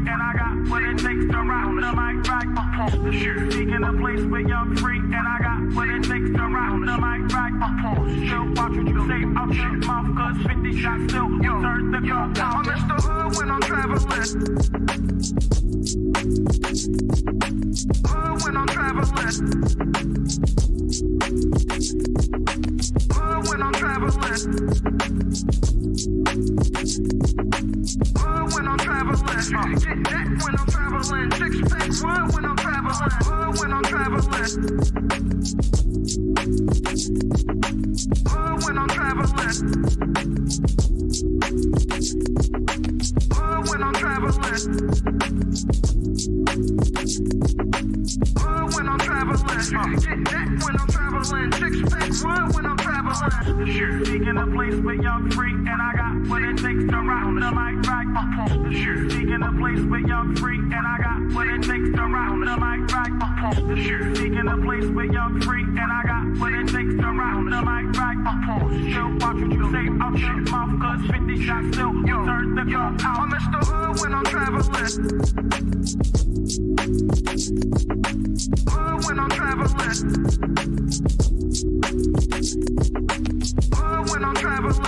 and I got what it takes to round the mic right up the shoe. Seeking a place where you're free, and I got what it takes to round the mic right up still watch what you say out your mouth, cause 50 shots still turn the gun down. I'm Mr. Hood when I'm traveling. Hood when I'm traveling. Hood when I'm traveling. Hood when I'm traveling. Get that when I'm traveling. Six pack wood when I'm traveling. Hood when I'm traveling. Hood when I'm traveling. Hood when I'm traveling. Hood when I'm traveling. Get that when I'm traveling. Six pack wood when I'm traveling. Sure. Seeking a place where you're free, and I got what it takes to round the mic right up the shoe. Seeking a place where you're free, and I got what it takes to round the mic right up the shoe. Seeking a place where you're free, and I got what it takes to round the mic right up still watch what you say out your mouth, cause 50 shots still turn the gun out. I'm Mr. Hood when I'm traveling. Hood when I'm traveling. Hood when I'm traveling.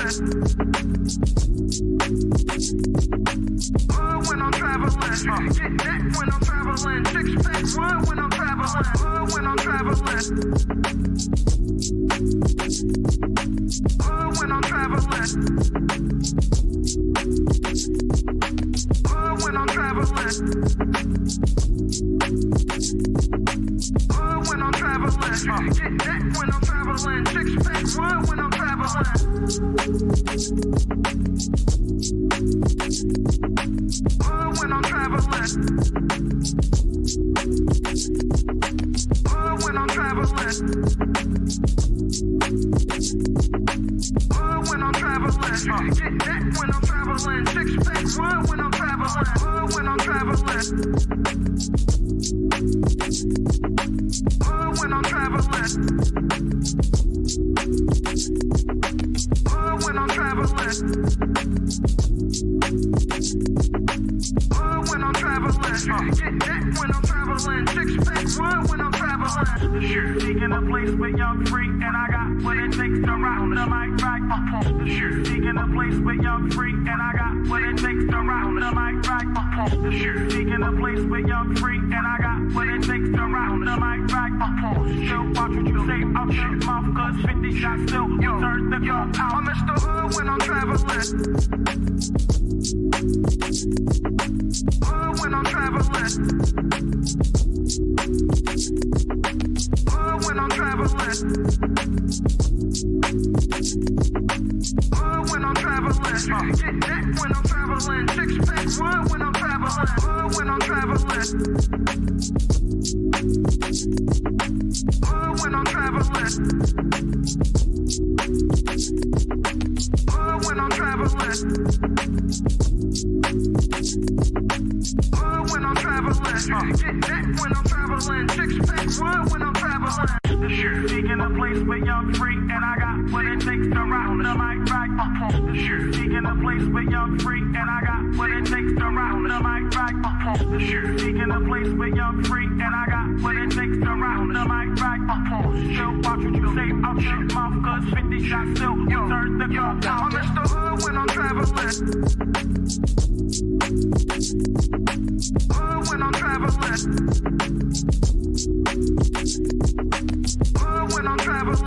Hood when I'm traveling. Get that when I'm traveling. Six pack wood when I'm traveling. Hood when I'm traveling. Hood when I'm traveling. Hood when I'm traveling. Hood when I'm traveling. Get that when I'm traveling. Six pack wood when I'm traveling. Hood when I'm traveling. Hood when I'm traveling. Hood when I'm traveling. Get that when I'm traveling. Six pack wood when I'm traveling. Hood when I'm traveling. Hood when I'm traveling. Hood when I'm traveling. Hood when I'm traveling. Get that when I'm traveling. Six pack wood when I'm traveling. Sure. Seeking a place where you're free, and I got what it takes to round the mic right up the shoe. Seeking a place where you're free, and I got what it takes to round the mic right up the shoe. Seeking a place where you're free, and I got what it takes to round the mic right up still watch what you say out your mouth, cause 50 shots still turn the gun out. I'm Mr. Hood when I'm traveling. Hood when I'm traveling. Hood when I'm traveling. Hood when I'm traveling. Get that when I'm traveling. Six pack wood when I'm traveling. Hood when I'm traveling. Hood when I'm traveling. Hood when I'm traveling. Hood when I'm traveling. Get that when I'm traveling. Six pack wood when I'm traveling. Sure. Seeking a place where you're free, and I got what it takes to round the mic right up the shoe. Seeking a place where you're free, and I got what it takes to round the mic right up the shoe. Seeking a place where you're free, and I got what it takes to round the mic right up still watch what you say out your mouth, cause 50 shots still turn the gun down. I'm Mr. Hood when I'm traveling. Hood when I'm traveling. Hood when I'm traveling.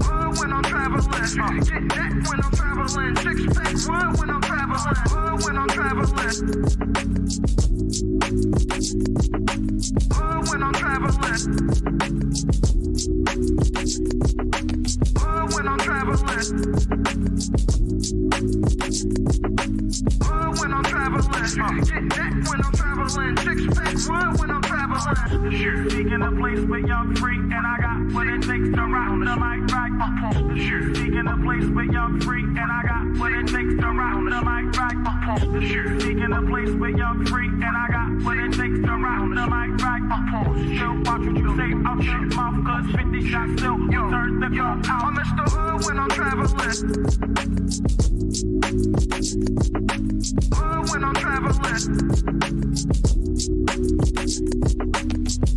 Hood when I'm traveling. Get that when I'm traveling. Six pack wood when I'm traveling. Hood when I'm traveling. Hood when I'm traveling. Hood when I'm traveling. Hood when I'm traveling. Get that when I'm traveling. Six pack wood when I'm traveling. Sure. Seeking a place where you're free, and I got what it takes to round the mic right up the shoe. Seeking a place where you're free, and I got what it takes to round the mic back. Seeking a place where you're free, and I got what it takes to rock the mic back. Still watch what you say out your mouth, cause 50 shots still turn the gun out. I'm Mr. Hood when I'm traveling. Hood when I'm traveling.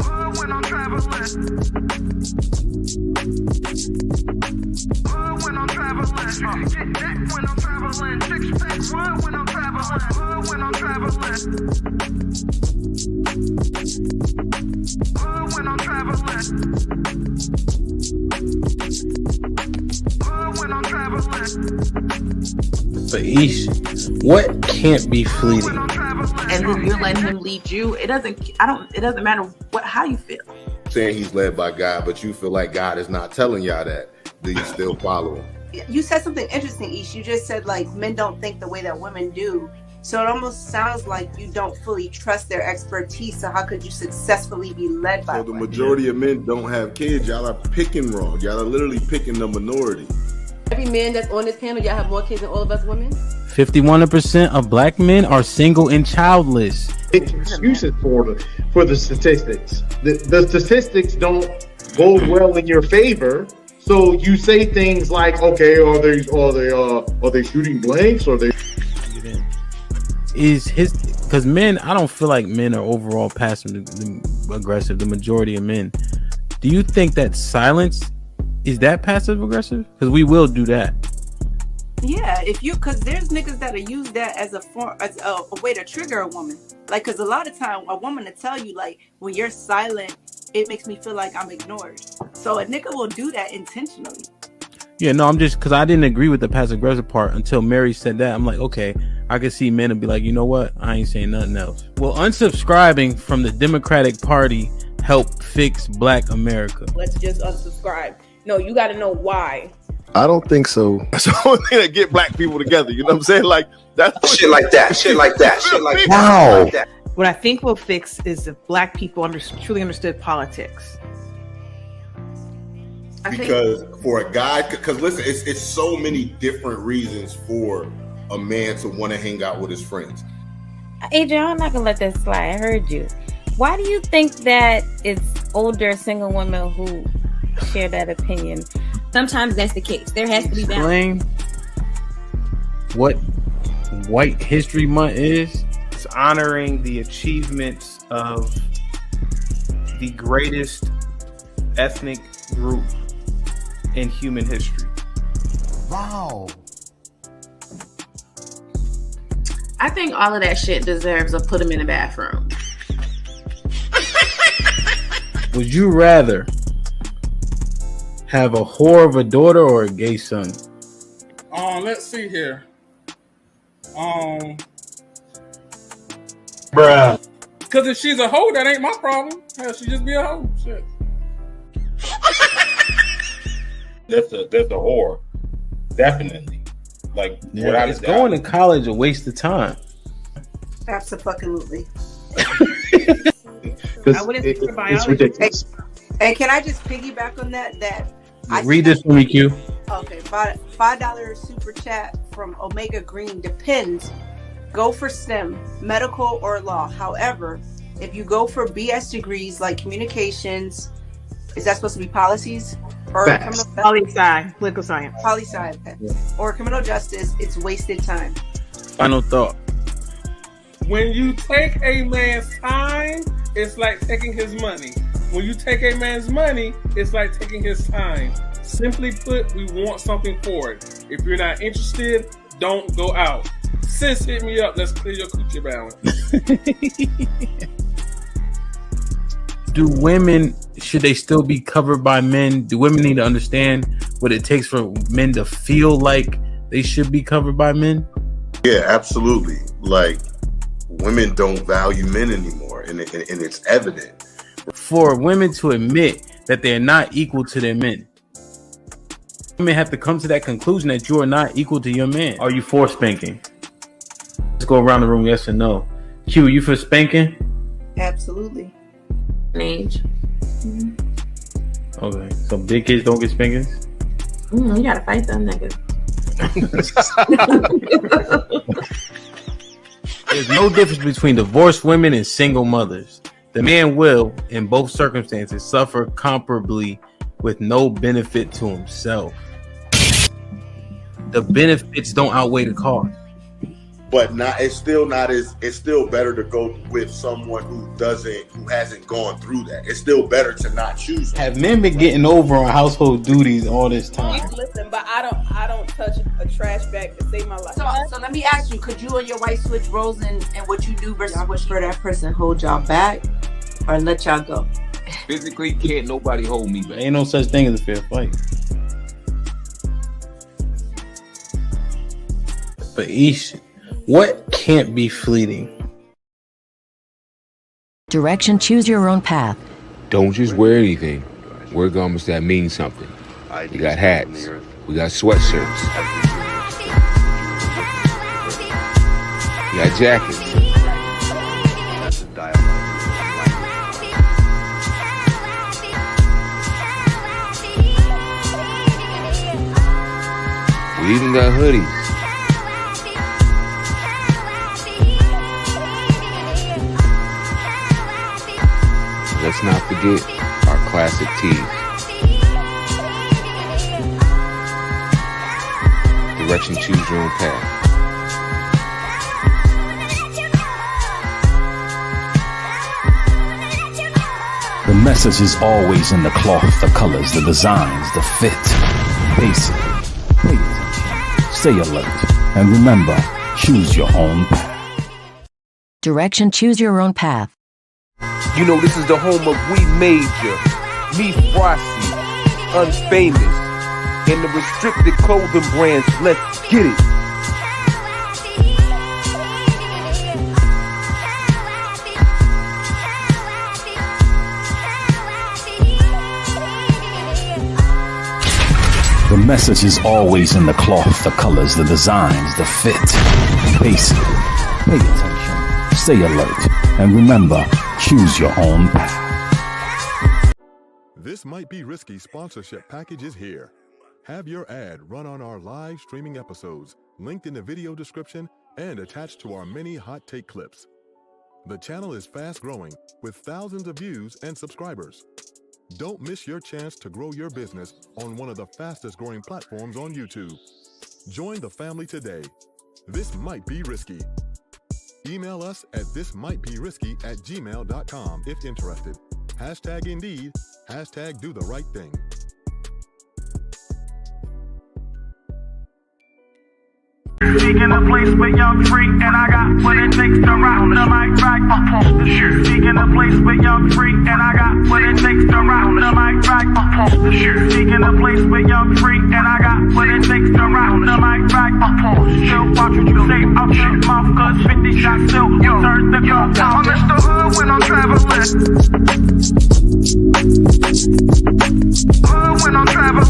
Hood when I'm traveling. Hood when I'm traveling. Get that when I'm traveling. Six pack run when I'm traveling. Hood when I'm traveling. Hood when I'm traveling. Hood when I'm traveling. So Ish, what can't be fleeting? And then you're letting him lead you. It doesn't matter how you feel. Saying he's led by God, but you feel like God is not telling y'all that. Do you still follow him? You said something interesting, Ish. You just said like men don't think the way that women do. So it almost sounds like you don't fully trust their expertise. So how could you successfully be led by So the women? majority of men don't have kids. Y'all are picking wrong. Y'all are literally picking the minority. Every man that's on this panel, y'all have more kids than all of us women. 51% of black men are single and childless. Excuses for the statistics. The statistics don't go well in your favor. So you say things like, okay, are they shooting blanks? Or they because men, I don't feel like men are overall passive aggressive. The majority of men. Do you think that silence is that passive aggressive? Because we will do that. Yeah, because there's niggas that'll use that as a way to trigger a woman. Like, because a lot of time a woman will tell you, like, when you're silent, it makes me feel like I'm ignored. So a nigga will do that intentionally. Yeah, no, I'm just because I didn't agree with the passive aggressive part until Mary said that. I'm like, okay, I can see men and be like, you know what? I ain't saying nothing else. Will unsubscribing from the Democratic Party help fix Black America? Let's just unsubscribe. No, you got to know why. I don't think so. That's the only thing that get black people together. You know what I'm saying? Like that's shit like that. Shit like that. Shit like Wow. that. What I think will fix is if black people truly understood politics. Because for a guy, because listen, it's so many different reasons for a man to want to hang out with his friends. Adrian, I'm not gonna let that slide. I heard you. Why do you think that it's older single women who share that opinion? Sometimes that's the case. There has to be balance. Explain what White History Month is. It's honoring the achievements of the greatest ethnic group in human history. Wow. I think all of that shit deserves a put him in the bathroom. Would you rather have a whore of a daughter or a gay son? Let's see here. bruh. Because if she's a hoe, that ain't my problem. Hell, she just be a hoe. Shit. That's a whore. Definitely. Like, yeah, is going to college a waste of time? Absolutely. It's ridiculous. And can I just piggyback on that? Read this for me, Q. Okay, $5 super chat from Omega Green. Depends. Go for STEM, medical or law. However, if you go for BS degrees like communications, is that supposed to be policies or poli-sci, political science, poli-sci, okay. Or criminal justice? It's wasted time. Final thought. When you take a man's time, it's like taking his money. When you take a man's money, it's like taking his time. Simply put, we want something for it. If you're not interested, don't go out. Sis, hit me up. Let's clear your coochie balance. Do women, should they still be covered by men? Do women need to understand what it takes for men to feel like they should be covered by men? Yeah, absolutely. Like, women don't value men anymore, and it's evident. For women to admit that they're not equal to their men, women have to come to that conclusion that you are not equal to your man. Are you for spanking? Let's go around the room, yes or no. Q, you for spanking? Absolutely. Age. Okay, so big kids don't get spankings? You gotta fight them niggas. There's no difference between divorced women and single mothers. The man will, in both circumstances, suffer comparably with no benefit to himself. The benefits don't outweigh the cost. But it's still better to go with someone who hasn't gone through that. It's still better to not choose them. Have men been getting over on household duties all this time? Listen, but I don't touch a trash bag to save my life. So let me ask you, could you and your wife switch roles in what you do versus what for that person hold y'all back or let y'all go? Physically, can't nobody hold me back. Ain't no such thing as a fair fight. But Ish, what can't be fleeting? Direction, choose your own path. Don't just wear anything. Wear garments that mean something. We got hats. We got sweatshirts. We got jackets. We even got hoodies. Let's not forget our classic tees. Direction, choose your own path. The message is always in the cloth, the colors, the designs, the fit. Basically, pay attention, stay alert, and remember, choose your own path. Direction, choose your own path. You know, this is the home of We Major, Me Frosty, Unfamous, and the restricted clothing brands. Let's get it. The message is always in the cloth, the colors, the designs, the fit. Basically, pay attention, stay alert, and remember, choose your own path. This Might Be Risky sponsorship package is here. Have your ad run on our live streaming episodes, linked in the video description and attached to our many hot take clips. The channel is fast growing with thousands of views and subscribers. Don't miss your chance to grow your business on one of the fastest growing platforms on YouTube. Join the family today. This might be risky. Email us at thismightberisky@gmail.com if interested. Hashtag Indeed, hashtag do the right thing. Speaking a place where young free, and I got what it takes to rock the mic right up off the shoe. Speaking a place where young free, and I got what it takes to rock the mic right up off the shoe. Speaking a place where young free, and I got what it takes to rock the mic right up off the shoe. Watch what you say out your mouth, cause 50 shots still turn the gun down. I'm Mr. Hood when I'm traveling. Hood when I'm traveling.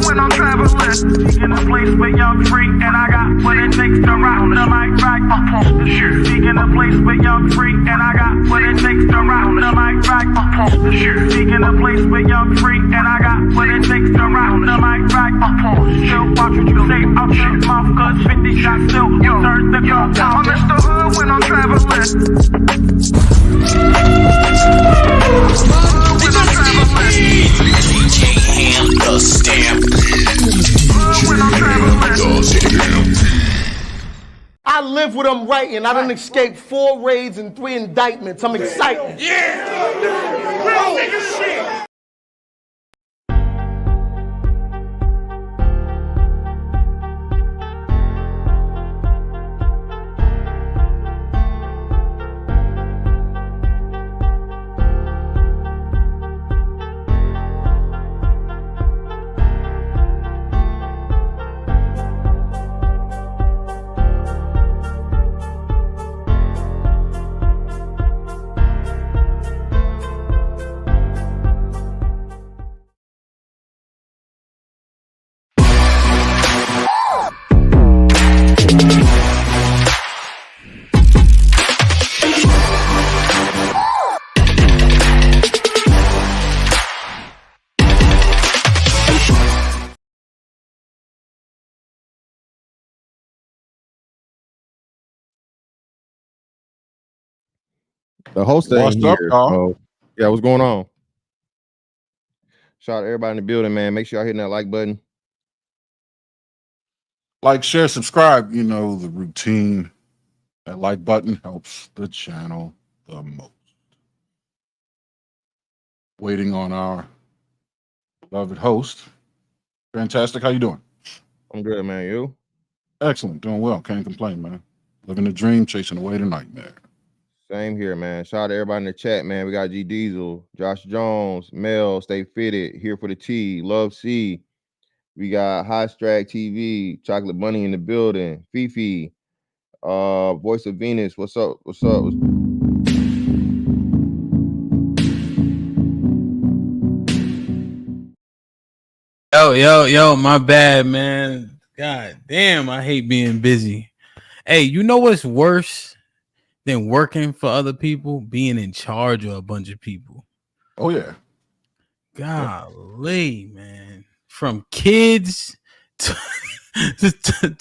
When I'm traveling, speaking a place where young free, and I got what it takes to rock the mic right up off the shoe. Speaking a place where young free, and I got what it takes to rock the mic right up off the shoe. Speaking a place where young free, and I got what it takes to rock the mic right up off the shoe. Watch what you say out your mouth, cause 50 shots still turn the gun down. I'm Mr. Hood when I'm traveling. When I'm traveling. The stamp. I live what I'm writing. I done escaped 4 raids and 3 indictments. I'm excited. Yeah! Real nigga shit! The host ain't What's up, here. y'all? So, yeah, what's going on? Shout out to everybody in the building, man. Make sure y'all hitting that like button. Like, share, subscribe. You know the routine. That like button helps the channel the most. Waiting on our beloved host. Fantastic. How you doing? I'm good, man. You? Excellent. Doing well. Can't complain, man. Living the dream, chasing away the nightmare. Same here, man. Shout out to everybody in the chat, man. We got G Diesel, Josh Jones, Mel, Stay Fitted, Here for the Tea, Love C. We got High Strat TV, Chocolate Bunny in the building, Fifi, Voice of Venus. What's up? What's up? Yo, my bad, man. God damn, I hate being busy. Hey, you know what's worse than working for other people? Being in charge of a bunch of people. Oh, yeah. Golly, man. From kids to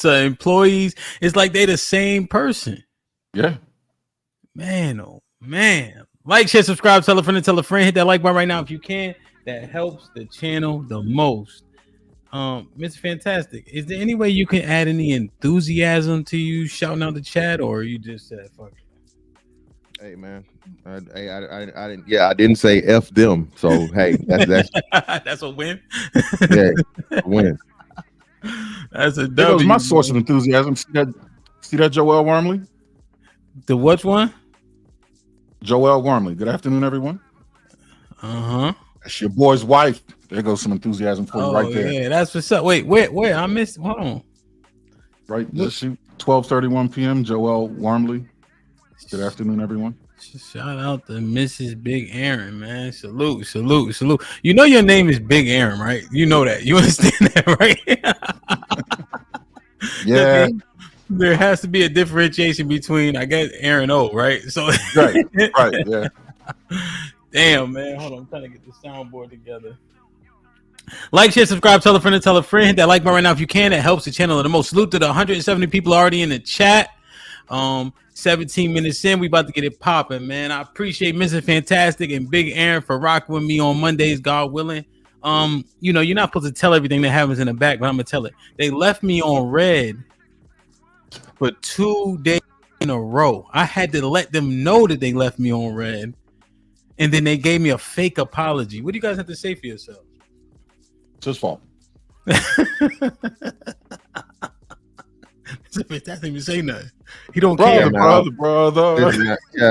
employees, it's like they the same person. Yeah. Man, oh, man. Like, share, subscribe, tell a friend, and tell a friend. Hit that like button right now if you can. That helps the channel the most. Mr. Fantastic, is there any way you can add any enthusiasm to you shouting out the chat, or you just said fuck it? Hey, man. I didn't. Yeah, I didn't say F them. So hey, that's that's a win. Yeah, a win. That's a That W. was my source of enthusiasm. See that Joel Wormley? The which one? Joel Wormley. Good afternoon, everyone. Uh-huh. That's your boy's wife. There goes some enthusiasm for you right there. Yeah, that's what's up. Wait, where? I missed. Hold on. Right, just shoot. 12:31 p.m. Joel Wormley. Good afternoon, everyone. Shout out to Mrs. Big Aaron, man. Salute. You know your name is Big Aaron, right? You know that. You understand that, right? Yeah. There has to be a differentiation between, I guess, Aaron O, right? So right, yeah. Damn, man. Hold on. I'm trying to get the soundboard together. Like, share, subscribe, tell a friend, and tell a friend. Hit that like button right now if you can. It helps the channel the most. Salute to the 170 people already in the chat. 17 minutes in, we about to get it popping, man. I appreciate Mr. Fantastic and Big Aaron for rocking with me on Mondays, God willing. You know, you're not supposed to tell everything that happens in the back, but I'm gonna tell it. They left me on red for 2 days in a row. I had to let them know that they left me on red, and then they gave me a fake apology. What do you guys have to say for yourselves? It's his fault. It's a fantastic even say nothing. He don't brother, care. Brother.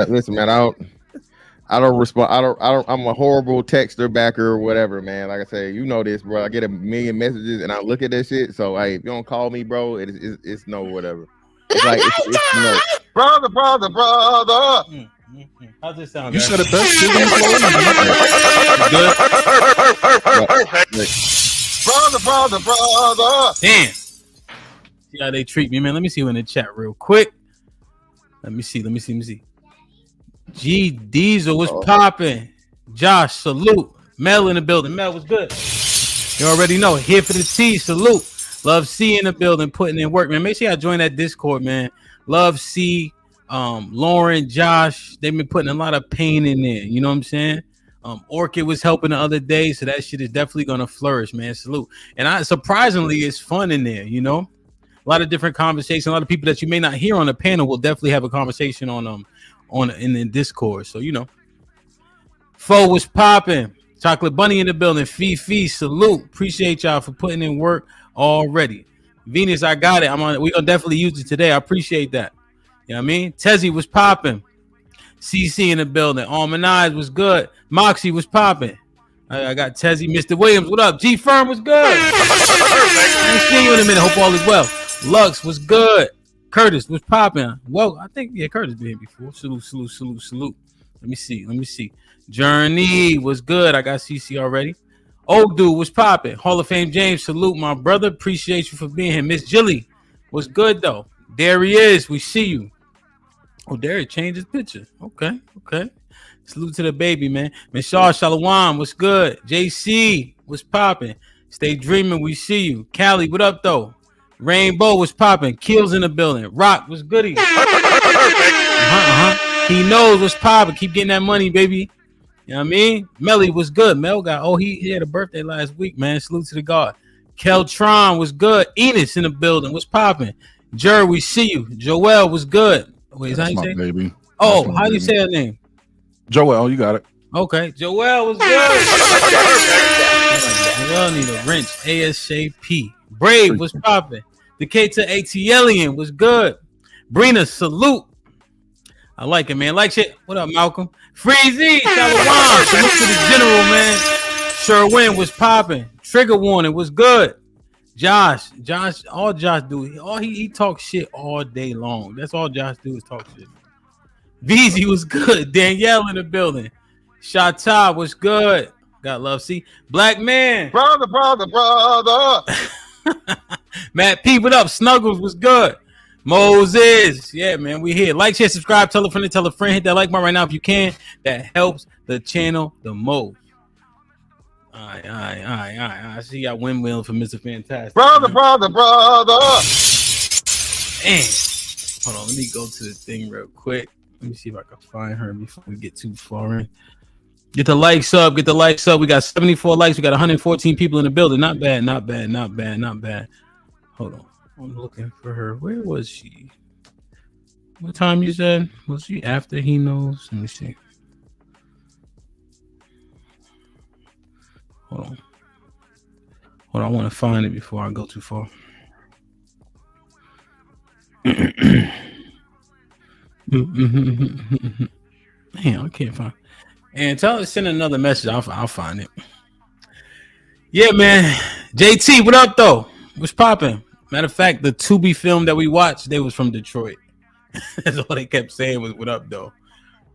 Listen, man. I don't respond. I don't. I'm a horrible texter backer or whatever, man. Like I say, you know this, bro. I get a million messages and I look at that shit. So, hey, if you don't call me, bro, it's no whatever. It's like it's no. Brother. How's this sound? You Guys? said it best. Brother. Damn. See how they treat me, man. Let me see who in the chat real quick. Let me see. G Diesel was popping. Josh, salute. Mel in the building. Mel was good. You already know. Here for the tea. Salute. Love C in the building, putting in work, man. Make sure y'all join that Discord, man. Love C, Lauren, Josh. They've been putting a lot of pain in there. You know what I'm saying? Orchid was helping the other day, so that shit is definitely gonna flourish, man. Salute. And surprisingly, it's fun in there, you know. A lot of different conversations. A lot of people that you may not hear on the panel will definitely have a conversation in the Discord. So you know, Foe was popping. Chocolate Bunny in the building. Fifi, salute. Appreciate y'all for putting in work already. Venus, I got it. We're gonna definitely use it today. I appreciate that. You know what I mean? Tezzy was popping. CC in the building. Almond Eyes was good. Moxie was popping. I got Tezzy. Mr. Williams, what up? G Firm was good. I ain't seen you in a minute. Hope all is well. Lux was good. Curtis was popping. Well, I think Curtis been here before. Salute. Let me see. Journey was good. I got CC already. Old dude was popping. Hall of Fame James, salute my brother. Appreciate you for being here. Miss Jilly was good though. There he is. We see you. Oh, there he changed his picture. Okay. Salute to the baby, man. Miss Shaw Shalom was good. JC was popping. Stay dreaming. We see you. Callie, what up though? Rainbow was popping. Kills in the building. Rock was goody. He knows what's popping. Keep getting that money, baby. You know what I mean? Melly was good. Mel got, he had a birthday last week, man. Salute to the God. Keltron was good. Enos in the building. What's popping? Jer, we see you. Joel was good. Wait, is that how you say it? Baby. Oh, how do you say her name? Joel, you got it. Okay. Joel was good. Joel need a wrench. ASAP. Brave was popping. The K to ATLian was good. Brina, salute. I like it, man. Like shit. What up, Malcolm? Freezy, Shalom. Salute to the general, man. Sherwin was popping. Trigger warning was good. Josh, all Josh do, he talks shit all day long. That's all Josh do is talk shit. VZ was good. Danielle in the building. Shata was good. Got love. See, Black Man. Brother. Matt P, what up? Snuggles was good. Moses, yeah, man, we here. Like, share, subscribe, tell a friend, hit that like button right now if you can. That helps the channel the most. All right. I see y'all windmill for Mr. Fantastic. Brother. And hold on, let me go to the thing real quick. Let me see if I can find her before we get too far in. Get the likes up. We got 74 likes. We got 114 people in the building. Not bad. Hold on. I'm looking for her. Where was she? What time you said? Was she after he knows? Let me see. Hold on. I want to find it before I go too far. Man, I can't find. And tell her to send another message. I'll find it. Yeah, man. JT, what up though? What's popping? Matter of fact, the Tubi film that we watched, they was from Detroit. That's all they kept saying was what up though.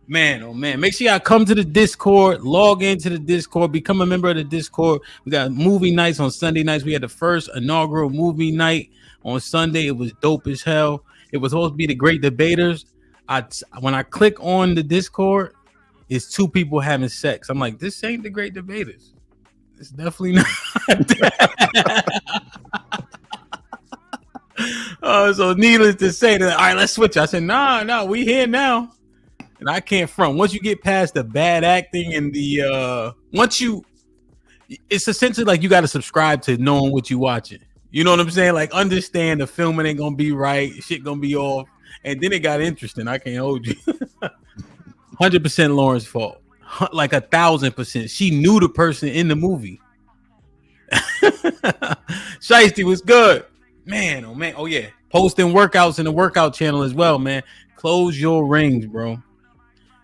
Man, oh man. Make sure y'all come to the Discord, log into the Discord, become a member of the Discord. We got movie nights on Sunday nights. We had the first inaugural movie night on Sunday. It was dope as hell. It was supposed to be the Great Debaters. When I click on the Discord, it's two people having sex. I'm like, this ain't the Great Debaters. It's definitely not that. So needless to say that, all right, let's switch. I said, no, we here now. And I can't front. Once you get past the bad acting and the it's essentially like you got to subscribe to knowing what you watching. You know what I'm saying? Like, understand the filming ain't gonna be right, shit gonna be off, and then it got interesting. I can't hold you. 100% Lauren's fault. Like 1,000%. She knew the person in the movie. Shiesty was good. Man, oh man, oh yeah. Posting workouts in the workout channel as well, man. Close your rings, bro.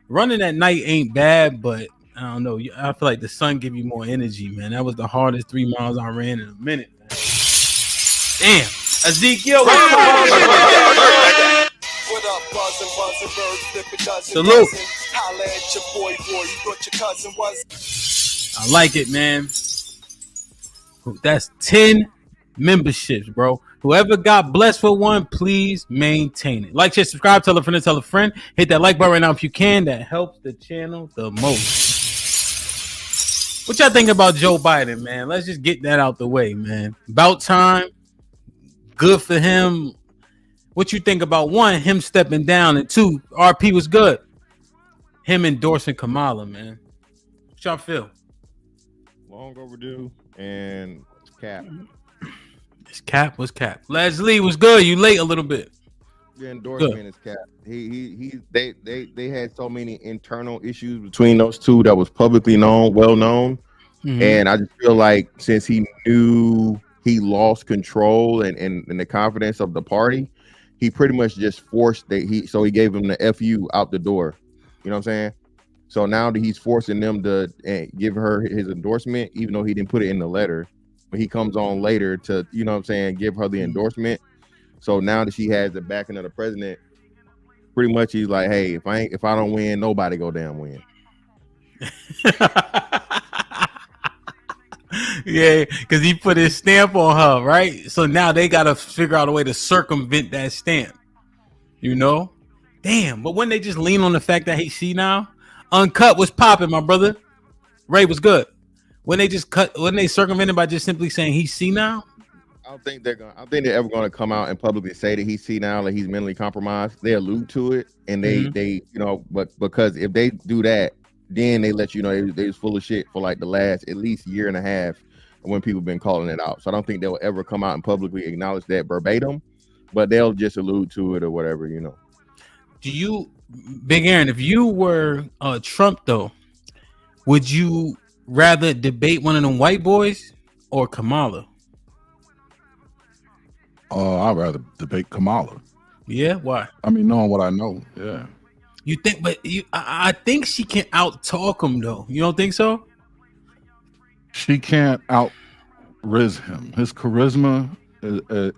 Running at night ain't bad, but I don't know. I feel like the sun give you more energy, man. That was the hardest 3 miles I ran in a minute, man. Damn. Ezekiel. Salute. I like it, man. That's 10 memberships, bro. Whoever got blessed with one, please maintain it. Like, share, subscribe, tell a friend. Hit that like button right now if you can. That helps the channel the most. What y'all think about Joe Biden, man? Let's just get that out the way, man. About time. Good for him. What you think about one, him stepping down, and two, RP was good. Him endorsing Kamala, man. What y'all feel? Long overdue and cap. His cap was cap. Leslie was good. You late a little bit. The endorsement is cap. They had so many internal issues between those two that was publicly known, well known. Mm-hmm. And I just feel like since he knew he lost control and the confidence of the party, he pretty much just forced he gave him the FU out the door. You know what I'm saying? So now that he's forcing them to give her his endorsement, even though he didn't put it in the letter, but he comes on later to, you know what I'm saying, give her the endorsement. So now that she has the backing of the president, pretty much he's like, hey, if I don't win, nobody go damn win. Yeah, because he put his stamp on her, right? So now they got to figure out a way to circumvent that stamp, you know? Damn, but when they just lean on the fact that he's senile, Uncut was popping, my brother. Ray was good. When they circumvented by just simply saying he's senile, I don't think they're ever gonna come out and publicly say that he's senile, that he's mentally compromised. They allude to it, and they but because if they do that, then they let you know they was full of shit for like the last at least year and a half when people been calling it out. So I don't think they'll ever come out and publicly acknowledge that verbatim, but they'll just allude to it or whatever, Do you, Big Aaron, if you were Trump though, would you rather debate one of them white boys or Kamala? I'd rather debate Kamala. Yeah, why? I mean, knowing what I know, yeah. You think, but I think she can out-talk him though. You don't think so? She can't out-riz him. His charisma is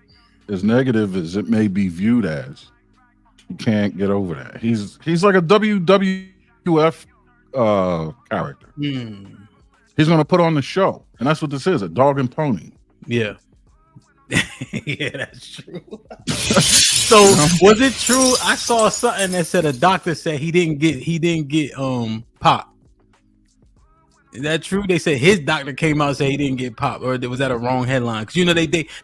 as negative as it may be viewed as. He can't get over that. He's like a WWF character. He's gonna put on the show, and that's what this is, a dog and pony. Yeah. Yeah, that's true. So was it true? I saw something that said a doctor said he didn't get pop. Is that true? They said his doctor came out and said he didn't get pop, or was that a wrong headline? Because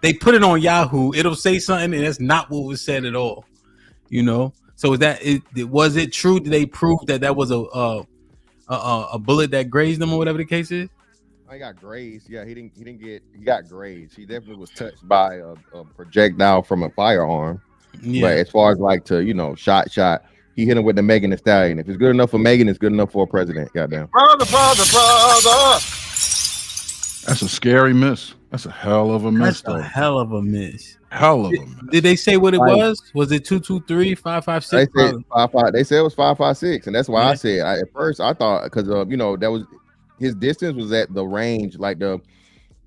they put it on Yahoo. It'll say something, and that's not what was said at all. So was it true? Did they prove that was a bullet that grazed him or whatever the case is? He got grazed. Yeah, he got grazed. He definitely was touched by a projectile from a firearm. Yeah. But as far as like to shot, he hit him with the Megan Thee Stallion. If it's good enough for Megan, it's good enough for a president. Goddamn. Brother. That's a scary miss. That's a hell of a miss. That's a hell of a miss. Hell of a miss. Did they say what it was? Was it 223, 556? They said 556. They said it was 556, and that's why I said at first I thought because that was his distance was at the range, like the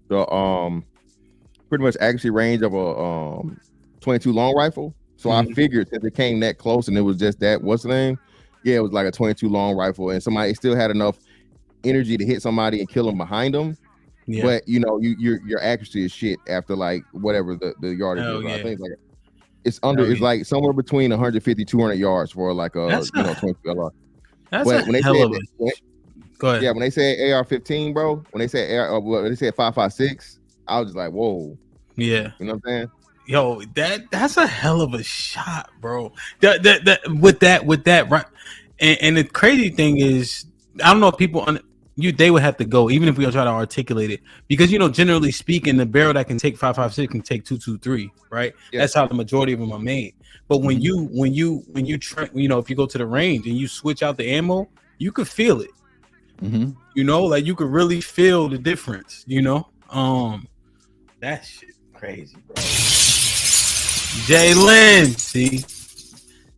pretty much accuracy range of a 22 long rifle. So I figured since it came that close and it was just that, what's the name? Yeah, it was like a 22 long rifle, and somebody still had enough energy to hit somebody and kill them behind them. Yeah. But your accuracy is shit after like whatever the yardage is. I think it's like somewhere between 150 200 yards for like a 22 LR. That's a hell of a. Go ahead. Yeah, when they said AR-15, bro, when they said 556, I was just like, whoa. Yeah. You know what I'm saying? Yo, that's a hell of a shot, bro. With that, right? And the crazy thing is, I don't know if people they would have to go, even if we try to articulate it, because generally speaking, the barrel that can take 556 can take 223, right? Yeah. That's how the majority of them are made. But when you if you go to the range and you switch out the ammo, you could feel it. Like you could really feel the difference. That shit crazy, bro.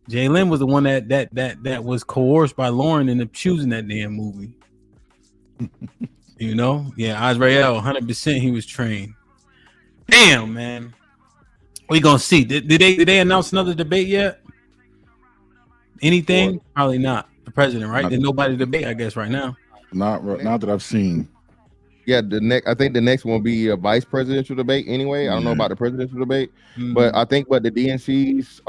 Jalen was the one that was coerced by Lauren into choosing that damn movie. Yeah, Azrael, 100% he was trained. Damn, man. We gonna see. Did they announce another debate yet? Anything? Probably not. The president, right? There's nobody debate, I guess, right now. Not that I've seen. Yeah, I think the next one will be a vice presidential debate anyway. I don't know about the presidential debate, but I think the DNC's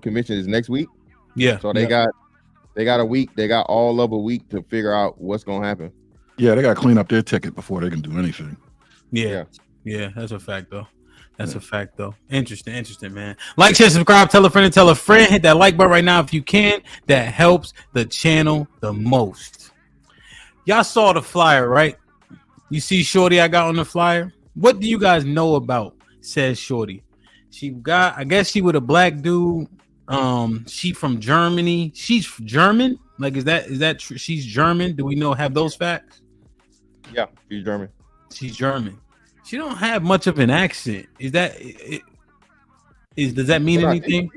convention is next week. Yeah. So they got a week. They got all of a week to figure out what's gonna happen. Yeah, they gotta clean up their ticket before they can do anything. Yeah, that's a fact though. Interesting, man. Like, share, subscribe, tell a friend and tell a friend. Hit that like button right now if you can. That helps the channel the most. Y'all saw the flyer, right? You see Shorty I got on the flyer? What do you guys know about says Shorty? I guess she with a black dude. She from Germany. She's German? Like, is that true? She's German? Do we have those facts? Yeah, she's German. She's German. She don't have much of an accent. Does that mean anything?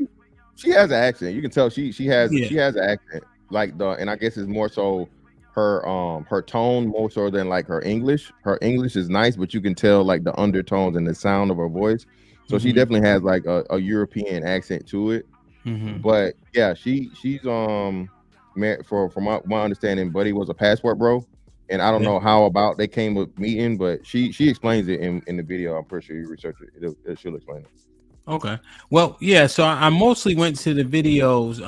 She has an accent. You can tell she has an accent. And I guess it's more so her tone more so than like her English. Her English is nice, but you can tell like the undertones and the sound of her voice. So she definitely has like a European accent to it. But yeah, she's married from my understanding, Buddy was a passport bro. And I don't know how about they came with meeting, but she explains it in the video. I'm pretty sure you research it. She'll explain it. Okay. Well, yeah. So I mostly went to the videos.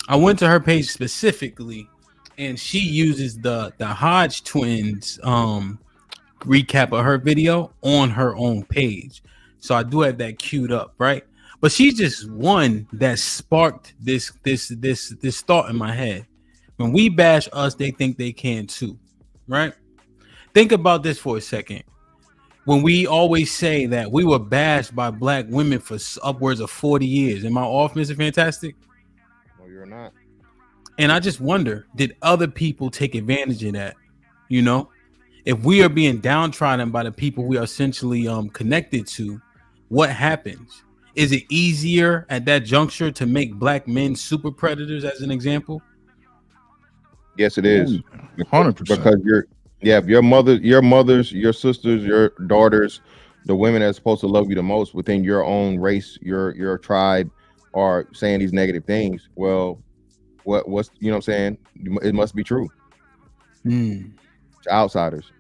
I went to her page specifically, and she uses the Hodge twins recap of her video on her own page. So I do have that queued up, right? But she's just one that sparked this thought in my head. When we bash us, they think they can too, right? Think about this for a second. When we always say that we were bashed by black women for upwards of 40 years. Am I off, Mr. Fantastic? No, you're not. And I just wonder, did other people take advantage of that? You know, if we are being downtrodden by the people we are essentially connected to, what happens? Is it easier at that juncture to make black men super predators, as an example? Yes, it is. 100%. Because your mothers, your sisters, your daughters, the women that's supposed to love you the most within your own race, your tribe, are saying these negative things. Well, what's you know what I'm saying? It must be true. To outsiders.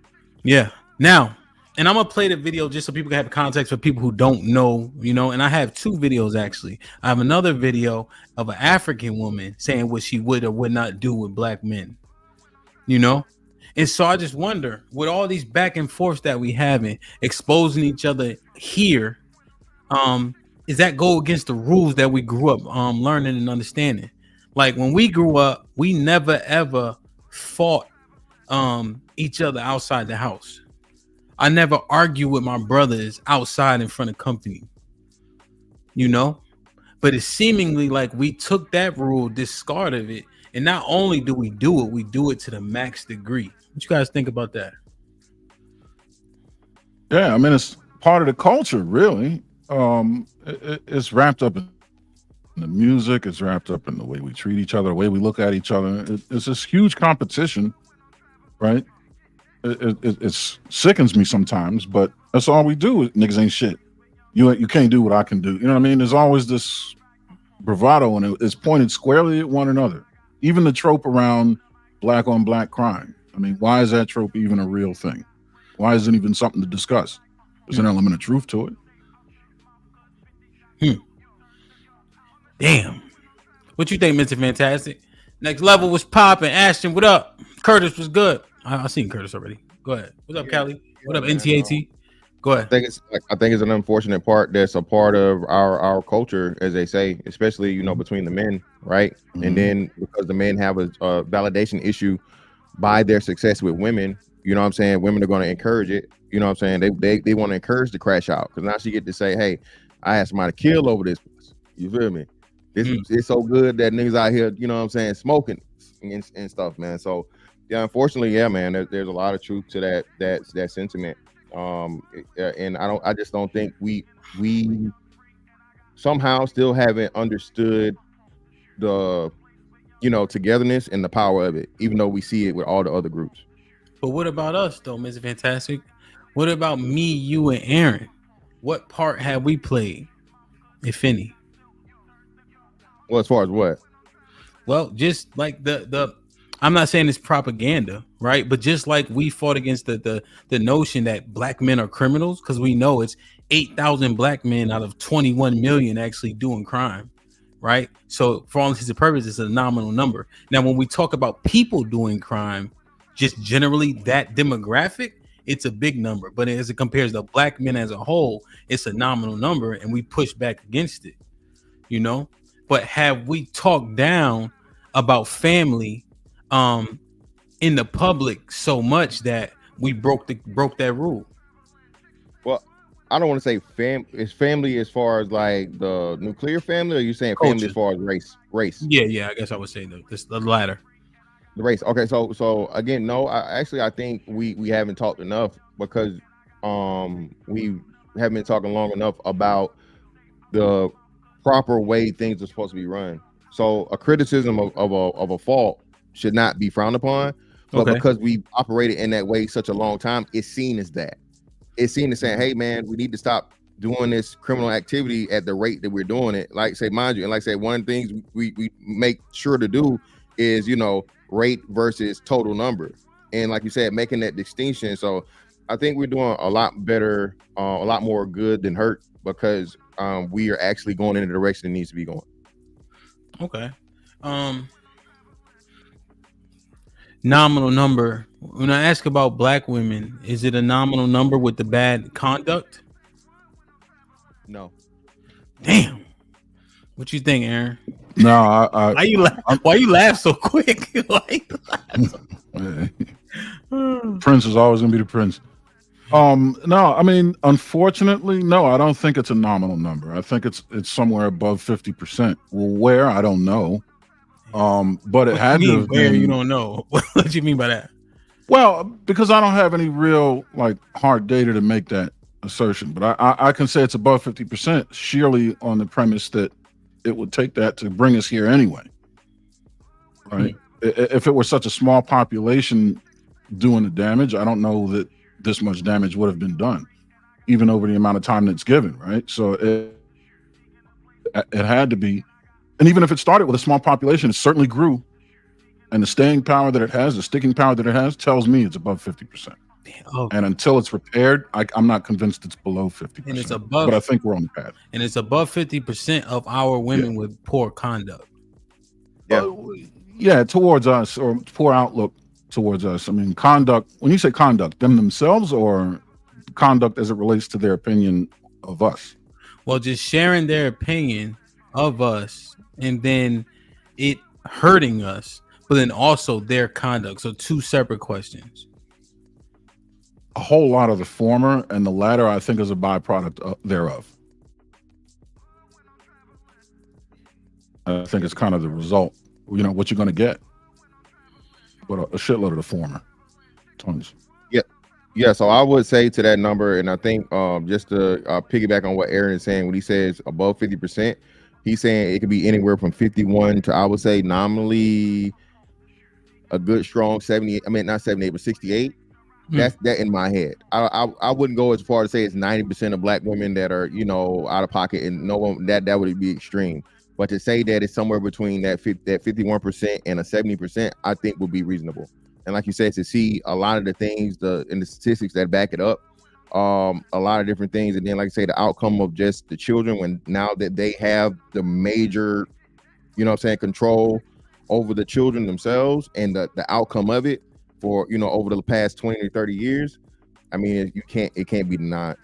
Yeah. Now, and I'm gonna play the video just so people can have context for people who don't know, you know. And I have two videos actually. I have another video of an African woman saying what she would or would not do with black men, you know. And so I just wonder, with all these back and forths that we having, exposing each other here, is that go against the rules that we grew up learning and understanding? Like when we grew up, we never ever fought each other outside the house. I never argue with my brothers outside in front of company, you know. But it's seemingly like we took that rule, discarded it, and not only do we do it to the max degree. What you guys think about that? Yeah, I mean, it's part of the culture, really. It's wrapped up in the music. It's wrapped up in the way we treat each other, the way we look at each other. It's this huge competition, right? It sickens me sometimes, but that's all we do. Niggas ain't shit. You can't do what I can do. You know what I mean? There's always this bravado, and it's pointed squarely at one another. Even the trope around black on black crime. I mean, why is that trope even a real thing? Why is it even something to discuss? There's an element of truth to it. Damn. What you think, Mr. Fantastic? Next Level was popping. Ashton, what up? Curtis was good. I seen Curtis already. Go ahead. What's up, Callie? What up, NTAT? Go ahead. I think it's an unfortunate part that's a part of our culture, as they say, especially, you know, between the men, right? And then because the men have a validation issue by their success with women, you know what I'm saying? Women are going to encourage it. You know what I'm saying? They want to encourage the crash out, because now she get to say, hey, I had somebody kill over this. You feel me? It's so good that niggas out here, you know what I'm saying, smoking and stuff, man. So yeah, unfortunately, yeah, man, there's a lot of truth to that sentiment. And I just don't think we somehow still haven't understood the, you know, togetherness and the power of it, even though we see it with all the other groups. But what about us though, Mr. Fantastic? What about me, you, and Aaron? What part have we played, if any? Well, as far as what? Well, just like the I'm not saying it's propaganda, right? But just like we fought against the notion that black men are criminals, because we know it's 8,000 black men out of 21 million actually doing crime, right? So for all intents and purposes, it's a nominal number. Now, when we talk about people doing crime, just generally that demographic, it's a big number. But as it compares to black men as a whole, it's a nominal number, and we push back against it, you know? But have we talked down about family in the public so much that we broke that rule? Well, I don't want to say it's family as far as like the nuclear family, or are you saying Culture. family as far as race? Yeah, I guess I would say the latter. The race. Okay, so again, no, I think we haven't talked enough, because we haven't been talking long enough about the proper way things are supposed to be run. So a criticism of a fault should not be frowned upon, but because we operated in that way such a long time, it's seen as that. It's seen as saying, hey man, we need to stop doing this criminal activity at the rate that we're doing it. Like say, mind you, and like say, one of the things we make sure to do is, you know, rate versus total number, and like you said, making that distinction. So I think we're doing a lot better, a lot more good than hurt, because we are actually going in the direction it needs to be going. Okay. Nominal number. When I ask about black women, is it a nominal number with the bad conduct? No. Damn. What you think, Aaron? No, why you laugh so quick? Prince is always gonna be the prince. No, I mean, unfortunately, no, I don't think it's a nominal number. I think it's somewhere above 50%. Well, where I don't know. But it had to have where been. You don't know. What do you mean by that? Well, because I don't have any real like hard data to make that assertion, but I can say it's above 50%, surely on the premise that it would take that to bring us here anyway. Right? If it were such a small population doing the damage, I don't know that this much damage would have been done, even over the amount of time that's given, right? So it had to be, and even if it started with a small population, it certainly grew, and the staying power that it has, the sticking power that it has, tells me it's above 50%. And until it's repaired, I'm not convinced it's below 50%. And it's above, but I think we're on the path. And it's above 50% of our women with poor conduct. Yeah, towards us, or poor outlook towards us. I mean, conduct, when you say conduct, them themselves, or conduct as it relates to their opinion of us? Well, just sharing their opinion of us and then it hurting us, but then also their conduct. So two separate questions. A whole lot of the former, and the latter, I think, is a byproduct thereof. I think it's kind of the result, you know, what you're going to get. But a shitload of the former. Tons. Yeah, so I would say to that number, and I think just to piggyback on what Aaron is saying, when he says above 50%, he's saying it could be anywhere from 51 to, I would say, nominally a good strong 70. I mean, not 78, but 68. That's that in my head. I wouldn't go as far to say it's 90% of black women that are, you know, out of pocket, and no one that would be extreme. But to say that it's somewhere between that 51% and a 70%, I think would be reasonable. And like you said, to see a lot of the things, in the statistics that back it up, a lot of different things, and then like I say, the outcome of just the children, when now that they have the major, you know what I'm saying, control over the children themselves, and the outcome of it for, you know, over the past 20 to 30 years, I mean, it can't be denied.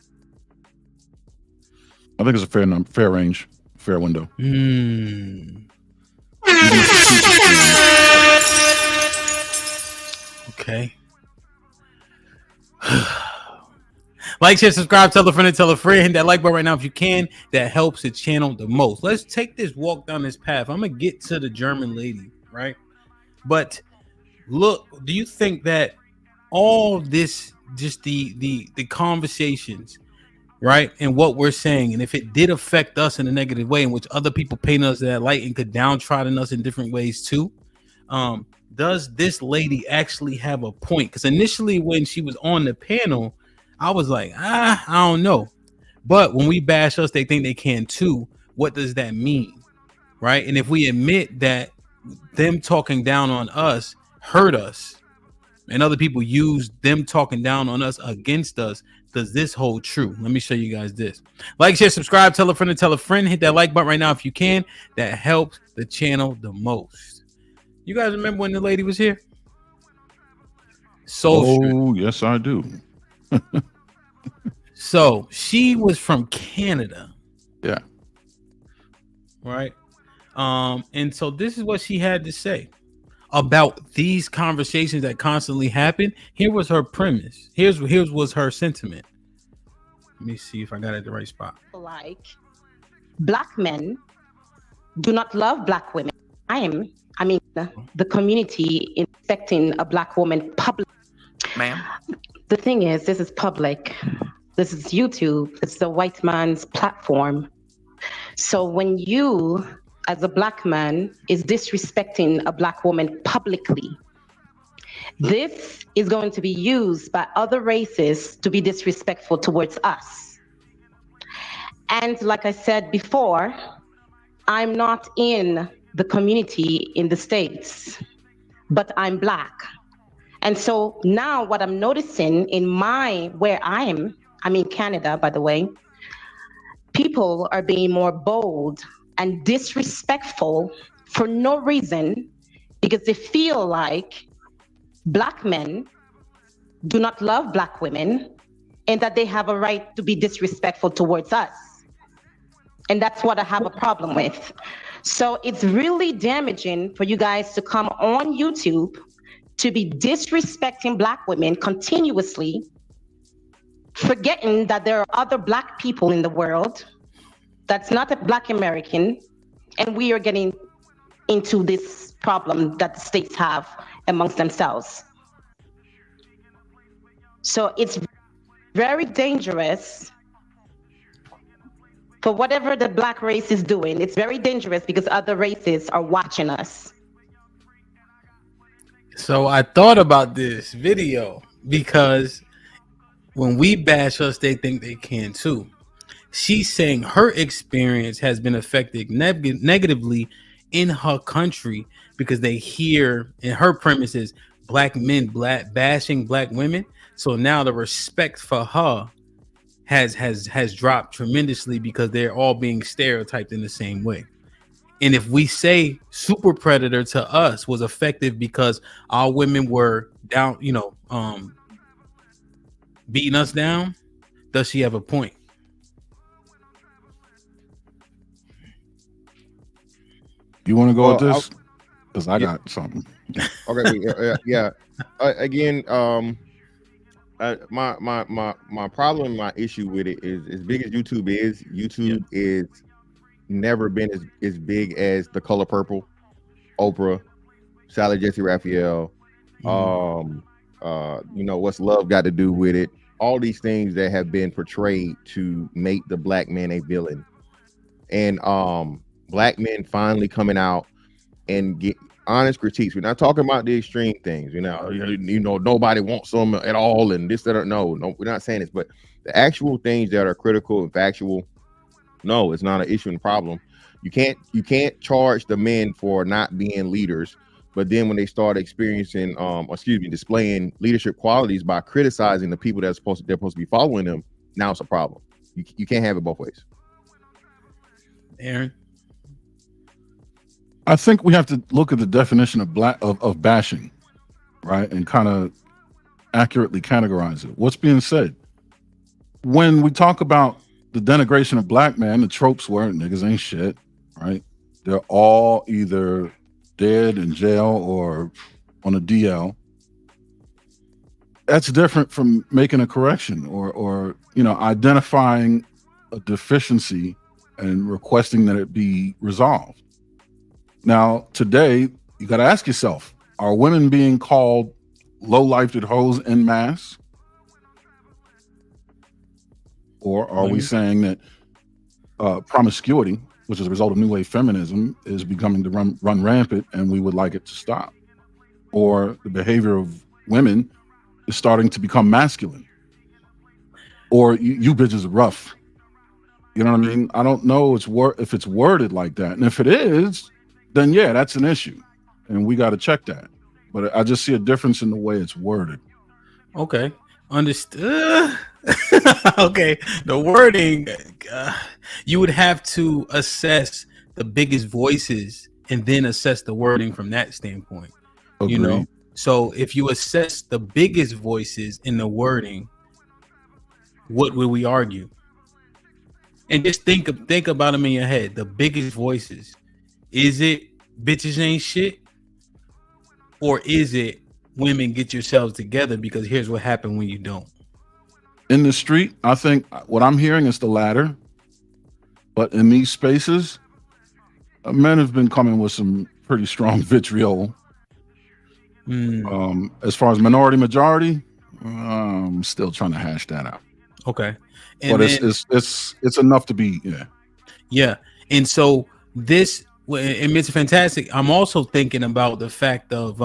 I think it's a fair range, fair window. Okay. Like, share, subscribe, tell a friend, and tell a friend. Hit that like button right now if you can. That helps the channel the most. Let's take this walk down this path. I'm going to get to the German lady, right? But look, do you think that all this, just the conversations, right, and what we're saying, and if it did affect us in a negative way, in which other people paint us that light and could downtrodden us in different ways too, does this lady actually have a point? Because initially when she was on the panel, I was like, I don't know. But when we bash us, they think they can too. What does that mean? Right? And if we admit that them talking down on us hurt us, and other people use them talking down on us against us, does this hold true? Let me show you guys this. Like, share, subscribe, tell a friend, and tell a friend. Hit that like button right now if you can. That helps the channel the most. You guys remember when the lady was here? Oh, yes, I do. So she was from Canada. Yeah. Right. And so this is what she had to say about these conversations that constantly happen. Here was her premise. Here's was her sentiment. Let me see if I got it at the right spot. Like, black men do not love black women. I mean, the community expecting a black woman public. Ma'am. The thing is, this is public. This is YouTube. It's the white man's platform. So when you, as a black man, is disrespecting a black woman publicly, this is going to be used by other races to be disrespectful towards us. And like I said before, I'm not in the community in the States, but I'm black. And so now what I'm noticing in where I'm in Canada, by the way, people are being more bold and disrespectful for no reason, because they feel like black men do not love black women and that they have a right to be disrespectful towards us. And that's what I have a problem with. So it's really damaging for you guys to come on YouTube to be disrespecting Black women continuously, forgetting that there are other Black people in the world that's not a Black American, and we are getting into this problem that the states have amongst themselves. So it's very dangerous for whatever the Black race is doing. It's very dangerous because other races are watching us. So I thought about this video because when we bash us, they think they can too. She's saying her experience has been affected negatively in her country because they hear, in her premises, Black men bashing Black women. So now the respect for her has dropped tremendously because they're all being stereotyped in the same way. And if we say super predator to us was effective because our women were down, beating us down, does she have a point? You want to go with this? Because I got something. Okay, yeah. Again, my problem, my issue with it is, as big as YouTube is never been as big as The Color Purple, Oprah, Sally Jesse Raphael. What's love got to do with it? All these things that have been portrayed to make the Black man a villain, and Black men finally coming out and get honest critiques. We're not talking about the extreme things, nobody wants them at all, and this, that, or no, we're not saying this, but the actual things that are critical and factual. No, it's not an issue and problem. You can't charge the men for not being leaders, but then when they start experiencing, displaying leadership qualities by criticizing the people they're supposed to be following them, now it's a problem. You can't have it both ways. Aaron, I think we have to look at the definition of bashing, right, and kind of accurately categorize it. What's being said when we talk about the denigration of Black men? The tropes were niggas ain't shit, right? They're all either dead in jail or on a DL. That's different from making a correction or identifying a deficiency and requesting that it be resolved. Now, today, you got to ask yourself, are women being called low-lifed hoes en masse? Or are we saying that promiscuity, which is a result of new wave feminism, is becoming to run rampant and we would like it to stop? Or the behavior of women is starting to become masculine? Or you bitches are rough? You know what I mean? I don't know if it's worded like that. And if it is, then yeah, that's an issue. And we got to check that. But I just see a difference in the way it's worded. Okay. Understood. Okay. The wording, you would have to assess the biggest voices and then assess the wording from that standpoint. Agreed. So if you assess the biggest voices in the wording, what will we argue? And just think about them in your head. The biggest voices. Is it bitches ain't shit? Or is it women get yourselves together because here's what happened when you don't? In the street, I think what I'm hearing is the latter. But in these spaces, men have been coming with some pretty strong vitriol. As far as minority majority, I'm still trying to hash that out. Okay. But it's enough to be, yeah. And so this, and it's fantastic. I'm also thinking about the fact of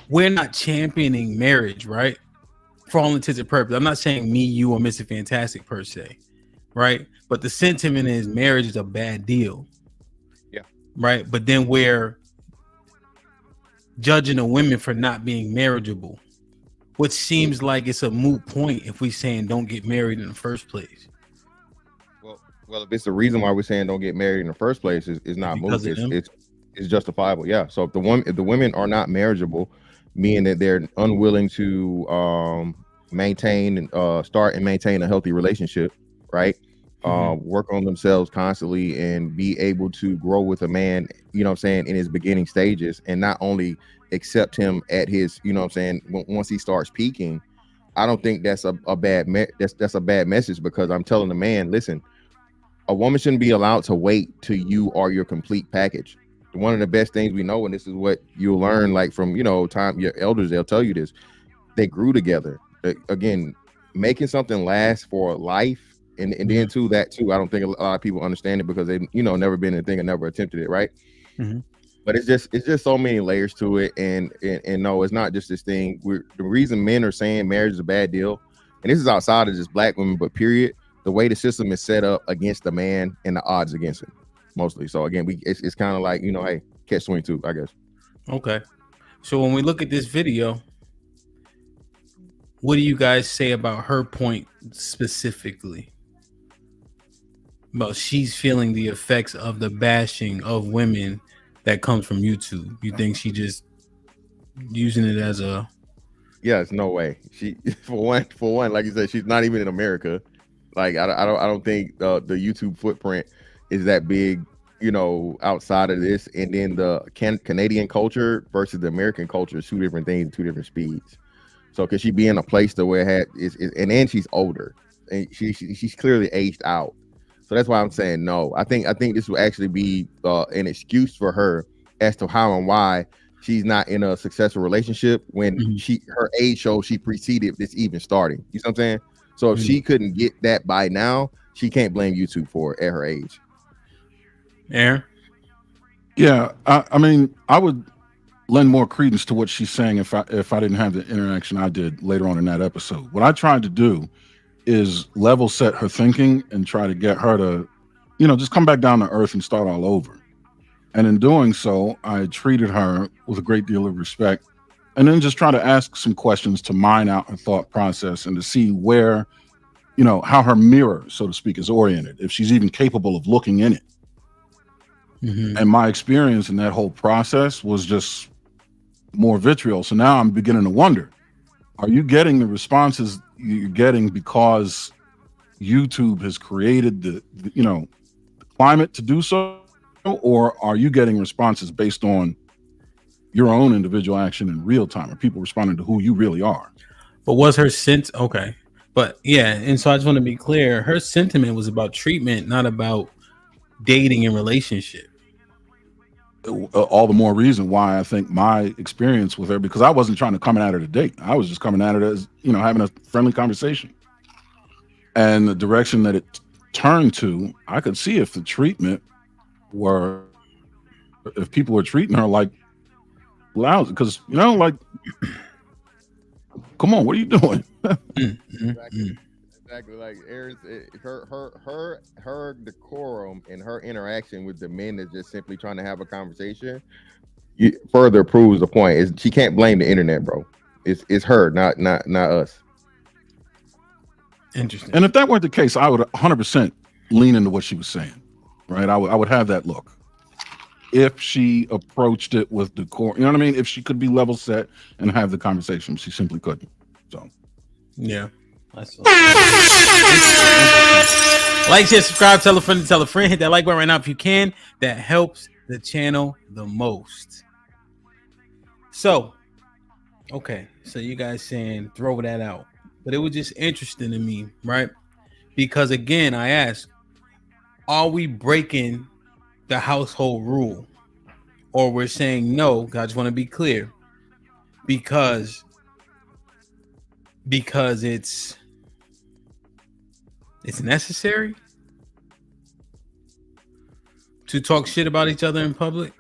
we're not championing marriage, right? For all intents and purposes. I'm not saying me, you, or Mr. Fantastic per se, right? But the sentiment is marriage is a bad deal. Yeah. Right. But then we're judging the women for not being marriageable, which seems like it's a moot point if we saying don't get married in the first place. Well, if it's the reason why we're saying don't get married in the first place is not moot. It's justifiable. Yeah. So if the women are not marriageable, meaning that they're unwilling to maintain and start and maintain a healthy relationship, right? work on themselves constantly and be able to grow with a man, you know what I'm saying, in his beginning stages, and not only accept him at his, you know what I'm saying, once he starts peaking. I don't think that's a bad that's a bad message, because I'm telling the man, listen, a woman shouldn't be allowed to wait till you are your complete package. One of the best things we know, and this is what you'll learn, like from, you know, time, your elders, they'll tell you this, they grew together. Again, making something last for life, and then too, I don't think a lot of people understand it because they, you know, never been in a thing and never attempted it, right? But it's just so many layers to it, and no, it's not just this thing. The reason men are saying marriage is a bad deal, and this is outside of just black women, but period, the way the system is set up against the man and the odds against him, mostly. So again, it's kind of like, you know, hey, catch 22, I guess. Okay, so when we look at this video, what do you guys say about her point specifically? About she's feeling the effects of the bashing of women that comes from YouTube. You think she just using it as a... Yes, no way. She for one, like you said, she's not even in America. Like I don't think the YouTube footprint is that big, you know, outside of this. And then the Canadian culture versus the American culture is two different things, two different speeds. So could she be in a place to where and then she's older, and she's clearly aged out. So that's why I'm saying no. I think this will actually be an excuse for her as to how and why she's not in a successful relationship when her age shows she preceded this even starting. You know what I'm saying? So if she couldn't get that by now, she can't blame YouTube for it at her age. Aaron? Yeah, I mean, I would lend more credence to what she's saying if I didn't have the interaction I did later on in that episode. What I tried to do is level set her thinking and try to get her to, you know, just come back down to earth and start all over. And in doing so, I treated her with a great deal of respect, and then just try to ask some questions to mine out her thought process and to see where, you know, how her mirror, so to speak, is oriented, if she's even capable of looking in it. And my experience in that whole process was just more vitriol. So now I'm beginning to wonder, are you getting the responses you're getting because YouTube has created the you know, the climate to do so, or are you getting responses based on your own individual action in real time? Are people responding to who you really are? But was her sense okay? But yeah, and so I just want to be clear, her sentiment was about treatment, not about dating and relationship. All the more reason why I think my experience with her, because I wasn't trying to come at her to date. I was just coming at her as, you know, having a friendly conversation. And the direction that it turned to, I could see if the treatment were, if people were treating her like lousy, because, you know, like, come on, what are you doing? Exactly. Like her decorum and her interaction with the men is just simply trying to have a conversation. Further proves the point is she can't blame the internet, bro. It's her, not us. Interesting. And if that weren't the case, I would 100% lean into what she was saying, right? I would have that look. If she approached it with decorum, you know what I mean? If she could be level set and have the conversation, she simply couldn't. So, yeah. Like, share, subscribe, tell a friend, hit that like button right now if you can. That helps the channel the most. So, okay, so you guys saying throw that out, but it was just interesting to me, right? Because again, I asked, are we breaking the household rule, or we're saying no? I just want to be clear, because it's necessary to talk shit about each other in public.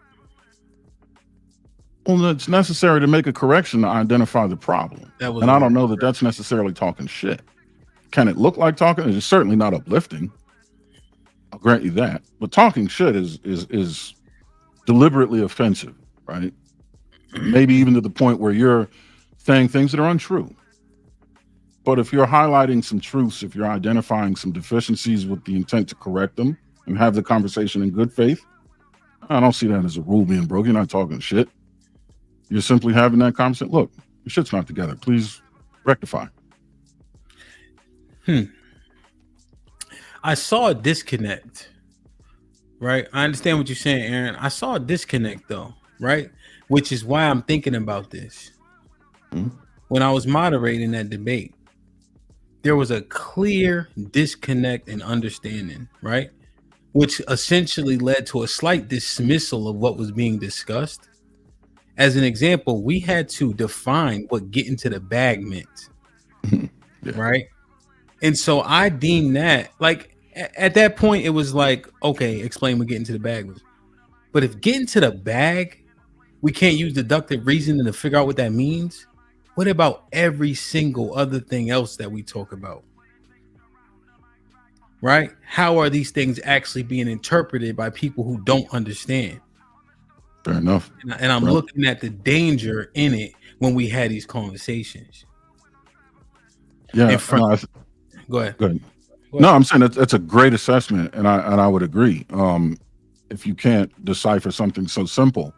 Well, it's necessary to make a correction to identify the problem. And I don't know that that's necessarily talking shit. Can it look like talking? It's certainly not uplifting. I'll grant you that. But talking shit is deliberately offensive, right? Maybe even to the point where you're saying things that are untrue. But if you're highlighting some truths, if you're identifying some deficiencies with the intent to correct them and have the conversation in good faith, I don't see that as a rule being broken. You're not talking shit. You're simply having that conversation. Look, your shit's not together. Please rectify. I saw a disconnect, right? I understand what you're saying, Aaron. I saw a disconnect though, right? Which is why I'm thinking about this. When I was moderating that debate, there was a clear disconnect in understanding, right? Which essentially led to a slight dismissal of what was being discussed. As an example, we had to define what getting to the bag meant, right? And so I deemed that, like, at that point, it was like, okay, explain what getting to the bag was. But if getting to the bag, we can't use deductive reasoning to figure out what that means, what about every single other thing else that we talk about? Right? How are these things actually being interpreted by people who don't understand? Fair enough. And I'm looking at the danger in it when we had these conversations. Yeah. Go ahead. No, I'm saying that's a great assessment, and I would agree. If you can't decipher something so simple,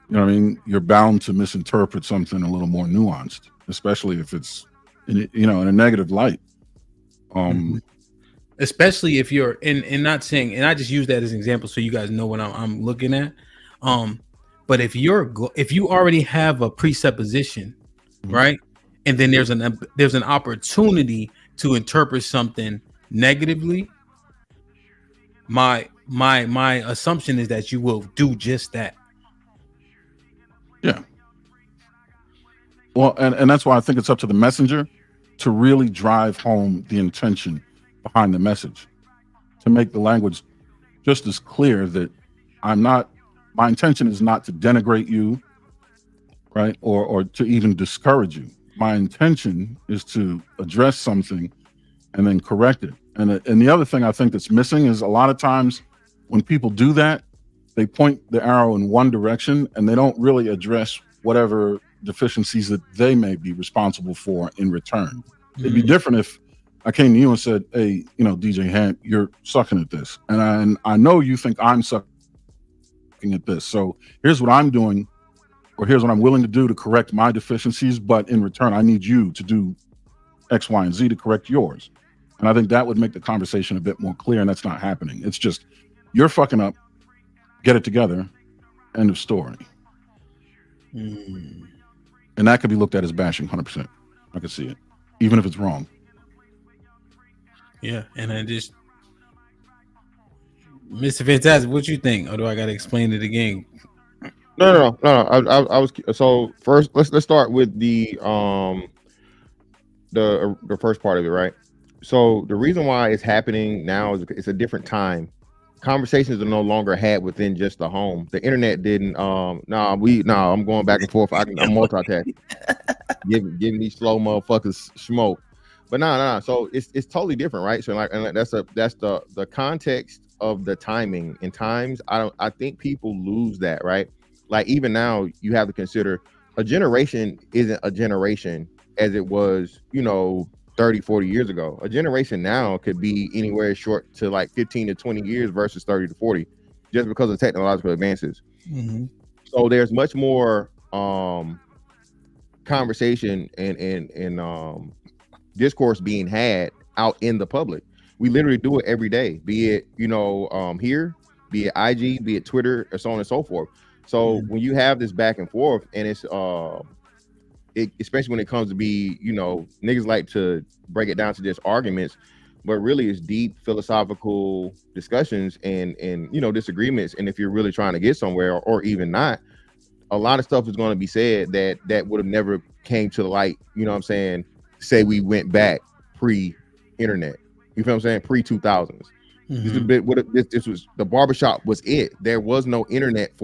you know what I mean, you're bound to misinterpret something a little more nuanced, especially if it's in a negative light. Especially if you're and not saying, and I just use that as an example so you guys know what I'm looking at. But if you already have a presupposition, right, and then there's an opportunity to interpret something negatively, my assumption is that you will do just that. Yeah. Well, and that's why I think it's up to the messenger to really drive home the intention behind the message, to make the language just as clear that my intention is not to denigrate you, right, or to even discourage you. My intention is to address something and then correct it. And the other thing I think that's missing is a lot of times when people do that, they point the arrow in one direction and they don't really address whatever deficiencies that they may be responsible for in return. It'd be different if I came to you and said, hey, DJ Hamp, you're sucking at this. And I know you think I'm sucking at this. So here's what I'm doing, or here's what I'm willing to do to correct my deficiencies. But in return, I need you to do X, Y, and Z to correct yours. And I think that would make the conversation a bit more clear. And that's not happening. It's just, you're fucking up, get it together, end of story. And that could be looked at as bashing 100%. I can see it, even if it's wrong. Yeah, and I just, Mr. Fantastic, what you think, or do I got to explain it again? No. I was so first. Let's start with the first part of it, right? So the reason why it's happening now is it's a different time. Conversations are no longer had within just the home. The internet didn't. I'm going back and forth. I'm multitasking, giving these slow motherfuckers smoke. But no. So it's totally different, right? So and that's the context of the timing and times. I think people lose that, right? Like even now, you have to consider a generation isn't a generation as it was, 30, 40 years ago. A generation now could be anywhere short to like 15 to 20 years versus 30 to 40, just because of technological advances. So there's much more conversation and discourse being had out in the public. We literally do it every day, be it here, be it IG, be it Twitter, or so on and so forth. So when you have this back and forth, and it's especially when it comes to be, niggas like to break it down to just arguments, but really it's deep philosophical discussions and disagreements. And if you're really trying to get somewhere, or even not, a lot of stuff is going to be said that would have never came to the light. You know what I'm saying? Say we went back pre-internet. You feel what I'm saying? Pre-2000s. This is a bit this was the barbershop was it. There was no internet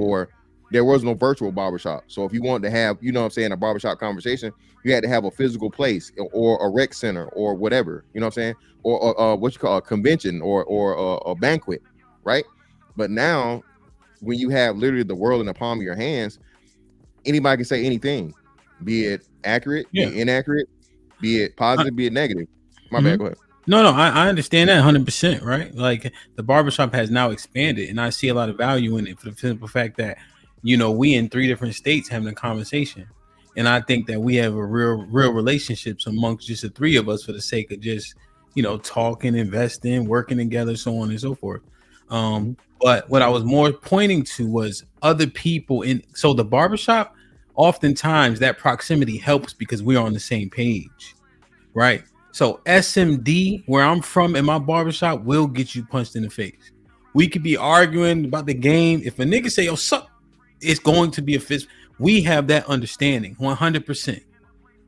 there was no virtual barbershop. So if you wanted to have, a barbershop conversation, you had to have a physical place or a rec center or whatever, you know what I'm saying? Or what you call a convention or a banquet, right? But now when you have literally the world in the palm of your hands, anybody can say anything, be it accurate, be it inaccurate, be it positive, be it negative. My bad, go ahead. No, I understand that 100%, right? Like the barbershop has now expanded, and I see a lot of value in it for the simple fact that, we in 3 different states having a conversation. And I think that we have a real relationships amongst just the 3 of us for the sake of just, talking, investing, working together, so on and so forth. But what I was more pointing to was other people so the barbershop, oftentimes that proximity helps because we're on the same page, right? So SMD, where I'm from, in my barbershop, will get you punched in the face. We could be arguing about the game. If a nigga say, yo, suck, it's going to be a fist. We have that understanding 100%,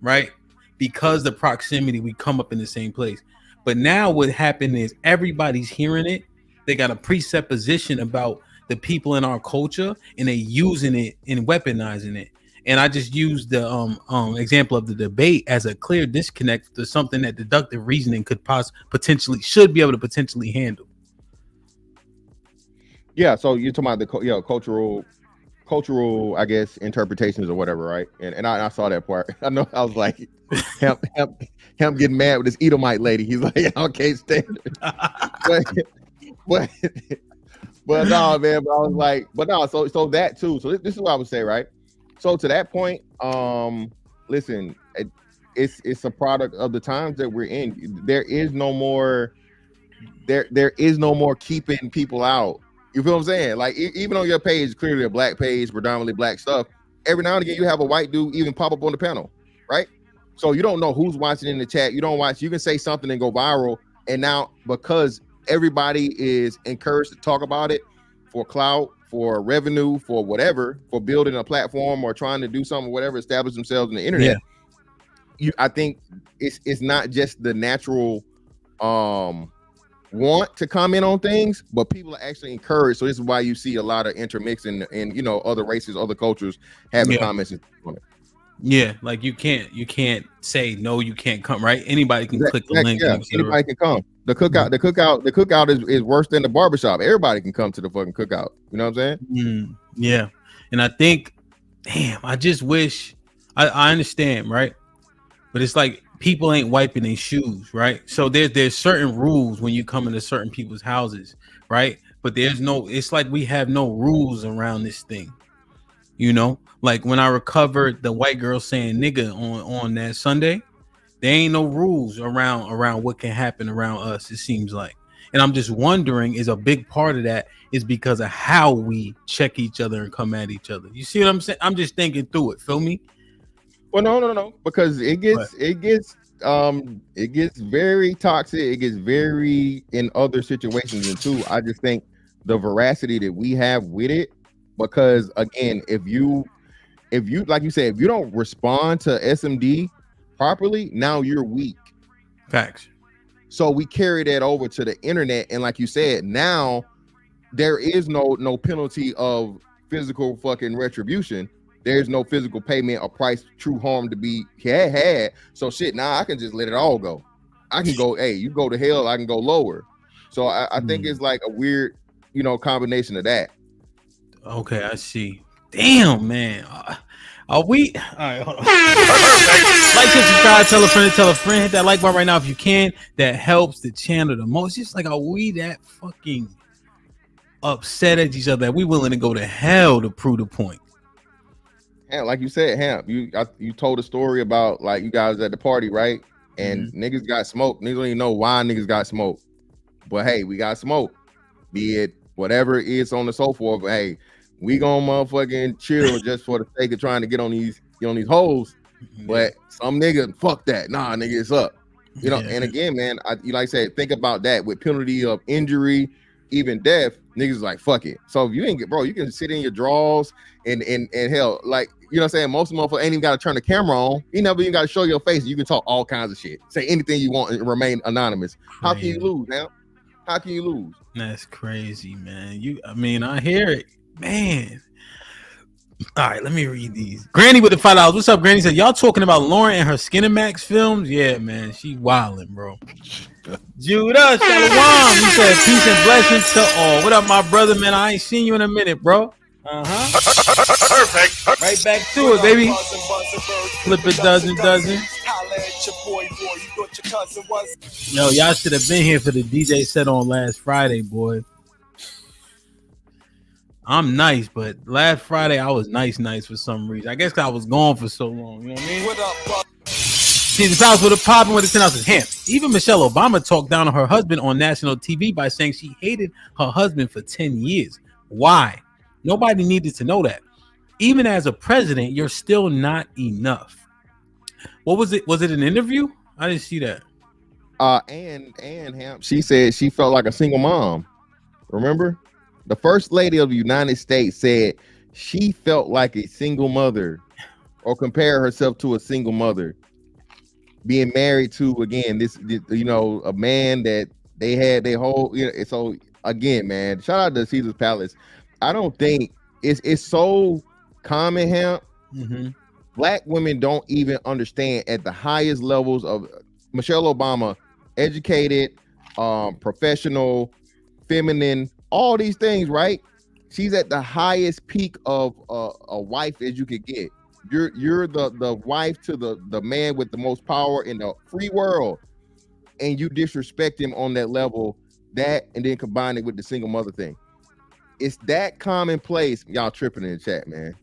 right? Because the proximity, we come up in the same place. But now what happened is everybody's hearing it. They got a presupposition about the people in our culture, and they using it and weaponizing it. And I just used the example of the debate as a clear disconnect to something that deductive reasoning should be able to potentially handle. Yeah, so you're talking about the cultural, I guess, interpretations or whatever, right? And I saw that part. I know I was like, him getting mad with this Edomite lady. He's like, I can't stand it. but no, man. But I was like, but no. So that too. So this is what I would say, right? So to that point, listen, it's a product of the times that we're in. There is no more keeping people out. You feel what I'm saying? Like even on your page, clearly a black page, predominantly black stuff. Every now and again, you have a white dude even pop up on the panel, right? So you don't know who's watching in the chat. You can say something and go viral. And now because everybody is encouraged to talk about it for clout, for revenue, for whatever, for building a platform or trying to do something, whatever, establish themselves in the internet. Yeah. I think it's not just the natural want to comment on things, but people are actually encouraged. So this is why you see a lot of intermixing and other races, other cultures having comments on it. Yeah, like you can't say no, you can't come, right? Anybody can click the link. Yeah, anybody can come. The cookout is worse than the barbershop. Everybody can come to the fucking cookout. You know what I'm saying? Yeah. And I think, damn, I just wish I understand, right? But it's like people ain't wiping their shoes, right? So there's certain rules when you come into certain people's houses, right? But it's like we have no rules around this thing. Like when I recovered the white girl saying nigga on that Sunday, there ain't no rules around what can happen around us, it seems like. And I'm just wondering, is a big part of that is because of how we check each other and come at each other. You see what I'm saying? I'm just thinking through it. Feel me? Well, no, because it gets very toxic. It gets very in other situations and too. I just think the veracity that we have with it, because again, if you like you said, if you don't respond to SMD properly, now you're weak. Facts. So we carry that over to the internet, and like you said, now there is no penalty of physical fucking retribution. There's no physical payment or price, true harm to be had. So shit, now I can just let it all go. I can go, hey, you go to hell, I can go lower. So I think it's like a weird, combination of that. Okay, I see. Damn, man. Are we? All right, hold on. Like, subscribe, tell a friend. Hit that like button right now if you can. That helps the channel the most. Just like, are we that fucking upset at each other that we willing to go to hell to prove the point? Yeah, like you said, Hamp, you told a story about like you guys at the party, right? And niggas got smoked. Niggas don't even know why niggas got smoked. But hey, we got smoked. Be it whatever it is on the so forth. But hey, we gonna motherfucking chill just for the sake of trying to get on these hoes. But some nigga, fuck that. Nah, nigga, it's up. And again, man, like I said, think about that with penalty of injury, even death. Niggas like fuck it. So if you ain't you can sit in your drawers and hell, like what I'm saying, most of them ain't even gotta turn the camera on. You never even gotta show your face. You can talk all kinds of shit. Say anything you want and remain anonymous. How can you lose now? How can you lose? That's crazy, man. I hear it, man. All right, let me read these. Granny with the $5. What's up, Granny? Said y'all talking about Lauren and her Skinemax films? Yeah, man, she wildin', bro. Judah Shalom. He said peace and blessings to all. What up, my brother, man? I ain't seen you in a minute, bro. Perfect. Right back to it, baby. Flip it dozen. Yo, y'all should have been here for the DJ set on last Friday, boy. I'm nice, but last Friday I was nice for some reason. I guess I was gone for so long. You know what I mean? What up, See, the South with a problem with the 10 ounces. Hemp. Even Michelle Obama talked down on her husband on national TV by saying she hated her husband for 10 years. Why? Nobody needed to know that. Even as a president, you're still not enough. What was it? Was it an interview? I didn't see that. And Hemp, she said she felt like a single mom. Remember? The first lady of the United States said she felt like a single mother, or compare herself to a single mother, being married to, again, this a man that they had their whole, so again, man, shout out to Caesar's Palace. I don't think it's so common, Hemp. Black women don't even understand at the highest levels of Michelle Obama, educated, professional, feminine, all these things, right? She's at the highest peak of a wife as you could get. You're the wife to the man with the most power in the free world, and you disrespect him on that level. That, and then combine it with the single mother thing. It's that commonplace. Y'all tripping in the chat, man.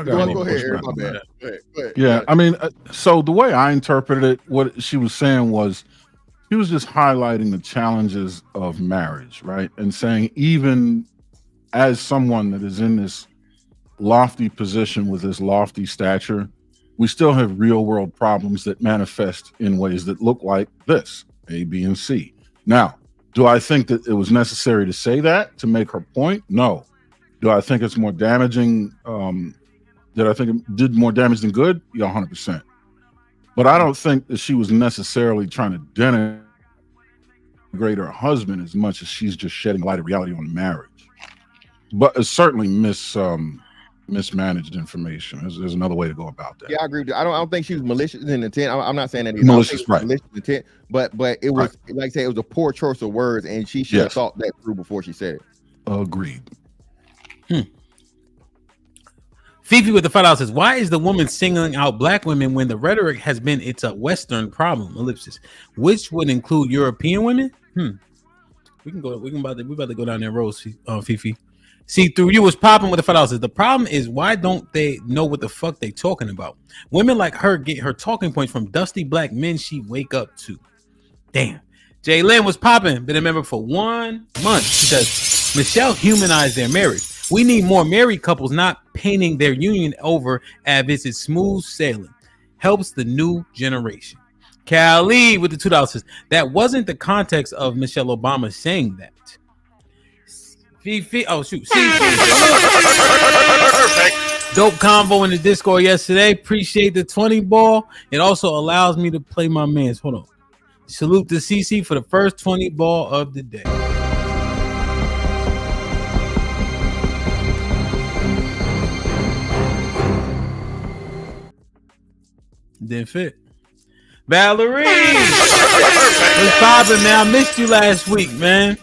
Go ahead. My bad. Go ahead. Yeah, I mean, so the way I interpreted it, what she was saying was, she was just highlighting the challenges of marriage, right? And saying, even as someone that is in this lofty position with this lofty stature, we still have real world problems that manifest in ways that look like this, A, B, and C. Now, do I think that it was necessary to say that to make her point? No. Do I think it's more damaging? Did I think it did more damage than good? Yeah, 100%. But I don't think that she was necessarily trying to denigrate her husband as much as she's just shedding light of reality on marriage. But it's certainly mismanaged information. There's another way to go about that. Yeah, I agree with you. I don't think she was malicious in intent. I'm not saying that malicious, right? Malicious intent, but it was like I say, it was a poor choice of words, and she should have thought that through before she said it. Agreed. Fifi with the $5 says, why is the woman singling out black women when the rhetoric has been it's a Western problem? Ellipsis, which would include European women? We about to go down that road, Fifi. See, through you was popping with the $5 says, the problem is, why don't they know what the fuck they talking about? Women like her get her talking points from dusty black men she wake up to. Damn. Jay Lynn was popping, been a member for 1 month. She says, Michelle humanized their marriage. We need more married couples not painting their union over as it's smooth sailing. Helps the new generation. Cali with the $2 says, that wasn't the context of Michelle Obama saying that. Fifi, oh shoot. Dope convo in the Discord yesterday. Appreciate the 20 ball. It also allows me to play my mans. Hold on. Salute to CC for the first 20 ball of the day. Didn't fit. Valerie, what's poppin', man? I missed you last week, man.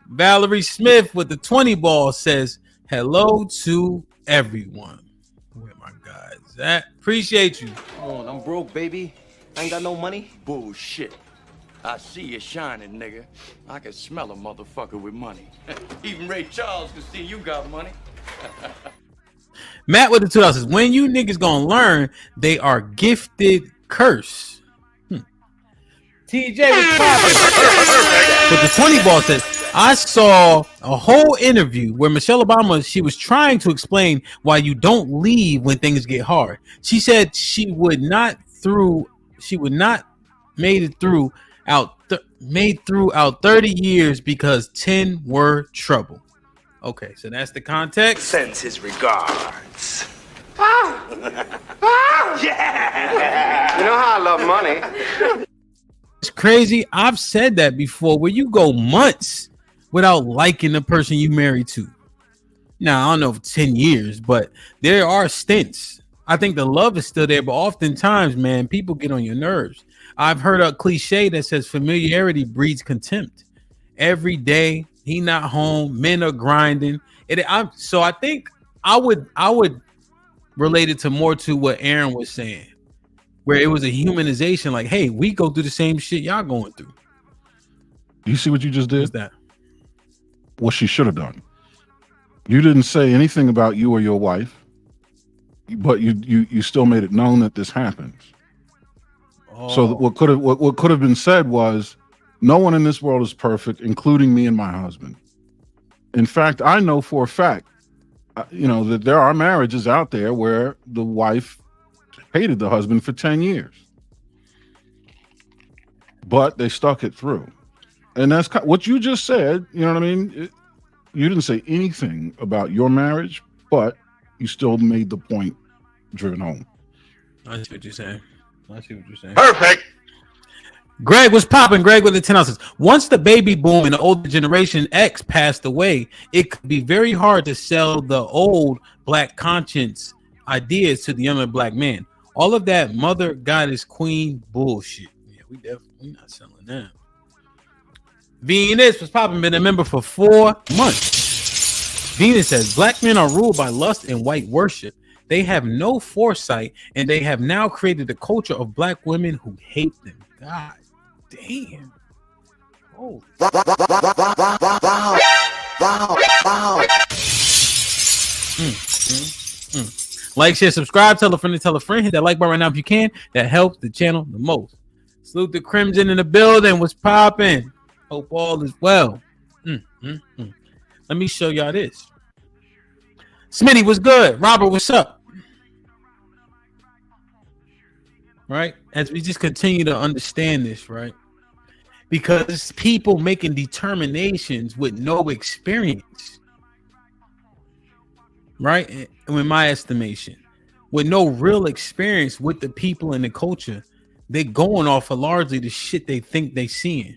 Valerie Smith with the 20 ball says, hello to everyone. Where my guys at? Appreciate you. Oh, I'm broke, baby. I ain't got no money. Bullshit. I see you shining, nigga. I can smell a motherfucker with money. Even Ray Charles can see you got money. Matt with the $2 says, when you niggas gonna learn they are gifted curse? TJ was popping. But the 20 ball says, I saw a whole interview where Michelle Obama, she was trying to explain why you don't leave when things get hard. She said she would not made through 30 years because 10 were trouble. Okay, so that's the context. Sends his regards. Yeah! You know how I love money. It's crazy. I've said that before, where you go months without liking the person you married to. Now, I don't know if 10 years, but there are stints. I think the love is still there, but oftentimes, man, people get on your nerves. I've heard a cliche that says familiarity breeds contempt. Every day, he not home, men are grinding. So I think I would relate it to more to what Aaron was saying, where it was a humanization, like, hey, we go through the same shit y'all going through. You see what you just did? What's that? What she should have done. You didn't say anything about you or your wife. but you still made it known that this happens. So what could have been said was, no one in this world is perfect, including me and my husband. In fact, I know for a fact, that there are marriages out there where the wife hated the husband for 10 years, but they stuck it through. And that's what you just said. You know what I mean? You didn't say anything about your marriage, but you still made the point driven home. I see what you're saying. Perfect. Greg was popping. Greg with the 10 ounces. Once the baby boom and the older generation X passed away, it could be very hard to sell the old black conscience ideas to the younger black man. All of that mother goddess queen bullshit. Yeah, we definitely not selling that. Venus was popping, been a member for 4 months. Venus says black men are ruled by lust and white worship. They have no foresight, and they have now created a culture of black women who hate them. God damn. Oh. Wow. Like, share, subscribe, tell a friend, hit that like button right now if you can. That helps the channel the most. Salute the Crimson in the building. What's popping? Hope all is well. Let me show y'all this. Smitty, what's good? Robert, what's up? Right? As we just continue to understand this, right? Because people making determinations with no experience, right? In my estimation, with no real experience with the people in the culture, they're going off of largely the shit they think they seeing.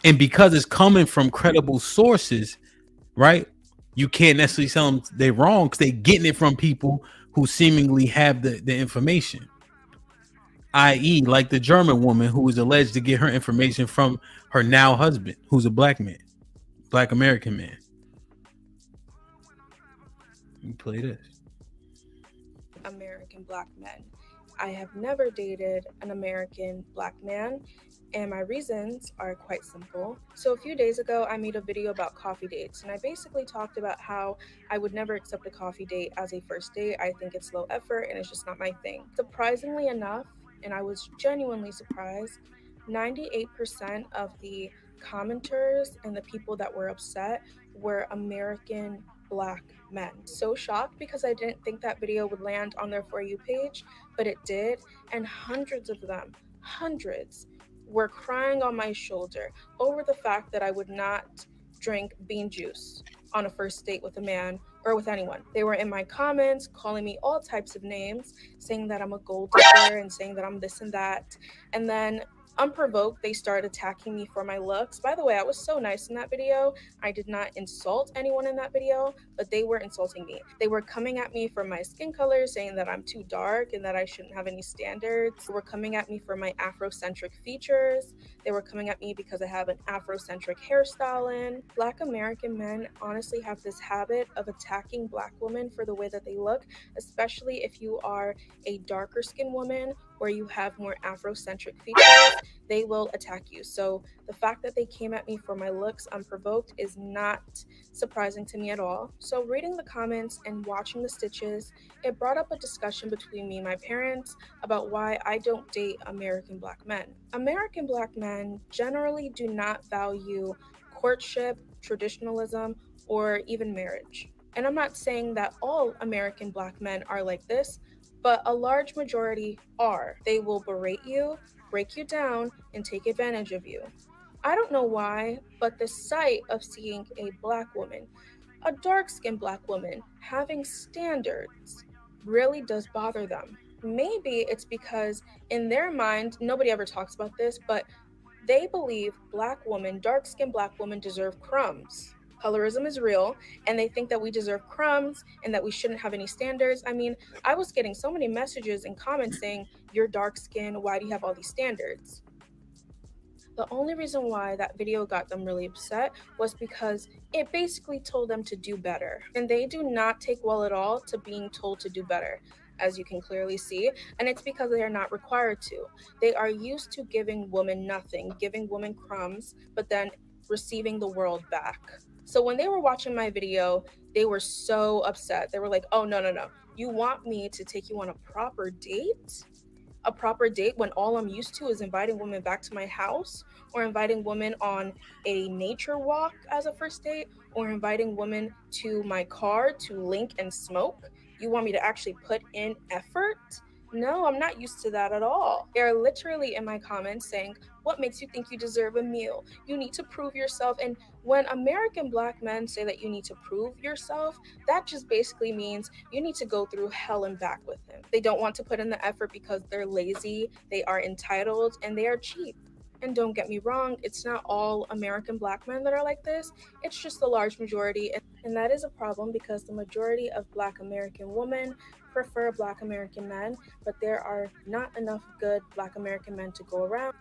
And because it's coming from credible sources, right? You can't necessarily tell them they're wrong because they're getting it from people who seemingly have the information. I.e., like the German woman who was alleged to get her information from her now husband, who's a black man, black American man. Let me play this. American black men. I have never dated an American black man, and my reasons are quite simple. So a few days ago, I made a video about coffee dates, and I basically talked about how I would never accept a coffee date as a first date. I think it's low effort, and it's just not my thing. Surprisingly enough, and I was genuinely surprised, 98% of the commenters and the people that were upset were American black men. So shocked because I didn't think that video would land on their For You page, but it did, and hundreds of them, were crying on my shoulder over the fact that I would not drink bean juice on a first date with a man or with anyone. They were in my comments calling me all types of names, saying that I'm a gold digger and saying that I'm this and that. And then unprovoked, they started attacking me for my looks. By the way, I was so nice in that video. I did not insult anyone in that video, but they were insulting me. They were coming at me for my skin color, saying that I'm too dark and that I shouldn't have any standards. They were coming at me for my Afrocentric features. They were coming at me because I have an Afrocentric hairstyle in. Black American men honestly have this habit of attacking black women for the way that they look, especially if you are a darker skinned woman or you have more Afrocentric features, they will attack you. So the fact that they came at me for my looks unprovoked is not surprising to me at all. So reading the comments and watching the stitches, it brought up a discussion between me and my parents about why I don't date American black men. American black men generally do not value courtship, traditionalism, or even marriage. And I'm not saying that all American black men are like this, but a large majority are. They will berate you, break you down, and take advantage of you. I don't know why, but the sight of seeing a black woman, a dark-skinned black woman, having standards really does bother them. Maybe it's because in their mind, nobody ever talks about this, but they believe black women, dark-skinned black women deserve crumbs. Colorism is real, and they think that we deserve crumbs and that we shouldn't have any standards. I mean, I was getting so many messages and comments saying, you're dark skinned, why do you have all these standards? The only reason why that video got them really upset was because it basically told them to do better. And they do not take well at all to being told to do better. as you can clearly see, and it's because they are not required to. They are used to giving women nothing, giving women crumbs, but then receiving the world back. So when they were watching my video, they were so upset. They were like, oh, no, no, no. You want me to take you on a proper date? A proper date when all I'm used to is inviting women back to my house, or inviting women on a nature walk as a first date, or inviting women to my car to link and smoke? You want me to actually put in effort? No, I'm not used to that at all. They're literally in my comments saying, what makes you think you deserve a meal? You need to prove yourself. And when American Black men say that you need to prove yourself, that just basically means you need to go through hell and back with him. They don't want to put in the effort because they're lazy, they are entitled, and they are cheap. And don't get me wrong, it's not all American Black men that are like this. It's just the large majority. And that is a problem because the majority of Black American women prefer Black American men, but there are not enough good Black American men to go around.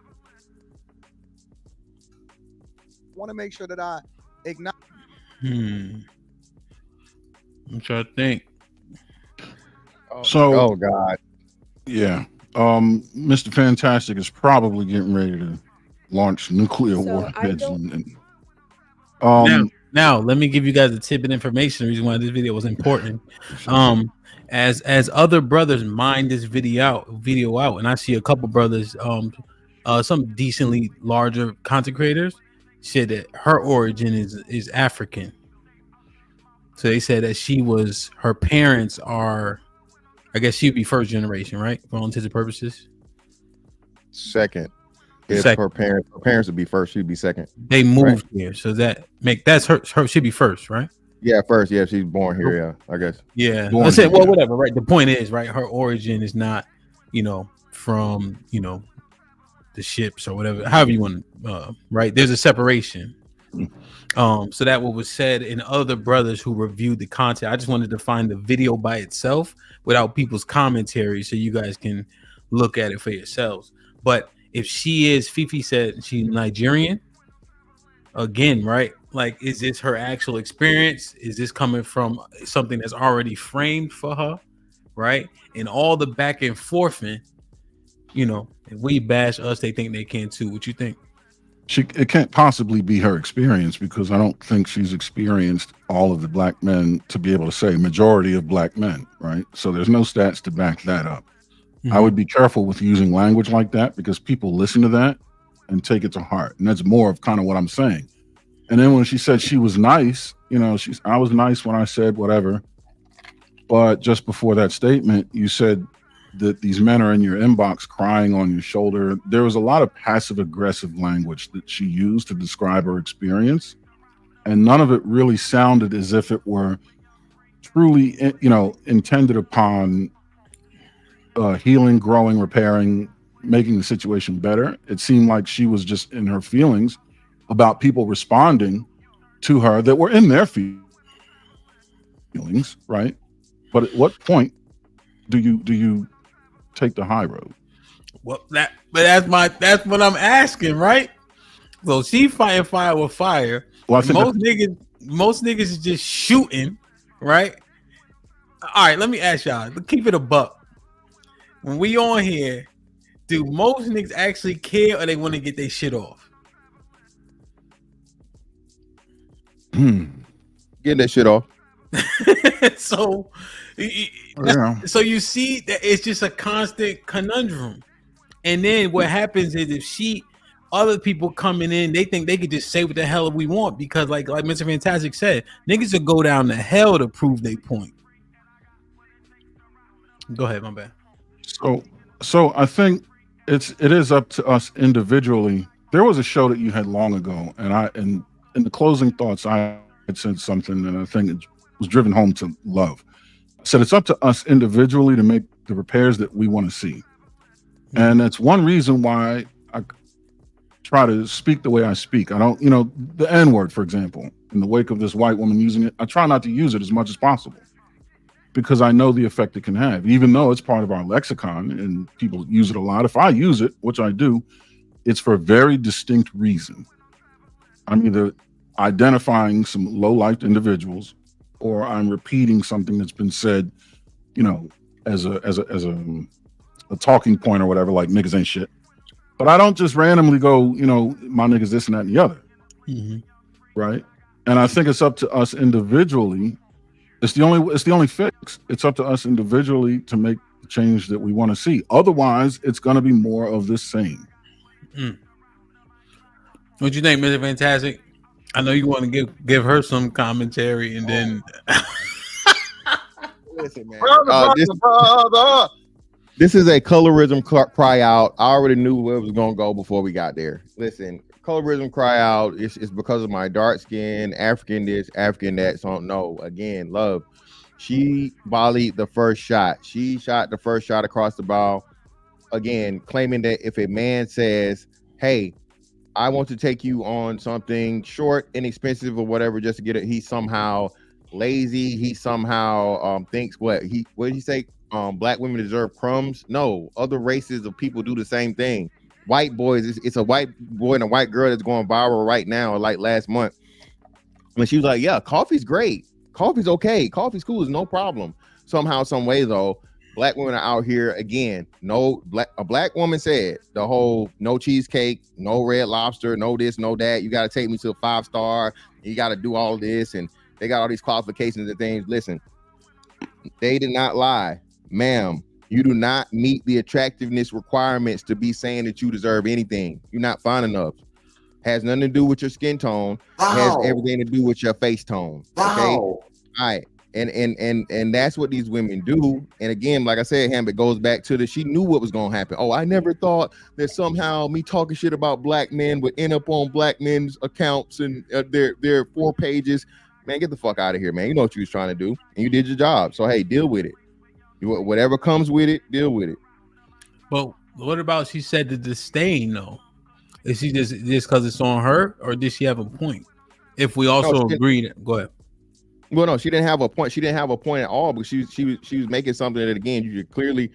Want to make sure that I acknowledge. I'm trying to think. So, oh God, yeah. Mr. Fantastic is probably getting ready to launch nuclear warheads. Now, let me give you guys a tip and information. The reason why this video was important. As other brothers mine this video out, and I see a couple brothers, some decently larger content creators, said that her origin is African. So they said that her parents are, I guess she'd be first generation, right? For all intents and purposes. Second. If her parents would be first, she'd be second. They moved here, so that's her should be first, right? Yeah, first. Yeah, she's born here. Yeah, I guess. Yeah, I said, well, whatever. Right. The point is, right, her origin is not, from the ships or whatever. However you want to, right? There's a separation. So that what was said in other brothers who reviewed the content. I just wanted to find the video by itself without people's commentary, so you guys can look at it for yourselves. But if she is, Fifi said she's Nigerian, again, right? Like, is this her actual experience? Is this coming from something that's already framed for her, right? And all the back and forthing, if we bash us, they think they can too. What you think? It can't possibly be her experience, because I don't think she's experienced all of the Black men to be able to say majority of Black men, right? So there's no stats to back that up. I would be careful with using language like that, because people listen to that and take it to heart. And that's more of kind of what I'm saying. And then when she said she was nice, I was nice when I said whatever. But just before that statement, you said that these men are in your inbox crying on your shoulder. There was a lot of passive aggressive language that she used to describe her experience. And none of it really sounded as if it were truly, intended upon healing, growing, repairing, making the situation better. It seemed like she was just in her feelings about people responding to her that were in their feelings, right? But at what point do you take the high road? Well, that's what I'm asking, right? So she fighting fire with fire. Well, most niggas is just shooting, right? All right, let me ask y'all. Keep it a buck. When we on here, do most niggas actually care, or they want to get their shit off? Getting that shit off. So you see that it's just a constant conundrum. And then what happens is, if other people coming in, they think they could just say what the hell we want, because like Mr. Fantastic said, niggas will go down to hell to prove their point. Go ahead, my bad. So I think it is up to us individually. There was a show that you had long ago, and in the closing thoughts, I had said something, and I think it was driven home to love. I said it's up to us individually to make the repairs that we want to see. And that's one reason why I try to speak the way I speak. I don't, the N-word, for example, in the wake of this white woman using it, I try not to use it as much as possible, because I know the effect it can have, even though it's part of our lexicon and people use it a lot. If I use it, which I do, it's for a very distinct reason. I'm either identifying some low-life individuals, or I'm repeating something that's been said, as a talking point or whatever, like niggas ain't shit. But I don't just randomly go, my niggas this and that and the other. Mm-hmm. Right. And I think it's up to us individually. It's the only fix. It's up to us individually to make the change that we want to see. Otherwise, it's going to be more of the same. What you think, Mr. Fantastic? I know you want to give her some commentary, and then listen, man. This is a colorism cry out. I already knew where it was gonna go before we got there. Listen, colorism cry out. It's because of my dark skin, African this, African that. So no, again, love. She volleyed the first shot. She shot the first shot across the bow. Again, claiming that if a man says, "Hey, I want to take you on something short, inexpensive, or whatever, just to get it," he's somehow lazy. He somehow thinks what did he say? Black women deserve crumbs. No, other races of people do the same thing. White boys, it's a white boy and a white girl that's going viral right now, like last month. When she was like, "Yeah, coffee's great. Coffee's okay. Coffee's cool. Is no problem." Somehow, some way though, black women are out here again. A black woman said the whole no cheesecake, no Red Lobster, no this, no that. You got to take me to a 5-star. You got to do all this, and they got all these qualifications and things. Listen, they did not lie, ma'am. You do not meet the attractiveness requirements to be saying that you deserve anything. You're not fine enough. Has nothing to do with your skin tone. Has everything to do with your face tone. Okay. All right. And that's what these women do. And again, like I said, it goes back to she knew what was gonna happen. Oh, I never thought that somehow me talking shit about black men would end up on black men's accounts and their 4 pages. Man, get the fuck out of here, man. You know what you was trying to do, and you did your job. So hey, deal with it. Whatever comes with it, deal with it. But what about she said the disdain though? Is she just because it's on her, or did she have a point? If we also agreed, go ahead. Well, no, she didn't have a point. She didn't have a point at all, but she was making something that again you could clearly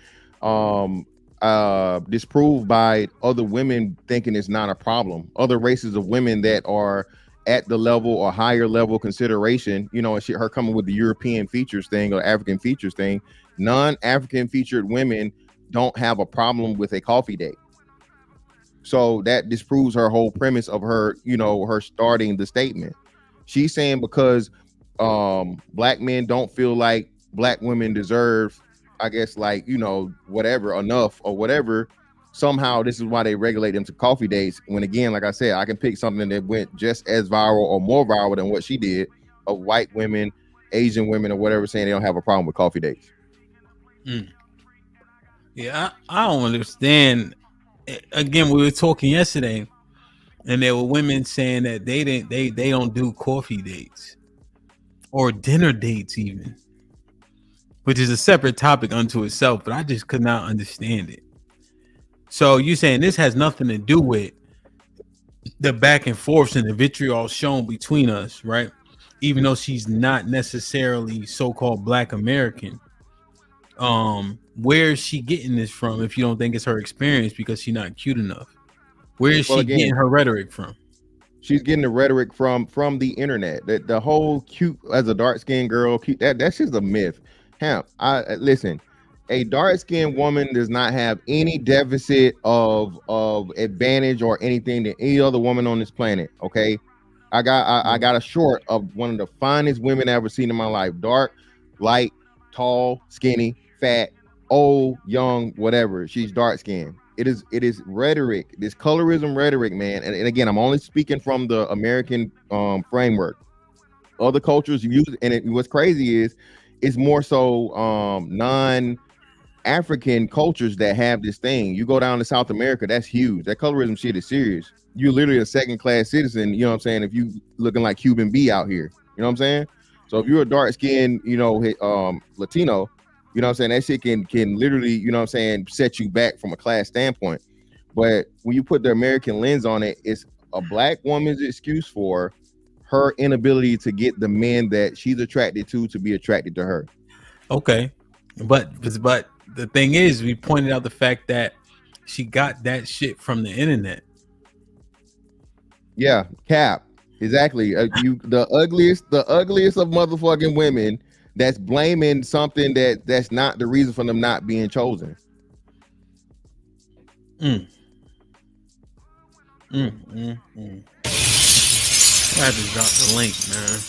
disproved by other women thinking it's not a problem. Other races of women that are at the level or higher level consideration, and her coming with the European features thing or African features thing. Non-African featured women don't have a problem with a coffee date. So that disproves her whole premise of her, her starting the statement. She's saying because black men don't feel like black women deserve, I guess, like, whatever, enough or whatever. Somehow this is why they regulate them to coffee dates. When again, like I said, I can pick something that went just as viral or more viral than what she did of white women, Asian women or whatever saying they don't have a problem with coffee dates. Yeah, I don't understand. Again, we were talking yesterday, and there were women saying that they don't do coffee dates or dinner dates even, which is a separate topic unto itself. But I just could not understand it. So you saying this has nothing to do with the back and forth and the vitriol shown between us, right? Even though she's not necessarily so-called Black American. Where is she getting this from if you don't think it's her experience because she's not cute enough? Where is she getting her rhetoric from? She's getting the rhetoric from the internet. That the whole cute as a dark-skinned girl, cute, that's just a myth. Listen, a dark-skinned woman does not have any deficit of advantage or anything than any other woman on this planet. Okay, I got a short of one of the finest women I've ever seen in my life. Dark, light, tall, skinny, fat, old, young, whatever. She's dark-skinned. It is rhetoric, this colorism rhetoric, man. And again, I'm only speaking from the American framework. Other cultures use it, and what's crazy is it's more so non-African cultures that have this thing. You go down to South America, that's huge. That colorism shit is serious. You're literally a second-class citizen, you know what I'm saying, if you looking like Cuban B out here. You know what I'm saying? So if you're a dark-skinned, Latino, you know what I'm saying, that shit can literally, you know what I'm saying, set you back from a class standpoint. But when you put the American lens on it, it's a black woman's excuse for her inability to get the men that she's attracted to be attracted to her. Okay. But the thing is, we pointed out the fact that she got that shit from the internet. Yeah, cap. Exactly. The ugliest of motherfucking women that's blaming something that's not the reason for them not being chosen. I have to drop the link, man.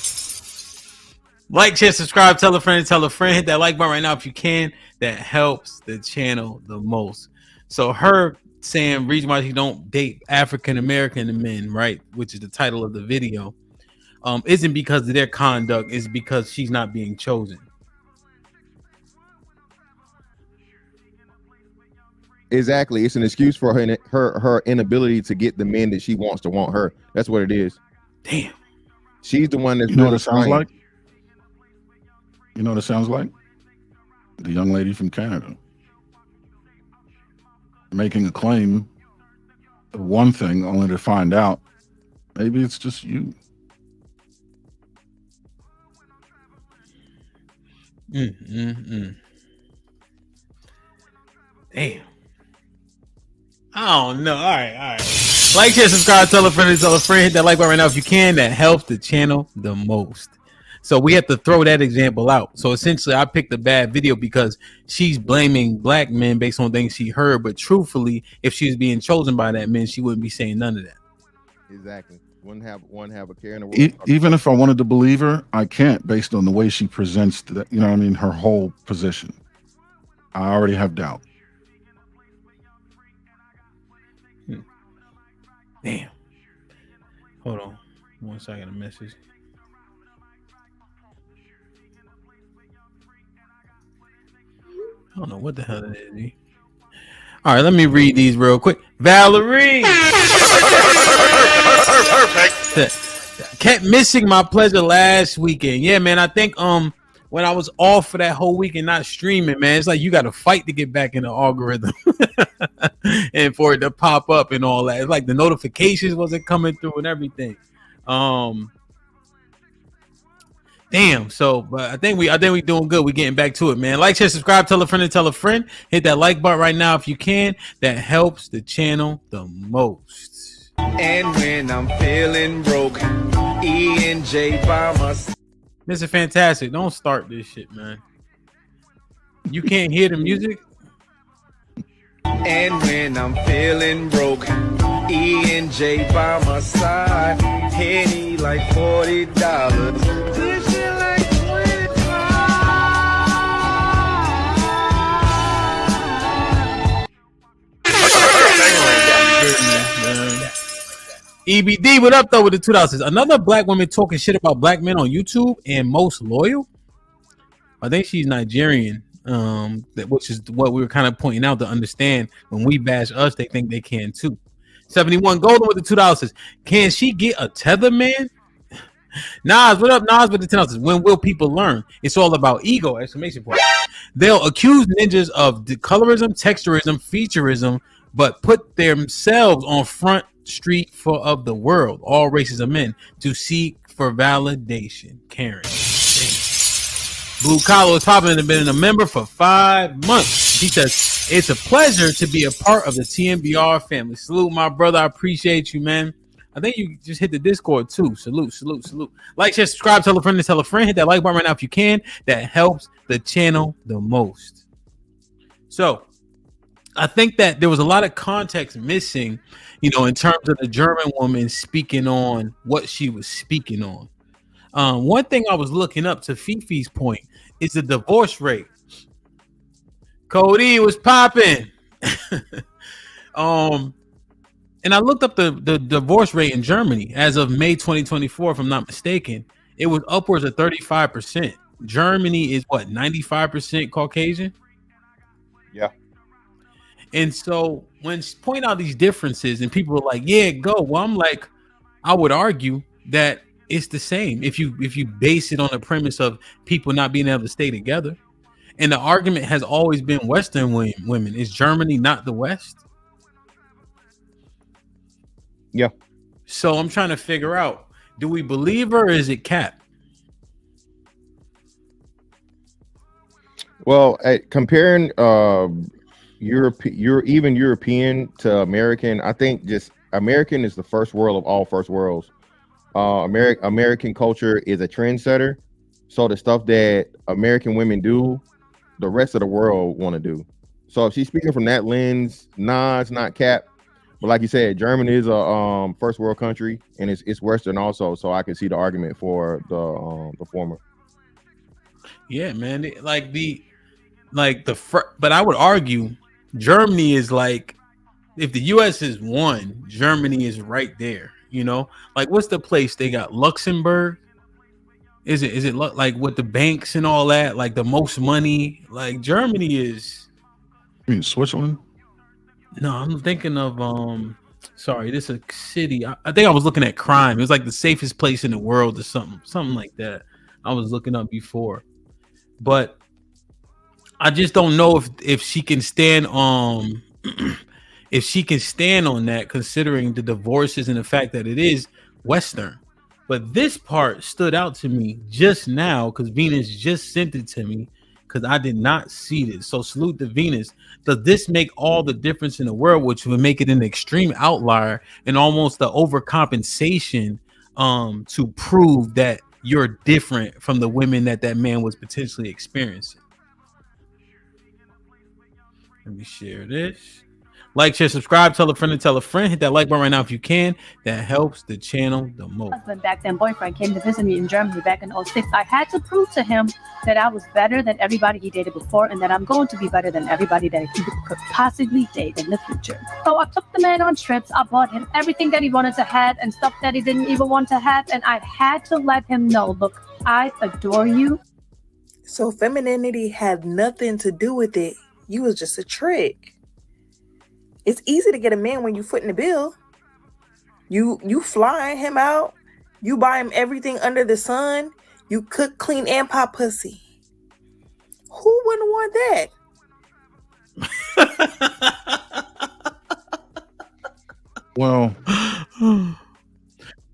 Like, share, subscribe, tell a friend, hit that like button right now if you can. That helps the channel the most. So her saying reason why she don't date African American men, right, which is the title of the video, isn't because of their conduct, it's because she's not being chosen. Exactly. It's an excuse for her inability to get the men that she wants to want her. That's what it is. Damn. She's the one that's You know what really it sounds trying. like? You know what it sounds like? The young lady from Canada making a claim of one thing only to find out maybe it's just you. Damn. I don't know. All right. Like, share, subscribe, tell a friend, hit that like button right now if you can. That helps the channel the most. So we have to throw that example out. So essentially, I picked a bad video because she's blaming black men based on things she heard. But truthfully, if she was being chosen by that man, she wouldn't be saying none of that. Exactly. Wouldn't have a care in the world. Even if I wanted to believe her, I can't based on the way she presents that. You know what I mean? Her whole position. I already have doubt. Damn. Hold on. 1 second. A message. I don't know what the hell it is. All right, let me read these real quick. Valerie. Perfect. Kept missing my pleasure last weekend. Yeah, man. I think when I was off for that whole weekend not streaming, man, it's like you got to fight to get back in the algorithm and for it to pop up and all that. It's like the notifications wasn't coming through and everything. Damn. So, but I think we doing good. We getting back to it, man. Like, share, subscribe, tell a friend. Hit that like button right now if you can. That helps the channel the most. And when I'm feeling broke, E&J by myself. Mr. Fantastic, don't start this shit, man. You can't hear the music? And when I'm feeling broke, E&J by my side. Henny like $40. This shit like EBD, what up though with the $2? Another black woman talking shit about black men on YouTube and most loyal. I think she's Nigerian, which is what we were kind of pointing out to understand. When we bash us, they think they can too. 71 Golden with the $2. Can she get a tether man? Nas, what up? Nas with the $10. When will people learn? It's all about ego! Exclamation point. They'll accuse ninjas of colorism, texturism, featureism, but put themselves on front street of the world, all races of men, to seek for validation. Karen. Blue Collar is popping and been a member for 5 months. He says, it's a pleasure to be a part of the TMBR family. Salute, my brother. I appreciate you, man. I think you just hit the Discord too. Salute. Like, share, subscribe, tell a friend. Hit that like button right now if you can. That helps the channel the most. So I think that there was a lot of context missing, in terms of the German woman speaking on what she was speaking on. One thing I was looking up, to Fifi's point, is the divorce rate. Cody was popping. And I looked up the divorce rate in Germany as of May 2024, if I'm not mistaken. It was upwards of 35%. Germany is what, 95% Caucasian? Yeah. And so when she point out these differences and people are like, yeah, go. Well, I'm like, I would argue that it's the same if you base it on the premise of people not being able to stay together. And the argument has always been Western women. Is Germany not the West? Yeah. So I'm trying to figure out, do we believe her or is it cap? Well, comparing European to American, I think just American is the first world of all first worlds. American culture is a trendsetter. So the stuff that American women do, the rest of the world want to do. So if she's speaking from that lens, nah, it's not cap. But like you said, Germany is a first world country, and it's Western also. So I can see the argument for the former. Yeah, man. But I would argue Germany is like, if the U.S. is one, Germany is right there. You know, like what's the place they got? Luxembourg. Is it like with the banks and all that? Like the most money. Like Germany is. You mean Switzerland? No, I'm thinking of sorry, this is a city. I think I was looking at crime. It was like the safest place in the world or something like that. I was looking up before, but I just don't know if she can stand if she can stand on that, considering the divorces and the fact that it is Western. But this part stood out to me just now because Venus just sent it to me because I did not see this. So salute to Venus. Does this make all the difference in the world, which would make it an extreme outlier and almost the overcompensation to prove that you're different from the women that man was potentially experiencing? Let me share this. Like, share, subscribe, tell a friend and tell a friend. Hit that like button right now if you can. That helps the channel the most. Husband back then, boyfriend, came to visit me in Germany back in 06. I had to prove to him that I was better than everybody he dated before and that I'm going to be better than everybody that he could possibly date in the future. So I took the man on trips. I bought him everything that he wanted to have and stuff that he didn't even want to have. And I had to let him know, look, I adore you. So femininity had nothing to do with it. You was just a trick. It's easy to get a man when you footing the bill. You flying him out. You buy him everything under the sun. You cook, clean, and pop pussy. Who wouldn't want that? Well,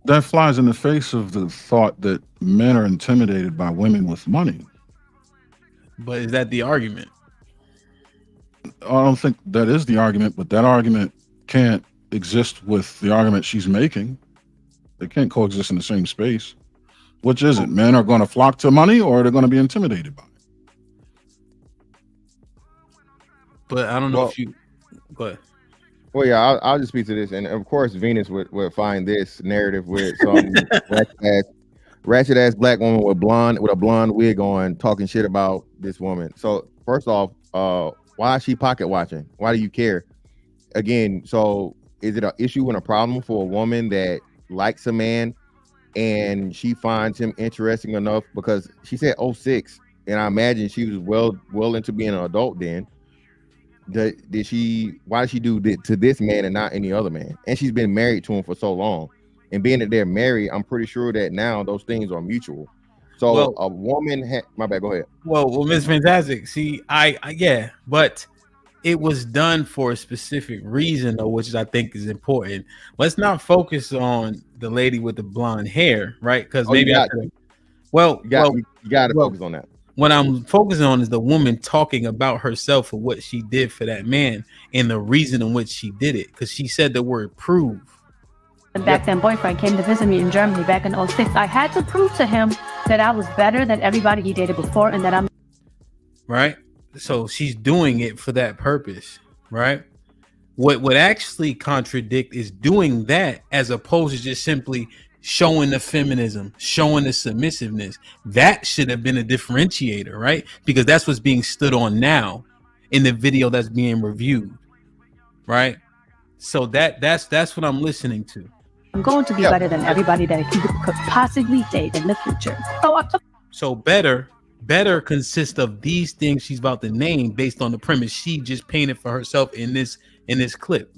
that flies in the face of the thought that men are intimidated by women with money. But is that the argument? I don't think that is the argument, but that argument can't exist with the argument she's making. They can't coexist in the same space. Which is it? Men are going to flock to money, or they're going to be intimidated by it? But I don't know if you. Go ahead. Well, yeah, I'll just speak to this, and of course, Venus would find this narrative with some ratchet ass black woman with a blonde wig on, talking shit about this woman. So first off, why is she pocket watching? Why do you care? Again, so is it an issue and a problem for a woman that likes a man and she finds him interesting enough? Because she said 06, and I imagine she was well into being an adult then. Why did she do that to this man and not any other man? And she's been married to him for so long. And being that they're married, I'm pretty sure that now those things are mutual. So a woman my bad, go ahead. Well, Miss Fantastic. See, yeah, but it was done for a specific reason, though, which I think is important. Let's not focus on the lady with the blonde hair, right? Because maybe you got to focus on that. What I'm focusing on is the woman talking about herself for what she did for that man and the reason in which she did it. Because she said the word prove. Back then, boyfriend came to visit me in Germany back in 06. I had to prove to him that I was better than everybody he dated before and that I'm right. So she's doing it for that purpose, right? What would actually contradict is doing that as opposed to just simply showing the feminism, showing the submissiveness. That should have been a differentiator, right? Because that's what's being stood on now in the video that's being reviewed, right? So that's what I'm listening to. I'm going to be better than everybody that he could possibly date in the future. So better consists of these things she's about to name based on the premise she just painted for herself in this clip.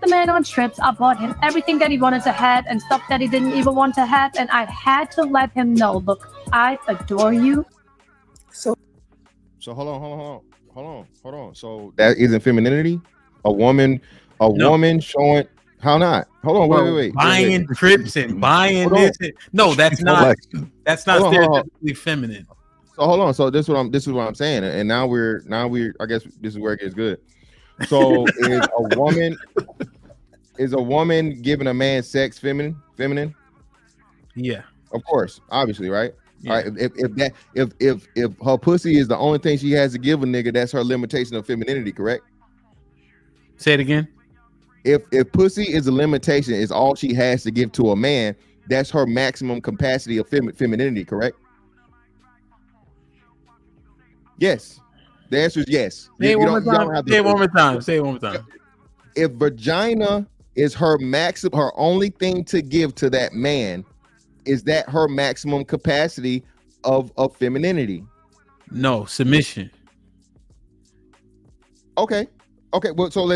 The man on trips. I bought him everything that he wanted to have and stuff that he didn't even want to have, and I had to let him know, look, I adore you. So hold on. So that isn't femininity? A woman showing how not? Hold on, wait. Buying trips and buying this. No, that's not stereotypically feminine. So hold on. So this is what I'm saying. And now we're I guess this is where it gets good. So is a woman giving a man sex feminine? Yeah. Of course, obviously, right? All right, if her pussy is the only thing she has to give a nigga, that's her limitation of femininity, correct? Say it again. If pussy is a limitation, is all she has to give to a man, that's her maximum capacity of femininity, correct? Yes. The answer is yes. Say it one more time. Say it one more time. Say it one more time. If vagina is her only thing to give to that man, is that her maximum capacity of femininity? No, submission. Okay. Well, so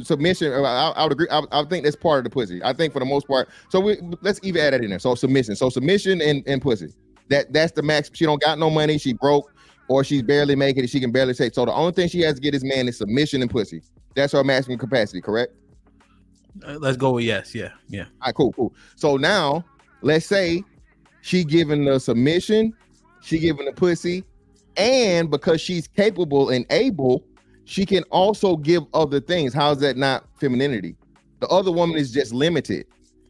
submission. I would agree. I think that's part of the pussy. I think for the most part. So let's even add that in there. So submission. So submission and pussy. That's the max. She don't got no money. She broke, or she's barely making it. She can barely take. So the only thing she has to get this man is submission and pussy. That's her maximum capacity. Correct. Let's go with yes. Yeah. All right. Cool. So now let's say she giving the submission, she giving the pussy, and because she's capable and able, she can also give other things. How's that not femininity? The other woman is just limited.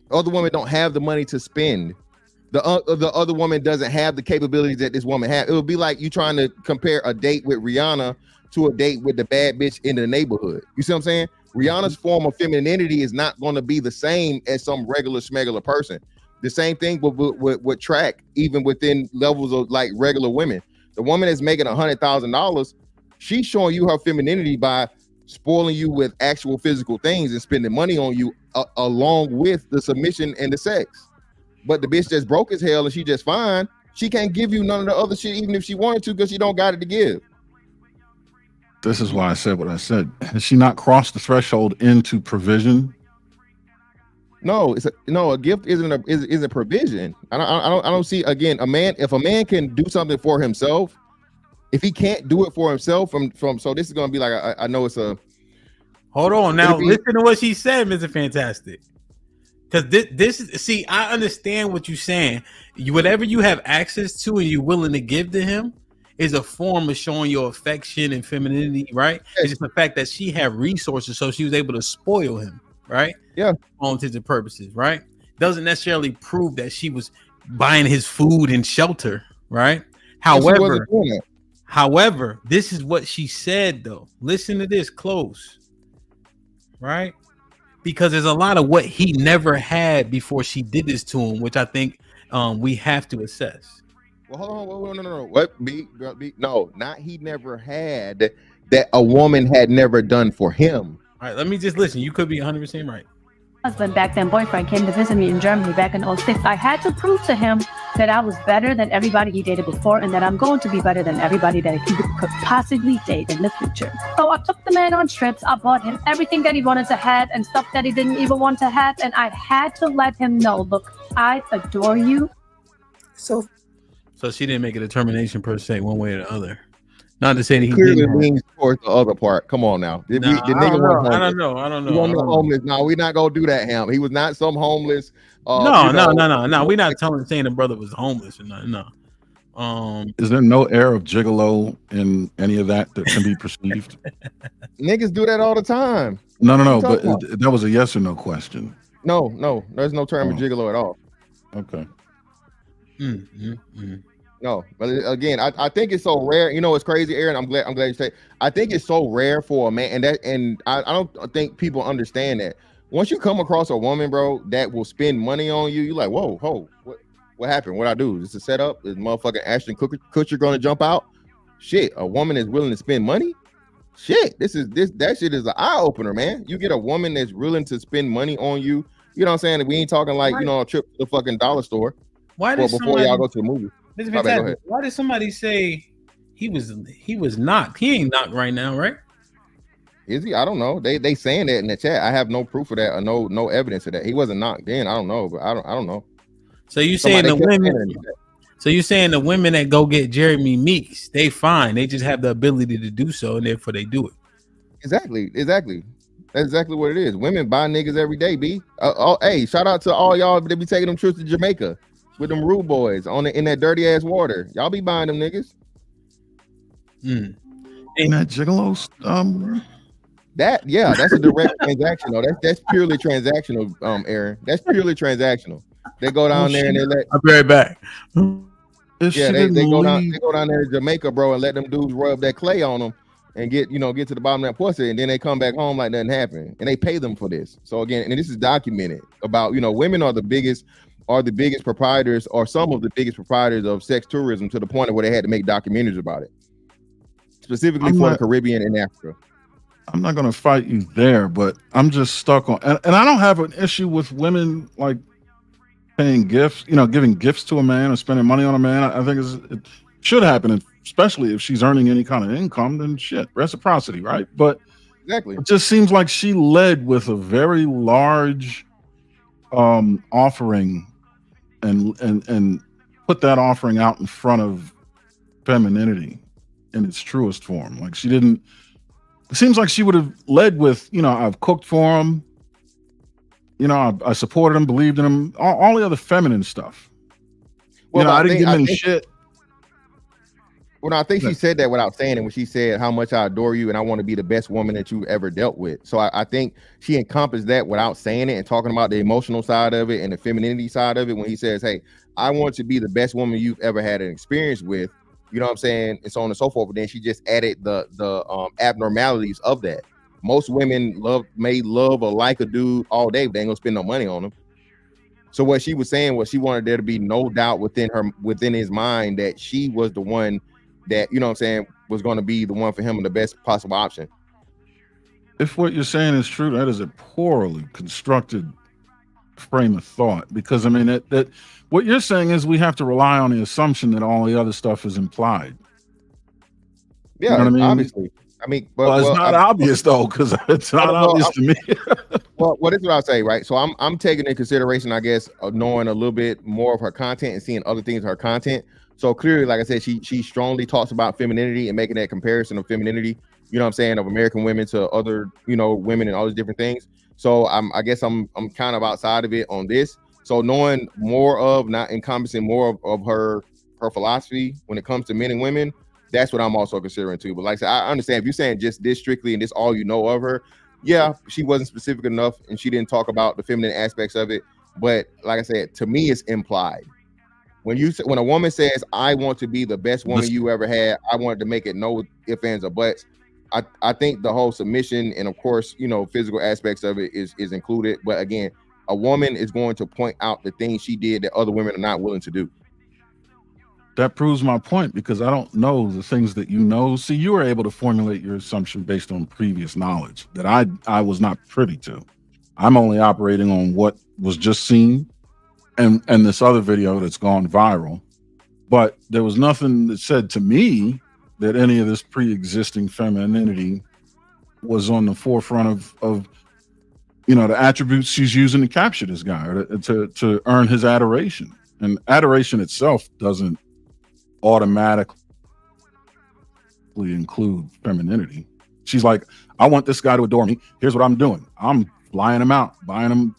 The other woman don't have the money to spend. The other woman doesn't have the capabilities that this woman has. It would be like you trying to compare a date with Rihanna to a date with the bad bitch in the neighborhood. You see what I'm saying? Rihanna's form of femininity is not going to be the same as some regular schmegular person. The same thing with track, even within levels of like regular women. The woman that's making $100,000, she's showing you her femininity by spoiling you with actual physical things and spending money on you along with the submission and the sex. But the bitch that's broke as hell and she just fine, she can't give you none of the other shit even if she wanted to because she don't got it to give. This is why I said what I said. Has she not crossed the threshold into provision? No, a gift isn't a provision. I don't see, again, if a man can do something for himself, if he can't do it for himself so this is gonna be like I know it's a hold on now. Listen to what she said, Mr. Fantastic. Because this is, see, I understand what you're saying. Whatever you have access to and you're willing to give to him is a form of showing your affection and femininity, right? It's just the fact that she had resources, so she was able to spoil him, right? Yeah. On intents and purposes, right? Doesn't necessarily prove that she was buying his food and shelter, right? However, this is what she said, though. Listen to this close, right? Because there's a lot of what he never had before she did this to him, which I think we have to assess. Well, hold on, no. What? No, not he never had that a woman had never done for him. All right, let me just listen. You could be 100% right. Husband, back then boyfriend, came to visit me in Germany back in 06. I had to prove to him that I was better than everybody he dated before and that I'm going to be better than everybody that he could possibly date in the future. So I took the man on trips. I bought him everything that he wanted to have and stuff that he didn't even want to have. And I had to let him know, look, I adore you. So she didn't make a determination per se, one way or the other. Not to say that he clearly leans towards the other part. Come on now. I don't know. He wasn't homeless. No, we're not gonna do that, Ham. He was not some homeless. No. We're not saying the brother was homeless or nothing. No. Is there no air of gigolo in any of that can be perceived? Niggas do that all the time. No. But that was a yes or no question. No. There's no term of gigolo at all. Okay. No, but again, I think it's so rare. You know, it's crazy, Aaron. I'm glad you say. I think it's so rare for a man, and I don't think people understand that. Once you come across a woman, bro, that will spend money on you, you're like, whoa, what happened? What I do? Is this a setup? Is motherfucking Ashton Kutcher gonna jump out? Shit, a woman is willing to spend money. Shit, that shit is an eye opener, man. You get a woman that's willing to spend money on you. You know what I'm saying? We ain't talking like a trip to the fucking dollar store. Before y'all go to the movie. Why did somebody say he was knocked? He ain't knocked right now, right? Is he? I don't know. They saying that in the chat. I have no proof of that or no evidence of that. He wasn't knocked then. I don't know, but I don't know. So you saying the women? So you saying the women that go get Jeremy Meeks, they fine. They just have the ability to do so, and therefore they do it. Exactly. That's exactly what it is. Women buy niggas every day, B. Hey, shout out to all y'all that be taking them trips to Jamaica with them rude boys in that dirty ass water. Y'all be buying them niggas. And that gigolos, that's a direct transaction. That's purely transactional, Aaron. That's purely transactional. They go down there and they let. I'll be right back. Yeah, they go down there to Jamaica, bro, and let them dudes rub that clay on them and get to the bottom of that pussy, and then they come back home like nothing happened, and they pay them for this. So again, and this is documented about, women are the biggest proprietors, or some of the biggest proprietors of sex tourism, to the point of where they had to make documentaries about it, specifically for the Caribbean and Africa. I'm not going to fight you there, but I'm just stuck on, and I don't have an issue with women like paying gifts, giving gifts to a man or spending money on a man. I think it should happen, especially if she's earning any kind of income. Then shit, reciprocity, right? But exactly, it just seems like she led with a very large offering, and put that offering out in front of femininity in its truest form. Like she didn't. It seems like she would have led with, I've cooked for him, I supported him, believed in him, all the other feminine stuff. Well, I didn't give him any shit. Well, no, I think she said that without saying it, when she said how much I adore you and I want to be the best woman that you've ever dealt with. So I think she encompassed that without saying it, and talking about the emotional side of it and the femininity side of it, when he says, hey, I want to be the best woman you've ever had an experience with. You know what I'm saying? And so on and so forth. But then she just added the abnormalities of that. Most women may love or like a dude all day, but they ain't gonna spend no money on him. So what she was saying was she wanted there to be no doubt within his mind that she was the one that, was going to be the one for him and the best possible option. If what you're saying is true, that is a poorly constructed frame of thought, because that what you're saying is we have to rely on the assumption that all the other stuff is implied. Yeah, you know what I mean? Obviously. But it's not obvious though, because it's not obvious to me. Well, this is what I'll say, right? So I'm taking into consideration, I guess, of knowing a little bit more of her content and seeing other things in her content. So clearly, like I said, she strongly talks about femininity and making that comparison of femininity, of American women to other, women and all these different things. So I guess I'm kind of outside of it on this. So knowing more of, not encompassing more of her philosophy when it comes to men and women, that's what I'm also considering too. But like I said, I understand if you're saying just this strictly and this all you know of her, yeah, she wasn't specific enough and she didn't talk about the feminine aspects of it. But like I said, to me, it's implied. When a woman says, I want to be the best woman you ever had, I wanted to make it no ifs, ands, or buts. I think the whole submission and of course, physical aspects of it is included. But again, a woman is going to point out the things she did that other women are not willing to do. That proves my point, because I don't know the things that you know. See, you were able to formulate your assumption based on previous knowledge that I was not privy to. I'm only operating on what was just seen and this other video that's gone viral. But there was nothing that said to me that any of this pre-existing femininity was on the forefront of the attributes she's using to capture this guy, or to earn his adoration. And adoration itself doesn't automatically include femininity. She's like, I want this guy to adore me. Here's what I'm doing. I'm flying him out, buying him,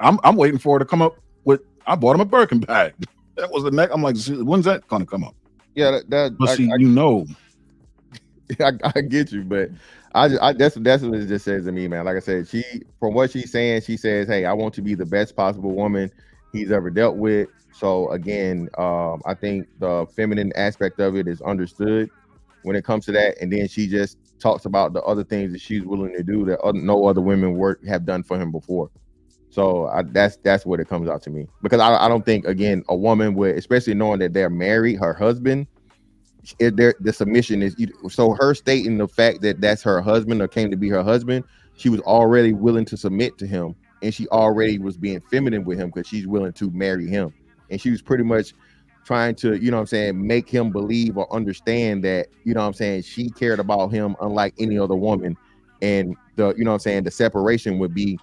I'm waiting for her to come up with, I bought him a Birkin bag. That was the next. I'm like, when's that gonna come up? Yeah, I get you, but that's what it just says to me, man. Like I said, from what she's saying, she says, hey, I want to be the best possible woman he's ever dealt with. So again, I think the feminine aspect of it is understood when it comes to that. And then she just talks about the other things that she's willing to do that no other women have done for him before. So that's what it comes out to me, because I don't think, again, a woman would, especially knowing that they're married, her husband, the submission is, so her stating the fact that that's her husband or came to be her husband, she was already willing to submit to him, and she already was being feminine with him because she's willing to marry him. And she was pretty much trying to, make him believe or understand that, she cared about him unlike any other woman. And the separation would be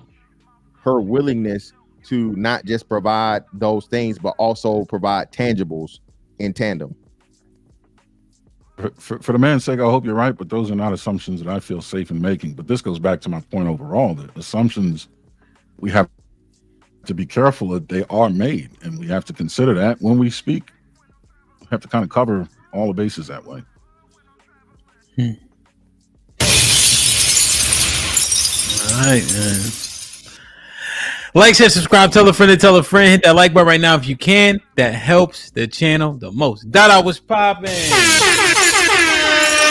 her willingness to not just provide those things, but also provide tangibles in tandem. For the man's sake, I hope you're right, but those are not assumptions that I feel safe in making. But this goes back to my point overall, that assumptions, we have to be careful that they are made, and we have to consider that when we speak. We have to kind of cover all the bases that way. All right, man. Like, share, subscribe, tell a friend to tell a friend. Hit that like button right now if you can. That helps the channel the most. Dada was popping.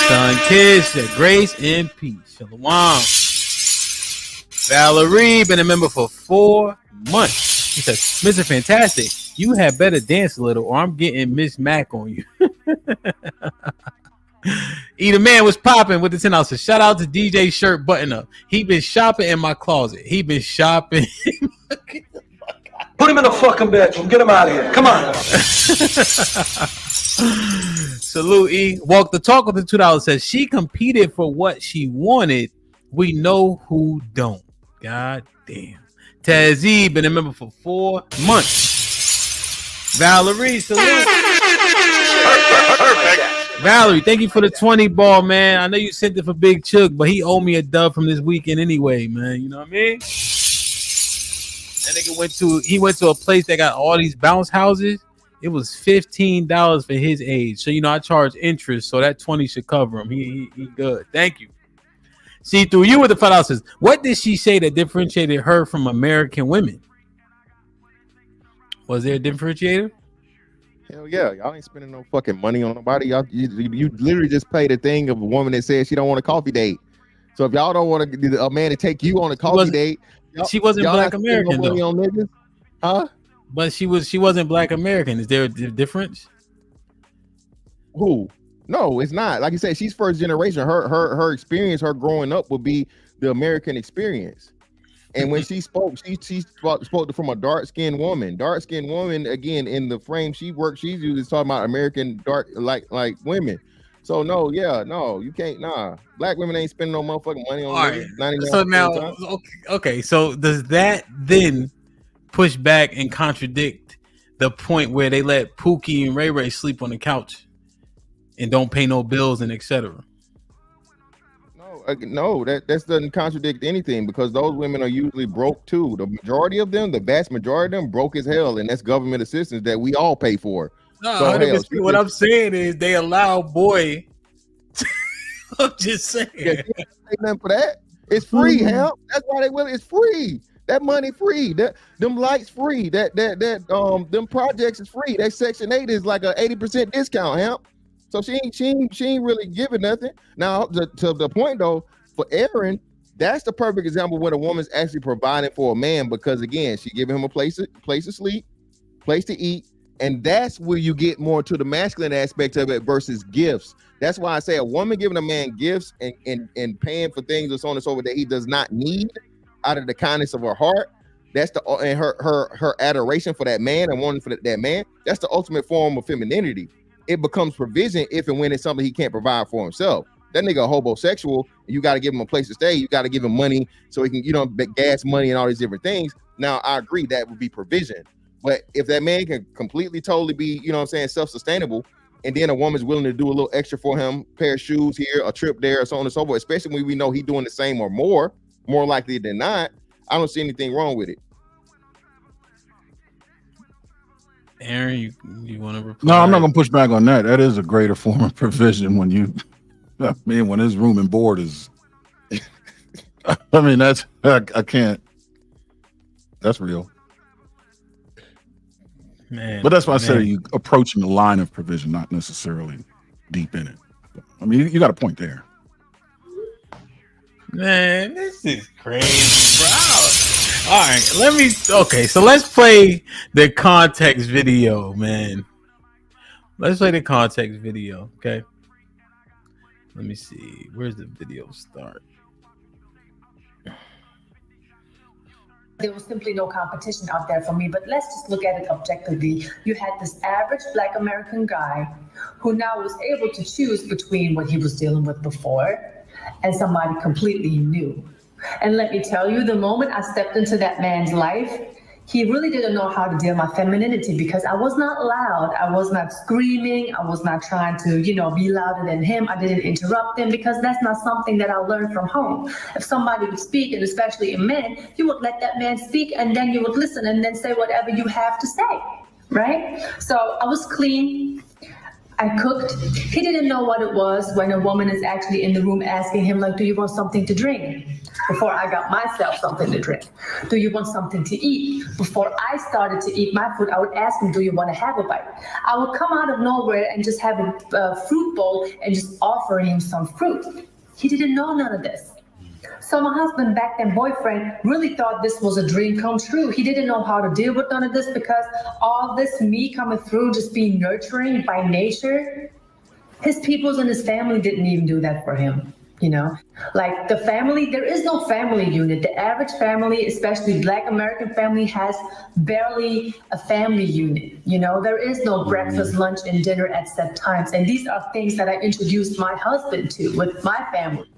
Son Kiss, grace and peace. Shalom. Valerie, been a member for 4 months. He says, Mr. Fantastic, you had better dance a little or I'm getting Miss Mac on you. Either man was popping with the 10 ounces. Shout out to DJ Shirt Button Up. He been shopping in my closet. He been shopping. Put him in the fucking bedroom. Get him out of here. Come on. Salute E. Walk the talk with the $2 says she competed for what she wanted. We know who don't. God damn. Tazzy been a member for 4 months. Valerie, salute. Perfect. Valerie, thank you for the 20 ball, man. I know you sent it for Big Chuck, but he owed me a dub from this weekend anyway, man. You know what I mean? That nigga went to a place that got all these bounce houses. It was $15 for his age. So, you know, I charge interest, so that 20 should cover him. He good. Thank you. See, through you with the $5 says, what did she say that differentiated her from American women? Was there a differentiator? Hell yeah, y'all ain't spending no fucking money on nobody. Y'all, you literally just paid a thing of a woman that says she don't want a coffee date. So if y'all don't want a man to take you on a coffee date, she wasn't Black American though. On niggas, huh? But she wasn't Black American. Is there a difference? Who? No, it's not. Like you said, she's first generation. Her experience, her growing up would be the American experience. And when she spoke, she spoke from a dark-skinned woman. Dark-skinned woman, again, in the frame she works, she's usually talking about American dark like women. So no, you can't. Nah, Black women ain't spending no motherfucking money on niggas. So now, okay. So does that then push back and contradict the point where they let Pookie and Ray Ray sleep on the couch and don't pay no bills and etc.? No, that doesn't contradict anything because those women are usually broke too. The majority of them, the vast majority of them, broke as hell, and that's government assistance that we all pay for. No, so, hell, what I'm saying is they allow boy. I'm just saying. Yeah, pay nothing for that. It's free, hell. That's why they will. It's free. That money free. Them lights free. Them projects is free. That Section 8 is like a 80% discount, hell. So she ain't really giving nothing. Now, to the point though, for Aaron, that's the perfect example when a woman's actually providing for a man because again, she giving him a place to sleep, place to eat, and that's where you get more to the masculine aspect of it versus gifts. That's why I say a woman giving a man gifts and paying for things or so on and so forth that he does not need out of the kindness of her heart. That's and her adoration for that man and wanting for that man. That's the ultimate form of femininity. It becomes provision if and when it's something he can't provide for himself. That nigga a homosexual, you got to give him a place to stay. You got to give him money so he can, gas money and all these different things. Now, I agree that would be provision. But if that man can completely, totally be, self-sustainable, and then a woman's willing to do a little extra for him, pair of shoes here, a trip there, so on and so forth, especially when we know he's doing the same or more likely than not, I don't see anything wrong with it. Aaron, you want to reply? No, I'm not gonna push back on that. That is a greater form of provision when when his room and board is. I mean, that's I can't. That's real, man. But that's why I say you approaching the line of provision, not necessarily deep in it. I mean, you got a point there. Man, this is crazy, bro. All right, so let's play the context video, man. Let's play the context video, okay? Let me see. Where's the video start? There was simply no competition out there for me, but let's just look at it objectively. You had this average Black American guy who now was able to choose between what he was dealing with before and somebody completely new. And let me tell you, the moment I stepped into that man's life, he really didn't know how to deal with my femininity because I was not loud. I was not screaming. I was not trying to, be louder than him. I didn't interrupt him because that's not something that I learned from home. If somebody would speak, and especially a man, you would let that man speak and then you would listen and then say whatever you have to say, right? So I was clean. I cooked. He didn't know what it was when a woman is actually in the room asking him, like, do you want something to drink? before I got myself something to drink? Do you want something to eat? Before I started to eat my food, I would ask him, do you want to have a bite? I would come out of nowhere and just have a fruit bowl and just offer him some fruit. He didn't know none of this. So my husband, back then boyfriend, really thought this was a dream come true. He didn't know how to deal with none of this because all this me coming through, just being nurturing by nature, his peoples and his family didn't even do that for him. You know, like the family, there is no family unit. The average family, especially Black American family, has barely a family unit. You know, there is no breakfast, lunch, and dinner at set times. And these are things that I introduced my husband to with my family.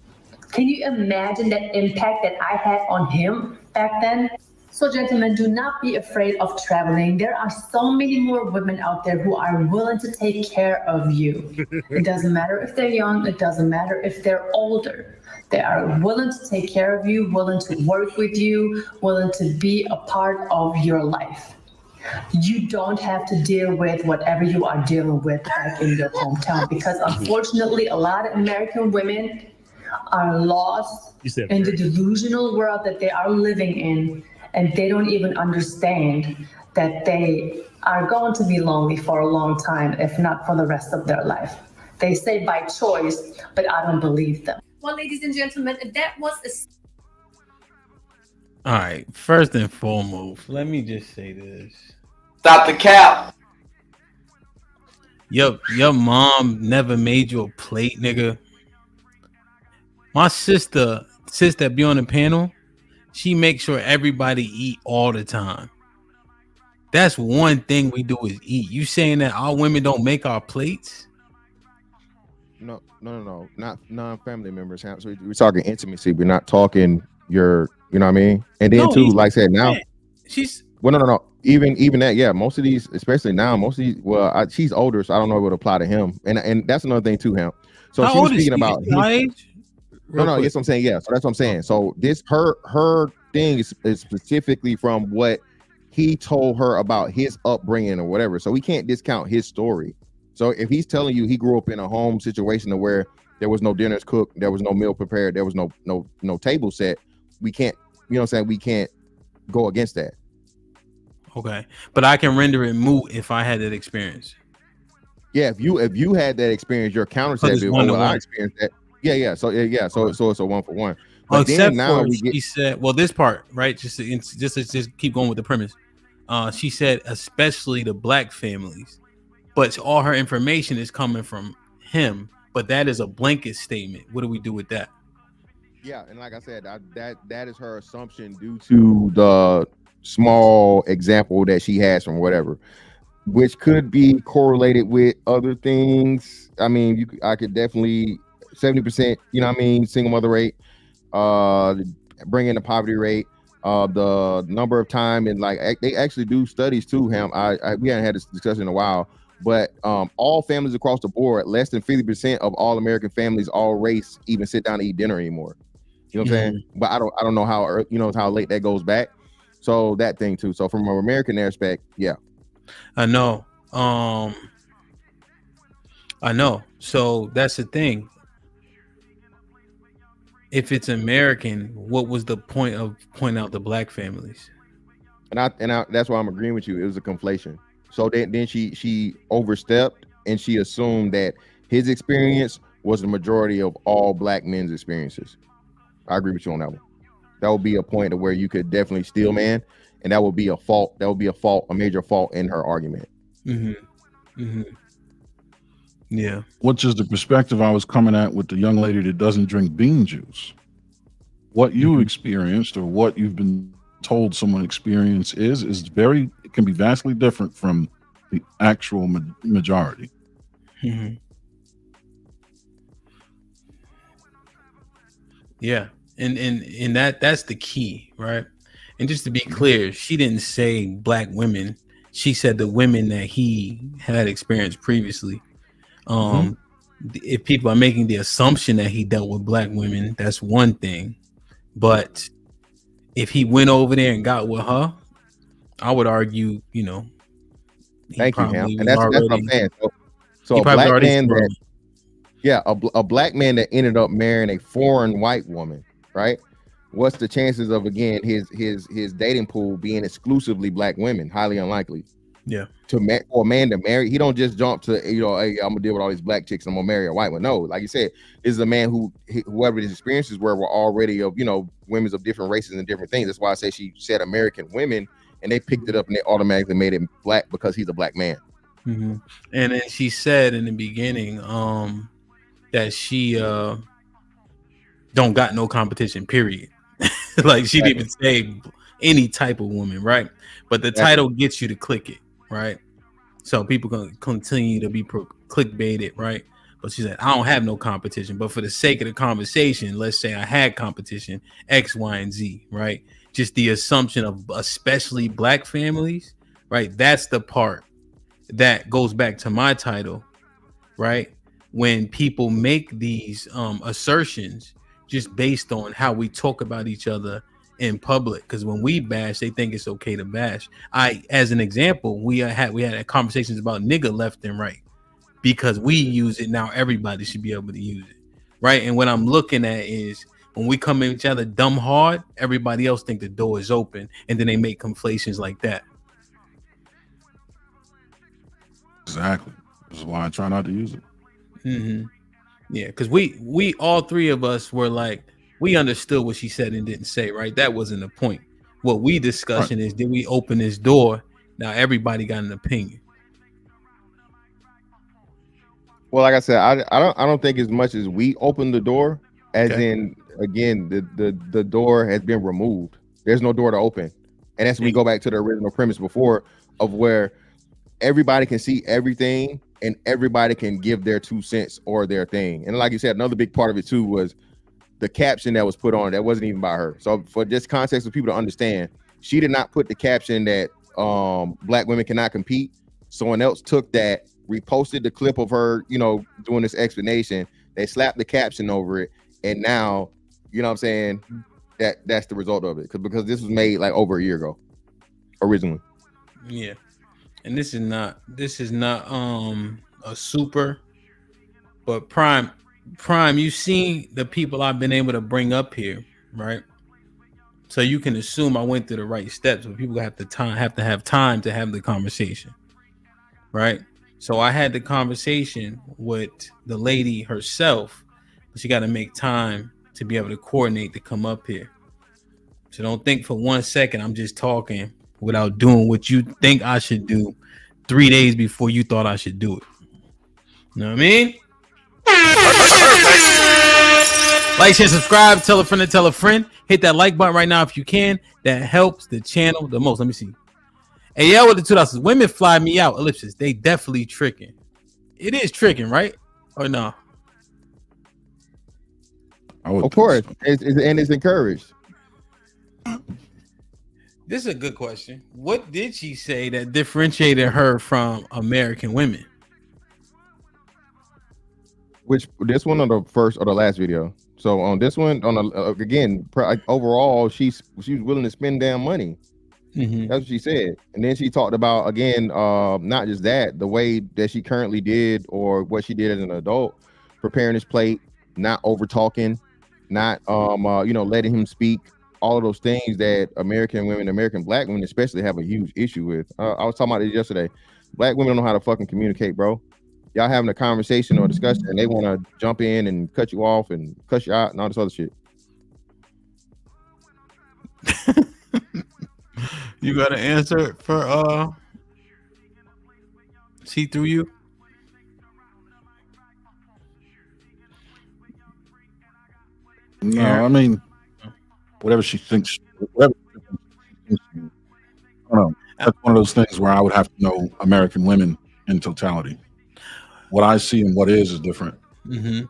Can you imagine that impact that I had on him back then? So gentlemen, do not be afraid of traveling. There are so many more women out there who are willing to take care of you. It doesn't matter if they're young. It doesn't matter if they're older. They are willing to take care of you, willing to work with you, willing to be a part of your life. You don't have to deal with whatever you are dealing with back in your hometown, because unfortunately, a lot of American women are lost in the delusional world that they are living in. And they don't even understand that they are going to be lonely for a long time, if not for the rest of their life. They say by choice, but I don't believe them. Well, ladies and gentlemen, that was All right. First and foremost, let me just say this. Stop the cap. Your mom never made you a plate, nigga. My sister be on the panel. She makes sure everybody eat all the time. That's one thing we do is eat. You saying that our women don't make our plates? No. Not non-family members. So we're talking intimacy. We're not talking your, you know what I mean? And then too, like I said, now she's no. Even that, yeah. Most of these, especially now, she's older, so I don't know if it would apply to him. And that's another thing too, him. So how she was old is speaking about my age? No, yes, I'm saying, yeah. So that's what I'm saying. So this her thing is specifically from what he told her about his upbringing or whatever. So we can't discount his story. So if he's telling you he grew up in a home situation where there was no dinners cooked, there was no meal prepared, there was no table set, we can't, you know what I'm saying? We can't go against that. Okay, but I can render it moot if I had that experience. Yeah, if you had that experience, your counter said, I experienced that. Yeah. So it's a 1-for-1. But Except then now for she said, well, this part, right? Just keep going with the premise. She said, especially the Black families, but all her information is coming from him. But that is a blanket statement. What do we do with that? Yeah, and like I said, that is her assumption due to the small example that she has from whatever, which could be correlated with other things. I mean, I could definitely 70%, you know what I mean, single mother rate, bring in the poverty rate, the number of time, and like they actually do studies too, Ham. We haven't had this discussion in a while, but all families across the board, less than 50% of all American families, all race, even sit down to eat dinner anymore. You know what I'm saying? But I don't know how late that goes back. So that thing too. So from an American aspect, yeah. I know. So that's the thing. If it's American, what was the point of pointing out the Black families? And I that's why I'm agreeing with you. It was a conflation. So then she overstepped and she assumed that his experience was the majority of all Black men's experiences. I agree with you on that one. That would be a point of where you could definitely steal man, and that would be a fault. That would be a major fault in her argument. Yeah. Which is the perspective I was coming at with the young lady that doesn't drink bean juice. What you experienced or what you've been told someone experience is it can be vastly different from the actual majority. Yeah. And that's the key, right? And just to be clear, she didn't say Black women. She said the women that he had experienced previously. If people are making the assumption that he dealt with Black women, that's one thing. But if he went over there and got with her, I would argue, Thank you, Ham. And that's what I'm saying. So a Black man a Black man that ended up marrying a foreign white woman, right? what's the chances of again his dating pool being exclusively black women? Highly unlikely. Yeah. For a man to marry, he don't just jump to, you know, hey, I'm gonna deal with all these black chicks, I'm gonna marry a white one. No, like you said, this is a man whoever his experiences were already of, you know, women of different races and different things. That's why I say she said American women, and they picked it up and they automatically made him black because he's a black man. Mm-hmm. And then she said in the beginning that she don't got no competition, period. Like she didn't even say any type of woman, right? But the title gets you to click it, right? So people can continue to be clickbaited, right? But she said, I don't have no competition, but for the sake of the conversation, let's say I had competition, X, Y, and Z, right? Just the assumption of especially black families, right? That's the part that goes back to my title, right? When people make these assertions just based on how we talk about each other in public, because when we bash, they think it's okay to bash. As an example, we had conversations about nigga left and right because we use it now. Everybody should be able to use it, right? And what I'm looking at is when we come at each other dumb hard, everybody else think the door is open, and then they make conflations like that. Exactly. This is why I try not to use it. Mm-hmm. Yeah, because we all three of us were like, we understood what she said and didn't say, right? That wasn't the point. What we discussing is, did we open this door? Now everybody got an opinion. Well, like I said, I don't think as much as we opened the door, as in again the door has been removed. There's no door to open, and that's when we go back to the original premise before of where everybody can see everything and everybody can give their 2 cents or their thing. And like you said, another big part of it too was the caption that was put on that wasn't even by her. So for just context for people to understand, she did not put the caption that black women cannot compete. Someone else took that, reposted the clip of her, you know, doing this explanation. They slapped the caption over it, and now, you know what I'm saying, that's the result of it. Because this was made like over a year ago originally. Yeah. And this is not a super, but Prime, you see the people I've been able to bring up here, right? So you can assume I went through the right steps, but people have to have time to have the conversation, right? So I had the conversation with the lady herself, but she got to make time to be able to coordinate to come up here. So don't think for 1 second I'm just talking without doing what you think I should do 3 days before you thought I should do it. You know what I mean? Like, share, subscribe, tell a friend to tell a friend. Hit that like button right now if you can. That helps the channel the most. Let me see. Hey, yeah, with the $2. Women fly me out. Ellipsis. They definitely tricking. It is tricking, right? Or no? Of course. It's encouraged. This is a good question. What did she say that differentiated her from American women? Which this one or the first or the last video? So on this one, again, overall, she was willing to spend damn money. Mm-hmm. That's what she said. And then she talked about, again, not just that, the way that she currently did or what she did as an adult, preparing his plate, not over talking, not letting him speak. All of those things that American women, American black women especially, have a huge issue with. I was talking about this yesterday. Black women don't know how to fucking communicate, bro. Y'all having a conversation or discussion and they want to jump in and cut you off and cuss you out and all this other shit. You got an answer for see through you? No, I mean, whatever she thinks, I don't know. That's one of those things where I would have to know American women in totality. What I see and what is different. Mm-hmm.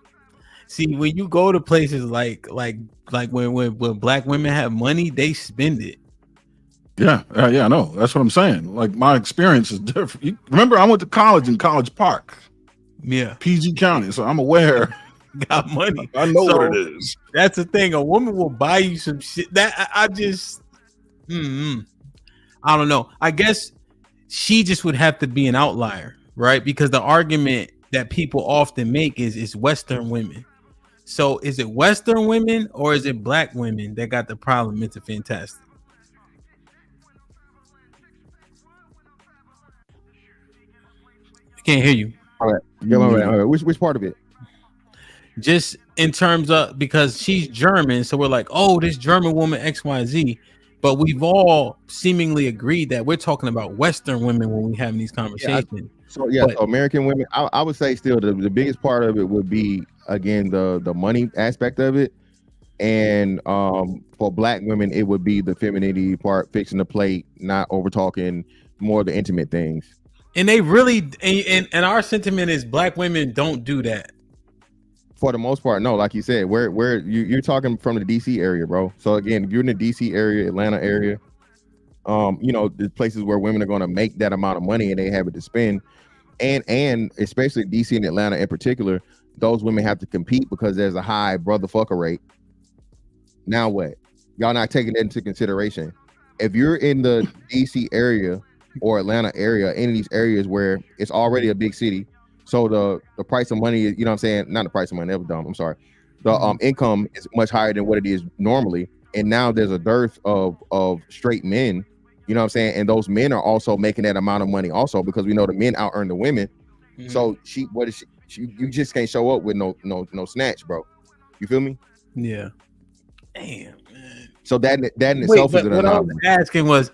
See, when you go to places like when black women have money, they spend it. Yeah, I know. That's what I'm saying. Like, my experience is different. Remember, I went to college in College Park. Yeah, PG County. So I'm aware. Got money. I know what it is. That's the thing. A woman will buy you some shit. That I just, I don't know. I guess she just would have to be an outlier, right? Because the argument that people often make is Western women. So is it Western women or is it black women that got the problem? It's fantastic. I can't hear you. All right. Yeah, all right. Which part of it? Just in terms of, because she's German, so we're like, oh, this German woman XYZ, but we've all seemingly agreed that we're talking about Western women when we having these conversations. So American women, I would say still the biggest part of it would be, again, the money aspect of it, and for black women it would be the femininity part, fixing the plate, not over talking, more the intimate things. And they really, and our sentiment is black women don't do that. For the most part, no. Like you said, where you're talking from the DC area, bro. So again, if you're in the DC area, Atlanta area, the places where women are going to make that amount of money and they have it to spend, and especially DC and Atlanta in particular, those women have to compete because there's a high brother fucker rate. Now what? Y'all not taking that into consideration. If you're in the DC area or Atlanta area, any of these areas where it's already a big city, so the price of money, you know what I'm saying? Not the price of money, that was dumb. I'm sorry. The income is much higher than what it is normally. And now there's a dearth of straight men, you know what I'm saying? And those men are also making that amount of money also, because we know the men out earn the women. Mm-hmm. So you just can't show up with no snatch, bro. You feel me? Yeah. Damn, man. So that in itself is an anomaly. What I was asking was,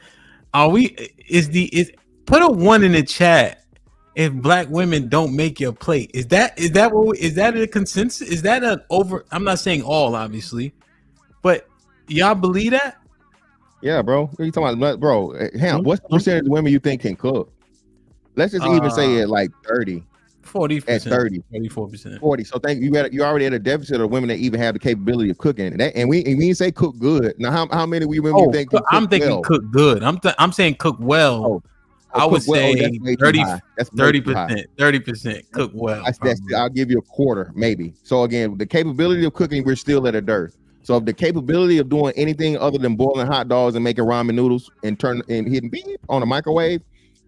put a 1 in the chat if black women don't make your plate. Is that a consensus? Is that an over? I'm not saying all, obviously, but y'all believe that? Yeah, bro. What are you talking about, bro? What's the percentage of women you think can cook? Let's just even say it like 30. 40%. At 30. 34%. 40. So you already at a deficit of women that even have the capability of cooking. And we didn't say cook good. Now how many women you think cook I'm thinking well? Cook good. I'm saying cook well. I would say 30%. 30% cook well. I'll give you a quarter, maybe. So again, the capability of cooking, we're still at a dearth. So if the capability of doing anything other than boiling hot dogs and making ramen noodles and hitting beep on a microwave,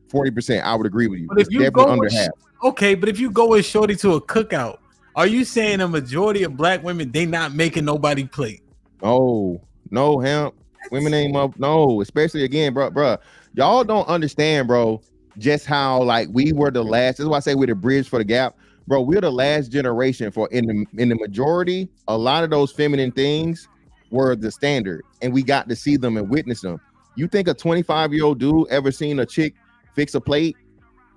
40%, I would agree with you. But if it's you definitely go under half. Okay, but if you go with shorty to a cookout, are you saying a majority of black women, they not making nobody plate? No, hemp. Women ain't up. No, especially again, bro. Y'all don't understand, bro, just how like we were the last. This is why I say we're the bridge for the gap, bro. We're the last generation for in the majority. A lot of those feminine things were the standard, and we got to see them and witness them. You think a 25-year-old dude ever seen a chick fix a plate?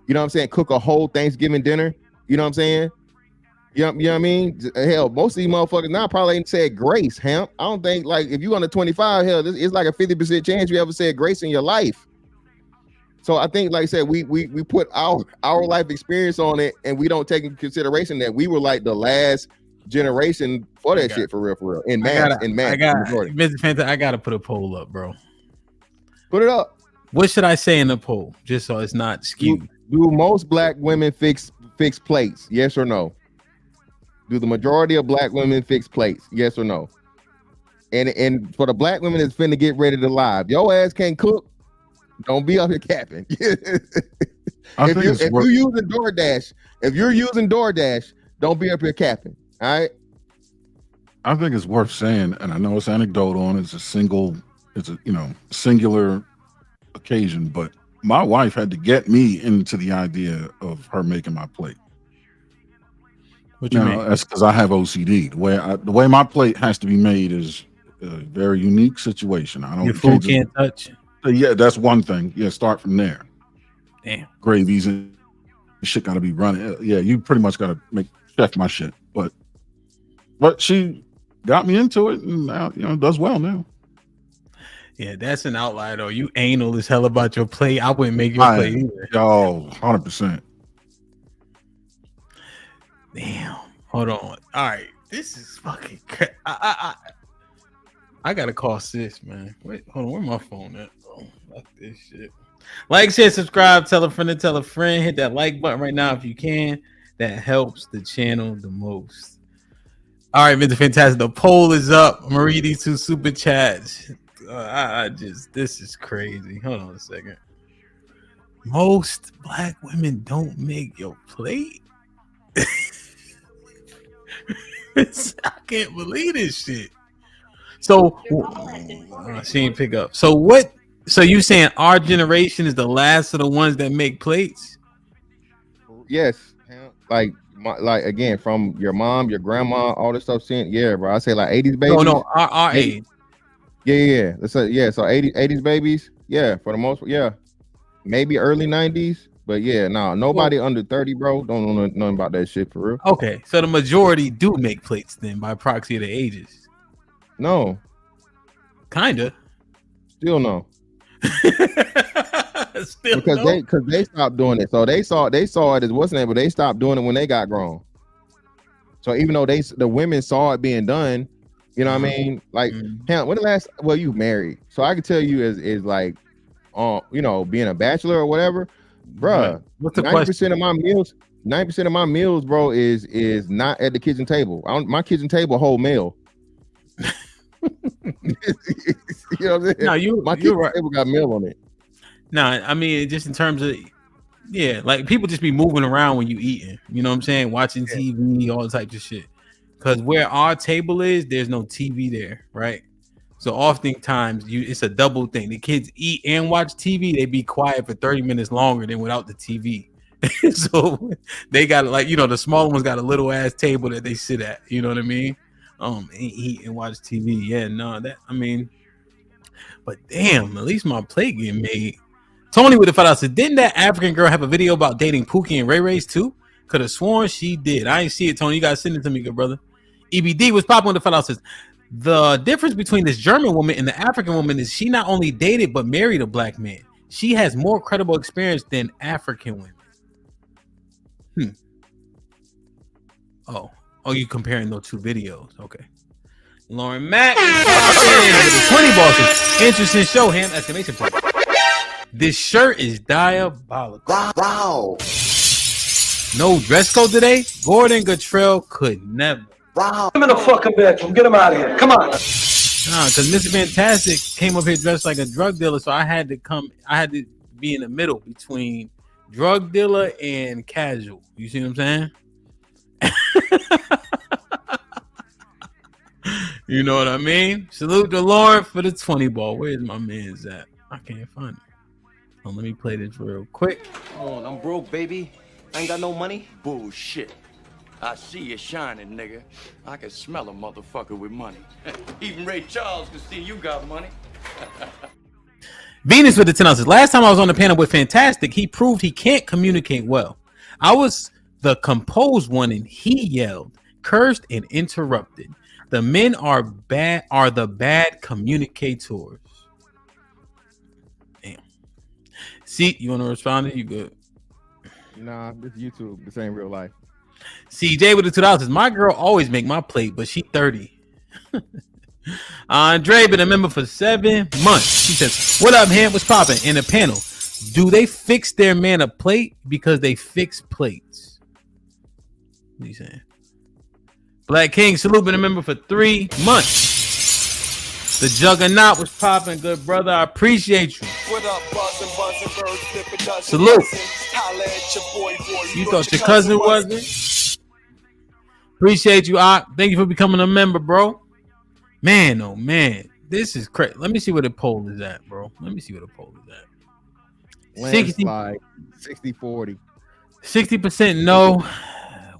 You know what I'm saying? Cook a whole Thanksgiving dinner. You know what I'm saying? You know what I mean? Hell, most of these motherfuckers now probably ain't said grace, hemp. I don't think, like, if you under 25, hell, it's like a 50% chance you ever said grace in your life. So I think, like I said, we put our life experience on it, and we don't take into consideration that we were like the last generation for that shit, for real. In math. Mr. Fanta, I gotta put a poll up, bro. Put it up. What should I say in the poll, just so it's not skewed? Do most black women fix plates? Yes or no? Do the majority of black women fix plates? Yes or no? And for the black women that's finna get ready to live, your ass can't cook. Don't be up here capping. If you're using DoorDash, don't be up here capping. All right. I think it's worth saying, and I know it's anecdotal and it's a singular occasion, but my wife had to get me into the idea of her making my plate. What you mean? That's because I have OCD. The way my plate has to be made is a very unique situation. I don't. Your food can't touch. Yeah, that's one thing. Yeah, start from there. Damn. Gravies and shit got to be running. Yeah, you pretty much got to chef my shit. But she got me into it, and now does well now. Yeah, that's an outlier though. You anal as hell about your plate. I wouldn't make your plate either. Yo, 100%. Damn. Hold on. All right. This is fucking I gotta call sis, man. Wait, hold on. Where my phone at? Oh, fuck this shit. Like, share, subscribe, tell a friend to tell a friend. Hit that like button right now if you can. That helps the channel the most. All right, Mr. Fantastic. The poll is up. I'm gonna read these 2 super chats. This is crazy. Hold on a second. Most black women don't make your plate. I can't believe this shit. So she didn't pick up. So what? So you saying our generation is the last of the ones that make plates? Yes, like again, from your mom, your grandma, all this stuff. Yeah, bro. I say like 80s babies. No, our age. Yeah. Let's say So 80s babies. Yeah, for the most part. Yeah, maybe early 90s. But yeah, nobody under 30, bro. Don't know nothing about that shit for real. Okay, so the majority do make plates then by proxy of the ages. No. Kinda. Still no. Still because they stopped doing it. So they saw it as what's name, but they stopped doing it when they got grown. So even though the women saw it being done, you know what I mean? Like, when the last you married. So I can tell you is like being a bachelor or whatever, bruh. Right. What's the 90% of my meals, 90% of my meals, bro, is not at the kitchen table. My kitchen table whole meal. You know what I'm saying? No, my kitchen table got meal on it. Nah, I mean just in terms of like people just be moving around when you eating. You know what I'm saying? Watching TV, all types of shit. Because where our table is, there's no TV there, right? So oftentimes it's a double thing. The kids eat and watch TV. They be quiet for 30 minutes longer than without the TV. So they got the smaller ones got a little ass table that they sit at. You know what I mean? And eat and watch TV. Yeah, no, but damn, at least my plate getting made. Tony with the $5 said, didn't that African girl have a video about dating Pookie and Ray Ray's too? Could have sworn she did. I ain't see it, Tony. You gotta send it to me, good brother. EBD was popping with the $5 says, the difference between this German woman and the African woman is she not only dated but married a black man. She has more credible experience than African women. Oh, you comparing those two videos? Okay. Lauren Mack with the 20 bosses. Interesting show, hand exclamation point. This shirt is diabolical. Wow. No dress code today? Gordon Guttrell could never. Wow. I'm in the fucking bedroom. Get him out of here. Come on. Because Mr. Fantastic came up here dressed like a drug dealer, so I had to be in the middle between drug dealer and casual. You see what I'm saying? You know what I mean? Salute to Lauren for the 20 ball. Where's my man's at? I can't find it. Let me play this real quick. Come on, I'm broke, baby. I ain't got no money. Bullshit. I see you shining, nigga. I can smell a motherfucker with money. Even Ray Charles can see you got money. Venus with the 10 ounces. Last time I was on the panel with Fantastic, he proved he can't communicate well. I was the composed one and he yelled, cursed, and interrupted. The men are the bad communicators. Damn. See, you want to respond? You good? Nah, this is YouTube. This ain't real life. CJ with the $2. My girl always make my plate, but she 30. Andre been a member for 7 months. She says, "What up, Ham? What's popping?" In the panel, do they fix their man a plate because they fix plates? What are you saying? Black King, salute, been a member for 3 months. The Juggernaut was popping, good brother. I appreciate you. What up, buzzing, birds flipping dust. Salute. Holla at your boy. You thought your cousin wasn't? Appreciate you, Ock. Thank you for becoming a member, bro. Man, oh man, this is crazy. Let me see where the poll is at, bro. Let me see where the poll is at. Landslide, 60-40. 60% no,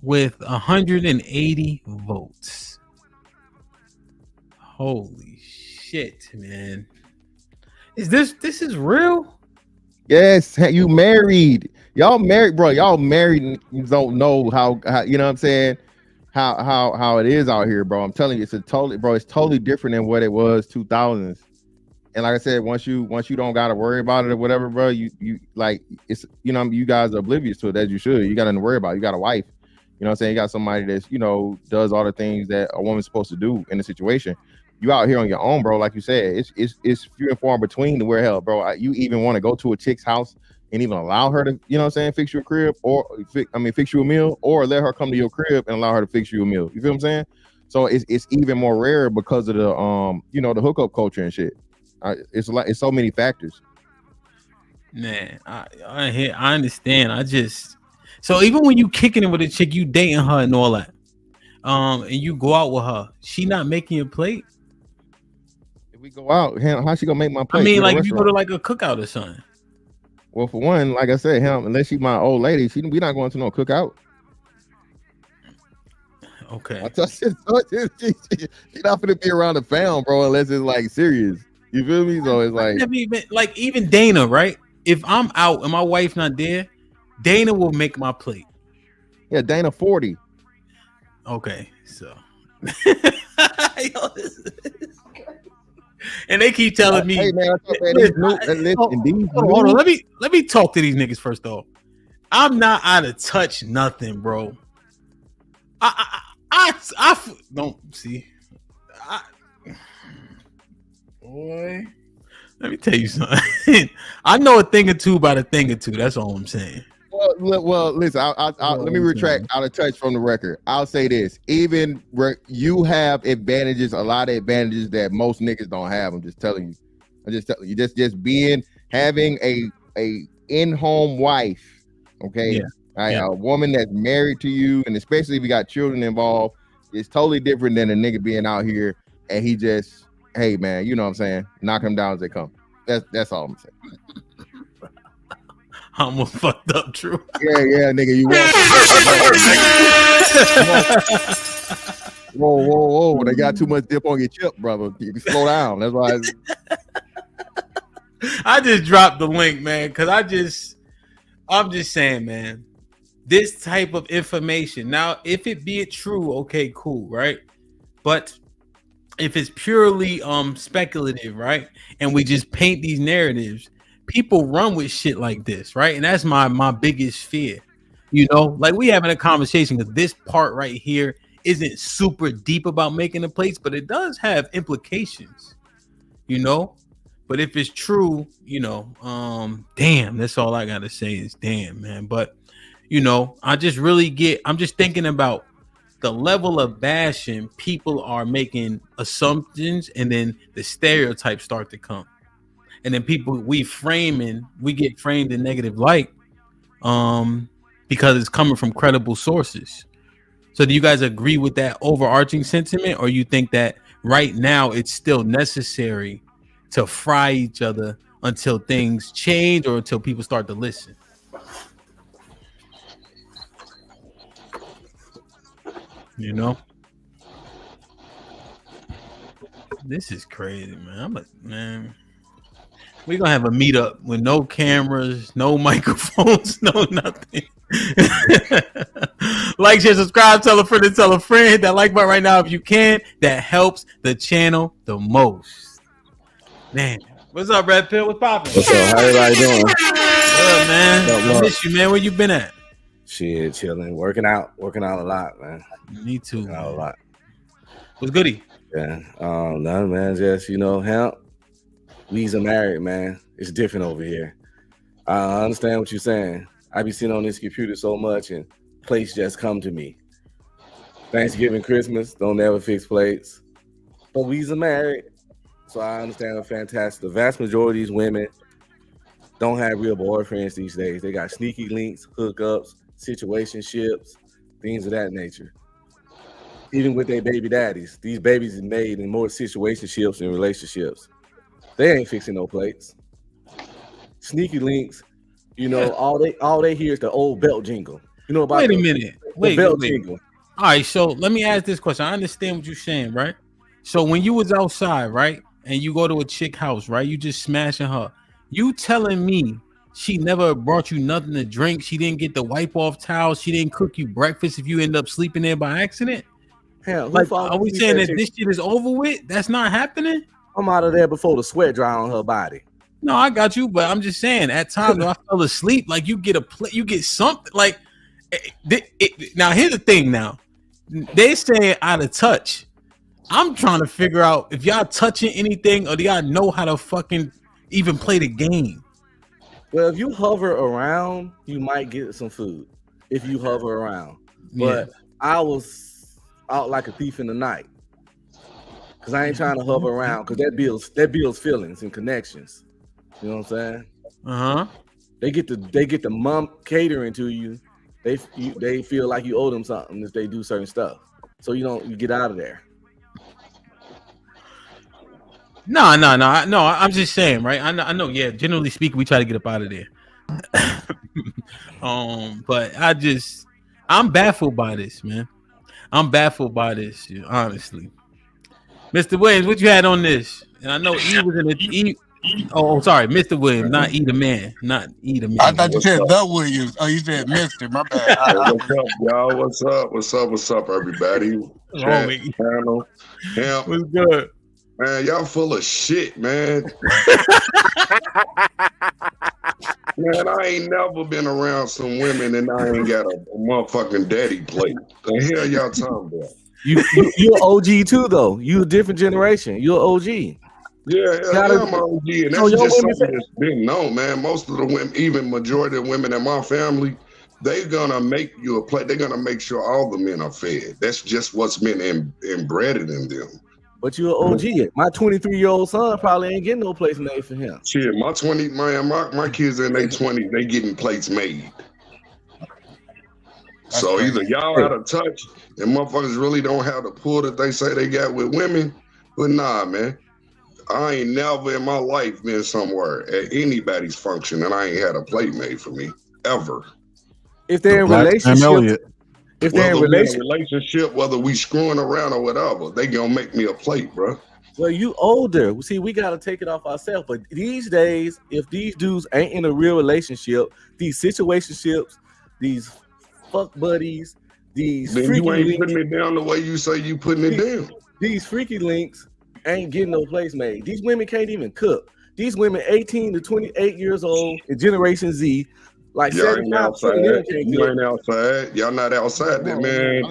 with 180 votes. Holy shit, man. This is real? Yes, you married. Y'all married, bro. Y'all married and you don't know how you know what I'm saying? How it is out here, bro. I'm telling you, it's totally different than what it was 2000s. And like I said, once you don't gotta worry about it or whatever, bro, you like it's you guys are oblivious to it as you should. You got nothing to worry about. You got a wife. You know what I'm saying? You got somebody that's, does all the things that a woman's supposed to do in the situation. You out here on your own, bro. Like you said, it's few and far between to where hell, bro. You even want to go to a chick's house and even allow her to, fix you a crib fix you a meal, or let her come to your crib and allow her to fix you a meal. You feel what I'm saying? So it's even more rare because of the the hookup culture and shit. It's so many factors. Man, I understand. So even when you kicking it with a chick, you dating her and all that. and you go out with her, she not making your plate? If we go out, how she gonna make my plate? I mean, We at a like if you go to restaurant. like a cookout or something. Well, for one, like I said, unless she my old lady, we not going to no cookout. Okay. I thought she not gonna be around the fam, bro, unless it's like serious. You feel me? So it's like, Never even, like even Dana, right? If I'm out and my wife not there, Dana will make my plate. yeah, Dana 40. Okay, so and they keep telling me, hey man, I thought hold on, let me talk to these niggas first off. I'm not out of touch, nothing, bro. I don't see. Boy, let me tell you something. I know a thing or two about a thing or two. That's all I'm saying. Well, listen. Let me retract out of touch from the record. I'll say this: even you have advantages, a lot of advantages that most niggas don't have. I'm just telling you. Just being having a in-home wife, okay, a woman that's married to you, and especially if you got children involved, it's totally different than a nigga being out here and he just, hey man, you know what I'm saying? Knock them down as they come. That's all I'm saying. I'm a fucked up, true. Yeah, nigga, you whoa. They got too much dip on your chip, brother. You can slow down. That's why I just dropped the link, man, because I'm just saying, man, this type of information. Now, if it be true, okay, cool, right? But if it's purely speculative, right? And we just paint these narratives, people run with shit like this, right? And that's my biggest fear. You know, like we having a conversation because this part right here isn't super deep about making the plates, but it does have implications, you know. But if it's true, you know, damn, that's all I gotta say is damn, man. But you know, I'm just thinking about the level of bashing people are making assumptions, and then the stereotypes start to come. And then we get framed in negative light because it's coming from credible sources. So do you guys agree with that overarching sentiment, or you think that right now it's still necessary to fry each other until things change or until people start to listen? You know? This is crazy, man. We're gonna have a meetup with no cameras, no microphones, no nothing. Like, share, subscribe, tell a friend to tell a friend. Hit that like button right now if you can. That helps the channel the most. Man, what's up, Red Pill? What's poppin'? What's up? How everybody doing? Good, man. I miss you, man. Where you been at? Shit, chilling, working out a lot, man. Me too. Working out a lot. What's goody? Yeah, nothing, man. Just hemp. We's are married, man. It's different over here. I understand what you're saying. I be sitting on this computer so much, and plates just come to me. Thanksgiving, Christmas, don't ever fix plates. But we's are married, so I understand. Fantastic. The vast majority of these women don't have real boyfriends these days. They got sneaky links, hookups, situationships, things of that nature. Even with their baby daddies, these babies are made in more situationships and relationships. They ain't fixing no plates. Sneaky links, you know, all they hear is the old belt jingle. You know about Wait a minute. Wait. Jingle. All right, so let me ask this question. I understand what you're saying, right? So when you was outside, right, and you go to a chick house, right, you just smashing her. You telling me she never brought you nothing to drink? She didn't get the wipe off towel. She didn't cook you breakfast if you end up sleeping there by accident? Hell, like, are we saying that this shit is over with? That's not happening? I'm out of there before the sweat dry on her body. No, I got you, but I'm just saying at times I fell asleep. Like you get you get something. Like now, here's the thing. Now they say out of touch. I'm trying to figure out if y'all touching anything or do y'all know how to fucking even play the game. Well, if you hover around, you might get some food. If you hover around, but I was out like a thief in the night. Cause I ain't trying to hover around, cause that builds feelings and connections. You know what I'm saying? They get the mom catering to you. They feel like you owe them something if they do certain stuff. so you get out of there. No. I'm just saying, right? I know. Yeah, generally speaking, we try to get up out of there. But I'm baffled by this, man. I'm baffled by this, honestly. Mr. Williams, what you had on this? And I know E was in the Oh, sorry, Mr. Williams, not E the man, not E the man. I thought you said the Williams. Oh, you said Mr. My bad. What's up, y'all? What's up, everybody? Chat, panel, Hemp. What's good? Man, y'all full of shit, man. Man, I ain't never been around some women and I ain't got a motherfucking daddy plate. The hell y'all talking about? You're OG too, though. You a different generation. You're OG. Yeah, I'm OG, and that's just something that's been known, man. Most of the women, even majority of women in my family, they're gonna make you a plate. They're gonna make sure all the men are fed. That's just what's been embedded in them. But you're OG. My 23-year-old son probably ain't getting no place made for him. Shit, my kids in their 20s, they getting plates made. So either y'all out of touch and motherfuckers really don't have the pull that they say they got with women, but nah, man. I ain't never in my life been somewhere at anybody's function and I ain't had a plate made for me, ever. If they're in relationship, whether we screwing around or whatever, they gonna make me a plate, bro. Well, you older. See, we gotta take it off ourselves. But these days, if these dudes ain't in a real relationship, these situationships, these fuck buddies, these then you ain't putting it down the way you say you putting it down. These freaky links ain't getting no place made. These women can't even cook. These women 18 to 28 years old in Generation Z. Like y'all ain't outside. You ain't outside. Y'all not outside, then, man.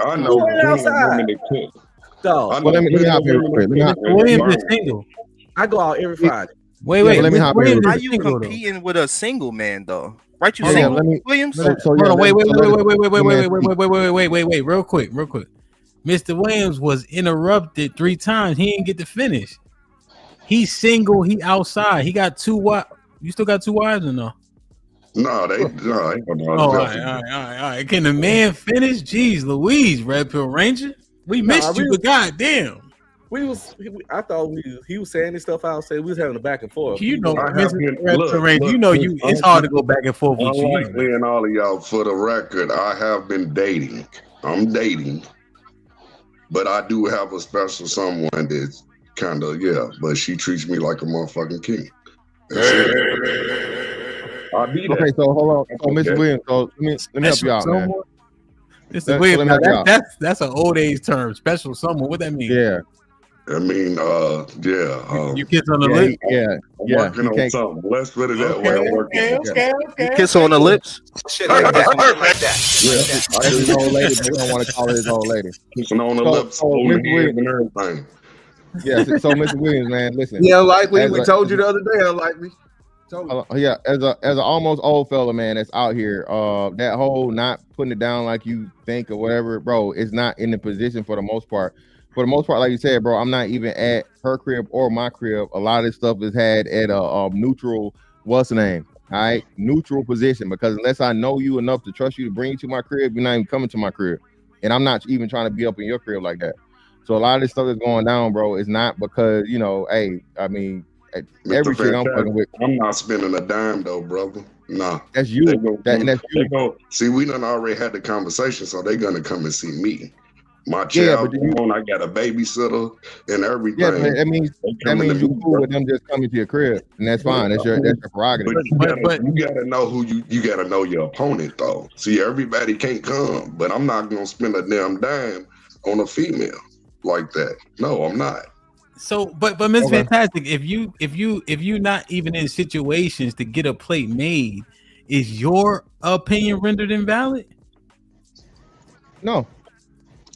I know women that cook. Dog. Well, let me hop in real quick. Williams is single. I go out every Friday. Wait. Let me hop in. How you competing with a single man though? Right, you single, Williams? Hold on, wait, real quick. Mr. Williams was interrupted 3 times. He didn't get to finish. He's single. He outside. He got 2 wives. You still got 2 wives or no? No, they. All right. Can the man finish? Jeez, Louise, Red Pill Ranger. We missed you, but goddamn. I thought he was saying this stuff out. Say we was having a back and forth. You know, it's hard to go back and forth with you. And all of y'all, for the record, I have been dating. I'm dating, but I do have a special someone that's kind of but she treats me like a motherfucking king. I'll be there. Okay, so hold on. So Mr. Williams, so let me help you out, man. Mr. Williams, that's an old age term. Special someone. What that mean? Yeah. I mean, you kiss on the lips? I'm working on something. Let's put it that way. I'm working on something. Kiss on the lips? Shit like that. I do his old lady, but we don't want to call her his old lady. Kissing on the lips, holding hands and everything. Yeah, so Mr. Williams, man, listen. Yeah, unlikely. We told you the other day, unlikely. Yeah, as an almost old fella, man, that's out here, that whole not putting it down like you think or whatever, bro, is not in the position for the most part. For the most part, like you said, bro, I'm not even at her crib or my crib. A lot of this stuff is had at a neutral, what's the name? All right, neutral position, because unless I know you enough to trust you to bring you to my crib, you're not even coming to my crib. And I'm not even trying to be up in your crib like that. So a lot of this stuff that's going down, bro, is not because, hey, I mean, every shit I'm fucking with. I'm not spending a dime though, brother. Nah. That's you. That's you. See, we done already had the conversation, so they're gonna come and see me. My child, I got a babysitter and everything. Yeah, but that means you cool with them just coming to your crib, and that's fine. That's your prerogative. But you gotta know who you gotta know your opponent though. See, everybody can't come, but I'm not gonna spend a damn dime on a female like that. No, I'm not. So, but Ms. Fantastic, if you not even in situations to get a plate made, is your opinion rendered invalid? No.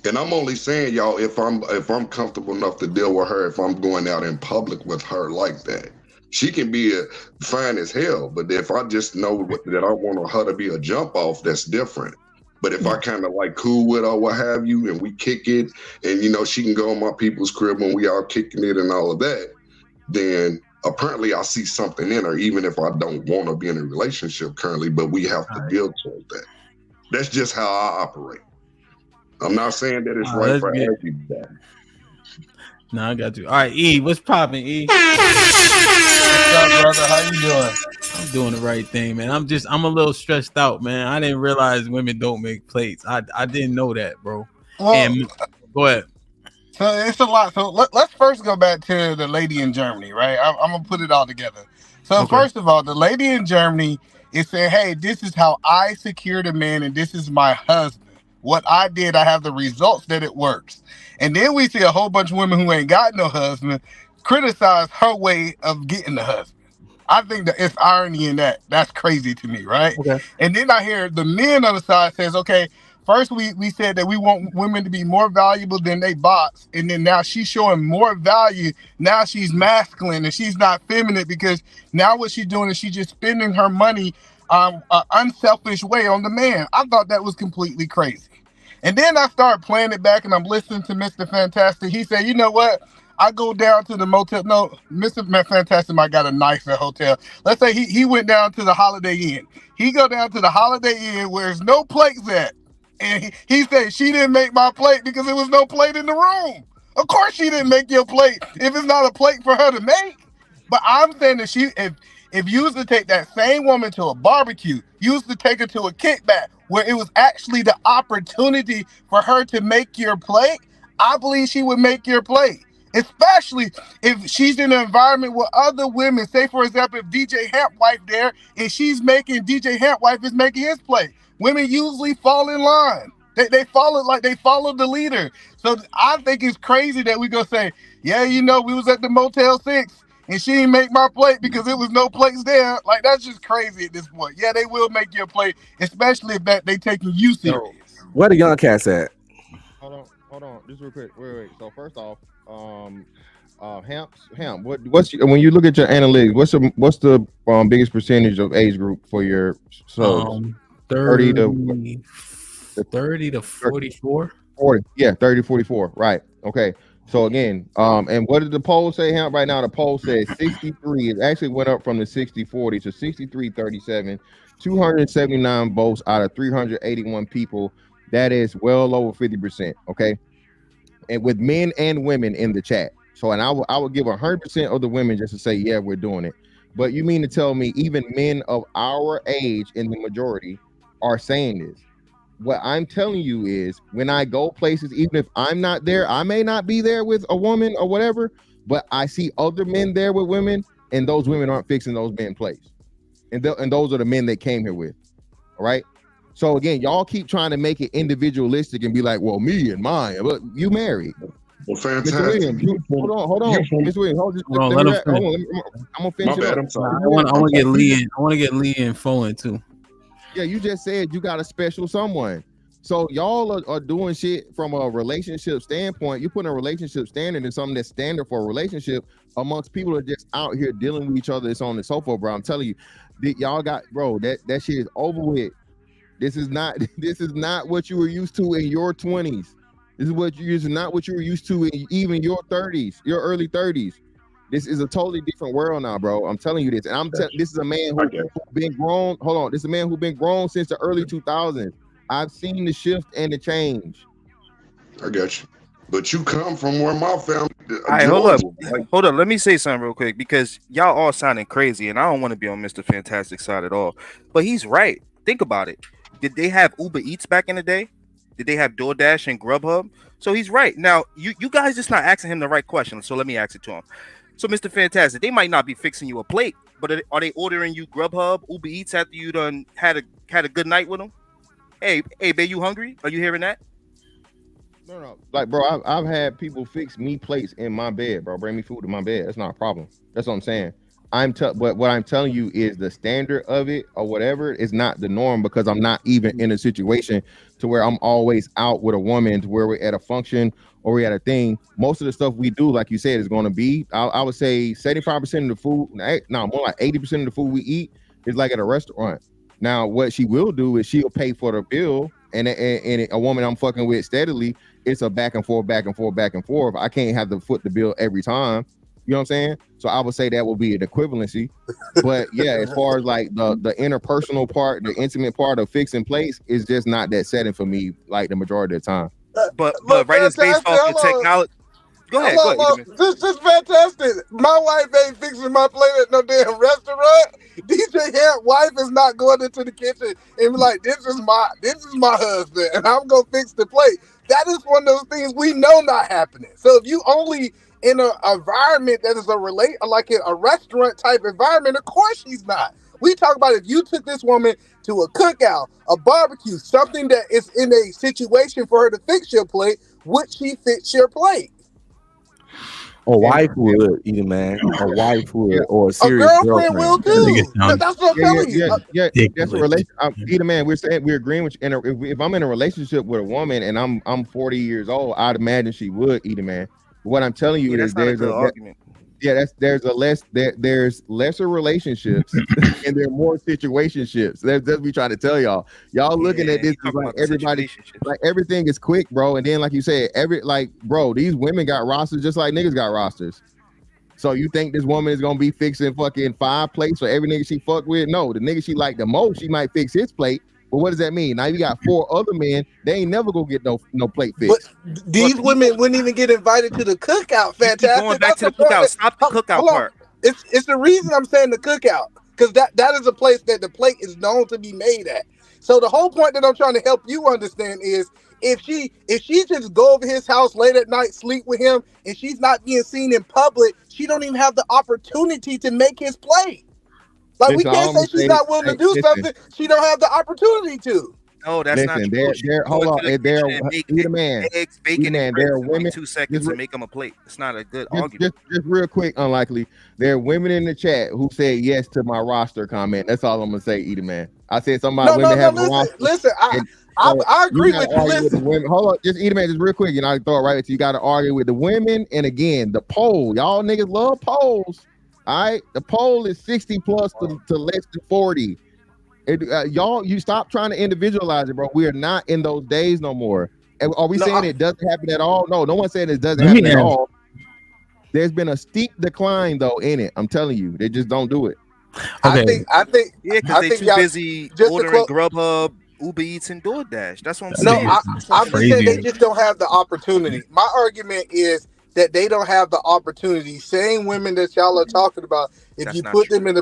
And I'm only saying, y'all, if I'm comfortable enough to deal with her, if I'm going out in public with her like that, she can be fine as hell. But if I just know that I want her to be a jump off, that's different. But if I kind of like cool with her, what have you, and we kick it, and she can go on my people's crib when we all kicking it and all of that, then apparently I see something in her, even if I don't want to be in a relationship currently, but we have to build towards that. That's just how I operate. I'm not saying that it's All right let's for get. everybody. No, I got you. All right, E, what's popping, E? What's up, brother? How you doing? I'm doing the right thing, man. I'm a little stressed out, man. I didn't realize women don't make plates. I didn't know that, bro. Well, And go ahead. So it's a lot. So let's first go back to the lady in Germany, right? I'm gonna put it all together. So Okay. first of all, the lady in Germany is saying, "Hey, this is how I secured a man, and this is my husband. What I did, I have the results that it works." And then we see a whole bunch of women who ain't got no husband criticize her way of getting the husband. I think that it's irony in that. That's crazy to me, right? Okay. And then I hear the men on the side says, okay, first we said that we want women to be more valuable than they box, and then now she's showing more value. Now she's masculine and she's not feminine because now what she's doing is she's just spending her money an unselfish way on the man. I thought that was completely crazy. And then I started playing it back and I'm listening to Mr. Fantastic. He said, you know what? I go down to the motel. No, Mr. Fantastic might got a knife at hotel. Let's say he went down to the Holiday Inn. He go down to the Holiday Inn where there's no plates at. And he said, she didn't make my plate because there was no plate in the room. Of course she didn't make your plate if it's not a plate for her to make. But I'm saying that if you used to take that same woman to a barbecue, you used to take her to a kickback where it was actually the opportunity for her to make your plate, I believe she would make your plate. Especially if she's in an environment with other women. Say, for example, if DJ Hampwife there and she's making, DJ Hampwife is making his plate. Women usually fall in line. They follow the leader. So I think it's crazy that we go say, yeah, you know, we was at the Motel 6 and she didn't make my plate because there was no plates there. Like, that's just crazy at this point. Yeah, they will make your plate, especially if that they taking you serious. Where the young cats at? Hold on, just real quick. Wait. So first off, Hamp, what's when you look at your analytics, what's the biggest percentage of age group for your subs? 30 to 44. 40, yeah, 30 to 44, right? Okay. So again, and what did the poll say, Hamp? Right now, the poll says 63. It actually went up from the 60-40 to 63-37. 279 votes out of 381 people. That is well over 50%. Okay. And with men and women in the chat. So, and I would give 100% of the women just to say, yeah, we're doing it. But you mean to tell me even men of our age in the majority are saying this? What I'm telling you is when I go places, even if I'm not there, I may not be there with a woman or whatever, but I see other men there with women, and those women aren't fixing those men plates. And those are the men they came here with. All right. So again, y'all keep trying to make it individualistic and be like, well, me and mine, but you married. Well, fantastic. Mr. Williams, hold on. Mr. Williams, I'm gonna finish it up. I'm sorry. I want to get Lee in. I want to get Lee in phone too. Yeah, you just said you got a special someone. So y'all are doing shit from a relationship standpoint. You put a relationship standard in something that's standard for a relationship amongst people that are just out here dealing with each other. It's on the sofa, bro. I'm telling you, y'all got, bro, that shit is over with. This is not what you were used to in your 20s. This is not what you were used to in even your 30s, your early 30s. This is a totally different world now, bro. I'm telling you this. And this is a man who's been grown. Hold on. This is a man who's been grown since the early 2000s. I've seen the shift and the change. I got you. But you come from where my family. All right, hold up. Let me say something real quick because y'all all sounding crazy, and I don't want to be on Mr. Fantastic side at all. But he's right. Think about it. Did they have Uber Eats back in the day? Did they have DoorDash and Grubhub? So he's right. Now, you guys just not asking him the right question. So let me ask it to him. So, Mr. Fantastic, they might not be fixing you a plate, but are they ordering you Grubhub, Uber Eats after you done had a good night with them? Hey, babe, you hungry? Are you hearing that? No. Like, bro, I've had people fix me plates in my bed, bro. Bring me food to my bed. That's not a problem. That's what I'm saying. But what I'm telling you is the standard of it or whatever is not the norm because I'm not even in a situation to where I'm always out with a woman to where we're at a function or we're at a thing. Most of the stuff we do, like you said, is going to be, I would say 75% of the food, more like 80% of the food we eat is like at a restaurant. Now, what she will do is she'll pay for the bill and a woman I'm fucking with steadily, it's a back and forth. I can't have to foot the bill every time. You know what I'm saying? So I would say that will be an equivalency. But yeah, as far as like the interpersonal part, the intimate part of fixing plates is just not that setting for me like the majority of the time. but Look, right, it's based fantastic. off of Hello. technology. Go ahead, Hello, go ahead. look, this is fantastic. My wife ain't fixing my plate at no damn restaurant. DJ Hamp wife is not going into the kitchen and be like, this is my husband, and I'm gonna fix the plate. That is one of those things we know not happening. So if you only in an environment that is a restaurant type environment, of course she's not. We talk about if you took this woman to a cookout, a barbecue, something that is in a situation for her to fix your plate, would she fix your plate? A wife would, either man. A wife would, or a A serious girlfriend will too. That's what I'm telling you. Yeah, that's a relation. Either man, we're agreeing with you. And if I'm in a relationship with a woman and I'm 40 years old, I'd imagine she would, either man. What I'm telling you is there's a argument. There's lesser relationships and there are more situationships. That's what we try to tell y'all. Y'all looking at this is like everybody, like everything is quick, bro. And then like you said, bro, these women got rosters just like niggas got rosters. So you think this woman is gonna be fixing fucking 5 plates for every nigga she fuck with? No, the nigga she like the most, she might fix his plate. But what does that mean? Now you got 4 other men, they ain't never gonna get no plate fixed. But these women wouldn't even get invited to the cookout. Fantastic. Going back to the cookout. Stop the cookout part. It's the reason I'm saying the cookout, because that is a place that the plate is known to be made at. So the whole point that I'm trying to help you understand is if she just go over his house late at night, sleep with him, and she's not being seen in public, she don't even have the opportunity to make his plate. Like, we can't say she's not willing to do something she don't have the opportunity to. No, that's not true. Hold on. Either man, eggs, bacon, man, and there are grits in women. 2 seconds to make them a plate. It's not a good argument. Just real quick, unlikely. There are women in the chat who said yes to my roster comment. That's all I'm gonna say, either man. I said somebody women have a roster. Listen, I agree with you. Listen, with hold on, just either man, just real quick. You know, I throw it right at you. You got to argue with the women, and again, the poll. Y'all niggas love polls. All right, the poll is 60 plus to less than 40. Y'all, you stop trying to individualize it, bro. We are not in those days no more. And are we saying it doesn't happen at all? No, no one's saying it doesn't happen at all. There's been a steep decline though in it. I'm telling you, they just don't do it. Okay. I think because they too busy ordering Grubhub, Uber Eats, and DoorDash. That's what I'm saying. No, I'm saying they just don't have the opportunity. My argument is that they don't have the opportunity. Same women that y'all are talking about, if you put them in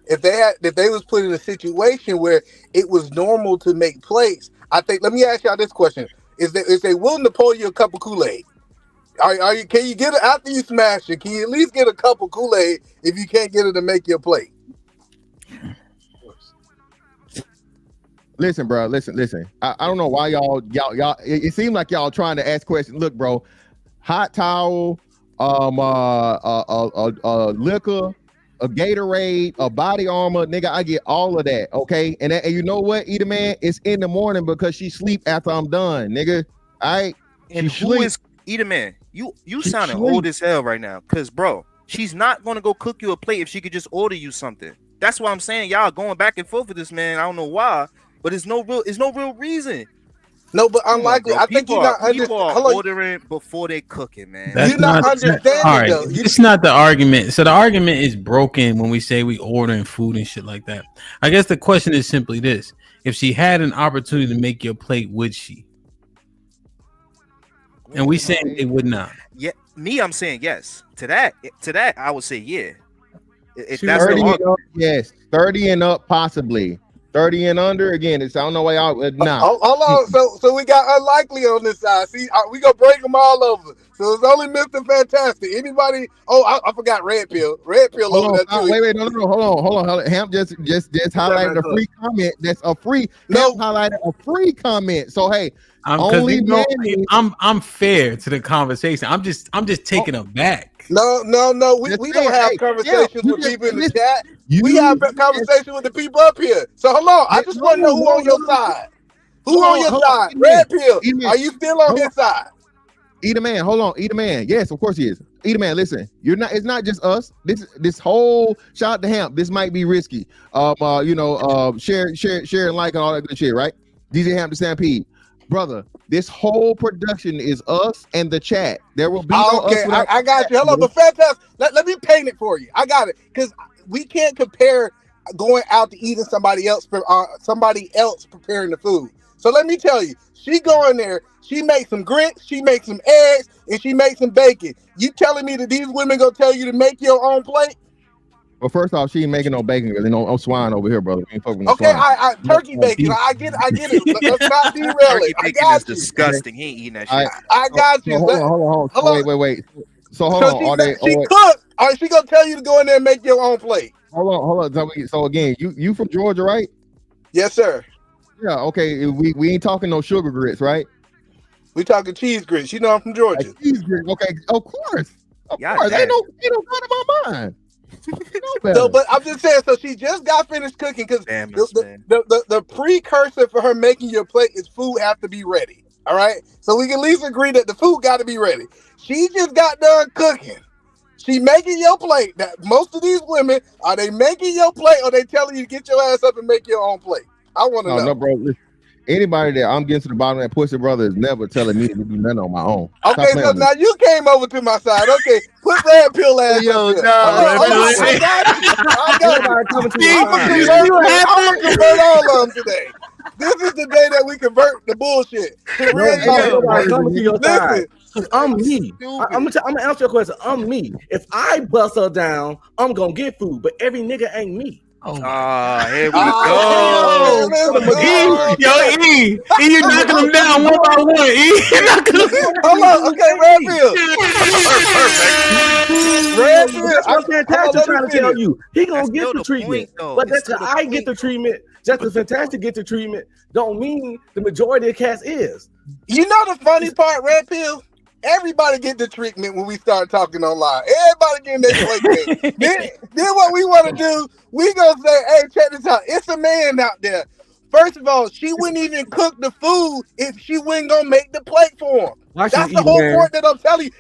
if they was put in a situation where it was normal to make plates, I think. Let me ask y'all this question: Is they willing to pour you a cup of Kool-Aid? Can you get it after you smash it? Can you at least get a cup of Kool-Aid if you can't get it to make your plate? Listen, bro. Listen. I don't know why y'all. It seemed like y'all trying to ask questions. Look, bro. Hot towel, liquor, a Gatorade, a body armor, nigga. I get all of that, okay? And you know what, Either man, it's in the morning because she sleep after I'm done, nigga. All right. And who is Either man? You sounding old as hell right now, cause bro, she's not gonna go cook you a plate if she could just order you something. That's why I'm saying y'all going back and forth with this man. I don't know why, but it's no real reason. No, but unlikely. I think you're not understanding. Ordering before they cooking, man. You're not understanding. All right, it's not the argument. So the argument is broken when we say we ordering food and shit like that. I guess the question is simply this: if she had an opportunity to make your plate, would she? And we saying they would not. Yeah, I'm saying yes to that. I would say yeah. If that's 30 and up, yes, 30 and up, possibly. 30 and under, again, I don't know why y'all nah. Hold on, so we got unlikely on this side. See, we gonna break them all over. So it's only Mr. Fantastic. Anybody? Oh, I forgot Red Pill. Red Pill over there too. Wait, no, hold on. Hamp just highlighted a free comment. That's a free. Hamp highlighted a free comment. So hey, I'm fair to the conversation. I'm just taking it back. No. We don't have conversations with people in the chat. We have conversations with the people up here. So hold on. I just want to know who on your side. Who on your side? Red Pill. Are you still on his side? Either man, hold on. Either man, yes, of course he is. Either man, listen, you're not. It's not just us. This whole shout out to Hamp. This might be risky. Share and like and all that good shit, right? DJ Hamp the Stampede, brother. This whole production is us and the chat. There will be no okay. Us I got you. Hello, but fantastic. Let me paint it for you. I got it because we can't compare going out to eat and somebody else preparing the food. So So let me tell you, she go in there, she makes some grits, she makes some eggs, and she makes some bacon. You telling me that these women gonna tell you to make your own plate? Well, first off, she ain't making no bacon because no swine over here, brother. We ain't fucking with Okay, swine. turkey bacon. I get it. Let's not derail Turkey it. I bacon got is you. disgusting. He ain't eating that shit. I got you. Hold on. Wait. So hold on. She cooked. All right, she gonna tell you to go in there and make your own plate. Hold on. So again, you from Georgia, right? Yes, sir. Yeah. Okay. We ain't talking no sugar grits, right? We talking cheese grits. You know I'm from Georgia. Cheese grits. Okay. Of course. Of Yeah, course. damn. Ain't no good in my mind. So, but I'm just saying. So she just got finished cooking because the precursor for her making your plate is food have to be ready. All right. So we can at least agree that the food got to be ready. She just got done cooking. She making your plate. That most of these women are they making your plate or they telling you to get your ass up and make your own plate? I want to know. No, bro. Listen, anybody that I'm getting to the bottom of that pussy, brother, is never telling me to do nothing on my own. Okay, so now you came over to my side. Okay, put red pill ass up there. I got you. I'm gonna convert all of them today. This is the day that we convert the bullshit. Coming to your side. I'm me. I'm gonna answer your question. I'm me. If I bust her down, I'm gonna get food. But every nigga ain't me. Here we go. E, you knocking them down one by one. E, hold on. Okay, red pill. Red pill. That's what Fantastic trying to tell you. He gonna get the treatment, but that's how I get the treatment. Just as Fantastic get the treatment, don't mean the majority of cats is. You know the funny part, red pill. Everybody get the treatment when we start talking online. Everybody getting their plate. then what we want to do, we gonna say, hey, check this out. It's a man out there. First of all, she wouldn't even cook the food if she wasn't gonna make the plate for him. That's the whole point that I'm telling you.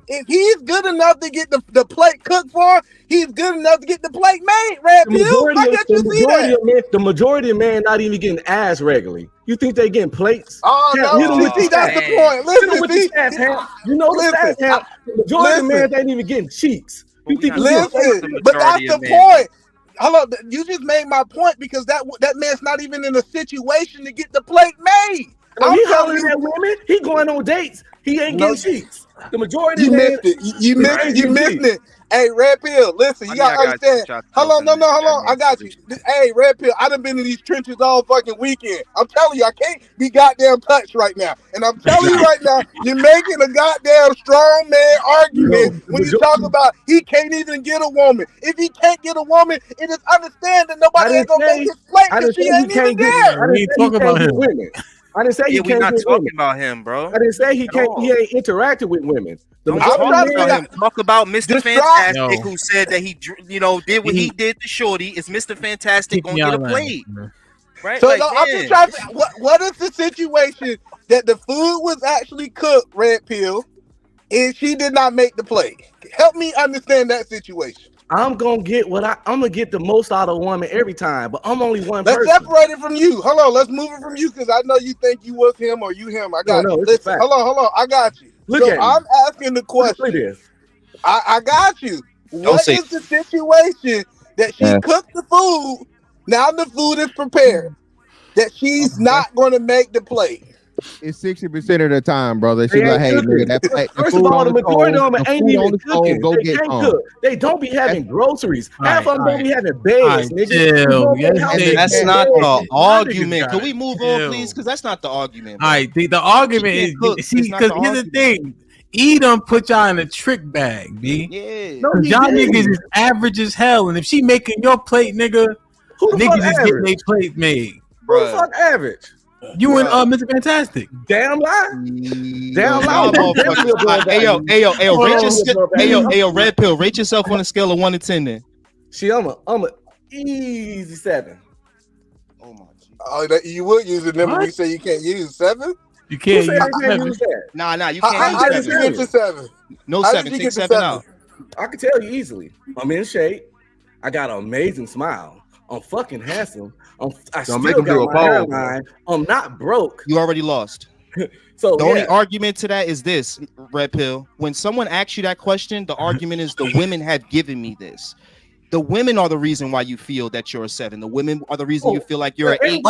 If he's good enough to get the plate cooked for him, he's good enough to get the plate made, red pill. How can't you see that? The majority of men not even getting ass regularly. You think they getting plates? Oh, no, see, that's the point. Listen, you know the stats have. The majority of men ain't even getting cheeks. You think but that's the point. Hello, you just made my point because that man's not even in a situation to get the plate made. I'm telling you, women, he going on dates. He ain't getting cheeks. The majority you of missed it. You missed it. Hey, red pill, listen, you gotta understand. Hold on. I got you. Hey, red pill, I done been in these trenches all fucking weekend. I'm telling you, I can't be goddamn touched right now. And I'm telling you right now, you're making a goddamn strong man argument when you talk about he can't even get a woman. If he can't get a woman, it is understand that nobody ain't gonna make his plate because she ain't even there. We ain't talking about him. I didn't say he can't. We're not get talking women. about him, bro. I didn't say he can't. He ain't interacted with women. Talk about Mr. Fantastic, who said that he, did what he did to Shorty. Is Mr. Fantastic gonna get a plate? Right. So I'm just trying to. What is the situation that the food was actually cooked, red pill, and she did not make the plate? Help me understand that situation. I'm gonna get I'm gonna get the most out of a woman every time, but I'm only one Let's person. separate it from you. Hold on, let's move it from you because I know you think you was him or you him. I got you. Listen, hold on, I got you. I'm asking the question. I got you. What is the situation that she cooked the food? Now the food is prepared. That she's not going to make the plate. It's 60% of the time, brother. She's like, hey, nigga, that plate. First of all, the majority of them ain't even cooking. They can't cook. They don't be having groceries. Half of them don't be having beds, nigga. That's not the argument. Can we move on, please? Because that's not the argument. All right, the argument is because here's the thing. Edom put y'all in a trick bag, B. Yeah. No, y'all niggas is average as hell, and if she making your plate, nigga, niggas just getting their plate made. Who the fuck average? You and Mr. Fantastic. Damn lie. Damn lie. Hey, yo, red pill. Rate yourself on a scale of 1 to 10 then. I'm a easy 7. Oh my God. Oh, you would use the number you say you can't use 7? You can't use that. Nah, you can't How did you get to 7? No 7. Take 7 out. I can tell you easily. I'm in shape. I got an amazing smile. I'm fucking handsome. I still got my hairline. I'm not broke. You already lost. So the only argument to that is this, red pill. When someone asks you that question, the argument is the women have given me this. The women are the reason why you feel that you're a 7. The women are the reason you feel like you're an 8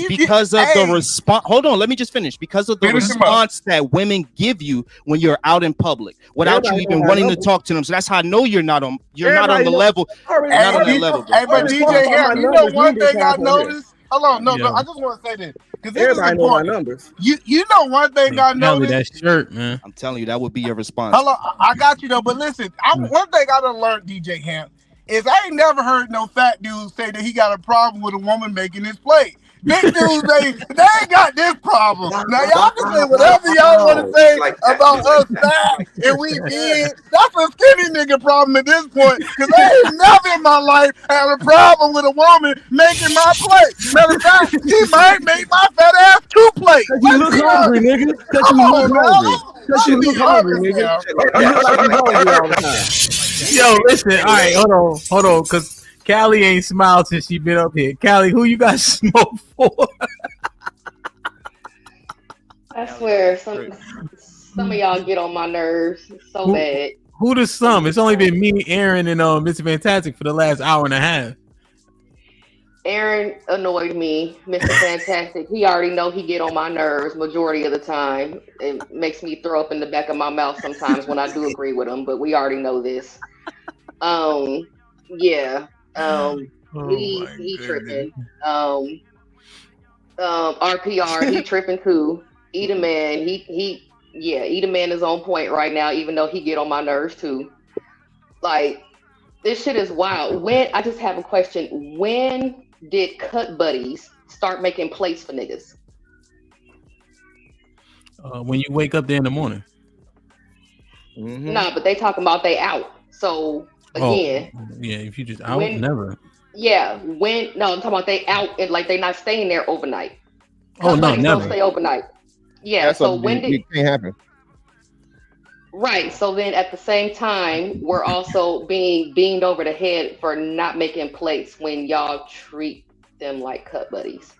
because of the response. Hold on, let me just finish. Because of the response that women give you when you're out in public without you even wanting to talk to them. So that's how I know you're not on the level. Not on that level, bro. Hey, but DJ Ham, you know one thing I noticed? Hold on, no, I just want to say this because this is important. Numbers. You know one thing I noticed. That shirt, man. I'm telling you, that would be your response. Hello, I got you though, but listen, one thing I done learned, DJ Ham, is I ain't never heard no fat dude say that he got a problem with a woman making his plate. Big dudes, they ain't got this problem. Now y'all can say whatever y'all want to say about us fat and we big. That's a skinny nigga problem at this point, because I ain't never in my life had a problem with a woman making my plate. Matter of fact, she might make my fat ass 2 plates. You look hungry, nigga. Because you look hungry. Because you look hungry, nigga. You look like you hungry all the time. Yo, listen. All right, hold on, because Callie ain't smiled since she been up here. Callie, who you got smoke for? I swear, some of y'all get on my nerves so bad. Who the some? It's only been me, Aaron, and Mr. Fantastic for the last hour and a half. Aaron annoyed me. Mr. Fantastic, he already know he get on my nerves majority of the time. It makes me throw up in the back of my mouth sometimes when I do agree with him, but we already know this. Yeah. He tripping. RPR, he tripping too. Eat a man, Eat a man is on point right now, even though he get on my nerves too. Like, this shit is wild. I just have a question. When did cut buddies start making plates for niggas? When you wake up there in the morning. Nah, but they talking about they out. So again, yeah, if you just out, never. Yeah, I'm talking about they out and like they not staying there overnight. Oh no, never. Don't stay overnight. Yeah, That's so when did it can't happen? Right. So then at the same time, we're also being beamed over the head for not making plates when y'all treat them like cut buddies.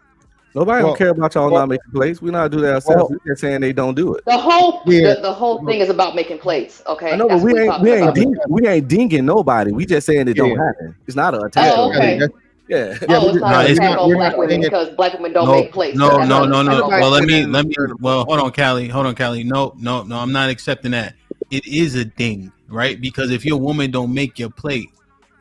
Nobody don't care about y'all not making plates. We not do that ourselves. We're just saying they don't do it. The whole thing is about making plates. Okay. I know, but we ain't dinging nobody. We just saying it don't happen. It's not an attack. Oh, okay. Yeah. It's not an attack on black women because black women don't make plates. No. Well, let me. Well, hold on, Callie. No, I'm not accepting that. It is a ding, right? Because if your woman don't make your plate,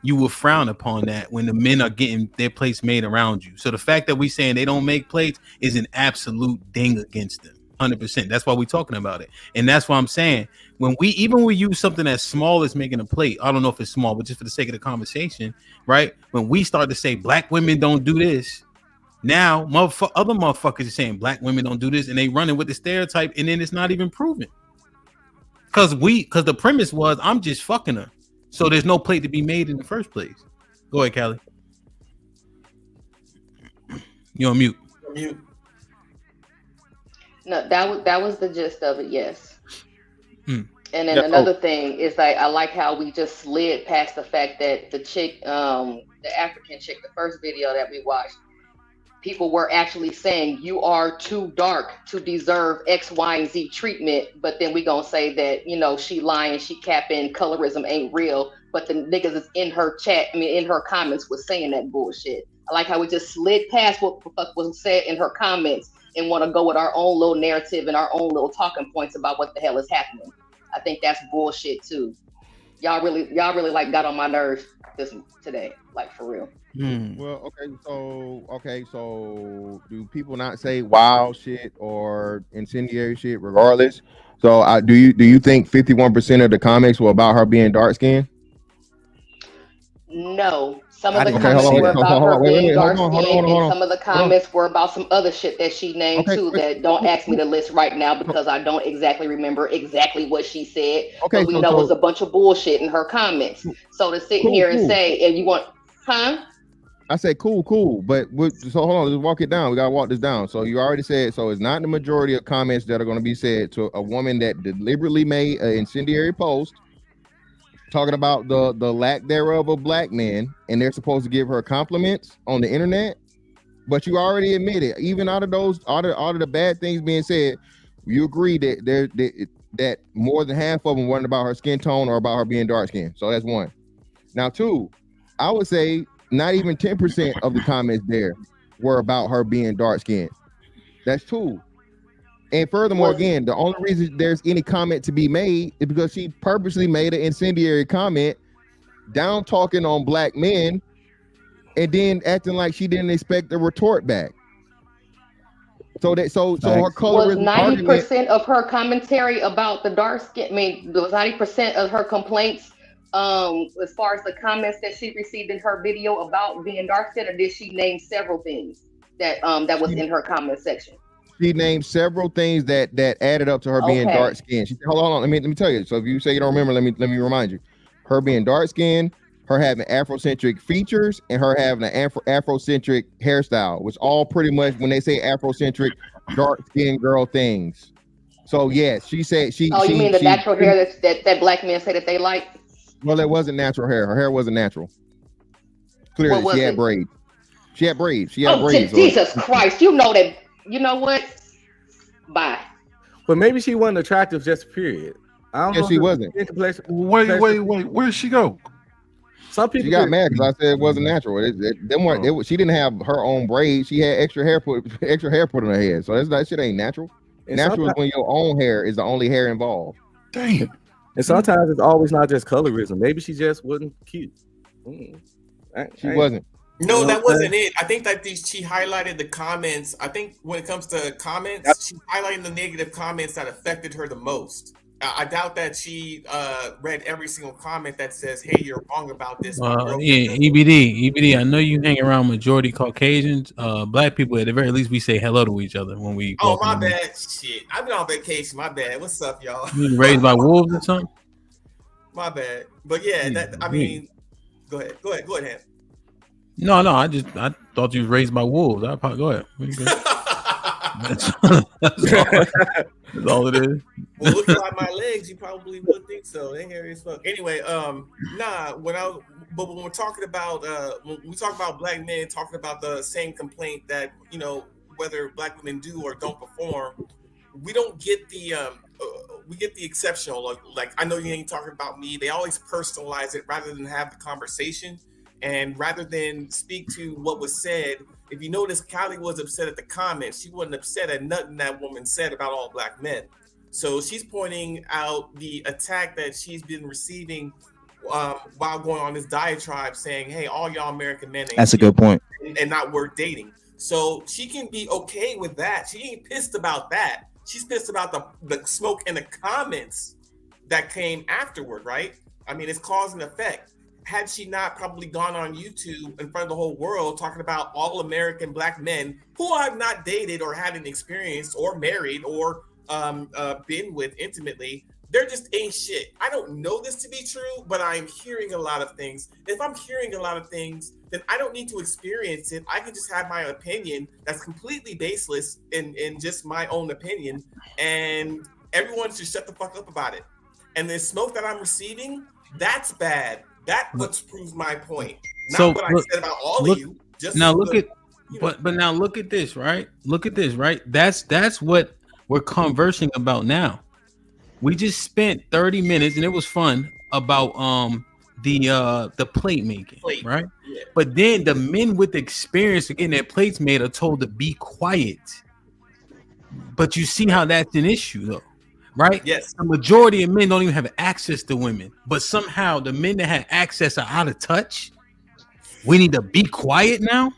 you will frown upon that when the men are getting their plates made around you. So the fact that we saying they don't make plates is an absolute ding against them. 100%. That's why we're talking about it. And that's why I'm saying when we use something as small as making a plate, I don't know if it's small, but just for the sake of the conversation, right? When we start to say black women don't do this, now other motherfuckers are saying black women don't do this, and they running with the stereotype, and then it's not even proven. Because the premise was I'm just fucking her. So there's no plate to be made in the first place. Go ahead, Callie. You're on mute. No, that was the gist of it. Yes. And then another thing is like I like how we just slid past the fact that the chick, the African chick, the first video that we watched, people were actually saying you are too dark to deserve X, Y, and Z treatment. But then we gonna say that she lying, she capping, colorism ain't real. But the niggas is in her chat, in her comments was saying that bullshit. I like how we just slid past what the fuck was said in her comments and want to go with our own little narrative and our own little talking points about what the hell is happening. I think that's bullshit too. Y'all really like got on my nerves today, like for real. Well, okay, so do people not say wild shit or incendiary shit regardless? So do you think 51% of the comments were about her being dark skinned? No. Some of the comments were about her being dark skinned, and some of the comments were about some other shit that she named too. That don't ask me to list right now because I don't exactly remember exactly what she said. Okay, but we know it's a bunch of bullshit in her comments. So to sit here and say, and you want, I said cool, but so hold on, let's walk it down. We gotta walk this down. So you already said so it's not the majority of comments that are going to be said to a woman that deliberately made an incendiary post talking about the lack thereof of black men, and they're supposed to give her compliments on the internet. But you already admitted, even out of the bad things being said, you agree that that more than half of them weren't about her skin tone or about her being dark skinned. So that's one. Now two, I would say not even 10% of the comments there were about her being dark skinned. That's two. And furthermore, again, the only reason there's any comment to be made is because she purposely made an incendiary comment, down talking on black men, and then acting like she didn't expect a retort back. So her colorism was 90% of her commentary about the dark skin. I mean, was 90% of her complaints as far as the comments that she received in her video about being dark skinned, or did she name several things that was in her comment section? She named several things that added up to her being dark skinned. She said, hold on, let me tell you. So if you say you don't remember, let me remind you. Her being dark skinned, her having Afrocentric features, and her having an Afrocentric hairstyle, which all pretty much, when they say Afrocentric, dark skinned girl things. So yes, she said she. Oh, you mean the natural hair that black men say that they like? Well, it wasn't natural hair. Her hair wasn't natural. Clearly, she had braids. She had braids. She had braids. Jesus Christ! You know that. You know what? Bye. But maybe she wasn't attractive, just period. I don't know. She wasn't. Wait. Where did she go? Some people she got mad because I said it wasn't natural. She didn't have her own braids. She had extra hair put on her head. So that shit ain't natural. Natural is when your own hair is the only hair involved. Damn. And sometimes it's always not just colorism. Maybe she just wasn't cute. She wasn't. No, that wasn't it. I think that she highlighted the comments. I think when it comes to comments, she's highlighting the negative comments that affected her the most. I doubt that she read every single comment that says, "Hey, you're wrong about this." EBD. I know you hang around majority Caucasians. Black people, at the very least, we say hello to each other when we. Oh, my bad. Shit, I've been on vacation. My bad. What's up, y'all? You raised by wolves or something? My bad. But yeah, go ahead, Ham. No. I thought you was raised by wolves. Go ahead. That's all it is. Well, looking at my legs, you probably would think so. They're hairy as fuck. Anyway, when we're talking about when we talk about black men talking about the same complaint that whether black women do or don't perform, we don't get the we get the exceptional. Like I know you ain't talking about me. They always personalize it rather than have the conversation. And rather than speak to what was said, if you notice, Callie was upset at the comments. She wasn't upset at nothing that woman said about all black men. So she's pointing out the attack that she's been receiving while going on this diatribe saying, hey, all y'all American men ain't That's a good point. and not worth dating. So she can be okay with that. She ain't pissed about that. She's pissed about the smoke and the comments that came afterward, right? I mean, it's cause and effect. Had she not probably gone on YouTube in front of the whole world talking about all American black men who I've not dated or had an experience or married or been with intimately, there just ain't shit. I don't know this to be true, but I'm hearing a lot of things. If I'm hearing a lot of things, then I don't need to experience it. I can just have my opinion that's completely baseless in just my own opinion, and everyone should shut the fuck up about it. And the smoke that I'm receiving, that's bad. That what proves my point. Not what I said about all of you. Just now look at, but now look at this, right? Look at this, right? That's what we're conversing about now. We just spent 30 minutes, and it was fun, about the plate making, right? Yeah. But then the men with experience of getting their plates made are told to be quiet. But you see how that's an issue, though. Right? Yes. The majority of men don't even have access to women, but somehow the men that had access are out of touch. We need to be quiet now,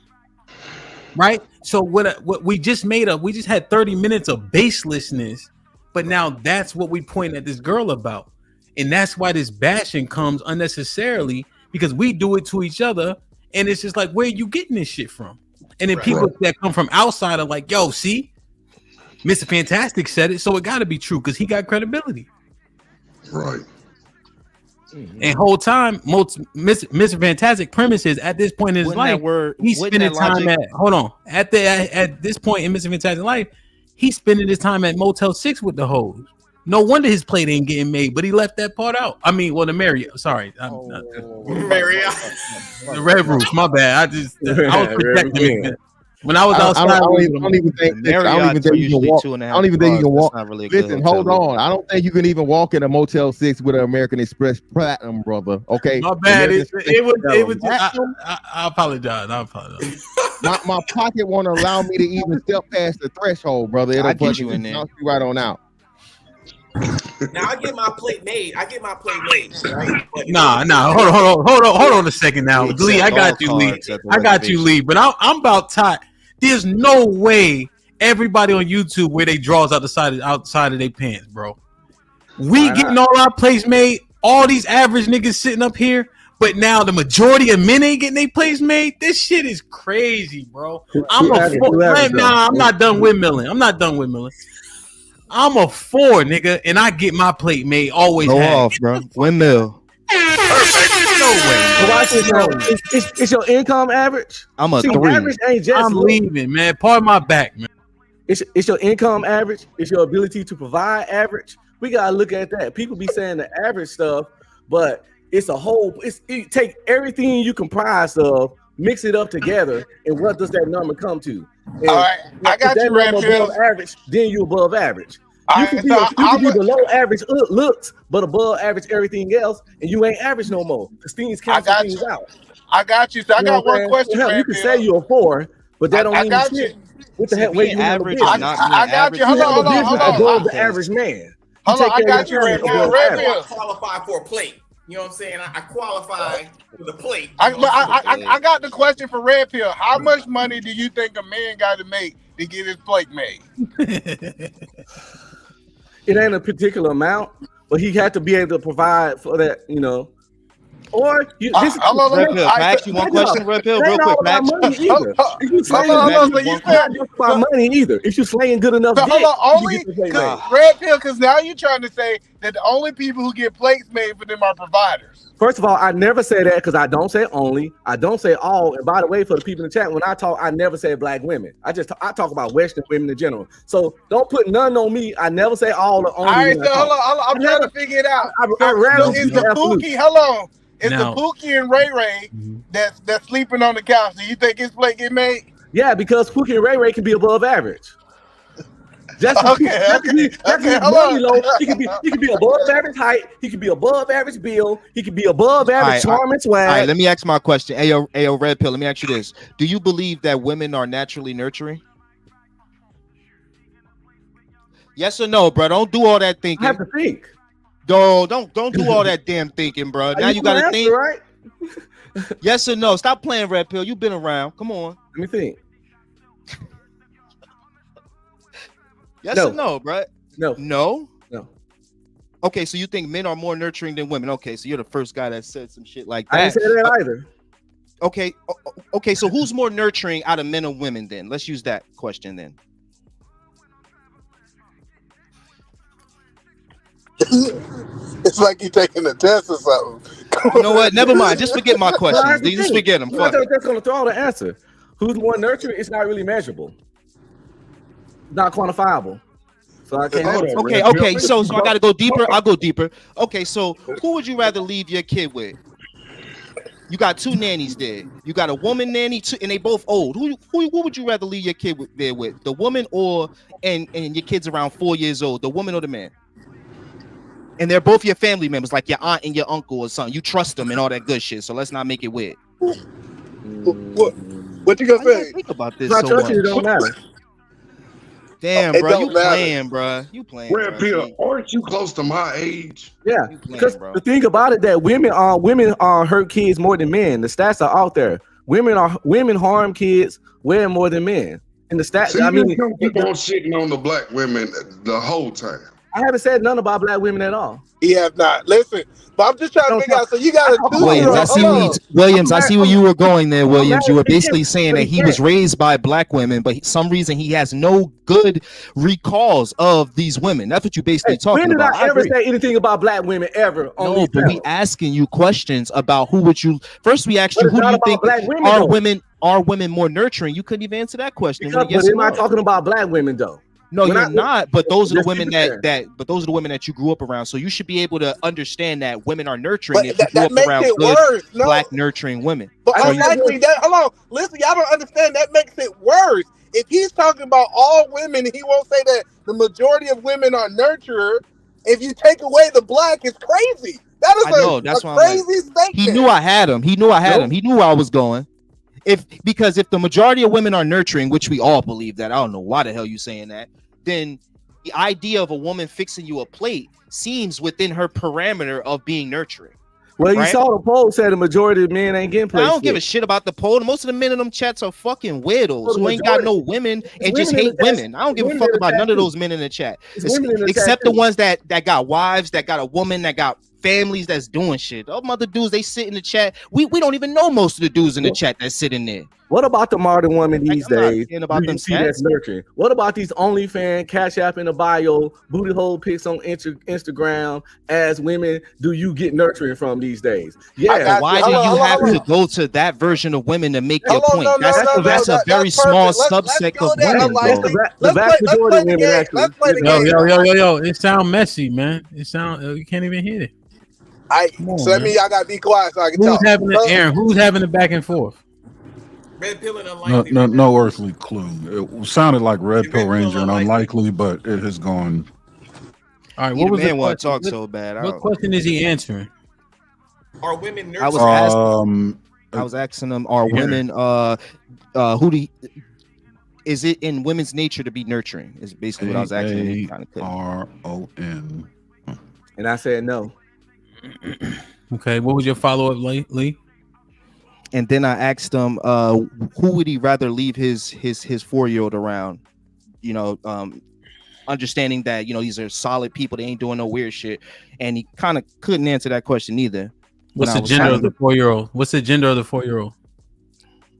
right? So what we just had 30 minutes of baselessness, but now that's what we point at this girl about, and that's why this bashing comes unnecessarily, because we do it to each other, and it's just like, where are you getting this shit from? And then people that come from outside are like, yo, see. Mr. Fantastic said it, so it got to be true because he got credibility. Right. And whole time, Mr. Fantastic premises at this point in his life, he's spending time at this point in Mr. Fantastic's life, he's spending his time at Motel 6 with the hoes. No wonder his plate ain't getting made, but he left that part out. I mean, well, the Marriott. Sorry, Marriott. The Red Roof. My bad. I was protecting it. When I was outside, I don't even think you can walk. I don't even think you can walk. Really Listen, hold on. I don't think you can even walk in a Motel 6 with an American Express Platinum, brother. Okay, my bad. It was. I apologize. My pocket won't allow me to even step past the threshold, brother. It'll get you in there. Bounce you right on out. Now I get my plate made. Right? But Nah. Hold on a second now, Lee. I got you, Lee. But I'm about tired. There's no way everybody on YouTube where they draws outside of their pants, bro. We getting all our plates made. All these average niggas sitting up here, but now the majority of men ain't getting their plates made. This shit is crazy, bro. I'm not done windmilling. I'm a 4, nigga, and I get my plate made. Always go have. off, bro. Windmill. No way. It's your income average. I'm a 3. Average ain't just I'm leaving, man. Pardon my back, man. It's your income average. It's your ability to provide average. We gotta look at that. People be saying the average stuff, but it's a whole. You take everything you comprise of, mix it up together, and what does that number come to? And all right, I got you, Red Pill. Above average, then you above average. You can be below average looks, but above average everything else, and you ain't average no more. Because things cancel things out. I got you. So I got one question. Hell, you can say you're a 4, but that don't mean shit. What the hell? Wait, average? I got you. Hold on. Above the average man. Hold on, I got you, Red Pill. I qualify for a plate. You know what I'm saying? I qualify for the plate. I got the question for Red Pill. How much money do you think a man got to make to get his plate made? It ain't a particular amount, but he had to be able to provide for that, you know. Or Red Pill, can I ask you one question, Red Pill, real quick, Max? Money either. If you slaying good enough, Red Pill, because now you're trying to say that the only people who get plates made for them are providers. First of all, I never say that because I don't say only. I don't say all. And by the way, for the people in the chat, when I talk, I never say black women. I talk about Western women in general. So don't put none on me. I never say all or only. All right, so hold on. I'm trying to figure it out. Is the Pookie? Hold on. It's the Pookie and Ray Ray that's sleeping on the couch. Do you think his plate get made? Yeah, because Pookie and Ray Ray can be above average. Okay. He can be above average height. He can be above average build. He can be above average charm and swag. All right, let me ask my question. Ayo, Red Pill. Let me ask you this: do you believe that women are naturally nurturing? Yes or no, bro? Don't do all that thinking. I have to think. Don't do all that damn thinking, bro. Now you gotta think. Right? Yes or no? Stop playing, Red Pill. You've been around. Come on. Let me think. Yes or no, bro? No. Okay, so you think men are more nurturing than women? Okay, so you're the first guy that said some shit like that. I didn't say that either. Okay. So who's more nurturing out of men or women? Then let's use that question. Then it's like you taking a test or something. You know what? Never mind. Just forget my questions. Just forget them. That's going to throw out the answer. Who's more nurturing? It's not really measurable. Not quantifiable. So I can't. Okay. So I got to go deeper. I'll go deeper. Okay. So who would you rather leave your kid with? You got 2 nannies there. You got a woman nanny, and they both old. Who would you rather leave your kid there with? The woman and your kid's around 4 years old? The woman or the man? And they're both your family members, like your aunt and your uncle or something. You trust them and all that good shit. So let's not make it weird. What you gonna say? Think about this. So much. It don't matter. Damn, bro, you playing, bro. You playing. Red Pill, aren't you close to my age? Yeah, because the thing about it that women hurt kids more than men. The stats are out there. Women harm kids way more than men. And the stats. So keep on shitting on the black women the whole time. I haven't said nothing about black women at all. He have not. Listen, but I'm just trying to figure out. So you got a 2-year-old. Williams, I see where you were going there, Williams. You were basically saying that he was raised by black women, but for some reason he has no good recalls of these women. That's what you basically talking about. When did I ever say anything about black women ever? No, but we asking you questions about who would you. First, we asked you who do you think are women more nurturing. You couldn't even answer that question. But am I talking about black women though? No, When you're I- not. But those are the Let's women keep it but those are the women that you grew up around. So you should be able to understand that women are nurturing But if you grew that up makes around it good worse. No, black nurturing women. but So you- unlikely that. Hold on, listen, y'all don't understand. That makes it worse. If he's talking about all women, he won't say that the majority of women are nurturer. If you take away the black, it's crazy. That is I know. That's a why I'm like, crazy statement. he knew I had him. He knew I had him. He knew where I was going. Because if the majority of women are nurturing, which we all believe that, I don't know why the hell you saying that, then the idea of a woman fixing you a plate seems within her parameter of being nurturing. Well, you right? saw the poll said the majority of men ain't getting I plates. don't give a shit about the poll. Most of the men in them chats are fucking weirdos Well, the who ain't got no majority- women It's and just women in hate the chat. women. I don't give a Women fuck in the about chat none of too. those men in the chat. It's women in the Except chat the too. ones that got wives, that got a woman, that got families that's doing shit. All mother dudes, they sit in the chat. We don't even know most of the dudes in the chat that sit in there. What about the modern woman these I'm not days? caring about Do you them see that's stats. nurturing? What about these OnlyFans, Cash App in the bio, booty hole pics on Instagram? As women, do you get nurturing from these days? Yeah. Why do you have to go to that version of women to make your point? That's a very small subset of women. That's though. the vast majority of women actually. Let's play the game. Yo. It sound messy, man. It sound you can't even hear it. on, So that man. means y'all gotta be quiet so I can Who's talk. having the Aaron? Who's having the back and forth? Red pill and unlikely. No earthly clue. It sounded like Red Pill Ranger and unlikely, but it has gone. All right, He what the was the man want to question? talk so bad. I What don't- question is he answering? Are women I was nurturing? asking them, are women is it in women's nature to be nurturing? Is basically what I was asking. He kinda couldn't. AARON. And I said no. Okay, what was your follow-up, Lee? And then I asked him, who would he rather leave his 4-year-old around? You know, understanding that, you know, these are solid people, they ain't doing no weird shit. And he kind of couldn't answer that question either. What's the gender of the 4-year-old? What's the gender of the 4-year-old?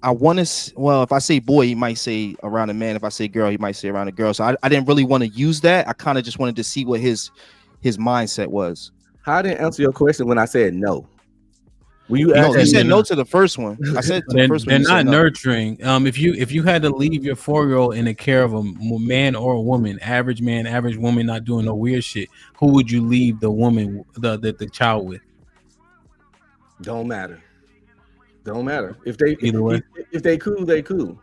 I want to, well, if I say boy, he might say around a man. If I say girl, he might say around a girl. So I didn't really want to use that. I kind of just wanted to see what his mindset was. How I didn't answer your question when I said no. Will you No, ask you said no to the first one. I said to the first one. They're you said not no. nurturing. If you had to leave your 4-year-old in the care of a man or a woman, average man, average woman, not doing no weird shit, who would you leave the woman, the child with? Don't matter. Don't matter. If they Either way. if they cool, they cool.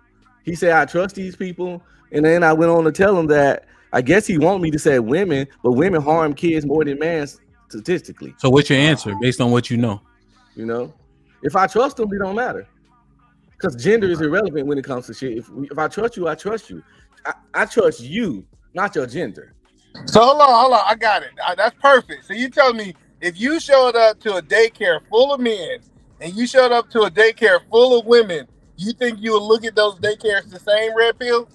He said I trust these people, and then I went on to tell him that I guess he want me to say women, but women harm kids more than men statistically. So what's your answer based on what you know? You know, if I trust them, it don't matter, because gender is irrelevant when it comes to shit. If I trust you, I trust you. I trust you, not your gender. So hold on, I got it. That's perfect. So you tell me, if you showed up to a daycare full of men and you showed up to a daycare full of women, you think you would look at those daycares the same, Red Pill?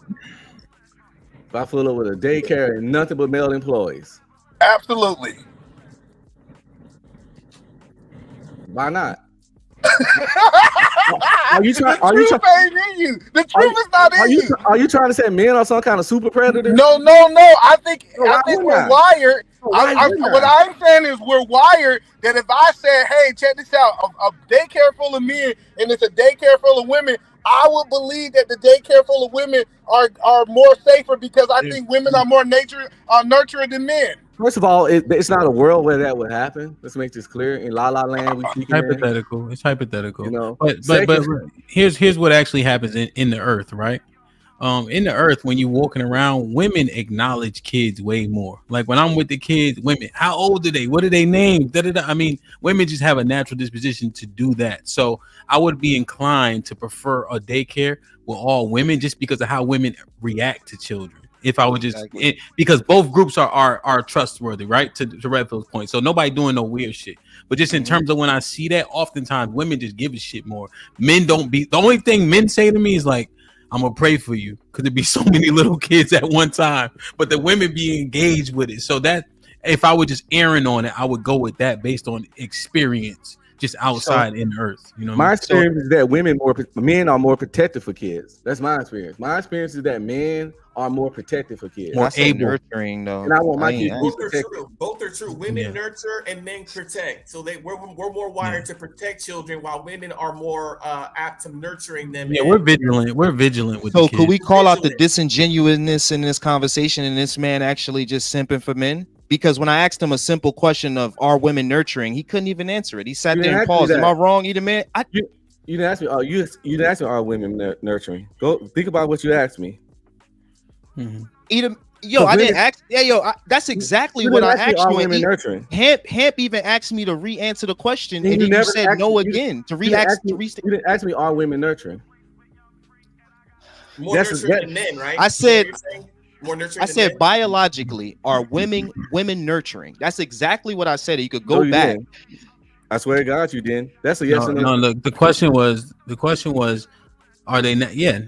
If I fill up with a daycare and nothing but male employees, absolutely. Why not? Are you trying? The truth ain't in you. The truth is not in you. Are you trying to say men are some kind of super predator? No. I think why we're not? wired. Why would What not? I'm saying is we're wired that if I said, "Hey, check this out," a daycare full of men and it's a daycare full of women, I would believe that the daycare full of women are more safer because I think women are more nurturing than men. First of all, it's not a world where that would happen. Let's make this clear. In La La Land, we speak Hypothetical. It's hypothetical. You know, but second- here's what actually happens in the earth, right? In the earth, when you're walking around, women acknowledge kids way more. Like when I'm with the kids, women, how old are they? What are they named? I mean, women just have a natural disposition to do that. So I would be inclined to prefer a daycare with all women just because of how women react to children. If I would just because both groups are trustworthy, right? To Red Pill's point. So nobody doing no weird shit. But just in terms of when I see that, oftentimes women just give a shit more. Men don't be the only thing men say to me is like, I'm gonna pray for you because there'd be so many little kids at one time. But the women be engaged with it. So that if I were just erring on it, I would go with that based on experience just outside in the earth. You know what I My mean? experience is that men are more protective for kids. That's my experience. My experience is that men are more protective for kids. More able. Nurturing though. And I want my kids to be Both are protected. true. Both are true. Women nurture and men protect. So we're more wired to protect children, while women are more apt to nurturing them. Yeah, we're vigilant. We're vigilant with So the kids. could we call out the disingenuousness in this conversation and this man actually just simping for men? Because when I asked him a simple question of are women nurturing, he couldn't even answer it. He sat there and paused. Am I wrong, either man? You didn't ask me. Oh, you didn't ask me. Are women nurturing? Go think about what you asked me. Either I didn't ask. Yeah, that's exactly what I asked you. Women nurturing? Hamp even asked me to re-answer the question, and then you said no again to re-ask. You didn't ask me. Are women nurturing? More nurturing than men, right? I said. More nurturing I than said men? biologically, are women nurturing? That's exactly what I said. You could go back. I swear to God, you did. That's a yes or no. No, look, the question was, are they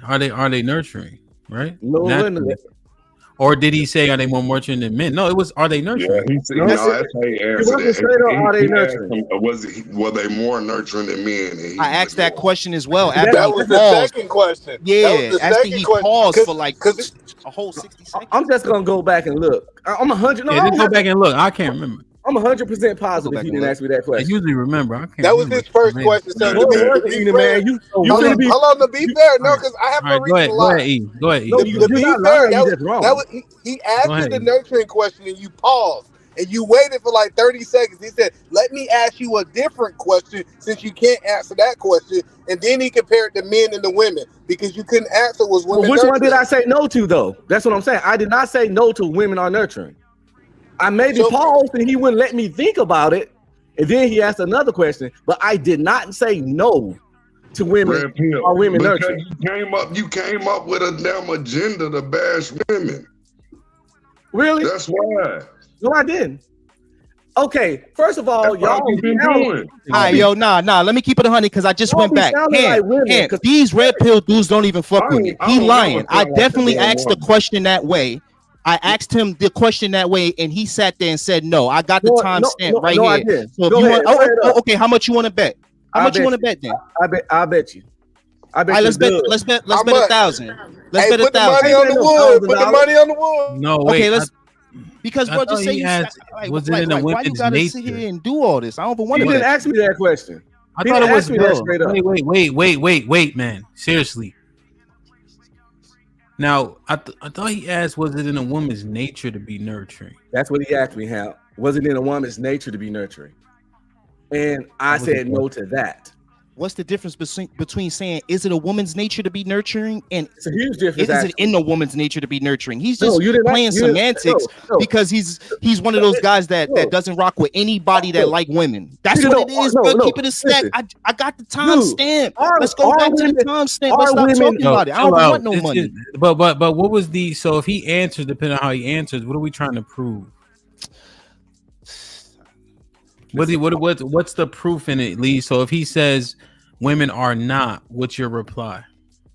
are they nurturing, right? No, or did he say are they more nurturing than men? No, it was are they nurturing? Yeah, he said, no, that's how he answered it. Were they more nurturing than men? And I asked that question as well. That was the second question. Yeah, after he paused for like a whole 60 seconds. I'm just gonna go back and look. I'm 100. Yeah, go back and look. I can't remember. I'm 100% positive he didn't ask me that question. I usually remember. I can't. That was his first question. So to be fair, hold on, to be fair, no, because I have no reason to lie. Go ahead, E. To be fair, that was he asked you the nurturing question and you paused and you waited for like 30 seconds. He said, "Let me ask you a different question since you can't answer that question." And then he compared the men and the women because you couldn't answer was women. Well, which nurturing. one did I say no to though? That's what I'm saying. I did not say no to women are nurturing. I maybe paused and he wouldn't let me think about it, and then he asked another question. But I did not say no to women or women nurturing. You came up with a damn agenda to bash women. Really? That's why. No, I didn't. Okay, first of all, y'all been doing. All right, yo, nah. Let me keep it 100 because I just went back. These red pill dudes don't even fuck with me. He lying. I definitely asked the question that way. I asked him the question that way, and he sat there and said, "No, I got the timestamp right here." I did. So if you want, okay, how much you want to bet? How much you want to bet then? I bet you. All right, let's bet 1,000. Let's bet 1,000. Put the money on the wood. Put the money on the wood. No, wait. Okay, let's. Because bro, just say you. Was it in a why you women's gotta nature? sit here and do all this? I don't want to. He didn't ask me that question. I thought it was wait, man. Seriously. Now, I thought he asked, was it in a woman's nature to be nurturing? That's what he asked me, Hal. Was it in a woman's nature to be nurturing? And I said no to that. What's the difference between saying, is it a woman's nature to be nurturing? And it's a huge difference. Is it in a woman's nature to be nurturing? He's just playing semantics because he's one of those guys that doesn't rock with anybody that like women. That's what it is, bro. Keep it a stack. I got the timestamp. Let's go back to the timestamp. Let's stop talking about it. I don't want no money. But what was the, so if he answers, depending on how he answers, what are we trying to prove? What's the proof in it, Lee? So if he says women are not, what's your reply?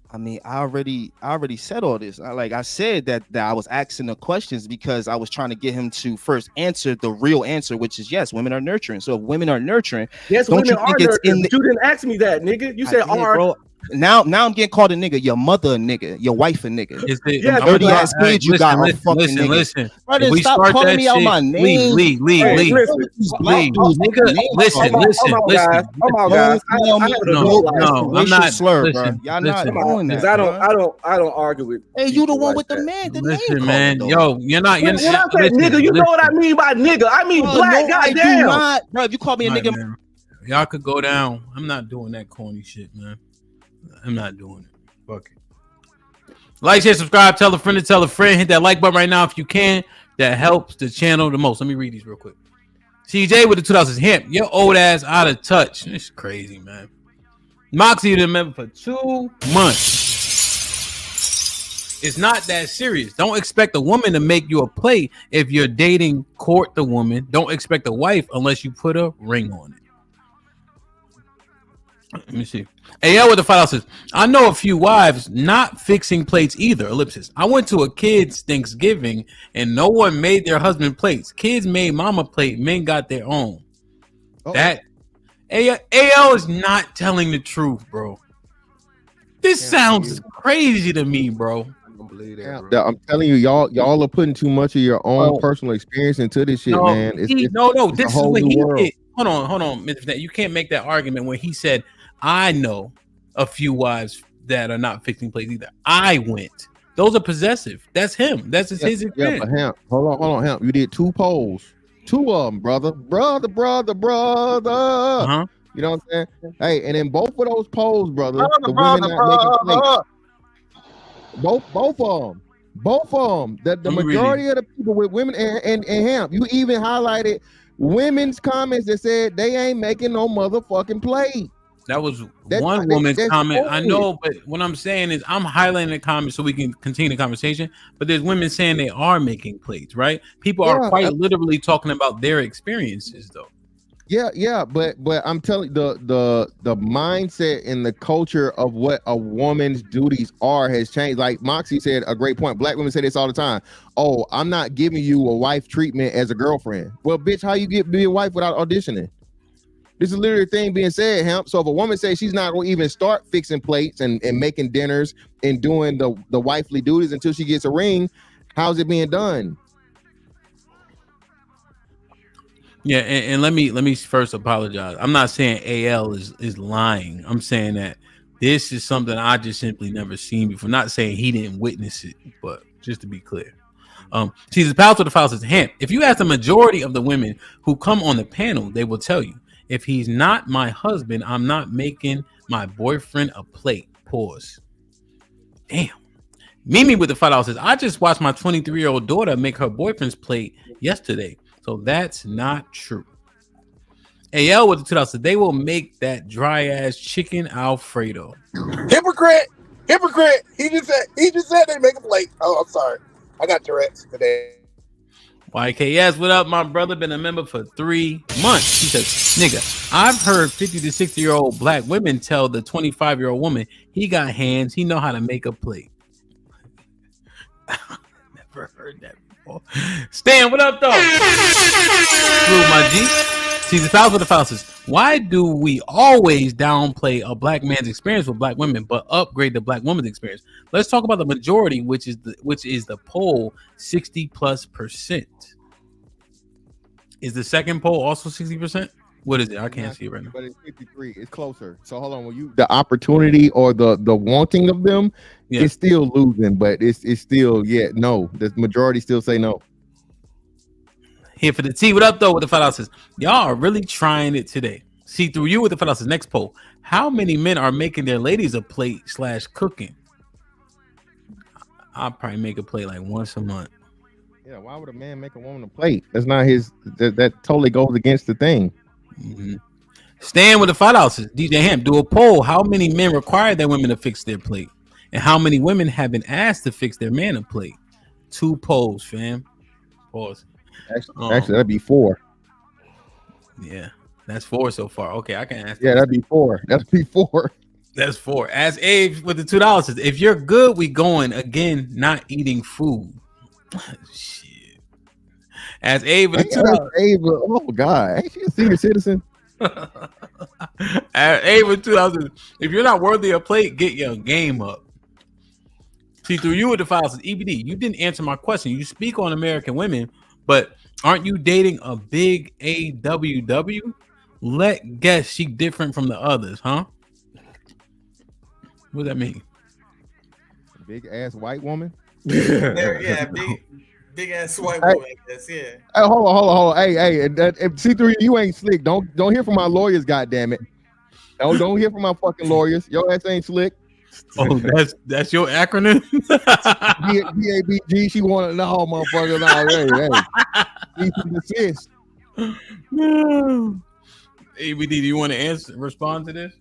I mean, I already said all this. I said that I was asking the questions because I was trying to get him to first answer the real answer, which is yes, women are nurturing. So if women are nurturing, yes, don't women you think are it's nurturing. in the... You didn't ask me that, nigga. You said are. Bro. Now I'm getting called a nigga. Your mother a nigga. Your wife a nigga. Yeah, 30 ass kids you got a fucking nigga. Listen. Brother, stop calling me out my name. Lee. Listen. Come on, guys. No, I'm not. Slur, bro. Y'all not doing that. I don't argue with. Hey, you the one with the man. Listen, man. Yo, you're not. When I say nigga, you know what I mean by nigga. I mean black. Goddamn. Bro, if you call me a nigga. Y'all could go down. I'm not doing that corny shit, man. I'm not doing it. Fuck it. Like, share, subscribe, tell a friend to tell a friend. Hit that like button right now if you can. That helps the channel the most. Let me read these real quick. CJ with the 2000s. Hemp, your old ass out of touch. It's crazy, man. Moxie, you didn't remember for 2 months. It's not that serious. Don't expect a woman to make you a play if you're dating, court the woman. Don't expect a wife unless you put a ring on it. Let me see. AL with the $5 says, I know a few wives not fixing plates either. Ellipsis. I went to a kid's Thanksgiving and no one made their husband plates. Kids made mama plate. Men got their own. That AL is not telling the truth, bro. This sounds crazy to me, bro. I don't believe that, bro. I'm telling you, y'all are putting too much of your own personal experience into this shit, man. It's This a is whole what new he world. did. Hold on, Mr. Fnatt. You can't make that argument when he said, "I know a few wives that are not fixing plates either. I went." Those are possessive. That's him. That's his experience. Yeah, but Hamp, hold on, Hamp. You did 2 polls. 2 of them, brother. Uh-huh. You know what I'm saying? Hey, and in both of those polls, brother, the women not making plates. Both of them. The majority of the people with women and Hamp, you even highlighted women's comments that said they ain't making no motherfucking plate. That was one woman's comment. I know, but what I'm saying is I'm highlighting the comments so we can continue the conversation. But there's women saying they are making plates, right? People are quite literally talking about their experiences, though. Yeah, but I'm telling you, the mindset and the culture of what a woman's duties are has changed. Like Moxie said, a great point. Black women say this all the time. Oh, I'm not giving you a wife treatment as a girlfriend. Well, bitch, how you be a wife without auditioning? This is literally a thing being said, Hemp. So if a woman says she's not going to even start fixing plates and making dinners and doing the wifely duties until she gets a ring, how's it being done? Yeah, and let me first apologize. I'm not saying AL is lying. I'm saying that this is something I just simply never seen before. Not saying he didn't witness it, but just to be clear. See, the power to the file says, Hemp, if you ask the majority of the women who come on the panel, they will tell you, if he's not my husband, I'm not making my boyfriend a plate. Pause. Damn. Mimi with the $5 says, I just watched my 23-year-old daughter make her boyfriend's plate yesterday. So that's not true. AL with the $2 says, they will make that dry ass chicken Alfredo. Hypocrite. He just said they make a plate. Oh, I'm sorry. I got Tourette's today. YKS, what up, my brother? Been a member for 3 months. He says, nigga, I've heard 50 to 60-year-old black women tell the 25-year-old woman he got hands, he know how to make a plate. Never heard that before. Stan, what up, though? Through my G. See, the fouls with the fouls says, why do we always downplay a black man's experience with black women, but upgrade the black woman's experience? Let's talk about the majority, which is the poll 60+%. Is the second poll also 60%? What is it? I can't see it right now. But it's 53. It's closer. So hold on. When you the opportunity or the wanting of them, it's still losing, but it's still no. The majority still say no. Here for the T. What up, though? With the $5 says, y'all are really trying it today. See through you with the $5 says, next poll. How many men are making their ladies a plate / cooking? I'll probably make a plate like once a month. Yeah, why would a man make a woman a plate? That's not his. That totally goes against the thing. Mm-hmm. Stan with the $5 says, DJ Ham, do a poll. How many men require their women to fix their plate? And how many women have been asked to fix their man a plate? 2 polls, fam. Pause. Actually, that'd be 4. Yeah, that's 4 so far. Okay, I can ask. Yeah, that'd be 4. That'd be 4. That's 4. As Abe with the $2 says, if you're good, we going again. Not eating food. Shit. As Abe with the $2. Abe, oh God, ain't she a senior citizen? Abe with $2. If you're not worthy of plate, get your game up. See through you with the $5 says, EBD. You didn't answer my question. You speak on American women, but aren't you dating a big AWW? Let guess she different from the others, huh? What does that mean? Big ass white woman? Yeah, big ass white woman, I guess, yeah. Hey, hold on. Hey, C3, you ain't slick. Don't hear from my lawyers, goddammit. Don't hear from my fucking lawyers. Your ass ain't slick. Oh, that's your acronym? DABG, she wanted to know, motherfuckers. Hey. Desist. ABD, do you want to respond to this?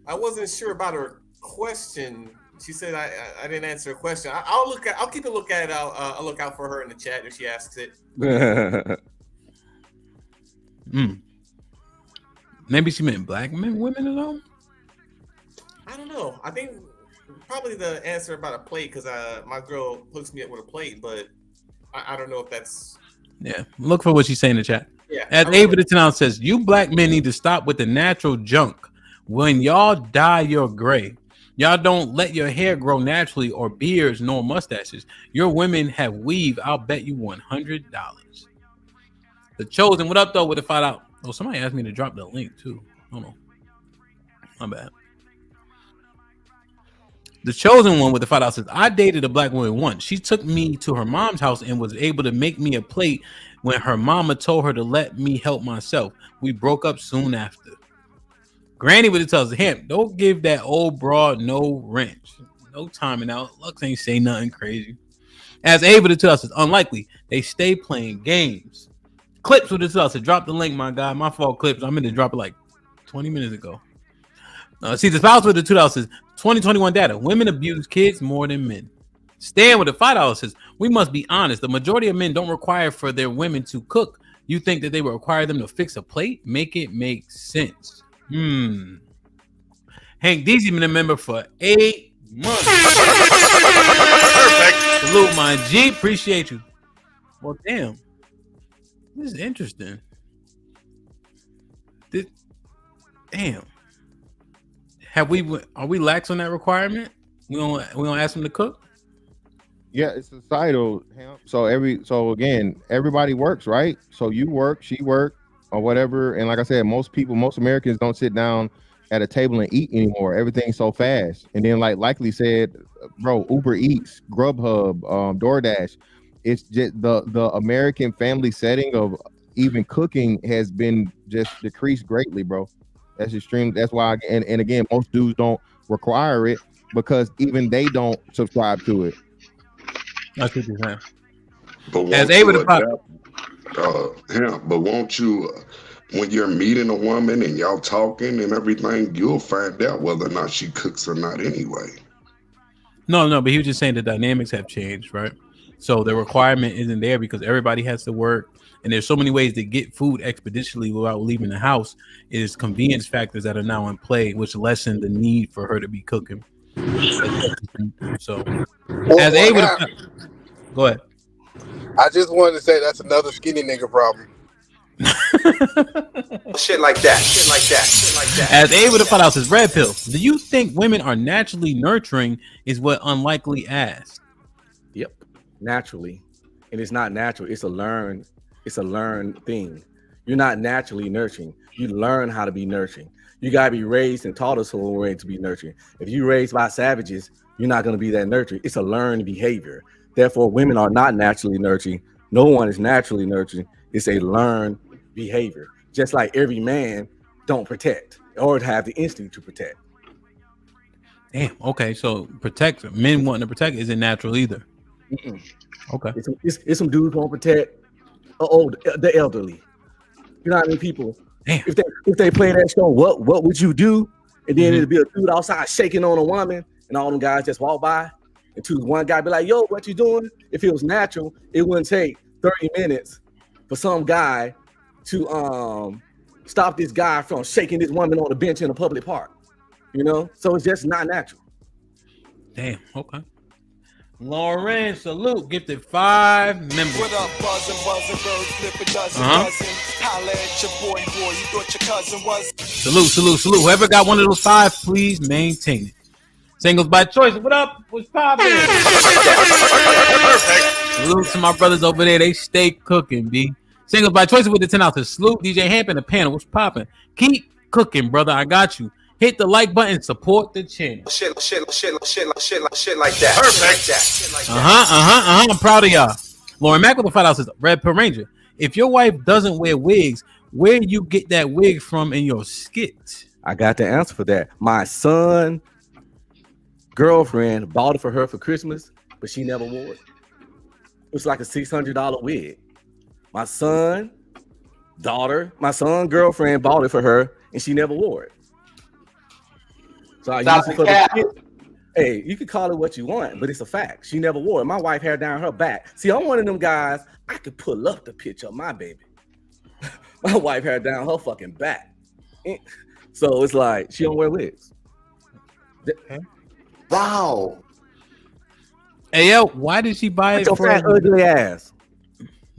I wasn't sure about her question. She said I didn't answer her question. I'll keep a look at it. I'll look out for her in the chat if she asks it. Maybe she meant black women at all? I don't know. I think probably the answer about a plate, because my girl hooks me up with a plate, but I don't know if that's. Yeah, look for what she's saying in the chat. As Ava the Town says, you black men need to stop with the natural junk. When y'all dye your gray, y'all don't let your hair grow naturally or beards nor mustaches. Your women have weave. I'll bet you $100. The Chosen, what up though with the $5? Oh, somebody asked me to drop the link too. Hold on. My bad. The Chosen one with the $5 says, I dated a black woman once. She took me to her mom's house and was able to make me a plate when her mama told her to let me help myself. We broke up soon after. Granny would tell us, him, don't give that old broad no wrench. No timing out. Lux ain't say nothing crazy. As Ava to tell us, it's unlikely. They stay playing games. Clips with this us. Drop the link, my guy. My fault, Clips. I'm going to drop it like 20 minutes ago. See, the spouse with the $2 says 2021 data. Women abuse kids more than men. Stan with the $5 says, we must be honest. The majority of men don't require for their women to cook. You think that they would require them to fix a plate? Make it make sense. Hank Deezy been a member for 8 months. Perfect. Salute, my G. Appreciate you. Well, damn. This is interesting. Damn. Are we lax on that requirement? We don't ask them to cook? Yeah, it's societal. So again, everybody works, right? So you work, she work, or whatever. And like I said, most Americans don't sit down at a table and eat anymore. Everything's so fast. And then, like Likely said, bro, Uber Eats, Grubhub, DoorDash. It's just the American family setting of even cooking has been just decreased greatly, bro. That's extreme. That's why, and again, most dudes don't require it because even they don't subscribe to it. That's what you're saying. But As able to but won't you, when you're meeting a woman and y'all talking and everything, you'll find out whether or not she cooks or not anyway. No, but he was just saying the dynamics have changed, right? So the requirement isn't there because everybody has to work, and there's so many ways to get food expeditiously without leaving the house. It is convenience factors that are now in play, which lessen the need for her to be cooking. So, as able to go ahead. I just wanted to say that's another skinny nigga problem. Shit like that. As able to find out his red pill. Do you think women are naturally nurturing? Is what Unlikely asked. Yep, naturally, and it's not natural. It's a learned thing. You're not naturally nurturing. You learn how to be nurturing. You gotta be raised and taught a certain way to be nurturing. If you're raised by savages, you're not gonna be that nurturing. It's a learned behavior. Therefore, women are not naturally nurturing. No one is naturally nurturing. It's a learned behavior. Just like every man don't protect or have the instinct to protect. Damn. Okay, so men wanting to protect isn't natural either. Mm-mm. Okay. It's some dudes won't protect the elderly. You know what I mean? People. Damn. If they play that show, what would you do? And then it'll be a dude outside shaking on a woman, and all them guys just walk by. And one guy be like, "Yo, what you doing?" If it was natural, it wouldn't take 30 minutes for some guy to stop this guy from shaking this woman on the bench in a public park. You know, so it's just not natural. Damn. Okay. Lauren, salute. Gifted 5 members. What up, buzzing, bird, flip a dozen, holla at your boy, you thought your cousin was. Salute. Whoever got one of those 5, please maintain it. Singles by choice. What up? What's poppin'? Salute to my brothers over there. They stay cooking, B. Singles by choice with the 10 out to salute. DJ Hamp in the panel. What's poppin'? Keep cooking, brother. I got you. Hit the like button. Support the channel. Shit like that. Perfect. I'm proud of y'all. Lauren Mack with the $5 says, Red Pill Ranger. If your wife doesn't wear wigs, where do you get that wig from in your skit? I got the answer for that. My son girlfriend bought it for her for Christmas, but she never wore it. It was like a $600 wig. My son girlfriend bought it for her, and she never wore it. So I used it for the skit. Hey, you can call it what you want, but it's a fact. She never wore it. My wife hair down her back. See, I'm one of them guys. I could pull up the picture of my baby. My wife hair down her fucking back. So it's like she don't wear wigs. Wow. Hey yo, why did she buy it? Your fat ugly ass.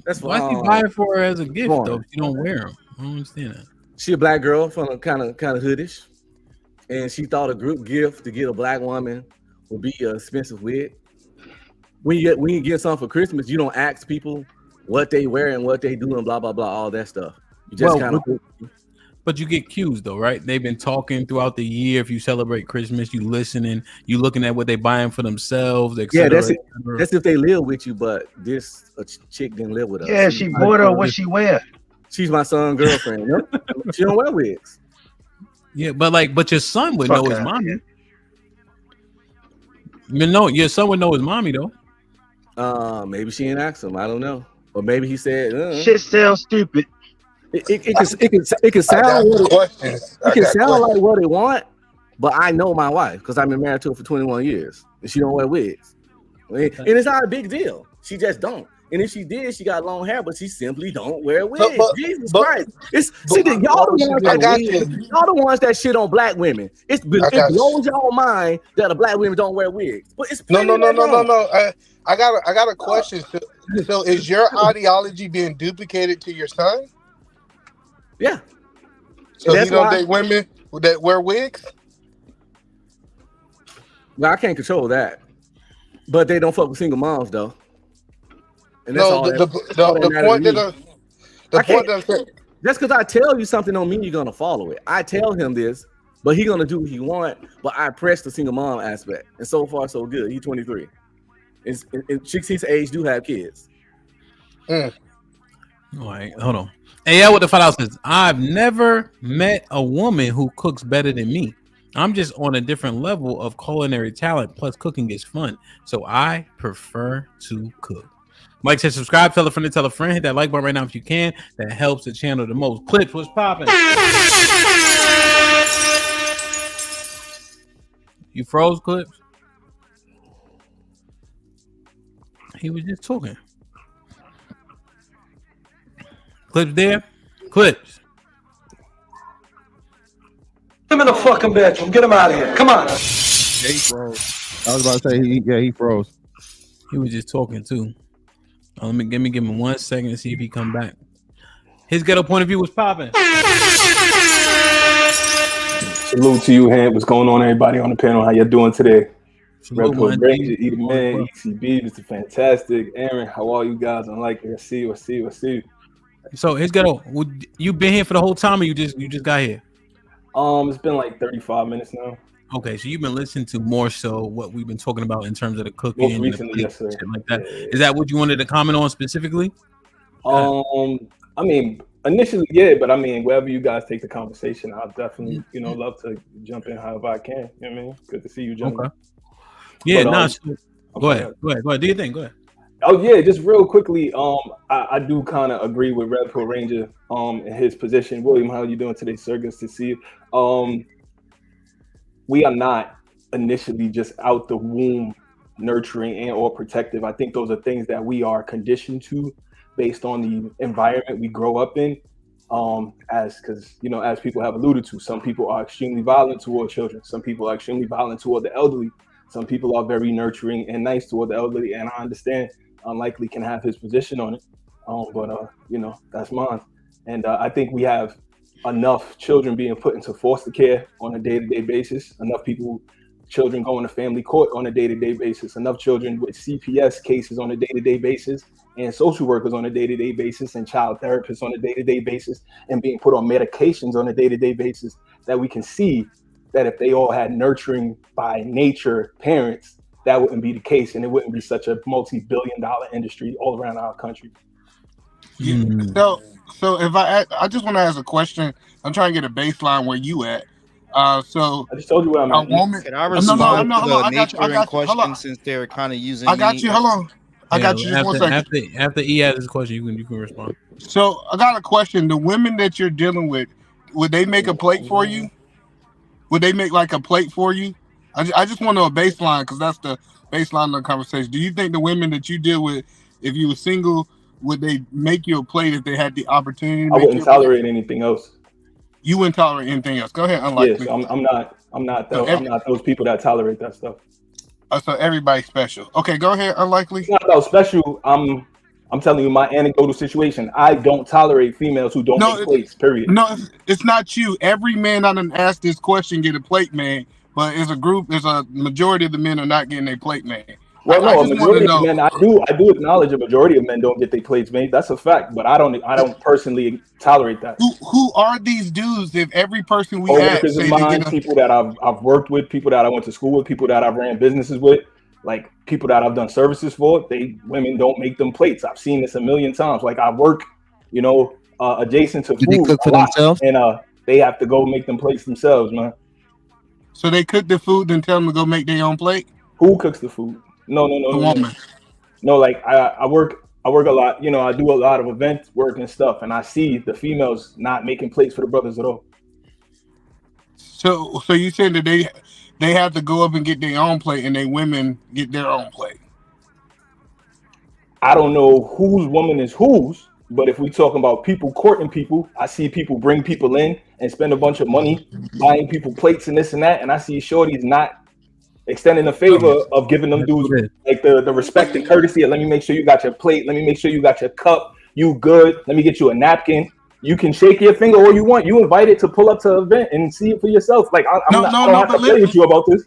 That's Why she buy it for her as a gift though? If you don't wear them, I don't understand that. She a black girl from a kind of hoodish, and she thought a group gift to get a black woman would be an expensive wig. When you get something for Christmas, you don't ask people what they wear and what they do and blah blah blah, all that stuff. You just kind of. But you get cues though, right? They've been talking throughout the year. If you celebrate Christmas, you listening, you looking at what they buying for themselves. Yeah, that's it. That's if they live with you. But this chick didn't live with us. Yeah, she bought her what she wear. She's my son's girlfriend. She don't wear wigs. Yeah, but your son would know his mommy. You know, your son would know his mommy though. Maybe she didn't ask him. I don't know. Or maybe he said, "Shit sounds stupid." It can sound like what they want, but I know my wife because I've been married to her for 21 years and she don't wear wigs. And it's not a big deal. She just don't. And if she did, she got long hair, but she simply don't wear wigs. Jesus Christ. Y'all the ones that shit on black women. It blows y'all mind that a black women don't wear wigs. But it's no. I got a question. So is your ideology being duplicated to your son? Yeah. So he don't date women that wear wigs? Well, I can't control that. But they don't fuck with single moms though. And that's that's because I tell you something don't mean you're gonna follow it. I tell him this, but he's gonna do what he want. But I press the single mom aspect, and so far so good. He's 23. And chicks his age do have kids. All right, hold on. Hey, yeah, what the fuck says? I've never met a woman who cooks better than me. I'm just on a different level of culinary talent. Plus, cooking is fun, so I prefer to cook. Mike says, subscribe, tell a friend, hit that like button right now if you can. That helps the channel the most. Clips, what's popping? You froze, Clips? He was just talking. Clips there? Clips. Get him in the fucking bedroom. Get him out of here. Come on. Yeah, he froze. I was about to say, he froze. He was just talking too. Let me give him 1 second to see if he come back. His ghetto point of view was popping. Salute to you, Ham. What's going on, everybody on the panel? How y'all doing today? Red Pill Ranger, Eat Man, ECB, Mr. Fantastic, Aaron. How are you guys? I'm like, I see you. So his ghetto, you been here for the whole time, or you just got here? It's been like 35 minutes now. Okay, so you've been listening to more so what we've been talking about in terms of the cooking, most recently, yes, sir. Shit like that. Yeah. Is that what you wanted to comment on specifically? I mean, initially, yeah, but I mean, wherever you guys take the conversation, I'll definitely, love to jump in however I can. You know what I mean? Good to see you, gentlemen. Okay. Yeah, go ahead. Do your thing. Go ahead. Oh yeah, just real quickly. I do kind of agree with Red Pill Ranger in his position. William, how are you doing today, sir? Good to see you. We are not initially just out the womb nurturing and or protective. I think those are things that we are conditioned to based on the environment we grow up in. As people have alluded to, some people are extremely violent toward children. Some people are extremely violent toward the elderly. Some people are very nurturing and nice toward the elderly. And I understand Unlikely can have his position on it. But that's mine. And I think we have enough children being put into foster care on a day-to-day basis, enough children going to family court on a day-to-day basis, enough children with CPS cases on a day-to-day basis, and social workers on a day-to-day basis, and child therapists on a day-to-day basis, and being put on medications on a day-to-day basis, that we can see that if they all had nurturing by nature parents, that wouldn't be the case, and it wouldn't be such a multi-billion-dollar industry all around our country. So if I just want to ask a question. I'm trying to get a baseline where you at. So I just told you where I'm at. Woman, can I respond to the nurturing question hold on. since they're kind of using? I got you. Hold on. I got you. Just 1 second. After he has his question, you can respond. So I got a question. The women that you're dealing with, would they make a plate for you? Would they make like a plate for you? I just want to know a baseline because that's the baseline of the conversation. Do you think the women that you deal with, if you were single, would they make you a plate if they had the opportunity? I wouldn't tolerate anything else. You wouldn't tolerate anything else. Go ahead, Unlikely. Yes, I'm not those people that tolerate that stuff. So everybody's special. Okay, go ahead, Unlikely. It's not about special. I'm I'm telling you my anecdotal situation. I don't tolerate females who don't make plates, period. No, it's not you. Every man I done asked this question get a plate man, but as a group, there's a majority of the men are not getting a plate man. Well, I no, a just want to majority of know men, I do acknowledge a majority of men don't get their plates made. That's a fact, but I don't personally tolerate that. who are these dudes if every person we ask Co-workers of say they mine, get a people that I've worked with, people that I went to school with, people that I've ran businesses with, like people that I've done services for, women don't make them plates. I've seen this a million times. Like I work, adjacent to Do they food cook a for lot, themselves? and they have to go make them plates themselves, man. So they cook the food and tell them to go make their own plate? Who cooks the food? No. The woman. No, like I work a lot, I do a lot of event work and stuff, and I see the females not making plates for the brothers at all. So you saying that they have to go up and get their own plate and they women get their own plate? I don't know whose woman is whose, but if we talking about people courting people, I see people bring people in and spend a bunch of money buying people plates and this and that, and I see shorties not extending the favor of giving them dudes like the respect and courtesy of, let me make sure you got your plate, let me make sure you got your cup, you good, let me get you a napkin. You can shake your finger all you want. You invited to pull up to an event and see it for yourself. Like I don't have to play with you about this.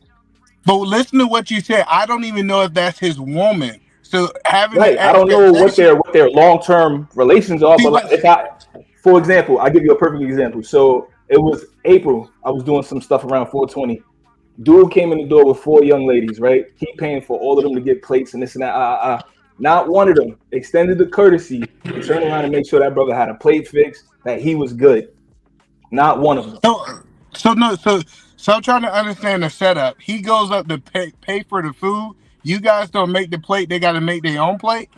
But listen to what you said. I don't even know if that's his woman. So having I don't know what their long-term relations are. But like for example, I give you a perfect example. So it was April. I was doing some stuff around 420. Dude came in the door with 4 young ladies, right? He paying for all of them to get plates and this and that. Not one of them extended the courtesy to turn around and make sure that brother had a plate fixed, that he was good. Not one of them. So I'm trying to understand the setup. He goes up to pay for the food. You guys don't make the plate. They got to make their own plate.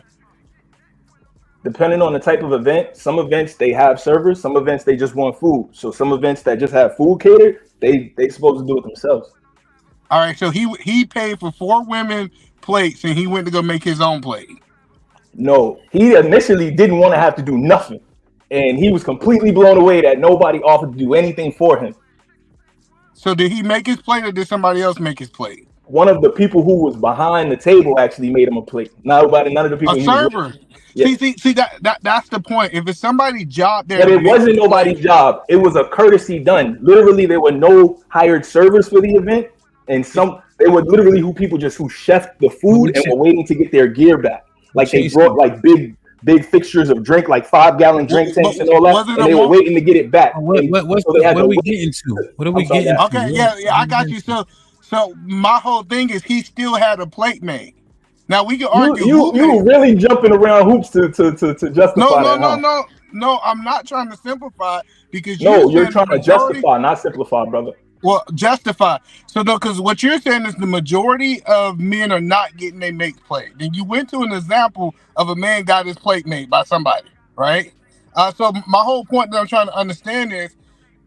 Depending on the type of event, some events they have servers, some events they just want food. So some events that just have food catered, they supposed to do it themselves. All right, so he paid for 4 women plates and he went to go make his own plate. No, he initially didn't want to have to do nothing, and he was completely blown away that nobody offered to do anything for him. So did he make his plate or did somebody else make his plate? One of the people who was behind the table actually made him a plate. None of the people. A server. Yeah. See that's the point. If it's somebody's job there, but it wasn't nobody's job. It was a courtesy done. Literally, there were no hired servers for the event, and they were literally who chefed the food and were waiting to get their gear back. Like they brought like big fixtures of drink, like 5-gallon drink tanks and all that, and they were waiting to get it back. What are we getting to? What are we getting to? Okay, yeah, I got you. So my whole thing is he still had a plate made. Now we can argue. You really jumping around hoops to justify that. No, I'm not trying to simplify because you're trying to justify, not simplify, brother. Well, justify. So no, because what you're saying is the majority of men are not getting their make plate. And you went to an example of a man got his plate made by somebody, right? So my whole point that I'm trying to understand is,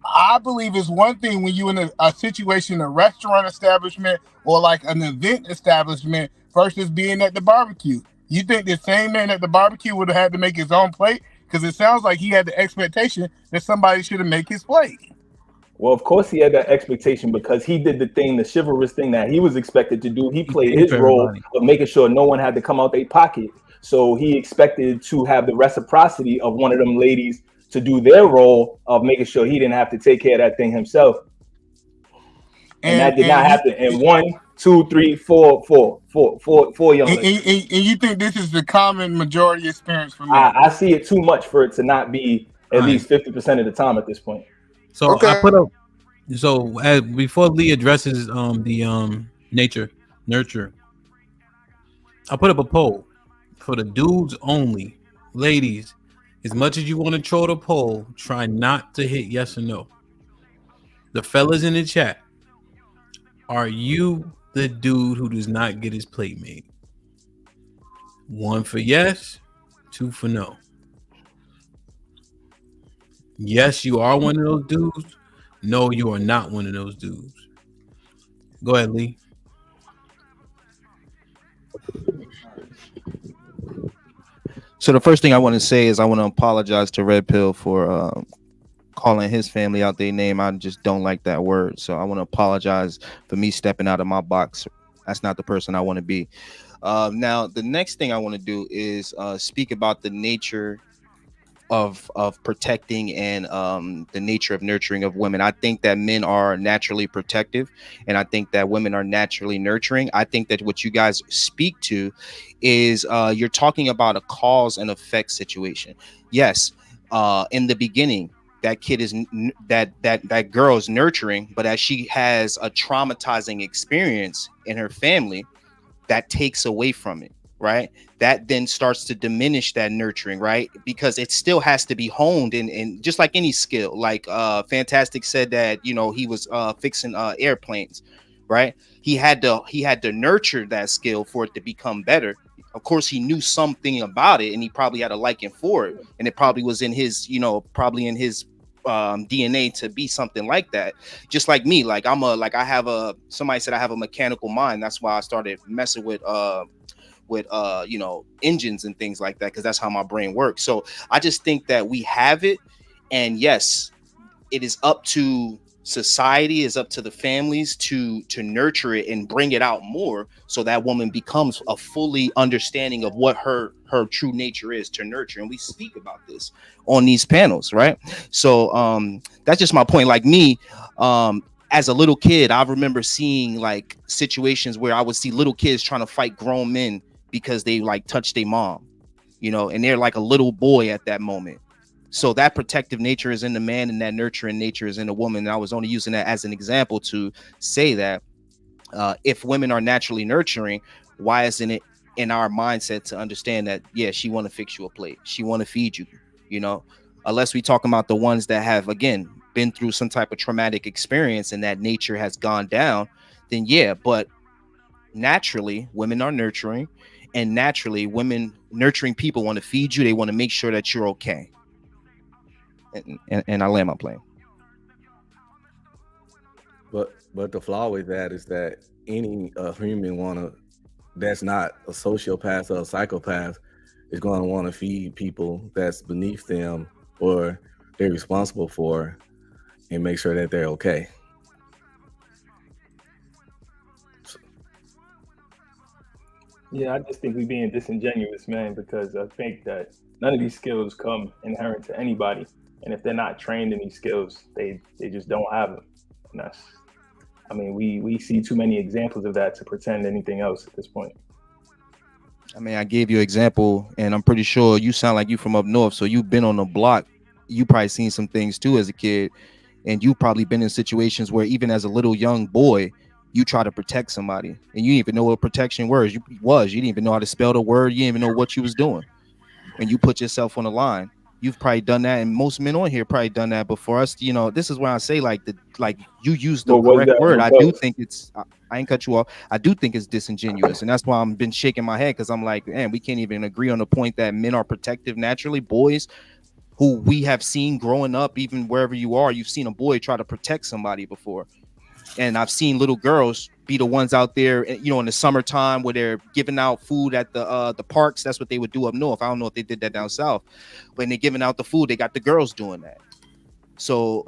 I believe it's one thing when you're in a situation, a restaurant establishment or like an event establishment versus being at the barbecue. You think the same man at the barbecue would have had to make his own plate? Because it sounds like he had the expectation that somebody should have made his plate. Well, of course he had that expectation because he did the chivalrous thing that he was expected to do. He played his role of making sure no one had to come out their pocket. So he expected to have the reciprocity of one of them ladies to do their role of making sure he didn't have to take care of that thing himself. And that did not happen. And 1, 2, 3, 4 young ladies. And you think this is the common majority experience for me? I see it too much for it to not be at least 50% of the time at this point. So I put up. So before Lee addresses the nurture, I put up a poll for the dudes only. Ladies, as much as you want to troll the poll, try not to hit yes or no. The fellas in the chat, are you the dude who does not get his plate made? 1 for yes, 2 for no. Yes, you are one of those dudes. No, you are not one of those dudes. Go ahead, Lee. So the first thing I want to say is I want to apologize to Red Pill for calling his family out their name. I just don't like that word. So I want to apologize for me stepping out of my box. That's not the person I want to be. Now, the next thing I want to do is speak about the nature of protecting and the nature of nurturing of women. I think that men are naturally protective, and I think that women are naturally nurturing. I think that what you guys speak to is you're talking about a cause and effect situation. Yes, in the beginning, that kid is that girl is nurturing, but as she has a traumatizing experience in her family, that takes away from it, right? That then starts to diminish that nurturing, right? Because it still has to be honed, and just like any skill, like Fantastic said that, you know, he was fixing airplanes, right? He had to nurture that skill for it to become better. Of course, he knew something about it, and he probably had a liking for it, and it probably was in his, you know, probably in his DNA to be something like that. Just like me, like somebody said I have a mechanical mind. That's why I started messing with you know, engines and things like that, because that's how my brain works. So I just think that we have it, and yes, it is up to society, is up to the families to nurture it and bring it out more, so that woman becomes a fully understanding of what her true nature is to nurture. And we speak about this on these panels, right? So that's just my point. Like me, as a little kid, I remember seeing like situations where I would see little kids trying to fight grown men because they like touched their mom, you know, and they're like a little boy at that moment. So that protective nature is in the man, and that nurturing nature is in the woman. And I was only using that as an example to say that if women are naturally nurturing, why isn't it in our mindset to understand that, yeah, she want to fix you a plate, she want to feed you, you know, unless we talk about the ones that have, again, been through some type of traumatic experience and that nature has gone down, then yeah. But naturally, women are nurturing, and naturally, women nurturing people want to feed you. They want to make sure that you're okay. And I land my plane. But the flaw with that is that any human that's not a sociopath or a psychopath is going to want to feed people that's beneath them or they're responsible for, and make sure that they're okay. Yeah, I just think we're being disingenuous, man, because I think that none of these skills come inherent to anybody. And if they're not trained in these skills, they just don't have them. And that's, I mean, we see too many examples of that to pretend anything else at this point. I mean, I gave you an example, and I'm pretty sure you sound like you from up north, so you've been on the block. You probably seen some things too as a kid, and you probably been in situations where even as a little young boy, you try to protect somebody, and you didn't even know what protection was. You didn't even know how to spell the word. You didn't even know what you was doing, and you put yourself on the line. You've probably done that, and most men on here probably done that before us. You know, this is where I say like you use the correct word. I do think it's. I ain't cut you off. I do think it's disingenuous, and that's why I'm been shaking my head, because I'm like, man, we can't even agree on the point that men are protective naturally. Boys, who we have seen growing up, even wherever you are, you've seen a boy try to protect somebody before. And I've seen little girls be the ones out there, you know, in the summertime where they're giving out food at the parks. That's what they would do up north. I don't know if they did that down south. When they're giving out the food, they got the girls doing that. So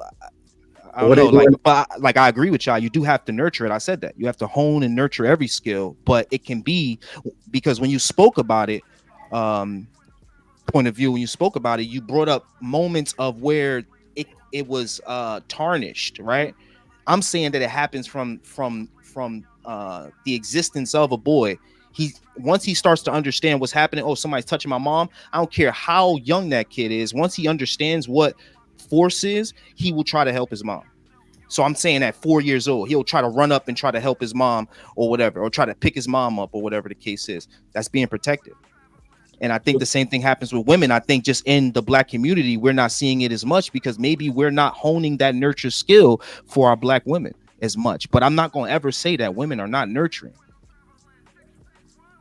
I don't know, like I agree with y'all. You do have to nurture it. I said that you have to hone and nurture every skill, but it can be, because when you spoke about it, point of view, when you spoke about it, you brought up moments of where it was tarnished, right? I'm saying that it happens from the existence of a boy. Once he starts to understand what's happening, oh, somebody's touching my mom. I don't care how young that kid is. Once he understands what force is, he will try to help his mom. So I'm saying at 4 years old, he'll try to run up and try to help his mom or whatever, or try to pick his mom up or whatever the case is. That's being protective. And I think the same thing happens with women. I think just in the Black community, we're not seeing it as much because maybe we're not honing that nurture skill for our Black women as much. But I'm not going to ever say that women are not nurturing,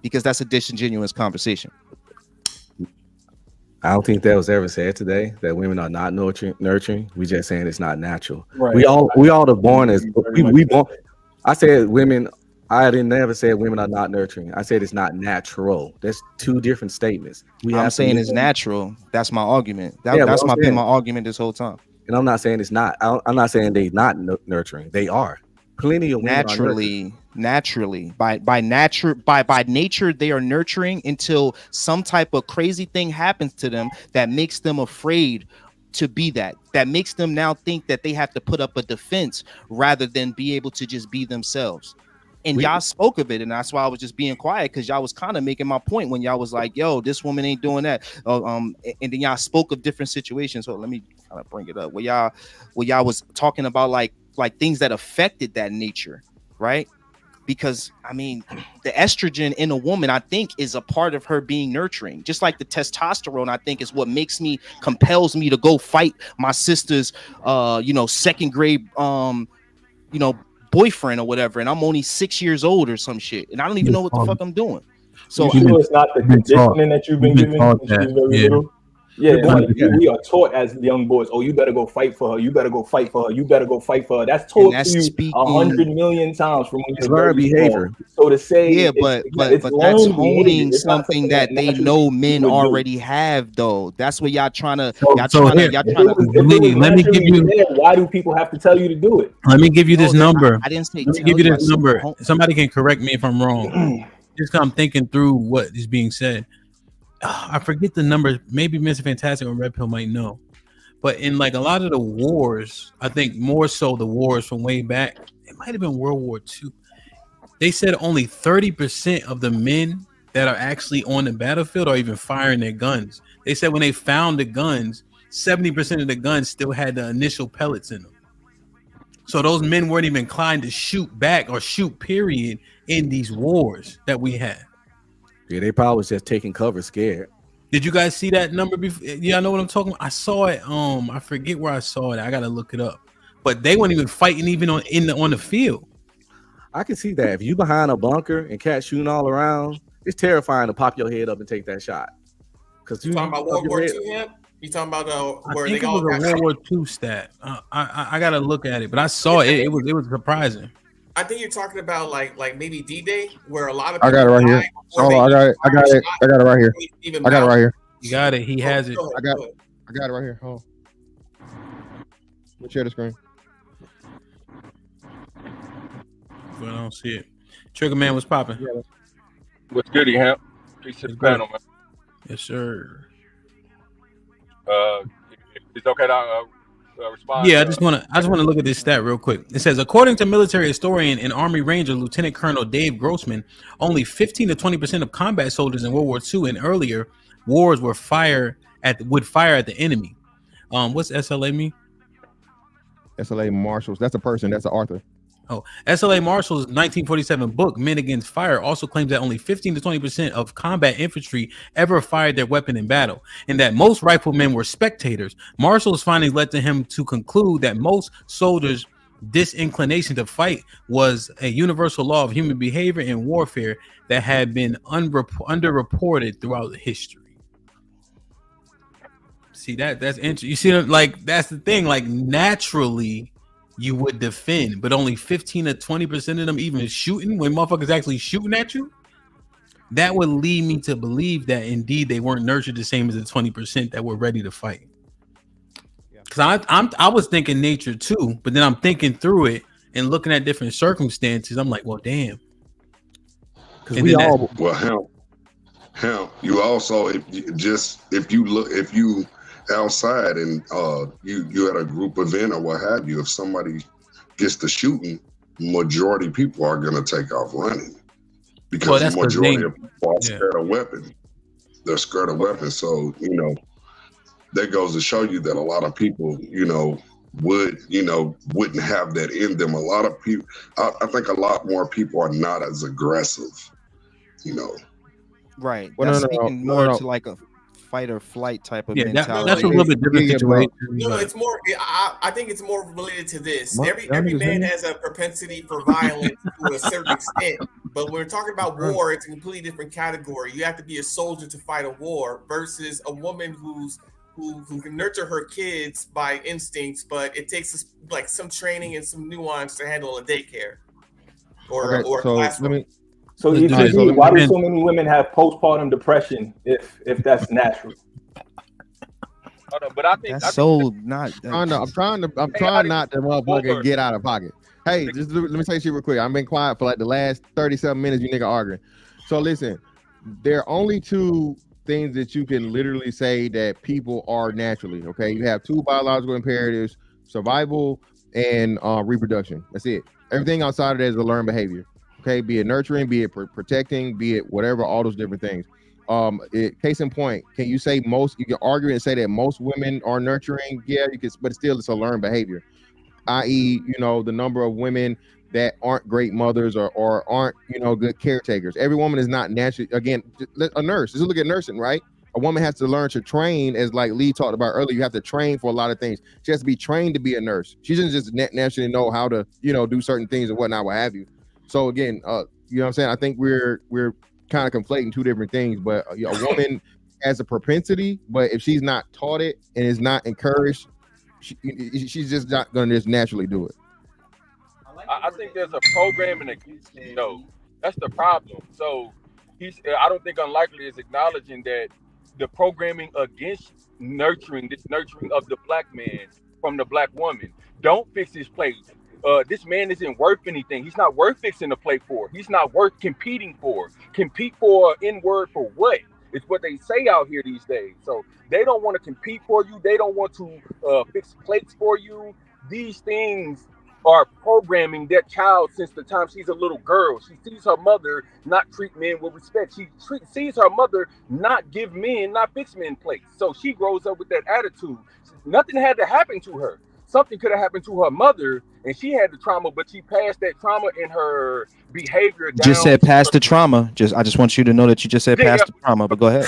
because that's a disingenuous conversation. I don't think that was ever said today, that women are not nurturing. We just saying it's not natural. Right. We all are born as we born. I said women. I didn't never say women are not nurturing. I said it's not natural. That's two different statements. I'm saying it's natural. That's my argument. That's been my argument this whole time. And I'm not saying it's not. I'm not saying they're not nurturing. They are. Plenty of women naturally. naturally. By nature, they are nurturing until some type of crazy thing happens to them that makes them afraid to be that makes them now think that they have to put up a defense rather than be able to just be themselves. And y'all spoke of it, and that's why I was just being quiet, because y'all was kind of making my point when y'all was like, yo, this woman ain't doing that. And then y'all spoke of different situations. So let me kind of bring it up where y'all was talking about like things that affected that nature, right? Because I mean, the estrogen in a woman, I think, is a part of her being nurturing. Just like the testosterone, I think, is what compels me to go fight my sister's, second grade, boyfriend or whatever, and I'm only 6 years old or some shit, and I don't even know what the fuck I'm doing. So you sure it's not the conditioning that you've been given since you was very little? Yeah, like we are taught as young boys, oh, you better go fight for her. You better go fight for her. You better go fight for her. That's taught to you 100 million times from when you're very behavior. So to say, but that's honing something that they know men already have, though. That's what y'all trying to. Let me give you. Why do people have to tell you to do it? Let me give you this number. I didn't say. Let me give you this number. Somebody can correct me if I'm wrong. Just 'cause I'm thinking through what is being said. I forget the number. Maybe Mr. Fantastic or Red Pill might know, but in like a lot of the wars, I think more so the wars from way back, it might have been World War II. They said only 30% of the men that are actually on the battlefield are even firing their guns. They said when they found the guns, 70% of the guns still had the initial pellets in them. So those men weren't even inclined to shoot back or shoot period in these wars that we had. Yeah, they probably was just taking cover, scared. Did you guys see that number before? Yeah, I know what I'm talking about. I saw it. I forget where I saw it. I gotta look it up. But they weren't even fighting even on the field. I can see that. If you behind a bunker and cats shooting all around, it's terrifying to pop your head up and take that shot. Because you talking about World War II, yeah? You talking about where I think it was a World War II stat. I gotta look at it, but I saw it. It was surprising. I think you're talking about like maybe D-Day, where a lot of people I got it right here. Oh, I got it right here. I got it right here. You got it. He has it. I got it right here. Hold on. Let's share the screen. But I don't see it. Trigger Man was popping. Yeah. What's good, Hemp? Peace to the panel, man. Yes, sir. It's okay to respond. Yeah, I just want to look at this stat real quick. It says, according to military historian and Army Ranger Lieutenant Colonel Dave Grossman, only 15 to 20% of combat soldiers in World War II and earlier wars would fire at the enemy. What's SLA mean? SLA Marshals. That's a person. That's an author. Oh, SLA Marshall's 1947 book, Men Against Fire, also claims that only 15 to 20% of combat infantry ever fired their weapon in battle, and that most riflemen were spectators. Marshall's findings led to him to conclude that most soldiers' disinclination to fight was a universal law of human behavior in warfare that had been underreported throughout history. See, that's interesting. You see, like, that's the thing. Like, naturally, you would defend, but only 15 to 20% of them even shooting when motherfuckers actually shooting at you. That would lead me to believe that indeed they weren't nurtured the same as the 20% that were ready to fight. Because I was thinking nature too, but then I'm thinking through it and looking at different circumstances. I'm like, well, damn. Because we all hell, you also if you outside and you at a group event or what have you, if somebody gets to shooting, majority people are gonna take off running because the majority of people are scared of weapons. They're scared of weapons. So, that goes to show you that a lot of people, wouldn't have that in them. A lot of people, I think a lot more people are not as aggressive, Right. That's speaking more to like a fight or flight type of mentality. That's a little bit different situation. No, it's more. I think it's more related to this. Every man has a propensity for violence to a certain extent, but when we're talking about war, it's a completely different category. You have to be a soldier to fight a war versus a woman who can nurture her kids by instincts, but it takes like some training and some nuance to handle a daycare or a classroom. So why do so many women have postpartum depression if that's natural? But I think That's so not. I'm trying not to motherfucker get out of pocket. Hey, just let me say shit real quick. I've been quiet for like the last 37 minutes. You nigga arguing. So listen, there are only two things that you can literally say that people are naturally. Okay, you have two biological imperatives: survival and reproduction. That's it. Everything outside of that is a learned behavior. Okay, be it nurturing, be it protecting, be it whatever, all those different things. Case in point, can you say most? You can argue and say that most women are nurturing. Yeah, you can, but still, it's a learned behavior. I.e., the number of women that aren't great mothers or aren't good caretakers. Every woman is not naturally. Again, a nurse. Just look at nursing, right? A woman has to learn to train, as like Lee talked about earlier. You have to train for a lot of things. She has to be trained to be a nurse. She doesn't just naturally know how to do certain things and whatnot, what have you. So again, you know what I'm saying? I think we're kind of conflating two different things, but a woman has a propensity, but if she's not taught it and is not encouraged, she's just not going to just naturally do it. I think there's a programming against it, though. That's the problem. So I don't think Unlikely is acknowledging that the programming against nurturing of the black man from the black woman. Don't fix his plate. This man isn't worth anything. He's not worth fixing the plate for. He's not worth competing for. Compete for an N-word for what? It's what they say out here these days. So they don't want to compete for you. They don't want to fix plates for you. These things are programming that child since the time she's a little girl. She sees her mother not treat men with respect. She sees her mother not fix men plates. So she grows up with that attitude. Nothing had to happen to her. Something could have happened to her mother, and she had the trauma, but she passed that trauma in her behavior down. Just said past the trauma. I just want you to know that you just said past the trauma, but go ahead.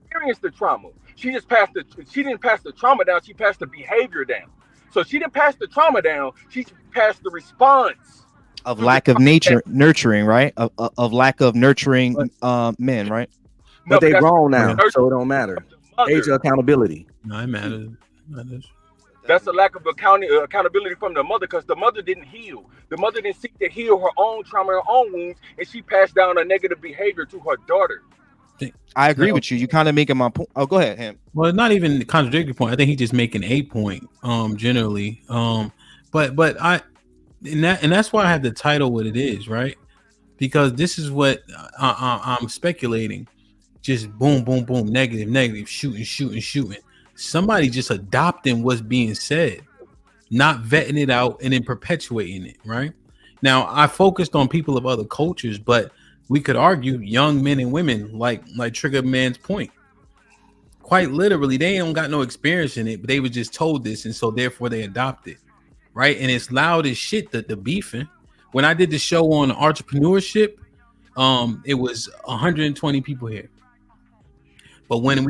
Experienced the trauma. She didn't pass the trauma down, she passed the behavior down. So she didn't pass the trauma down, she passed the response. Of lack of nurturing, right? Of lack of nurturing men, right? But they grown now, so it don't matter. Age of accountability. No, it matters. That's a lack of accountability from the mother, because the mother didn't heal. The mother didn't seek to heal her own trauma, her own wounds, and she passed down a negative behavior to her daughter. I agree with you. You kind of making my point. Oh, go ahead, Ham. Well, not even the contradictory point. I think he's just making a point. Generally, but that's why I have the title what it is, right? Because this is what I'm speculating. Just boom, boom, boom, negative, shooting. Somebody just adopting what's being said, not vetting it out and then perpetuating it, right? Now, I focused on people of other cultures, but we could argue young men and women, like Trigger Man's point. Quite literally, they don't got no experience in it, but they were just told this, and so therefore they adopt it, right? And it's loud as shit, the beefing. When I did the show on entrepreneurship, it was 120 people here. But when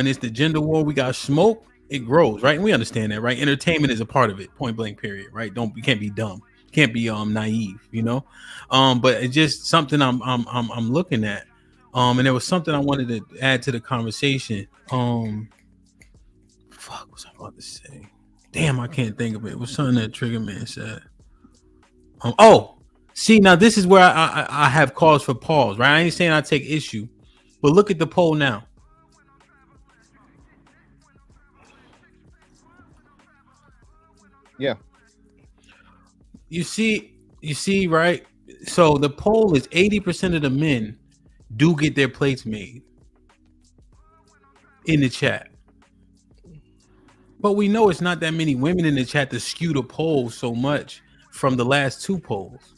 it's the gender war, we got smoke, it grows, right? And we understand that, right? Entertainment is a part of it, point blank, period, right? You can't be dumb, can't be naive, but it's just something I'm looking at. And there was something I wanted to add to the conversation. Fuck, what was I about to say? Damn, I can't think of it. It was something that Trigger Man said. See, now this is where I have cause for pause, right? I ain't saying I take issue, but look at the poll now. Yeah. You see, right? So the poll is 80% of the men do get their plates made in the chat. But we know it's not that many women in the chat to skew the poll so much from the last two polls.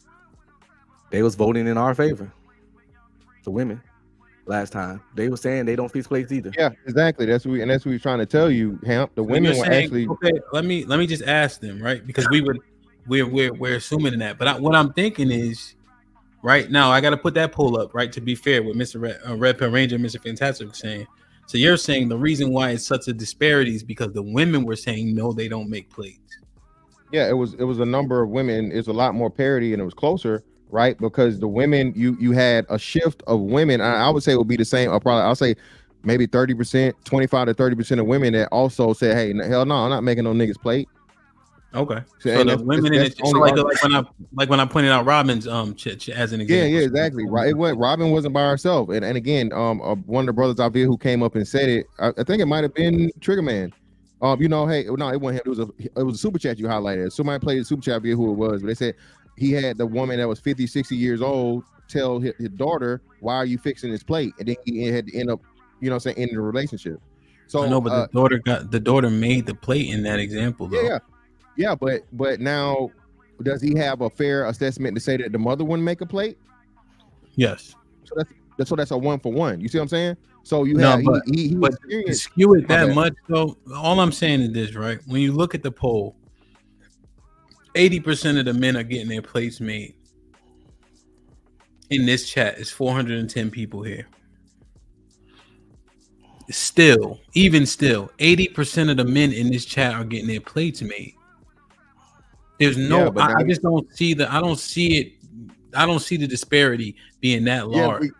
They was voting in our favor. The women last time. They were saying they don't fix plates either. Yeah, exactly. That's what we're trying to tell you, Hamp. The women were actually okay. Let me just ask them, right? Because we're assuming that. But what I'm thinking is, right now I got to put that poll up, right? To be fair, with Mr. Red Pill Ranger, Mr. Fantastic was saying. So you're saying the reason why it's such a disparity is because the women were saying no, they don't make plates. Yeah, it was a number of women. It's a lot more parity, and it was closer, right? Because the women, you had a shift of women. I would say it would be the same. I'll say maybe 30%, 25 to 30% of women that also said, "Hey, hell no, I'm not making no niggas plate." Okay, so the women in it, like when I pointed out Robin's as an example. Yeah, exactly. Right. Robin wasn't by herself, and again, one of the brothers out there who came up and said it. I think it might have been Trigger Man. You know, hey, no, it wasn't him. It was a super chat you highlighted. Somebody played a super chat. I forget who it was, but they said he had the woman that was 50, 60 years old tell his daughter, "Why are you fixing this plate?" And then he had to end up, you know, what I'm saying, ending the relationship. So I know, but the daughter made the plate in that example, though. Yeah, but now, does he have a fair assessment to say that the mother wouldn't make a plate? Yes. So that's a 1-for-1. You see what I'm saying? So you No, have but to skew it that much, though. All I'm saying is this, right? When you look at the poll, 80% of the men are getting their plates made. In this chat, it's 410 people here. Even still, 80% of the men in this chat are getting their plates made. There's no, I just don't see the, I don't see it. I don't see the disparity being that large.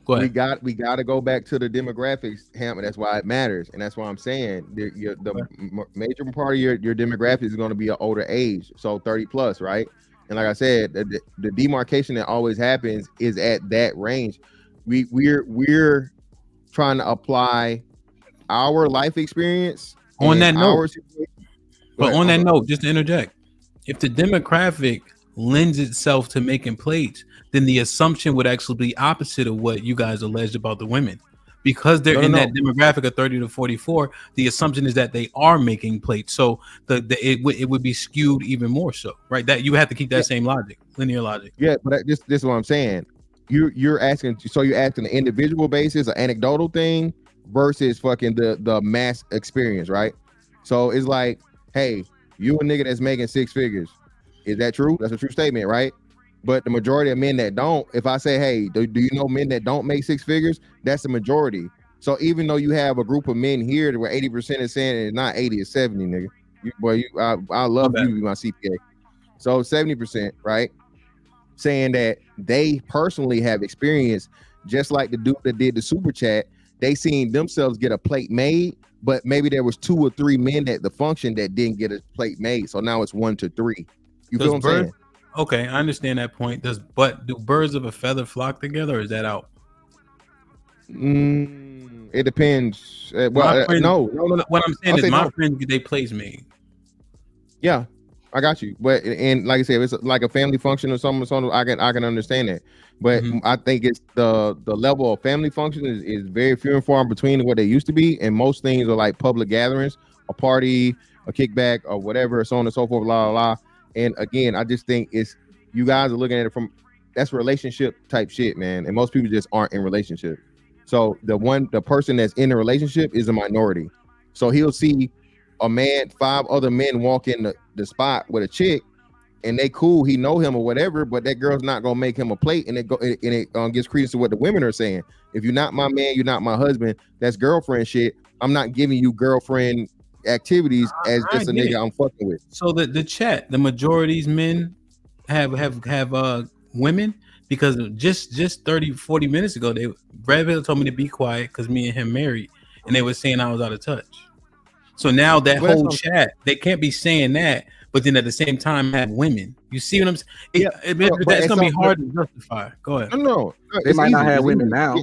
We got to go back to the demographics, Ham, and that's why it matters, and that's why I'm saying the major part of your demographic is going to be an older age, so 30 plus, right? And like I said, the demarcation that always happens is at that range. We're trying to apply our life experience on that note. But ahead, on that note, just to interject, if the demographic lends itself to making plates, then the assumption would actually be opposite of what you guys alleged about the women. Because they're in that demographic of 30 to 44, the assumption is that they are making plates. So it would be skewed even more so, right? That you have to keep that same logic, linear logic. Yeah, but this is what I'm saying. You're asking, so you're asking an individual basis, an anecdotal thing versus fucking the mass experience, right? So it's like, hey, you a nigga that's making 6 figures. Is that true? That's a true statement, right? But the majority of men that don't, if I say, hey, do you know men that don't make 6 figures? That's the majority. So even though you have a group of men here where 80% is saying it's not 80, it's 70, nigga. I love you to be my CPA. So 70%, right? Saying that they personally have experienced, just like the dude that did the super chat, they seen themselves get a plate made, but maybe there was 2 or 3 men at the function that didn't get a plate made. So now it's 1 to 3. You feel what I'm saying? Okay, I understand that point. Do birds of a feather flock together, or is that out? It depends. No. What I'm saying is my friends get their plates made. Yeah, I got you. But and like I said, if it's like a family function or something, I can understand that. But I think it's the level of family function is very few and far between what they used to be, and most things are like public gatherings, a party, a kickback, or whatever, so on and so forth, blah blah blah. And again, I just think it's, you guys are looking at it from, that's relationship type shit, man. And most people just aren't in relationship. So the person that's in a relationship is a minority. So he'll see a man, 5 other men walk in the spot with a chick, and they cool, he know him or whatever, but that girl's not gonna make him a plate, and it gives credence to what the women are saying. If you're not my man, you're not my husband. That's girlfriend shit. I'm not giving you girlfriend activities as just a nigga I'm fucking with. So the chat, the majority's men have women, because just 30-40 minutes ago, Brad Pitt told me to be quiet because me and him married, and they were saying I was out of touch. So now that whole chat, they can't be saying that, but then at the same time have women. You see what I'm saying? That's gonna be hard to justify. Go ahead. No, they might not have women now.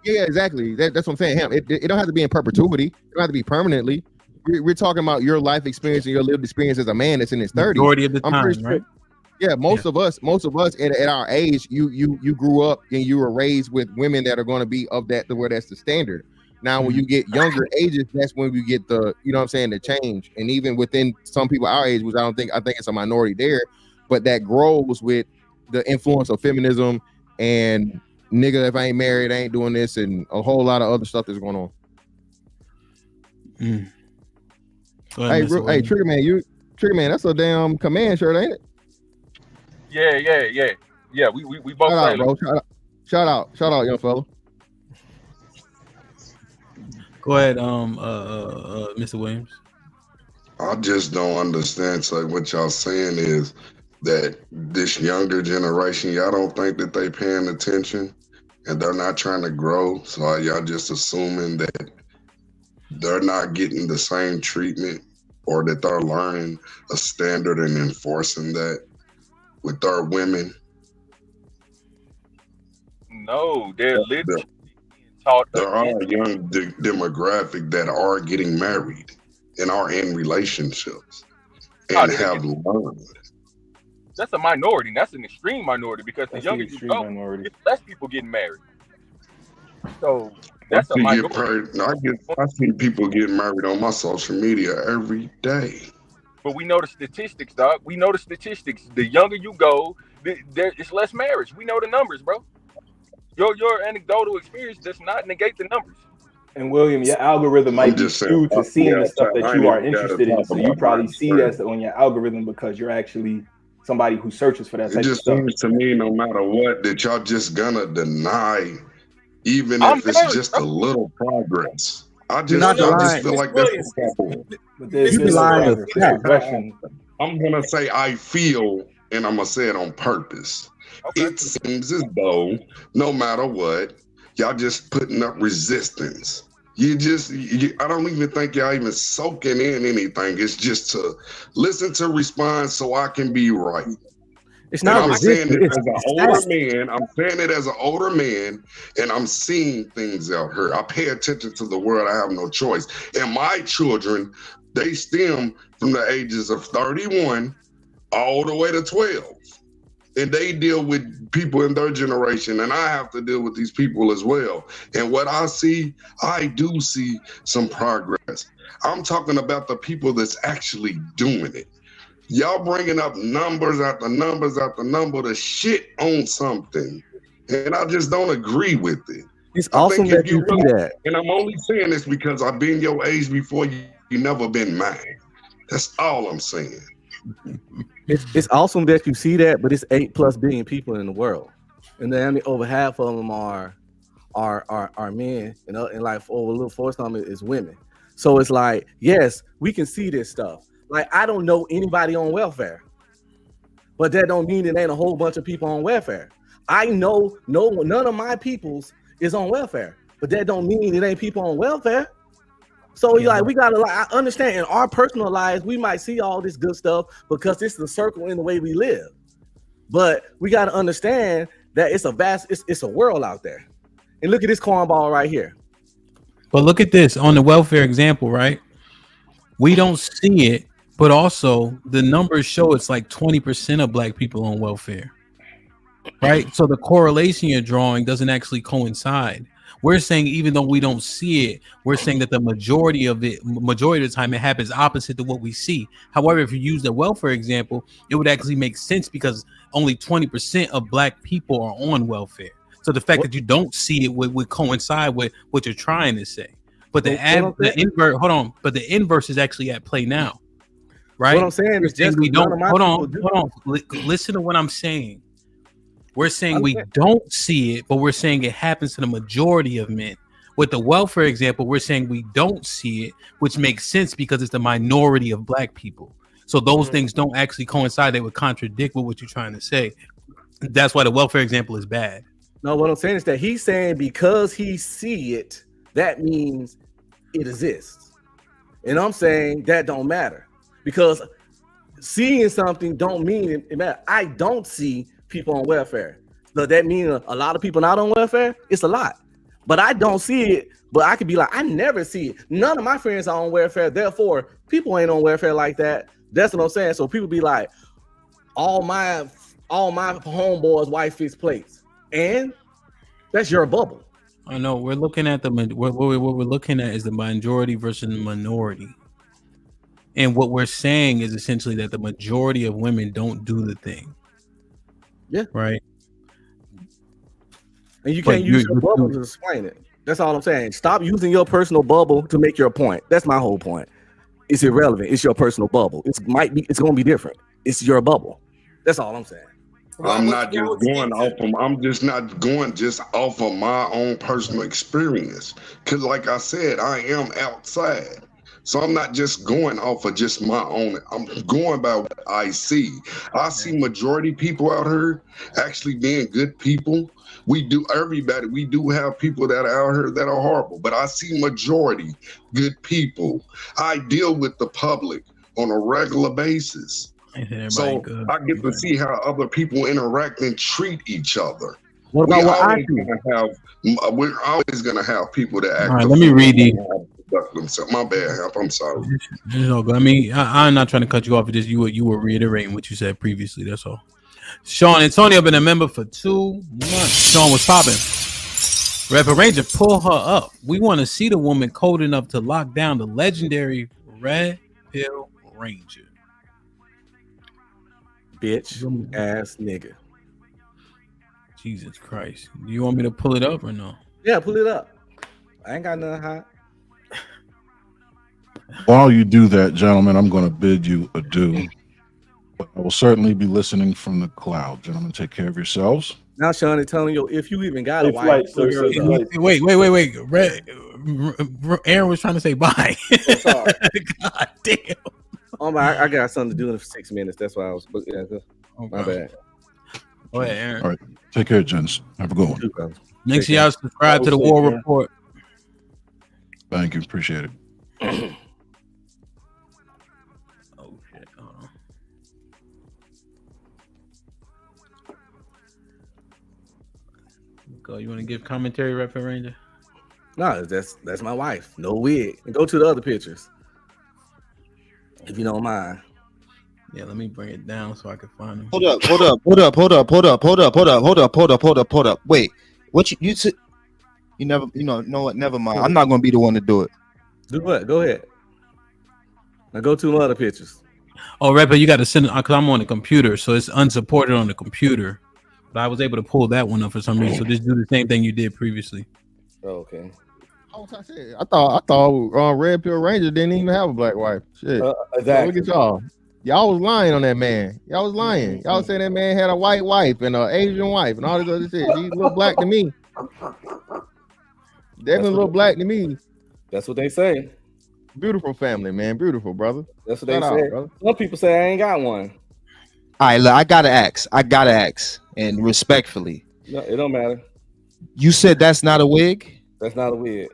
Yeah, exactly. That's what I'm saying. It don't have to be in perpetuity. It don't have to be permanently. We're talking about your life experience and your lived experience as a man that's in his 30s. Majority of the time, right? Yeah, most of us at our age, you grew up and you were raised with women that are going to be of that to where that's the standard. Now, when you get younger ages, that's when we get the, you know what I'm saying, the change. And even within some people our age, which I think it's a minority there, but that grows with the influence of feminism and nigga, if I ain't married, I ain't doing this, and a whole lot of other stuff that's going on. Hey, Trigger Man, that's a damn command shirt, ain't it? Yeah. We both shout out, bro. Shout out, young fella. Go ahead, Mr. Williams. I just don't understand. So what y'all saying is that this younger generation, y'all don't think that they paying attention and they're not trying to grow. So y'all just assuming that they're not getting the same treatment, or that they're learning a standard and enforcing that with our women. No, they're literally being taught. There are a young demographic that are getting married. and are in relationships Oh, and they have learned. That's a minority. That's an extreme minority because the That's younger the you extreme go, minority. it's less people getting married. So I that's a see minority. I see people getting married on my social media every day. But we know the statistics, dog. We know the statistics. The younger you go, it's less marriage. We know the numbers, bro. Your anecdotal experience does not negate the numbers. And William, your algorithm might I'm be just saying, skewed to seeing the stuff I that ain't you are even gotta interested in. talk So you about my probably see that experience. on your algorithm because you're actually somebody who searches for that It type of just stuff. seems to me, no matter what, that y'all just gonna deny, even I'm if it's married, just bro. a little progress. I You're not just lying. feel like that's what's happening. But there's You be no lying as progress. There's crap. progression. I'm gonna say I feel, and I'm gonna say it on purpose. Okay. It seems as though no matter what, y'all just putting up resistance. I don't even think y'all even soaking in anything. It's just to listen to respond so I can be right. It's And not I'm saying resistance. it It's as an it's older facts. man. I'm saying it as an older man, and I'm seeing things out here. I pay attention to the world. I have no choice. And my children, they stem from the ages of 31 all the way to 12. And they deal with people in their generation, and I have to deal with these people as well. And what I do see some progress. I'm talking about the people that's actually doing it. Y'all bringing up numbers after numbers after number to shit on something, and I just don't agree with it. It's I awesome think if that you you see really, that. and I'm only saying this because I've been your age before you never been mine. That's all I'm saying. It's awesome that you see that, but it's 8+ billion people in the world, and then over half of them are men, and like over a little force of them is women. So it's like, yes, we can see this stuff. Like, I don't know anybody on welfare, but that don't mean it ain't a whole bunch of people on welfare. I know none of my peoples is on welfare, but that don't mean it ain't people on welfare. So like, we gotta, like, I understand in our personal lives we might see all this good stuff because it's the circle in the way we live, but we gotta understand that it's a world out there. And look at this cornball right here. But look at this on the welfare example, right? We don't see it, but also the numbers show it's like 20% of black people on welfare, right? So the correlation you're drawing doesn't actually coincide. We're saying even though we don't see it, we're saying that the majority of the time it happens opposite to what we see. However, if you use the welfare example, it would actually make sense because only 20% of black people are on welfare. So the fact that you don't see it would coincide with what you're trying to say. But the inverse, hold on. But the inverse is actually at play now, right? What I'm saying is just we don't. Hold people on. Listen to what I'm saying. We're saying we don't see it, but we're saying it happens to the majority of men. With the welfare example, we're saying we don't see it, which makes sense because it's the minority of black people. So those things don't actually coincide. They would contradict with what you're trying to say. That's why the welfare example is bad. No, what I'm saying is that he's saying because he see it, that means it exists. And I'm saying that don't matter because seeing something don't mean it matters. I don't see people on welfare. Does that mean a lot of people not on welfare? It's a lot. But I don't see it, but I could be like, I never see it. None of my friends are on welfare. Therefore, people ain't on welfare like that. That's what I'm saying. So people be like, all my homeboys' wife fix plates. And that's your bubble. I know we're looking at what we're looking at is the majority versus the minority. And what we're saying is essentially that the majority of women don't do the thing. Yeah. Right. And you can't use your bubble to explain it. That's all I'm saying. Stop using your personal bubble to make your point. That's my whole point. It's irrelevant. It's your personal bubble. It's going to be different. It's your bubble. That's all I'm saying. I'm not just going off of. I'm just not going just off of my own personal experience. Cause like I said, I am outside, so I'm not just going off of just my own. I'm going by what I see. I see majority people out here actually being good people. We do have people that are out here that are horrible, but I see majority good people. I deal with the public on a regular basis. So I get to see how other people interact and treat each other. What about what I see? We're always gonna have people that act. All right, let me read these. conduct themselves. My bad, Hemp. I'm sorry. You know, I mean, I'm not trying to cut you off. Just you were reiterating what you said previously. That's all. Sean Antonio been a member for 2 months. Sean was popping. Rapper Ranger, pull her up. We want to see the woman cold enough to lock down the legendary Red Pill Ranger. Bitch ass nigga. Jesus Christ. Do you want me to pull it up or no? Yeah, pull it up. I ain't got nothing hot. While you do that, gentlemen, I'm going to bid you adieu. I will certainly be listening from the cloud. Gentlemen, take care of yourselves. Now, Sean Antonio, if you even got a It's wife, like, sir, Wait. Aaron was trying to say bye. I'm sorry. God damn. Oh my, I got something to do in 6 minutes. That's why I was. Yeah, my bad. Go ahead, Aaron. All right. Take care, gents. Have a good one. Make sure y'all subscribe to the War Report. Thank you. Appreciate it. Oh shit. Go. You want to give commentary, Rapper Ranger? No, that's my wife. No wig. And go to the other pictures, if you don't mind. Yeah, let me bring it down so I can find them. Hold up. Wait, what you said? You never, know what? Never mind. I'm not gonna be the one to do it. Do what? Go ahead. Now go to the other pictures. Oh, Rapper, you got to send it because I'm on the computer, so it's unsupported on the computer. But I was able to pull that one up for some reason. So just do the same thing you did previously. Oh, okay. I thought Red Pill Ranger didn't even have a black wife. Shit. Exactly. Look at y'all. Y'all was lying on that man. Y'all was lying. Y'all saying that man had a white wife and an Asian wife and all this other shit. He look black to me. Definitely look black to me. That's what they say. Beautiful family, man. Beautiful, brother. That's what they say. Some people say I ain't got one. All right, look, I gotta ask, and respectfully. No, it don't matter. You said that's not a wig? That's not a wig.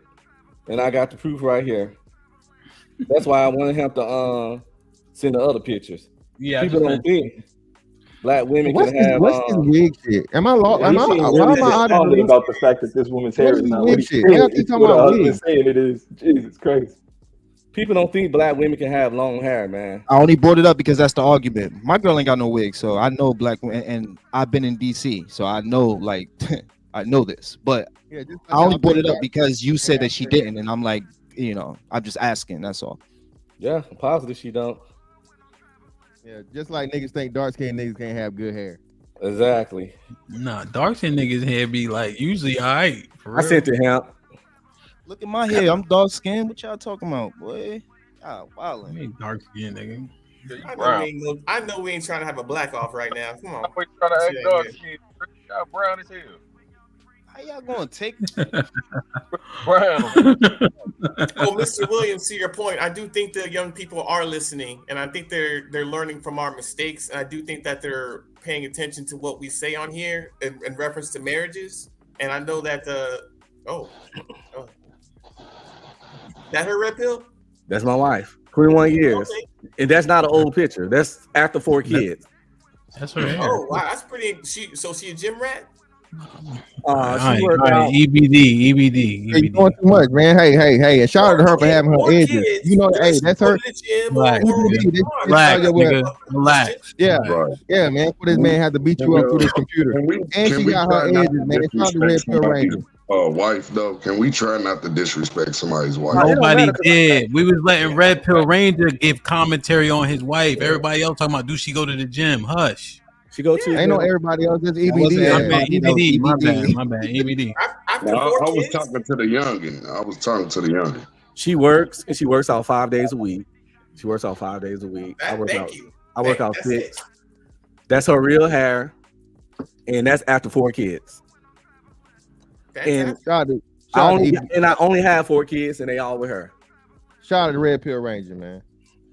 And I got the proof right here. That's why I wanted him to send the other pictures. Yeah, people don't think black women can have. What's this wig shit? Am I lost? Am I out of this? About the fact that this woman's hair is not wig shit? I keep talking about wigs. Saying it is. Jesus Christ. People don't think black women can have long hair, man. I only brought it up because that's the argument. My girl ain't got no wig, so I know black women, and I've been in DC, so I know, like, I know this. But I only brought it up because you said that she didn't, and I'm like, I'm just asking. That's all. Yeah, I'm positive she don't. Yeah, just like niggas think dark skinned niggas can't have good hair. Exactly. Nah, dark skinned niggas hair be like usually all right. I sent it him. Look at my hair. I'm dark skinned. What y'all talking about, boy? Wow. I mean, dark skinned nigga. I know we ain't trying to have a black off right now. Come on. We trying to act dark skin. Y'all brown as hell. How y'all gonna take brown? Oh, Mr. Williams, to your point, I do think the young people are listening, and I think they're learning from our mistakes. And I do think that they're paying attention to what we say on here in reference to marriages. And I know that that her Red Pill? That's my wife. 21 years. Okay. And that's not an old picture. That's after 4 kids. That's her hair. Oh, wow. That's pretty. She a gym rat? She worked out. EBD. Hey, you doing too much, man. Hey, and shout out to her for having her edges. You know, hey, that's her. Relax. Yeah, yeah, man. For this man had to beat you up through this computer, and she got her edges, man. Shout out to Red Pill Ranger. Wife though, can we try not to disrespect somebody's wife? Nobody did. We was letting Red Pill Ranger give commentary on his wife. Everybody else talking about, do she go to the gym? Hush. She go to. Ain't no everybody else. Just EBD. My bad. EBD. I was talking to the youngin. She works, and she works out 5 days a week. I work out 6. That's her real hair, and that's after 4 kids. And I only have 4 kids, and they all with her. Shout out to Red Pill Ranger, man.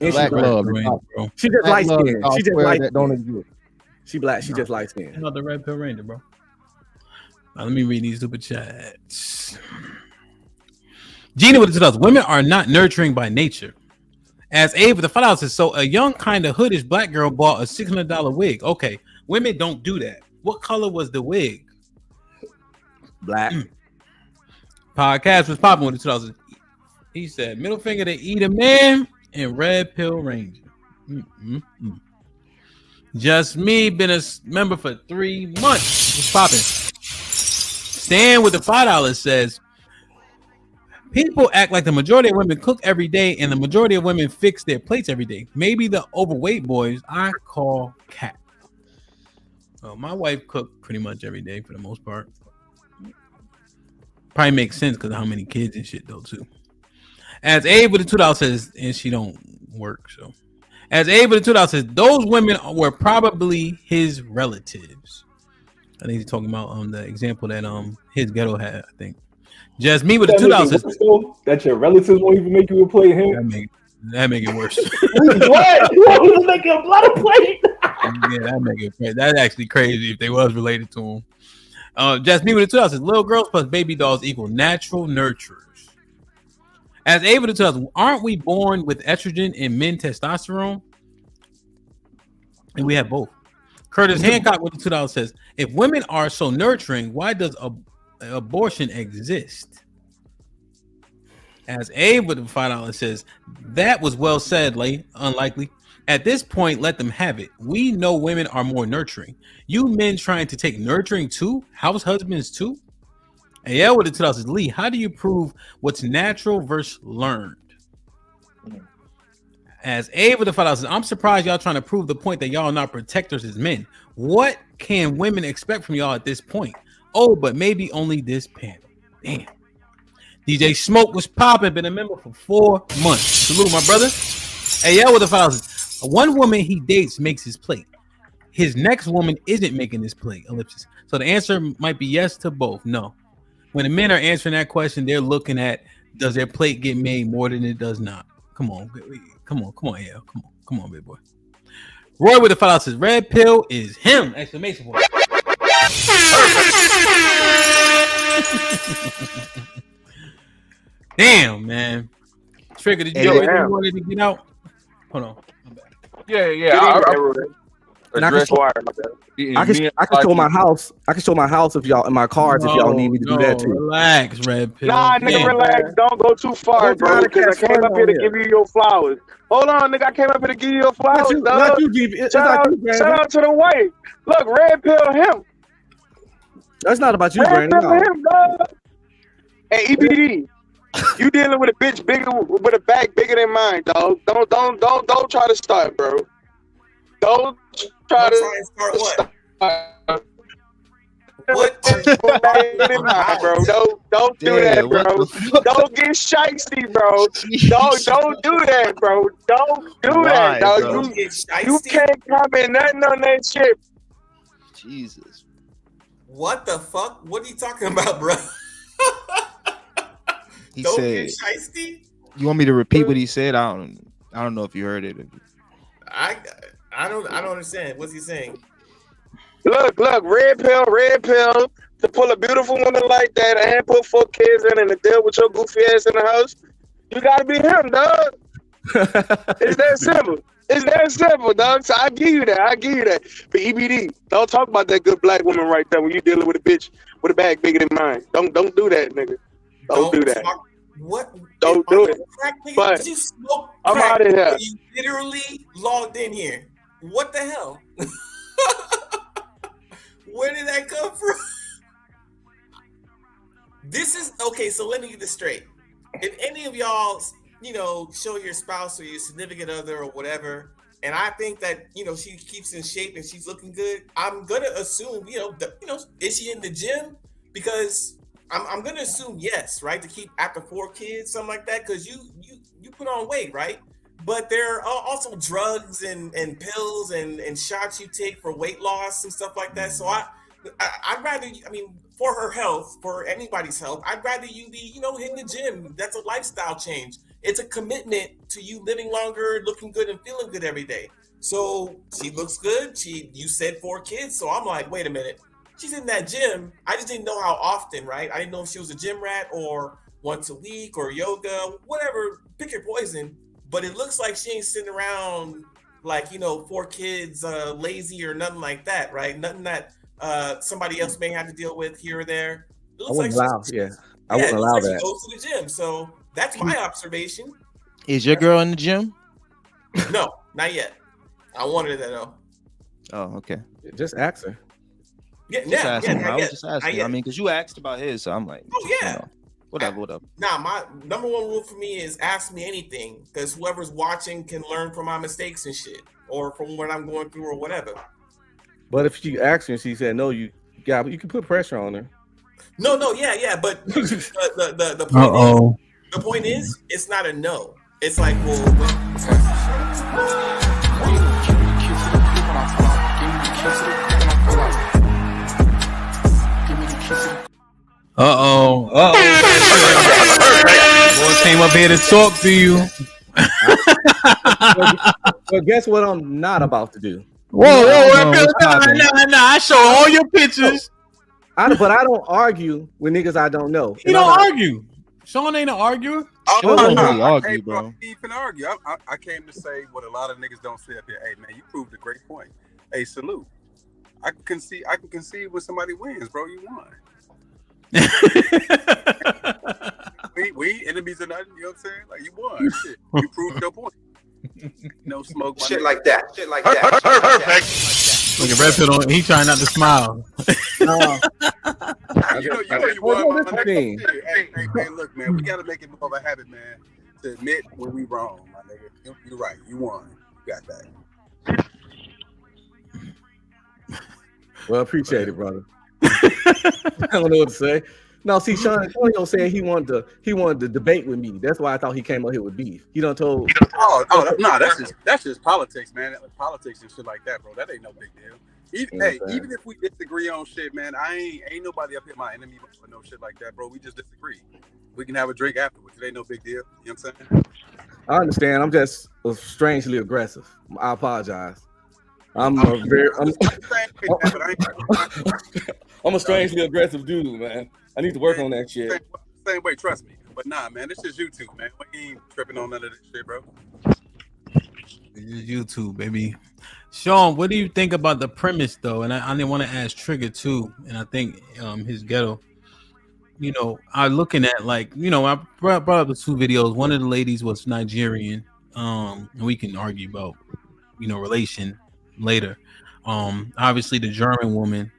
And Black love, bro. She just light skin. She just light skin. She black. She just light skin. Not the Red Pill Ranger, bro. Now, let me read these super chats. Gina with the 2000. Women are not nurturing by nature. As Abe with the $5 says, so a young kind of hoodish black girl bought a $600 wig. Okay, women don't do that. What color was the wig? Black. Podcast was popping with the 2000. He said, middle finger to Eat Man and Red Pill Ranger. Just me, been a member for 3 months. What's popping? Stan with the $5 says, people act like the majority of women cook every day and the majority of women fix their plates every day. Maybe the overweight boys I call cat. Well, my wife cooked pretty much every day for the most part. Probably makes sense because of how many kids and shit though too. As Abe with the $2 says, and she don't work, so. As Abe with the $2 says, those women were probably his relatives. I think he's talking about the example that his ghetto had, I think. Just me with the $2 says that your relatives won't even make you play him. That make it worse. What? You want to make a blood plate? Yeah, that make it crazy. That's actually crazy if they was related to him. Just me with the $2 says, little girls plus baby dolls equal natural nurturers. As able to tell us, aren't we born with estrogen and men testosterone? And we have both. Curtis Hancock with the $2 says, if women are so nurturing, why does abortion exist? As Abe with the $5 says, that was well said, unlikely. At this point, let them have it. We know women are more nurturing. You men trying to take nurturing too? House husbands too? AL with the $2 says, Lee, how do you prove what's natural versus learned? As Abe with the $5 says, I'm surprised y'all trying to prove the point that y'all are not protectors as men. What can women expect from y'all at this point? Oh, but maybe only this panel. Damn. DJ Smoke was popping, been a member for 4 months. Salute, my brother. AL with the $5 says, one woman he dates makes his plate. His next woman isn't making his plate. Ellipsis. So the answer might be yes to both. No. When the men are answering that question, they're looking at, does their plate get made more than it does not? Come on, AL. Come on, big boy. Roy with the $5 says, red pill is him! Exclamation point. Damn, man. Trigger, did you wanted to get out? Hold on. Yeah. And I can show my house. I can show my house if y'all in my cards if y'all need me to do that too. Relax, red pill. Nah, nigga, relax. Don't go too far, bro. Because I came up here to give you your flowers. Hold on, nigga. I came up here to give you your flowers, dog. Shout out to the wife. Look, red pill him. That's not about you, red Brandon. Pill him, dog. Hey, EBD. You dealing with a bitch bigger with a bag bigger than mine, dog. Don't try to start, bro. Don't try to start what? What? Bro. Don't do that, bro. Don't get shysty, bro. Don't do that, bro. Don't do that, dog. You can't comment nothing on that shit. Jesus. What the fuck? What are you talking about, bro? He don't said, get shysty? You want me to repeat what he said? I don't know if you heard it. I don't understand. What's he saying? Look, red pill to pull a beautiful woman like that and put 4 kids in and to deal with your goofy ass in the house. You gotta be him, dog. It's that simple. It's that simple, dog. So I give you that. But EBD, don't talk about that good black woman right there when you dealing with a bitch with a bag bigger than mine. Don't do that, nigga. Don't do that. What? Don't do it. But you smoke I'm out of here. You literally logged in here. What the hell? Where did that come from? This is okay. So let me get this straight. If any of y'all, show your spouse or your significant other or whatever, and I think that she keeps in shape and she's looking good, I'm gonna assume is she in the gym? Because I'm gonna assume yes, right? To keep after 4 kids, something like that, because you put on weight, right? But there are also drugs and pills and shots you take for weight loss and stuff like that. So I'd rather, for her health, for anybody's health, I'd rather you be, hitting the gym. That's a lifestyle change. It's a commitment to you living longer, looking good and feeling good every day. So she looks good. You said 4 kids. So I'm like, wait a minute. She's in that gym. I just didn't know how often, right? I didn't know if she was a gym rat or once a week or yoga, whatever. Pick your poison. But it looks like she ain't sitting around like, 4 kids, lazy or nothing like that, right? Nothing that somebody else may have to deal with here or there. It looks I wouldn't allow that. She goes to the gym. So That's my observation. Is your girl in the gym? No, not yet. I wanted that though. Oh, okay. Just ask her. Yeah, Just yeah, asking. yeah. I was just asking. I mean, because you asked about his, so I'm like, Oh yeah. you know, whatever. Nah, my number one rule for me is ask me anything, because whoever's watching can learn from my mistakes and shit, or from what I'm going through, or whatever. But if she asked you and she said no, you can put pressure on her. No, yeah. But the point is, it's not a no. It's like, Boy came up here to talk to you. But guess what I'm not about to do? Whoa, I show all your pictures. But I don't argue with niggas I don't know. You don't argue. Sean ain't an arguer. Sean don't really argue, bro. He ain't finna argue. I came to say what a lot of niggas don't say up here. Hey man, you proved a great point. Hey, salute. I can concede when somebody wins, bro. You won. we ain't enemies or nothing. You know what I'm saying? Like you won. Shit. You proved your point. No smoke. Shit like that. Shit like that. Perfect. Look at Red Pill on. He trying not to smile. You know you won. Hey, look, man. We gotta make it more of a habit, man, to admit when we wrong, my nigga. You're right. You won. You got that. Well, appreciate it, brother. I don't know what to say. No, see, Sean Antonio said he wanted to debate with me. That's why I thought he came up here with beef. He done told. No, that's just politics, man. Politics and shit like that, bro. That ain't no big deal. Even if we disagree on shit, man, ain't nobody up here my enemy for no shit like that, bro. We just disagree. We can have a drink afterwards. It ain't no big deal. You know what I'm saying? I understand. I'm just strangely aggressive. I apologize. I'm a strangely aggressive dude, man. I need to work on that shit. Same way, trust me. But nah, man, this is YouTube, man. We ain't tripping on none of this shit, bro. YouTube, baby. Sean, what do you think about the premise, though? And I didn't want to ask Trigger too, and I think his ghetto. You know, I'm looking at I brought up the two videos. One of the ladies was Nigerian. And we can argue about relation later. Obviously the German woman,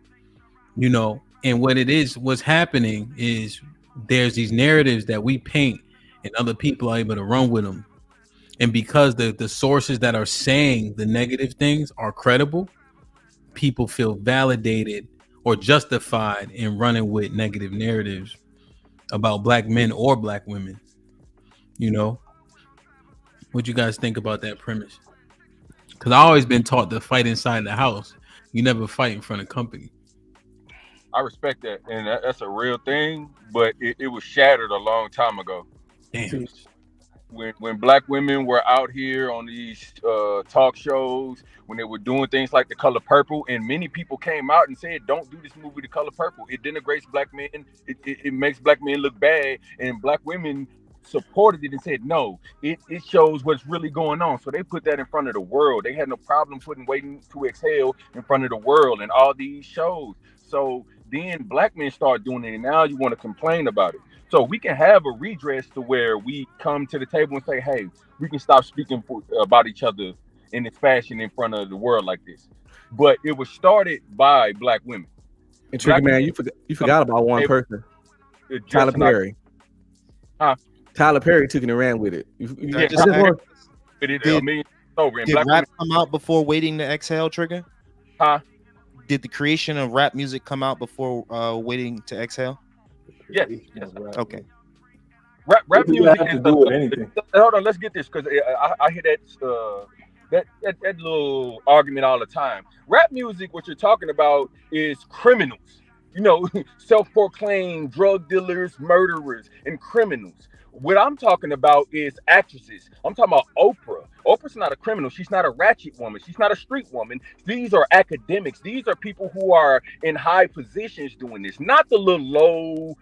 and what's happening is there's these narratives that we paint and other people are able to run with them. And because the sources that are saying the negative things are credible, people feel validated or justified in running with negative narratives about black men or black women. What you guys think about that premise? Because I've always been taught to fight inside the house. You never fight in front of company. I respect that, and that's a real thing, but it was shattered a long time ago. Damn. When black women were out here on these talk shows, when they were doing things like The Color Purple, and many people came out and said, don't do this movie, The Color Purple. It denigrates black men. It makes black men look bad, and black women supported it and said, no, it shows what's really going on. So they put that in front of the world. They had no problem putting Waiting to Exhale in front of the world and all these shows. So then black men start doing it, and now you want to complain about it. So we can have a redress to where we come to the table and say, hey, we can stop speaking about each other in this fashion in front of the world like this. But it was started by black women. And Trigger Man, you forgot about one person. Tyler Perry. Tyler Perry took it and ran with it. Did rap come out before Waiting to Exhale, Trigger? Did the creation of rap music come out before Waiting to Exhale? Yes. Okay. Rap music has to do with anything. Hold on, let's get this, because I hear that little argument all the time. Rap music, what you're talking about, is criminals. Self-proclaimed drug dealers, murderers, and criminals. What I'm talking about is actresses. I'm talking about Oprah. Oprah's not a criminal. She's not a ratchet woman. She's not a street woman. These are academics. These are people who are in high positions doing this. Not the little low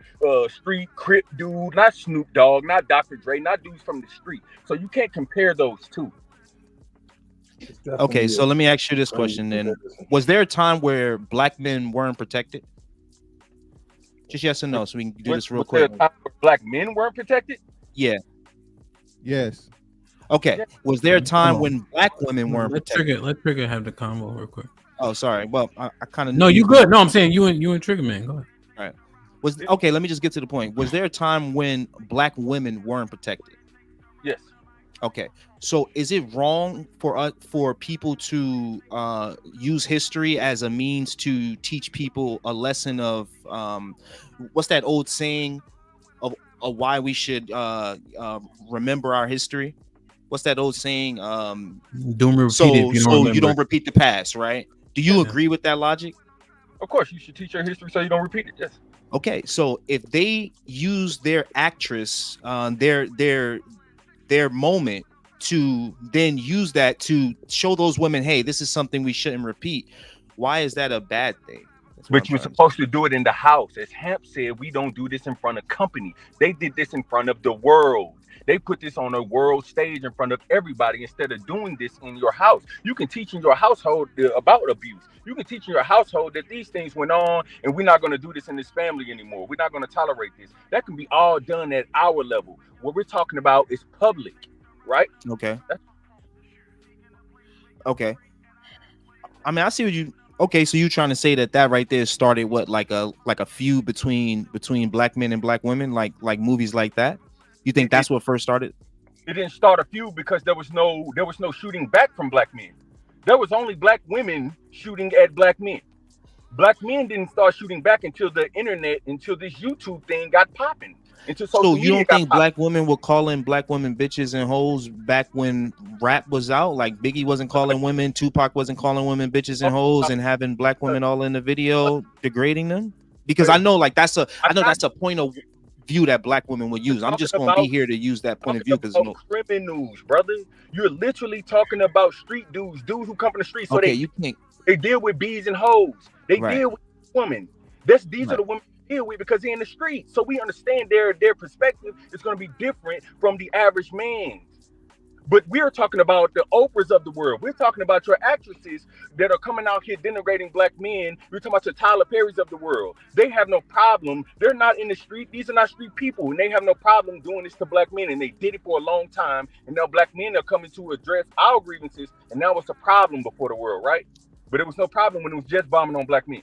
street crip dude, not Snoop Dogg, not Dr. Dre, not dudes from the street. So you can't compare those two. Okay, so let me ask you this question then. Was there a time where black men weren't protected? Just yes or no, so we can do this real quick. Black men weren't protected? Yeah. Yes. Okay. Was there a time when black women weren't Let protected? Trigger have the combo real quick. Oh, sorry. Well, I kind of No, you good. No, I'm saying you and Trigger Man. Go ahead. All right. Okay? Let me just get to the point. Was there a time when black women weren't protected? Yes. Okay. So is it wrong for people to use history as a means to teach people a lesson of what's that old saying of why we should remember our history? What's that old saying? Don't repeat it if you don't remember. You don't repeat the past, right? Do you agree with that logic? Of course, you should teach your history so you don't repeat it. Yes. Okay, so if they use their actress, their moment to then use that to show those women, hey, this is something we shouldn't repeat. Why is that a bad thing? But you're supposed to do it in the house. As Hamp said, we don't do this in front of company. They did this in front of the world. They put this on a world stage in front of everybody instead of doing this in your house. You can teach in your household about abuse. You can teach in your household that these things went on and we're not going to do this in this family anymore. We're not going to tolerate this. That can be all done at our level. What we're talking about is public, right? Okay. Okay. I mean, I see what you. Okay, so you're trying to say that right there started what, like a feud between black men and black women, like movies like that? You think that's what first started? It didn't start a feud because there was no shooting back from black men. There was only black women shooting at black men. Black men didn't start shooting back until the internet, until this YouTube thing got popping. So you don't think black women were calling black women bitches and hoes back when rap was out? Like Biggie wasn't calling women, Tupac wasn't calling women bitches and hoes, and having black women all in the video degrading them? Because I know that's a point of view that black women would use. I'm just going to be here to use that point of view because criminals, brother. You're literally talking about street dudes who come from the street. So you can't. They deal with bees and hoes. They deal with women. These are the women deal with because they're in the street. So we understand their perspective is going to be different from the average man. But we're talking about the Oprahs of the world. We're talking about your actresses that are coming out here denigrating black men. We're talking about your Tyler Perrys of the world. They have no problem. They're not in the street. These are not street people. And they have no problem doing this to black men. And they did it for a long time. And now black men are coming to address our grievances. And now it's a problem before the world, right? But it was no problem when it was just bombing on black men.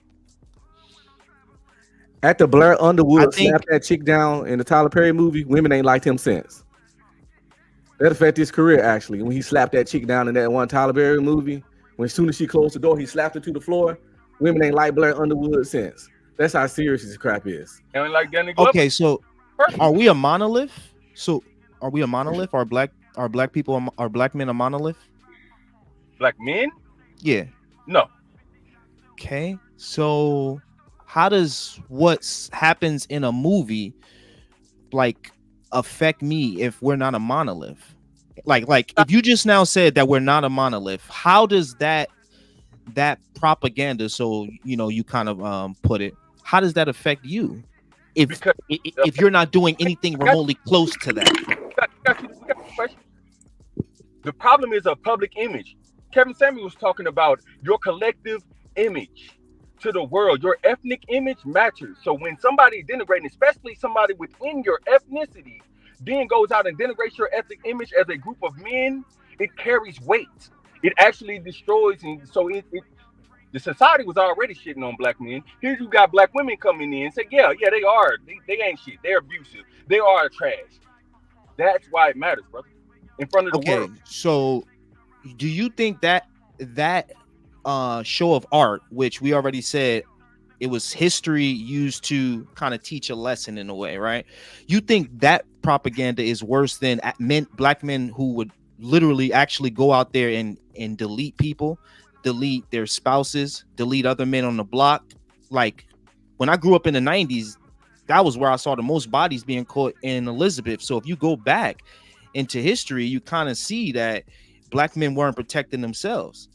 After Blair Underwood slapped that chick down in the Tyler Perry movie, women ain't liked him since. That affected his career, actually. When he slapped that chick down in that one Tyler Perry movie, as soon as she closed the door, he slapped her to the floor. Women ain't like Blair Underwood since. That's how serious this crap is. And like Danny Glover. Okay, so are we a monolith? Are we a monolith? Are black people, are black men a monolith? Black men? Yeah. No. Okay, so how does what happens in a movie affect me if we're not a monolith? Like if you just now said that we're not a monolith, how does that propaganda, so you kind of put it, how does that affect you if you're not doing anything remotely close to that? The problem is a public image. Kevin Samuel was talking about your collective image to the world. Your ethnic image matters. So when somebody denigrating, especially somebody within your ethnicity, then goes out and denigrates your ethnic image as a group of men, it carries weight. It actually destroys. And so the society was already shitting on black men. Here you got black women coming in and say, yeah, they are. They ain't shit. They're abusive. They are trash. That's why it matters, brother. In front of the world. So do you think that show of art, which we already said it was history used to kind of teach a lesson in a way, right? You think that propaganda is worse than black men who would literally actually go out there and delete people, delete their spouses, delete other men on the block? Like when I grew up in the 90s, that was where I saw the most bodies being caught in Elizabeth. So if you go back into history, you kind of see that black men weren't protecting themselves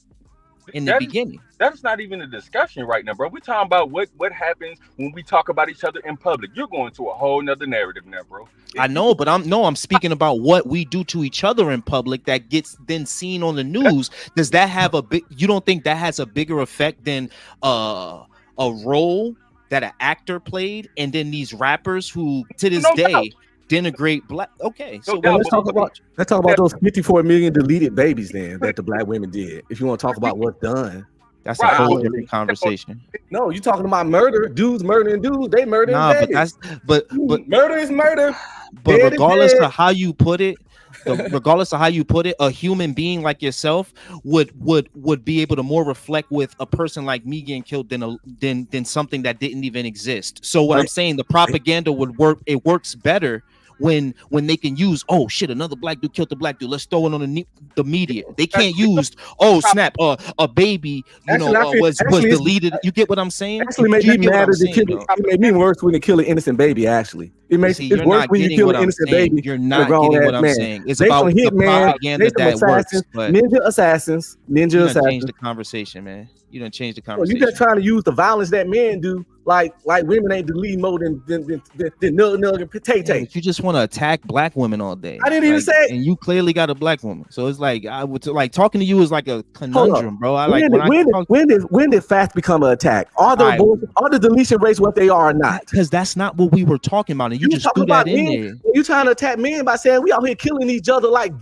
in the beginning. That's not even a discussion right now, bro. We're talking about what happens when we talk about each other in public. You're going to a whole nother narrative now, bro. I know, but I'm speaking about what we do to each other in public that gets then seen on the news. Does that have you don't think that has a bigger effect than a role that an actor played, and then these rappers who to this day denigrate black. Okay, so Well, let's talk about those 54 million deleted babies then that the black women did. If you want to talk about what's done, that's a whole different conversation. No, you talking about murder? Dudes murdering dudes. They murdering Nah, babies. but murder is murder. But Dead is regardless dead. of how you put it, a human being like yourself would be able to more reflect with a person like me getting killed than something that didn't even exist. So what I'm saying, the propaganda would work. It works better when they can use, oh shit, another black dude killed the black dude, let's throw it on the media. They can't use, oh snap, a baby was deleted. You get what I'm saying? Actually, made me madder to kill it. It made me worse when you kill an innocent baby. Actually, it makes it worse when you kill an innocent baby. You're not getting what I'm saying. It's about the propaganda that works. But ninja assassins. Change the conversation, man. You done change the conversation. You just trying to use the violence that men do, like women ain't deleting more than nug and potato. You just want to attack black women all day. I didn't even say. And you clearly got a black woman, so it's like I would like talking to you is like a conundrum, bro. When did fast become an attack? Are the deletion rates what they are or not? Because that's not what we were talking about, and you just threw that in there. You trying to attack men by saying we out here killing each other like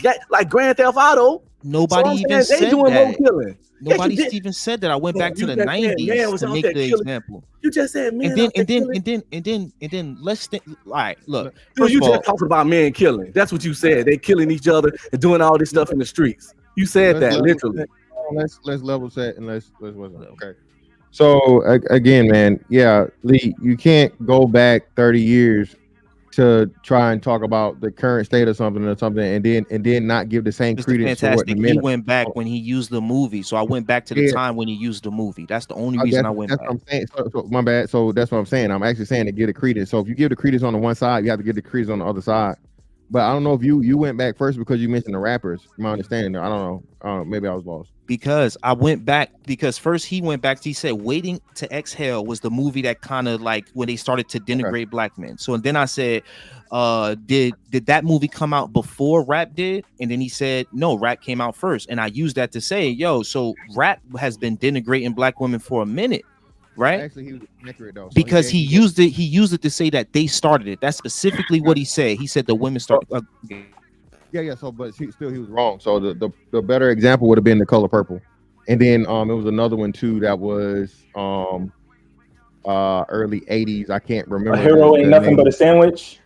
Grand Theft Auto? Nobody even said they doing that. more killing. Nobody even said that. I went back to the 90s to make the example. You just said men. And then let's think. All right, look. You just talking about men killing. That's what you said. They killing each other and doing all this stuff in the streets. You said that literally. Let's level set and let's okay. So again, man, yeah, Lee, you can't go back 30 years to try and talk about the current state of something and then not give the same credence to what the men. He went back when he used the movie, so I went back to the time when he used the movie. That's the only reason I went back. What I'm saying. So my bad. So that's what I'm saying. I'm actually saying to give the credence. So if you give the credence on the one side, you have to give the credence on the other side. But I don't know if you went back first because you mentioned the rappers. My understanding, I don't know. Maybe I was lost. Because I went back because first he went back. He said "Waiting to Exhale" was the movie that kind of like when they started to denigrate black men. So and then I said, did that movie come out before rap did? And then he said, no, rap came out first. And I used that to say, yo, so rap has been denigrating black women for a minute, right? Actually, he was accurate though. So because he used it to say that they started it. That's specifically what he said. He said the women started. Yeah. So, but he was wrong. So the better example would have been The Color Purple, and then it was another one too that was early '80s. I can't remember. A hero ain't nothing but a sandwich.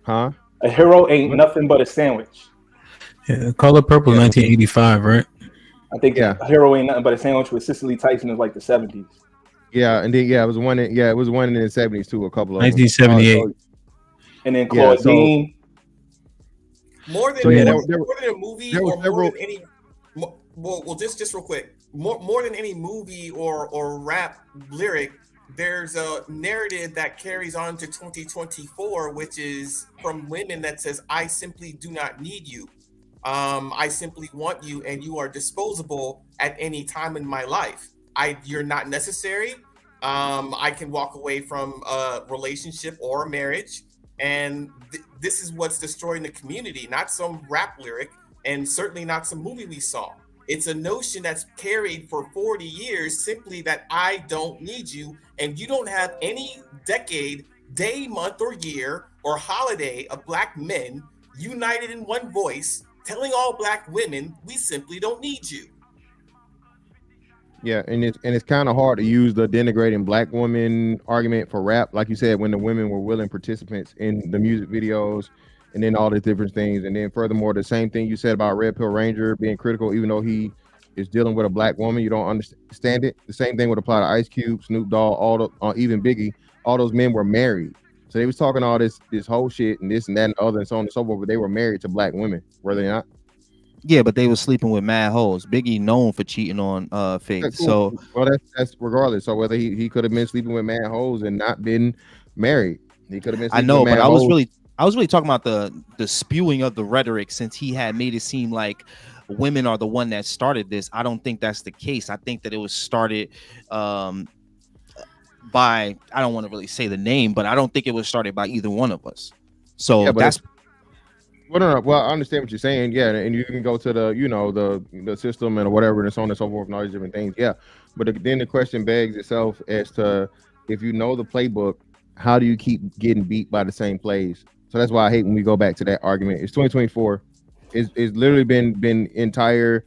Huh? A hero ain't nothing but a sandwich. Yeah, Color Purple, 1985, right? I think A hero ain't nothing but a sandwich with Cicely Tyson is like the 70s. Yeah, and then it was one in the 70s too. A couple of 1978. And then Claudine. More than a movie or more than any. Well, just real quick. More than any movie or rap lyric, there's a narrative that carries on to 2024, which is from women that says, "I simply do not need you. I simply want you, and you are disposable at any time in my life. You're not necessary. I can walk away from a relationship or a marriage." And this is what's destroying the community, not some rap lyric, and certainly not some movie we saw. It's a notion that's carried for 40 years, simply that I don't need you, and you don't have any decade, day, month, or year, or holiday of black men united in one voice, telling all black women, we simply don't need you. Yeah, and it's kind of hard to use the denigrating black woman argument for rap, like you said, when the women were willing participants in the music videos, and then all the different things. And then furthermore, the same thing you said about Red Pill Ranger being critical, even though he is dealing with a black woman, you don't understand it. The same thing would apply to Ice Cube, Snoop Dogg, even Biggie. All those men were married, so they was talking all this whole shit and this and that and other and so on and so forth. But they were married to black women, were they not? Yeah, but they were sleeping with mad hoes. Biggie known for cheating on Faith. Cool. So well, that's regardless. So whether he could have been sleeping with mad hoes and not been married, he could have been. I know, but I was really talking about the spewing of the rhetoric, since he had made it seem like women are the one that started this. I don't think that's the case. I think that it was started by, I don't want to really say the name, but I don't think it was started by either one of us. So yeah, that's. Well, I understand what you're saying. Yeah, and you can go to the system and whatever and so on and so forth and all these different things. Yeah, but then the question begs itself as to, if you know the playbook, how do you keep getting beat by the same plays So that's why I hate when we go back to that argument. It's 2024. It's literally been entire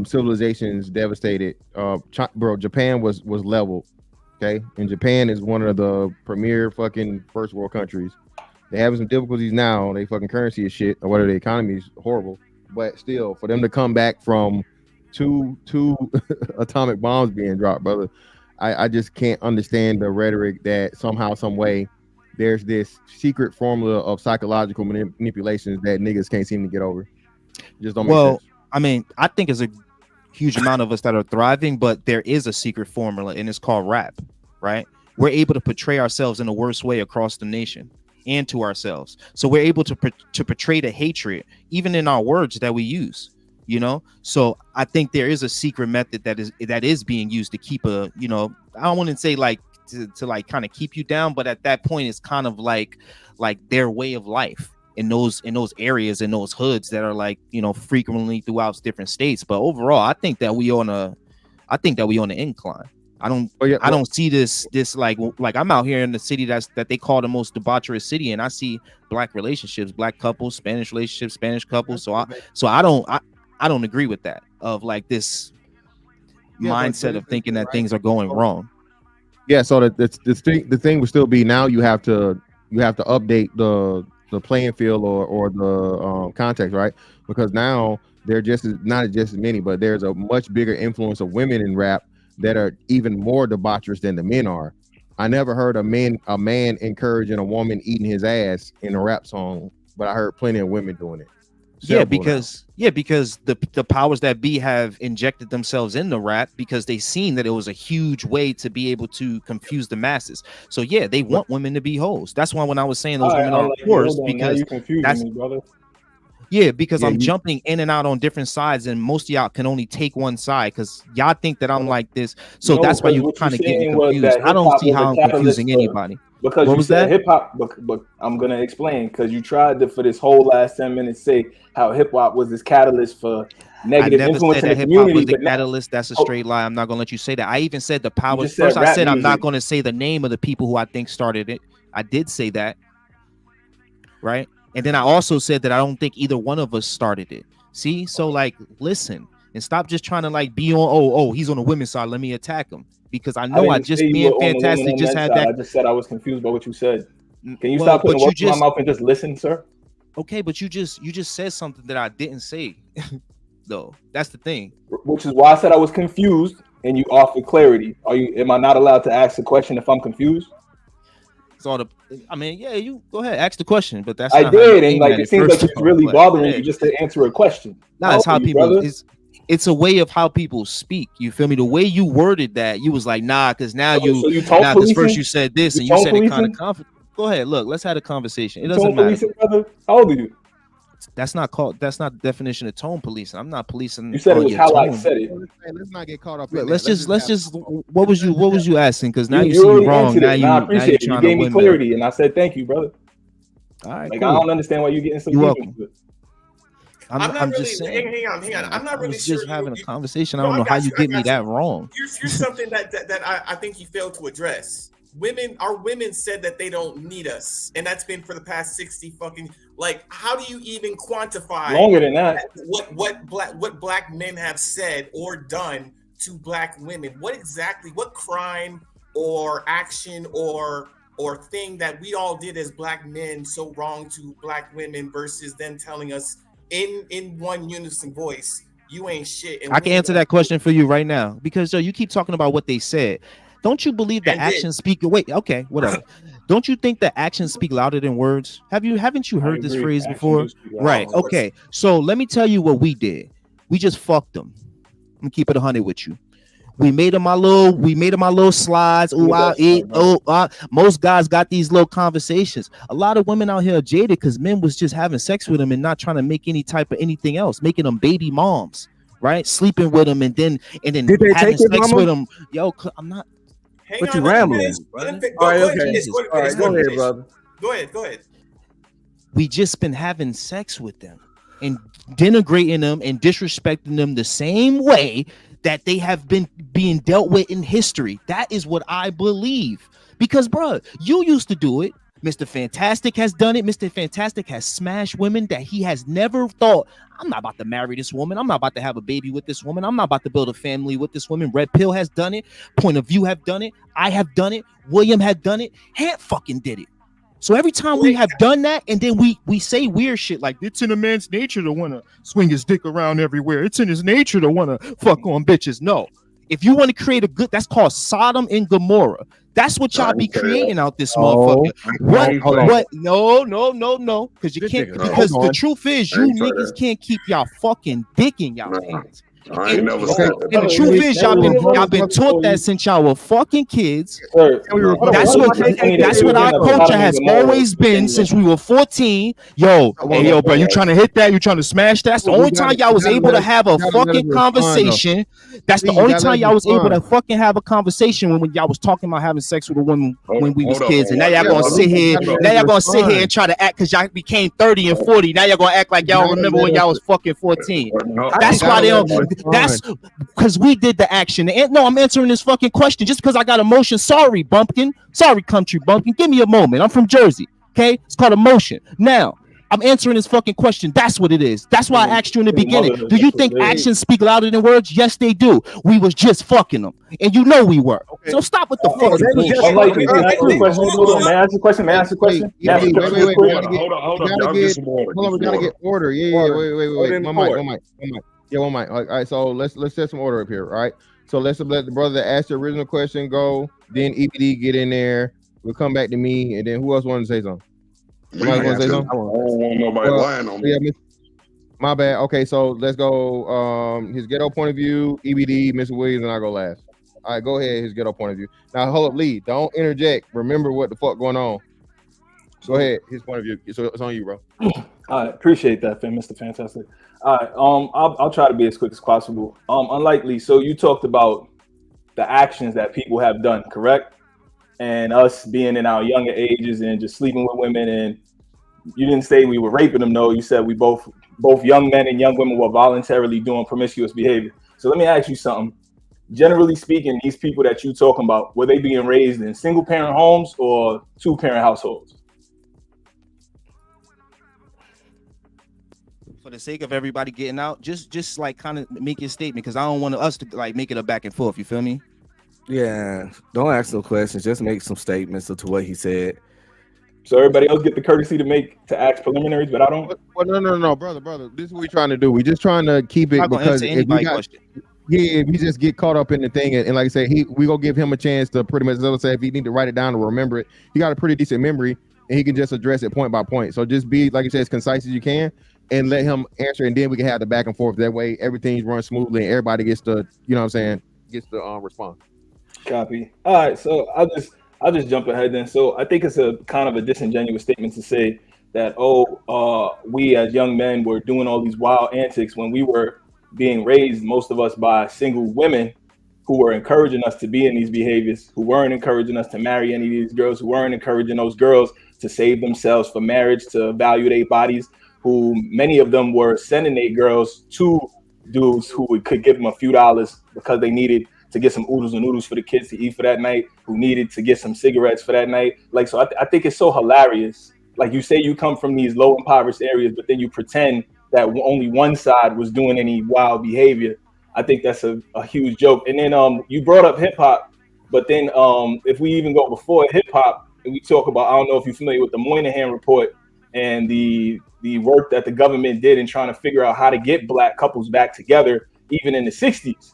civilizations devastated. Bro, Japan was leveled. Okay, and Japan is one of the premier fucking first world countries. They having some difficulties now. They fucking currency is shit, or whether the economy is horrible. But still, for them to come back from two atomic bombs being dropped, brother, I just can't understand the rhetoric that somehow, some way, there's this secret formula of psychological manipulations that niggas can't seem to get over. Just don't make sense. I mean, I think it's a huge amount of us that are thriving, but there is a secret formula, and it's called rap, right? We're able to portray ourselves in the worst way across the nation and to ourselves. So we're able to portray the hatred, even in our words that we use, you know? So I think there is a secret method that is being used to keep a, you know, I don't want to say like to like kind of keep you down, but at that point it's kind of like their way of life in those areas, in those hoods that are like, you know, frequently throughout different states. But overall, I think that we on the incline. I don't see this like I'm out here in the city that they call the most debaucherous city, and I see black relationships, black couples, Spanish relationships, Spanish couples. So I don't agree with that, of like this mindset of thinking that things are going wrong. Yeah, so the thing would still be, now you have to update the playing field or the context, right? Because now they're not just as many, but there's a much bigger influence of women in rap that are even more debaucherous than the men are. I never heard a man encouraging a woman eating his ass in a rap song, but I heard plenty of women doing it. Because the powers that be have injected themselves in the rap because they seen that it was a huge way to be able to confuse the masses. So yeah, they want women to be hoes. That's why when I was saying those women are whores, because that's, me, brother. Yeah, because I'm jumping in and out on different sides, and most of y'all can only take one side because y'all think that I'm like this. So that's why you kind of get confused. I don't see how I'm confusing anybody. Because what you was said that? hip hop, but I'm gonna explain, because you tried to, for this whole last 10 minutes, say how hip hop was this catalyst for negative influence in the hip hop was community. the catalyst. That's a straight lie. I'm not gonna let you say that. I even said the powers. just said First, I rap said I'm not music. gonna say the name of the people who I think started it. I did say that, right? And then I also said that I don't think either one of us started it. See, so like, listen and stop just trying to like be on. He's on the women's side. Let me attack him, because I know I didn't just say you being were on the women fantastic on just that had side. that. I just said I was confused by what you said. Can you Well, stop putting but you words in my just- mouth and just listen, sir? Okay, but you just said something that I didn't say. Though that's the thing. Which is why I said I was confused, and you offered clarity. Am I not allowed to ask the question if I'm confused? It's all yeah, you go ahead, ask the question, but that's I not how you did, and aim like at it seems like first it's off, really but bothering yeah. you just to answer a question. No, it's how old are you, people. brother? It's a way of how people speak. You feel me? The way you worded that, you was like, nah, because now So you tone because policing? first you said this You and you tone said it kind of policing? confident. Go ahead, look, let's have a conversation. It You doesn't tone matter. policing, brother? How old are you? That's not the definition of tone policing. I'm not policing. You said it on was your how I tone. said it. Let's not get caught up Look, in let's that. just what was you asking? Because now you You see me already wrong. answered Now it, you and I now appreciate you it. You trying to gave me windmill. clarity, and I said thank you, brother. All right, Like cool. I don't understand why you getting so You're deep welcome. into it. I'm just saying. Hang on. I'm not I really was sure. just having a conversation. I No, don't I know how got you you, I get me got that you. wrong. Here's something that I think you failed to address. Our women said that they don't need us, and that's been for the past 60 fucking. Like, how do you even quantify Longer than that. what black men have said or done to black women? What crime or action or thing that we all did as black men so wrong to black women versus them telling us in one unison voice, you ain't shit. And I can answer that question for you right now, because you keep talking about what they said. Don't you believe that actions speak? Wait, okay, whatever. Don't you think that actions speak louder than words? Haven't you heard this agree. phrase Actions before? do speak louder Right. than words. Okay. So let me tell you what we did. We just fucked them. I'm gonna keep it 100 with you. We made them our little slides. Most guys got these little conversations. A lot of women out here are jaded because men was just having sex with them and not trying to make any type of anything else, making them baby moms, right? Sleeping with them and then Did they having take it, sex mama? with them. Yo, I'm not. But you rambling. All right, okay. All right, go ahead, brother. Go ahead. We just been having sex with them and denigrating them and disrespecting them the same way that they have been being dealt with in history. That is what I believe. Because, bro, you used to do it. Mr. Fantastic has done it. Mr. Fantastic has smashed women that he has never thought, I'm not about to marry this woman. I'm not about to have a baby with this woman. I'm not about to build a family with this woman. Red Pill has done it. Point of View have done it. I have done it. William had done it. Hant fucking did it. So every time we have done that, and then we say weird shit like it's in a man's nature to want to swing his dick around everywhere. It's in his nature to want to fuck on bitches. No. If you want to create a good, that's called Sodom and Gomorrah. That's what y'all be creating out this motherfucker. What? No. Because you can't. Because the truth is, you niggas can't keep y'all fucking dick in y'all hands. I ain't never said that. And the truth is, y'all been taught that since y'all were fucking kids. That's what our culture has always been since we were 14. Yo, bro, you trying to hit that? You trying to smash that? That's the only time y'all was able to have a fucking conversation. That's the only time y'all was able to fucking have a conversation when y'all was talking about having sex with a woman when we was kids. And now y'all gonna sit here. Now y'all gonna sit here and try to act because y'all became 30 and 40. Now y'all gonna act like y'all remember when y'all was fucking 14. That's why they don't. That's because we did the action. And no, I'm answering this fucking question just because I got emotion. Sorry, bumpkin. Sorry, country bumpkin. Give me a moment. I'm from Jersey. Okay, it's called emotion. Now I'm answering this fucking question. That's what it is. That's why I asked you in the beginning. Do you think actions speak louder than words? Yes, they do. We was just fucking them, and you know we were. So stop with the fucking bullshit. May I ask a question? May I ask a question? Hold up. Y'all get some water. Hold on, we gotta get order. Yeah. Wait. One mic. Yeah, one mic. All right, so let's set some order up here. All right. So let's let the brother that asked the original question go. Then EPD get in there. We'll come back to me, and then who else wanted to say something? Somebody want to say something? I don't want nobody lying on me. Yeah, my bad. Okay, so let's go. His ghetto point of view, EBD, Mr. Williams, and I go last. All right, go ahead. His ghetto point of view. Now, hold up, Lee. Don't interject. Remember what the fuck going on. Go ahead. His point of view. So it's on you, bro. I appreciate that, Mr. Fantastic. All right, I'll try to be as quick as possible. Unlikely. So you talked about the actions that people have done, correct? And us being in our younger ages and just sleeping with women, and you didn't say we were raping them. No, you said we both young men and young women were voluntarily doing promiscuous behavior. So let me ask you something. Generally speaking, these people that you talking about, were they being raised in single parent homes or 2-parent households? For the sake of everybody getting out, just like kind of make your statement, because I don't want us to like make it a back and forth. You feel me? Yeah. Don't ask no questions. Just make some statements to what he said. So everybody else get the courtesy to ask preliminaries, but I don't. Well, no, brother. This is what we're trying to do. We're just trying to keep it because if we just get caught up in the thing, and like I said, we gonna give him a chance to pretty much say if he need to write it down or remember it. He got a pretty decent memory, and he can just address it point by point. So just be, like you said, as concise as you can, and let him answer, and then we can have the back and forth. That way, everything's run smoothly, and everybody gets to, you know what I'm saying, gets to respond. Copy. All right, so I'll just jump ahead then. So I think it's a kind of a disingenuous statement to say that, we as young men were doing all these wild antics when we were being raised, most of us, by single women who were encouraging us to be in these behaviors, who weren't encouraging us to marry any of these girls, who weren't encouraging those girls to save themselves for marriage, to value their bodies, who many of them were sending their girls to dudes who could give them a few dollars because they needed to get some oodles and noodles for the kids to eat for that night, who needed to get some cigarettes for that night. Like, so I think it's so hilarious. Like, you say you come from these low impoverished areas, but then you pretend that only one side was doing any wild behavior. I think that's a huge joke. And then you brought up hip hop, but then if we even go before hip hop and we talk about, I don't know if you're familiar with the Moynihan report and the work that the government did in trying to figure out how to get black couples back together, even in the 60s.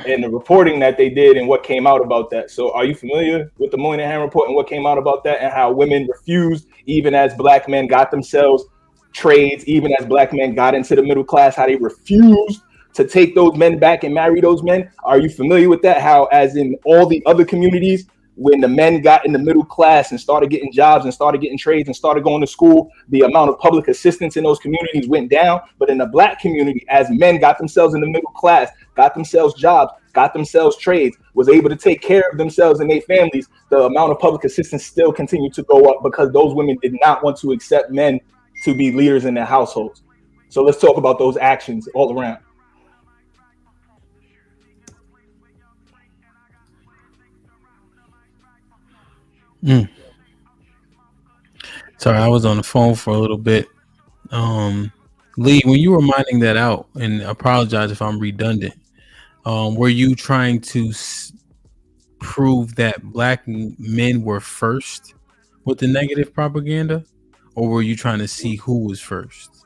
And the reporting that they did and what came out about that. So are you familiar with the Moynihan report and what came out about that, and how women refused, even as black men got themselves trades, even as black men got into the middle class, how they refused to take those men back and marry those men? Are you familiar with that? How, as in all the other communities, when the men got in the middle class and started getting jobs and started getting trades and started going to school, the amount of public assistance in those communities went down. But in the black community, as men got themselves in the middle class, got themselves jobs, got themselves trades, was able to take care of themselves and their families, the amount of public assistance still continued to go up because those women did not want to accept men to be leaders in their households. So let's talk about those actions all around. Sorry, I was on the phone for a little bit. Lee, when you were minding that out, and apologize if I'm redundant, were you trying to prove that black men were first with the negative propaganda, or were you trying to see who was first?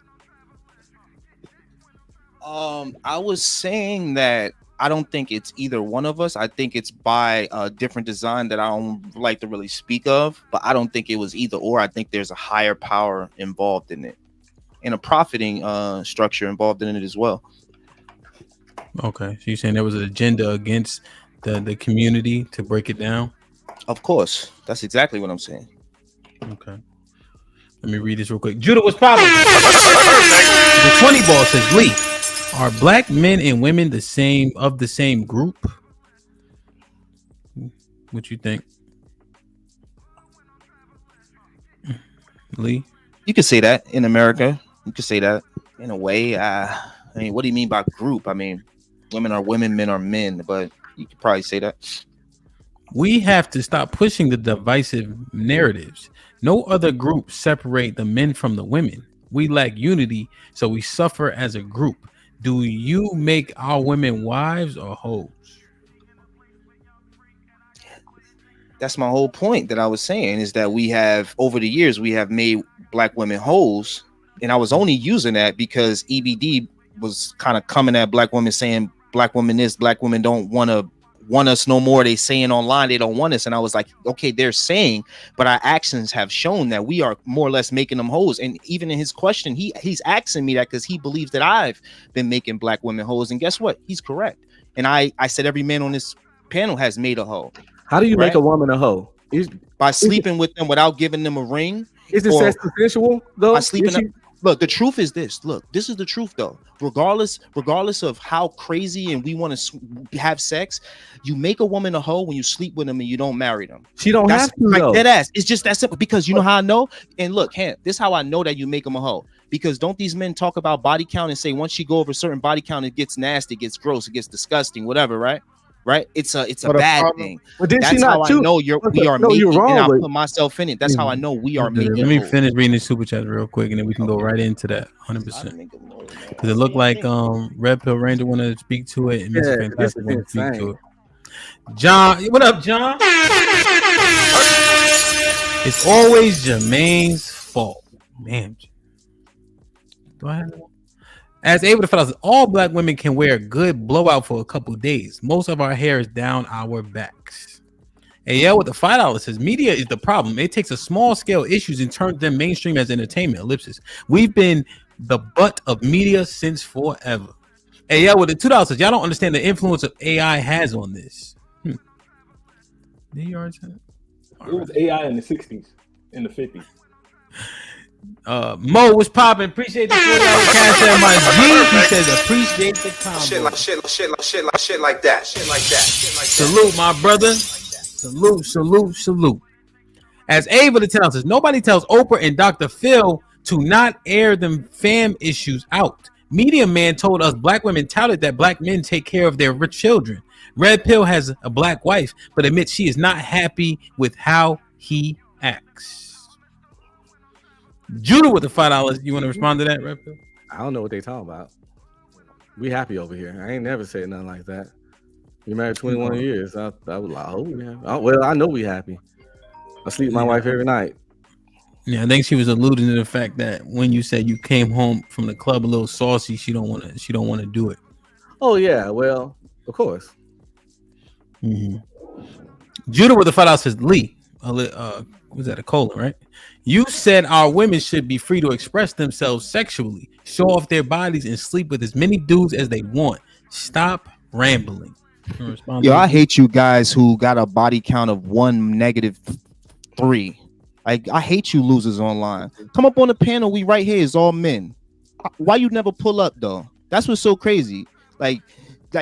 I was saying that I don't think it's either one of us. I think it's by a different design that I don't like to really speak of, but I don't think it was either or. I think there's a higher power involved in it and a profiting structure involved in it as well. Okay, so you're saying there was an agenda against the community to break it down? Of course, that's exactly what I'm saying. Okay, let me read this real quick. Judah was popping. The 20 ball says, Lee, are black men and women the same group? What you think, Lee? You could say that in America. You could say that in a way. I mean, what do you mean by group? I mean, women are women, men are men, but you could probably say that. We have to stop pushing the divisive narratives. No other group separate the men from the women. We lack unity, so we suffer as a group. Do you make our women wives or hoes? That's my whole point that I was saying, is that we have, over the years, we have made black women hoes. And I was only using that because EBD was kind of coming at black women saying black women this, black women don't want us no more. They saying online they don't want us. And I was like, okay, they're saying, but our actions have shown that we are more or less making them hoes. And even in his question, he's asking me that because he believes that I've been making black women hoes. And guess what? He's correct. And I said every man on this panel has made a hoe. How do you make a woman a hoe? By sleeping with them without giving them a ring. Is it consensual though? By sleeping Look, the truth is this. Look, this is the truth though. Regardless of how crazy and we want to have sex, you make a woman a hoe when you sleep with them and you don't marry them. She don't have to. Like dead ass. It's just that simple. Because you know how I know. And look, this is how I know that you make them a hoe. Because don't these men talk about body count and say once you go over a certain body count, it gets nasty, it gets gross, it gets disgusting, whatever, right? Right? It's a bad thing. But did that's she how not I know we are making. You're wrong, and I put myself in it. That's how I know we are making. Let me finish reading the super chat real quick, and then we can go right into that 100%. Because it looked like Red Pill Ranger want to speak to it, and Mr. Fantastic want to speak to it. John, what up, John? It's always Jermaine's fault, man. Do I have one? As able to fellas, all black women can wear a good blowout for a couple of days. Most of our hair is down our backs. AL with the $5 says media is the problem. It takes a small scale issues and turns them mainstream as entertainment. Ellipsis. We've been the butt of media since forever. AL with the $2 says y'all don't understand the influence of AI has on this. It was AI in the 60s, in the 50s. Mo was popping. Appreciate the $40 cash out, my G. He says appreciate the combo. Shit like that. Salute, my brother. Salute. As Ava the Town says, nobody tells Oprah and Dr. Phil to not air them fam issues out. Media Man told us black women touted that black men take care of their rich children. Red Pill has a black wife, but admits she is not happy with how he acts. Judah with the $5. You want to respond to that, Red Pill? I don't know what they talking about. We happy over here. I ain't never said nothing like that. We married 21 years. I was like, oh yeah. Well, I know we happy. I sleep with my wife every night. Yeah, I think she was alluding to the fact that when you said you came home from the club a little saucy, she don't want to do it. Oh yeah, well, of course. Mm-hmm. Judah with the $5 says, Lee, was that a colon, right? You said our women should be free to express themselves sexually, show off their bodies, and sleep with as many dudes as they want. Stop rambling. Yo, I hate you guys who got a body count of 1-3. I hate you losers online. Come up on the panel. We right here is all men. Why you never pull up though? That's what's so crazy. Like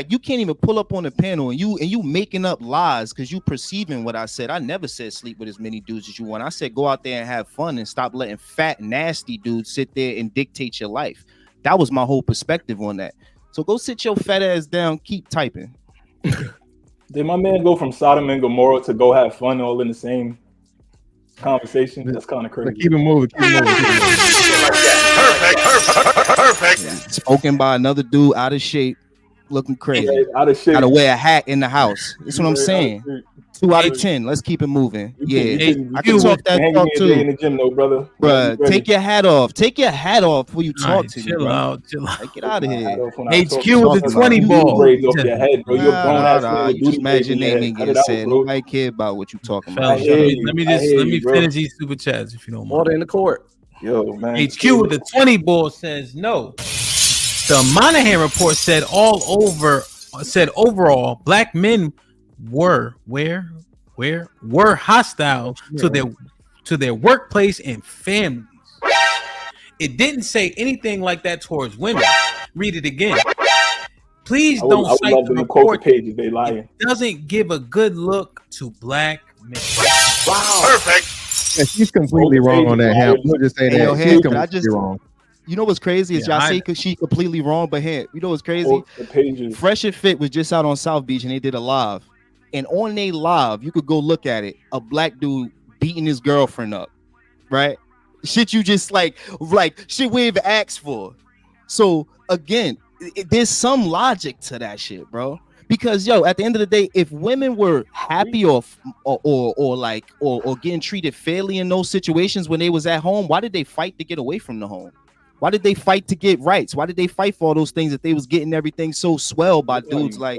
you can't even pull up on the panel and you making up lies because you perceiving what I said. I never said sleep with as many dudes as you want. I said go out there and have fun and stop letting fat, nasty dudes sit there and dictate your life. That was my whole perspective on that. So go sit your fat ass down. Keep typing. Did my man go from Sodom and Gomorrah to go have fun all in the same conversation. That's kind of crazy. Keep it moving. Keep it moving. Perfect. Spoken by another dude out of shape, looking crazy. Yeah, out of shape. Gotta wear a hat in the house. That's what I'm Very saying. out of shape. 2 out of 10. Let's keep it moving. Yeah, I You can talk that hang talk me a day in too. the gym, though, brother. Bruh, Ready. take your hat off. Take your hat off before you talk Alright, to me, chill bro. out. Like, get out of Hat here. off when I talk. HQ with the 20 You ball. braids off your head, bro. You're a grown ass man with You just booty mad braids your in your name head. ain't Cut get it out, said. bro. Nobody care about what you talking about. Fellas, hear let you. me I hear let me you, bro. finish these super chats if you don't mind. Order in the court. Yo, man. HQ with the 20 ball says no. The Monahan report said overall black men were hostile to their workplace and families. It didn't say anything like that towards women. Read it again. Please I don't would cite love the them to quote the report. pages. They lying. It doesn't give a good look to black men. Wow. Yeah, she's completely wrong on that. Ham. We'll just say Hey, that. yo, She's Ham, completely wrong. You know what's crazy is Yeah, y'all say she completely wrong, but Ham, you know what's crazy? The pages. Fresh and Fit was just out on South Beach and they did a live. And on their live, you could go look at it. A black dude beating his girlfriend up, right? Shit you just like shit we even asked for. So again, there's some logic to that shit, bro. Because at the end of the day, if women were happy or getting treated fairly in those situations when they was at home, why did they fight to get away from the home? Why did they fight to get rights? Why did they fight for all those things that they was getting everything so swelled by dudes like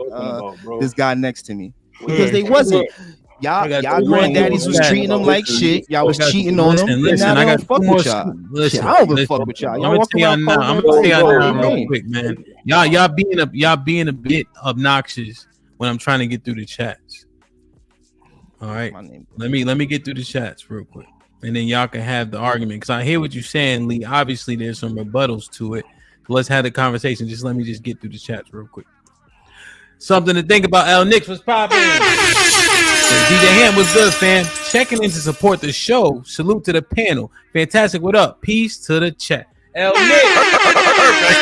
this guy next to me? Because they wasn't. Y'all granddaddies was treating them like shit. Y'all was cheating on them. And now they don't fuck with y'all. Shit, I don't even fuck with y'all. I'm gonna tell y'all now real quick, man. Y'all being a bit obnoxious when I'm trying to get through the chats. All right, let me get through the chats real quick, and then y'all can have the argument because I hear what you're saying, Lee. Obviously, there's some rebuttals to it. Let's have the conversation. Just let me just get through the chats real quick. Something to think about. L. Nix was popping. DJ Ham was good, fam. Checking in to support the show. Salute to the panel. Fantastic. What up? Peace to the chat. L. Nix.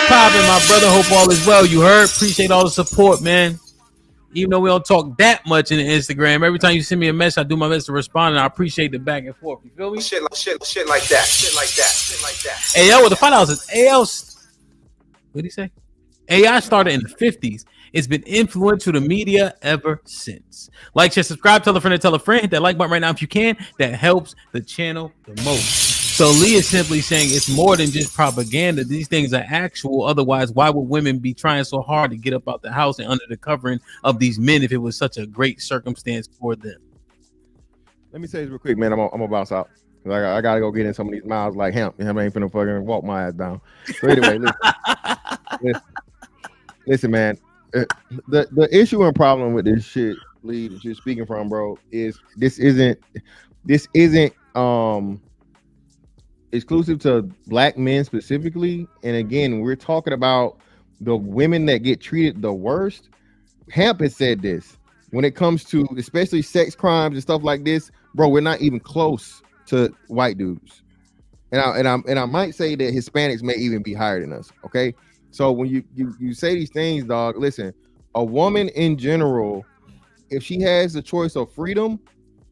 Popping, my brother. Hope all is well. You heard? Appreciate all the support, man. Even though we don't talk that much in the Instagram, every time you send me a message, I do my best to respond, and I appreciate the back and forth. You feel me? Shit like that. Hey, yo, what the fun house is AL. What did he say? AI started in the 50s. It's been influential to media ever since. Like, share, subscribe, tell a friend, hit that like button right now if you can. That helps the channel the most. So Lee is simply saying it's more than just propaganda. These things are actual. Otherwise, why would women be trying so hard to get up out the house and under the covering of these men if it was such a great circumstance for them? Let me say this real quick, man. I'm gonna bounce out. I gotta go get in some of these miles like hemp. I ain't finna fucking walk my ass down. So anyway, listen, man. The issue and problem with this shit, Lee, that you're speaking from, bro, is this isn't exclusive to black men specifically. And again, we're talking about the women that get treated the worst. Hamp has said this when it comes to especially sex crimes and stuff like this, bro. We're not even close to white dudes, and I might say that Hispanics may even be higher than us. Okay. So when you say these things, dog, listen, a woman in general, if she has the choice of freedom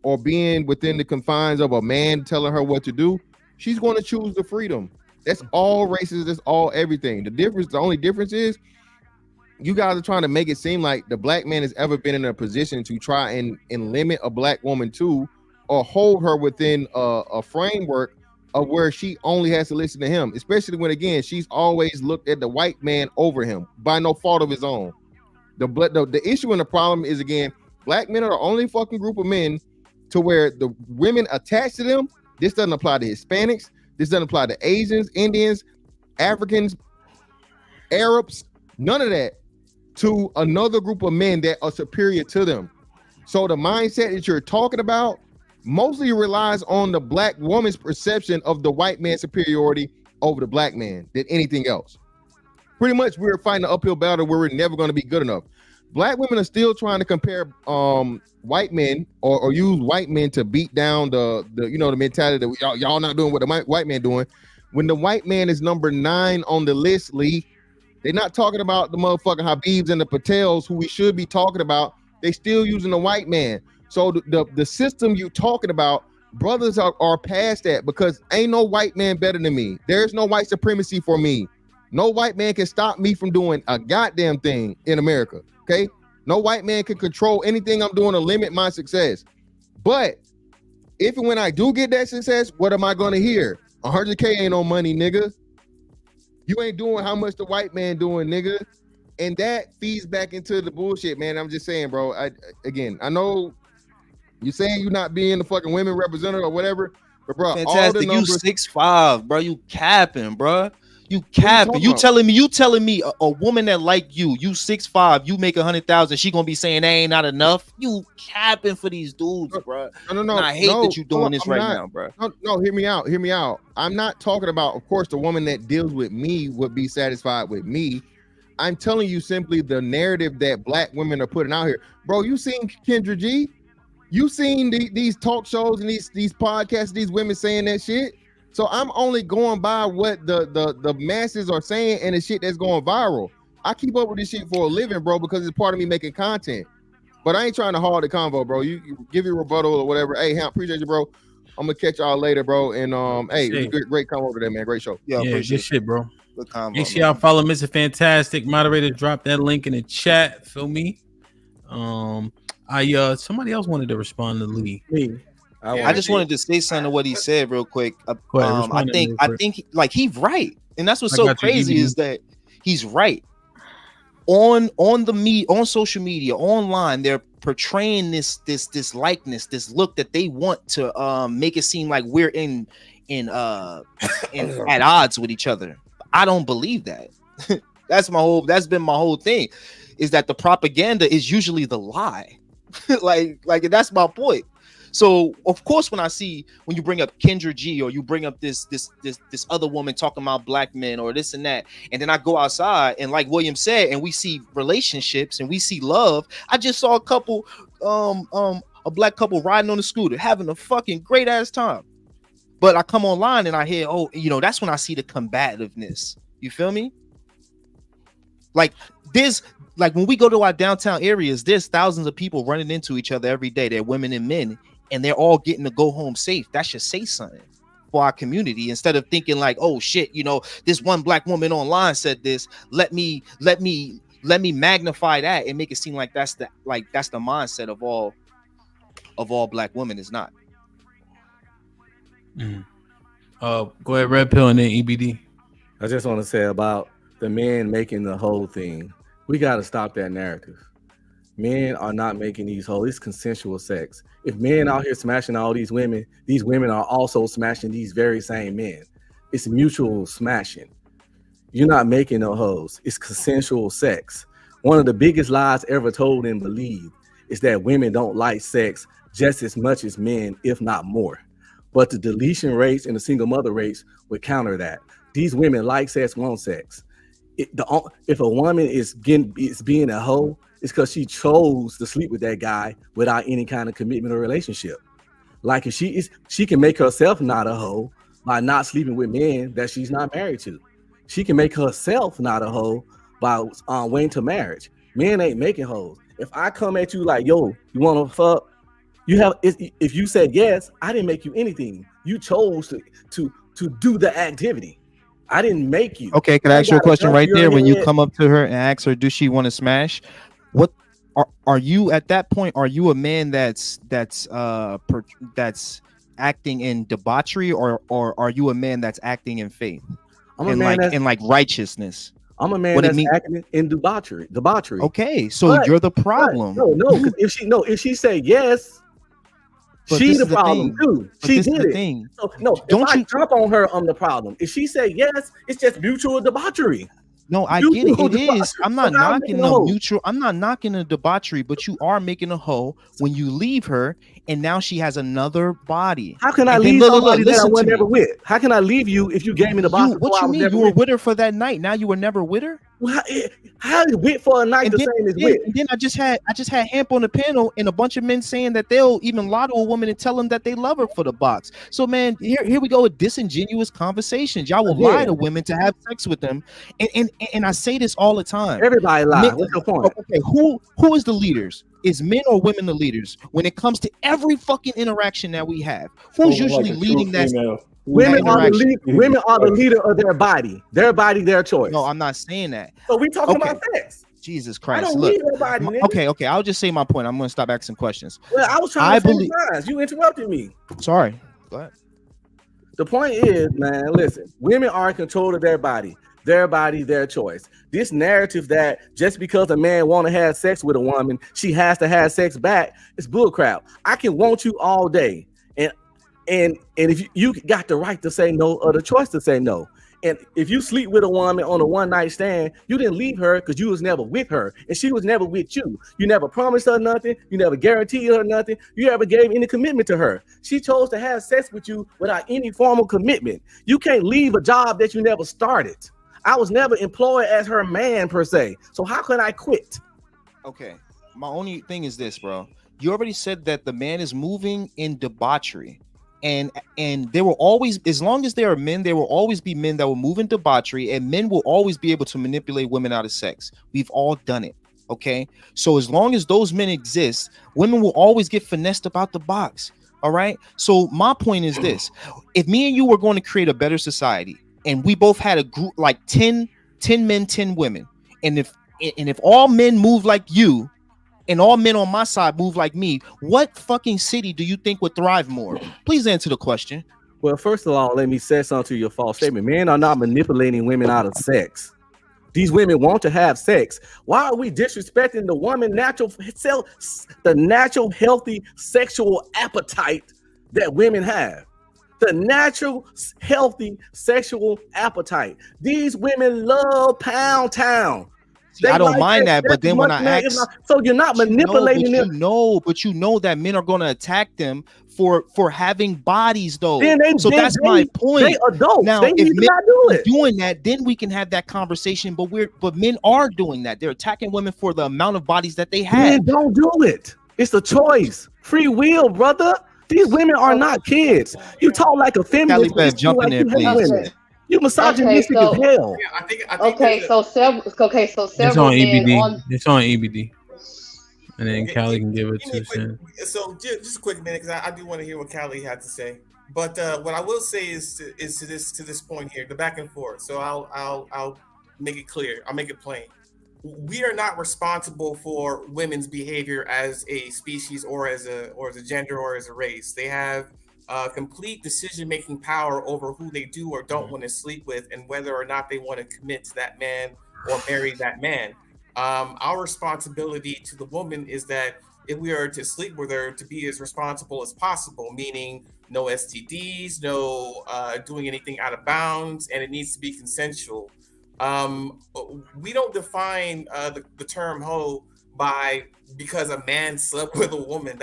or being within the confines of a man telling her what to do, she's going to choose the freedom. That's all races, that's all everything. The only difference is you guys are trying to make it seem like the black man has ever been in a position to try and limit a black woman to or hold her within a framework of where she only has to listen to him, especially when, again, she's always looked at the white man over him by no fault of his own. The issue and the problem is, again, black men are the only fucking group of men to where the women attached to them. This doesn't apply to Hispanics. This doesn't apply to Asians, Indians, Africans, Arabs, none of that, to another group of men that are superior to them. So the mindset that you're talking about mostly relies on the black woman's perception of the white man's superiority over the black man than anything else. Pretty much we're fighting an uphill battle where we're never going to be good enough. Black women are still trying to compare white men or use white men to beat down the mentality that y'all not doing what the white man doing. When the white man is number 9 on the list, Lee, they're not talking about the motherfucking Habibs and the Patels who we should be talking about. They still using the white man. So the system you talking about brothers are past that because ain't no white man better than me. There's no white supremacy for me. No white man can stop me from doing a goddamn thing in America. Okay, no white man can control anything I'm doing to limit my success. But if and when I do get that success, what am I going to hear? 100K ain't no money, nigga. You ain't doing how much the white man doing, nigga. And that feeds back into the bullshit, man. I'm just saying, bro. I know you saying you not being the fucking women representative or whatever, but bro, Fantastic. all the numbers. You 6'5", bro. You capping, bro. You capping. You telling me a woman that like you 6'5", you make 100,000, she gonna be saying that ain't not enough. You capping for these dudes, bro. No. And I hate that you doing this right now, bro. No, hear me out. I'm not talking about, of course, the woman that deals with me would be satisfied with me. I'm telling you simply the narrative that black women are putting out here, bro. You seen Kendra G? You seen these talk shows and these podcasts, these women saying that shit. So I'm only going by what the masses are saying and the shit that's going viral. I keep up with this shit for a living, bro, because it's part of me making content. But I ain't trying to hog the convo, bro. You give your rebuttal or whatever. Hey, Hamp, appreciate you, bro. I'm gonna catch y'all later, bro. And hey, it was great convo today, man. Great show. Yeah, good shit, bro. Good convo. Make sure y'all follow Mr. Fantastic. Moderators, drop that link in the chat. Feel me? Somebody else wanted to respond to Lee. I just wanted to say something to what he said real quick. I think like he's right, and that's what's so crazy is that he's right. On social media, online, they're portraying this likeness, this look that they want to make it seem like we're at odds with each other. I don't believe that. That's been my whole thing, is that the propaganda is usually the lie. like that's my point. So of course, when you bring up Kendra G, or you bring up this other woman talking about black men or this and that, and then I go outside and like William said, and we see relationships and we see love. I just saw a black couple riding on a scooter having a fucking great ass time. But I come online and I hear, that's when I see the combativeness. You feel me? Like when we go to our downtown areas, there's thousands of people running into each other every day. They're women and men, and they're all getting to go home safe. That should say something for our community, instead of thinking like, oh shit, this one black woman online said this. Let me magnify that and make it seem like that's the mindset of all black women. Is not. Go ahead, Red Pill, and then EBD. I just want to say about the men making the whole thing. We got to stop that narrative. Men are not making these whole. It's consensual sex. If men out here smashing all these women are also smashing these very same men. It's mutual smashing. You're not making no hoes. It's consensual sex. One of the biggest lies ever told and believed is that women don't like sex just as much as men, if not more. But the deletion rates and the single mother rates would counter that. These women like sex, want sex. If a woman is being a hoe, it's because she chose to sleep with that guy without any kind of commitment or relationship. Like if she can make herself not a hoe by not sleeping with men that she's not married to. She can make herself not a hoe by waiting to marriage. Men ain't making hoes. If I come at you like, yo, you want to fuck? If you said yes, I didn't make you anything. You chose to do the activity. I didn't make you. Okay, can I ask you a question right there? When you come up to her and ask her, does she want to smash? What are you at that point? Are you a man that's acting in debauchery, or are you a man that's acting in faith? I'm a man in righteousness. I'm a man that's acting in debauchery. Okay, so you're the problem. No, if she said yes, she's the problem too. She did it. So no, don't you jump on her? I'm the problem. If she said yes, it's just mutual debauchery. No, I get it. It is. I'm not knocking the mutual. I'm not knocking the debauchery, but you are making a hoe when you leave her, and now she has another body. How can I leave somebody that I was never with? How can I leave you if you gave me the box? What you mean? You were with her for that night. Now you were never with her. How is wit for a night And the then, same as yeah, wit? and then I just had Hamp on the panel and a bunch of men saying that they'll even lie to a woman and tell them that they love her for the box. So man, here we go with disingenuous conversations. Y'all will lie to women to have sex with them, and I say this all the time. Everybody lie. What's your point? Okay, who is the leaders? Is men or women the leaders when it comes to every fucking interaction that we have? Who's usually leading that? Women are the leader of their body. Their body, their choice. No, I'm not saying that. So we talking about sex. Jesus I Christ. don't Look. need nobody, nigga. Okay. I'll just say my point. I'm gonna stop asking questions. Well, I was trying to say mine. You interrupted me. Sorry. Go ahead. The point is, man, listen, women are in control of their body, their choice. This narrative that just because a man want to have sex with a woman, she has to have sex back, it's bullcrap. I can want you all day. And if you got the right to say no or the choice to say no. And if you sleep with a woman on a one-night stand, you didn't leave her because you was never with her and she was never with you. You never promised her nothing. You never guaranteed her nothing. You never gave any commitment to her. She chose to have sex with you without any formal commitment. You can't leave a job that you never started. I was never employed as her man per se. So how can I quit? Okay. My only thing is this, bro. You already said that the man is moving in debauchery. And there will always, as long as there are men, there will always be men that will move in debauchery, and men will always be able to manipulate women out of sex. We've all done it. Okay. So as long as those men exist, women will always get finessed about the box. All right. So my point is this: if me and you were going to create a better society, and we both had a group like 10 men, 10 women, and if all men move like you, and all men on my side move like me, what fucking city do you think would thrive more? Please answer the question. Well, first of all, let me say something to your false statement. Men are not manipulating women out of sex. These women want to have sex. Why are we disrespecting the woman the natural healthy sexual appetite that women have? The natural healthy sexual appetite. These women love Pound Town. I don't mind that, but then when I ask, so you're not manipulating them. But you know that men are going to attack them for having bodies, though. That's my point. They adults. Now, they if need to men not do are it. doing that, then we can have that conversation. But men are doing that. They're attacking women for the amount of bodies that they have. Men don't do it. It's a choice, free will, brother. These women are not kids. You talk like a feminist. Callie, jump in there, please. You misogynistic as hell. So several It's on men EBD. It's on EBD. And then Callie can give it 2 cents. So just a quick minute, because I do want to hear what Callie had to say. But what I will say is to this point here, the back and forth. So I'll make it clear. I'll make it plain. We are not responsible for women's behavior as a species or as a gender or as a race. They have complete decision-making power over who they do or don't want to sleep with, and whether or not they want to commit to that man or marry that man. Our responsibility to the woman is that if we are to sleep with her, to be as responsible as possible, meaning no STDs, no doing anything out of bounds, and it needs to be consensual. We don't define the term hoe because a man slept with a woman.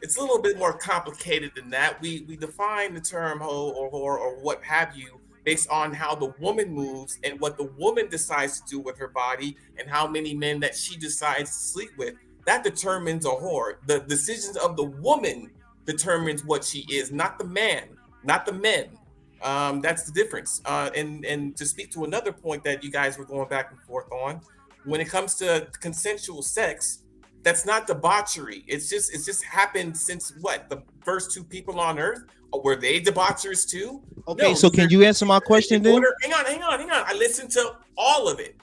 It's a little bit more complicated than that. We define the term hoe or whore or what have you based on how the woman moves and what the woman decides to do with her body and how many men that she decides to sleep with. That determines a whore. The decisions of the woman determines what she is, not the man, not the men. That's the difference. And to speak to another point that you guys were going back and forth on, when it comes to consensual sex, that's not debauchery. It's just happened since what? The first 2 people on earth? Were they debauchers too? Okay, No, so can you answer my question then? Hang on. I listened to all of it.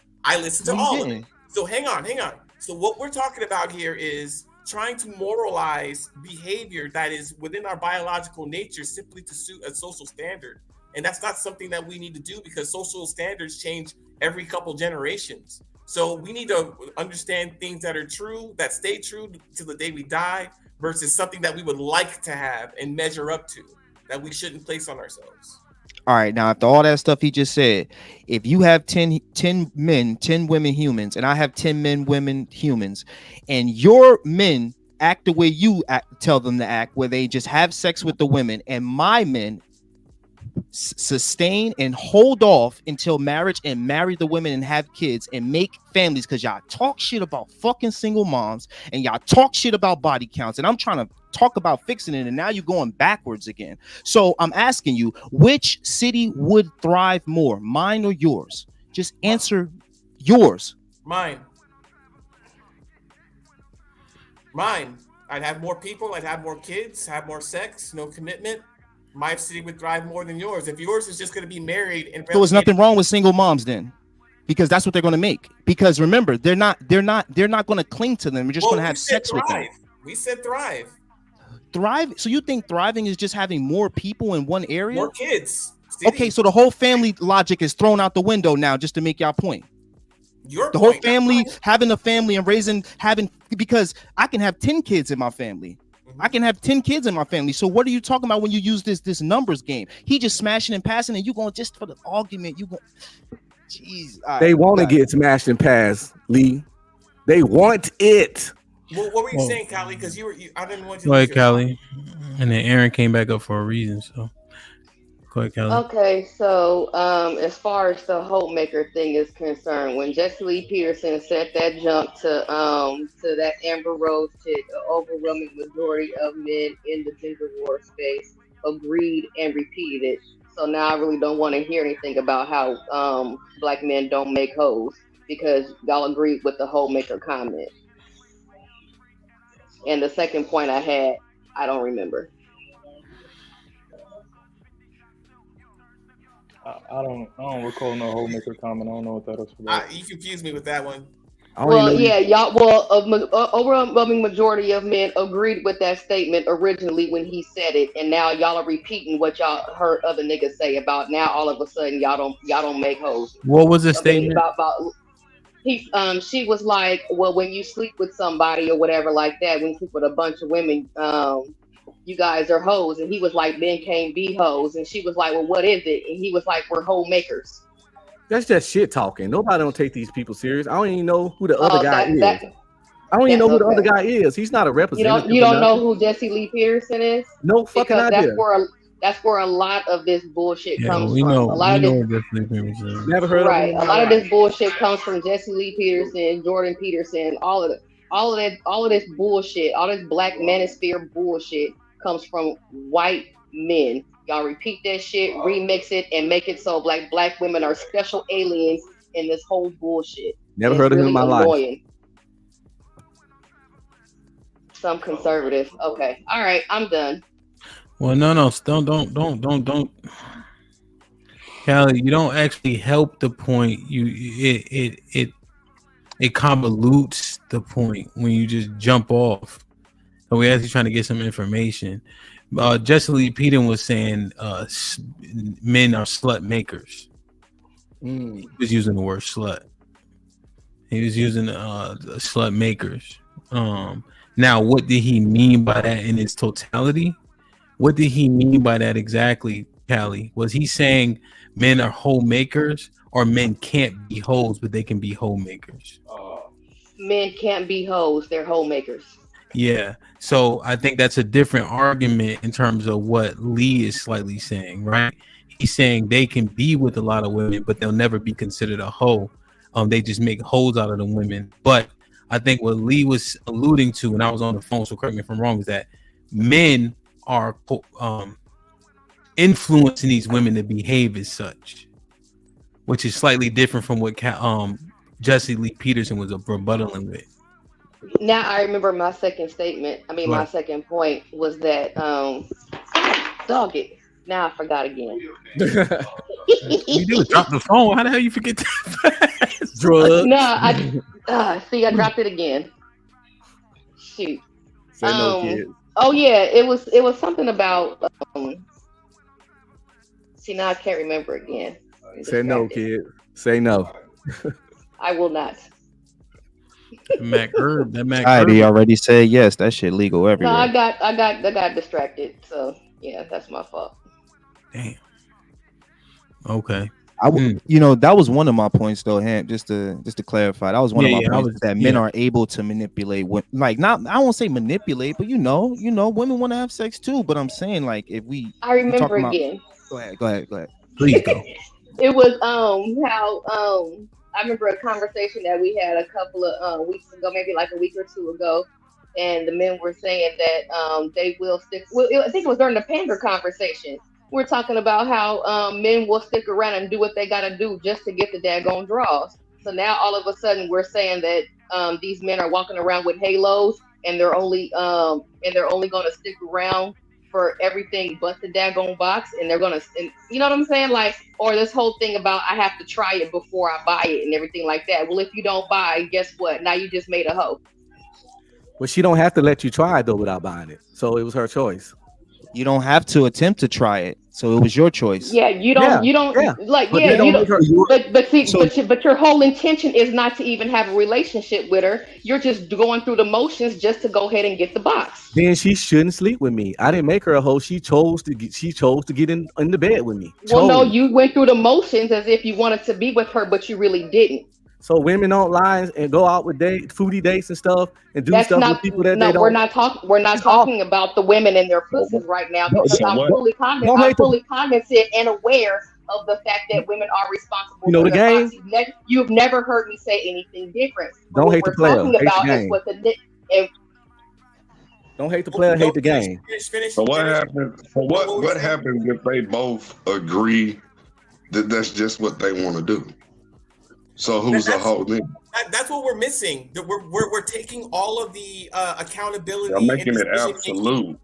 So hang on. So what we're talking about here is trying to moralize behavior that is within our biological nature simply to suit a social standard. And that's not something that we need to do because social standards change every couple generations. So we need to understand things that are true, that stay true to the day we die, versus something that we would like to have and measure up to, that we shouldn't place on ourselves. All right, now after all that stuff he just said, if you have 10 men, 10 women humans, and I have 10 men, women humans, and your men act the way you tell them to act, where they just have sex with the women, and my men sustain and hold off until marriage and marry the women and have kids and make families, because y'all talk shit about fucking single moms and y'all talk shit about body counts, and I'm trying to talk about fixing it, and now you're going backwards again. So I'm asking you, which city would thrive more, mine or yours? Just answer yours. Mine. I'd have more people, I'd have more kids, have more sex, no commitment. My city would thrive more than yours. If yours is just going to be married and So there's nothing wrong with single moms then, because that's what they're going to make. Because remember, they're not going to cling to them. We're just going to have sex with them. We said thrive. Thrive. So you think thriving is just having more people in one area? More kids. Okay, so the whole family logic is thrown out the window now, just to make y'all point. The whole family, having a family and because I can have 10 kids in my family. I can have 10 kids in my family. So what are you talking about when you use this numbers game? He just smashing and passing, and you going just for the argument. You go, jeez. They want to get smashed and passed, Lee. They want it. What were you saying, Callie? Because I didn't want you. Go ahead, Callie. And then Aaron came back up for a reason. So go ahead, Callie. Okay, so as far as the homemaker thing is concerned, when Jesse Lee Peterson sent that jump to that Amber Rose chick, an overwhelming majority of men in the gender war space agreed and repeated it. So now I really don't want to hear anything about how black men don't make hoes, because y'all agreed with the homemaker comment. And the second point I had, I don't remember. I don't recall no homemaker comment. I don't know what that is for. You confused me with that one. Well, yeah, y'all. Well, overwhelming majority of men agreed with that statement originally when he said it, and now y'all are repeating what y'all heard other niggas say about. Now all of a sudden y'all don't make hoes. What was the statement? She was like, well, when you sleep with somebody or whatever like that, when you sleep with a bunch of women, you guys are hoes. And he was like, men can't be hoes. And she was like, well, what is it? And he was like, we're hoe makers. That's just shit talking. Nobody don't take these people serious. I don't even know who the other guy is. I don't even know who the other guy is. He's not a representative. You don't know who Jesse Lee Peterson is? No fucking idea. That's where a lot of this bullshit comes from. Never heard of him. A lot of this bullshit comes from Jesse Lee Peterson, Jordan Peterson, all of this bullshit, all this black manosphere bullshit comes from white men. Y'all repeat that shit, remix it, and make it so black women are special aliens in this whole bullshit. Never heard of him in my life. Some conservative. Okay. All right, I'm done. Well, no, don't. Callie, you don't actually help the point. It convolutes the point when you just jump off. So we're actually trying to get some information. Jesse Lee Peterson was saying men are slut makers. He was using the word slut. He was using slut makers. Now, what did he mean by that in its totality? What did he mean by that exactly, Callie? Was he saying men are hoe makers, or men can't be hoes, but they can be hoe makers? Men can't be hoes, they're hoe makers. Yeah. So I think that's a different argument in terms of what Lee is slightly saying, right? He's saying they can be with a lot of women, but they'll never be considered a hoe. They just make hoes out of the women. But I think what Lee was alluding to, and I was on the phone, so correct me if I'm wrong, is that men are influencing these women to behave as such, which is slightly different from what Jesse Lee Peterson was rebuttaling with. Now I remember my second statement. My second point was that dog it. Now I forgot again. You do drop the phone. How the hell you forget that? Drugs. No, I dropped it again. Shoot. Say no, kid. Oh yeah, it was something about see, now I can't remember again. Say no, kid. Say no. I will not. Mac Herb, that Mac Heidi already said yes. That shit legal everywhere. No, I got distracted. So yeah, that's my fault. Damn. Okay. That was one of my points though, Ham. Just to clarify, that was one of my points that men are able to manipulate. I won't say manipulate, but women want to have sex too. But I'm saying, like, if we, I remember again. Go ahead. Please go. It was how I remember a conversation that we had a couple of weeks ago, maybe like a week or two ago, and the men were saying that they will stick. Well, I think it was during the pander conversation. We're talking about how men will stick around and do what they got to do just to get the daggone draws. So now all of a sudden we're saying that these men are walking around with halos and they're only going to stick around for everything but the daggone box, and they're gonna, and you know what I'm saying, like, or this whole thing about I have to try it before I buy it and everything like that. Well, if you don't buy, guess what? Now you just made a hoe. But she don't have to let you try it though without buying it. So it was her choice. You don't have to attempt to try it. So it was your choice. Yeah, you don't like, But yeah, they don't you make her- don't. But see, So- but your whole intention is not to even have a relationship with her. You're just going through the motions just to go ahead and get the box. Then she shouldn't sleep with me. I didn't make her a hoe. She chose to get in the bed with me. Well, no, Chose. you went through the motions as if you wanted to be with her, but you really didn't. So women don't lie and go out with foodie dates and stuff and do That's stuff not. with people that No, they don't. we're not talking. We're not talking about the women and their pussies right now, because So I'm what? fully Don't hate cognizant and aware of the fact that women are responsible You know for the their game? bodies. You've never heard me say anything different. But Don't what hate the we're player, talking hate the about is game. what the Don't hate the player, hate the game. So what happens? So what happens if they both agree that that's just what they want to do? So who's a hoe then? That's what we're missing. That we're taking all of the accountability. They're making and it decision-making. absolute.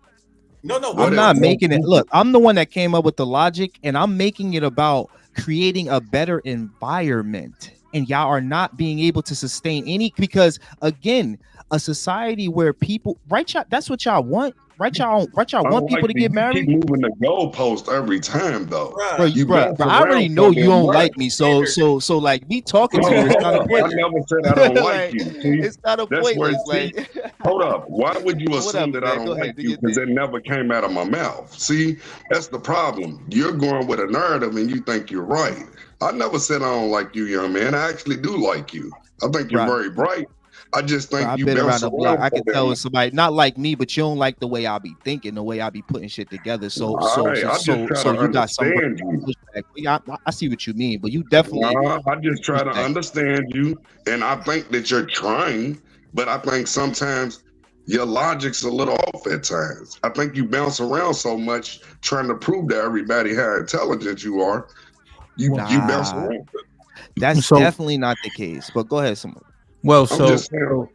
No, I'm not making it. Look, I'm the one that came up with the logic, and I'm making it about creating a better environment. And y'all are not being able to sustain any, because again, a society where people, right? Y'all, that's what y'all want, right? Y'all want people to get married. You keep moving the goalpost every time, though. Bro, I already know you don't like me, so like me talking to you is kind of I pointless. never said I don't like you. See, it's kind of that's where pointless. see, hold up. Why would you assume that I don't like you? Because it never came out of my mouth. See, that's the problem. You're going with a narrative and you think you're right. I never said I don't like you, young man. I actually do like you. I think you're very bright. I just think I've you been around bounce the block. I can so tell damn when somebody not like me, but you don't like the way I be thinking, the way I be putting shit together. So I just try to you got some understand you. pushback. Yeah, I see what you mean, but you definitely. I just try to understand you, and I think that you're trying, but I think sometimes your logic's a little off at times. I think you bounce around so much trying to prove to everybody how intelligent you are. You bounce around. That's So- definitely not the case. But go ahead, someone. Well, I'm so just saying.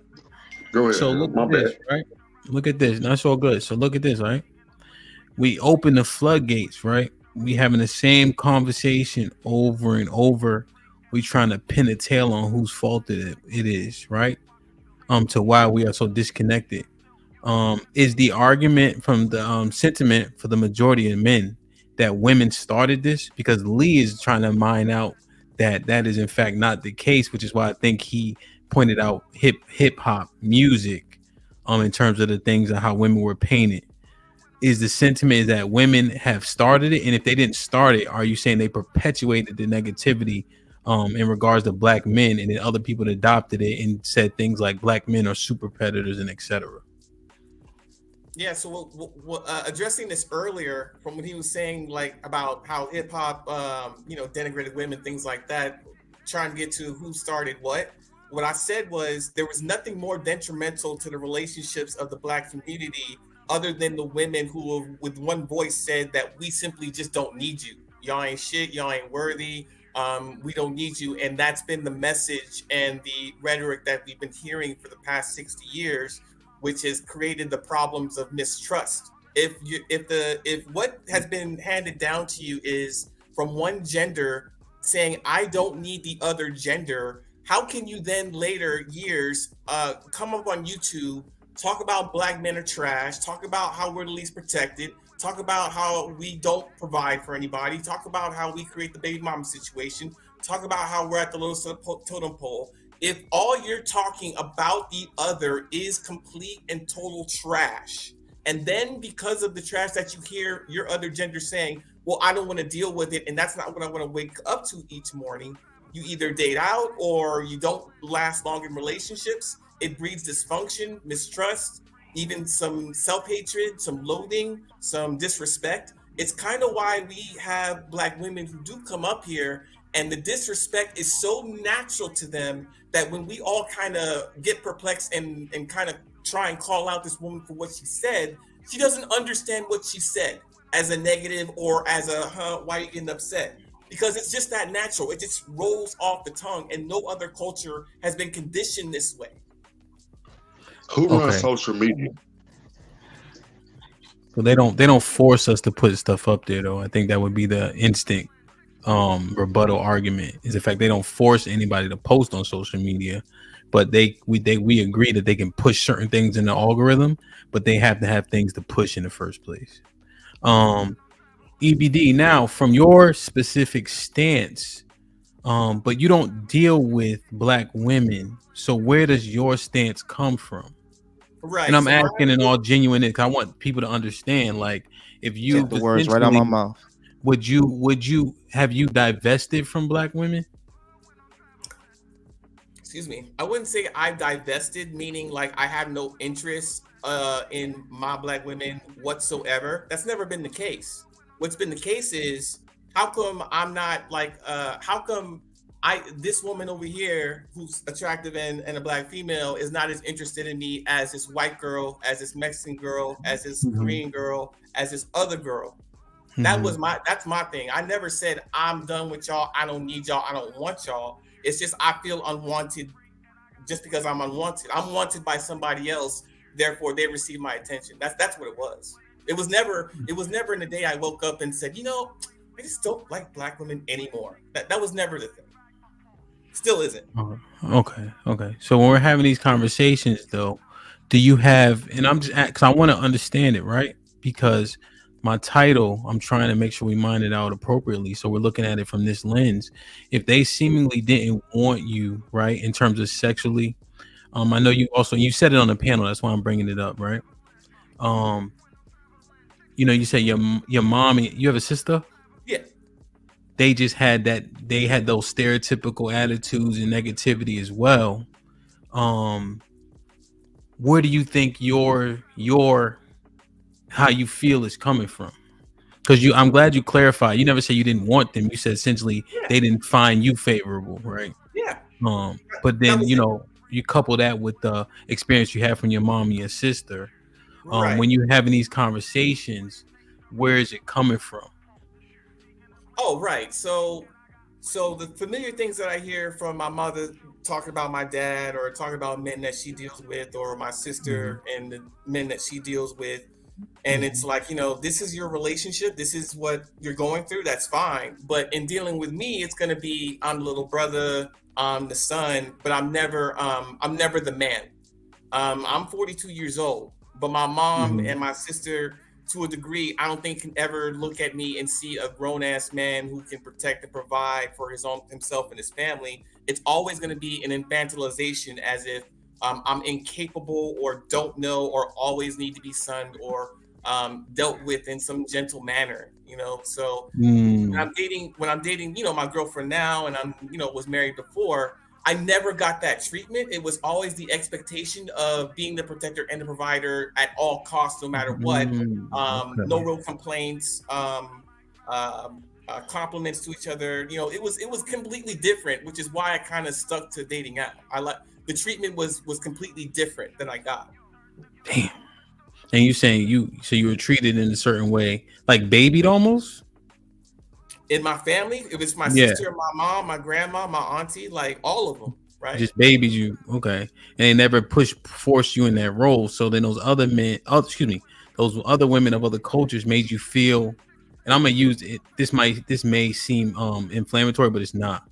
Go ahead. So look My at this, bad. right? Look at this. That's all good. So look at this, right? We open the floodgates, right? We having the same conversation over and over. We trying to pin a tail on whose fault it is, right? To why we are so disconnected. Is the argument from the sentiment for the majority of men that women started this? Because Lee is trying to mine out that is in fact not the case, which is why I think he pointed out hip hop music in terms of the things and how women were painted. Is the sentiment that women have started it, and if they didn't start it, are you saying they perpetuated the negativity in regards to black men, and then other people adopted it and said things like black men are super predators and etc.? Yeah, so addressing this earlier from when he was saying like about how hip hop, denigrated women, things like that, trying to get to who started what. What I said was there was nothing more detrimental to the relationships of the black community other than the women who with one voice said that we simply just don't need you. Y'all ain't shit, y'all ain't worthy. We don't need you. And that's been the message and the rhetoric that we've been hearing for the past 60 years, which has created the problems of mistrust. If what has been handed down to you is from one gender saying, I don't need the other gender, how can you then later years come up on YouTube, talk about black men are trash, talk about how we're the least protected, talk about how we don't provide for anybody, talk about how we create the baby mama situation, talk about how we're at the lowest totem pole. If all you're talking about the other is complete and total trash, and then because of the trash that you hear your other gender saying, well, I don't want to deal with it, and that's not what I want to wake up to each morning, you either date out or you don't last long in relationships. It breeds dysfunction, mistrust, even some self-hatred, some loathing, some disrespect. It's kind of why we have Black women who do come up here, and the disrespect is so natural to them that when we all kind of get perplexed and kind of try and call out this woman for what she said, she doesn't understand what she said as a negative or as a, why are you getting upset? Because it's just that natural. It just rolls off the tongue, and no other culture has been conditioned this way. Who runs social media? So they don't force us to put stuff up there, though. I think that would be the instinct rebuttal argument, is the fact they don't force anybody to post on social media, but we agree that they can push certain things in the algorithm, but they have to have things to push in the first place. EBD, now from your specific stance, but you don't deal with Black women, so where does your stance come from? Right. And I'm asking in all genuineness, because I want people to understand, like, if you Get the words right out my mouth. would you have you divested from Black women? Excuse me. I wouldn't say I divested, meaning like I have no interest in my Black women whatsoever. That's never been the case. What's been the case is, how come I'm not like, how come this woman over here who's attractive and a Black female is not as interested in me as this white girl, as this Mexican girl, as this Korean girl, as this other girl. That's my thing. I never said I'm done with y'all. I don't need y'all. I don't want y'all. It's just I feel unwanted just because I'm unwanted. I'm wanted by somebody else. Therefore, they receive my attention. That's what it was. It was never in the day I woke up and said, I just don't like Black women anymore. That was never the thing. Still isn't. Okay. So when we're having these conversations, though, do you have, and I'm just, because I want to understand it, right? Because my title, I'm trying to make sure we mine it out appropriately. So we're looking at it from this lens. If they seemingly didn't want you, right, in terms of sexually, I know you said it on the panel. That's why I'm bringing it up, right? You said your mom, you have a sister? Yeah. They just had they had those stereotypical attitudes and negativity as well. Where do you think your how you feel is coming from? Because I'm glad you clarified. You never said you didn't want them. You said essentially they didn't find you favorable, right? Yeah. But then you couple that with the experience you had from your mom and your sister. Right. When you're having these conversations, where is it coming from? Oh, right. So the familiar things that I hear from my mother talking about my dad, or talking about men that she deals with, or my sister and the men that she deals with. And it's like, this is your relationship. This is what you're going through. That's fine. But in dealing with me, it's going to be, I'm the little brother, I'm the son, but I'm never the man. I'm 42 years old, but my mom and my sister, to a degree, I don't think can ever look at me and see a grown ass man who can protect and provide for himself and his family. It's always going to be an infantilization, as if I'm incapable or don't know or always need to be sunned or dealt with in some gentle manner, So when I'm dating, my girlfriend now, and I'm, was married before, I never got that treatment. It was always the expectation of being the protector and the provider at all costs, no matter what. No real complaints, compliments to each other. It was completely different, which is why I kind of stuck to dating out. The treatment was completely different than I got. Damn. And you saying you were treated in a certain way, like babied almost? In my family, it was my sister, my mom, my grandma, my auntie, like all of them, right? Just babied you, okay. And they never forced you in that role. So then those other men, those other women of other cultures made you feel, and I'm gonna use it. This may seem inflammatory, but it's not.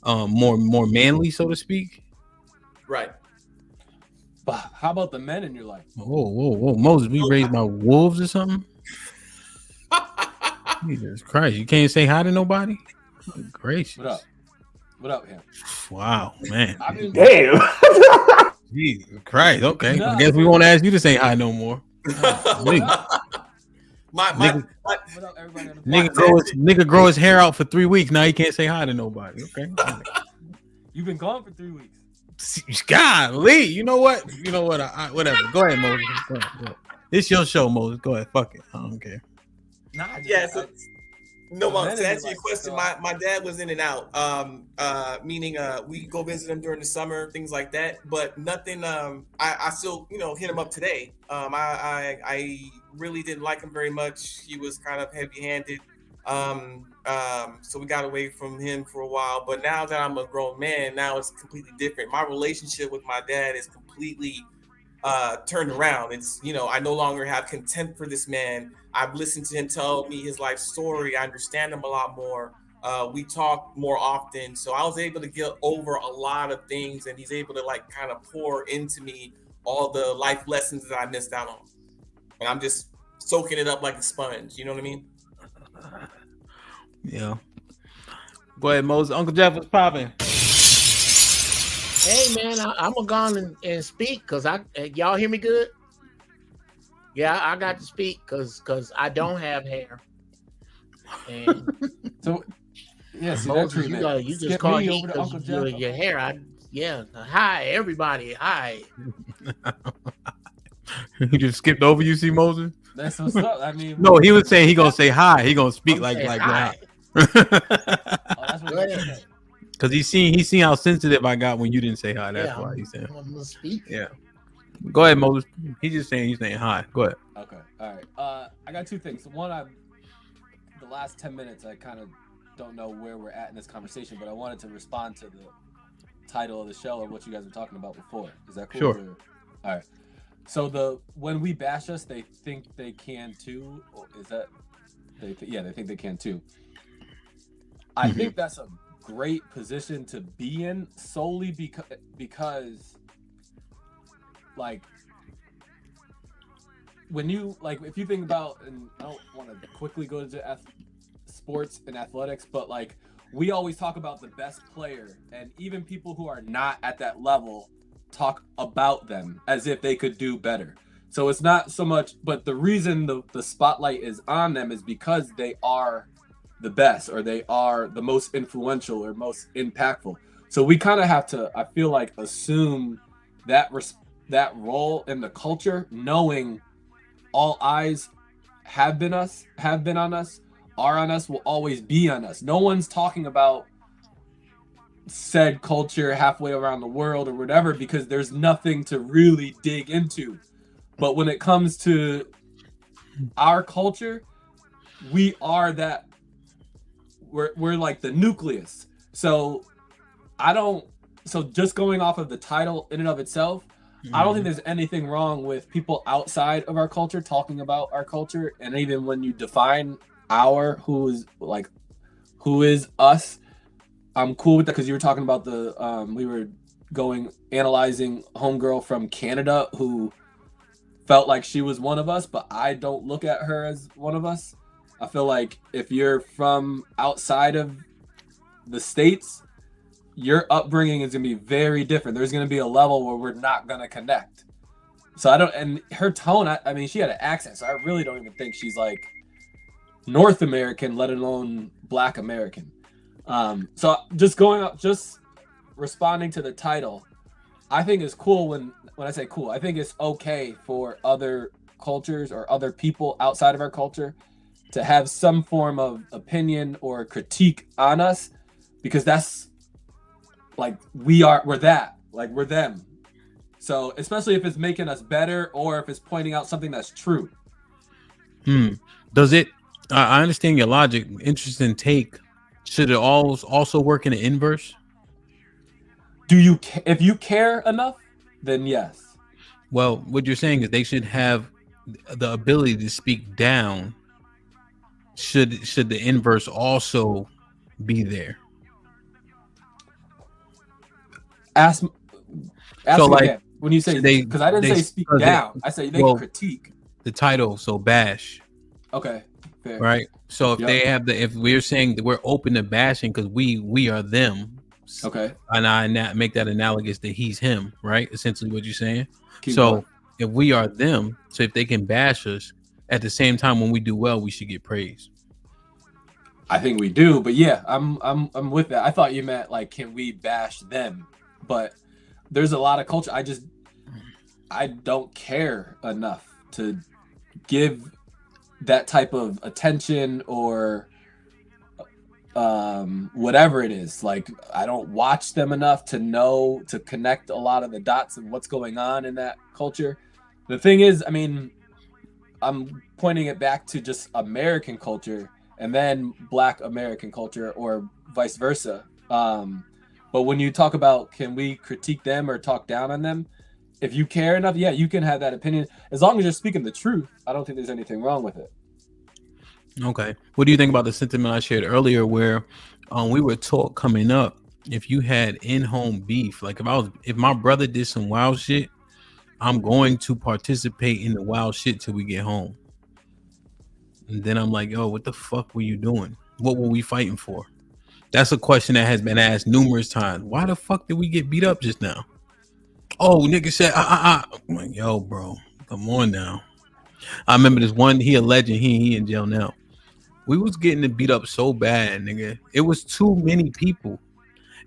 More manly, so to speak. Right. But how about the men in your life? Whoa, Moses, we raised by wolves or something? Jesus Christ, you can't say hi to nobody? Gracious. What up, him? Wow, man. Damn. Jesus Christ. Okay. I guess we won't ask you to say hi no more. Nigga grow his hair out for 3 weeks. Now he can't say hi to nobody. Okay. You've been gone for 3 weeks. Golly, you know what? Whatever. Go ahead, Moses. Go ahead. It's your show, Moses. Go ahead. Fuck it. I don't care. Nah, just, Yeah, so no, the Mom, men to in answer your your life, question, so- my dad was in and out. Meaning we go visit him during the summer, things like that. But nothing. I still hit him up today. I really didn't like him very much. He was kind of heavy-handed. So we got away from him for a while. But now that I'm a grown man, now it's completely different. My relationship with my dad is completely turned around. It's I no longer have contempt for this man. I've listened to him tell me his life story. I understand him a lot more. We talk more often, so I was able to get over a lot of things, and he's able to like kind of pour into me all the life lessons that I missed out on, and I'm just soaking it up like a sponge. You know what I mean? Yeah. Go ahead, Moses. Uncle Jeff was popping. Hey man, I'm gonna go on and speak because y'all hear me good? Yeah, I got to speak because I don't have hair. And so yeah, see Moses, that you just Skip called me heat over to because Uncle your Jeff. hair. Hi everybody. Hi. He just skipped over you, see Moses? That's what's up. I mean, No, he was saying he gonna say hi. He gonna speak like hi. That's what Go ahead. Because he seen how sensitive I got when you didn't say hi. That's why he's saying. I'm gonna speak. Yeah. Go ahead, Moses. He's just saying he's saying hi. Go ahead. Okay. All right. I got two things. One, the last 10 minutes, I kind of don't know where we're at in this conversation, but I wanted to respond to the title of the show or what you guys were talking about before. Is that cool? Sure. All right. So when we bash us, they think they can too. Or is that they think they can too. I think that's a great position to be in solely because like when you like if you think about, and I don't want to quickly go into sports and athletics, but like we always talk about the best player, and even people who are not at that level talk about them as if they could do better. So it's not so much, but the reason the spotlight is on them is because they are the best, or they are the most influential or most impactful. So we kind of have to, I feel like, assume that that role in the culture, knowing all eyes have been on us, are on us, will always be on us. No one's talking about said culture halfway around the world or whatever because there's nothing to really dig into. But when it comes to our culture, we are that. We're like the nucleus. So just going off of the title in and of itself, I don't think there's anything wrong with people outside of our culture talking about our culture. And even when you define who is us, I'm cool with that, because you were talking about we were analyzing homegirl from Canada who felt like she was one of us, but I don't look at her as one of us. I feel like if you're from outside of the States, your upbringing is going to be very different. There's going to be a level where we're not going to connect. So and her tone, I mean, she had an accent, so I really don't even think she's like North American, let alone Black American. So just responding to the title, I think it's cool when I say cool, I think it's okay for other cultures or other people outside of our culture to have some form of opinion or critique on us, because that's like we're them. So especially if it's making us better or if it's pointing out something that's true. Does it? I understand your logic. Interesting take. Should it also work in the inverse? If you care enough, then yes. Well, what you're saying is they should have the ability to speak down. Should the inverse also be there? Ask so me like again. When you say, because I didn't say speak down, I say they can critique. The title, so bash. Okay, fair. Right. So if they have if we're saying that we're open to bashing because we are them. Okay. And I make that analogous to he's him, right? Essentially what you're saying. Keep so going. If we are them, so if they can bash us, at the same time when we do well, we should get praise. I think we do, but yeah, I'm with that. I thought you meant like, can we bash them? But there's a lot of culture. I don't care enough to give that type of attention or whatever it is. Like, I don't watch them enough to connect a lot of the dots of what's going on in that culture. The thing is, I mean, I'm pointing it back to just American culture and then Black American culture or vice versa. But when you talk about, can we critique them or talk down on them? If you care enough, yeah, you can have that opinion. As long as you're speaking the truth, I don't think there's anything wrong with it. Okay. What do you think about the sentiment I shared earlier where we were taught coming up, if you had in-home beef, like if my brother did some wild shit, I'm going to participate in the wild shit till we get home. And then I'm like, yo, what the fuck were you doing? What were we fighting for? That's a question that has been asked numerous times. Why the fuck did we get beat up just now? Oh, nigga said, I'm like, yo, bro, come on now. I remember this one, he a legend, he in jail now. We was getting beat up so bad, nigga. It was too many people.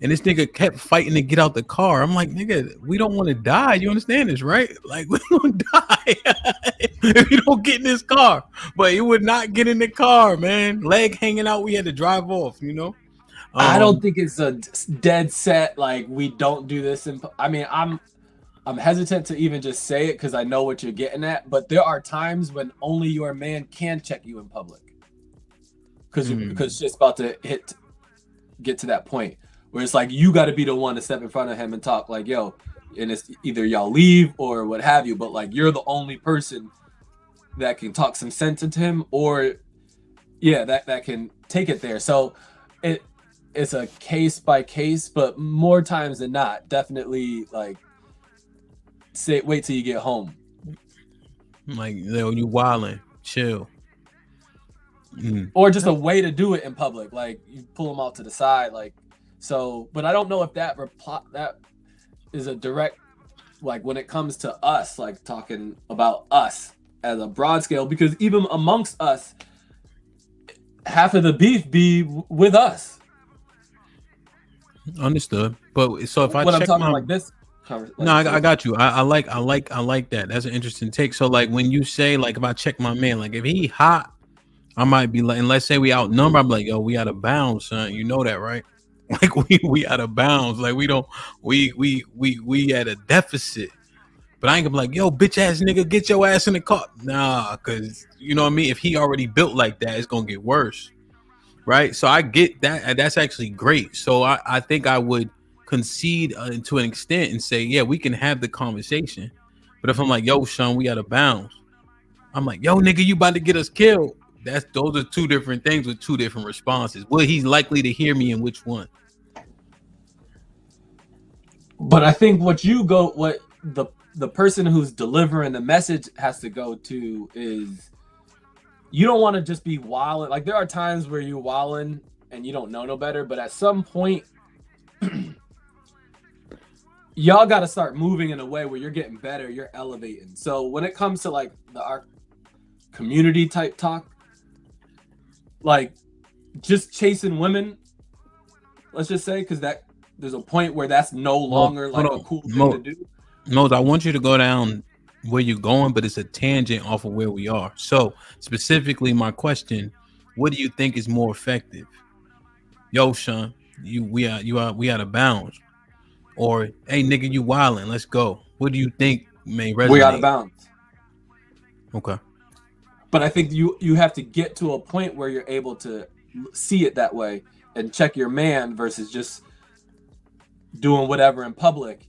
And this nigga kept fighting to get out the car. I'm like, nigga, we don't want to die. You understand this, right? Like, we don't die if you don't get in this car. But he would not get in the car, man. Leg hanging out. We had to drive off, you know? I don't think it's a dead set, like, we don't do this. I mean, I'm hesitant to even just say it because I know what you're getting at. But there are times when only your man can check you in public. Because it's just about to get to that point where it's like you got to be the one to step in front of him and talk like, yo, and it's either y'all leave or what have you, but like you're the only person that can talk some sense into him, or that can take it there. So it's a case by case, but more times than not, definitely like wait till you get home. Like, yo, you wildin', chill. Or just a way to do it in public, like you pull them out to the side, like so. But I don't know if that is a direct, like when it comes to us, like talking about us as a broad scale, because even amongst us, half of the beef be with us. Understood. But so if when I I'm check talking my like this. No, I got you. I like that. That's an interesting take. So like when you say like if I check my man, like if he hot, I might be like, and let's say we outnumber, I'm like, yo, we out of bounds, son. You know that, right? Like we out of bounds. Like we at a deficit. But I ain't gonna be like, yo, bitch ass nigga, get your ass in the car. Nah, cause you know what I mean? If he already built like that, it's gonna get worse. Right? So I get that, and that's actually great. So I think I would concede to an extent and say, yeah, we can have the conversation. But if I'm like, yo, Sean, we out of bounds, I'm like, yo, nigga, you about to get us killed. Those are two different things with two different responses. Well, he's likely to hear me in which one. But I think what the person who's delivering the message has to go to is you don't want to just be wilding. Like there are times where you're wilding and you don't know no better, but at some point y'all got to start moving in a way where you're getting better, you're elevating. So when it comes to like our community type talk, like just chasing women, let's just say, because that there's a point where that's no longer like a cool thing to do. Mose, I want you to go down where you're going, but it's a tangent off of where we are. So specifically, my question: what do you think is more effective? Yo, Sean, we out of bounds, or hey, nigga, you wildin', let's go. What do you think may resonate? We out of bounds. Okay. But I think you have to get to a point where you're able to see it that way and check your man versus just doing whatever in public.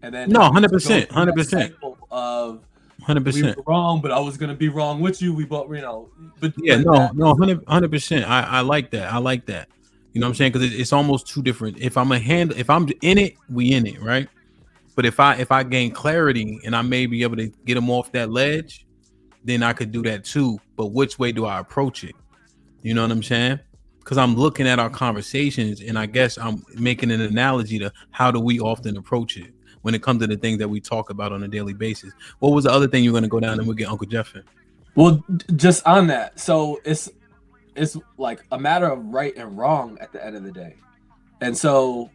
And then 100%, 100%. Of 100%. We were wrong, but I was gonna be wrong with you. We both, But yeah, no, 100%. I like that. I like that. You know what I'm saying? Because it's almost two different. If I'm in it, we in it, right? But if I gain clarity and I may be able to get them off that ledge, then I could do that too. But which way do I approach it? You know what I'm saying? Because I'm looking at our conversations and I guess I'm making an analogy to how do we often approach it when it comes to the things that we talk about on a daily basis. What was the other thing you're going to go down and we'll get Uncle Jeff in? Well, just on that. So it's like a matter of right and wrong at the end of the day. And so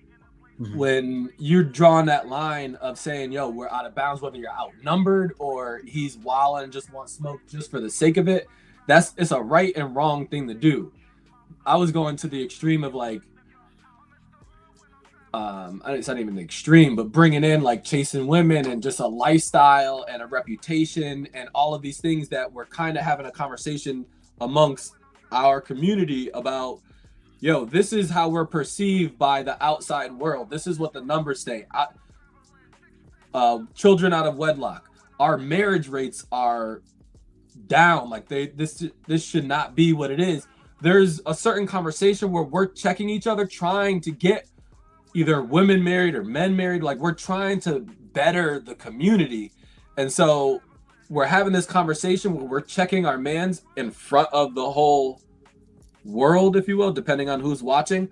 when you're drawing that line of saying, yo, we're out of bounds, whether you're outnumbered or he's wild and just wants smoke just for the sake of it, it's a right and wrong thing to do. I was going to the extreme of like, it's not even the extreme, but bringing in like chasing women and just a lifestyle and a reputation and all of these things that we're kind of having a conversation amongst our community about, yo, this is how we're perceived by the outside world. This is what the numbers say. Children out of wedlock. Our marriage rates are down. Like this should not be what it is. There's a certain conversation where we're checking each other, trying to get either women married or men married. Like we're trying to better the community. And so we're having this conversation where we're checking our mans in front of the whole world, if you will, depending on who's watching.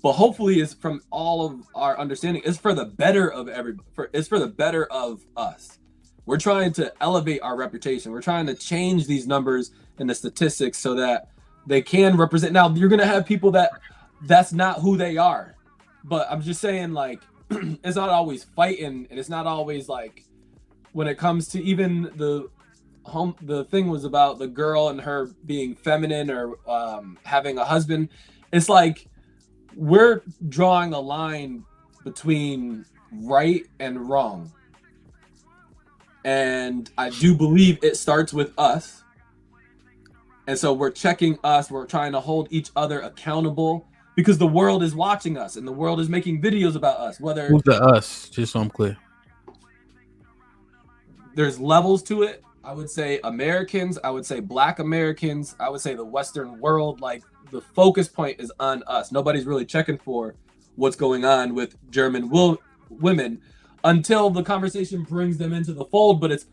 But hopefully is from all of our understanding, it's for the better of everybody. It's for the better of us. We're trying to elevate our reputation. We're trying to change these numbers and the statistics so that they can represent. Now you're going to have people that's not who they are. But I'm just saying, like, it's not always fighting, and it's not always like when it comes to even the thing was about the girl and her being feminine or having a husband. It's like we're drawing a line between right and wrong. And I do believe it starts with us. And so we're checking us. We're trying to hold each other accountable. Because the world is watching us and the world is making videos about us. Whether who's the us, just so I'm clear. There's levels to it. I would say Americans, I would say Black Americans, I would say the Western world. Like the focus point is on us. Nobody's really checking for what's going on with German women until the conversation brings them into the fold. But it's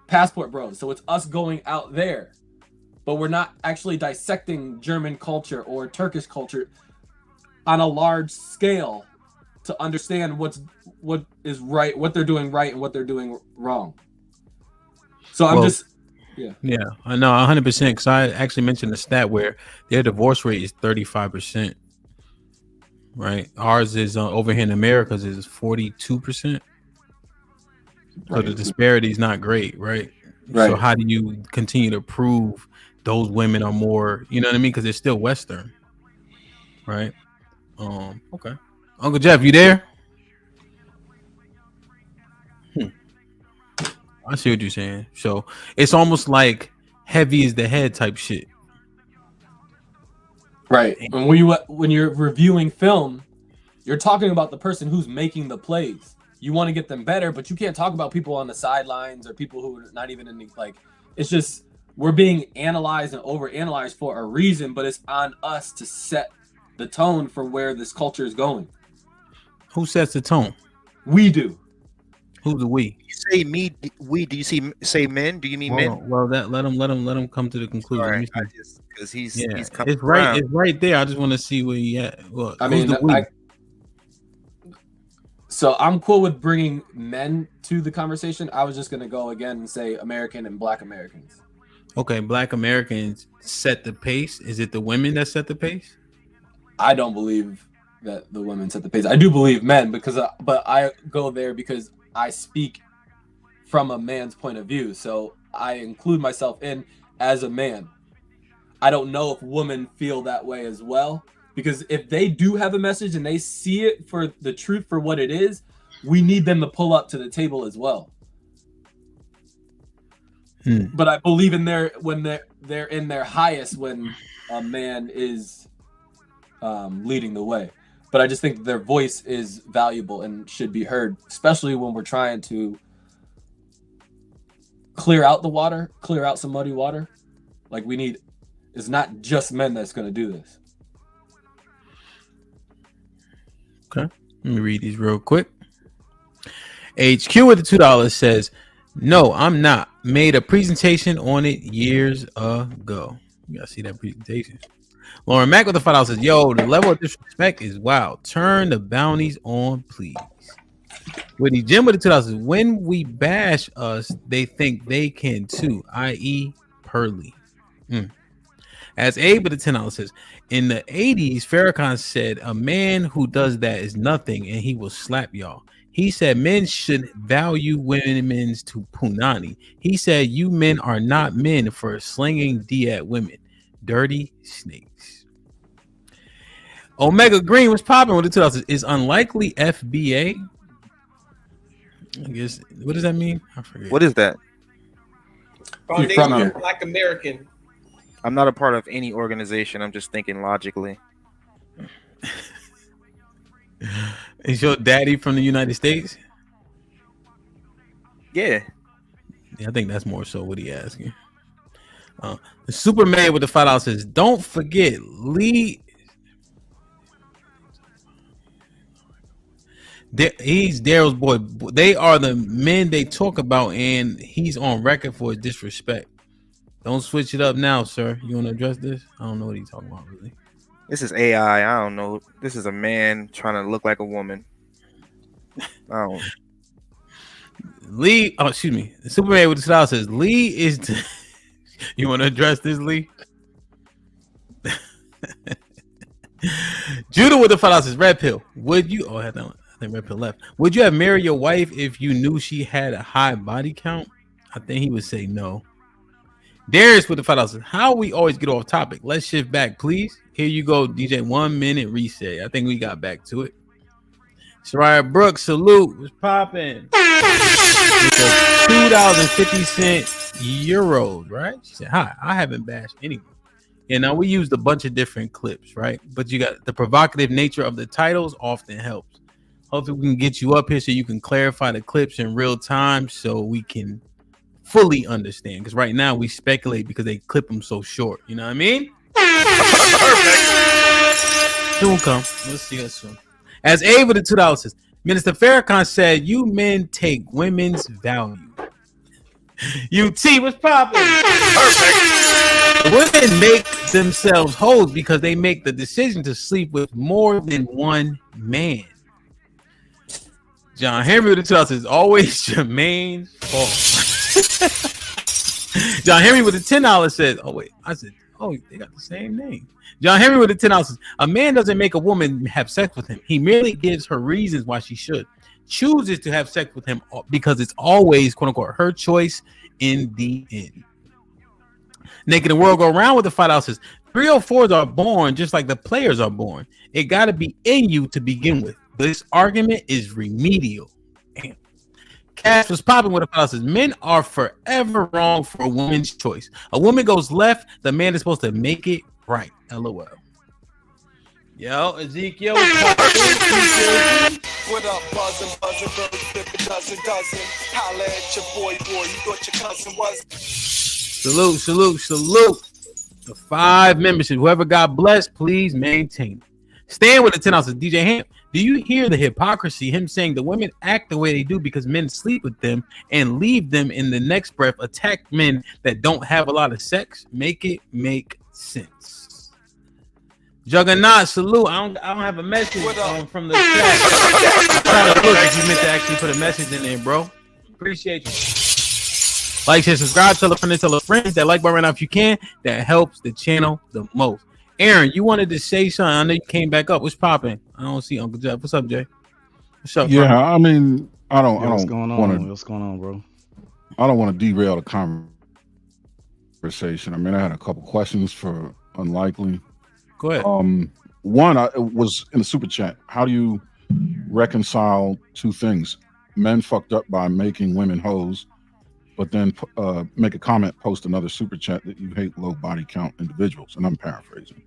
passport bros, so it's us going out there. But we're not actually dissecting German culture or Turkish culture on a large scale to understand what is right, what they're doing right, and what they're doing wrong. So I know 100% because I actually mentioned a stat where their divorce rate is 35%. Right, ours is over here in America's is 42%. So the disparity is not great, right? So how do you continue to prove those women are more, you know what I mean? Because they're still Western, right? Okay. Uncle Jeff, you there? I see what you're saying. So it's almost like heavy is the head type shit. Right. And when you're reviewing film, you're talking about the person who's making the plays. You want to get them better, but you can't talk about people on the sidelines or people who are not even in the, like, it's just, we're being analyzed and overanalyzed for a reason, but it's on us to set the tone for where this culture is going. Who sets the tone? We do. Who's the we? You say me, we. Do you say men? Do you mean men? Well, that let him come to the conclusion. Right, because he's coming it's right. around. It's right there. I just want to see where he at. Well, I mean, so I'm cool with bringing men to the conversation. I was just gonna go again and say American and Black Americans. Okay, Black Americans set the pace. Is it the women that set the pace? I don't believe that the women set the pace. I do believe men but I go there because I speak from a man's point of view. So I include myself in as a man. I don't know if women feel that way as well, because if they do have a message and they see it for the truth for what it is, we need them to pull up to the table as well. But I believe in when they're in their highest when a man is leading the way. But I just think their voice is valuable and should be heard, especially when we're trying to clear out the water, clear out some muddy water. Like it's not just men that's going to do this. Okay, let me read these real quick. HQ with the $2 says, "No, I'm not. Made a presentation on it years ago." You gotta see that presentation. Lauren Mack with the $5 says, "Yo, the level of disrespect is wild. Turn the bounties on, please." Woody Jim with the $2 says, "When we bash us, they think they can too, i.e. Pearly." As Abe with the $10 says, "In the 80s, Farrakhan said a man who does that is nothing and he will slap y'all. He said men should value women's to punani. He said you men are not men for slinging D at women. Dirty snakes. Omega Green was popping with the 2000s. Is unlikely FBA? I guess, what does that mean? I forget. What is that? Foundation of Black American. I'm not a part of any organization. I'm just thinking logically. Is your daddy from the United States? Yeah. I think that's more so what he asking. The Superman with the $5 says, don't forget Lee. He's Daryl's boy. They are the men they talk about, and he's on record for his disrespect. Don't switch it up now, sir. You want to address this? I don't know what he's talking about, really. This is AI. I don't know. This is a man trying to look like a woman. I don't. Lee, oh, excuse me. The Superman with the style says, Lee is. You want to address this, Lee? Judah with the $5 says, red pill. Would you? Oh, I think red pill left. Would you have married your wife if you knew she had a high body count? I think he would say no. Darius with the $5. How we always get off topic. Let's shift back, please. Here you go, DJ. 1 minute reset. I think we got back to it. Soraya Brooks, salute. Was popping. $2.50 euros, right? She said, hi, I haven't bashed anyone. And now we used a bunch of different clips, right? But you got the provocative nature of the titles often helps. Hopefully we can get you up here so you can clarify the clips in real time so we can fully understand, because right now we speculate because they clip them so short. You know what I mean? Soon come. We'll see us soon. As Ava the $2 says, Minister Farrakhan said, "You men take women's value." UT was popping. Women make themselves hoes because they make the decision to sleep with more than one man. John Henry with the $2 says, always Jermaine's fault. John Henry with the $10 says, oh wait, I said, oh, they got the same name. John Henry with the $10 says, a man doesn't make a woman have sex with him. He merely gives her reasons why she should. Chooses to have sex with him because it's always, quote unquote, her choice in the end. Naked the World Go Around with the $5 says, 304s are born just like the players are born. It got to be in you to begin with. This argument is remedial. Damn. Cash was popping with a $5 says, men are forever wrong for a woman's choice. A woman goes left, the man is supposed to make it right. LOL. Yo, Ezekiel. What up, buzzing, dozen. Holla at your boy, you thought your cousin was. Salute. The 5 membership. Whoever got blessed, please maintain. Stand with the $10 says, DJ Ham. Do you hear the hypocrisy? Him saying the women act the way they do because men sleep with them and leave them in the next breath, attack men that don't have a lot of sex. Make it make sense. Juggernaut, salute. I don't have a message from the chat. I'm trying to look if you meant to actually put a message in there, bro. Appreciate you. Like, share, subscribe, tell a friend that like button right now if you can. That helps the channel the most. Aaron, you wanted to say something. I know you came back up. What's popping? I don't see Uncle Jeff. What's up, Jay? What's up? Yeah, bro? I mean, I don't What's going on, bro? I don't want to derail the conversation. I mean, I had a couple questions for Unlikely. Go ahead. One, it was in the super chat. How do you reconcile two things? Men fucked up by making women hoes, but then make a comment, post another super chat that you hate low body count individuals. And I'm paraphrasing.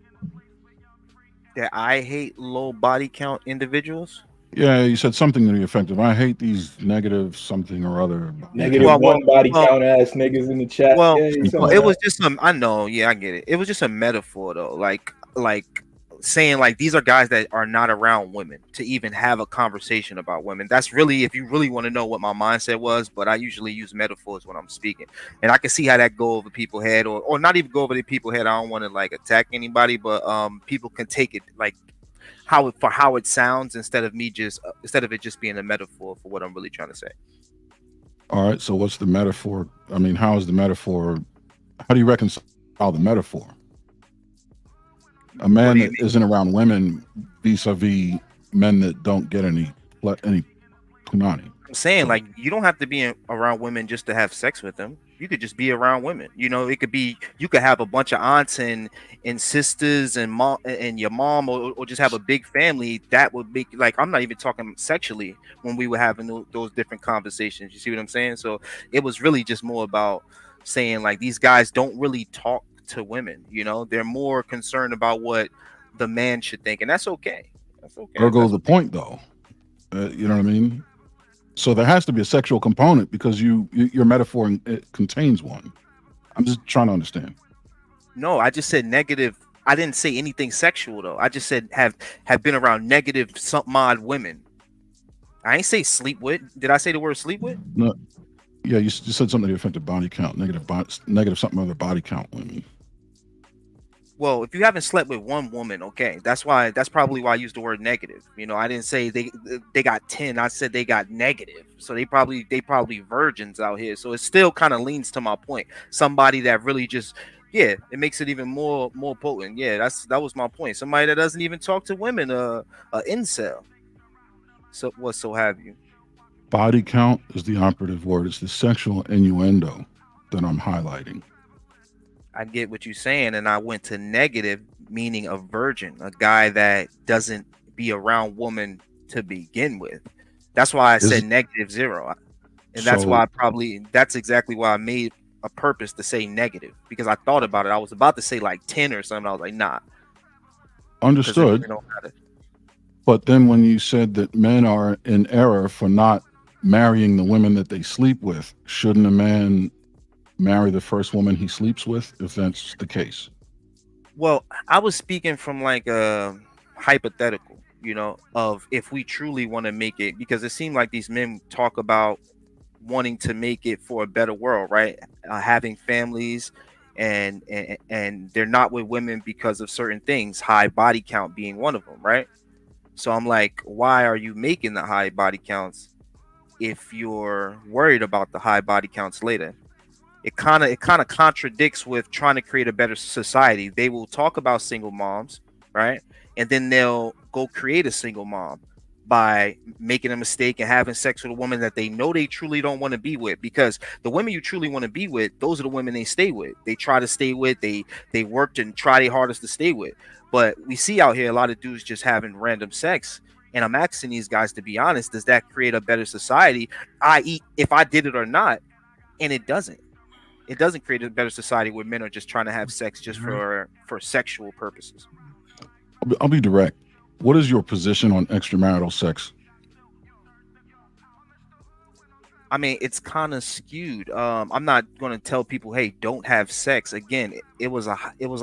That I hate low body count individuals? Yeah, you said something to the effect of, I hate these negative something or other. Negative one body count ass niggas in the chat. Well, yeah, it was just some, I know, yeah, I get it. It was just a metaphor though. Like saying like these are guys that are not around women to even have a conversation about women. That's really, if you really want to know what my mindset was, but I usually use metaphors when I'm speaking, and I can see how that go over people's head, or not even go over the people's head. I don't want to like attack anybody, but people can take it like how it sounds instead of it just being a metaphor for what I'm really trying to say. All right, so what's the metaphor? I mean, how is the metaphor? How do you reconcile the metaphor? A man that isn't around women vis-a-vis men that don't get any punani. I'm saying, like, you don't have to be around women just to have sex with them. You could just be around women. You know, it could be, you could have a bunch of aunts and sisters and mom and your mom, or just have a big family. That would make, like, I'm not even talking sexually when we were having those different conversations. You see what I'm saying? So it was really just more about saying, like, these guys don't really talk to women. You know, they're more concerned about what the man should think, and that's okay. That's okay. There goes the point, though. You know what I mean? So there has to be a sexual component because your metaphor it contains one. I'm just trying to understand. No, I just said negative. I didn't say anything sexual though. I just said have been around negative something odd women. I ain't say sleep with. Did I say the word sleep with? No. Yeah, you said something that affected body count, negative something other body count women. Well, if you haven't slept with one woman, okay, that's probably why I used the word negative. You know, I didn't say they got 10. I said they got negative. So they probably virgins out here. So it still kind of leans to my point. Somebody that really just, yeah, it makes it even more potent. Yeah, that was my point. Somebody that doesn't even talk to women, incel. So have you. Body count is the operative word. It's the sexual innuendo that I'm highlighting. I get what you're saying, and I went to negative, meaning a virgin, a guy that doesn't be around women to begin with. That's why I said -0, and that's why that's exactly why I made a purpose to say negative, because I thought about it. I was about to say like 10 or something. I was like, nah. Understood. But then when you said that men are in error for not marrying the women that they sleep with, shouldn't a man marry the first woman he sleeps with if that's the case? Well, I was speaking from like a hypothetical, you know, of if we truly want to make it, because it seemed like these men talk about wanting to make it for a better world, right? Having families, and they're not with women because of certain things, high body count being one of them, right? So I'm like, why are you making the high body counts if you're worried about the high body counts later? It kind of contradicts with trying to create a better society. They will talk about single moms, right? And then they'll go create a single mom by making a mistake and having sex with a woman that they know they truly don't want to be with, because the women you truly want to be with, those are the women they stay with. They try to stay with, they worked and try their hardest to stay with. But we see out here a lot of dudes just having random sex. And I'm asking these guys to be honest, does that create a better society? I.e., if I did it or not? And it doesn't. It doesn't create a better society where men are just trying to have sex just for sexual purposes. I'll be direct. What is your position on extramarital sex? I mean, it's kind of skewed. I'm not going to tell people, hey, don't have sex. Again, it was a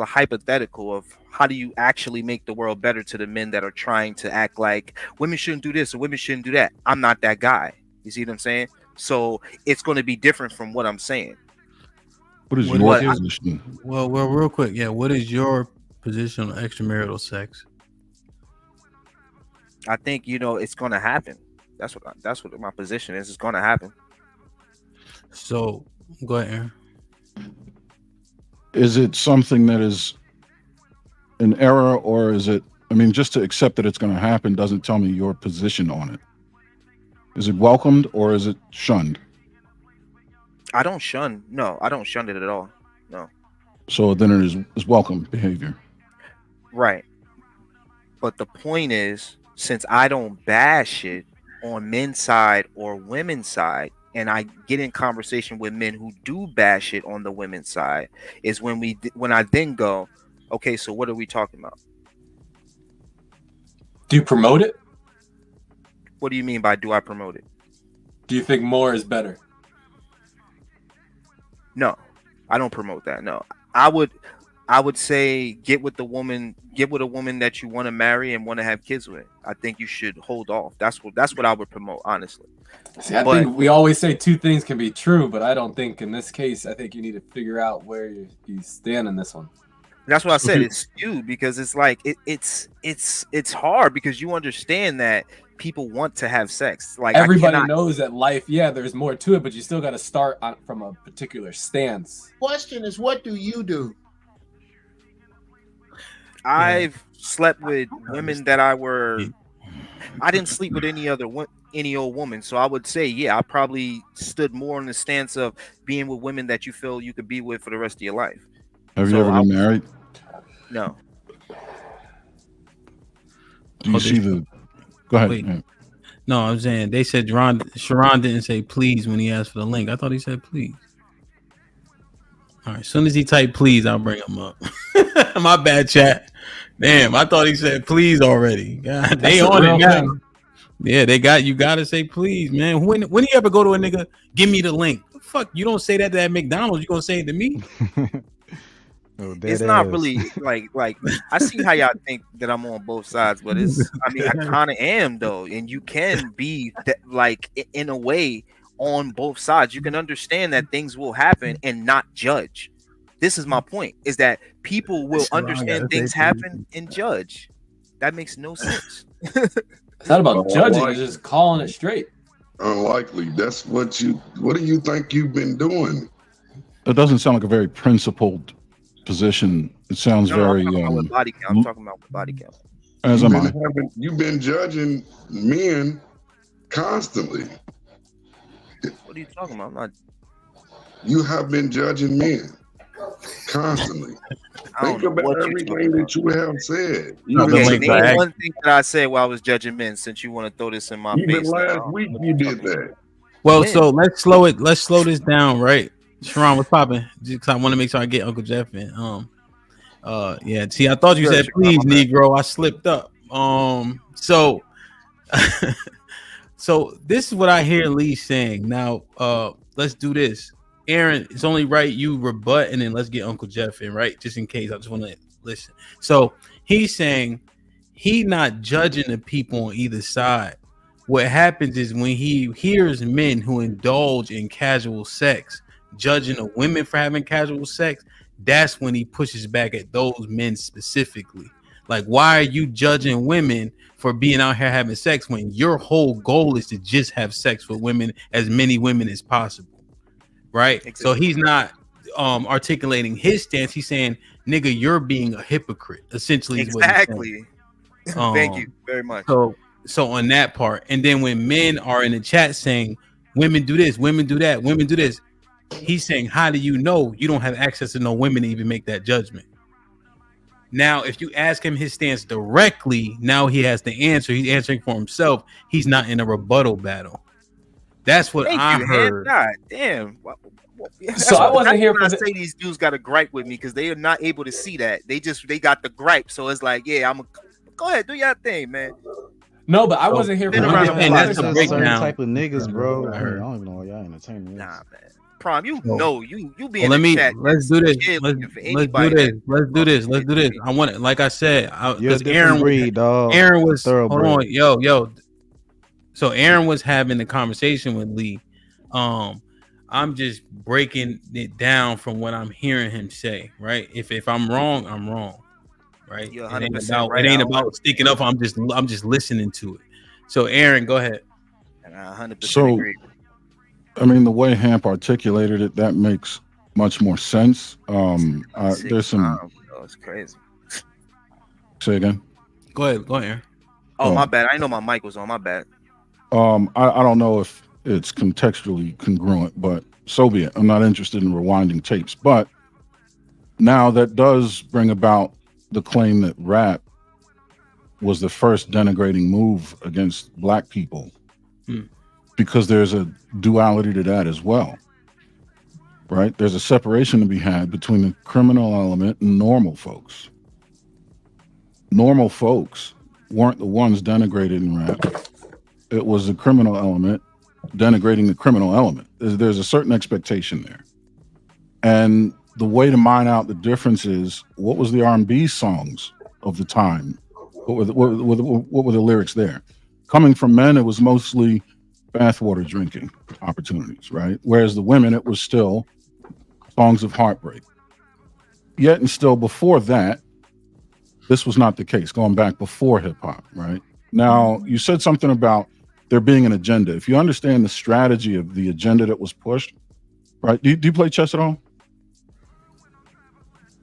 hypothetical of how do you actually make the world better to the men that are trying to act like women shouldn't do this or women shouldn't do that. I'm not that guy. You see what I'm saying? So it's going to be different from what I'm saying. What is your position? Well, real quick, yeah. What is your position on extramarital sex? I think, you know, it's going to happen. That's what my position is. It's going to happen. So go ahead, Aaron. Is it something that is an error, or is it? I mean, just to accept that it's going to happen doesn't tell me your position on it. Is it welcomed or is it shunned? I don't shun. No, I don't shun it at all. No. So then it is welcome behavior. Right. But the point is, since I don't bash it on men's side or women's side, and I get in conversation with men who do bash it on the women's side, is when I then go, okay, so what are we talking about? Do you promote it? What do you mean by do I promote it? Do you think more is better? No, I don't promote that. No, I would say get with a woman that you want to marry and want to have kids with. I think you should hold off. That's what I would promote, honestly. See, I think we always say two things can be true, but I don't think in this case, I think you need to figure out where you stand in this one. That's what I said. It's skewed because it's like it's hard because you understand that people want to have sex. Like everybody knows that life, yeah, there's more to it, but you still got to start from a particular stance. Question is, what do you do? I've slept with women that I didn't sleep with any other women. any old woman. So I would say, yeah, I probably stood more on the stance of being with women that you feel you could be with for the rest of your life. Have you ever been married? No. Do you see the? Go ahead. Wait. man. No, I'm saying they said Sharon didn't say please when he asked for the link. I thought he said please. All right, as soon as he typed please, I'll bring him up. My bad, chat. Damn, I thought he said please already. God, they That's on a real it now. thing. Yeah, they got you. Got to say please, man. When you ever go to a nigga, give me the link. Fuck, you don't say that at McDonald's. You gonna say it to me? It's not really like I see how y'all think that I'm on both sides, but I mean I kind of am though, and you can be like in a way on both sides. You can understand that things will happen and not judge. This is my point: is that people will understand things happen and judge. That makes no sense. It's not about judging; it's just calling it straight. Unlikely. That's what do you think you've been doing? It doesn't sound like a very principled position. It sounds very. I'm talking about with body count. I'm talking about with body count. As am I. You've been judging men constantly. What are you talking about? I'm not. You have been judging men constantly. Think about everything that you have said. Name one thing that I said while I was judging men, since you want to throw this in my Even face. last week you did that. Well, so let's slow this down, right? Sharon, what's popping? Because I want to make sure I get Uncle Jeff in. Yeah. See, I thought you said please, Negro. I slipped up. So, so this is what I hear Lee saying. Now, let's do this. Aaron, it's only right you rebut, and then let's get Uncle Jeff in, right? Just in case. I just want to listen. So he's saying he not judging the people on either side. What happens is when he hears men who indulge in casual sex, judging the women for having casual sex, that's when he pushes back at those men specifically. Like, why are you judging women for being out here having sex when your whole goal is to just have sex with women, as many women as possible? Right? Exactly. So he's not articulating his stance. He's saying, nigga, you're being a hypocrite, essentially. Exactly. Thank you very much. So on that part, and then when men are in the chat saying women do this, women do that, women do this, he's saying, how do you know? You don't have access to no women to even make that judgment. Now, if you ask him his stance directly, now he has the answer. He's answering for himself. He's not in a rebuttal battle. That's what I heard. God damn. So I wasn't here for. I say these dudes got a gripe with me because they are not able to see that. They got the gripe. So it's like, yeah, go ahead, do your thing, man. No, but I wasn't here for that's a certain type of niggas, bro. I don't even know why y'all entertaining this. Nah, man. Prom, you know, you be in well, the chat. Let's do this. Let's do this. I want it. Like I said, because Aaron was hold on, yo. So Aaron was having a conversation with Lee. I'm just breaking it down from what I'm hearing him say. Right? If I'm wrong, I'm wrong. Right? It ain't about sticking up. I'm just listening to it. So Aaron, go ahead. And I 100% agree. I mean, the way Hamp articulated it, that makes much more sense. There's some. Oh, it's crazy. Say again. Go ahead, Aaron. Oh, my bad. I know my mic was on. My bad. I don't know if it's contextually congruent, but so be it. I'm not interested in rewinding tapes. But now that does bring about the claim that rap was the first denigrating move against Black people. Because there's a duality to that as well, right? There's a separation to be had between the criminal element and normal folks. Normal folks weren't the ones denigrated in rap. It was the criminal element denigrating the criminal element. There's a certain expectation there. And the way to mine out the difference is, what was the R&B songs of the time? What were the lyrics there? Coming from men, it was mostly bathwater drinking opportunities, right? Whereas the women, it was still songs of heartbreak. Yet and still before that, this was not the case, going back before hip hop, right? Now, you said something about there being an agenda. If you understand the strategy of the agenda that was pushed, right? Do you play chess at all?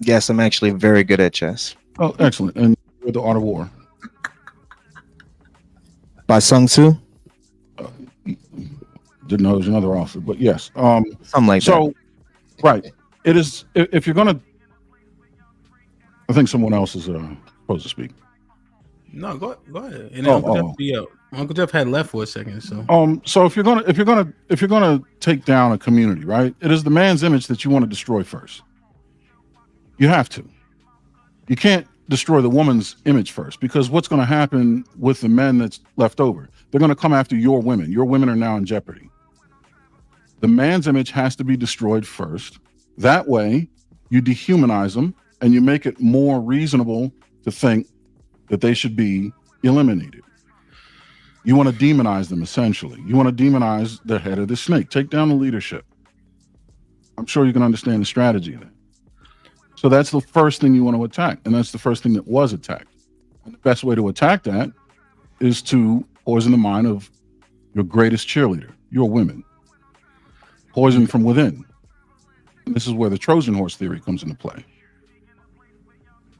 Yes, I'm actually very good at chess. Oh, excellent. And The Art of War? By Sun Tzu? Didn't know there was another author, but yes. Something like that. Right. It is, if you're going to, I think someone else is supposed to speak. No, go ahead. And Uncle Jeff be out. Uncle Jeff had left for a second, so. So if you're gonna take down a community, right? It is the man's image that you want to destroy first. You have to. You can't destroy the woman's image first, because what's going to happen with the men that's left over? They're going to come after your women. Your women are now in jeopardy. The man's image has to be destroyed first. That way, you dehumanize them and you make it more reasonable to think that they should be eliminated. You want to demonize them, essentially. You want to demonize the head of the snake. Take down the leadership. I'm sure you can understand the strategy of that. So that's the first thing you want to attack, and that's the first thing that was attacked. And the best way to attack that is to poison the mind of your greatest cheerleader, your women. Poison from within. And this is where the Trojan horse theory comes into play.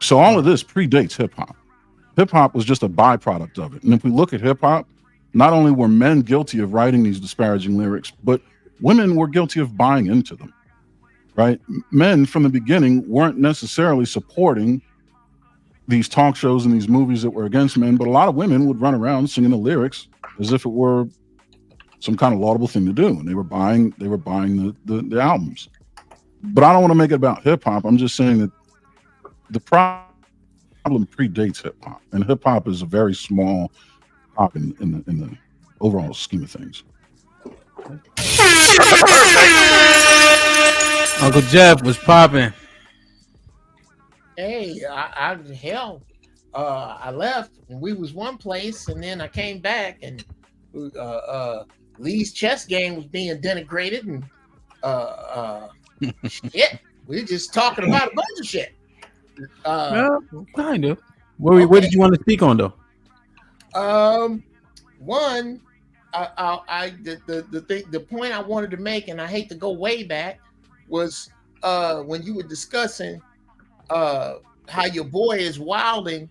So all of this predates hip-hop. Hip-hop was just a byproduct of it. And if we look at hip-hop, not only were men guilty of writing these disparaging lyrics, but women were guilty of buying into them, right? Men from the beginning weren't necessarily supporting these talk shows and these movies that were against men, but a lot of women would run around singing the lyrics as if it were some kind of laudable thing to do. And they were buying the albums. But I don't want to make it about hip-hop. I'm just saying that the problem predates hip-hop, and hip-hop is a very small pop in the overall scheme of things. Uncle Jeff was popping. Hey, I left and we was one place, and then I came back and Lee's chess game was being denigrated, and shit, we were just talking about a bunch of shit. Kind of. What did you want to speak on, though? One, the point I wanted to make, and I hate to go way back, was when you were discussing how your boy is wilding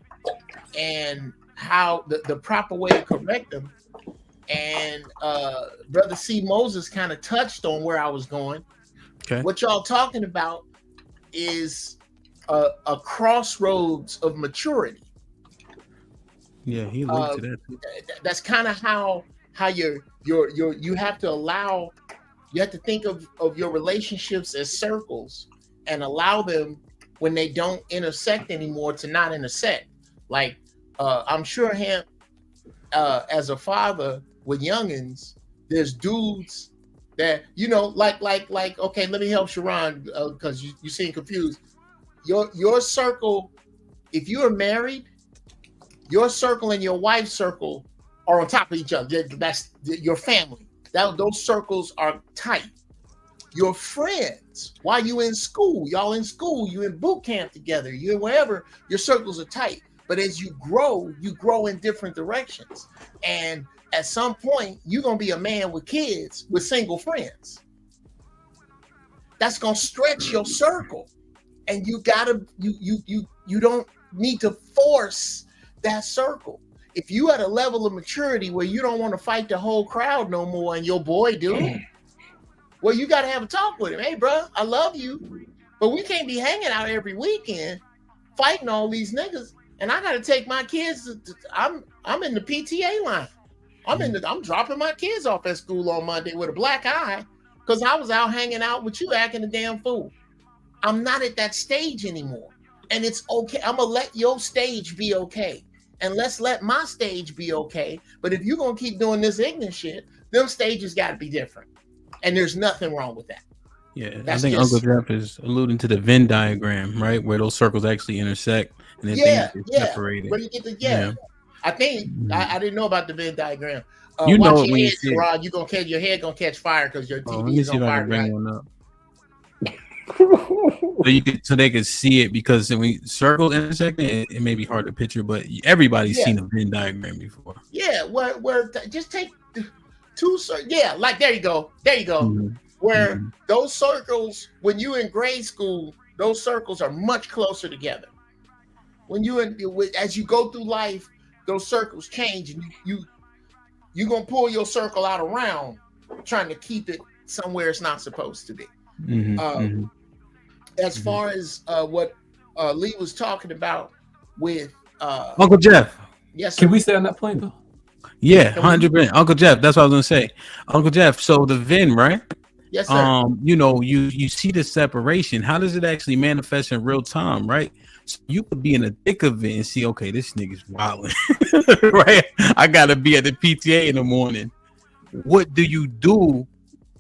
and how the proper way to correct him. And Brother C. Moses kind of touched on where I was going. Okay. What y'all talking about is a crossroads of maturity. Yeah, he alluded to that too. That's kind of how you have to allow, you have to think of your relationships as circles and allow them, when they don't intersect anymore, to not intersect. Like I'm sure him as a father with youngins, there's dudes that, you know, like okay, let me help Sharon because you seem confused. Your circle, if you are married, your circle and your wife's circle are on top of each other. That's your family. Those circles are tight. Your friends, while you in school, y'all in school, you in boot camp together, you in wherever, your circles are tight. But as you grow in different directions. And at some point, you're gonna be a man with kids with single friends. That's gonna stretch your circle. And you don't need to force that circle. If you at a level of maturity where you don't want to fight the whole crowd no more, and your boy do, well, you got to have a talk with him. Hey, bro, I love you, but we can't be hanging out every weekend fighting all these niggas. And I got to take my kids. I'm in the PTA line. I'm dropping my kids off at school on Monday with a black eye because I was out hanging out with you acting a damn fool. I'm not at that stage anymore. And it's okay. I'm going to let your stage be okay. And let's let my stage be okay. But if you're going to keep doing this ignorant shit, them stages got to be different. And there's nothing wrong with that. Yeah, That's I think just, Uncle Jeff is alluding to the Venn diagram, right? Where those circles actually intersect and then things get separated. Where you get I think, I didn't know about the Venn diagram. You know watch it your when you head, see it. Rod. Your head going to catch fire because your Let TV me is see on if I fire. can bring Right? one up. So they can see it, because when we circle intersecting, it may be hard to picture, but everybody's seen a Venn diagram before. Yeah, where just take two circles. Yeah, like there you go. Where those circles, when you in grade school, those circles are much closer together. When as you go through life, those circles change, and you're gonna pull your circle out around, trying to keep it somewhere it's not supposed to be. As far as what Lee was talking about with Uncle Jeff. Yes, sir. Can we stay on that point though? Yeah, 100%. Uncle Jeff, that's what I was gonna say. Uncle Jeff, so the VIN, right? Yes, sir. You know, you see the separation. How does it actually manifest in real time, right? So you could be in the thick of it and see, okay, this nigga's wilding, right? I gotta be at the PTA in the morning. What do you do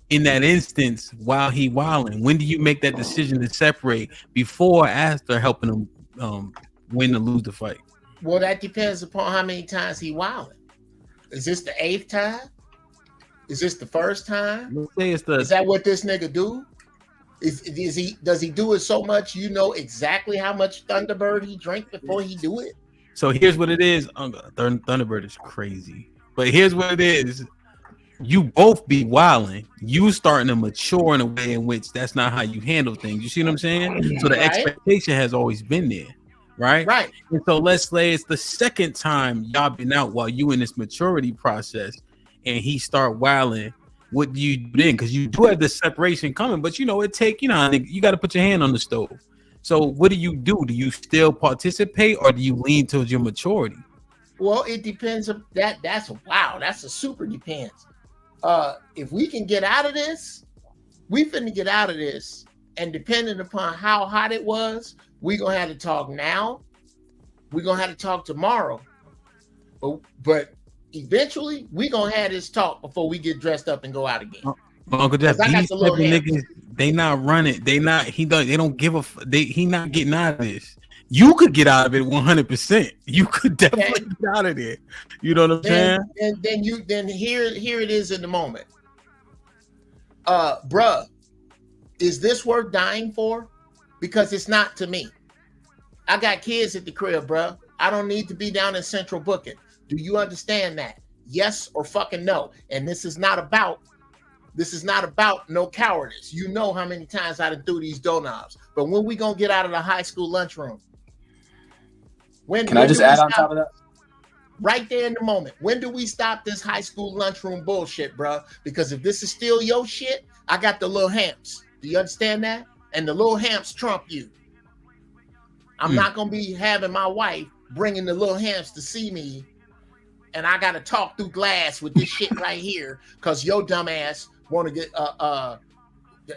in that instance while he wilding? When do you make that decision to separate, before or after helping him win or lose the fight? Well, that depends upon how many times he wilding. Is this the 8th time? Is this the first time? Let's say it's the. Is that what this nigga do? Does he do it so much you know exactly how much Thunderbird he drank before he do it? So here's what it is. Thunderbird is crazy, but here's what it is. You both be wilding. You starting to mature in a way in which that's not how you handle things. You see what I'm saying? So the expectation has always been there, right? Right. And so let's say it's the second time y'all been out while you in this maturity process, and he start wilding. What do you do then? Because you do have the separation coming, but you know it take, you know, you got to put your hand on the stove. So what do? Do you still participate, or do you lean towards your maturity? Well, it depends. That's a super depends. If we can get out of this, we finna get out of this. And depending upon how hot it was, we're gonna have to talk now. We're gonna have to talk tomorrow. But eventually, we're gonna have this talk before we get dressed up and go out again. Uncle Jeff, I got these the little niggas, they not running. They don't give a. He not getting out of this. You could get out of it 100%. You could definitely get out of there. You know what I'm saying? And then here it is in the moment. Bruh, is this worth dying for? Because it's not to me. I got kids at the crib, bruh. I don't need to be down in central booking. Do you understand that? Yes or fucking no. And this is not about no cowardice. You know how many times I done threw these doorknobs. But when we gonna get out of the high school lunchroom? Can I just add on top of that? Right there in the moment. When do we stop this high school lunchroom bullshit, bro? Because if this is still your shit, I got the little hamps. Do you understand that? And the little hamps trump you. I'm not gonna be having my wife bringing the little hamps to see me, and I gotta talk through glass with this shit right here because your dumb ass want to get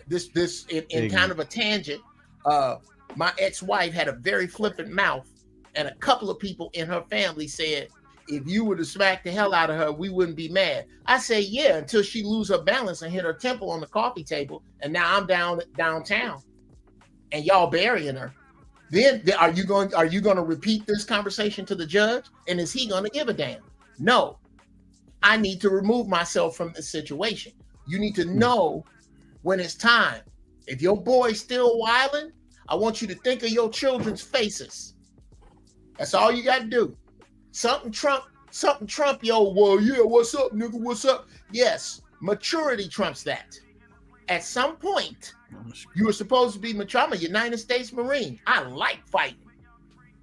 this in kind of a tangent. My ex-wife had a very flippant mouth. And a couple of people in her family said, if you were to smack the hell out of her, we wouldn't be mad. I say, yeah, until she lose her balance and hit her temple on the coffee table. And now I'm downtown and y'all burying her. Then are you going to repeat this conversation to the judge? And is he going to give a damn? No. I need to remove myself from this situation. You need to know when it's time. If your boy's still wilding, I want you to think of your children's faces. That's all you got to do. Something Trump, yo, well, yeah, what's up, nigga, what's up? Yes, maturity trumps that. At some point, you were supposed to be mature. I'm a United States Marine. I like fighting.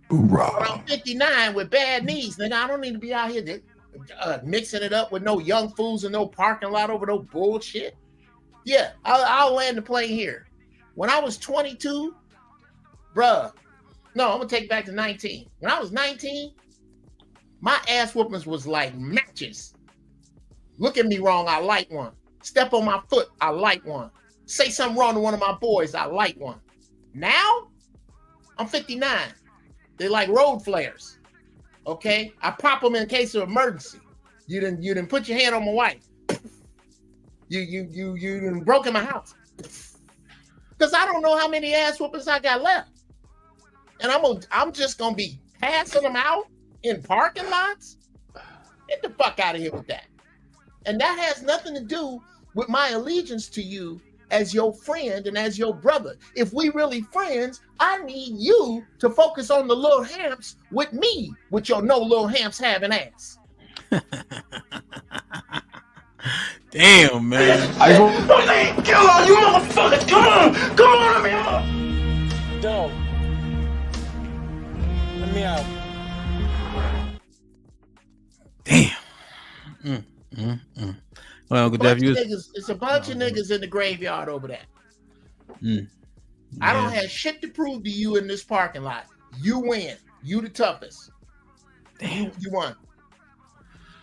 Hoorah. But I'm 59 with bad knees, nigga. I don't need to be out here mixing it up with no young fools and no parking lot over no bullshit. Yeah, I'll land the plane here. When I was 22, bruh, no, I'm gonna take it back to 19. When I was 19, my ass whoopings was like matches. Look at me wrong, I like one. Step on my foot, I like one. Say something wrong to one of my boys, I like one. Now, I'm 59. They like road flares. Okay, I pop them in case of emergency. You didn't put your hand on my wife. You done broke in my house. Because I don't know how many ass whoopings I got left. And I'm just gonna be passing them out in parking lots. Get the fuck out of here with that. And that has nothing to do with my allegiance to you as your friend and as your brother. If we really friends, I need you to focus on the little hamps with me, with your no little hamps having ass. Damn, man. Kill all you motherfuckers. Come on, let me out. Don't. Let me out. Damn. Well, Uncle Jeff, you was, It's a bunch of niggas in the graveyard over there. I don't have shit to prove to you in this parking lot. You win. You the toughest. You won.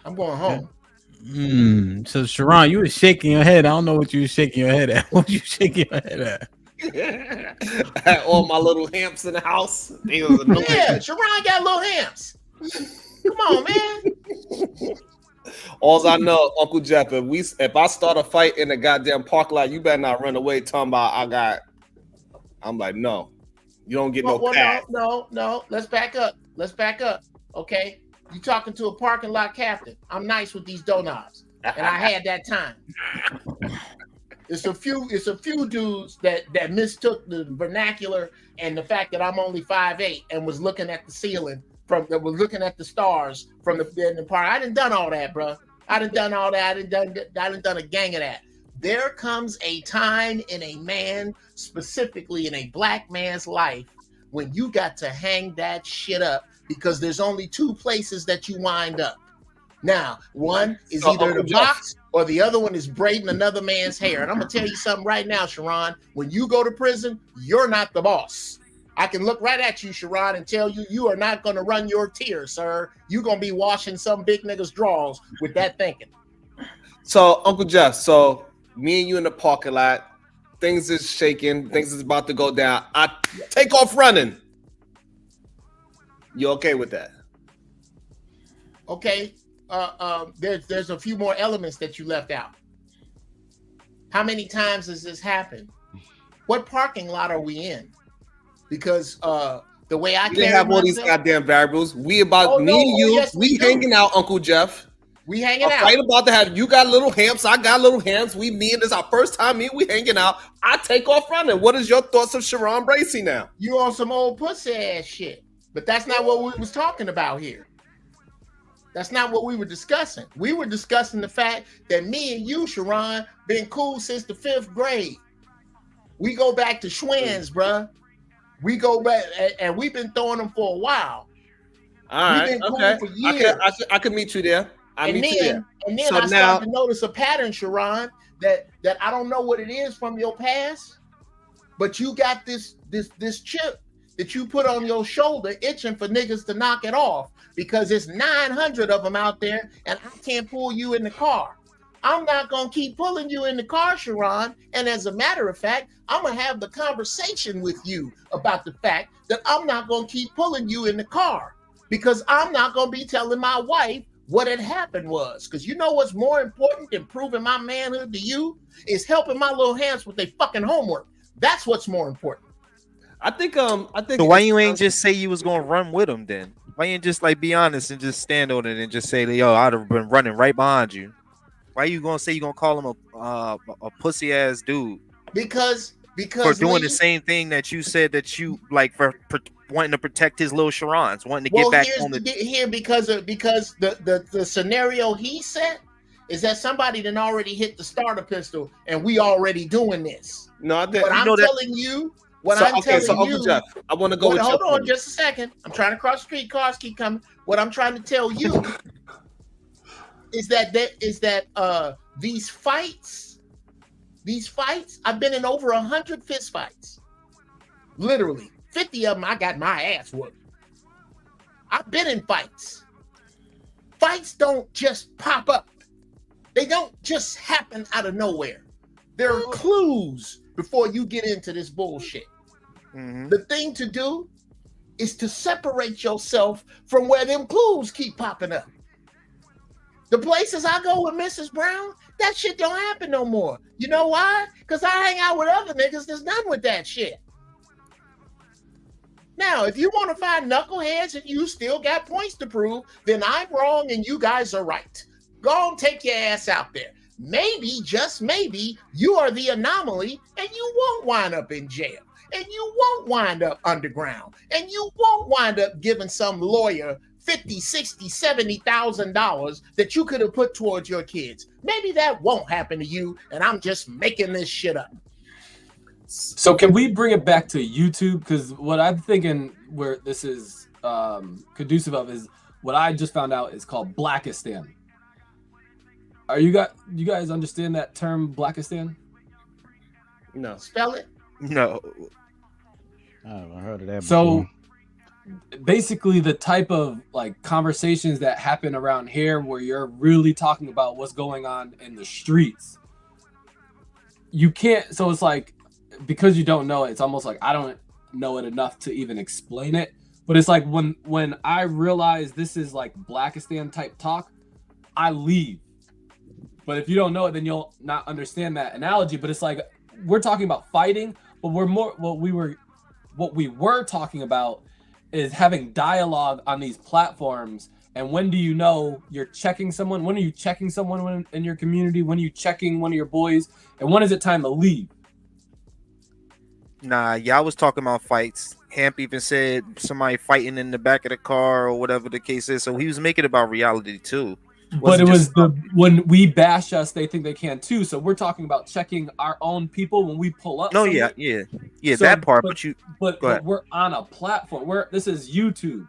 I'm going home. So Sharon, you was shaking your head. I don't know what you was shaking your head at. What you shaking your head at? I had all my little hamps in the house. They was annoying. Yeah, Sharon got little hamps. Come on, man. All I know, Uncle Jeff, if I start a fight in the goddamn parking lot, you better not run away talking about I'm like, no. You don't get no pass. No. Let's back up. Okay. You talking to a parking lot captain. I'm nice with these doorknobs. And I had that time. It's a few dudes that mistook the vernacular and the fact that I'm only 5'8" and was looking at the ceiling was looking at the stars from the park. I done all that, bro. I done all that. I done a gang of that. There comes a time in a man, specifically in a black man's life, when you got to hang that shit up because there's only two places that you wind up. Now, one is either the box or the other one is braiding another man's hair. And I'm going to tell you something right now, Sharon. When you go to prison, you're not the boss. I can look right at you, Sharon, and tell you, you are not going to run your tears, sir. You're going to be washing some big nigga's drawers with that thinking. So, Uncle Jeff, so me and you in the parking lot, things is shaking, things is about to go down. I take off running. You okay with that? Okay. There's a few more elements that you left out. How many times has this happened? What parking lot are we in? Because the way I can't have all these goddamn variables. We about me and you. Yes, we hanging out, Uncle Jeff. We hanging out. Right about to have you got little hamps. I got little hamps. We me and this our first time. We hanging out. I take off running. What is your thoughts of Sharon Bracey now? You on some old pussy ass shit. But that's not what we was talking about here. That's not what we were discussing. We were discussing the fact that me and you, Sharon, been cool since the 5th grade. We go back to Schwann's, bruh. We go back, and we've been throwing them for a while. All right, we've been cool okay. for years. I could meet you there. And then I started to notice a pattern, Sharon, that I don't know what it is from your past, but you got this chip that you put on your shoulder itching for niggas to knock it off because there's 900 of them out there and I can't pull you in the car. I'm not going to keep pulling you in the car, Sharon. And as a matter of fact, I'm going to have the conversation with you about the fact that I'm not going to keep pulling you in the car because I'm not going to be telling my wife what had happened was. Because you know what's more important than proving my manhood to you is helping my little hands with their fucking homework. That's what's more important. I think. So why you ain't just say you was gonna run with him then? Why you ain't just like be honest and just stand on it and just say, yo, I'd have been running right behind you? Why you gonna say you gonna call him a pussy ass dude? Because for doing the same thing that you said that you like for wanting to protect his little Sharons, wanting to get back on the because the scenario he set is that somebody done already hit the starter pistol and we already doing this. No, I but I'm telling you. Uncle Jeff, I want to go with hold on just a second. I'm trying to cross the street. Cars keep coming. What I'm trying to tell you is that these fights, I've been in over 100 fist fights. Literally, 50 of them, I got my ass whooped. I've been in fights. Fights don't just pop up. They don't just happen out of nowhere. There are clues before you get into this bullshit. Mm-hmm. The thing to do is to separate yourself from where them clues keep popping up. The places I go with Mrs. Brown, that shit don't happen no more. You know why? Because I hang out with other niggas that's done with that shit. Now, if you want to find knuckleheads and you still got points to prove, then I'm wrong and you guys are right. Go on, take your ass out there. Maybe, just maybe, you are the anomaly and you won't wind up in jail. And you won't wind up underground. And you won't wind up giving some lawyer $50,000, $60,000, $70,000 that you could have put towards your kids. Maybe that won't happen to you, and I'm just making this shit up. So can we bring it back to YouTube? Because what I'm thinking where this is conducive of is what I just found out is called Blackistan. you guys understand that term Blackistan? No. Spell it. No. I haven't heard of that So before. basically the type of like conversations that happen around here where you're really talking about what's going on in the streets. You can't, so it's like, because you don't know it, it's almost like I don't know it enough to even explain it. But it's like when I realize this is like Blackistan type talk, I leave. But if you don't know it, then you'll not understand that analogy. But it's like we're talking about fighting, but we're more what we were talking about is having dialogue on these platforms. And when do you know you're checking someone? When are you checking someone in your community? When are you checking one of your boys? And when is it time to leave? Nah, y'all was talking about fights. Hamp even said somebody fighting in the back of the car or whatever the case is. So he was making it about reality too. But it was when we bash us, they think they can too. So we're talking about checking our own people when we pull up. No, somewhere. yeah, so, that part. But we're on a platform. This is YouTube.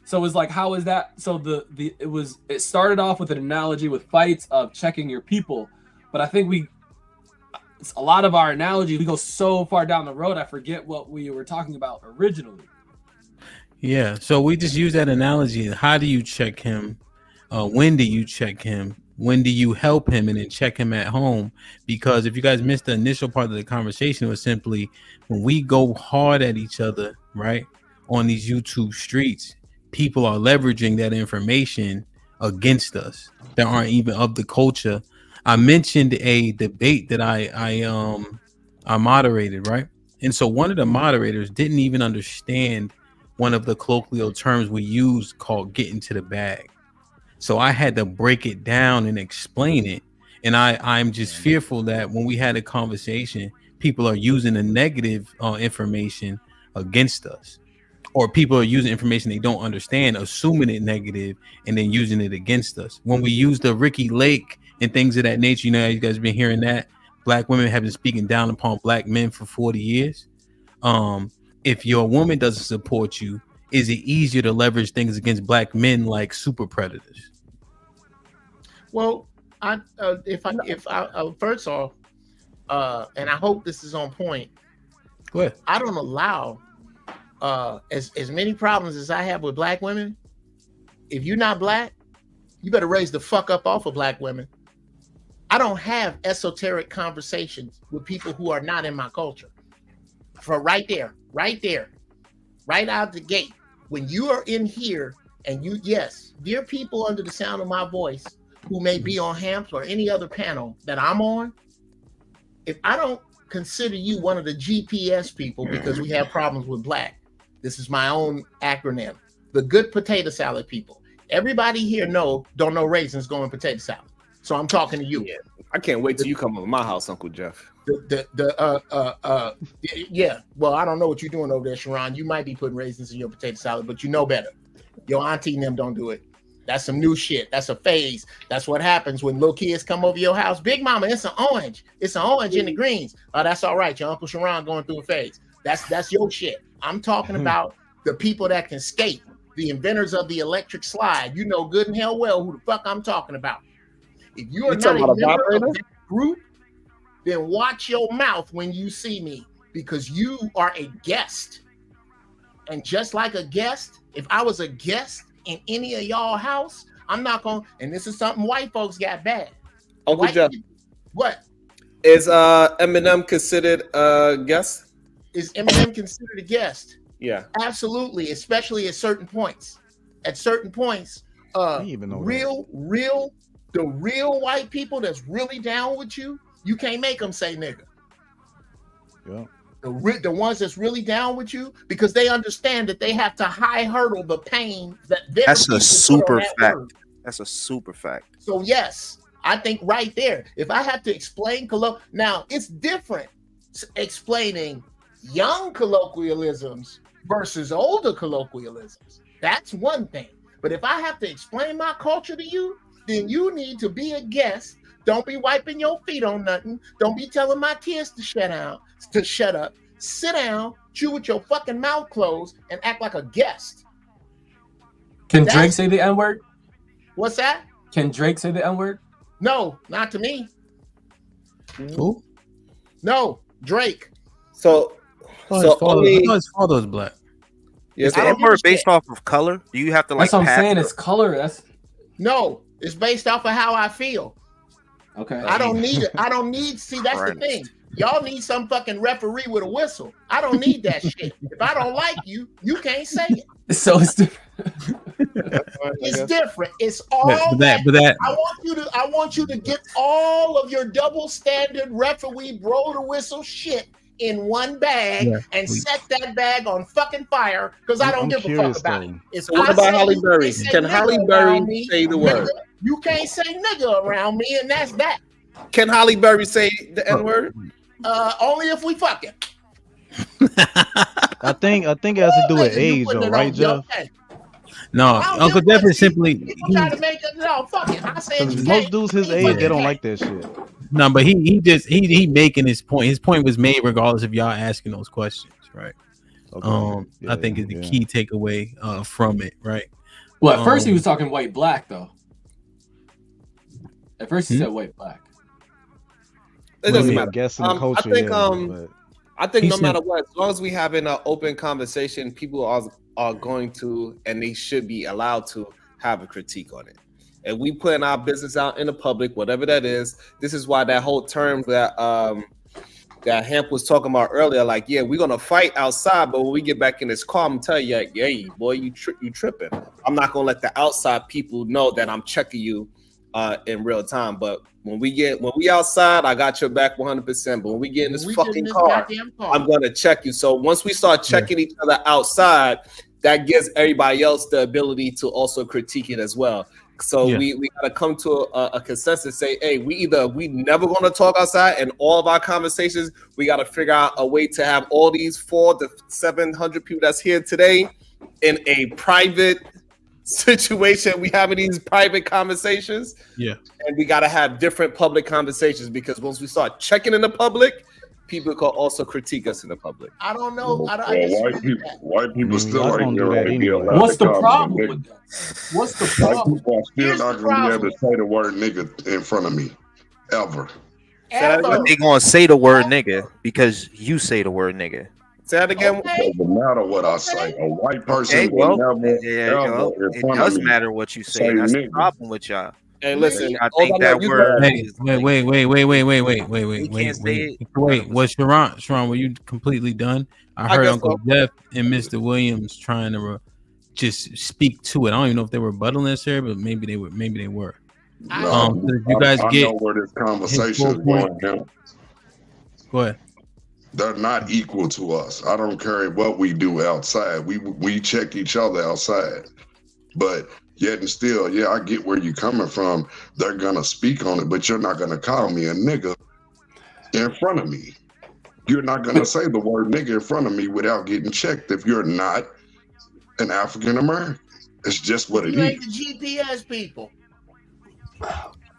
So it's like, how is that? So it started off with an analogy with fights of checking your people, but I think a lot of our analogy, we go so far down the road, I forget what we were talking about originally. Yeah, so we just use that analogy. How do you check him? When do you check him? When do you help him and then check him at home? Because if you guys missed the initial part of the conversation, it was simply when we go hard at each other, right, on these YouTube streets, people are leveraging that information against us that aren't even of the culture. I mentioned a debate that I moderated, right? And so one of the moderators didn't even understand one of the colloquial terms we use called getting to the bag. So I had to break it down and explain it. And I'm just fearful that when we had a conversation, people are using the negative information against us, or people are using information they don't understand, assuming it negative, and then using it against us. When we use the Ricky Lake and things of that nature, you know, you guys have been hearing that black women have been speaking down upon black men for 40 years. If your woman doesn't support you, is it easier to leverage things against black men like super predators? Well, first off, and I hope this is on point. Go ahead. I don't allow as many problems as I have with black women. If you're not black, you better raise the fuck up off of black women. I don't have esoteric conversations with people who are not in my culture. For right there, right out the gate, when you are in here and yes, dear people under the sound of my voice who may be on Hamps or any other panel that I'm on, if I don't consider you one of the GPS people because we have problems with black, this is my own acronym, the good potato salad people. Everybody here don't know raisins go in potato salad. So I'm talking to you. Yeah. I can't wait till you come over my house, Uncle Jeff. Yeah. Well, I don't know what you're doing over there, Sharon. You might be putting raisins in your potato salad, but you know better. Your auntie and them don't do it. That's some new shit. That's a phase. That's what happens when little kids come over your house. Big mama, it's an orange. It's an orange in the greens. Oh, that's all right. Your Uncle Sharon going through a phase. That's your shit. I'm talking about the people that can skate, the inventors of the electric slide. You know good and hell well who the fuck I'm talking about. If you are not a member of that group, then watch your mouth when you see me, because you are a guest. And just like a guest, if I was a guest in any of y'all house, I'm not going, and this is something white folks got bad. Uncle Jeff. What? Is Eminem considered a guest? Is Eminem considered a guest? Yeah. Absolutely, especially at certain points. At certain points, the real white people that's really down with you, you can't make them say nigga. Yeah. The ones that's really down with you, because they understand that they have to high hurdle the pain that they're. That's a super fact. That's a super fact. So yes, I think right there, if I have to explain now it's different explaining young colloquialisms versus older colloquialisms. That's one thing. But if I have to explain my culture to you, then you need to be a guest. Don't be wiping your feet on nothing. Don't be telling my kids to shut up. Sit down, chew with your fucking mouth closed, and act like a guest. Can Drake say the N-word? What's that? Can Drake say the N-word? No, not to me. Who? No, Drake. So, I so thought only his father was black. Is I the don't N-word based off of color? Do you have to like? That's what I'm pass saying. the- It's color. That's No, it's based off of how I feel. okay. I don't need it. I don't need. See, that's the thing. Y'all need some fucking referee with a whistle. I don't need that shit. If I don't like you, you can't say it. So it's different. It's different. It's all But that I want you to get all of your double standard referee blow the whistle shit in one bag and set that bag on fucking fire because I don't I'm give a fuck curious, about though. it. If So what I about say Halle you Berry? can't say Can nigga Halle around Berry me, say the nigga, word? you can't say nigga around me, and that's that. Can Halle Berry say the N-word? Only if we fucking. I think it has to do with age, though, right, Jeff? no, Uncle Jeff is simply Try to make it no fuck it. I said Because you most can't. dudes his age, they don't like that shit. no, but he just he making his point. His point was made regardless of y'all asking those questions, right? Okay. I think is the key takeaway from it, right? Well, at first he was talking white black though. At first he Hmm? said white black. It doesn't matter. Guessing the culture, I think He no said- matter what, as long as we have an open conversation, people are going to, and they should be allowed to have a critique on it. And we putting our business out in the public, whatever that is. This is why that whole term that that Hamp was talking about earlier, like, yeah, we're gonna fight outside, but when we get back in this car, I'm telling you, like, hey, boy, you tripping. I'm not gonna let the outside people know that I'm checking you in real time. But when we outside, I got your back 100%. But when we get in this fucking car, I'm gonna check you. So once we start checking each other outside, that gives everybody else the ability to also critique it as well. So we gotta come to a consensus. Say, hey, we never gonna talk outside, and all of our conversations, we gotta figure out a way to have all these 400 to 700 people that's here today in a private situation. We having these private conversations, and we gotta have different public conversations because once we start checking in the public, people can also critique us in the public. I don't know. I White people still I ain't don't do gonna that be anyway. allowed What's to the call problem me a with nigga. that? What's the White problem? people are still Here's not the gonna be able problem. to say the word nigga in front of me, ever. But they gonna say the word nigga because you say the word nigga. Say that again. It doesn't matter what I say. A white person Okay, will well, never, yeah, ever in it front does of me matter what you say. That's the nigga. problem with y'all. Hey, listen, I all think I know, that you word. guys- is Wait. Was Sharon, were you completely done? I heard guess Uncle Jeff and Mr. Williams trying to just speak to it. I don't even know if they were buttle necessary, but maybe they were. No, So did you guys I get know where this conversation is full point? going now. Go ahead. They're not equal to us. I don't care what we do outside. We check each other outside. But yet and still, yeah, I get where you're coming from. They're gonna speak on it, but you're not gonna call me a nigga in front of me. You're not gonna say the word nigga in front of me without getting checked if you're not an African American. It's just what it You is. ain't the GPS people.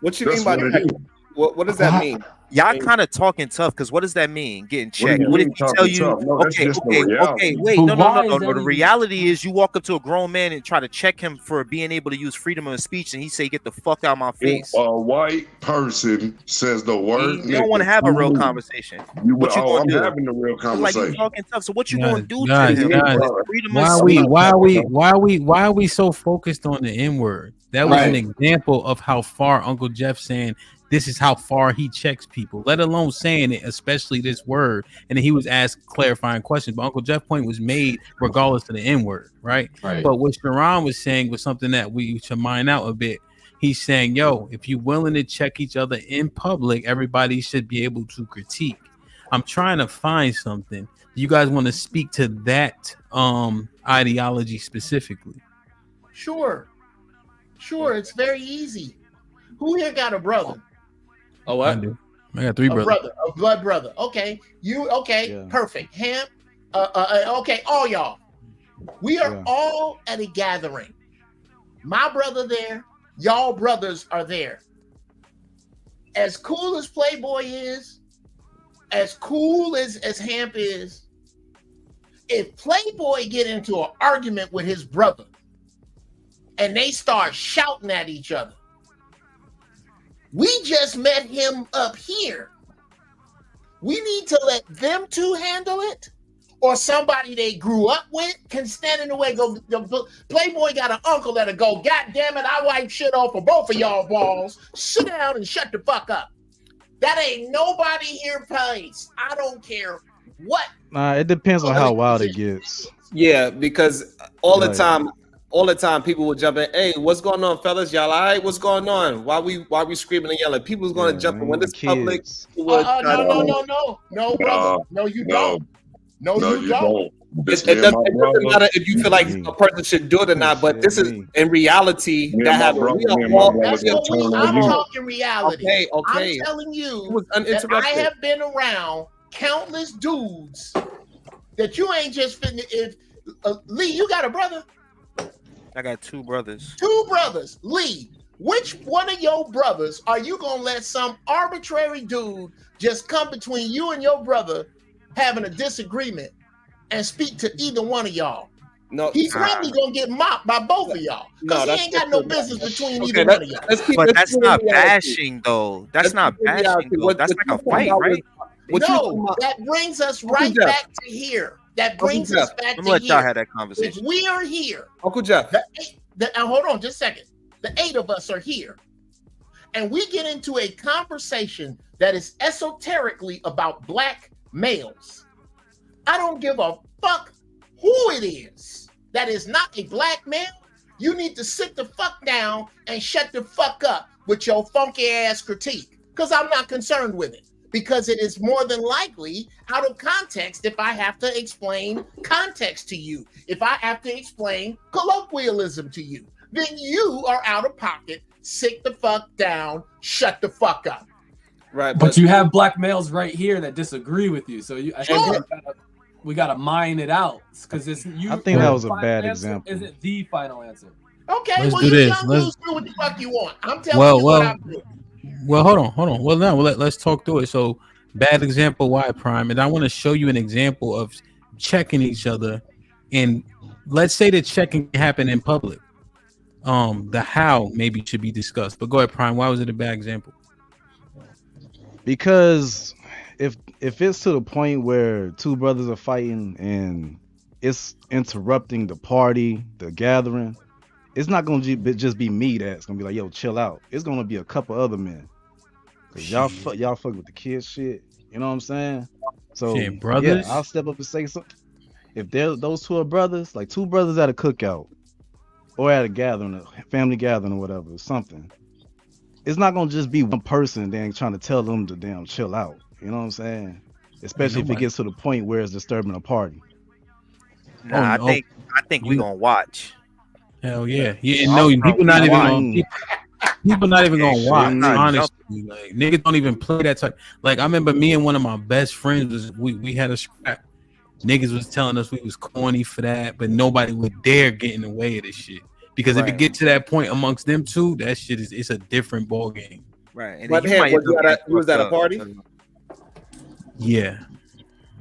What you That's mean by what it that? is. What does that mean? Y'all kind of talking tough because what does that mean? Getting checked. do you What if mean he tell talking you? tough? No, that's just the reality. Wait. But No. why is that The even- reality is you walk up to a grown man and try to check him for being able to use freedom of speech, and he say, "Get the fuck out of my If face." a white person says the word You don't want to have a real conversation. What you gonna I'm do? having a real Like conversation. you talking tough. So what you Guys, gonna do guys, to him? guys, Freedom why of are we so focused on the N-word? That was an Right. example of how far Uncle Jeff saying this is how far he checks people, let alone saying it, especially this word. And then he was asked clarifying questions, but Uncle Jeff's point was made regardless of the N-word, right? But what Sharon was saying was something that we should mind out a bit. He's saying, yo, if you're willing to check each other in public, everybody should be able to critique. I'm trying to find something. Do you guys want to speak to that ideology specifically? Sure. It's very easy. Who here got a brother? Oh, what? I do. I got 3 brothers. A blood brother. Okay, perfect. Him. Okay, all y'all. We are all at a gathering. My brother there. Y'all brothers are there. As cool as Playboy is, as cool as Hamp is, if Playboy get into an argument with his brother and they start shouting at each other, We just met him up here. We need to let them two handle it, or somebody they grew up with can stand in the way. Go, Playboy got an uncle that'll go, God damn it, I wipe shit off of both of y'all balls. Sit down and shut the fuck up. That ain't nobody here place. I don't care what. Nah, it depends on how wild it gets. Yeah, because all the time people will jump in. Hey, what's going on, fellas? Y'all all right? What's going on? Why we screaming and yelling? People's gonna jump in when it's public. No, brother. No, you don't. No, you don't. It doesn't matter if you feel like a person should do it or not, but this is in reality that happens. I'm talking reality. Okay. I'm telling you that I have been around countless dudes that you ain't just fitting. If Lee, you got a brother? I got two brothers. Two brothers. Lee, which one of your brothers are you gonna let some arbitrary dude just come between you and your brother having a disagreement and speak to either one of y'all? No, he's probably gonna get mocked by both of y'all because he ain't got no business between either one of y'all. But that's not bashing, though. That's not bashing, though. That's like a fight, right? No, that brings us right back to here. That brings us back to here. I'm gonna let y'all have that conversation. If we are here, Uncle Jeff. Hold on just a second. The 8 of us are here, and we get into a conversation that is esoterically about black males. I don't give a fuck who it is that is not a black male. You need to sit the fuck down and shut the fuck up with your funky ass critique, because I'm not concerned with it. Because it is more than likely out of context if I have to explain context to you. If I have to explain colloquialism to you, then you are out of pocket. Sit the fuck down, shut the fuck up. Right. But you have black males right here that disagree with you. So I think we gotta mine it out. Because it's you. I think that was a bad example. Is it the final answer? Okay, Let's well do you this. young dudes do what the fuck you want. I'm telling you Well, what I'm doing. Well, hold on. Well, now let's talk through it. So, bad example, why Prime? And I want to show you an example of checking each other. And let's say that checking happened in public. The how maybe should be discussed. But go ahead, Prime. Why was it a bad example? Because if it's to the point where two brothers are fighting and it's interrupting the party, the gathering, it's not gonna just be me that's gonna be like, yo, chill out. It's gonna be a couple other men. Cause y'all fuck with the kids shit. You know what I'm saying? So Shit, brothers? yeah, I'll step up and say something. If those two are brothers, like two brothers at a cookout or at a gathering, a family gathering or whatever, something. It's not gonna just be one person then trying to tell them to damn chill out. You know what I'm saying? Especially if it gets to the point where it's disturbing a party. Nah, I think we gonna watch. Hell yeah. No, people not even gonna watch. Honestly, like niggas don't even play that type. Like I remember me and one of my best friends we had a scrap. Niggas was telling us we was corny for that, but nobody would dare get in the way of this shit. Because if it get to that point amongst them two, that shit it's a different ball game. Right. And But hey, you was at a party? Yeah.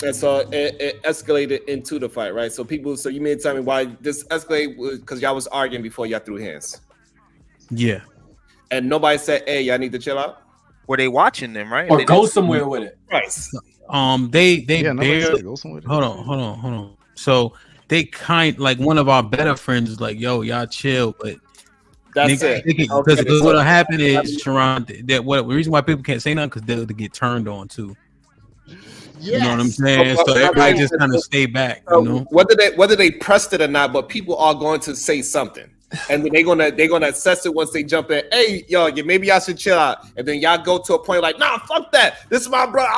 And so it escalated into the fight, right? So you mean to tell me why this escalated? Because y'all was arguing before y'all threw hands. Yeah. And nobody said, hey, y'all need to chill out? Were they watching them, right? Or They go didn't- somewhere with it. Right. They nobody said barely, go somewhere. hold on. So they like one of our better friends was like, yo, y'all chill, but That's it. Because what'll happen is, Sharon, the reason why people can't say nothing because they'll get turned on too. You know what I'm saying? So everybody just kind of stay back. You know? Whether they pressed it or not, but people are going to say something. And then they're gonna assess it once they jump in. Hey, yo, maybe y'all should chill out. And then y'all go to a point like, nah, fuck that. This is my brother.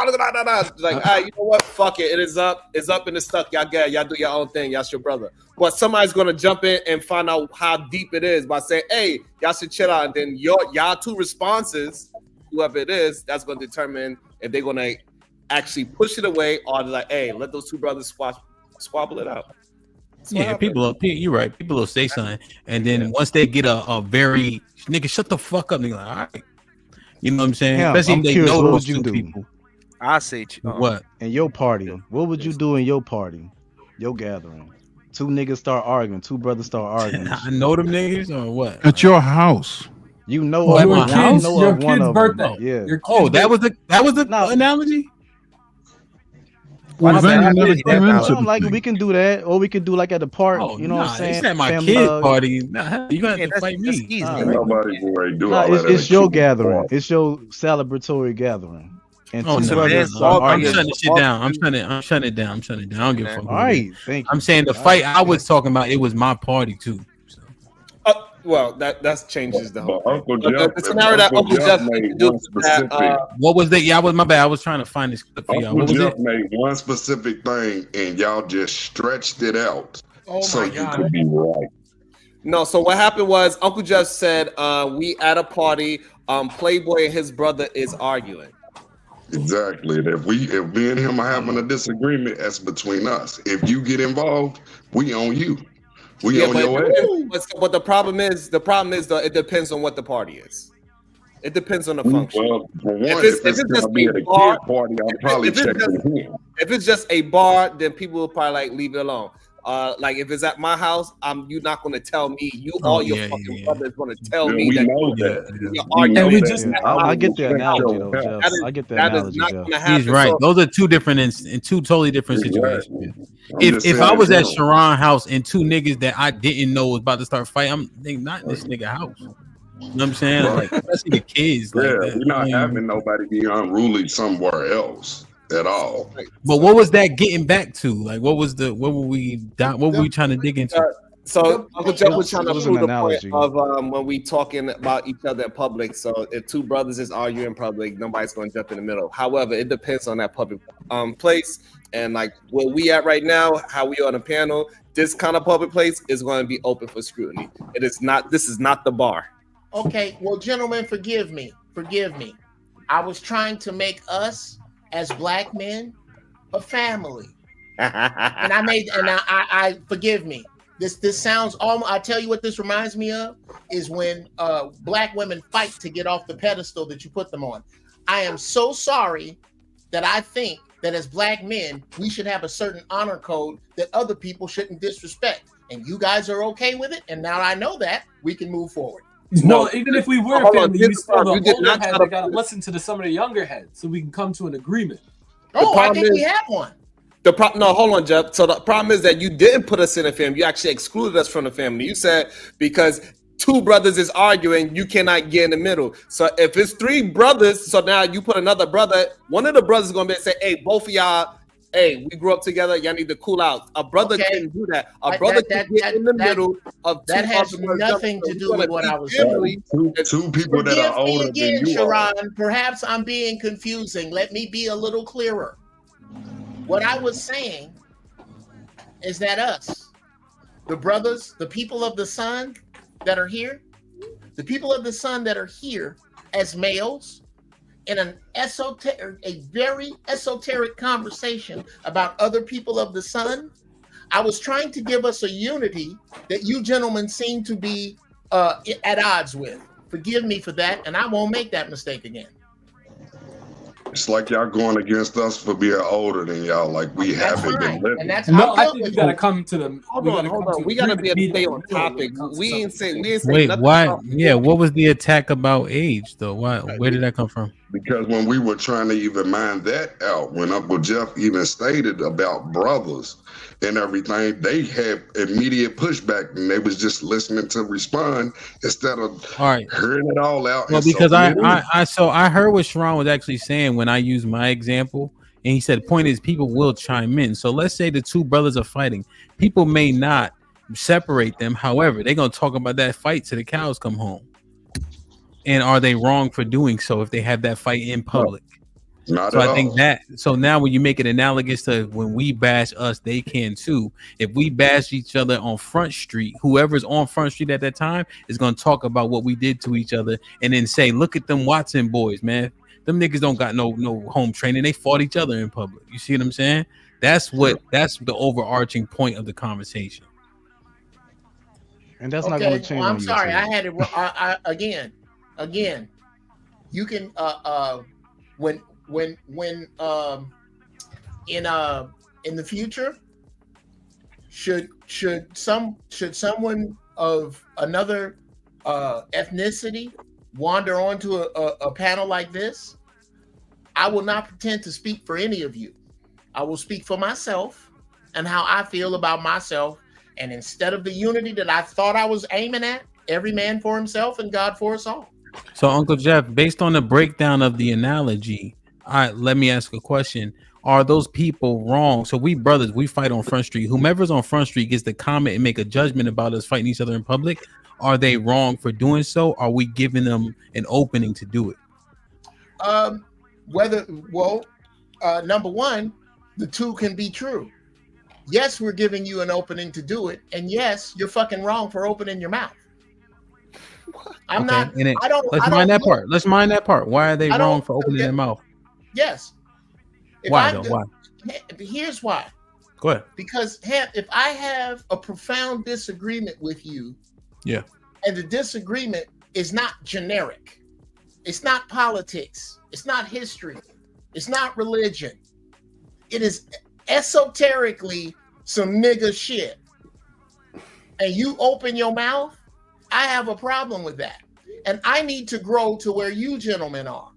Like, all right, you know what? Fuck it. It is up. It's up and it's stuck. Y'all get. Y'all do your own thing. Y'all's your brother. But somebody's gonna jump in and find out how deep it is by saying, hey, y'all should chill out. And then y'all two responses, whoever it is, that's gonna determine if they're gonna actually push it away or like, hey, let those two brothers squabble it out. Yeah, you're right. People will say something, and then once they get a very nigga, shut the fuck up, nigga. Like, all right, you know what I'm saying? Yeah, especially I'm if they curious, know what those would you two do? people. I say What in your party? What would you do in your party, your gathering? Two niggas start arguing. Two brothers start arguing. I know them niggas or what? At your house. You know Oh, of at my one. You house? know Your of one kid's of birthday. them. Yeah. Your Oh, kid's that was birthday. the analogy. Well, My then bad. you I never didn't get came that No, into far. the like we thing. can do that, or we can do like at the park. Oh You know what I'm nah, saying? it's at my Family kid's hug. party. Nah, you gonna have to fight that's me. easy. Nah, Ain't nobody boy do nah, all that at a it's your kid gathering. party. It's your celebratory gathing, and Oh two no, brothers no, are I'm arguing. shutting this shit down. I'm shutting it down. I don't give a fuck All who it is. right, thank I'm you. saying the All fight right. I was talking about, it was my party too. Well, that changes the whole But thing. Uncle But Jeff, the scenario that Uncle Jeff made introduced one is that specific. What was that? Yeah, my bad. I was trying to find this clip for y'all. Uncle What was Jeff it? made one specific thing, and y'all just stretched it out so my you God. could be right. No, so what happened was Uncle Jeff said, we at a party, Playboy and his brother is arguing. Exactly. And if me and him are having a disagreement, that's between us. If you get involved, we own you. We Yeah, own but, your ass. but the problem is it depends on what the party is. It depends on the function. Well, for one, If if it's it's just gonna be a at a bar, kid party, I'm probably if it's checking just him. if it's just a bar, then people will probably like leave it alone. Like if it's at my house, you're not gonna tell me. All your fucking brothers gonna tell me we that know you're that. arguing. We Just I get the analogy though, Jeff. That is, I get the that is analogy, not Jeff. gonna happen. He's right. So, Those are two different in two totally different situations. I'm just If saying I was in at general. Sharon's house and two niggas that I didn't know was about to start fighting, I'm not in this nigga house. You know what I'm saying? Right. Like, especially the kids. Like, Yeah, that. we're not having nobody be unruly somewhere else at all. But what was that getting back to? Like, what were we trying to dig into? So Uncle Jeff was trying to It was prove an the point analogy. of when we talking about each other in public. So if two brothers is arguing in public, nobody's going to jump in the middle. However, it depends on that public place, and like where we at right now, how we on a panel. This kind of public place is going to be open for scrutiny. It is not. This is not the bar. Okay, well, gentlemen, forgive me. I was trying to make us as black men a family, and I forgive me. This sounds almost. I tell you what this reminds me of is when black women fight to get off the pedestal that you put them on. I am so sorry that I think that as black men we should have a certain honor code that other people shouldn't disrespect, and you guys are okay with it. And now I know that we can move forward. Well, even if we were Hold on, family, here's we the still problem. the You did older not heads try that to- gotta listen to some of the younger heads, so we can come to an agreement. Oh, I problem think we is- have one. No, hold on, Jeff. So the problem is that you didn't put us in a family. You actually excluded us from the family. You said because two brothers is arguing, you cannot get in the middle. So if it's three brothers, so now you put another brother, one of the brothers is going to be say, hey, both of y'all, hey, we grew up together. Y'all need to cool out. A brother can do that. A brother can get in the middle of two that has other brothers. nothing to do with what I was saying. Two people that are Forgive me older again, than you are. Sharon. Perhaps I'm being confusing. Let me be a little clearer. What I was saying is that us, the brothers, the people of the sun that are here, the people of the sun that are here as males in a very esoteric conversation about other people of the sun, I was trying to give us a unity that you gentlemen seem to be at odds with. Forgive me for that, and I won't make that mistake again. It's like y'all going against us for being older than y'all. Like we haven't been living. And that's No, how I think you gotta come to the. Hold on. We gotta be able to stay on topic. We ain't say Wait, nothing why? about- Yeah, what was the attack about age though? Why? Where did that come from? Because when we were trying to even mind that out, when Uncle Jeff even stated about brothers and everything, they had immediate pushback and they was just listening to respond instead of hearing it all out. Well, and because soaking it in. I heard what Sharon was actually saying when I used my example, and he said, the point is people will chime in. So let's say the two brothers are fighting. People may not separate them. However, they're gonna talk about that fight till the cows come home. And are they wrong for doing so if they have that fight in public? Not So at I think all. that. So now when you make it analogous to when we bash us, they can too. If we bash each other on Front Street, whoever's on Front Street at that time is going to talk about what we did to each other, and then say, "Look at them Watson boys, man. Them niggas don't got no home training. They fought each other in public." You see what I'm saying? That's the overarching point of the conversation. And that's not going to change. Well, I'm on sorry, YouTube. I had it again. You can when in the future, should someone of another ethnicity wander onto a panel like this, I will not pretend to speak for any of you. I will speak for myself and how I feel about myself. And instead of the unity that I thought I was aiming at, every man for himself and God for us all. So, Uncle Jeff, based on the breakdown of the analogy, let me ask a question. Are those people wrong? So we brothers, we fight on Front Street. Whomever's on Front Street gets to comment and make a judgment about us fighting each other in public. Are they wrong for doing so? Are we giving them an opening to do it? Number one, the two can be true. Yes, we're giving you an opening to do it, and yes, you're fucking wrong for opening your mouth. Let's mind that part. Let's mind that part. Why are they wrong for opening their mouth? Yes. Why? Here's why. Go ahead. Because if I have a profound disagreement with you, yeah, and the disagreement is not generic, it's not politics, it's not history, it's not religion, it is esoterically some nigga shit, and you open your mouth, I have a problem with that. And I need to grow to where you gentlemen are.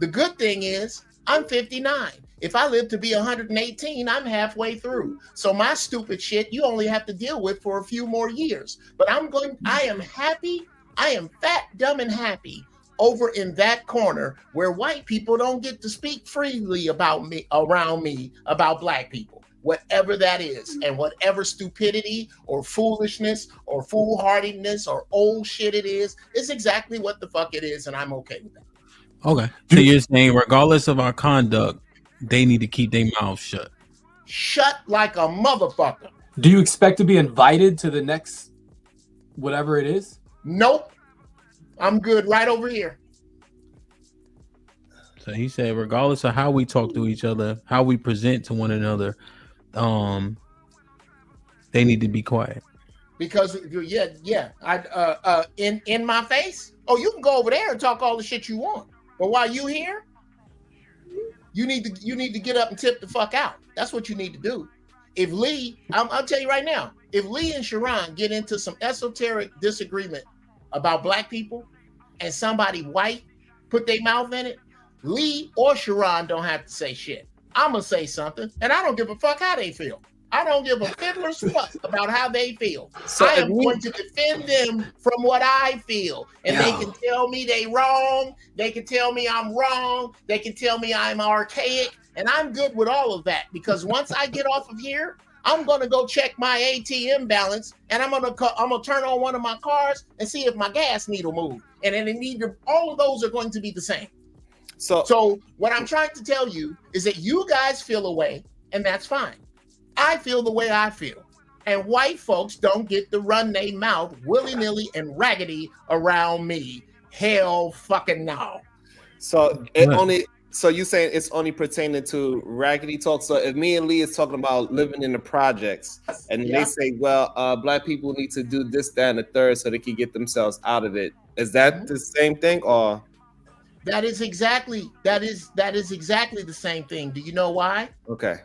The good thing is, I'm 59. If I live to be 118, I'm halfway through. So my stupid shit, you only have to deal with for a few more years. But I am happy. I am fat, dumb, and happy over in that corner where white people don't get to speak freely about me, around me, about black people. Whatever that is, and whatever stupidity or foolishness or foolhardiness or old shit it is exactly what the fuck it is, and I'm okay with that. Okay. So you're saying regardless of our conduct, they need to keep their mouths shut. Shut like a motherfucker. Do you expect to be invited to the next whatever it is? Nope. I'm good right over here. So he said regardless of how we talk to each other, how we present to one another, they need to be quiet. Because in my face. Oh, you can go over there and talk all the shit you want, but while you here, you need to get up and tip the fuck out. That's what you need to do. If Lee, I'll tell you right now, if Lee and Sharon get into some esoteric disagreement about black people, and somebody white put their mouth in it, Lee or Sharon don't have to say shit. I'm gonna say something, and I don't give a fuck how they feel. I don't give a fiddler's fuck about how they feel. So I am going to defend them from what I feel. And they can tell me they wrong. They can tell me I'm wrong. They can tell me I'm archaic. And I'm good with all of that, because once I get off of here, I'm going to go check my ATM balance, and I'm going to turn on one of my cars and see if my gas needle moved. And then all of those are going to be the same. So what I'm trying to tell you is that you guys feel a way, and that's fine. I feel the way I feel. And white folks don't get to run their mouth willy-nilly and raggedy around me. Hell fucking no. So you saying it's only pertaining to raggedy talk? So if me and Lee is talking about living in the projects, and they say, well, black people need to do this, that, and the third so they can get themselves out of it. Is that the same thing, or? That is exactly the same thing. Do you know why? Okay.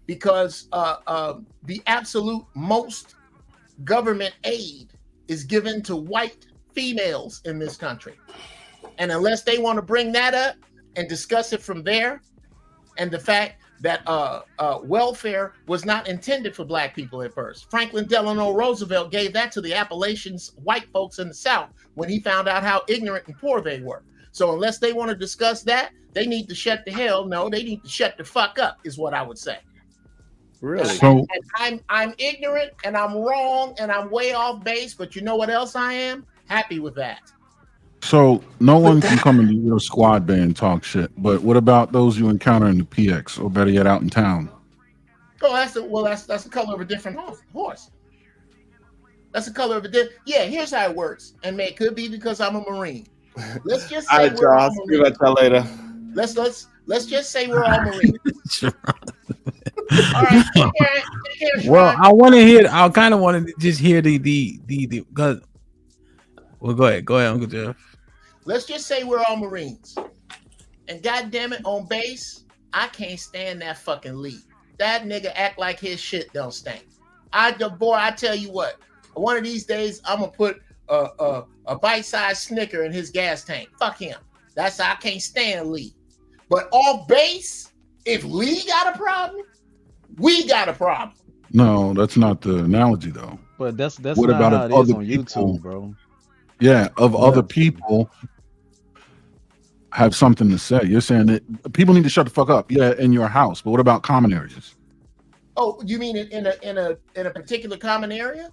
Because the absolute most government aid is given to white females in this country. And unless they want to bring that up and discuss it from there, and the fact that welfare was not intended for black people at first. Franklin Delano Roosevelt gave that to the Appalachians, white folks in the South, when he found out how ignorant and poor they were. So unless they want to discuss that, they need to shut the hell. No, they need to shut the fuck up, is what I would say. Really? And I'm ignorant and I'm wrong and I'm way off base, but you know what else I am? Happy with that. So no one can come into your squad bay and talk shit. But what about those you encounter in the PX, or better yet, out in town? Oh, that's the color of a different horse. That's the color of a different. Yeah, here's how it works, and it could be because I'm a Marine. Let's just say we're all Marines. I'll later. Let's just say we're all Marines. All right. Well, I want to hear. I kind of wanted to just hear the. Well, go ahead, Uncle Jeff. Let's just say we're all Marines, and goddamn it, on base, I can't stand that fucking Lee. That nigga act like his shit don't stink. I tell you what, one of these days I'm gonna put a bite-sized Snicker in his gas tank. Fuck him. That's I can't stand Lee. But off base, if Lee got a problem, we got a problem. No, that's not the analogy though. But that's what not about how if it is other on people, YouTube, bro. Yeah, of other people have something to say. You're saying that people need to shut the fuck up. Yeah, in your house, but what about common areas? Oh, you mean in a particular common area?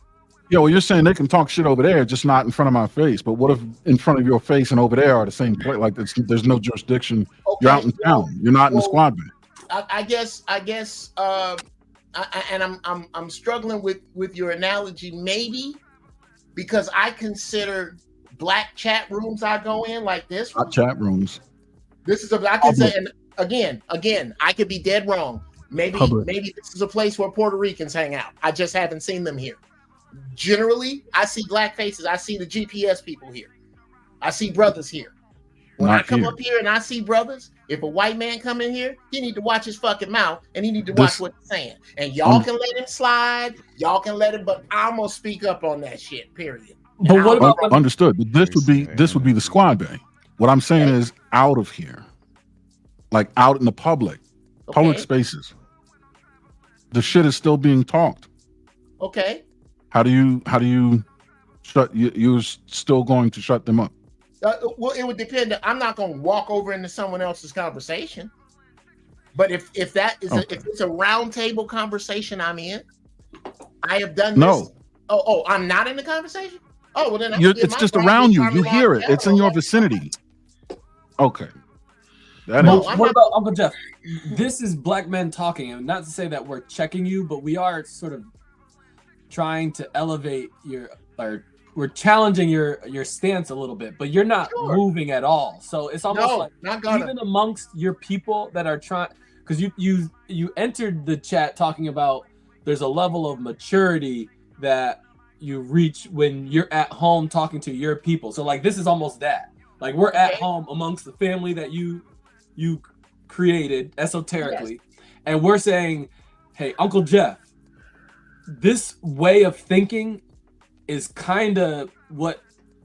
Yeah, well, you're saying they can talk shit over there, just not in front of my face. But what if in front of your face and over there are the same place? Like there's no jurisdiction. Okay, you're out in town. You're not in the squad band. I guess I'm struggling with your analogy, maybe because I consider black chat rooms I go in like this. Not chat rooms. This is I can say, and again, I could be dead wrong. Maybe this is a place where Puerto Ricans hang out. I just haven't seen them here. Generally, I see black faces. I see the GPS people here. I see brothers here. When I come up here and I see brothers, if a white man come in here, he need to watch his fucking mouth and he need to watch what he's saying. And y'all can let him slide. Y'all can let him, but I'm gonna speak up on that shit. Period. But what about understood? But this would be the squad bay. What I'm saying is out of here, like out in the public spaces. The shit is still being talked. Okay. How do you shut? You're still going to shut them up? Well, it would depend. I'm not going to walk over into someone else's conversation. But if that is if it's a round table conversation I'm in, I have done this. No. Oh, I'm not in the conversation? Oh, well then it's just around you. You hear it. It's in your vicinity. Okay. What about Uncle Jeff? This is black men talking, and not to say that we're checking you, but we are sort of trying to elevate we're challenging your stance a little bit, but you're not moving at all. So it's almost even amongst your people that are trying, because you entered the chat talking about there's a level of maturity that you reach when you're at home talking to your people. So like this is almost that. Like we're at home amongst the family that you created esoterically, and we're saying, hey, Uncle Jeff, this way of thinking is kind of what,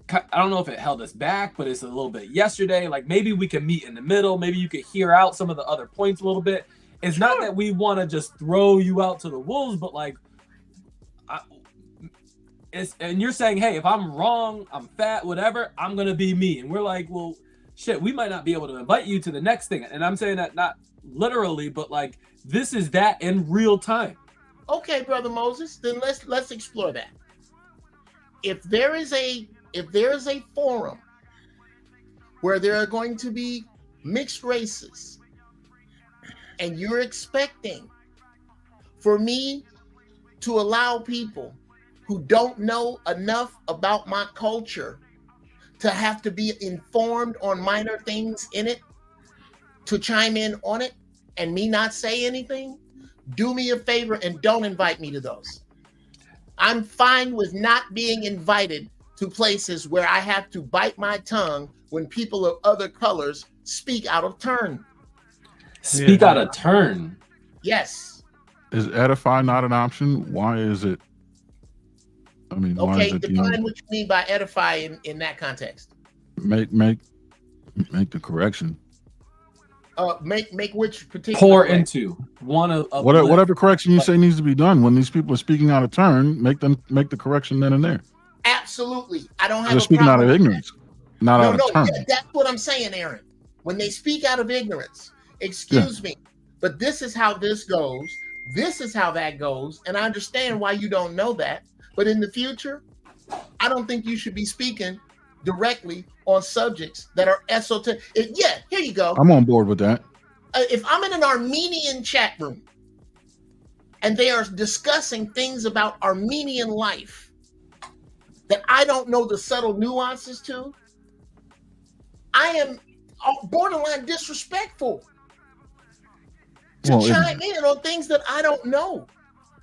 I don't know if it held us back, but it's a little bit yesterday. Like maybe we can meet in the middle. Maybe you could hear out some of the other points a little bit. It's not that we want to just throw you out to the wolves, but like, and you're saying, hey, if I'm wrong, I'm fat, whatever, I'm going to be me. And we're like, well, shit, we might not be able to invite you to the next thing. And I'm saying that not literally, but like, this is that in real time. Okay, Brother Moses, then let's explore that. If there is a forum where there are going to be mixed races, and you're expecting for me to allow people who don't know enough about my culture to have to be informed on minor things in it, to chime in on it, and me not say anything, do me a favor and don't invite me to those. I'm fine with not being invited to places where I have to bite my tongue when people of other colors speak out of turn. Speak out of turn? Yes. Is edify not an option? Why is it? I mean, why is it define what you mean by edify in that context. Make the correction. Make which particular pour into one of whatever correction you say needs to be done when these people are speaking out of turn. Make the correction then and there. Absolutely, I don't have. They're speaking out of ignorance, not out of turn. Yeah, that's what I'm saying, Aaron. When they speak out of ignorance, excuse me, but this is how this goes. This is how that goes, and I understand why you don't know that. But in the future, I don't think you should be speaking directly on subjects that are esoteric. Yeah, here you go. I'm on board with that. If I'm in an Armenian chat room and they are discussing things about Armenian life that I don't know the subtle nuances to, I am borderline disrespectful to chime in on things that I don't know.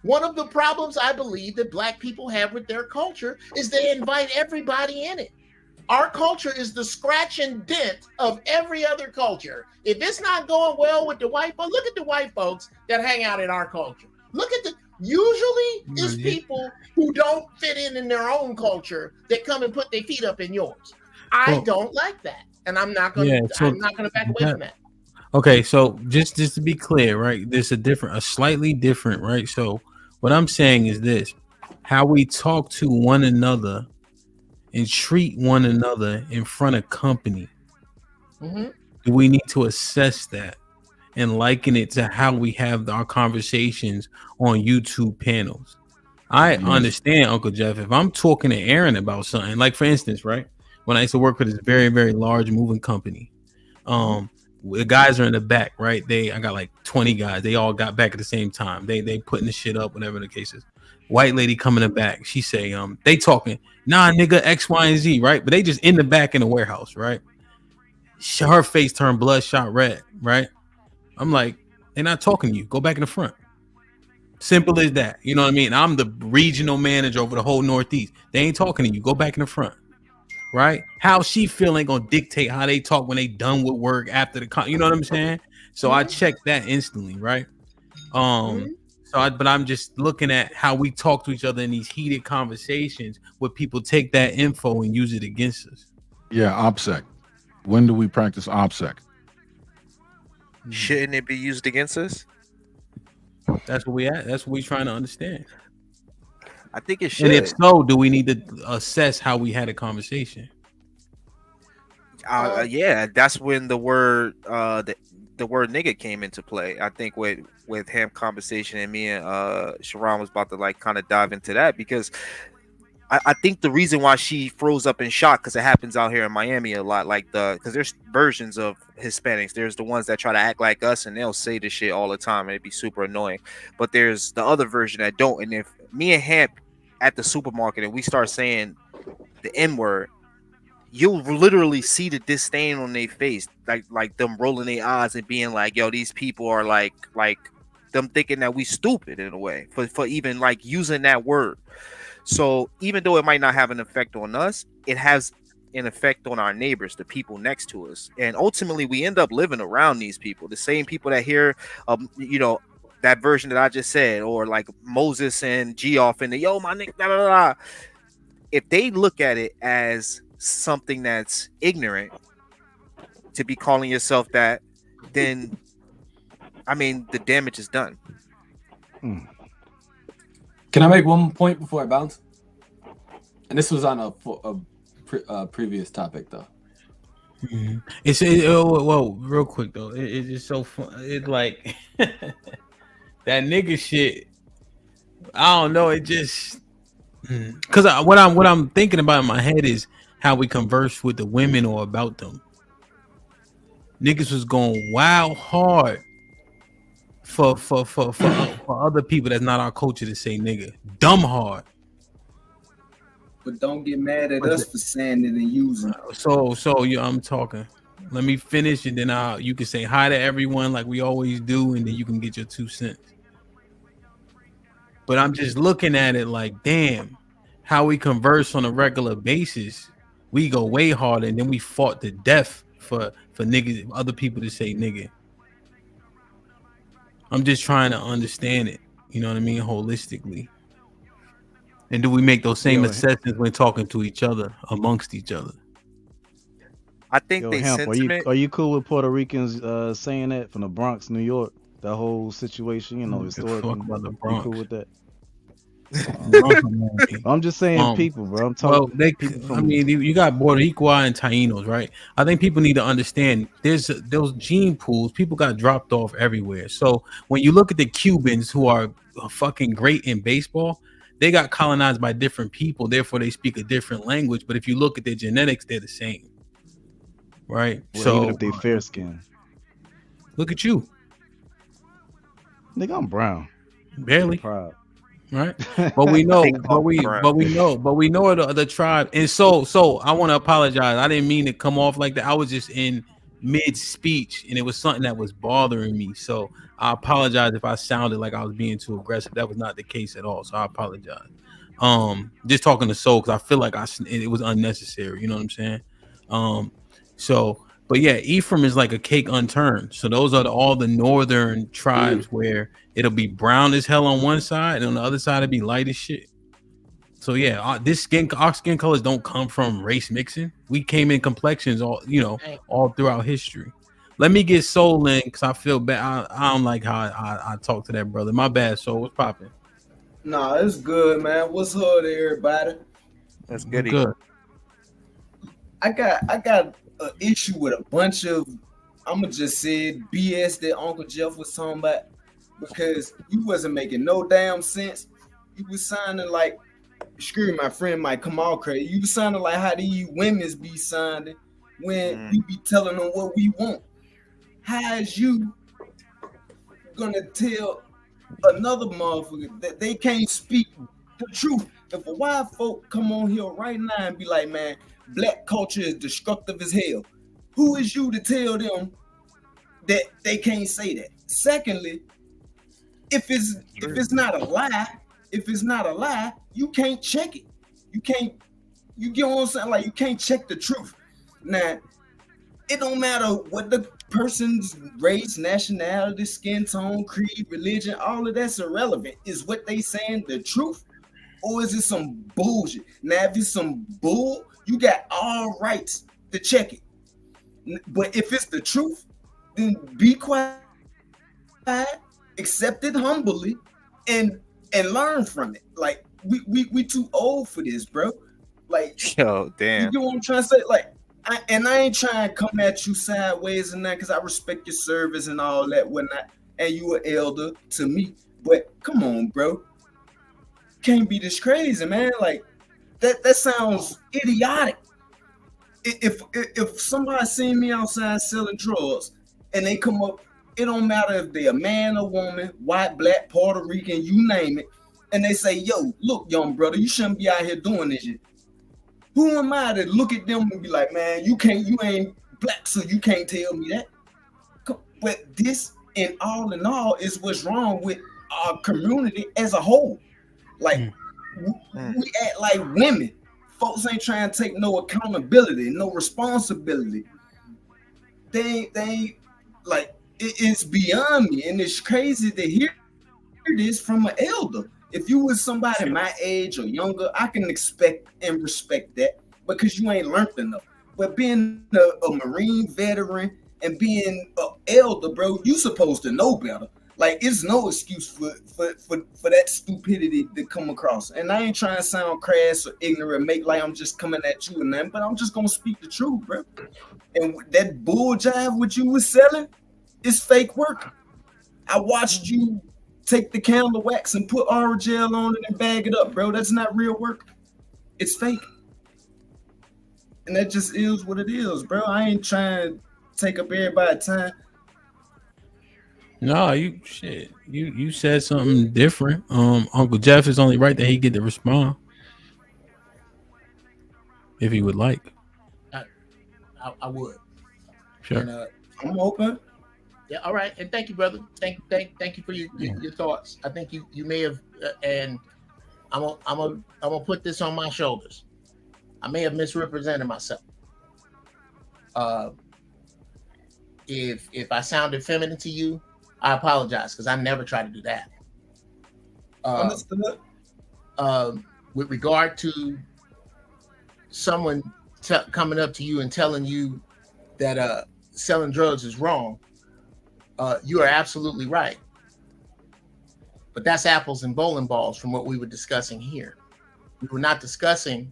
One of the problems I believe that Black people have with their culture is they invite everybody in it. Our culture is the scratch and dent of every other culture. If it's not going well with the white folks, look at the white folks that hang out in our culture. Look at Usually, it's people who don't fit in their own culture that come and put their feet up in yours. I don't like that, and I'm not gonna. I'm not gonna back away from that. Okay, so just to be clear, right? There's a slightly different, right? So what I'm saying is this: how we talk to one another and treat one another in front of company. Mm-hmm. Do we need to assess that and liken it to how we have our conversations on YouTube panels? I understand, Uncle Jeff, if I'm talking to Aaron about something, like for instance, right, when I used to work for this very, very large moving company, the guys are in the back, right? I got like 20 guys. They all got back at the same time. They putting the shit up, whatever the case is. White lady coming in the back. She say, they talking, nah, nigga, X, Y, and Z, right? But they just in the back in the warehouse, right? Her face turned bloodshot red, right? I'm like, they're not talking to you. Go back in the front. Simple as that. You know what I mean? I'm the regional manager over the whole Northeast. They ain't talking to you. Go back in the front. Right? How she feeling gonna dictate how they talk when they done with work after the you know what I'm saying? So I checked that instantly, right? But I'm just looking at how we talk to each other in these heated conversations where people take that info and use it against us. Yeah, OPSEC. When do we practice OPSEC? Shouldn't it be used against us? That's what we at. That's what we trying to understand. I think it should. And if so, do we need to assess how we had a conversation? Yeah, that's when the word the word nigga came into play. I think with him conversation, and me and Sharon was about to like kind of dive into that, because I think the reason why she froze up in shock, because it happens out here in Miami a lot, like because there's versions of Hispanics. There's the ones that try to act like us and they'll say this shit all the time and it'd be super annoying. But there's the other version that don't. And if me and Hamp at the supermarket and we start saying the N-word, you'll literally see the disdain on their face, like them rolling their eyes and being like, yo, these people are like them thinking that we stupid in a way for even like using that word. So even though it might not have an effect on us, it has an effect on our neighbors, the people next to us. And ultimately we end up living around these people, the same people that hear, that version that I just said, or like Moses and Geoff and the yo, my nigga, da, da, da, da. If they look at it as something that's ignorant to be calling yourself that, then I mean the damage is done. Can I make one point before I bounce? And this was on a previous topic though. Mm-hmm. Whoa, real quick though, it's just so fun. It's like that nigga shit. I don't know. It just because what I'm thinking about in my head is how we converse with the women or about them. Niggas was going wild hard for other people that's not our culture to say nigga. Dumb hard. But don't get mad at us for saying it and using it. So I'm talking. Let me finish and then you can say hi to everyone like we always do, and then you can get your 2 cents. But I'm just looking at it like, damn, how we converse on a regular basis. We go way harder, and then we fought to death for niggas, other people to say nigga. I'm just trying to understand it. You know what I mean? Holistically. And do we make those same assessments when talking to each other, amongst each other? I think Hemp, are you cool with Puerto Ricans saying that from the Bronx, New York? That whole situation, historically. About the Bronx. You cool with that? I'm just saying people, bro. I'm talking. Well, you got Boricua and Tainos, right? I think people need to understand there's those gene pools. People got dropped off everywhere. So when you look at the Cubans who are fucking great in baseball, they got colonized by different people. Therefore, they speak a different language. But if you look at their genetics, they're the same, right? Well, so even if they fair skin, look at you, nigga. I'm brown, barely. I'm proud. Right, but we know, but we know the tribe, and so I want to apologize. I didn't mean to come off like that. I was just in mid speech, and it was something that was bothering me. So I apologize if I sounded like I was being too aggressive. That was not the case at all. So I apologize. Just talking to Soul because I feel like it was unnecessary. You know what I'm saying? So But yeah, Ephraim is like a cake unturned. So those are all the northern tribes where it'll be brown as hell on one side, and on the other side it'll be light as shit. So yeah, our skin colors don't come from race mixing. We came in complexions all throughout history. Let me get Soul in because I feel bad. I don't like how I talk to that brother. My bad, Soul. What's popping? Nah, it's good, man. What's hood, everybody? That's good. Good. I got an issue with a bunch of, I'ma just say BS that Uncle Jeff was talking about, because you wasn't making no damn sense. You was sounding like, screw my friend might come all crazy. You was sounding like how these women's be sounding when we be telling them what we want. How is you gonna tell another motherfucker that they can't speak the truth? If a white folk come on here right now and be like, man, black culture is destructive as hell, who is you to tell them that they can't say that? Secondly, if it's not a lie, you can't check it. You get what I'm saying? Like, you can't check the truth. Now, it don't matter what the person's race, nationality, skin tone, creed, religion, all of that's irrelevant. Is what they saying the truth, or is it some bullshit? Now, if it's some bull, you got all rights to check it. But if it's the truth, then be quiet, accept it humbly, and learn from it. Like, we too old for this, bro. Like, yo, damn. You get what I'm trying to say? Like, I ain't trying to come at you sideways and that, because I respect your service and all that, whatnot, and you an elder to me. But come on, bro. Can't be this crazy, man. Like, that sounds idiotic. If somebody seen me outside selling drugs and they come up, it don't matter if they're a man or woman, white, black, Puerto Rican, you name it, and they say, yo, look, young brother, you shouldn't be out here doing this shit. Who am I to look at them and be like, man, you ain't black, so you can't tell me that? But this, in all, is what's wrong with our community as a whole. Like, we act like women. Folks ain't trying to take no accountability, no responsibility. They ain't, like, it's beyond me, and it's crazy to hear this from an elder. If you was somebody my age or younger, I can expect and respect that, because you ain't learned enough. But being a Marine veteran and being an elder, bro, you supposed to know better. Like, it's no excuse for that stupidity to come across. And I ain't trying to sound crass or ignorant, make like I'm just coming at you and nothing, but I'm just gonna speak the truth, bro. And that bull jive what you was selling is fake work. I watched you take the candle wax and put oral gel on it and bag it up, bro. That's not real work. It's fake. And that just is what it is, bro. I ain't trying to take up everybody's time. No, you said something different. Uncle Jeff is only right that he get to respond if he would like. I would. Sure. And, I'm open. Yeah, all right. And thank you, brother. Thank you for your thoughts. I think you may have, and I'm gonna put this on my shoulders. I may have misrepresented myself. If I sounded feminine to you, I apologize, because I never try to do that. Understood. With regard to someone coming up to you and telling you that selling drugs is wrong, you are absolutely right. But that's apples and bowling balls from what we were discussing here. We were not discussing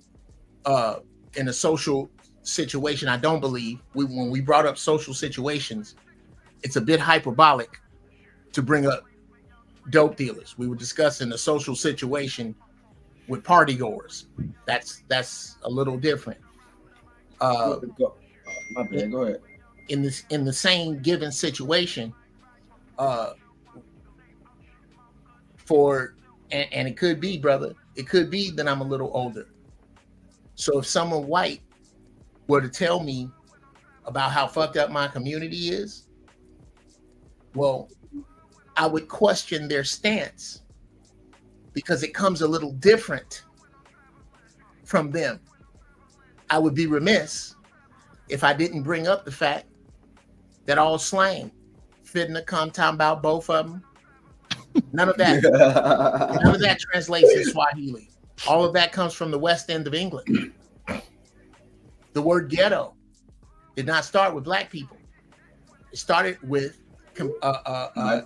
in a social situation. I don't believe when we brought up social situations, it's a bit hyperbolic to bring up dope dealers. We were discussing a social situation with party goers. That's a little different. My bad, go ahead. In the same given situation, and it could be, brother, it could be that I'm a little older. So if someone white were to tell me about how fucked up my community is, well, I would question their stance, because it comes a little different from them. I would be remiss if I didn't bring up the fact that all slang fitting come talking about both of them. None of that translates in Swahili. All of that comes from the West End of England. The word ghetto did not start with black people. It started with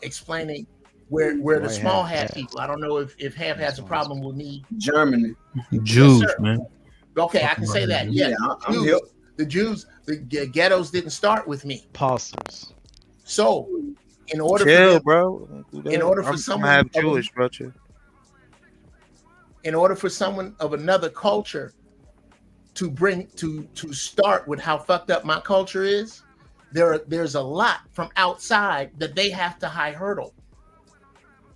explaining where the small hat people. I don't know if Half has a problem with me. Germany. Jews, Yes, man. Okay, I can say that. Yeah, the Jews, the ghettos didn't start with me. Imposters. So, in order Chill, for them, bro. in order for I'm someone half of a- Jewish, bro. Chill. in order for someone of another culture to start with how fucked up my culture is, there's a lot from outside that they have to high hurdle.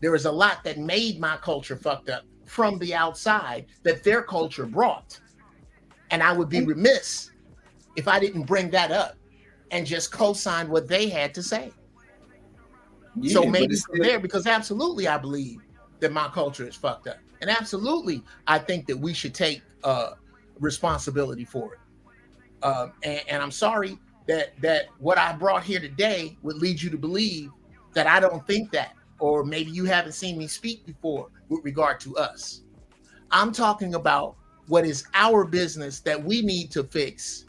There is a lot that made my culture fucked up from the outside that their culture brought. And I would be remiss if I didn't bring that up and just co-sign what they had to say. Yeah, So but maybe it's from still- there, because absolutely I believe that my culture is fucked up. And absolutely I think that we should take responsibility for it. And I'm sorry that what I brought here today would lead you to believe that I don't think that, or maybe you haven't seen me speak before with regard to us. I'm talking about what is our business that we need to fix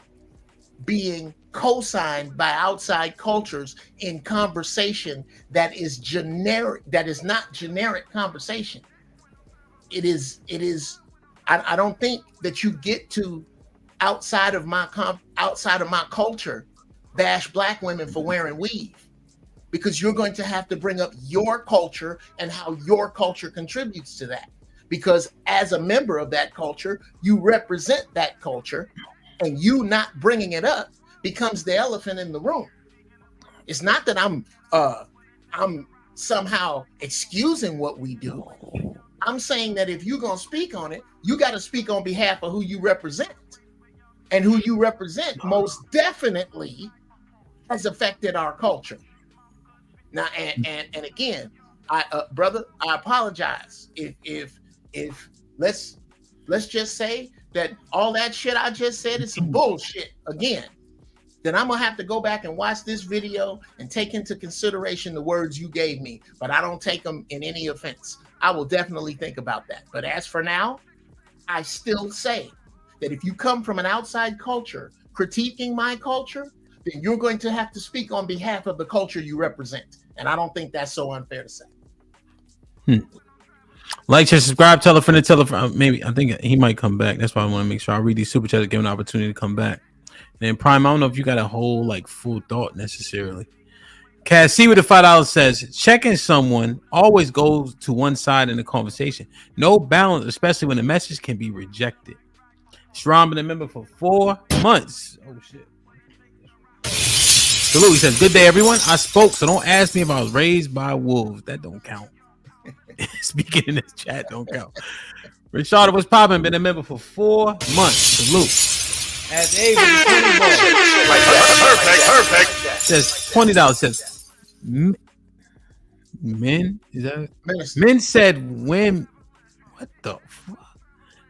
being co-signed by outside cultures in conversation that is generic, that is not generic conversation. It is, I don't think that you get to outside of my culture bash black women for wearing weave, because you're going to have to bring up your culture and how your culture contributes to that. Because as a member of that culture, you represent that culture, and you not bringing it up becomes the elephant in the room. It's not that I'm somehow excusing what we do. I'm saying that if you're gonna speak on it, you got to speak on behalf of who you represent, and who you represent most definitely has affected our culture. Now, and again, brother, I apologize if let's just say that all that shit I just said is some bullshit again. Then I'm gonna have to go back and watch this video and take into consideration the words you gave me, but I don't take them in any offense. I will definitely think about that. But as for now, I still say that if you come from an outside culture critiquing my culture, then you're going to have to speak on behalf of the culture you represent. And I don't think that's so unfair to say. Like, share, subscribe, tell a friend, maybe I think he might come back. That's why I want to make sure I read these super chats, give him an opportunity to come back. And then Prime, I don't know if you got a whole like full thought necessarily. Cassie with the $5 says, checking someone always goes to one side in the conversation. No balance, especially when the message can be rejected. Shram been a member for 4 months. Oh shit. Salute, he says, good day, everyone. I spoke, so don't ask me if I was raised by wolves. That don't count. Speaking in this chat don't count. Richard was popping, been a member for 4 months. Salute. As Abe perfect. Says $20. Says men. Is that men said women? What the fuck?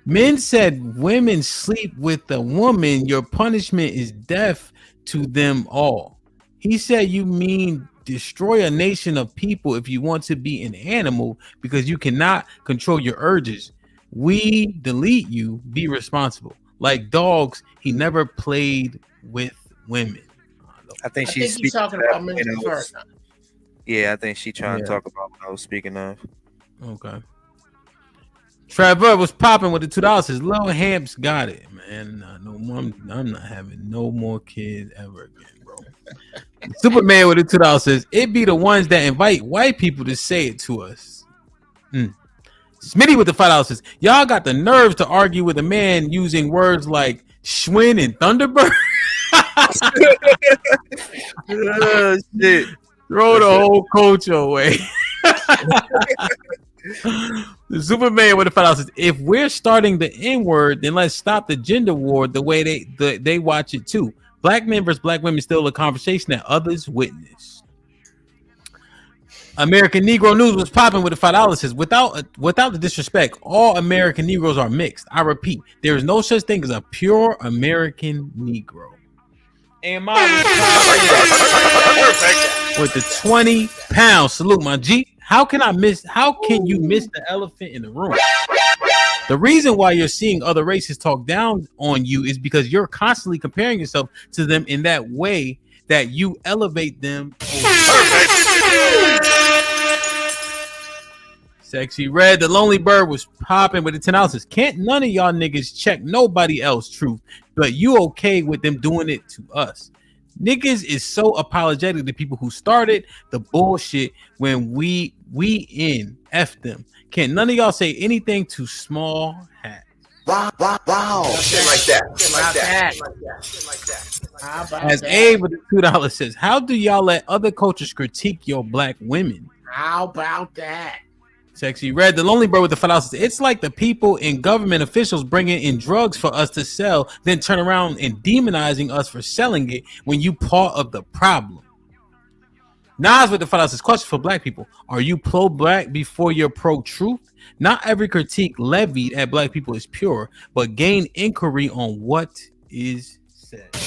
Men said women sleep with a woman. Your punishment is death to them all. He said you mean destroy a nation of people if you want to be an animal because you cannot control your urges. We delete you. Be responsible. Like dogs, he never played with women. I think I think he's talking about mental first. Yeah, I think she's trying to talk about what I was speaking of. Okay. Trevor was popping with the $2. His little Hamps got it, man. No more. I'm not having no more kids ever again, bro. Superman with the $2 says it be the ones that invite white people to say it to us. Smitty with the $5 says y'all got the nerves to argue with a man using words like Schwinn and Thunderbird. Oh, shit. Throw the whole culture away. The Superman with the $5 says if we're starting the N-word, then let's stop the gender war the way they watch it too. Black men versus black women still a conversation that others witness. American Negro News was popping with the $5. Says without the disrespect, all American Negroes are mixed. I repeat, there is no such thing as a pure American Negro. And my with the 20 pounds. Salute, my G. How can you miss the elephant in the room? The reason why you're seeing other races talk down on you is because you're constantly comparing yourself to them in that way that you elevate them. Sexy Red, the lonely bird was popping with the 10 ounces. Can't none of y'all niggas check nobody else truth, but you okay with them doing it to us. Niggas is so apologetic to people who started the bullshit when we in F them. Can't none of y'all say anything to small hat. Wow. Shit like that. How about As that? Abe with the $2 says, how do y'all let other cultures critique your black women? How about that? Sexy Red, the lonely bird with the $5 says, it's like the people in government officials bringing in drugs for us to sell, then turn around and demonizing us for selling it when you part of the problem. Nas with the $5 says, question for black people. Are you pro-black before you're pro-truth? Not every critique levied at black people is pure, but gain inquiry on what is said. Like,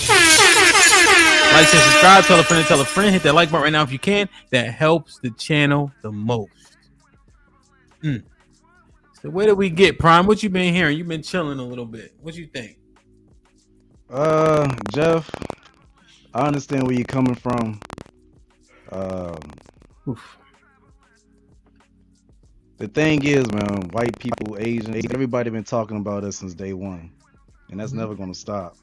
share, subscribe, tell a friend, hit that like button right now if you can. That helps the channel the most. So where did we get, Prime? What you been hearing? You've been chilling a little bit. What you think? Jeff, I understand where you're coming from. The thing is, man, white people, Asians, everybody been talking about us since day one, and that's never gonna stop.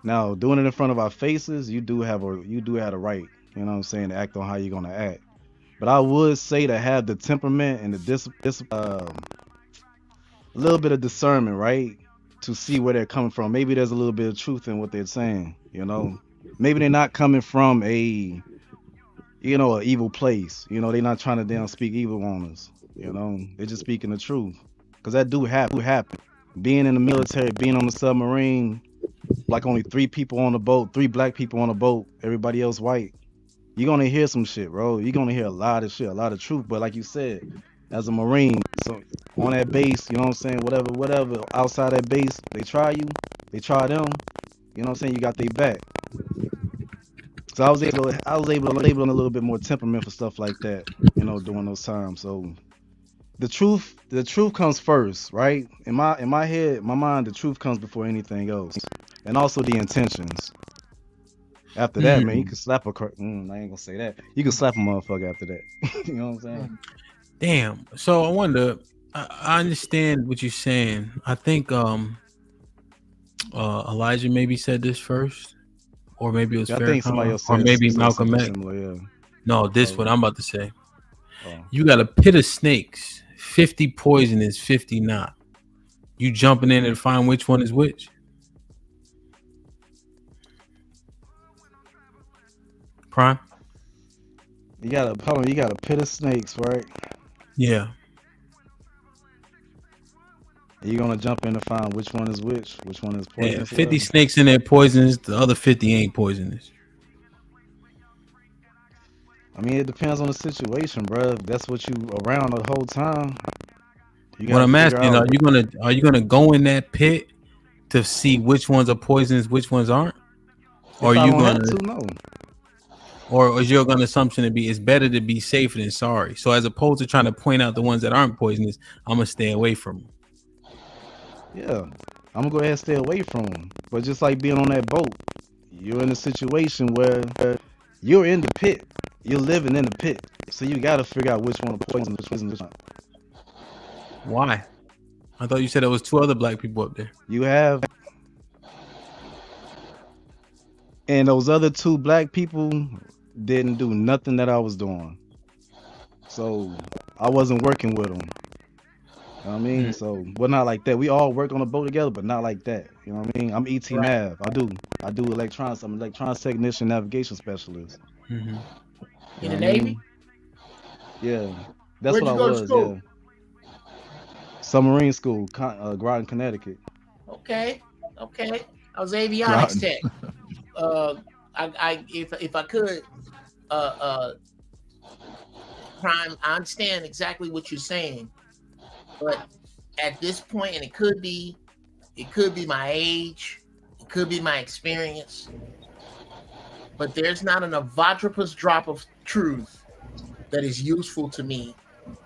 Now, doing it in front of our faces, you do have a right, you know what I'm saying, to act on how you're gonna act. But I would say to have the temperament and a little bit of discernment, right, to see where they're coming from. Maybe there's a little bit of truth in what they're saying, you know. Maybe they're not coming from a evil place. You know, they're not trying to damn speak evil on us. You know, they're just speaking the truth. Because that do happen. Being in the military, being on the submarine, like only 3 people on the boat, 3 black people on the boat, everybody else white. You're going to hear some shit, bro. You're going to hear a lot of shit, a lot of truth. But like you said, as a Marine, so on that base, you know what I'm saying, whatever, outside that base, they try you, they try them, you know what I'm saying, you got their back. So I was able to label a little bit more temperament for stuff like that, you know, during those times. So the truth comes first, right? In my head, my mind, the truth comes before anything else. And also the intentions. After that, man, you can slap I ain't gonna say that. You can slap a motherfucker after that. You know what I'm saying? Damn. So I wonder, I understand what you're saying. I think Elijah maybe said this first, or maybe it was I think somebody else or said maybe said Malcolm something X. similar, yeah. No, this what I'm about to say. You got a pit of snakes, 50 poisonous, 50 not. You jumping in and find which one is which? Prime? You got a pit of snakes, right? Yeah. You're gonna jump in to find which one is which one is poisonous. Yeah, 50 snakes in there poisonous, the other 50 ain't poisonous. I mean, it depends on the situation, bro. If that's what you around the whole time. What I'm asking, are you gonna go in that pit to see which ones are poisonous, which ones aren't? Or are you gonna no? Or is your assumption to be it's better to be safer than sorry? So as opposed to trying to point out the ones that aren't poisonous, I'm gonna stay away from them. Yeah, I'm gonna go ahead and stay away from them. But just like being on that boat, you're in a situation where you're in the pit. You're living in the pit. So you gotta figure out which one is poisonous, which one is not. Why? I thought you said there was 2 other black people up there. You have. And those other 2 black people didn't do nothing that I was doing. So I wasn't working with them. You know what I mean? So we're not like that. We all work on a boat together, but not like that. You know what I mean? I'm ET Nav. I do electronics. I'm an electronics technician, navigation specialist. In the Navy? Yeah. That's Where'd what you I go to was, school? yeah. Submarine school, Groton, Connecticut. Okay. I was avionics Groton. tech. If I could, Prime, I understand exactly what you're saying, but at this point, and it could be my age, it could be my experience. but there's not an avotropous drop of truth that is useful to me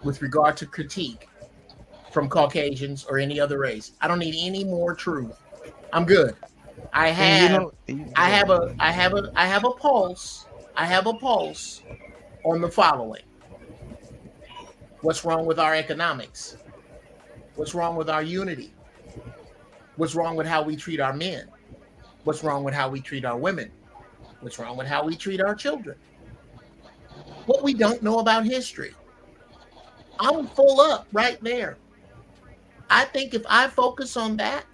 with regard to critique from Caucasians or any other race. I don't need any more truth. I'm good. I have a pulse. I have a pulse on the following. What's wrong with our economics? What's wrong with our unity? What's wrong with how we treat our men? What's wrong with how we treat our women? What's wrong with how we treat our children? What we don't know about history. I'm full up right there. I think if I focus on that,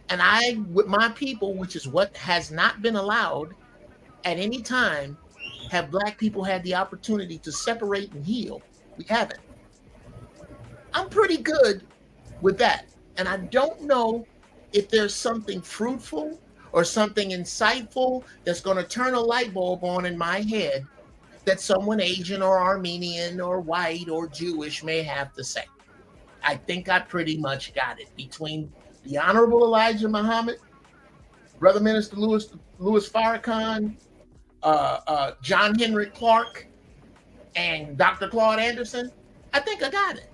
and I, with my people, which is what has not been allowed at any time, have Black people had the opportunity to separate and heal. We haven't. I'm pretty good with that. And I don't know if there's something fruitful or something insightful that's going to turn a light bulb on in my head that someone Asian or Armenian or white or Jewish may have to say. I think I pretty much got it between the Honorable Elijah Muhammad, Brother Minister Louis Farrakhan, John Henry Clark, and Dr. Claude Anderson. I think I got it.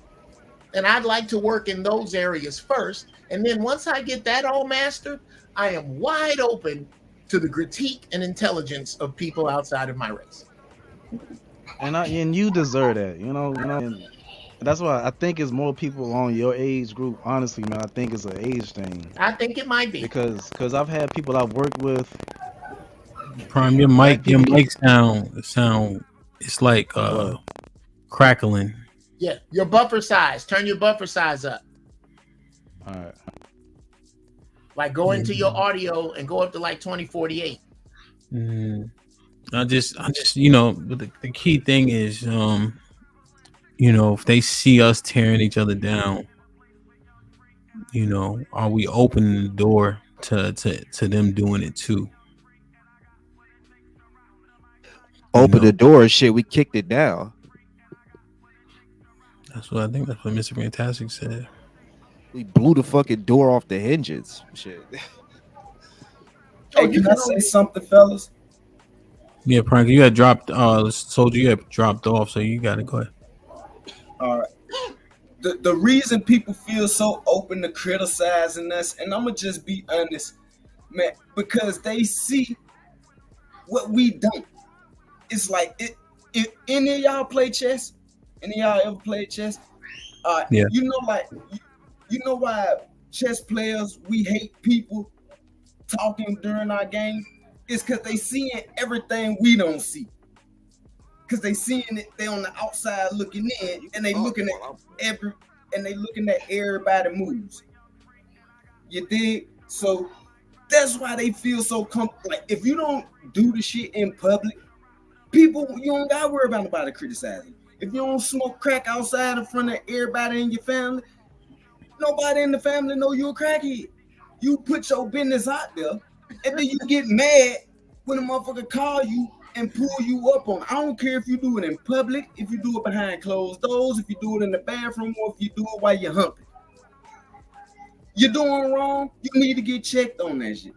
And I'd like to work in those areas first. And then once I get that all mastered, I am wide open to the critique and intelligence of people outside of my race. And you deserve that, and that's why I think it's more people on your age group. Honestly, man, I think it's an age thing. I think it might be because I've had people I've worked with. Prime, your mic sound. It's like crackling. Yeah, your buffer size. Turn your buffer size up. All right. Like go into your audio and go up to like 2048. I just the key thing is if they see us tearing each other down, are we opening the door to them doing it too? Open the door, shit. We kicked it down. That's what Mr. Fantastic said. We blew the fucking door off the hinges. Shit. Hey, can I say something, fellas? Yeah, Frank, you had dropped. Soldier, you had dropped off, so you got to go ahead. All right. The reason people feel so open to criticizing us, and I'm gonna just be honest, man, because they see what we don't. It's like if any of y'all play chess, any of y'all ever played chess? Yeah. You know why chess players we hate people talking during our game? It's because they seeing everything we don't see. Because they seeing it, they on the outside looking in, and they looking at everybody moves. You dig? So that's why they feel so comfortable. Like if you don't do the shit in public, people, you don't gotta worry about nobody criticizing. If you don't smoke crack outside in front of everybody in your family, nobody in the family know you a crackhead. You put your business out there, and then you get mad when a motherfucker call you and pull you up on. I don't care if you do it in public, if you do it behind closed doors, if you do it in the bathroom, or if you do it while you're humping. You're doing wrong, you need to get checked on that shit.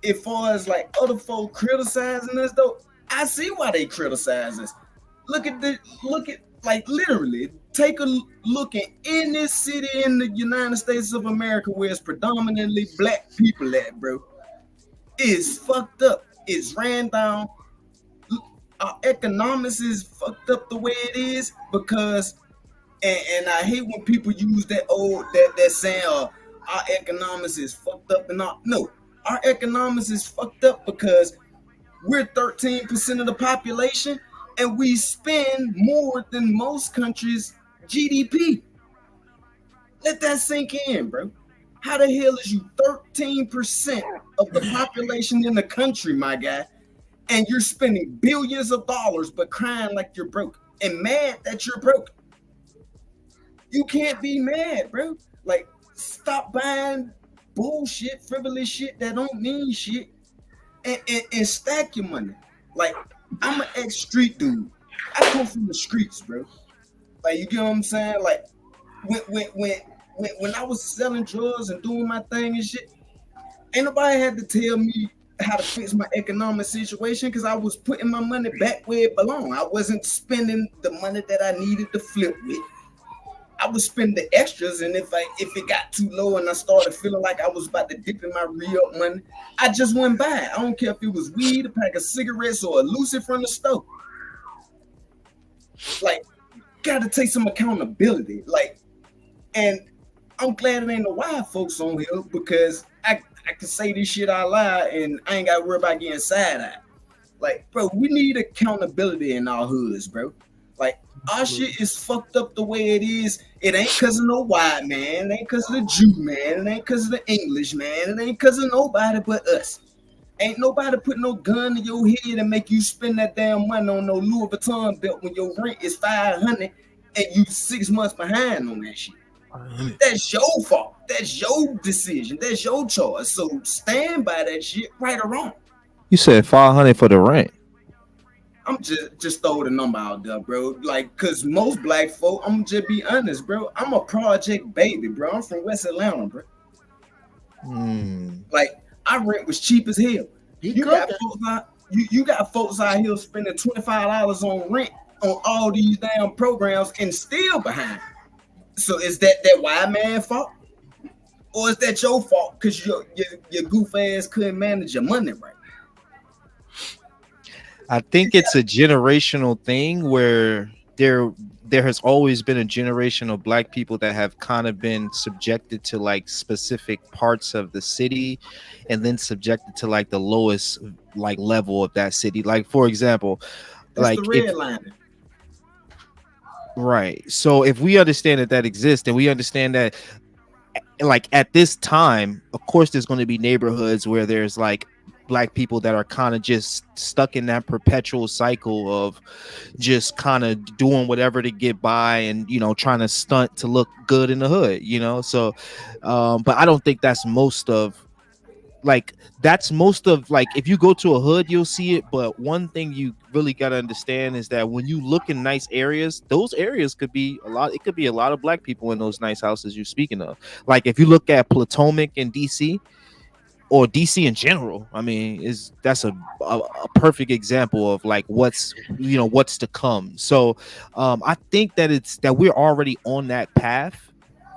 As far as like other folk criticizing us though, I see why they criticize us. Look at like literally take a look at any city in the United States of America where it's predominantly Black people at, bro. It's fucked up. It's ran down. Our economics is fucked up the way it is because, and I hate when people use that saying, our economics is fucked up and all. No, our economics is fucked up because we're 13% of the population and we spend more than most countries' GDP. Let that sink in, bro. How the hell is you 13% of the population in the country, my guy, and you're spending billions of dollars but crying like you're broke and mad that you're broke? You can't be mad, bro. Like, stop buying bullshit, frivolous shit that don't mean shit, and stack your money. Like, I'm an ex-street dude. I come from the streets, bro. Like, you get what I'm saying? Like, when I was selling drugs and doing my thing and shit, ain't nobody had to tell me how to fix my economic situation because I was putting my money back where it belonged. I wasn't spending the money that I needed to flip with. I was spending the extras, and if it got too low and I started feeling like I was about to dip in my re-up money, I just went by. I don't care if it was weed, a pack of cigarettes, or a Lucy from the stove. Like, gotta take some accountability. Like, and I'm glad it ain't no wild folks on here because I can say this shit out loud and I ain't gotta worry about getting side-eyed. Like, bro, we need accountability in our hoods, bro. Like, our shit is fucked up the way it is. It ain't because of no white man. It ain't because of the Jew man. It ain't because of the English man. It ain't because of nobody but us. Ain't nobody put no gun to your head and make you spend that damn money on no Louis Vuitton belt when your rent is $500 and you 6 months behind on that shit. That's your fault. That's your decision. That's your choice. So stand by that shit, right or wrong. You said 500 for the rent. I'm just throw the number out there, bro. Like, cause most black folk, I'm just be honest, bro. I'm a project baby, bro. I'm from West Atlanta, bro. Like, our rent was cheap as hell. You got folks out here spending $25 on rent on all these damn programs and still behind. So is that white man fault? Or is that your fault because your goof ass couldn't manage your money right? I think it's a generational thing where there has always been a generation of black people that have kind of been subjected to like specific parts of the city and then subjected to like the lowest like level of that city. Like, for example, That's like the red line. Right. So if we understand that exists, and we understand that like at this time, of course, there's going to be neighborhoods where there's like black people that are kind of just stuck in that perpetual cycle of just kind of doing whatever to get by and, you know, trying to stunt to look good in the hood, you know? So, but I don't think that's most of like, if you go to a hood, you'll see it. But one thing you really got to understand is that when you look in nice areas, those areas could be it could be a lot of black people in those nice houses you're speaking of. Like if you look at Potomac in DC or DC in general, I mean, that's a perfect example of like what's to come. So I think that we're already on that path.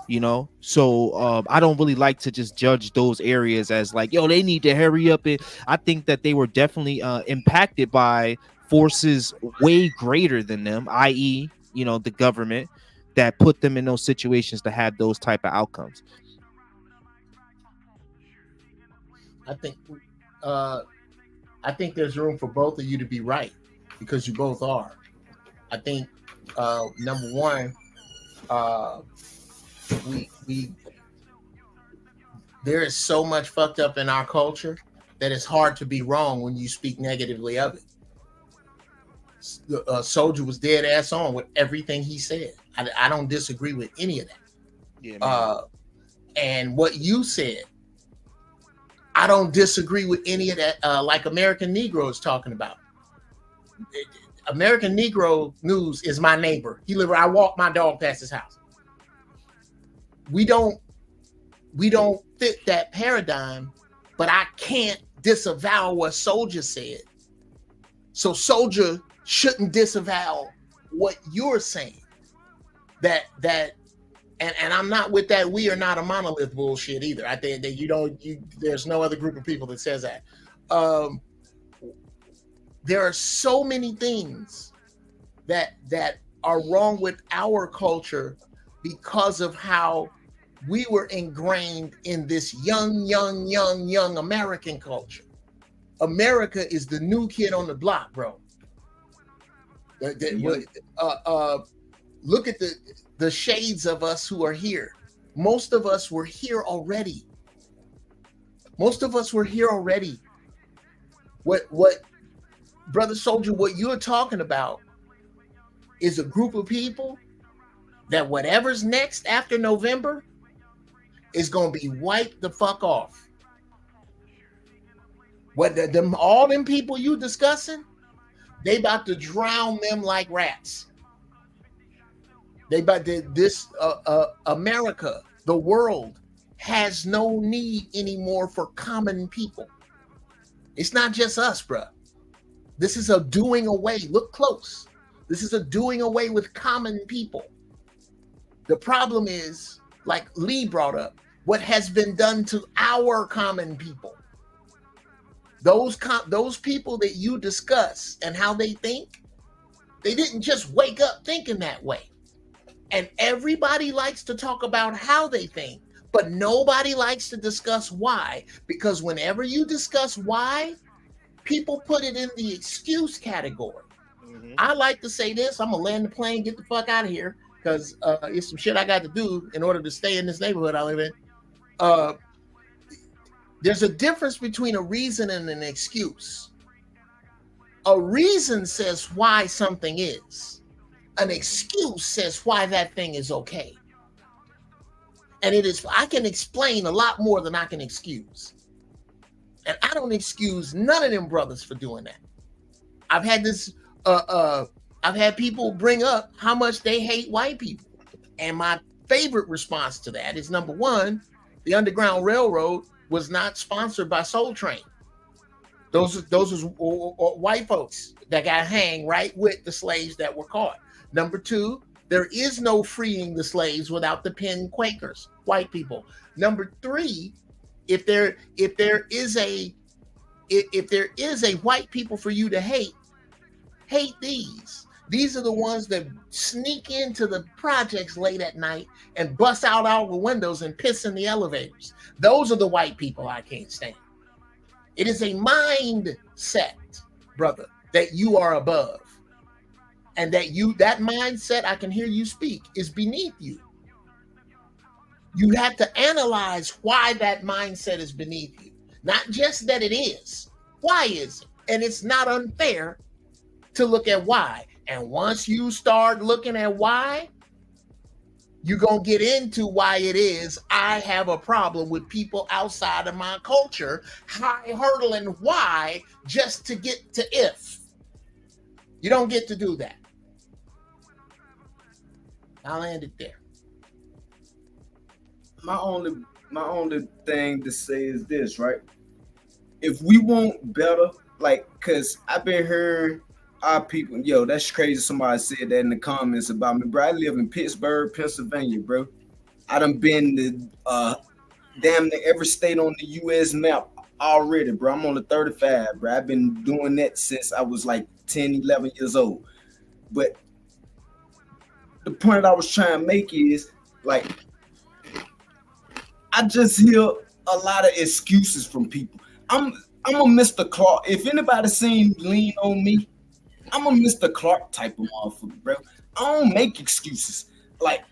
You know, so I don't really like to just judge those areas as like, yo, they need to hurry up. I think that they were definitely impacted by forces way greater than them, i.e., you know, the government that put them in those situations to have those type of outcomes. I think there's room for both of you to be right because you both are. I think number one, there is so much fucked up in our culture that it's hard to be wrong when you speak negatively of it. Soldier was dead ass on with everything he said. I don't disagree with any of that. Yeah, and what you said, I don't disagree with any of that. Like American Negro is talking about. American Negro News is my neighbor. I walk my dog past his house. We don't fit that paradigm, but I can't disavow what Soldier said. So Soldier shouldn't disavow what you're saying. And I'm not with that we are not a monolith bullshit either. I think that there's no other group of people that says that. There are so many things that are wrong with our culture because of how we were ingrained in this young American culture. America is the new kid on the block, bro. Look at the shades of us who are here. Most of us were here already. What Brother Soldier, what you're talking about is a group of people that whatever's next after November is going to be wiped the fuck off. All them people you discussing, they about to drown them like rats. America, the world, has no need anymore for common people. It's not just us, bruh. This is a doing away. Look close. This is a doing away with common people. The problem is, like Lee brought up, what has been done to our common people. Those people that you discuss and how they think, they didn't just wake up thinking that way. And everybody likes to talk about how they think, but nobody likes to discuss why. Because whenever you discuss why, people put it in the excuse category. I like to say this, I'm gonna land the plane, get the fuck out of here, because it's some shit I got to do in order to stay in this neighborhood I live in. There's a difference between a reason and an excuse. A reason says why something is. An excuse says why that thing is okay. And it is, I can explain a lot more than I can excuse. And I don't excuse none of them brothers for doing that. I've had this, I've had people bring up how much they hate white people. And my favorite response to that is, number one, the Underground Railroad was not sponsored by Soul Train. Those was white folks that got hanged right with the slaves that were caught. Number two, there is no freeing the slaves without the Penn Quakers, white people. Number three, if there is a white people for you to hate these. These are the ones that sneak into the projects late at night and bust out all the windows and piss in the elevators. Those are the white people I can't stand. It is a mindset, brother, that you are above. And that mindset, I can hear you speak, is beneath you. You have to analyze why that mindset is beneath you. Not just that it is. Why is it? And it's not unfair to look at why. And once you start looking at why, you're going to get into why it is I have a problem with people outside of my culture, high hurdling why just to get to if. You don't get to do that. I'll end it there. My only thing to say is this, right? If we want better, like, cause I've been hearing our people, yo, that's crazy. Somebody said that in the comments about me, bro. I live in Pittsburgh, Pennsylvania, bro. I done been to damn near every state on the U.S. map already, bro. I'm on the 35, bro. I've been doing that since I was like 10, 11 years old. But the point I was trying to make is, like, I just hear a lot of excuses from people. I'm a Mr. Clark. If anybody seen Lean on Me, I'm a Mr. Clark type of motherfucker, bro. I don't make excuses. Like,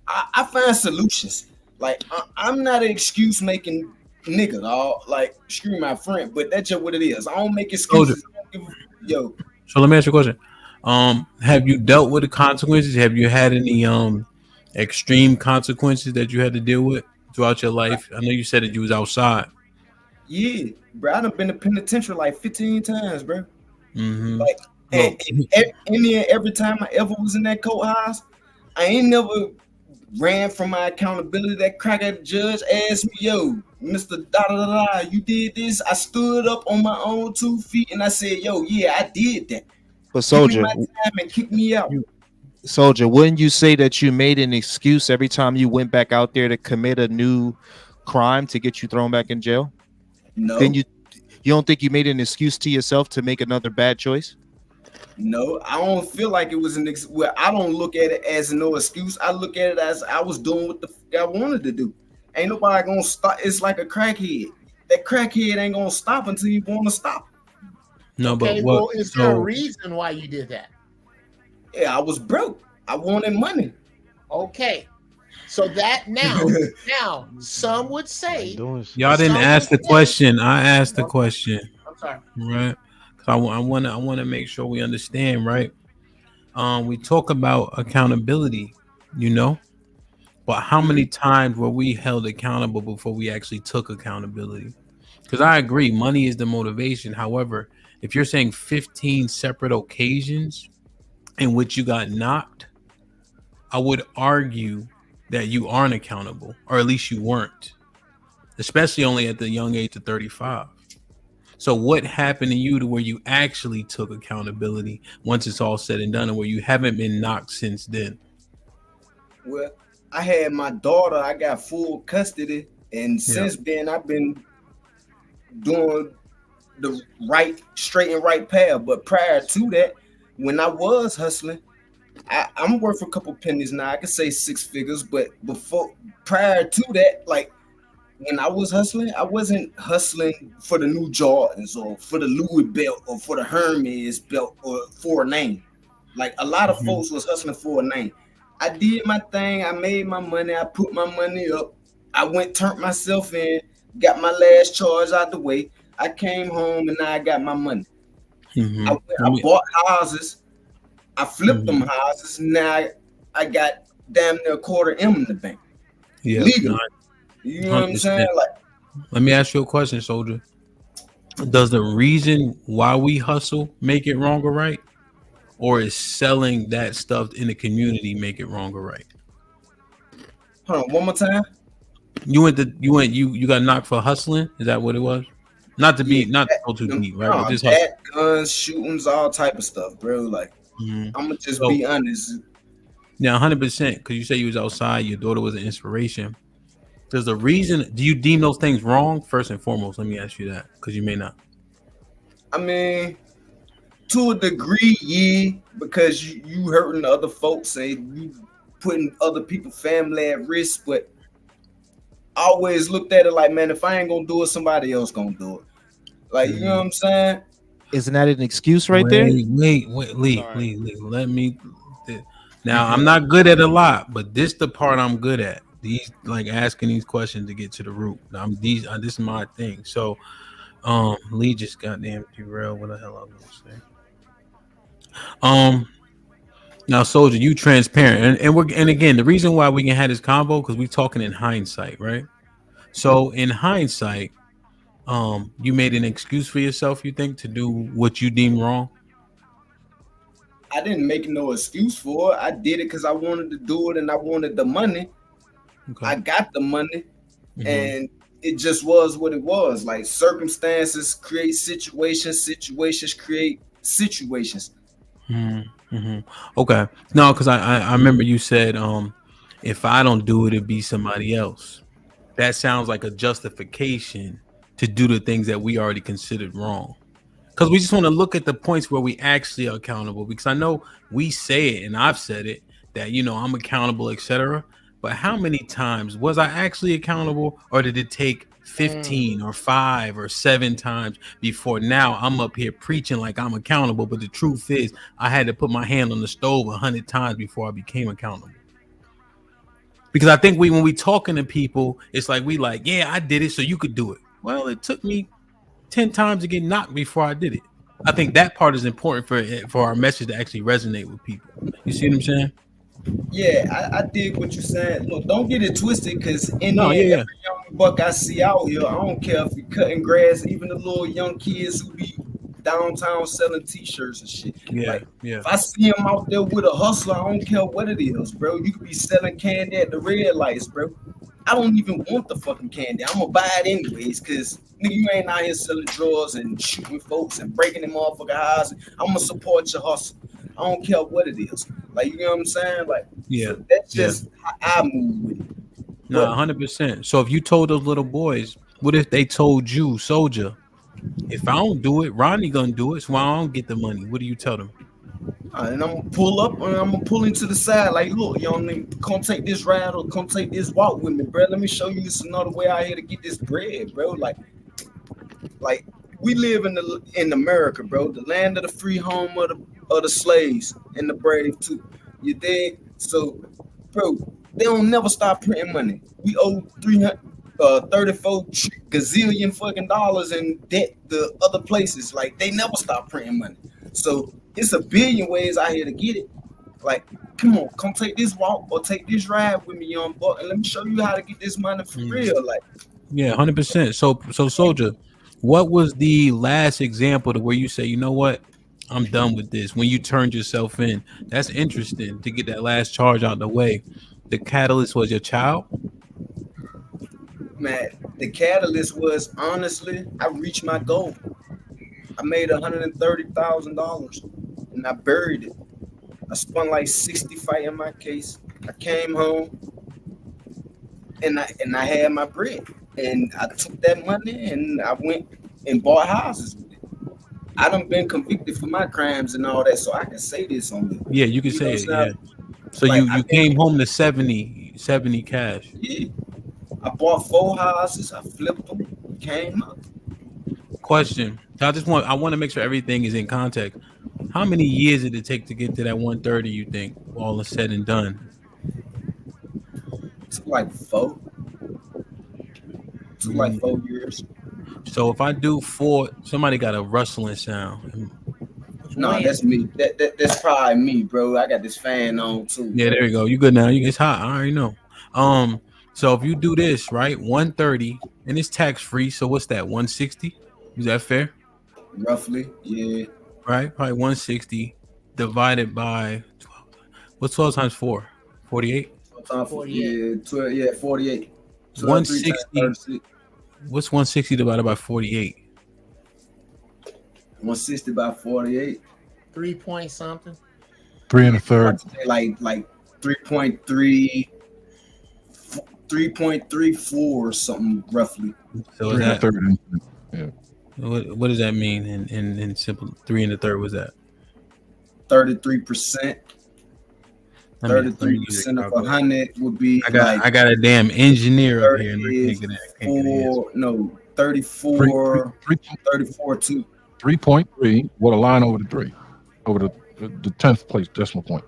I find solutions. Like, I'm not an excuse making nigga, dog. Like, screw my friend, but that's just what it is. I don't make excuses. Yo. So let me ask you a question. Have you dealt with the consequences? Have you had any extreme consequences that you had to deal with throughout your life? I know you said that you was outside. Yeah, bro. I done been to penitentiary like 15 times, bro. Mm-hmm. Like, and every time I ever was in that courthouse, I ain't never ran from my accountability. That cracker judge asked me, yo, Mr. Da-da-da-da, you did this. I stood up on my own 2 feet and I said, yo, yeah, I did that. But Soldier, give me my time and kick me out. Soldier, wouldn't you say that you made an excuse every time you went back out there to commit a new crime to get you thrown back in jail? No. Then you don't think you made an excuse to yourself to make another bad choice? No, I don't feel like it was well, I don't look at it as no excuse. I look at it as I was doing what the fuck I wanted to do. Ain't nobody gonna stop. It's like a crackhead. That crackhead ain't gonna stop until you want to stop. No, Okay, but what? well, is there a reason why you did that? Yeah, I was broke. I wanted money. Okay. So that now some would say Y'all didn't ask the question. I asked the question. I'm sorry. Right? I want to make sure we understand, right? We talk about accountability, you know, but how many times were we held accountable before we actually took accountability? Because I agree, money is the motivation. However, if you're saying 15 separate occasions in which you got knocked, I would argue that you aren't accountable, or at least you weren't, especially only at the young age of 35. So what happened to you to where you actually took accountability once it's all said and done, and where you haven't been knocked since then? Well, I had my daughter. I got full custody, and since then I've been doing the straight and right path. But prior to that, when I was hustling, I'm worth a couple pennies now. I could say 6 figures, but prior to that, like when I was hustling, I wasn't hustling for the new Jordans or for the Louis belt or for the Hermes belt or for a name. Like a lot of folks was hustling for a name. I did my thing. I made my money. I put my money up. I turned myself in, got my last charge out the way. I came home and now I got my money. I bought houses. I flipped them houses. Now I got damn near $250,000 in the bank. Yeah. Legally. You know what I'm saying? Like, let me ask you a question, soldier. Does the reason why we hustle make it wrong or right? Or is selling that stuff in the community make it wrong or right? Hold on, one more time. You got knocked for hustling? Is that what it was? Not to go too deep, right? No, But just that, guns, shootings, all type of stuff, bro. Like, I'm gonna just be honest. Yeah, 100%. Because you say you was outside, your daughter was an inspiration. There's a reason. Do you deem those things wrong? First and foremost, let me ask you that, because you may not. I mean, to a degree, yeah, because you hurting other folks and you putting other people's family at risk. But I always looked at it like, man, if I ain't gonna do it, somebody else gonna do it. Like, you know what I'm saying? Isn't that an excuse right there? Wait, Lee. Let me. Now, I'm not good at a lot, but this the part I'm good at. These, like, asking these questions to get to the root. This is my thing. So, Lee just goddamn derailed. What the hell I was gonna say? Now, soldier, you transparent, and again, the reason why we can have this convo because we talking in hindsight, right? So, in hindsight, you made an excuse for yourself. You think to do what you deem wrong? I didn't make no excuse for it. I did it because I wanted to do it and I wanted the money. Okay. I got the money, and it just was what it was. Like, circumstances create situations, situations create situations. Okay. No, because I remember you said, if I don't do it, it'd be somebody else. That sounds like a justification to do the things that we already considered wrong. Because we just want to look at the points where we actually are accountable. Because I know we say it, and I've said it, that, you know, I'm accountable, etc. But how many times was I actually accountable, or did it take 15 or 5 or 7 times before now I'm up here preaching like I'm accountable? But the truth is, I had to put my hand on the stove 100 times before I became accountable. Because I think when we talking to people, it's like we like, yeah, I did it, so you could do it. Well, it took me 10 times to get knocked before I did it. I think that part is important for our message to actually resonate with people. You see what I'm saying? Yeah, I dig what you're saying. Look, don't get it twisted, because every young buck I see out here, I don't care if you're cutting grass, even the little young kids who be downtown selling t-shirts and shit. If I see them out there with a hustler, I don't care what it is, bro. You could be selling candy at the red lights, bro. I don't even want the fucking candy. I'm gonna buy it anyways, because nigga, you ain't out here selling drugs and shooting folks and breaking them motherfucking houses. I'm gonna support your hustle. I don't care what it is. Like, you know what I'm saying? Like, so that's just how I move with it. No, 100%. So if you told those little boys, what if they told you, soldier, if I don't do it, Ronnie gonna do it, so I don't get the money? What do you tell them? And I'm gonna pull up and I'm gonna pull into the side like, look, young nigga, come take this ride or come take this walk with me, bro. Let me show you this another way out here to get this bread, bro. Like we live in America, bro, the land of the free, home of the slaves and the brave too. You dig? So, bro, they don't never stop printing money. We owe 34 gazillion fucking dollars in debt to other places. Like, they never stop printing money. So it's a billion ways out here to get it. Like, come on, come take this walk or take this ride with me, young buck, and let me show you how to get this money for real. Like, yeah, 100%. So soldier, what was the last example to where you say, you know what, I'm done with this? When you turned yourself in, that's interesting to get that last charge out the way. The catalyst was your child? Man, the catalyst was, honestly, I reached my goal. I made $130,000 and I buried it. I spun like 60 fighting my case. I came home and I had my bread. And I took that money and I went and bought houses with it. I done been convicted for my crimes and all that, so I can say this on it. Yeah, you can say it. Yeah. So Like, you came home to 70 cash. Yeah. I bought 4 houses. I flipped them. Came up. Question. I want to make sure everything is in context. How many years did it take to get to that 130? You think, all is said and done? Took like 4. Took like 4 years. So if I do 4, somebody got a rustling sound. No, that's me. That's probably me, bro. I got this fan on too. Yeah, there you go. You good now? It's hot. I already know. So if you do this right, 130, and it's tax free. So what's that? 160? Is that fair? Roughly, yeah. Right, probably 160 divided by 12. What's 12 times 4? 48. 48. 48. 160. What's 160 divided by 48? 160 by 48. 3 point something. 3 1/3. Like 3.3, 3.34 or something roughly. So 3 that, 1/3. Yeah. what does that mean in simple? 3 1/3 was that? 33%. 33% of 100 would be. I got a damn engineer up here. And I can't get it. No, 34. 2. 3.3 with a line over the 3, over the 10th place decimal point.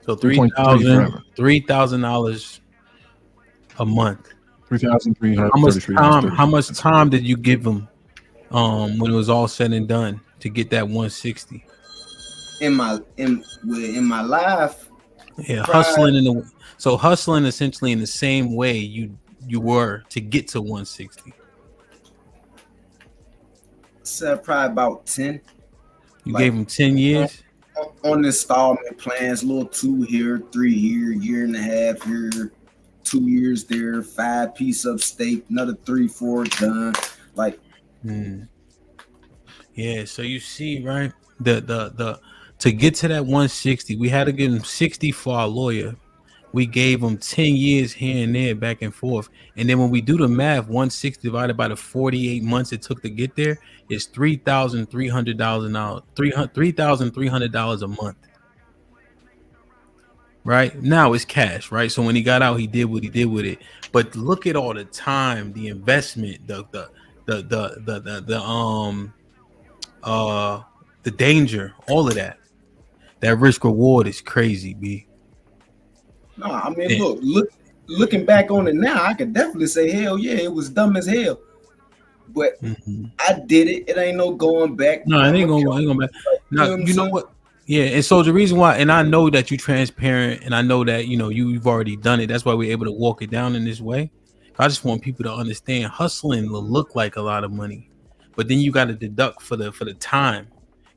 So $3,000 a month. 3,333. How much time did you give them when it was all said and done to get that 160? In my life. Yeah, hustling hustling essentially in the same way you were to get to 160. Said probably about 10. You gave him 10 years on installment plans, little 2 here, 3 here, year and a half here, 2 years there, 5 piece of steak, another 3, 4 done. Like, yeah. So you see, right? The to get to that 160, we had to give him 60 for our lawyer. We gave him 10 years here and there, back and forth. And then when we do the math, 160 divided by the 48 months it took to get there is $3,300 $3,300 a month. Right now it's cash, right? So when he got out, he did what he did with it. But look at all the time, the investment, the danger, all of that. That risk reward is crazy, B. No, I mean, looking back on it now, I could definitely say, hell yeah, it was dumb as hell. But I did it. It ain't no going back. No, it ain't going back. No, you know what? Yeah, and so the reason why, and I know that you're transparent, and I know that you've already done it. That's why we're able to walk it down in this way. I just want people to understand hustling will look like a lot of money, but then you got to deduct for the time.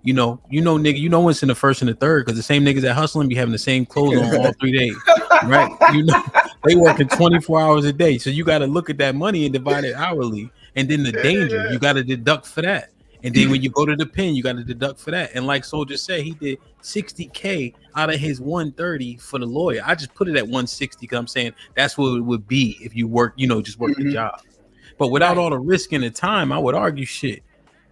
Nigga, what's in the first and the third, because the same niggas that hustling be having the same clothes on all 3 days, right? They working 24 hours a day, so you got to look at that money and divide it hourly, and then the danger you got to deduct for that, and then when you go to the pen, you got to deduct for that. And like Soldier said, he did $60K out of his 130 for the lawyer. I just put it at 160 because I'm saying that's what it would be if you work, just work the job. But without all the risk and the time, I would argue shit.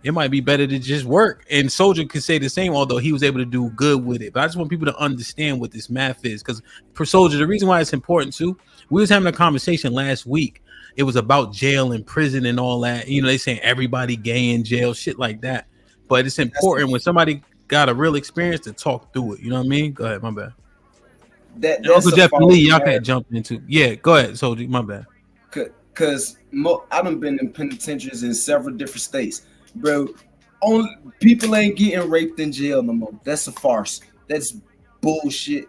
It might be better to just work. And Soldier could say the same, although he was able to do good with it. But I just want people to understand what this math is. Because for Soldier, the reason why it's important too, we was having a conversation last week. It was about jail and prison and all that. They saying everybody gay in jail, shit like that. But it's important when somebody got a real experience to talk through it. You know what I mean? Go ahead, my bad. Uncle Jeff and Lee, y'all can't jump into. Yeah, go ahead, Soldier, my bad. Because I done been in penitentiaries in several different states. Bro, only people ain't getting raped in jail no more. That's a farce. That's bullshit.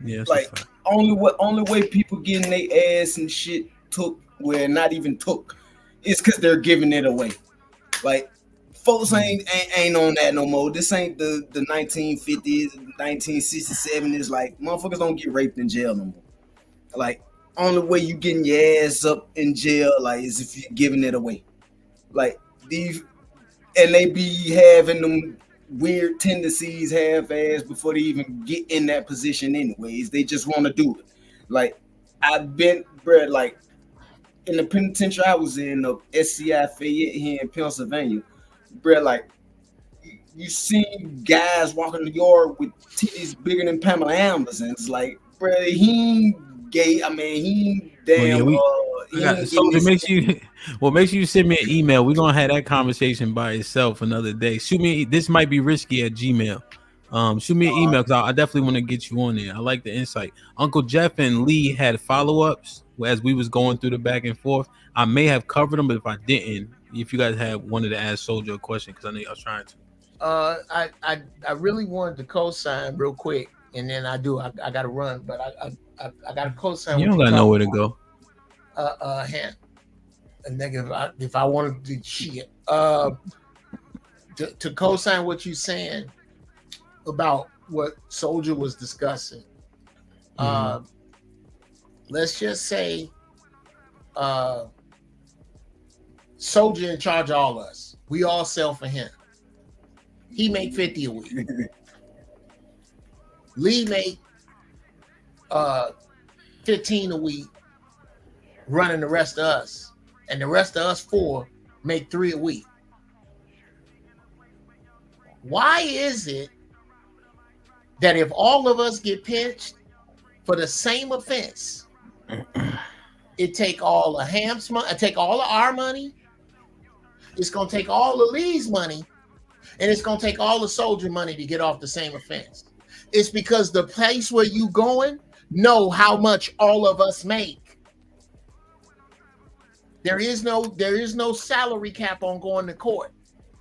Yeah, like only way people getting their ass and shit took, where not even took, is because they're giving it away. Like folks ain't on that no more. This ain't the 1950s, 1967. Is like motherfuckers don't get raped in jail no more. Like only way you getting your ass up in jail like is if you're giving it away. Like these. and they be having them weird tendencies half-ass before they even get in that position anyways. They just want to do it. Like, I've been, bro, like, in the penitentiary I was in, the SCI Fayette here in Pennsylvania, bro, like, you see guys walking the yard with titties bigger than Pamela Anderson's. Like, bro, he ain't gay. I mean, he ain't damn. He ain't Soldier, gay. make sure you send me an email. We're gonna have that conversation by itself another day. Shoot me. This might be risky at Gmail. Shoot me an email because I definitely want to get you on there. I like the insight. Uncle Jeff and Lee had follow-ups as we was going through the back and forth. I may have covered them, but if I didn't, if you guys had wanted to ask Soldier a question, because I know I was trying to. I really wanted to co-sign real quick, and then I got to run, but I got to co-sign. You don't got nowhere to go. A negative. If I wanted to do shit, to co-sign what you're saying about what Soldier was discussing. Let's just say, Soldier in charge of all us. We all sell for him. He make 50 a week. Lee make 15 a week, running the rest of us, and the rest of us 4 make 3 a week. Why is it that if all of us get pinched for the same offense, it take all of Ham's money, take all of our money, it's gonna take all of Lee's money, and it's gonna take all the Soldier money to get off the same offense? It's because the place where you going know how much all of us make. There is no salary cap on going to court,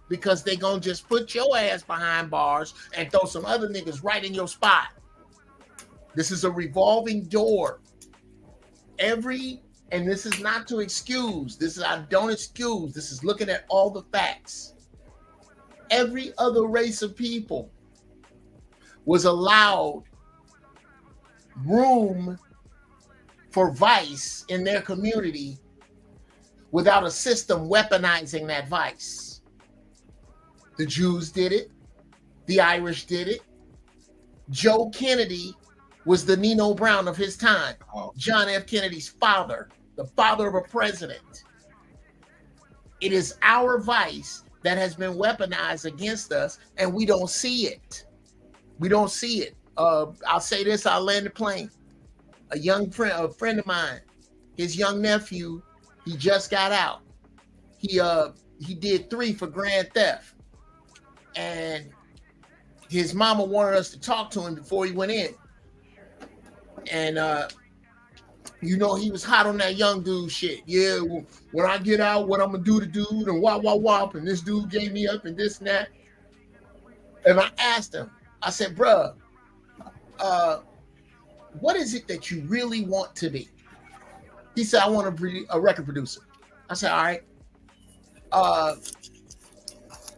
because they gonna just put your ass behind bars and throw some other niggas right in your spot. This is a revolving door. And this is not to excuse. I don't excuse. This is looking at all the facts. Every other race of people was allowed room for vice in their community without a system weaponizing that vice. The Jews did it. The Irish did it. Joe Kennedy was the Nino Brown of his time. John F. Kennedy's father, the father of a president. It is our vice that has been weaponized against us, and we don't see it. We don't see it. I'll say this, I'll land the plane. A friend of mine, his young nephew, he just got out. He did 3 for grand theft. And his mama wanted us to talk to him before he went in. And he was hot on that young dude shit. Yeah, when I get out, what I'm gonna do to dude, and wop, and this dude gave me up and this and that. And I asked him, I said, bruh, what is it that you really want to be? He said, I want to be a record producer. I said, all right.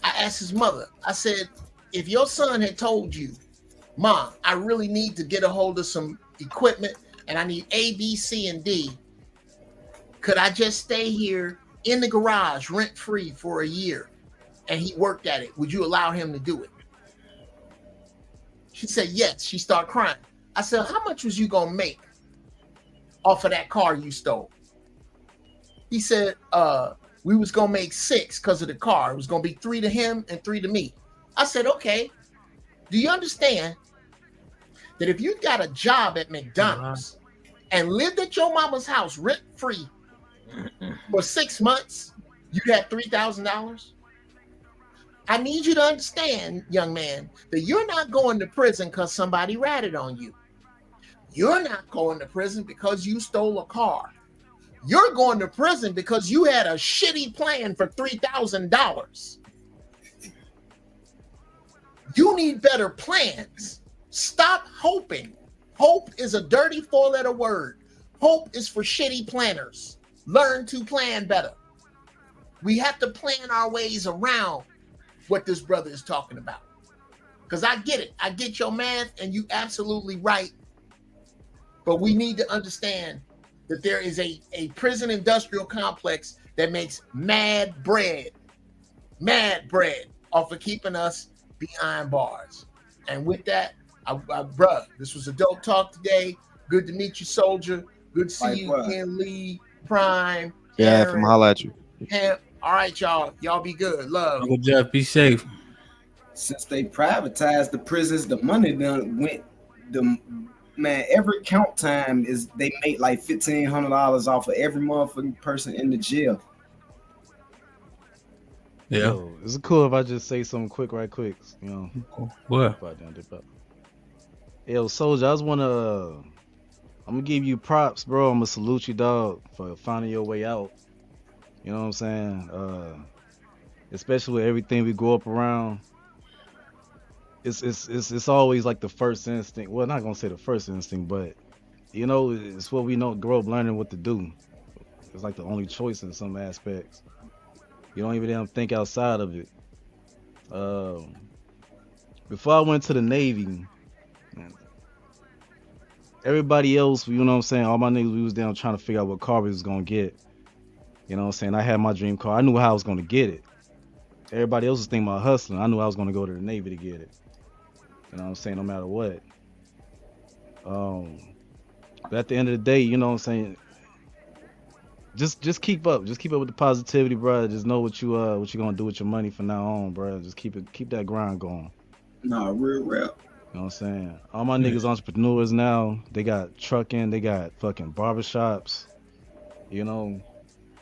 I asked his mother, I said, if your son had told you, Mom, I really need to get a hold of some equipment and I need A, B, C, and D, could I just stay here in the garage rent free for a year? And he worked at it. Would you allow him to do it? She said, yes. She started crying. I said, how much was you going to make off of that car you stole? He said, we was going to make 6 because of the car. It was going to be 3 to him and 3 to me. I said, okay. Do you understand that if you got a job at McDonald's and lived at your mama's house rent free for 6 months, you'd have $3,000? I need you to understand, young man, that you're not going to prison because somebody ratted on you. You're not going to prison because you stole a car. You're going to prison because you had a shitty plan for $3,000. You need better plans. Stop hoping. Hope is a dirty 4-letter word. Hope is for shitty planners. Learn to plan better. We have to plan our ways around what this brother is talking about. Because I get it. I get your math, and you absolutely right. But we need to understand that there is a prison industrial complex that makes mad bread mad bread off of keeping us behind bars. And with that, bruh, this was a dope talk today. Good to meet you, Soldier. Good to see you again, Lee, Prime, Yeah, Aaron, holla at you. Hemp. All right, y'all. Y'all be good. Love. Uncle Jeff, be safe. Since they privatized the prisons, the money done went. Man, every count time is they make like $1,500 off of every motherfucking person in the jail. Yeah. Yo, is it cool if I just say something right quick? You know. What? Yo, Soldier, I just wanna. I'm gonna give you props, bro. I'm gonna salute you, dog, for finding your way out. You know what I'm saying? Especially with everything we grow up around. It's always like the first instinct. Well, not gonna say the first instinct, but you know, it's what we know. Grow up learning what to do. It's like the only choice in some aspects. You don't even think outside of it. Before I went to the Navy, everybody else, you know what I'm saying, all my niggas, we was down trying to figure out what car we was gonna get. You know what I'm saying? I had my dream car. I knew how I was gonna get it. Everybody else was thinking about hustling. I knew I was gonna go to the Navy to get it. You know what I'm saying? No matter what. But at the end of the day, you know what I'm saying? Just keep up. Just keep up with the positivity, bro. Just know what you gonna do with your money from now on, bro. Just keep that grind going. Nah, real rap. You know what I'm saying? All my niggas entrepreneurs now. They got trucking. They got fucking barbershops. You know,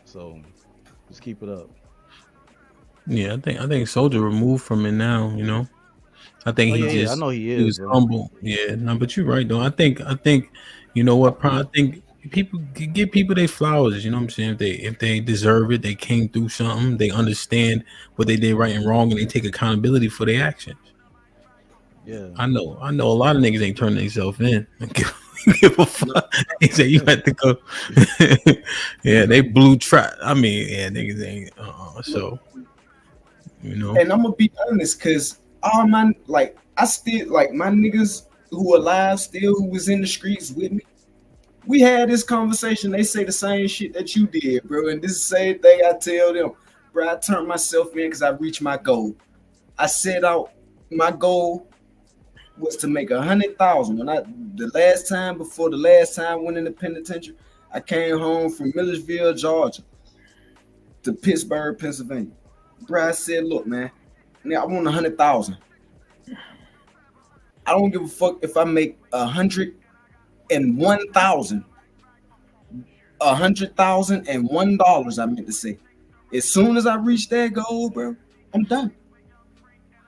so just keep it up. Yeah, I think Soldier removed from it now. You know, I think I know he is. He was bro. humble. Yeah, no, but you're right though. I think you know what? I think people give people their flowers. You know what I'm saying? If they deserve it, they came through something. They understand what they did right and wrong, and they take accountability for their actions. Yeah, I know a lot of niggas ain't turning themselves in. Give a fuck. They say you had to go. Yeah, they blew trap. I mean, yeah, niggas ain't. So, you know. And I'm gonna be honest, cause all my I still my niggas who alive still, who was in the streets with me. We had this conversation. They say the same shit that you did, bro. And this is the same thing I tell them, bro. I turned myself in because I reached my goal. I set out my goal was to make 100,000. The last time I went in the penitentiary, I came home from Millersville, Georgia, to Pittsburgh, Pennsylvania. Bro, I said, look, man, I want 100,000. I don't give a fuck if I make 101,000. $100,001, I meant to say. As soon as I reach that goal, bro, I'm done.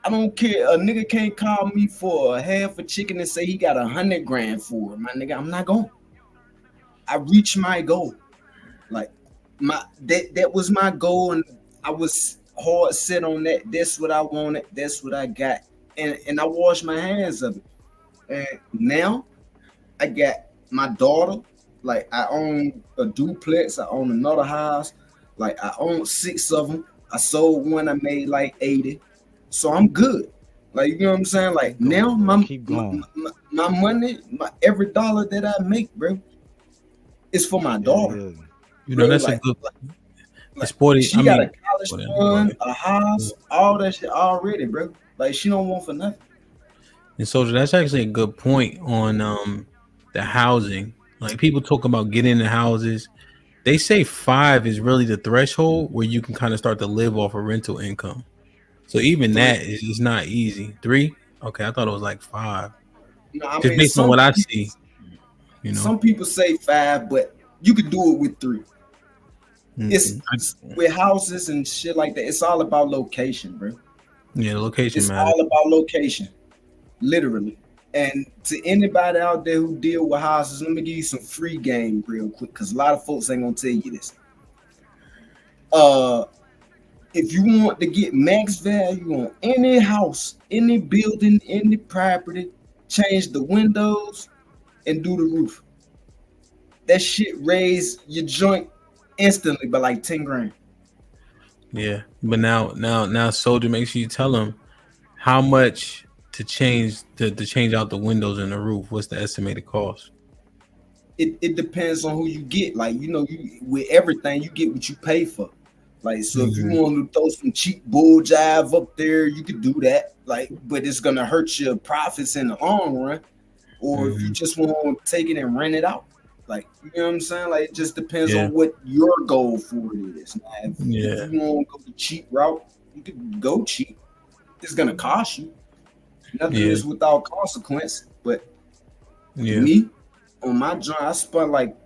I don't care. A nigga can't call me for a half a chicken and say he got 100 grand for it, my nigga. I'm not going. I reached my goal. Like that was my goal, and I was hard set on that. That's what I wanted. That's what I got, and I washed my hands of it. And now I got my daughter. Like I own a duplex. I own another house. Like I own 6 of them. I sold one. I made like 80. So I'm good. Like, you know what I'm saying? Like now my money, every dollar that I make, bro, is for my daughter. Yeah. You know, that's a good sporty. She got a college fund, a house, all that shit already, bro. Like she don't want for nothing. And Soldier, that's actually a good point on the housing. Like people talk about getting into houses. They say 5 is really the threshold where you can kind of start to live off of rental income. So even 3. That is not easy. 3? Okay, I thought it was like 5. No, I Just mean, based on what I see. You know, some people say 5, but you could do it with 3. Mm-hmm. It's with houses and shit like that. It's all about location, bro. Yeah, location it's matters. All about location, literally. And to anybody out there who deal with houses, let me give you some free game real quick, because a lot of folks ain't gonna tell you this. If you want to get max value on any house, any building, any property, change the windows and do the roof. That shit raise your joint instantly by like 10 grand. Yeah, but now, Soldier, make sure you tell them how much to change out the windows and the roof. What's the estimated cost? It depends on who you get. Like, you know, with everything you get what you pay for. Like, so if you want to throw some cheap bull jive up there, you could do that. Like, but it's gonna hurt your profits in the long run. Or if you just want to take it and rent it out. Like, you know what I'm saying? Like, it just depends on what your goal for it is. Now, if you want to go the cheap route, you can go cheap. It's gonna cost you. Nothing is without consequence. But me, on my joint, I spent like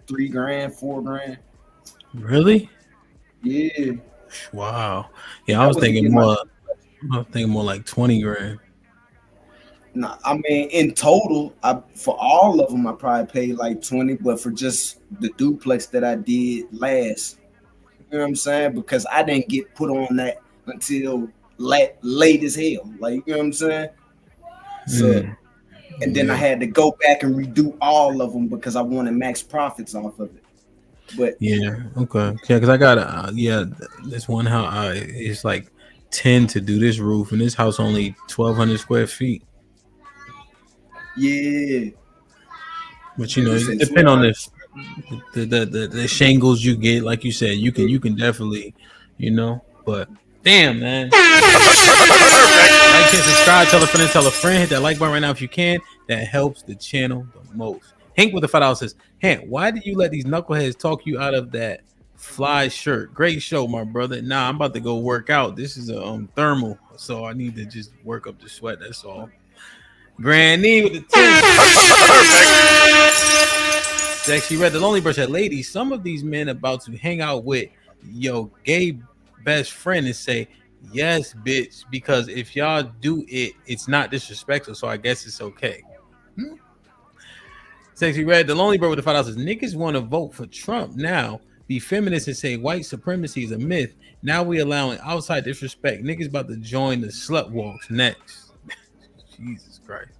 $3 grand, $4 grand. Really? Yeah. Wow. Yeah, I was thinking more. I was thinking more like 20 grand. No, I mean, in total, for all of them, I probably paid like 20, but for just the duplex that I did last, you know what I'm saying? Because I didn't get put on that until late as hell. Like, you know what I'm saying? So, and then I had to go back and redo all of them because I wanted max profits off of it. But okay, because I got this one house. It's like 10 to do this roof, and this house only 1,200 square feet. Yeah, but you know, it depends on the shingles you get. Like you said, you can definitely, you know. But damn, man, like, share, subscribe, tell a friend, hit that like button right now if you can. That helps the channel the most. Hank with the $5 says, Hank, why did you let these knuckleheads talk you out of that fly shirt? Great show, my brother. Nah, I'm about to go work out. This is a thermal, so I need to just work up the sweat. That's all. Granny with the 10. Sexy Red, the Lonely Bird said, ladies, some of these men about to hang out with your gay best friend and say, yes, bitch, because if y'all do it, it's not disrespectful, so I guess it's okay. Sexy Red, the Lonely Bird with the $5 says, niggas want to vote for Trump now, be feminists and say white supremacy is a myth. Now we allowing outside disrespect. Niggas about to join the slut walks next. Jesus Christ.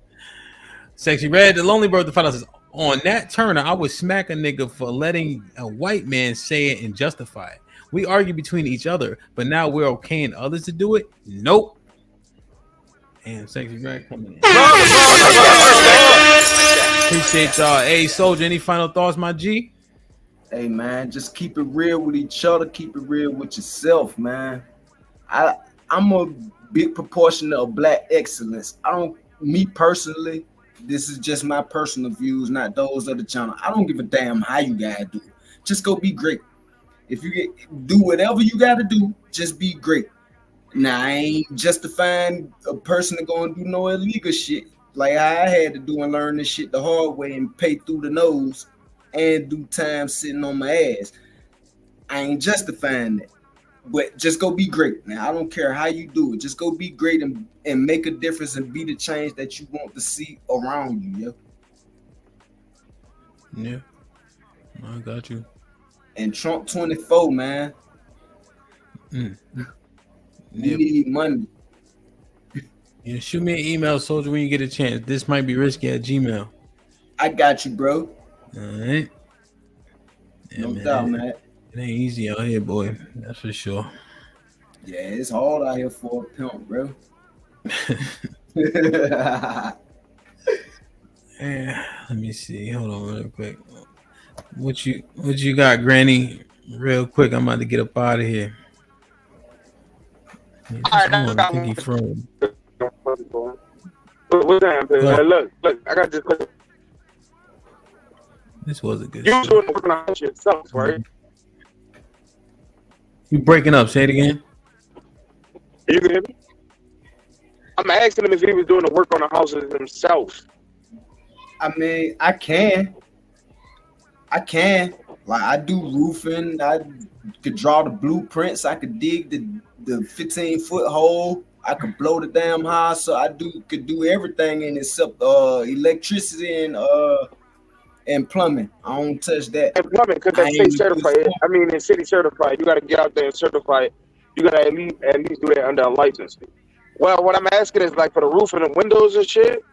Sexy Red, the Lonely Bird, the $5 says, on Nat Turner, I would smack a nigga for letting a white man say it and justify it. We argue between each other, but now we're okaying others to do it? Nope. And Sexy Red coming in. Appreciate y'all. Hey, Soldier, any final thoughts, my G? Hey, man, just keep it real with each other. Keep it real with yourself, man. I'm a big proportion of Black excellence. Me personally, this is just my personal views, not those of the channel. I don't give a damn how you guys do it. Just go be great. If you do whatever you got to do, just be great. Now, I ain't justifying a person to go and do no illegal shit like I had to do and learn this shit the hard way and pay through the nose and do time sitting on my ass. I ain't justifying that. But just go be great. Now, I don't care how you do it. Just go be great and make a difference and be the change that you want to see around you, Yeah. I got you. And Trump 24, man. We need money. Yeah, shoot me an email, Soldier, when you get a chance. This might be risky at Gmail. I got you, bro. All right. Yeah, no doubt, man. It ain't easy out here, boy. That's for sure. Yeah, it's hard out here for a pimp, bro. Yeah, let me see. Hold on real quick. What you got, Granny? Real quick, I'm about to get up out of here. Yeah, I think he froze. What's that, man? Look, I got this question. This was a good You show. doing the work on the house yourself, right? You breaking up? Say it again. You can hear me? I'm asking him if he was doing the work on the houses himself. I mean, I can. Like, I do roofing. I could draw the blueprints. I could dig the 15-foot hole. I could blow the damn house. So I could do everything in except electricity and plumbing. I don't touch that. And plumbing, because that's state certified. I mean, it's city certified. You got to get out there and certify it. You got to at least do that under a license. Well, what I'm asking is, like, for the roof and the windows and shit,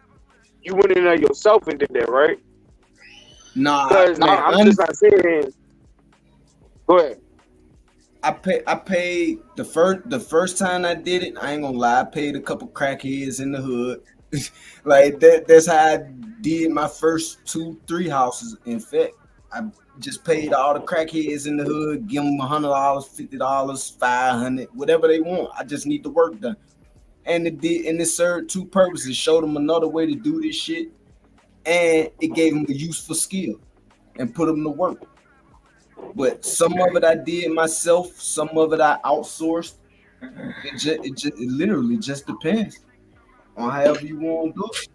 you went in there yourself and did that, right? Nah, because I'm just not saying. Go ahead. I paid the first time I did it. I ain't gonna lie, I paid a couple crackheads in the hood. Like that's how I did my first 2-3 houses. In fact, I just paid all the crackheads in the hood, give them $100, $50, $500, whatever they want. I just need the work done. And it served two purposes: showed them another way to do this shit, and it gave them a useful skill and put them to work. But some of it I did myself, some of it I outsourced. It literally just depends on however you want to do it.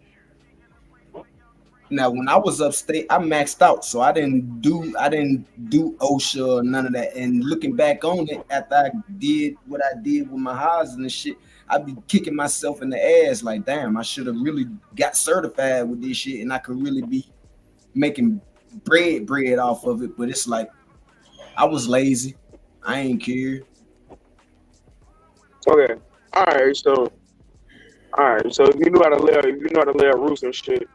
Now, when I was upstate, I maxed out, so I didn't do OSHA or none of that. And looking back on it, after I did what I did with my houses and shit, I'd be kicking myself in the ass like, damn, I should have really got certified with this shit, and I could really be making bread off of it. But it's like I was lazy. I ain't care. Okay. All right. So if you know how to lay a roof and shit,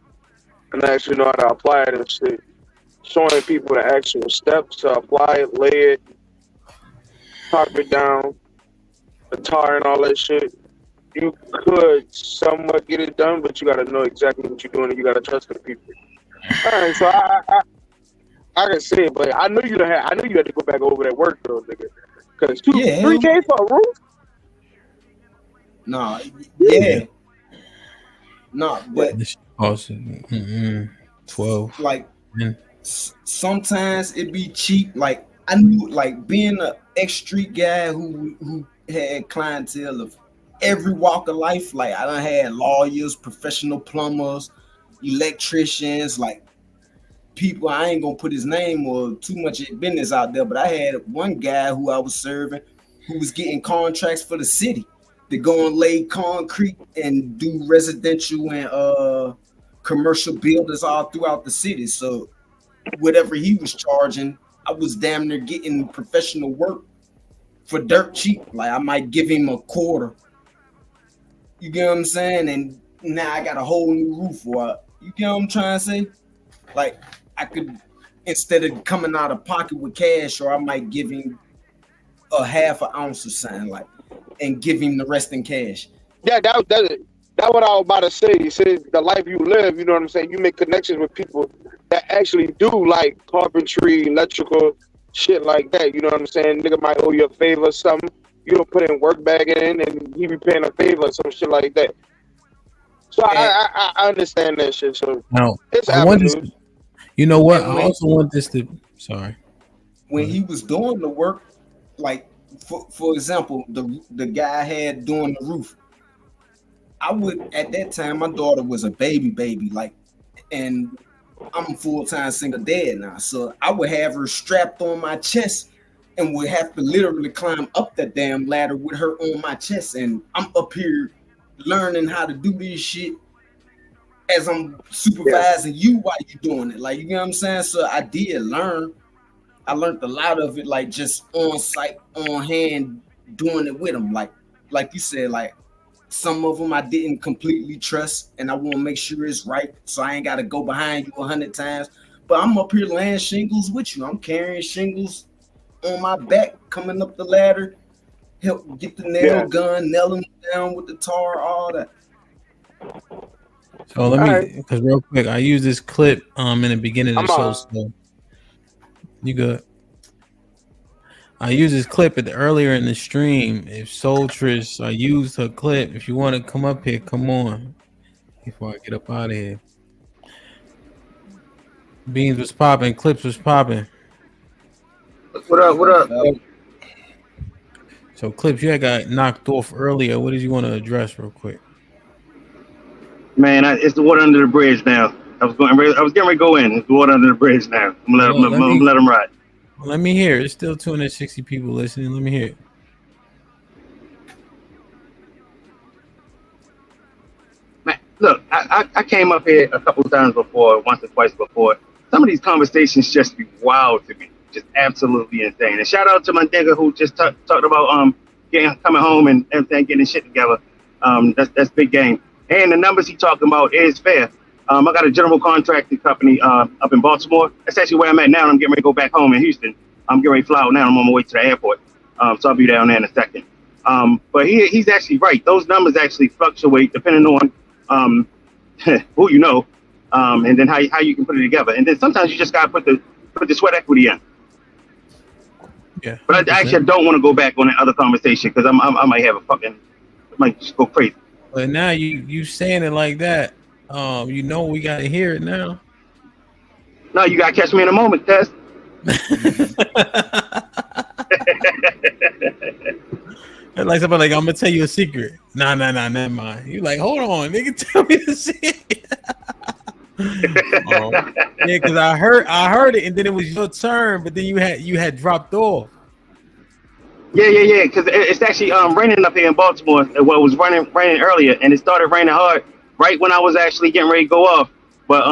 and actually know how to apply it and shit, showing people the actual steps to apply it, lay it, top it down, the tar and all that shit, you could somewhat get it done, but you got to know exactly what you're doing, and you got to trust the people. All right, so I can say it, but I knew you had to go back over that work though, nigga, because $3K for a roof. No, yeah, no, but Awesome. 12. like sometimes it be cheap. Like I knew, like being an ex-street guy who had clientele of every walk of life. Like I done had lawyers, professional plumbers, electricians, like people. I ain't gonna put his name or too much business out there, but I had one guy who I was serving who was getting contracts for the city to go and lay concrete and do residential and commercial buildings all throughout the city. So whatever he was charging, I was damn near getting professional work for dirt cheap. Like I might give him a quarter. You get what I'm saying? And now I got a whole new roof. You get what I'm trying to say? Like I could, instead of coming out of pocket with cash, or I might give him a half an ounce of something, like, and give him the rest in cash. Yeah, that's what I was about to say. You say the life you live, you know what I'm saying? You make connections with people that actually do like carpentry, electrical, shit like that. You know what I'm saying? Nigga might owe you a favor or something. You don't put in work back in, and he be paying a favor or some shit like that. So I understand that shit. So now, it's I want this, you know what? And I also want this to. Sorry. When he was doing the work, like for example, the guy I had doing the roof, I would, at that time, my daughter was a baby, like, and I'm a full-time single dad now. So I would have her strapped on my chest and would have to literally climb up that damn ladder with her on my chest. And I'm up here learning how to do this shit as I'm supervising you while you're doing it. Like, you know what I'm saying? So I did learn. I learned a lot of it, like just on site, on hand, doing it with them. Like you said, like some of them I didn't completely trust, and I want to make sure it's right, so I ain't got to go behind you 100 times. But I'm up here laying shingles with you. I'm carrying shingles on my back, coming up the ladder, help get the nail gun, nail them down with the tar, all that. So let me, because real quick, I use this clip in the beginning of the show. So you good? I use this clip earlier in the stream. If Soultress, I used her clip. If you want to come up here, come on. Before I get up out of here. Beans was popping, clips was popping. What up? What up? So clips, you had got knocked off earlier. What did you want to address real quick? Man, it's the water under the bridge now. I was getting ready to go in. It's the water under the bridge now. I'm gonna let them ride. Let me hear. There's still 260 people listening. Let me hear it. Man, look, I came up here a couple of times before, once or twice before. Some of these conversations just be wild to me, just absolutely insane. And shout out to my nigga who just talked about coming home and everything, getting shit together. That's big game. And the numbers he talking about is fair. I got a general contracting company up in Baltimore. That's actually where I'm at now. I'm getting ready to go back home in Houston. I'm getting ready to fly out now. I'm on my way to the airport. So I'll be down there in a second. But he's actually right. Those numbers actually fluctuate depending on who you know, and then how you can put it together. And then sometimes you just got to put the put the sweat equity in. Yeah. But I actually don't want to go back on that other conversation because I might have I might just go crazy. But now you saying it like that, we gotta hear it now. No, you gotta catch me in a moment, Tess. Like somebody like, I'm gonna tell you a secret. Nah, never mind. You like, hold on, nigga, tell me the secret. Yeah, because I heard it, and then it was your turn, but then you had dropped off. Yeah. Because it's actually raining up here in Baltimore. Well, it was raining earlier, and it started raining hard right when I was actually getting ready to go off. But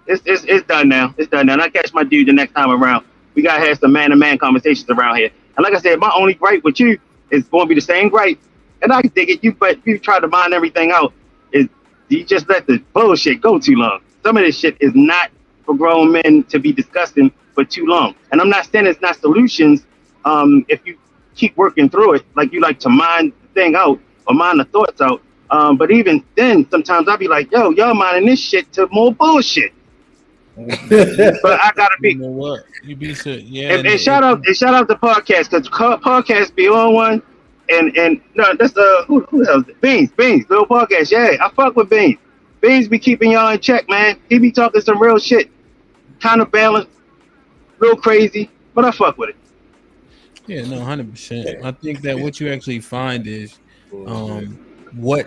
it's done now. It's done now. And I catch my dude the next time around. We gotta have some man-to-man conversations around here. And like I said, my only gripe with you is going to be the same gripe. And I dig it. But you try to mind everything out. You just let the bullshit go too long. Some of this shit is not for grown men to be discussing for too long. And I'm not saying it's not solutions. If you keep working through it, like you like to mind the thing out or mind the thoughts out. But even then, sometimes I'll be like, yo, y'all minding this shit to more bullshit. But I gotta be. You know what? You be so, yeah. And shout out to podcast because podcast be on one. And no, that's who else? Beans, little podcast. Yeah, I fuck with Beans. Beans be keeping y'all in check, man. He be talking some real shit, kind of balanced, real crazy, but I fuck with it. Yeah, no, 100%. I think that what you actually find is,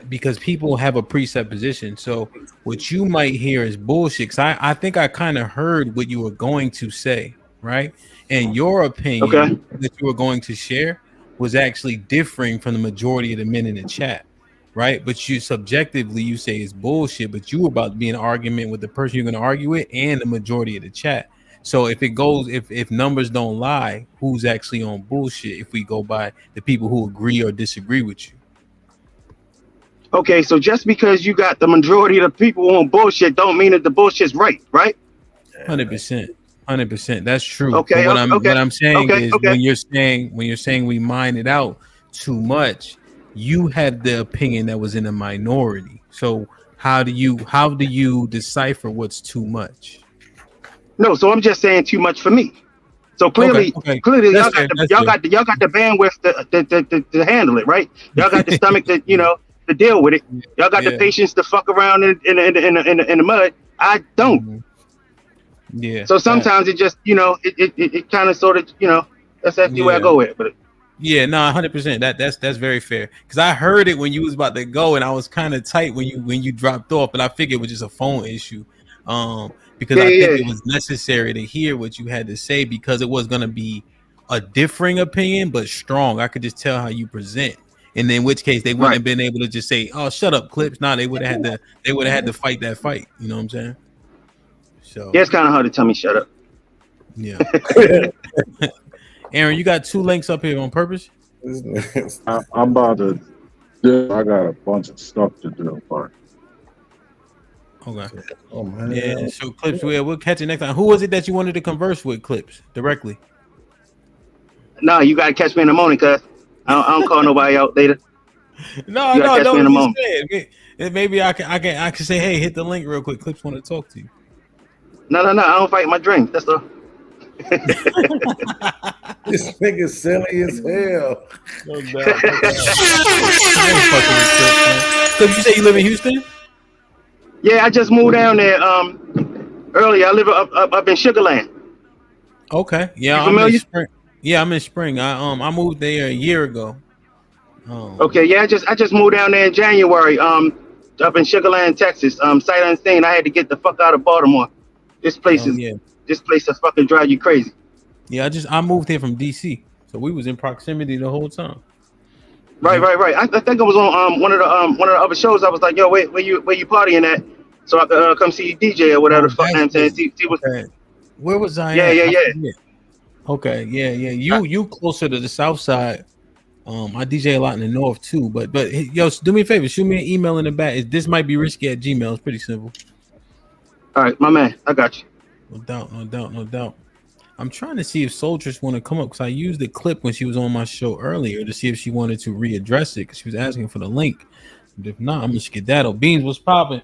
because people have a presupposition. So what you might hear is bullshit. 'Cause I think I kind of heard what you were going to say, right? And your opinion that you were going to share was actually differing from the majority of the men in the chat, right? But you subjectively, you say it's bullshit, but you were about to be in an argument with the person you're going to argue with and the majority of the chat. So if it goes, if numbers don't lie, who's actually on bullshit if we go by the people who agree or disagree with you? Okay, so just because you got the majority of the people on bullshit don't mean that the bullshit's right? 100%. That's true. Okay, But what I'm saying is okay. when you're saying we mine it out too much, you had the opinion that was in a minority. So how do you decipher what's too much? No, so I'm just saying too much for me. So clearly, y'all got the bandwidth to handle it, right? Y'all got the stomach to to deal with it. Y'all got the patience to fuck around in the mud. I don't. Yeah. So sometimes it just it kind of sort of that's actually where I go with it. But yeah, no, 100%. That's very fair. Because I heard it when you was about to go, and I was kind of tight when you dropped off, but I figured it was just a phone issue. Because I think it was necessary to hear what you had to say because it was going to be a differing opinion, but strong. I could just tell how you present, and in which case they wouldn't have been able to just say, "Oh, shut up, Clips." Nah, they would have had to fight that fight. You know what I'm saying? So yeah, it's kind of hard to tell me shut up. Yeah. Aaron, you got 2 links up here on purpose? I'm about to. I got a bunch of stuff to do, but. Okay. Oh man. Yeah. So Clips, we'll catch you next time. Who was it that you wanted to converse with, Clips, directly? No, you gotta catch me in the morning, cuz I don't call nobody out later. No. Maybe I can say, hey, hit the link real quick. Clips want to talk to you. No. I don't fight my dreams. That's all. This nigga's silly as hell. No doubt. Clips, you say you live in Houston? Yeah, I just moved down there earlier. I live up in Sugar Land. Okay. Yeah, you familiar? I'm in Spring. I moved there a year ago. Okay, yeah, I just moved down there in January. Up in Sugar Land, Texas. Sight unseen. I had to get the fuck out of Baltimore. This place is fucking drive you crazy. Yeah, I moved here from DC, so we was in proximity the whole time. Right. I think I was on one of the other shows. I was like, yo, where you partying at? So I could come see DJ or whatever the fuck I'm saying. See what? Where was I? Yeah. Okay, yeah. You closer to the south side. I DJ a lot in the north too. But yo, do me a favor, shoot me an email in the back. This might be risky at Gmail. It's pretty simple. All right, my man, I got you. No doubt. I'm trying to see if Soldiers want to come up because I used the clip when she was on my show earlier to see if she wanted to readdress it because she was asking for the link. But if not, I'm gonna skedaddle. Beans, what's popping?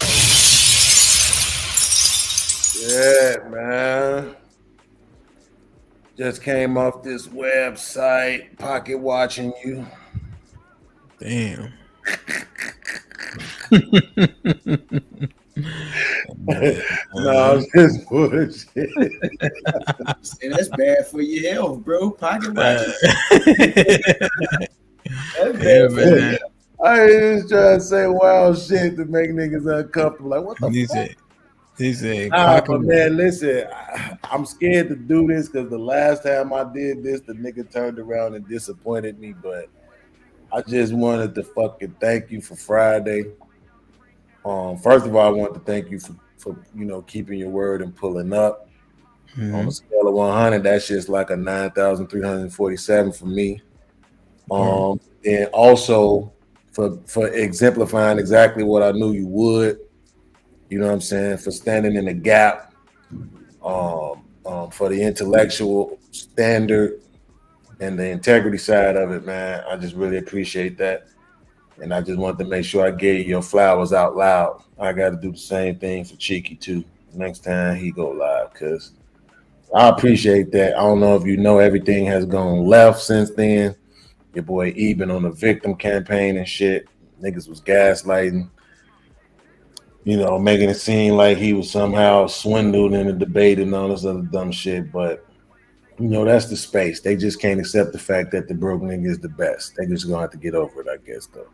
Yeah, man. Just came off this website, pocket watching you. Damn. No, I'm just bullshit. And that's bad for your health, bro. Pocket watches. That's bad for your health. I just trying to say wild shit to make niggas uncomfortable. Like, what the fuck? He said, but man, listen, I'm scared to do this because the last time I did this, the nigga turned around and disappointed me. But I just wanted to fucking thank you for Friday. First of all, I want to thank you for keeping your word and pulling up. On a scale of 100, that's just like a 9,347 for me. And also for exemplifying exactly what I knew you would. You know what I'm saying? For standing in the gap, for the intellectual standard and the integrity side of it, man. I just really appreciate that. And I just wanted to make sure I gave you your flowers out loud. I got to do the same thing for Cheeky too. Next time he go live, because I appreciate that. I don't know if you know, everything has gone left since then. Your boy E been on the victim campaign and shit. Niggas was gaslighting, making it seem like he was somehow swindled in a debate and all this other dumb shit. But that's the space. They just can't accept the fact that the broke nigga is the best. They just gonna have to get over it, I guess, though.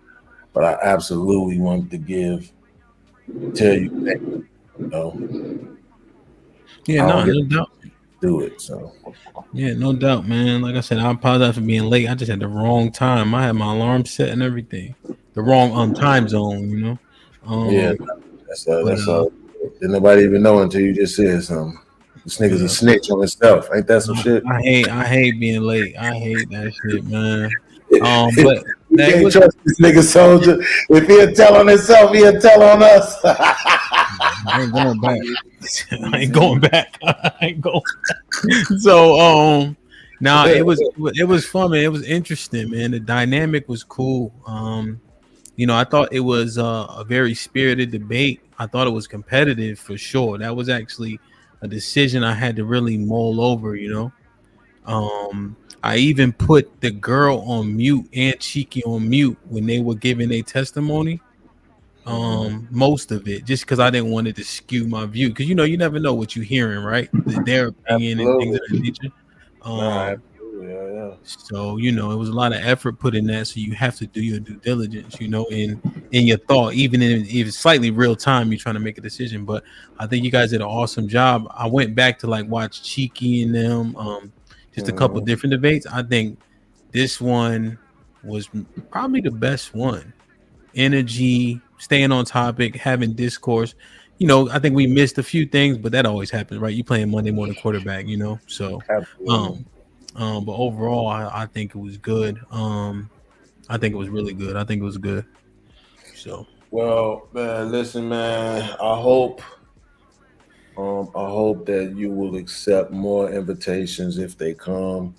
But I absolutely wanted to tell you that, Yeah, no doubt. Do it. So yeah, no doubt, man. Like I said, I apologize for being late. I just had the wrong time. I had my alarm set and everything. The wrong time zone, yeah, that's all. Didn't nobody even know until you just said something. This nigga's a snitch on himself. Ain't that some shit? I hate being late. I hate that shit, man. But you can't trust this nigga soldier. If he'll tell on himself, he'll tell on us. I ain't going back. I ain't going back. So it was fun, man. It was interesting, man. The dynamic was cool. I thought it was a very spirited debate. I thought it was competitive for sure. That was actually a decision I had to really mull over, I even put the girl on mute and Cheeky on mute when they were giving their testimony. Most of it, just because I didn't want it to skew my view, because you never know what you're hearing, right? Their opinion and things of that nature. So it was a lot of effort put in that. So you have to do your due diligence, in your thought, even if it's slightly real time, you're trying to make a decision. But I think you guys did an awesome job. I went back to watch Cheeky and them, just a couple different debates. I think this one was probably the best one. Energy, staying on topic, having discourse. I think we missed a few things, but that always happens, right? You playing Monday morning quarterback, So, but overall, I think it was good. I think it was really good. I think it was good. So, well, man, listen, man. I hope that you will accept more invitations if they come.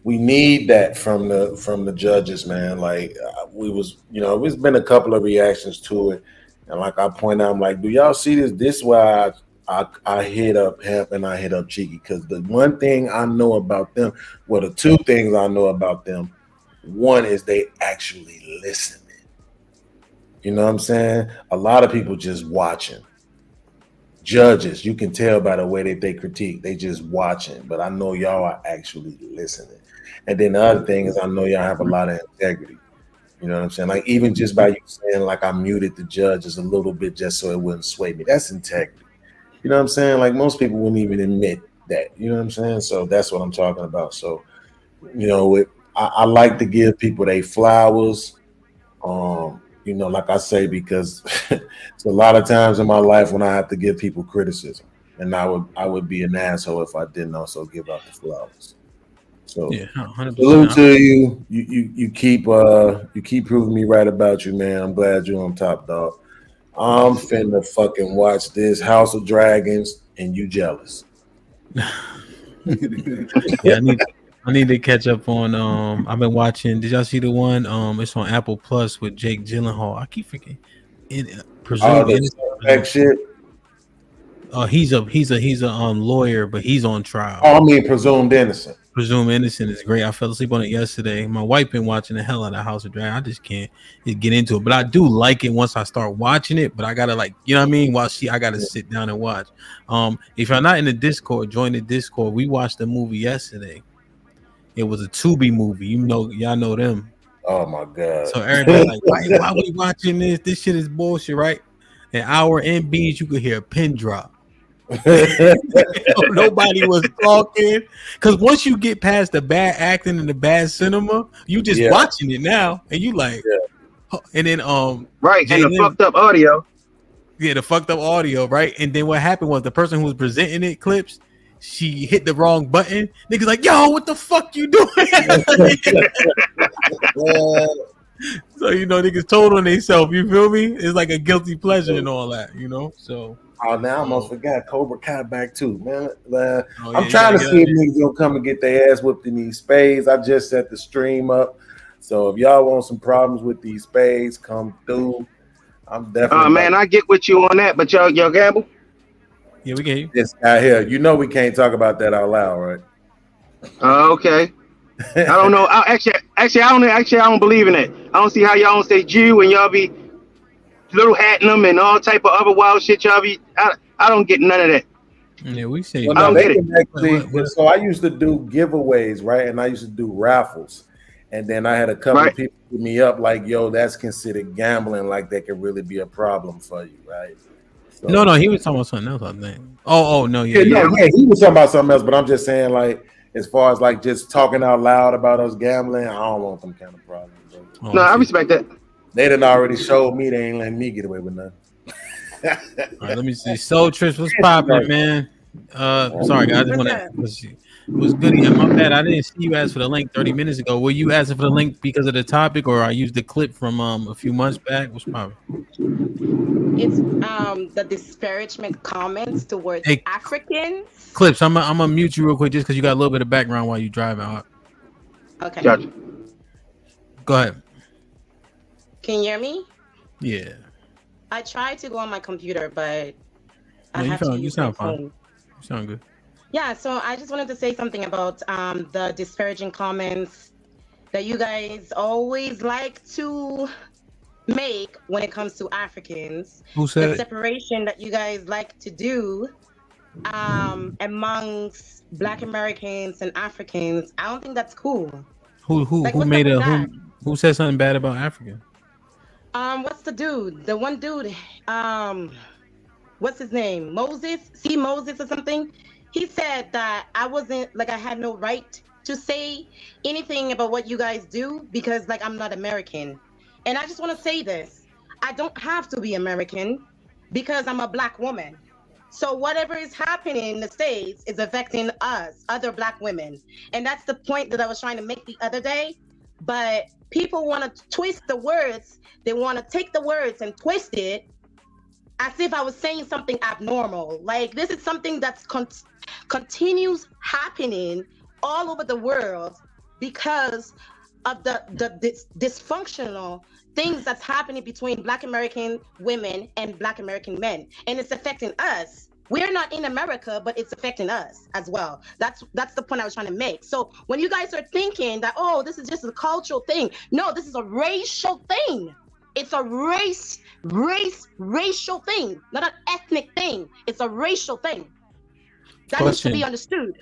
We need that from the judges, man. It's been a couple of reactions to it, and like I point out, I'm like, do y'all see this? This is why I hit up Hemp and I hit up Cheeky, because the one thing I know about them, well, the two things I know about them, one is they actually listening. You know what I'm saying? A lot of people just watching. Judges, you can tell by the way that they critique, they just watching, but I know y'all are actually listening. And then the other thing is, I know y'all have a lot of integrity. You know what I'm saying? Like, even just by you saying, I muted the judges a little bit just so it wouldn't sway me. That's integrity. You know what I'm saying? Like, most people wouldn't even admit that. You know what I'm saying? So that's what I'm talking about. So, I like to give people their flowers. Like I say, because it's a lot of times in my life when I have to give people criticism, and I would be an asshole if I didn't also give out the flowers. So yeah, 100%. Salute to you. You keep proving me right about you, man. I'm glad you're on top, dog. I'm finna fucking watch this House of Dragons, and you jealous. Yeah, I need to catch up on. I've been watching. Did y'all see the one? It's on Apple Plus with Jake Gyllenhaal. I keep forgetting. Shit. He's a lawyer, but he's on trial. Oh, I mean presumed innocent. Presume Innocent is great. I fell asleep on it yesterday. My wife been watching the hell out of House of Dragon. I just can't get into it, but I do like it once I start watching it. But I gotta you know what I mean. I gotta sit down and watch. If you're not in the Discord, join the Discord. We watched the movie yesterday. It was a Tubi movie. Y'all know them. Oh my god! So everybody like, why we watching this? This shit is bullshit, right? An hour in beats, you could hear a pin drop. Nobody was talking because once you get past the bad acting and the bad cinema, you just watching it now, and you like, and then right, and the fucked up audio. Yeah, the fucked up audio, right? And then what happened was the person who was presenting it clips, she hit the wrong button. Niggas like, yo, what the fuck you doing? So niggas told on themselves. You feel me? It's like a guilty pleasure and all that, So. Oh, now I almost forgot Cobra Kai back too, man. Oh, I'm trying to see if niggas gonna come and get their ass whooped in these spades. I just set the stream up, so if y'all want some problems with these spades, come through. I'm definitely. Oh man, I get with you on that, but y'all gamble. Yeah, we get this guy here. We can't talk about that out loud, right? Okay. I don't know. I don't believe in it. I don't see how y'all don't say Jew and y'all be little hatting them and all type of other wild shit y'all be. I don't get none of that. Yeah, we say. Well, no, they can actually, so I used to do giveaways, right? And I used to do raffles. And then I had a couple of people hit me up like, yo, that's considered gambling. Like that could really be a problem for you, right? So, no, he was talking about something else, I think. Oh, no, yeah, he was talking about something else, but I'm just saying, like, as far as like just talking out loud about us gambling, I don't want them kind of problems. Oh, no, I respect that. They done already showed me they ain't letting me get away with nothing. All right, let me see. Soul Trips, what's poppin', man? Sorry, guys. I just want to. What's good? Yeah, my bad. I didn't see you ask for the link 30 minutes ago. Were you asking for the link because of the topic, or I used the clip from a few months back? What's poppin'? It's the disparagement comments towards Africans. Clips. I'm gonna mute you real quick just because you got a little bit of background while you driving out. Okay. Gotcha. Go ahead. Can you hear me? Yeah. I tried to go on my computer, but you sound fine. You sound good. Yeah, so I just wanted to say something about the disparaging comments that you guys always like to make when it comes to Africans. Who said the separation that you guys like to do amongst Black Americans and Africans? I don't think that's cool. Who said something bad about Africa? What's the dude? The one dude. What's his name? Moses? See Moses or something? He said that I had no right to say anything about what you guys do because I'm not American. And I just want to say this. I don't have to be American because I'm a Black woman. So whatever is happening in the States is affecting us, other Black women. And that's the point that I was trying to make the other day. But people want to twist the words. They want to take the words and twist it as if I was saying something abnormal. Like this is something that's continues happening all over the world because of the dysfunctional things that's happening between Black American women and Black American men, and it's affecting us. We're not in America, but it's affecting us as well. That's the point I was trying to make. So when you guys are thinking that, oh, this is just a cultural thing, no, this is a racial thing. It's a racial thing, not an ethnic thing. It's a racial thing. That needs to be understood.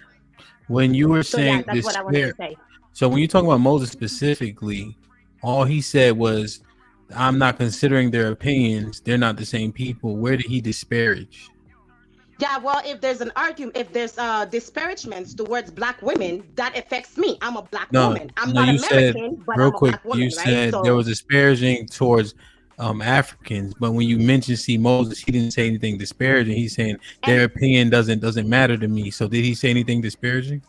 When you were saying that's what I wanted to say. So when you talk about Moses specifically, all he said was, I'm not considering their opinions. They're not the same people. Where did he disparage? Yeah, well, if there's an argument, if there's disparagements towards Black women, that affects me. I'm a Black woman. I'm not American, but I'm a Black woman, you said there was disparaging towards Africans, but when you mentioned C. Moses, he didn't say anything disparaging. He's saying their opinion doesn't matter to me. So did he say anything disparaging?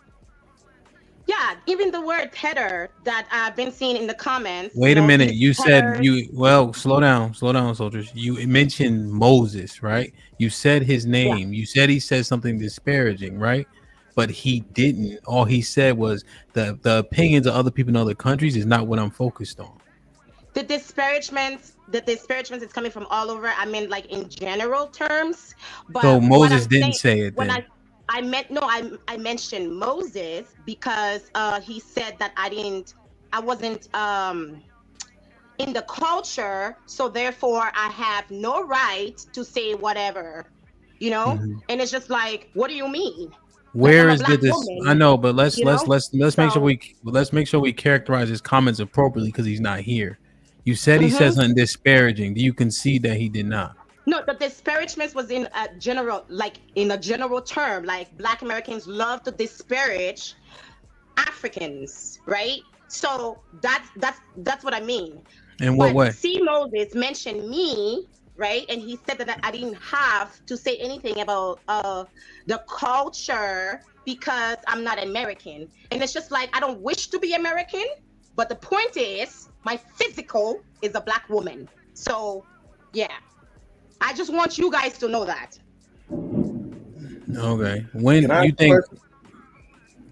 Yeah, even the word header that I've been seeing in the comments. Wait a minute. You said slow down, soldiers. You mentioned Moses, right? You said his name. Yeah. You said he said something disparaging, right? But he didn't. All he said was the opinions of other people in other countries is not what I'm focused on. The disparagements is coming from all over. I mean, like in general terms. But so Moses didn't say it then. I mentioned Moses because he said that I wasn't in the culture, so therefore I have no right to say whatever, you know. And it's just like, what do you mean? Where I'm a is black this? woman, I know, but let's you know? make sure we characterize his comments appropriately because he's not here. You said he said something disparaging. Do you concede that he did not? No, the disparagements was in a general, like in a general term, like Black Americans love to disparage Africans, right? So that's what I mean. In what way? C. Moses mentioned me, right? And he said that I didn't have to say anything about the culture because I'm not American. And it's just like, I don't wish to be American, but the point is, my physical is a Black woman. So, yeah. I just want you guys to know that. Okay. When you think...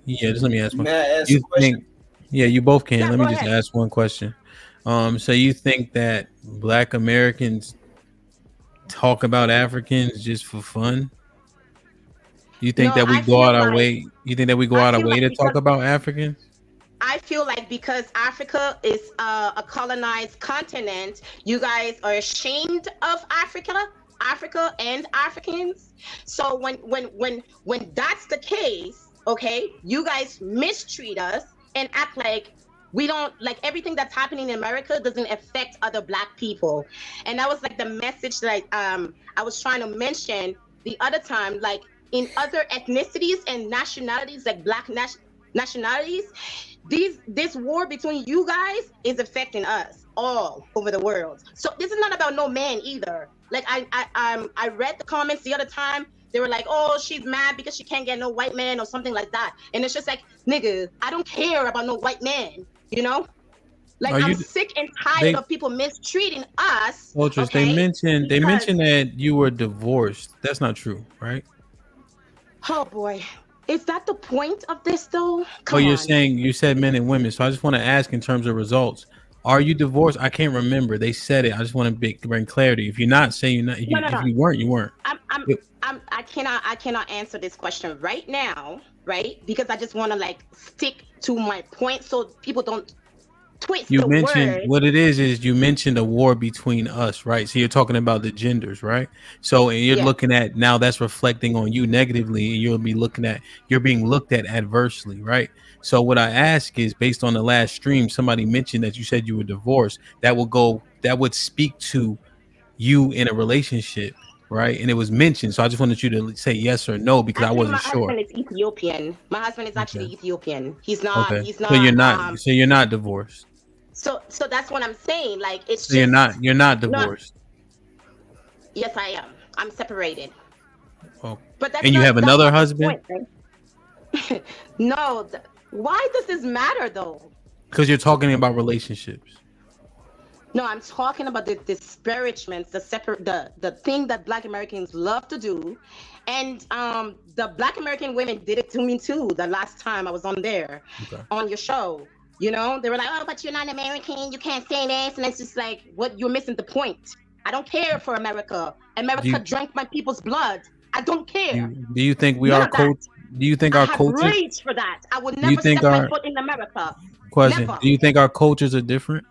Yeah, just let me ask one. May I ask a question? Yeah, you both can. Yeah, let me go just ahead. ask one question. So you think that Black Americans talk about Africans just for fun? You think No, that we I go feel out our like- way? You think that we go out our feel way like to talk because- about Africans? I feel like because Africa is a colonized continent, you guys are ashamed of Africa and Africans. So when that's the case, okay, you guys mistreat us and act like we don't, like, everything that's happening in America doesn't affect other Black people. And that was like the message that I was trying to mention the other time, like in other ethnicities and nationalities, like Black nationalities, this war between you guys is affecting us all over the world. So this is not about no man either. Like I read the comments the other time. They were like, oh, she's mad because she can't get no white man or something like that. And it's just like, nigga, I don't care about no white man, you know? Like, I'm sick and tired of people mistreating us. Ultras, okay? they mentioned Because- that you were divorced. That's not true, right? Oh boy. Is that the point of this though? Oh, you're saying you said men and women. So I just want to ask in terms of results. Are you divorced? I can't remember. They said it. I just want to bring clarity. If you're not, say you're not. If you weren't, you weren't. I cannot answer this question right now, right? Because I just want to like stick to my point so people don't twist You the mentioned word. what it is you mentioned a war between us, right? So you're talking about the genders, right? So and you're Yeah. looking at now that's reflecting on you negatively, and you're being looked at adversely, right? So what I ask is, based on the last stream, somebody mentioned that you said you were divorced. That would speak to you in a relationship, right? And it was mentioned. So I just wanted you to say yes or no because I wasn't my sure. husband is Ethiopian. My husband is actually Ethiopian. He's not. Okay. He's not. So you're not divorced. So that's what I'm saying. Like it's So just. you're not divorced. Yes, I am. I'm separated. Oh. But that's And you not- have that's another not the husband? point, right? No. Why does this matter though? Because you're talking about relationships. No, I'm talking about the disparagements, the thing that Black Americans love to do, and the Black American women did it to me too. The last time I was on there, on your show, you know, they were like, "Oh, but you're not American. You can't say this," and it's just like, "What? You're missing the point. I don't care for America. America drank my people's blood. I don't care. Do you think we None are of that. Do you think I our have cultures? rage for that. I would you never think step my our- foot in America. Question: Never. Do you think our cultures are different?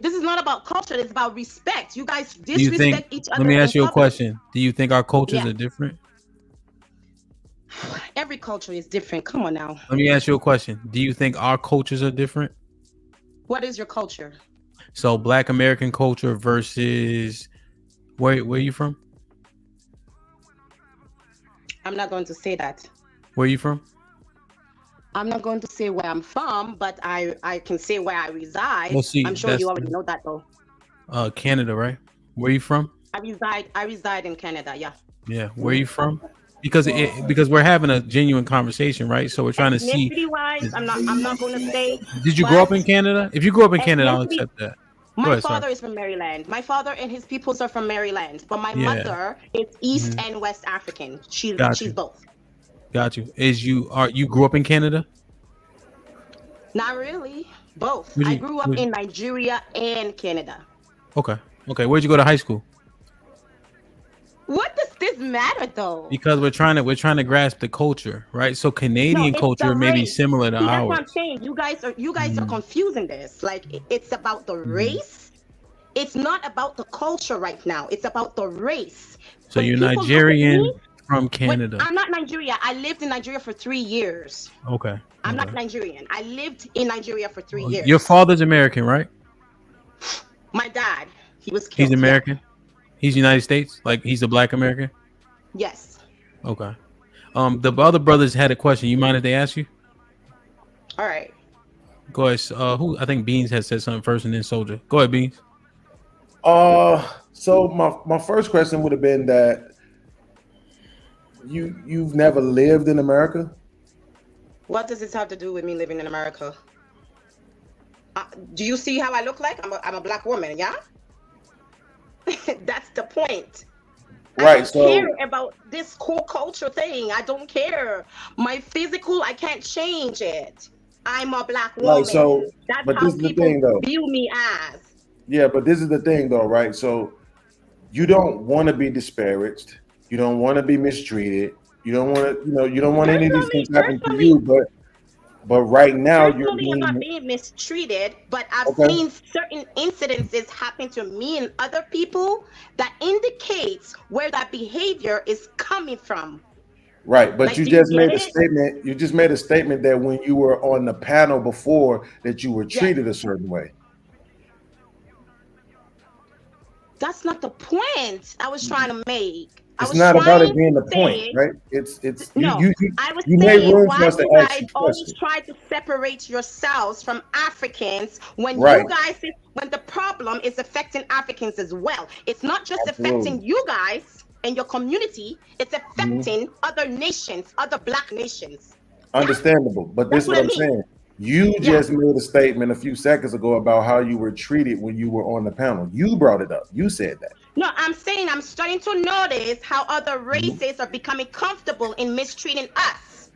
This is not about culture. It's about respect. You guys Do you disrespect think? each other. Let me ask in you a public. question. Do you think our cultures Yeah. are different? Every culture is different. Come on now. Let me ask you a question. Do you think our cultures are different? What is your culture? So Black American culture versus where are you from? I'm not going to say that. Where are you from? I'm not going to say where I'm from, but I can say where I reside. Well, see, I'm sure that's- you already know that though. Canada, right? Where are you from? I reside in Canada. Yeah. Yeah, where are you from? Because we're having a genuine conversation, right? So we're trying to see. Ethnicity wise, I'm not going to say. Did you grow up in Canada? If you grew up in Canada, I'll Ethnicity- accept that. Go My ahead, father sorry. is from Maryland. My father and his peoples are from Maryland, but my Yeah. mother is East Mhm. and West African. She's Got she's you. both. Got you. You grew up in Canada? Not really. Both. Where'd I you- grew up where'd- in Nigeria and Canada. Okay. Where'd you go to high school? What does this races matter though? Because we're trying to grasp the culture, right? So Canadian it's culture the may be race. similar to See, that's what I'm ours. saying. You guys are confusing this. Like it's about the race. It's not about the culture right now. It's about the race. So When you're people look at Nigerian me, from Canada. I'm not Nigeria. I lived in Nigeria for 3 years. Okay. I'm not Nigerian. I lived in Nigeria for 3 years. Your father's American, right? My dad, he was killed. He's American. He's United States. Like he's a Black American. Yes. Okay. The other brothers had a question. You mind if they ask you? All right. Go ahead. Who? I think Beans had said something first, and then Soldier. Go ahead, Beans. So my first question would have been that you've never lived in America. What does this have to do with me living in America? Do you see how I look like? I'm a Black woman, yeah? That's the point. Right. I don't care about this cool culture thing. I don't care. My physical, I can't change it. I'm a Black woman. Right. So, that's but how this is the people thing, though. view me as. Yeah, but this is the thing, though, right? So you don't want to be disparaged. You don't want to be mistreated. You don't want to, you don't want any of these things happen to you. But right now you're I'm not being mistreated, but I've seen certain incidences happen to me and other people that indicates where that behavior is coming from. right. But Like, you do you just get made a it? statement. You just made a statement that when you were on the panel before that you were treated a certain way. That's not the point I was trying to make. It's not about it being the point, right? It's No, you I was you made saying room why for us to you ask guys you always questions. try to separate yourselves from Africans when Right. you guys when the problem is affecting Africans as well. It's not just Absolutely. affecting you guys and your community, it's affecting other nations, other Black nations. Understandable, but this is what I'm saying. You just made a statement a few seconds ago about how you were treated when you were on the panel. You brought it up. You said that. No, I'm saying I'm starting to notice how other races are becoming comfortable in mistreating us.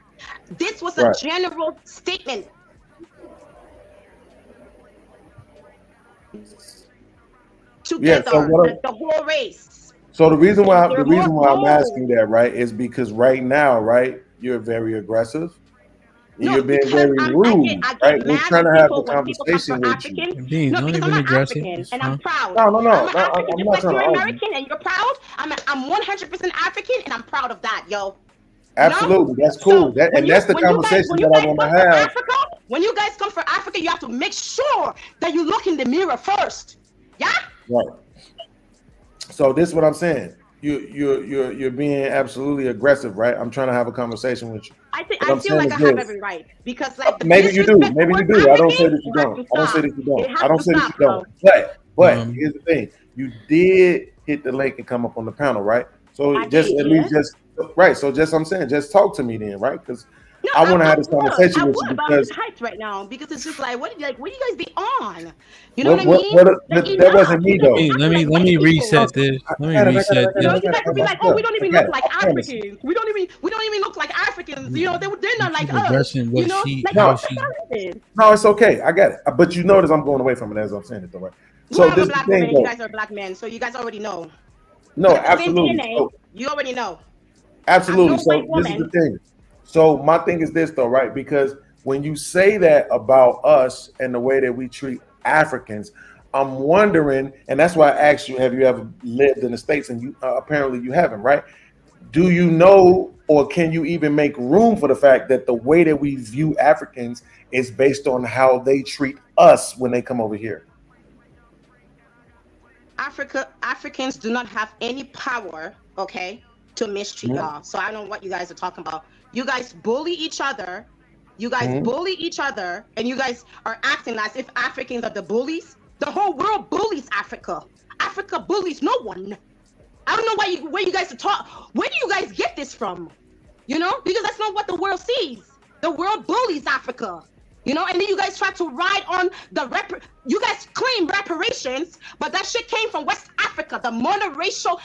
This was a Right. general statement. Yeah. Together, So the whole race. so the reason why They're I'm more asking that, right, is because right now, right, you're very aggressive. No, You're being because very I rude, get right? We're mad trying to when have a people come conversation for with Africans. you. Beans, No, don't because even I'm an address it. African It's and I'm fine. proud. No, I'm an African, I'm just not like trying you're to argue. American and you're proud. I'm 100% African and I'm proud of that, yo. Absolutely, that's cool. That's the conversation that I want to have. Africa, when you guys come for Africa, you have to make sure that you look in the mirror first. Yeah? Right. So this is what I'm saying. You're being absolutely aggressive, right? I'm trying to have a conversation with you. I What I'm feel like I saying is have this. every right because like the Maybe you do. disrespect Maybe you towards do. I don't say Africans that you has don't. to I don't say stop. that you don't. It has I don't to say that stop, you don't. bro. But here's the thing. You did hit the link and come up on the panel, right? So I just did, at least yes. right. So just I'm saying, just talk to me then, right? Because No, I want to have this I conversation with would, you but I'm because just hyped right now because it's just like, what do you guys be on? You know what I mean? that wasn't me though. Hey, let me reset this. Let me reset You know, this. you guys would be like, oh, we don't even look like Africans. We don't even look like Africans. You know, they're not like us. Addressing what You know, she, like how that's she. how it is. No, it's okay. I got it. But you notice I'm going away from it as I'm saying it though, right? So Well, I'm this a is the Black thing woman. You though. guys are Black men, so you guys already know. No, We have the same absolutely. DNA. So, You already know. absolutely. I'm no So white this is the woman. thing. So my thing is this though, right? Because when you say that about us and the way that we treat Africans, I'm wondering, and that's why I asked you, have you ever lived in the States? And you apparently you haven't, right? Do you know, or can you even make room for the fact that the way that we view Africans is based on how they treat us when they come over here? Africans do not have any power, okay, to mistreat y'all. So I don't know what you guys are talking about. You guys bully each other. You guys bully each other, and you guys are acting as if Africans are the bullies. The whole world bullies Africa. Africa bullies no one. I don't know where you guys are talking. Where do you guys get this from? You know, because that's not what the world sees. The world bullies Africa. You know, and then you guys try to ride on you guys claim reparations, but that shit came from West Africa. The monoracial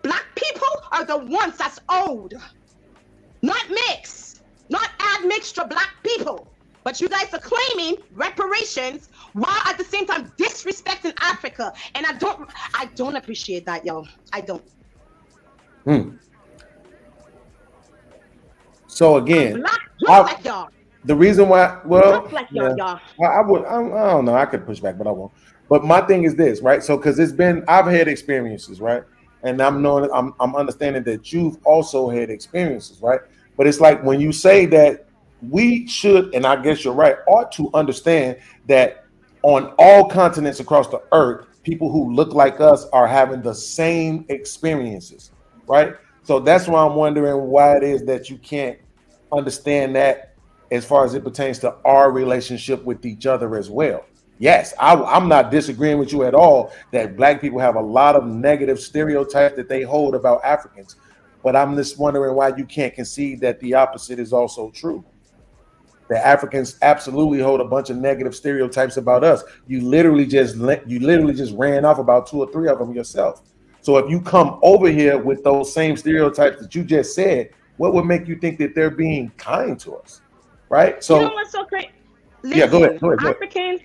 Black people are the ones that's owed, not mixed, not admixture Black people. But you guys are claiming reparations while at the same time disrespecting Africa, and I don't appreciate that, yo. I don't. So again, Black just like y'all. the reason why, well, Just like yeah, y'all. I don't know. I could push back, but I won't. But my thing is this, right? So because I've had experiences, right? And I'm understanding that you've also had experiences, right? But it's like when you say that we should, and I guess you're right, ought to understand that on all continents across the earth, people who look like us are having the same experiences, right? So that's why I'm wondering why it is that you can't understand that as far as it pertains to our relationship with each other as well. Yes, I'm not disagreeing with you at all that Black people have a lot of negative stereotypes that they hold about Africans, but I'm just wondering why you can't concede that the opposite is also true. The Africans absolutely hold a bunch of negative stereotypes about us. You literally just ran off about 2 or 3 of them yourself. So if you come over here with those same stereotypes that you just said, what would make you think that they're being kind to us, right? So you know what's so crazy? Listen, yeah, go ahead.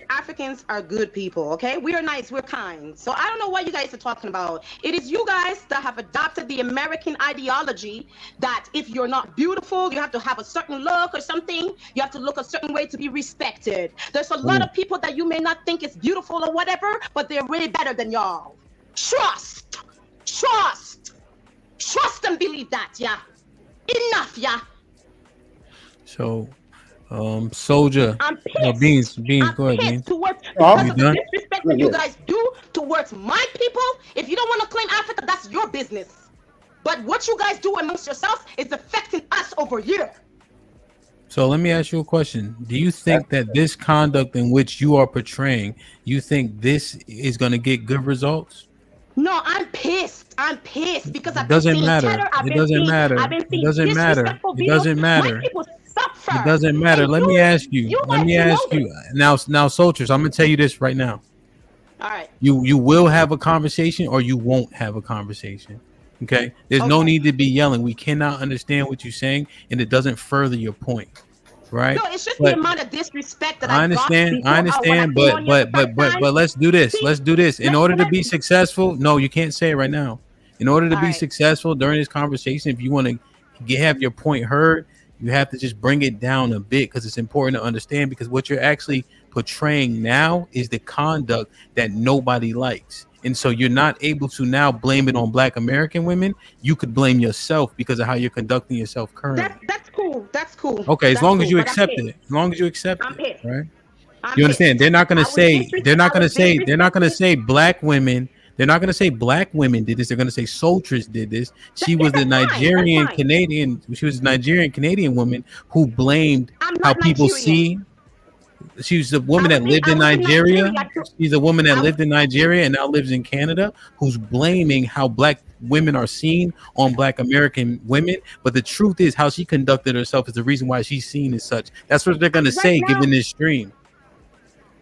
Africans are good people, okay? We are nice, we're kind. So I don't know what you guys are talking about. It is you guys that have adopted the American ideology that if you're not beautiful, you have to have a certain look or something. You have to look a certain way to be respected. There's a lot of people that you may not think is beautiful or whatever, but they're way better than y'all. Trust and believe that, yeah. Enough, yeah. So, Soldier, I'm pissed. Beans, go ahead, Beans. Towards Are because we of the done? disrespect that you guys do towards my people. If you don't want to claim Africa, that's your business. But what you guys do amongst yourselves is affecting us over here. So let me ask you a question. Do you think that this conduct in which you are portraying, you think this is going to get good results? No, I'm pissed. I'm pissed because I've It doesn't been seeing matter. cheddar. It doesn't matter. I've been It seeing doesn't matter. disrespectful It videos. doesn't matter. My people suffer. It doesn't matter. And Let me ask you. Let me ask you. Now, soldiers, I'm gonna tell you this right now. All right. You will have a conversation or you won't have a conversation. Okay? There's no need to be yelling. We cannot understand what you're saying, and it doesn't further your point. Right? No, it's just But the amount of disrespect that I understand, but let's do this. Let's do this. In order to be successful, no, you can't say it right now. In order to be successful during this conversation, if you want to have your point heard, you have to just bring it down a bit because it's important to understand, because what you're actually portraying now is the conduct that nobody likes. And so you're not able to now blame it on Black American women. You could blame yourself because of how you're conducting yourself currently. That's cool. That's cool. Okay, as That's long as cool, you but I'm accept pissed. it. As long as you accept I'm it, pissed. right? I'm You understand? pissed. They're not gonna say They're not gonna say Black women. They're not gonna say Black women did this. They're gonna say Soltress did this. She was the Nigerian Canadian. She was a Nigerian Canadian woman who blamed how people see. She was a woman that lived in Nigeria. She's a woman that lived in Nigeria and now lives in Canada, who's blaming how Black women are seen on Black American women. But the truth is, how she conducted herself is the reason why she's seen as such. That's what they're gonna say, given this stream.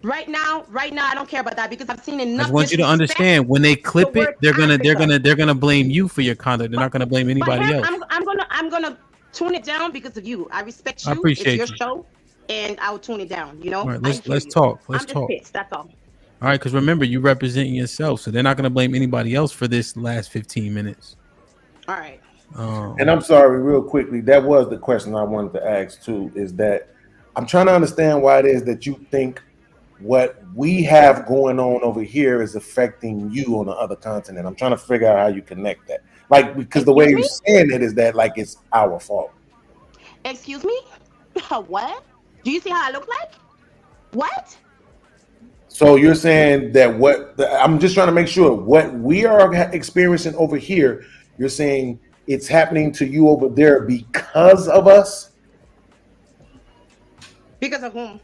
Right now, I don't care about that because I've seen enough. I just want you to understand, when they clip it, they're gonna blame you for your conduct. They're not gonna blame anybody else. I'm gonna tune it down because of you. I respect you. I appreciate it's your show, and I'll tune it down. You know. All right, let's talk. Let's I'm talk. just pissed. That's all. All right, because remember, you representing yourself, so they're not gonna blame anybody else for this last 15 minutes. All right. And I'm sorry, real quickly, that was the question I wanted to ask too, is that I'm trying to understand why it is that you think what we have going on over here is affecting you on the other continent. I'm trying to figure out how you connect that. Like, because the way you're saying it is that like it's our fault. Excuse me? What? Do you see how I look like? What? So you're saying that I'm just trying to make sure what we are experiencing over here, you're saying it's happening to you over there because of us? Because of whom?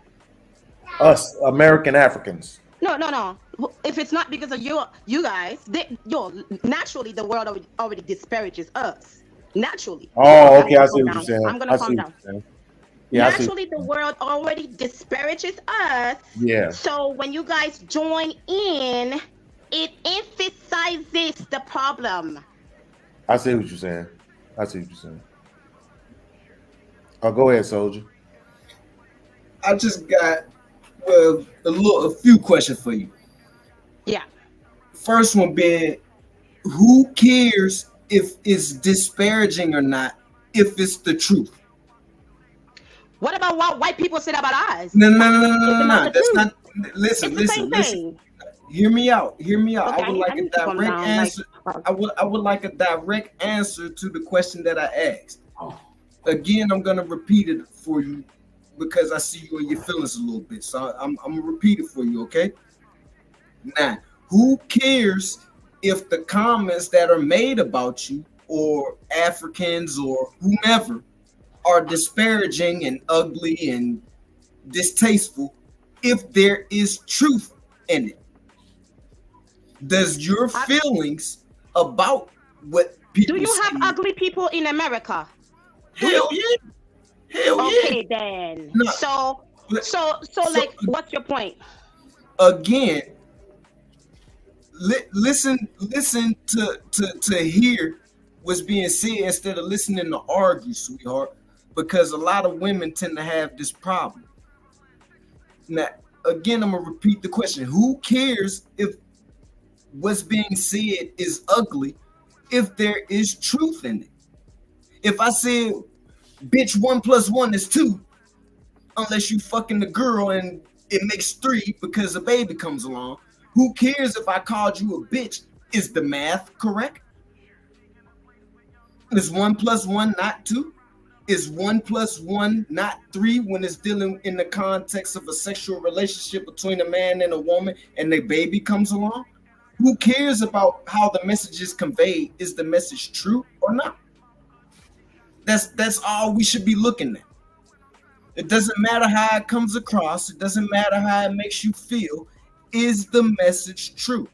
Us, American Africans. No. If it's not because of you guys, naturally the world already disparages us. Naturally. Oh, okay. I see what you're saying. I'm gonna calm down. Yeah, naturally, the world already disparages us. Yeah. So when you guys join in, it emphasizes the problem. I see what you're saying. Oh, go ahead, Soldier. I just got a few questions for you. Yeah. First one being, who cares if it's disparaging or not, if it's the truth? What about what white people said about us? No. the That's truth. not. Listen. Hear me out. I would like a direct answer. I would like a direct answer to the question that I asked. Again, I'm gonna repeat it for you because I see you in your feelings a little bit. So I'm gonna repeat it for you, okay? Now, who cares if the comments that are made about you or Africans or whomever are disparaging and ugly and distasteful if there is truth in it? Does your feelings about what people Do you say? have ugly people in America? Hell yeah. Okay, then. No. So, like, what's your point? Again, listen to hear what's being said instead of listening to argue, sweetheart, because a lot of women tend to have this problem. Now, again, I'm gonna repeat the question: who cares if what's being said is ugly if there is truth in it? If I said, bitch, 1 + 1 is 2, unless you fucking the girl and it makes 3 because a baby comes along, who cares if I called you a bitch? Is the math correct? Is 1 + 1 not 2? Is 1 + 1 not 3 when it's dealing in the context of a sexual relationship between a man and a woman and their baby comes along? Who cares about how the message is conveyed? Is the message true or not? That's all we should be looking at. It doesn't matter how it comes across. It doesn't matter how it makes you feel. Is the message true?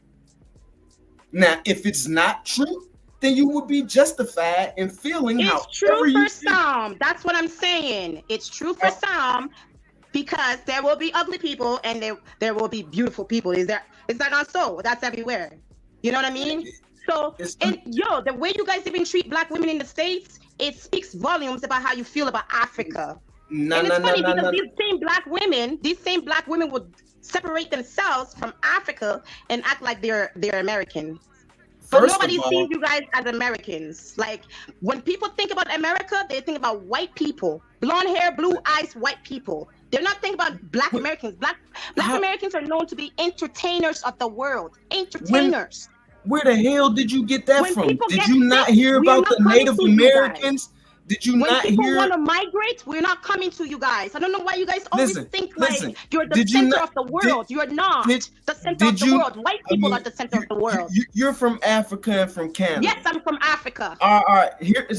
Now, if it's not true, then you would be justified in feeling how It's true for some. That's what I'm saying. It's true for some because there will be ugly people and there will be beautiful people. Is that not so? That's everywhere. You know what I mean? So, and the way you guys even treat black women in the States, it speaks volumes about how you feel about Africa. These same black women would separate themselves from Africa and act like they're American. But nobody sees you guys as Americans. Like, when people think about America, they think about white people, blonde hair, blue eyes, white people. They're not thinking about black Americans. Black Americans are known to be entertainers of the world. Entertainers. Where the hell did you get that from? Did you not hear about the Native Americans? Did you not hear? When people want to migrate, we're not coming to you guys. I don't know why you guys always think you're the center of the world. You're not the center of the world. White people are the center of the world. You're from Africa and from Canada. Yes, I'm from Africa. All right.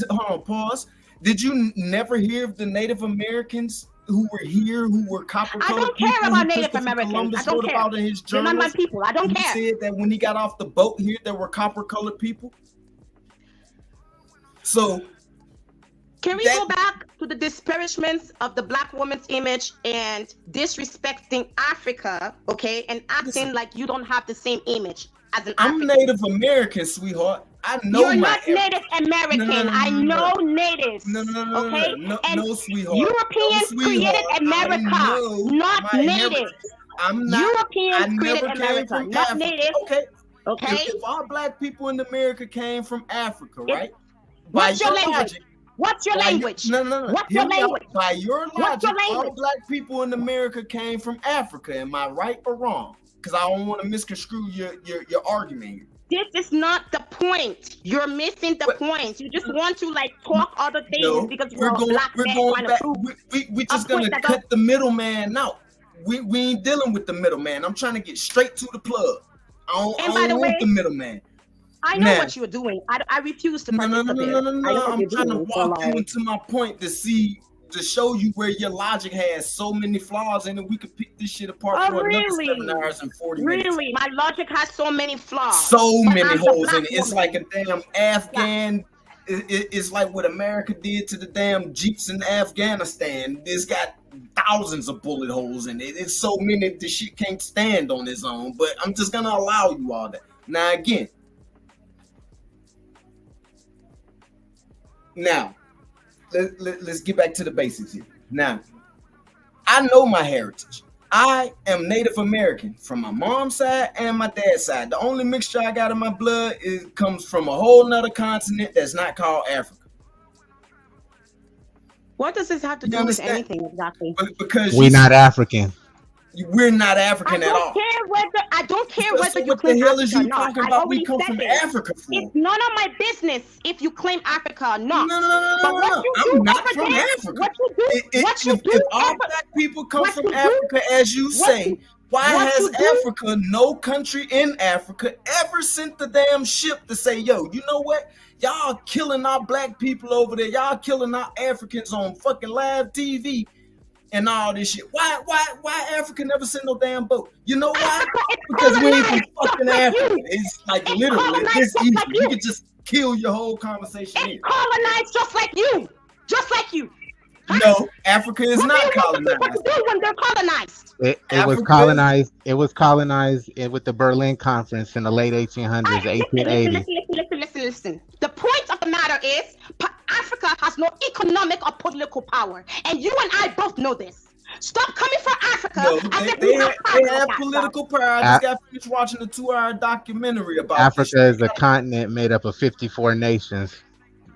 Hold on, pause. Did you never hear of the Native Americans who were here, who were copper colored? I don't care about Native Americans. I don't care. They're not my people. I don't care. He said that when he got off the boat here, there were copper colored people. So, can we go back to the disparagements of the black woman's image and disrespecting Africa, okay, and acting like you don't have the same image as an African? I'm Native American, sweetheart. I know you're not Native American. I know natives. Okay? No, sweetheart. Europeans created America, not natives. I'm not. Europeans created America, not natives. Okay. Okay. If all black people in America came from Africa, right? What's your language? What's your language? No. What's your language? By your logic, all black people in America came from Africa. Am I right or wrong? Because I don't want to misconstrue your argument here. This is not the point. You're missing the point. You just want to talk other things because you're black man back. We just gonna cut the middleman out. We ain't dealing with the middleman. I'm trying to get straight to the plug. I don't want the middleman. I know what you're doing. I refuse to participate. No. I'm trying to walk you into my point to show you where your logic has so many flaws, and then we could pick this shit apart for another 7 hours and 40 minutes. Really? My logic has so many flaws. So many holes in it. It's like a damn Afghan. It's like what America did to the damn Jeeps in Afghanistan. It's got thousands of bullet holes in it. It's so many the shit can't stand on its own. But I'm just gonna allow you all that. Now again. Now, let's get back to the basics here. Now, I know my heritage. I am Native American from my mom's side and my dad's side. The only mixture I got in my blood comes from a whole nother continent that's not called Africa. What does this have to do with anything exactly? Because we're not African. We're not African at all. I don't care So whether you what the claim hell is Africa or you not. talking I about? We already come said from it. Africa for? It's none of my business if you claim Africa or not. No. But what you I'm do not over from there, Africa. what you do, what you do, If all black people come from Africa, as you say, why has Africa, no country in Africa, ever sent the damn ship to say, yo, you know what? Y'all killing our black people over there. Y'all killing our Africans on fucking live TV and all this shit. Why Africa never sent no damn boat? You know why? Because we ain't from fucking Africa. It's like literally this easy. You can just kill your whole conversation here. Colonized just like you. Just like you. No, Africa is not colonized. What do you do when they're colonized? It was colonized. It was colonized with the Berlin Conference in the late 1800s, 1880. Listen. The point of the matter is, Africa has no economic or political power, and you and I both know this. Stop coming for Africa. No, they have political power. I just got finished watching a 2-hour documentary about Africa is a continent made up of 54 nations.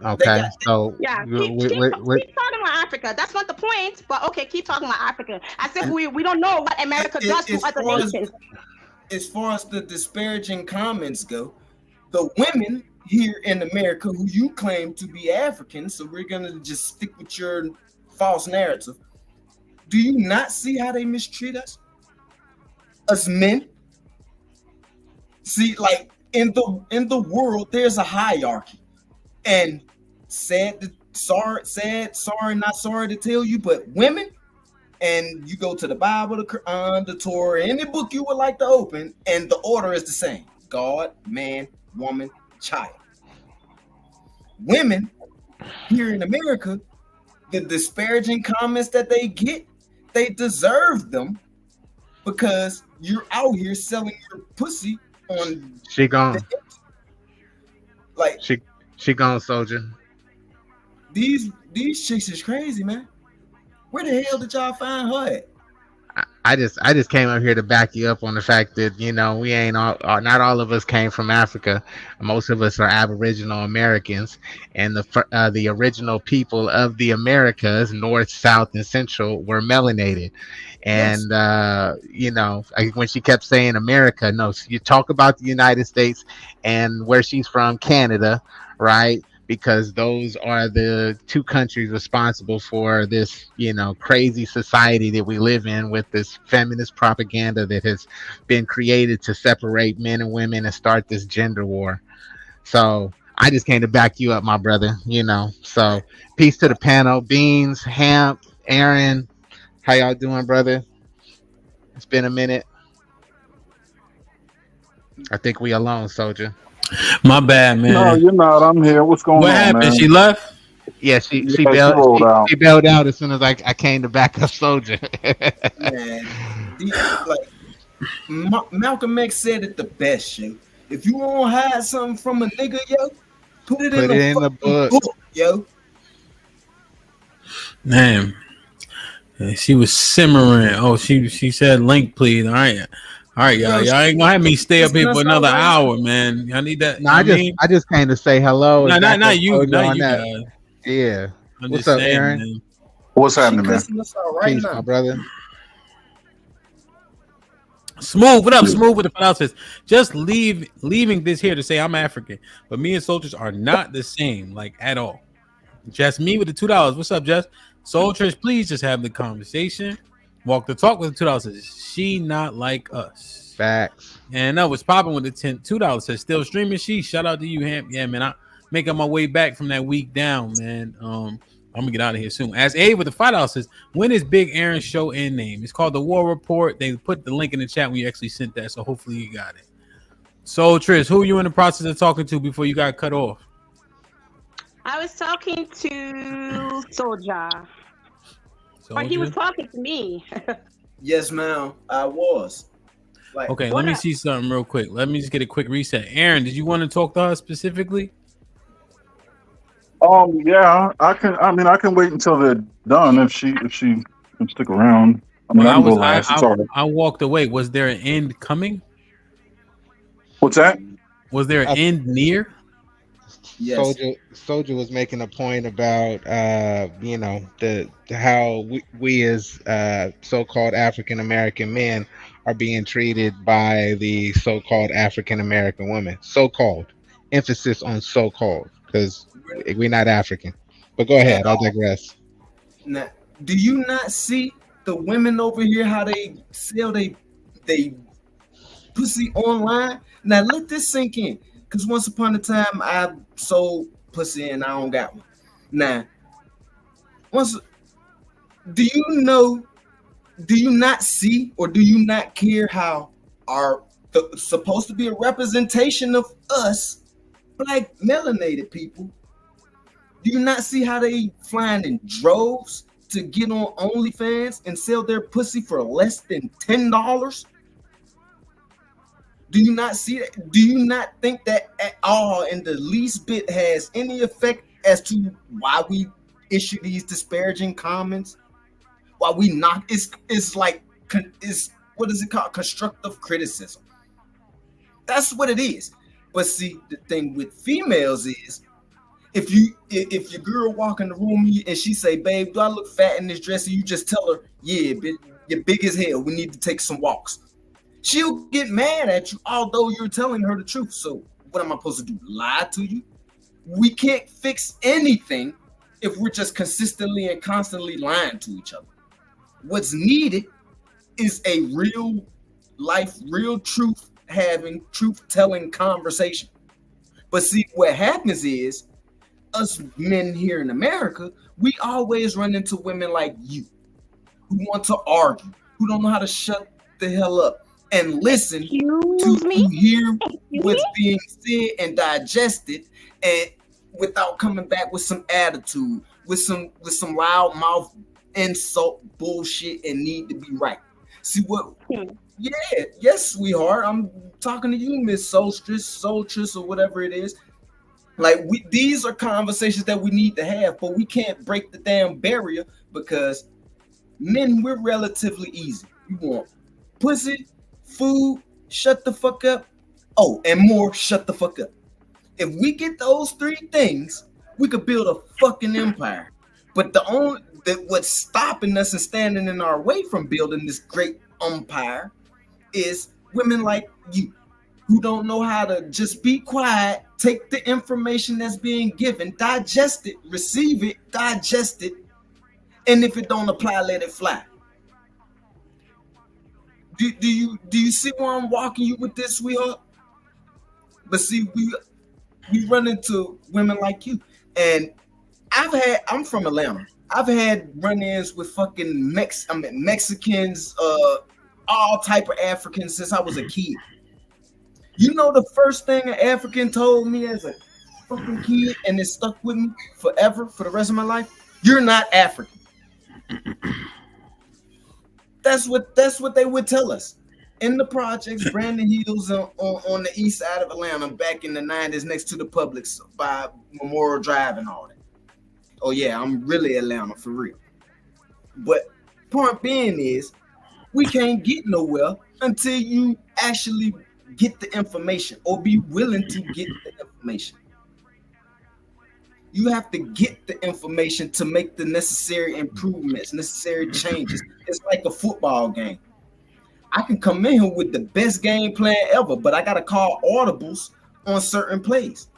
Okay, so yeah, keep talking about Africa. That's not the point, but okay, keep talking about Africa. As if we don't know what America does to other nations. As far as the disparaging comments go, the women here in America who you claim to be African, so we're gonna just stick with your false narrative. Do you not see how they mistreat us men? See, like in the world, there's a hierarchy, and not sorry to tell you, but women, and you go to the Bible, the Quran, the Torah, any book you would like to open, and the order is the same: God, man, woman, child. Women here in America, the disparaging comments that they get, they deserve them because you're out here selling your pussy on. She gone. Like she gone, soldier. These chicks is crazy, man. Where the hell did y'all find her at? I just came up here to back you up on the fact that, you know, we ain't all, not all of us came from Africa. Most of us are Aboriginal Americans, and the original people of the Americas, North, South, and Central, were melanated. And you know, when she kept saying America, no, you talk about the United States and where she's from, Canada, right? Because those are the two countries responsible for this, you know, crazy society that we live in, with this feminist propaganda that has been created to separate men and women and start this gender war. So I just came to back you up, my brother, you know. So peace to the panel. Beans, Hamp, Aaron, how y'all doing, brother? It's been a minute. I think we alone, soldier. My bad, man. No, you're not. I'm here. What's going on, What happened? man? She left? Yeah, she bailed out as soon as I came to back up, soldier. Man, Malcolm X said it the best, yo. If you want to hide something from a nigga, yo, put it in the book, yo. Man, she was simmering. Oh, she said link, please. All right, y'all. Y'all ain't gonna have me stay up here for another hour, man. I need that. No, I just came to say hello. No, not you guys. Yeah. I'm What's just up, saying, Aaron? man. What's happening, man? Right Peace, now, my brother. Smooth, what up? Smooth with the analysis. Just leaving this here to say I'm African, but me and soldiers are not the same, like at all. Just me with the $2. What's up, Jess? Soldiers, please just have the conversation. Walk the talk with the $2. Says she not like us. Facts. And that was popping with the $2. Says still streaming. Shout out to you, Hamp. Yeah, man. I making my way back from that week down, man. I'm gonna get out of here soon. As A with the $5 says, when is Big Aaron's show end name? It's called The War Report. They put the link in the chat when you actually sent that, so hopefully you got it. So Tris, who are you in the process of talking to before you got cut off? I was talking to Soldier. But he was talking to me. Yes, ma'am. I was. Like, okay, let me see something real quick. Let me just get a quick reset. Aaron, did you want to talk to her specifically? Yeah, I can. I mean, I can wait until they're done if she can stick around. I mean, I can go last. It's all right. I walked away. Was there an end coming? What's that? Was there an end near? Yes. Soldier was making a point about you know, the how we as so-called African American men are being treated by the so-called African American women. So-called, emphasis on so-called, because we're not African. But go ahead, I digress. Now, do you not see the women over here how they sell they pussy online? Now let this sink in, because once upon a time I sold pussy and I don't got one. Now, do you not see or do you not care how supposed to be a representation of us, black melanated people? Do you not see how they flying in droves to get on OnlyFans and sell their pussy for less than $10? Do you not see that? Do you not think that at all in the least bit has any effect as to why we issue these disparaging comments? Why we knock it's like what is it called? Constructive criticism. That's what it is. But see, the thing with females is if your girl walk in the room and she say, "Babe, do I look fat in this dress?" and you just tell her, "Yeah, you're big as hell. We need to take some walks." She'll get mad at you, although you're telling her the truth. So what am I supposed to do? Lie to you? We can't fix anything if we're just consistently and constantly lying to each other. What's needed is a real life, real truth telling conversation. But see, what happens is us men here in America, we always run into women like you who want to argue, who don't know how to shut the hell up and listen to hear what's being said and digest it, and without coming back with some attitude, with some loud mouth insult bullshit and need to be right. See what? Yeah, yes, sweetheart. I'm talking to you, Miss Soltress, or whatever it is. Like these are conversations that we need to have, but we can't break the damn barrier because men, we're relatively easy. We want pussy, food, shut the fuck up. Oh, and more, shut the fuck up. If we get those three things, we could build a fucking empire. But what's stopping us and standing in our way from building this great empire is women like you who don't know how to just be quiet, take the information that's being given, digest it, receive it, digest it, and if it don't apply, let it fly. Do you see where I'm walking you with this, sweetheart? But see, we run into women like you, and I'm from Atlanta. I've had run-ins with fucking Mexicans, all type of Africans since I was a kid. You know the first thing an African told me as a fucking kid, and it stuck with me forever, for the rest of my life? You're not African. That's what they would tell us. In the projects, Brandon Hills on the east side of Atlanta back in the 90s next to the Publix by Memorial Drive and all that. Oh yeah, I'm really Atlanta for real. But point being is, we can't get nowhere until you actually get the information or be willing to get the information. You have to get the information to make the necessary improvements, necessary changes. It's like a football game. I can come in here with the best game plan ever, but I got to call audibles on certain plays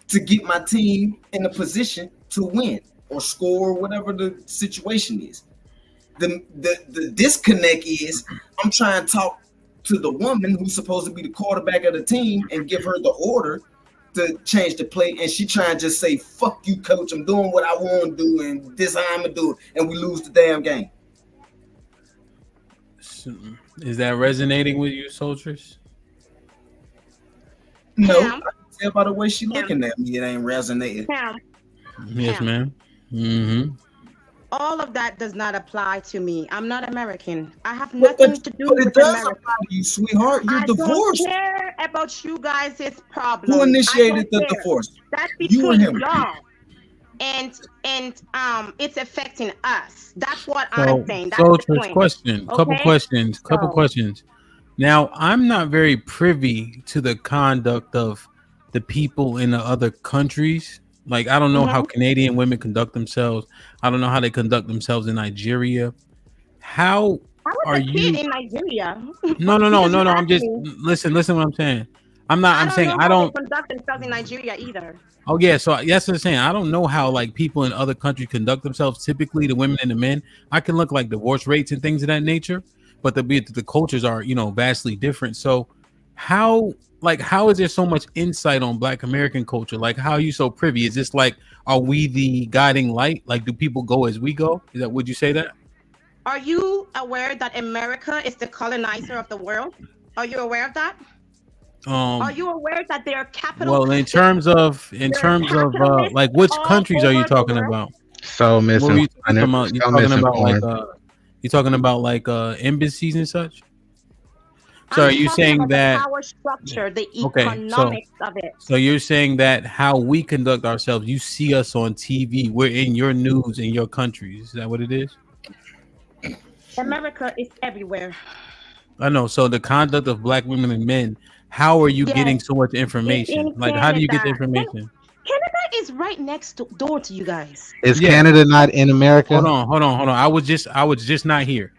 to get my team in a position to win or score, whatever the situation is. The disconnect is I'm trying to talk to the woman who's supposed to be the quarterback of the team and give her the order to change the play, and she trying to just say, "Fuck you, coach, I'm doing what I want to do, and this how I'm gonna do it," and we lose the damn game. Is that resonating with you, soldiers? No, I can tell by the way she looking at me, it ain't resonating. Yes, ma'am. Mm-hmm. All of that does not apply to me. I'm not American. I have nothing to do with it does America. apply to you, sweetheart. You're divorced. I don't care about you guys' problem. Who initiated the divorce? That's You or between him? y'all. And it's affecting us. That's what I'm saying. That's the Soldiers, point. question. Couple questions. Now, I'm not very privy to the conduct of the people in the other countries. Like, I don't know how Canadian women conduct themselves. I don't know how they conduct themselves in Nigeria. How I was are a you? kid in Nigeria. No. Because you I'm asked just me. listen what I'm saying. I'm I don't saying know I how they don't. conduct themselves in Nigeria either. Oh yeah, so that's what I'm saying. I don't know how like people in other countries conduct themselves. Typically, the women and the men. I can look like divorce rates and things of that nature, but the cultures are vastly different. So how is there so much insight on Black American culture? Like, how are you so privy? Is this like, are we the guiding light? Like, do people go as we go? Would you say that? Are you aware that America is the colonizer of the world? Are you aware of that? Are you aware that there are capital? Well, in terms of capitalists like, which all countries are you over the talking world? about? So What were you talking misinformed. about? So misinformed. You talking about like embassies and such? So I'm are you talking saying about that? the power structure, the Okay, economics of it. so you're saying that how we conduct ourselves, you see us on TV, we're in your news in your countries. Is that what it is? America is everywhere. I know. So the conduct of Black women and men, how are you getting so much It's information? in Like, how do you get the Canada. information? Canada is right next door to you guys. Is Yeah. Canada not in America? Hold on. I was just not here.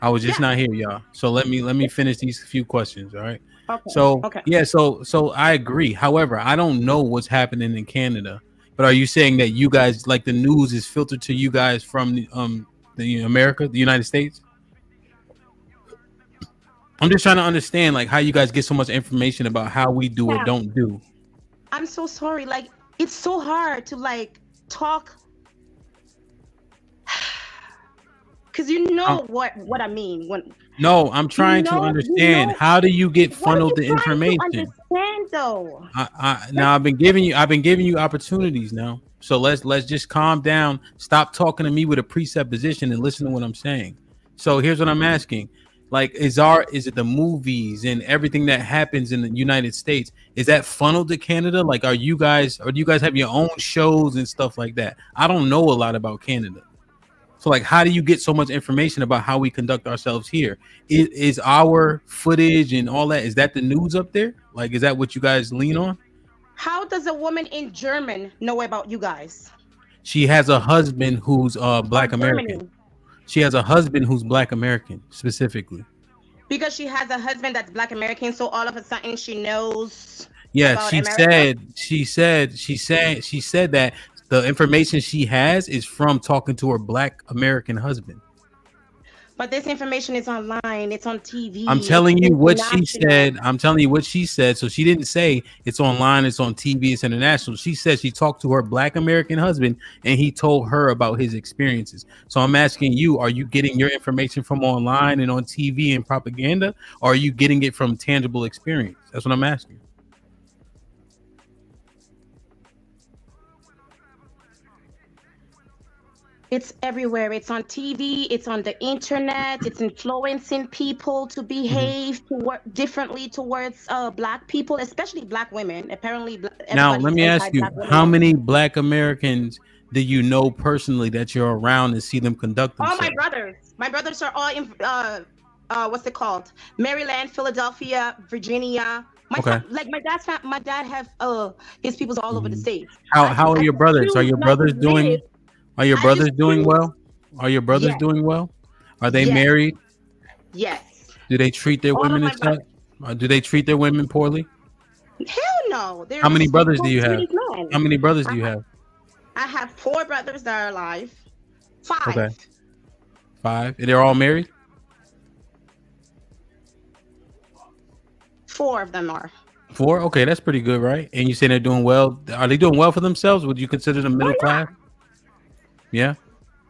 I was just not here, y'all. So let me finish these few questions. All right. Okay. So Okay. yeah, so I agree. However, I don't know what's happening in Canada. But are you saying that you guys, like, the news is filtered to you guys from the America, the United States? I'm just trying to understand, like, how you guys get so much information about how we do or Yeah. don't do. I'm so sorry. Like, it's so hard to like talk because you know what I mean when. No, I'm trying to understand, how do you get funneled the What are you information? trying to understand though? Now I've been giving you opportunities now. So let's just calm down. Stop talking to me with a presupposition and listen to what I'm saying. So here's what I'm asking. Like, is it the movies and everything that happens in the United States, is that funneled to Canada? Like, do you guys have your own shows and stuff like that? I don't know a lot about Canada. So, like, how do you get so much information about how we conduct ourselves here? Is our footage and all that, is that the news up there? Like, is that what you guys lean on? How does a woman in German know about you guys? She has a husband who's Black American. Germany. She has a husband who's Black American specifically. Because she has a husband that's Black American, so all of a sudden she knows. Yeah, about she America? said that the information she has is from talking to her Black American husband. But this information is online. It's on TV. I'm telling you what she international. said. I'm telling you what she said. So she didn't say it's online, it's on TV, it's international. She said she talked to her Black American husband and he told her about his experiences. So I'm asking you, are you getting your information from online and on TV and propaganda, or are you getting it from tangible experience? That's what I'm asking. It's everywhere. It's on TV. It's on the internet. It's influencing people to behave differently towards Black people, especially Black women. Apparently, Now, let me ask you, anti-Black women. how many Black Americans do you know personally that you're around and see them conduct All themselves? my brothers. My brothers are all in what's it called? Maryland, Philadelphia, Virginia. Okay. Like my dad have his peoples all over the states. How are your brothers? Are your choose not brothers to doing? live. Are your I brothers just doing choose- well? Are your brothers Yes. doing well? Are they Yes. married? Yes. Do they treat their All of women my as such? Do they treat their women poorly? Hell no. They're How many brothers do you responsible, have? sweet men. How many brothers do you have? I have 4 brothers that are alive. 5. Okay. 5. And they're all married? 4 of them are. 4? Okay, that's pretty good, right? And you say they're doing well. Are they doing well for themselves? Would you consider them middle class? Yeah.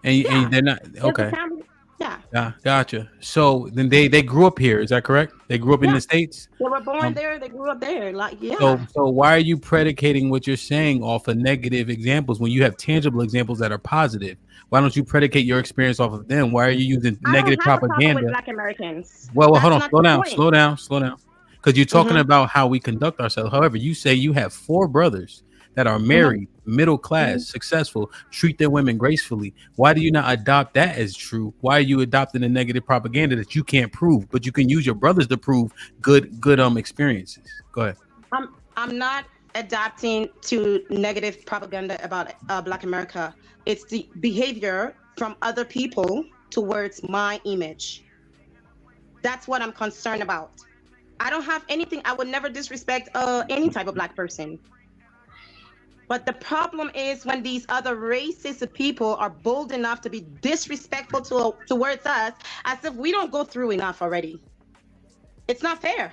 And they're not There's a okay. family- Yeah. Yeah, gotcha. So then they grew up here, is that correct? They grew up in the States? They were born there. They grew up there. Like, yeah. So why are you predicating what you're saying off of negative examples when you have tangible examples that are positive? Why don't you predicate your experience off of them? Why are you using negative I don't have a problem propaganda? with Black Americans. Well, That's hold on, not slow the down, point. slow down. Because you're talking Mhm. about how we conduct ourselves. However, you say you have 4 brothers that are married, middle class, successful, treat their women gracefully. Why do you not adopt that as true? Why are you adopting the negative propaganda that you can't prove, but you can use your brothers to prove good experiences? Go ahead. I'm not adapting to negative propaganda about Black America. It's the behavior from other people towards my image. That's what I'm concerned about. I don't have anything. I would never disrespect any type of Black person. But the problem is when these other racist people are bold enough to be disrespectful towards us, as if we don't go through enough already. It's not fair.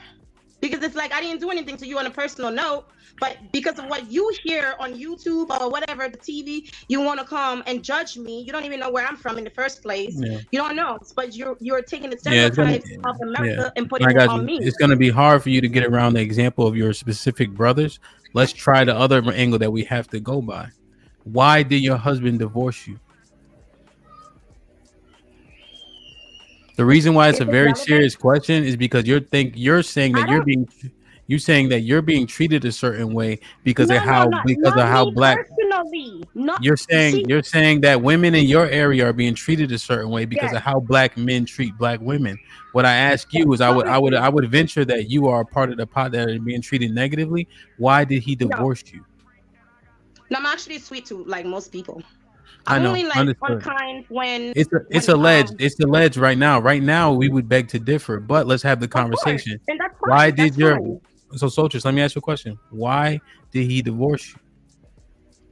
Because it's like, I didn't do anything to you on a personal note, but because of what you hear on YouTube or whatever, the TV, you want to come and judge me. You don't even know where I'm from in the first place. Yeah. You don't know, but you're taking the Yeah, it's gonna- stereotypes of America Yeah. and putting I it got on you. me. It's going to be hard for you to get around the example of your specific brothers. Let's try the other angle that we have to go by. Why did your husband divorce you? The reason why it's a very serious question is because you're saying that you're being treated a certain way because of how Black. Personally, not You're saying that women in your area are being treated a certain way because Yes. of how Black men treat Black women. What I ask you is, I would venture that you are a part of the pot that are being treated negatively. Why did he divorce you? No, I'm actually sweet to like most people. I I'm know, only like understood. unkind when It's alleged. It's alleged right now. Right now, we would beg to differ, but let's have the conversation. and that's fine. Why did That's your fine. Soldiers? Let me ask you a question. Why did he divorce you?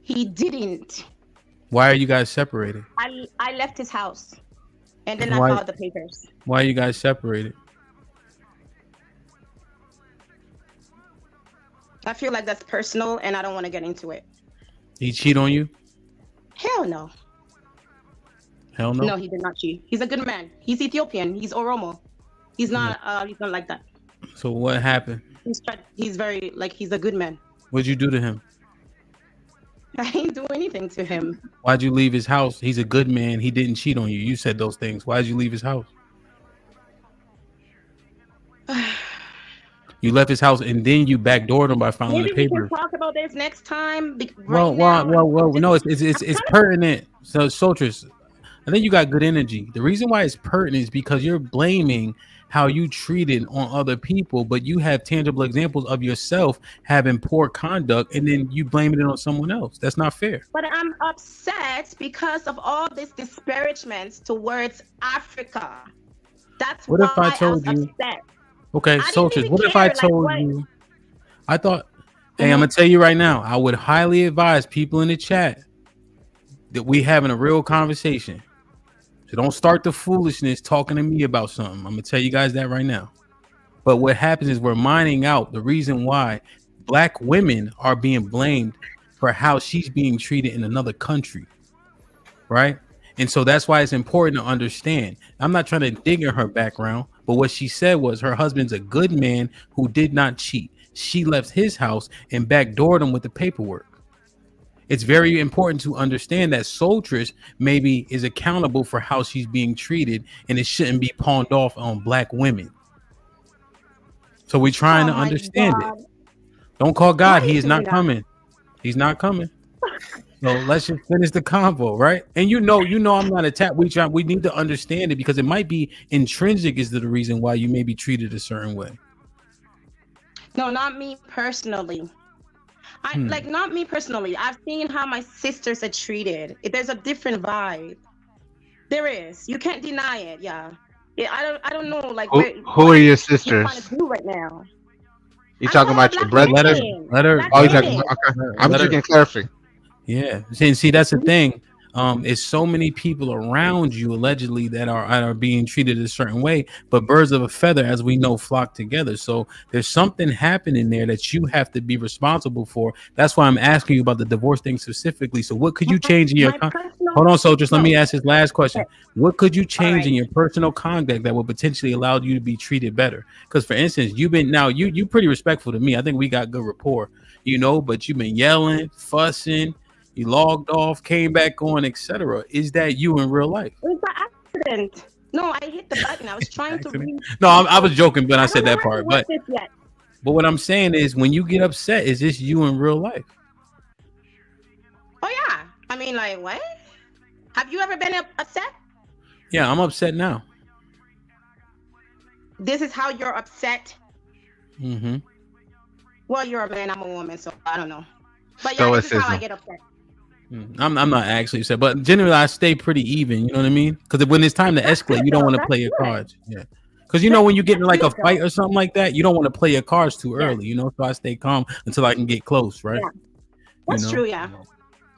He didn't. Why are you guys separated? I left his house, and then Why- I filed the papers. Why are you guys separated? I feel like that's personal, and I don't want to get into it. He cheat on you? Hell no. Hell no. No, he did not cheat. He's a good man. He's Ethiopian. He's Oromo. He's not. He's not like that. So what happened? He's very like he's a good man. What'd you do to him? I didn't do anything to him. Why'd you leave his house? He's a good man. He didn't cheat on you. You said those things. Why'd you leave his house? You left his house and then you backdoored him by filing Maybe the we papers. can talk about this next time. Well, no, it's pertinent. So, Soltress, I think you got good energy. The reason why it's pertinent is because you're blaming how you treated on other people, but you have tangible examples of yourself having poor conduct, and then you blaming it on someone else. That's not fair. But I'm upset because of all this disparagement towards Africa. That's What why if I told was you? upset. Okay, Soltress, even what if I care, like, told what- you? I thought, hey, I'm gonna tell you right now. I would highly advise people in the chat that we having a real conversation. So don't start the foolishness talking to me about something. I'm gonna tell you guys that right now. But what happens is we're mining out the reason why Black women are being blamed for how she's being treated in another country, right? And so that's why it's important to understand. I'm not trying to dig in her background, but what she said was her husband's a good man who did not cheat. She left his house and backdoored him with the paperwork. It's very important to understand that Soltress maybe is accountable for how she's being treated, and it shouldn't be pawned off on Black women. So we're trying to understand it. Don't call God. He is not coming. He's not coming. So let's just finish the convo, right? And you know, I'm not attacked. We need to understand it because it might be intrinsic as to the reason why you may be treated a certain way. No, not me personally. Not me personally. I've seen how my sisters are treated. There's a different vibe. There is. You can't deny it. Yeah. I don't know. Like Who are your sisters? trying to do right now. You talking about your brother? Let her. Oh, you talking? Okay. I'm just getting clarifying. Yeah. See, that's the thing. It's so many people around you allegedly that are being treated a certain way, but birds of a feather, as we know, flock together. So there's something happening there that you have to be responsible for. That's why I'm asking you about the divorce thing specifically. So what could you change in your hold on, soldiers? Let me ask this last question. What could you change in your personal conduct that would potentially allow you to be treated better? Because for instance, you've been you pretty respectful to me. I think we got good rapport, but you've been yelling, fussing. You logged off, came back on, etc. Is that you in real life? It was by accident. No, I hit the button. I was trying to read. No, I was joking when I said that part. But yet. But what I'm saying is, when you get upset, is this you in real life? Oh yeah. I mean, like what? Have you ever been upset? Yeah, I'm upset now. This is how you're upset. Mm-hmm. Well, you're a man, I'm a woman, so I don't know. But yeah, this is how I get upset. I'm not actually upset, but generally I stay pretty even. You know what I mean? Because when it's time to escalate, you don't want to play your cards. Yeah. Because you know when you get in like a fight or something like that, you don't want to play your cards too early. You know, so I stay calm until I can get close, right? Yeah. That's true. Yeah.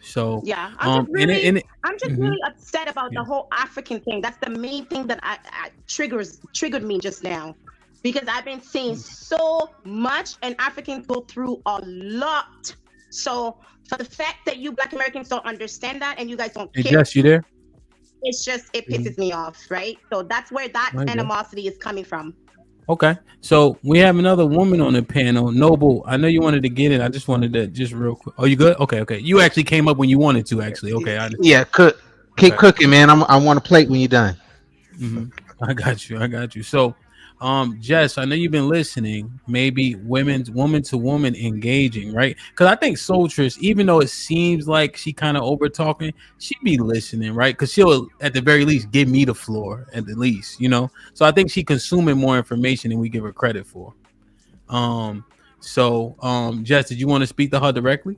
So yeah, I'm just really, mhm. upset about the whole African thing. That's the main thing that I triggered me just now, because I've been seeing so much, and Africans go through a lot. So for the fact that you Black Americans don't understand that and you guys don't Hey, care, Jess, you there? it's just it pisses me off, right? So that's where that Okay. animosity is coming from. Okay, so we have another woman on the panel. Noble, I know you wanted to get it. I just wanted to just real quick. Oh, you good? Okay. You actually came up when you wanted to. Actually, okay. Yeah, keep cooking, man. I want a plate when you're done. I got you. So, Jess, I know you've been listening. Maybe woman to woman engaging, right? Because I think Soltress, even though it seems like she kind of over talking, she be listening, right? Because she'll at the very least give me the floor, at the least, you know. So I think she consuming more information than we give her credit for. Jess, did you want to speak to her directly?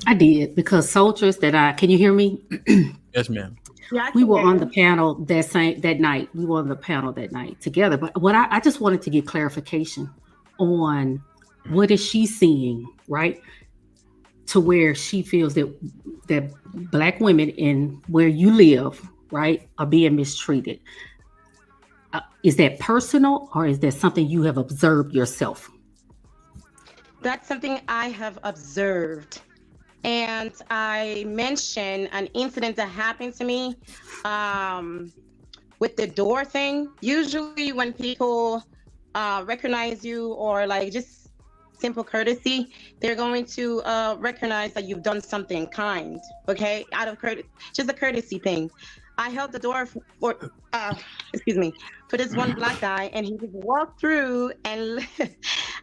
I did, because Soldiers can you hear me? Yes, ma'am. Yeah, we were on the panel that night. We were on the panel that night together. But what I just wanted to get clarification on what is she seeing, right? To where she feels that Black women in where you live, right, are being mistreated. Is that personal, or is that something you have observed yourself? That's something I have observed. And I mentioned an incident that happened to me with the door thing. Usually when people recognize you, or like just simple courtesy, they're going to recognize that you've done something kind, okay? Out of just a courtesy thing. I held the door for this one Black guy, and he just walked through and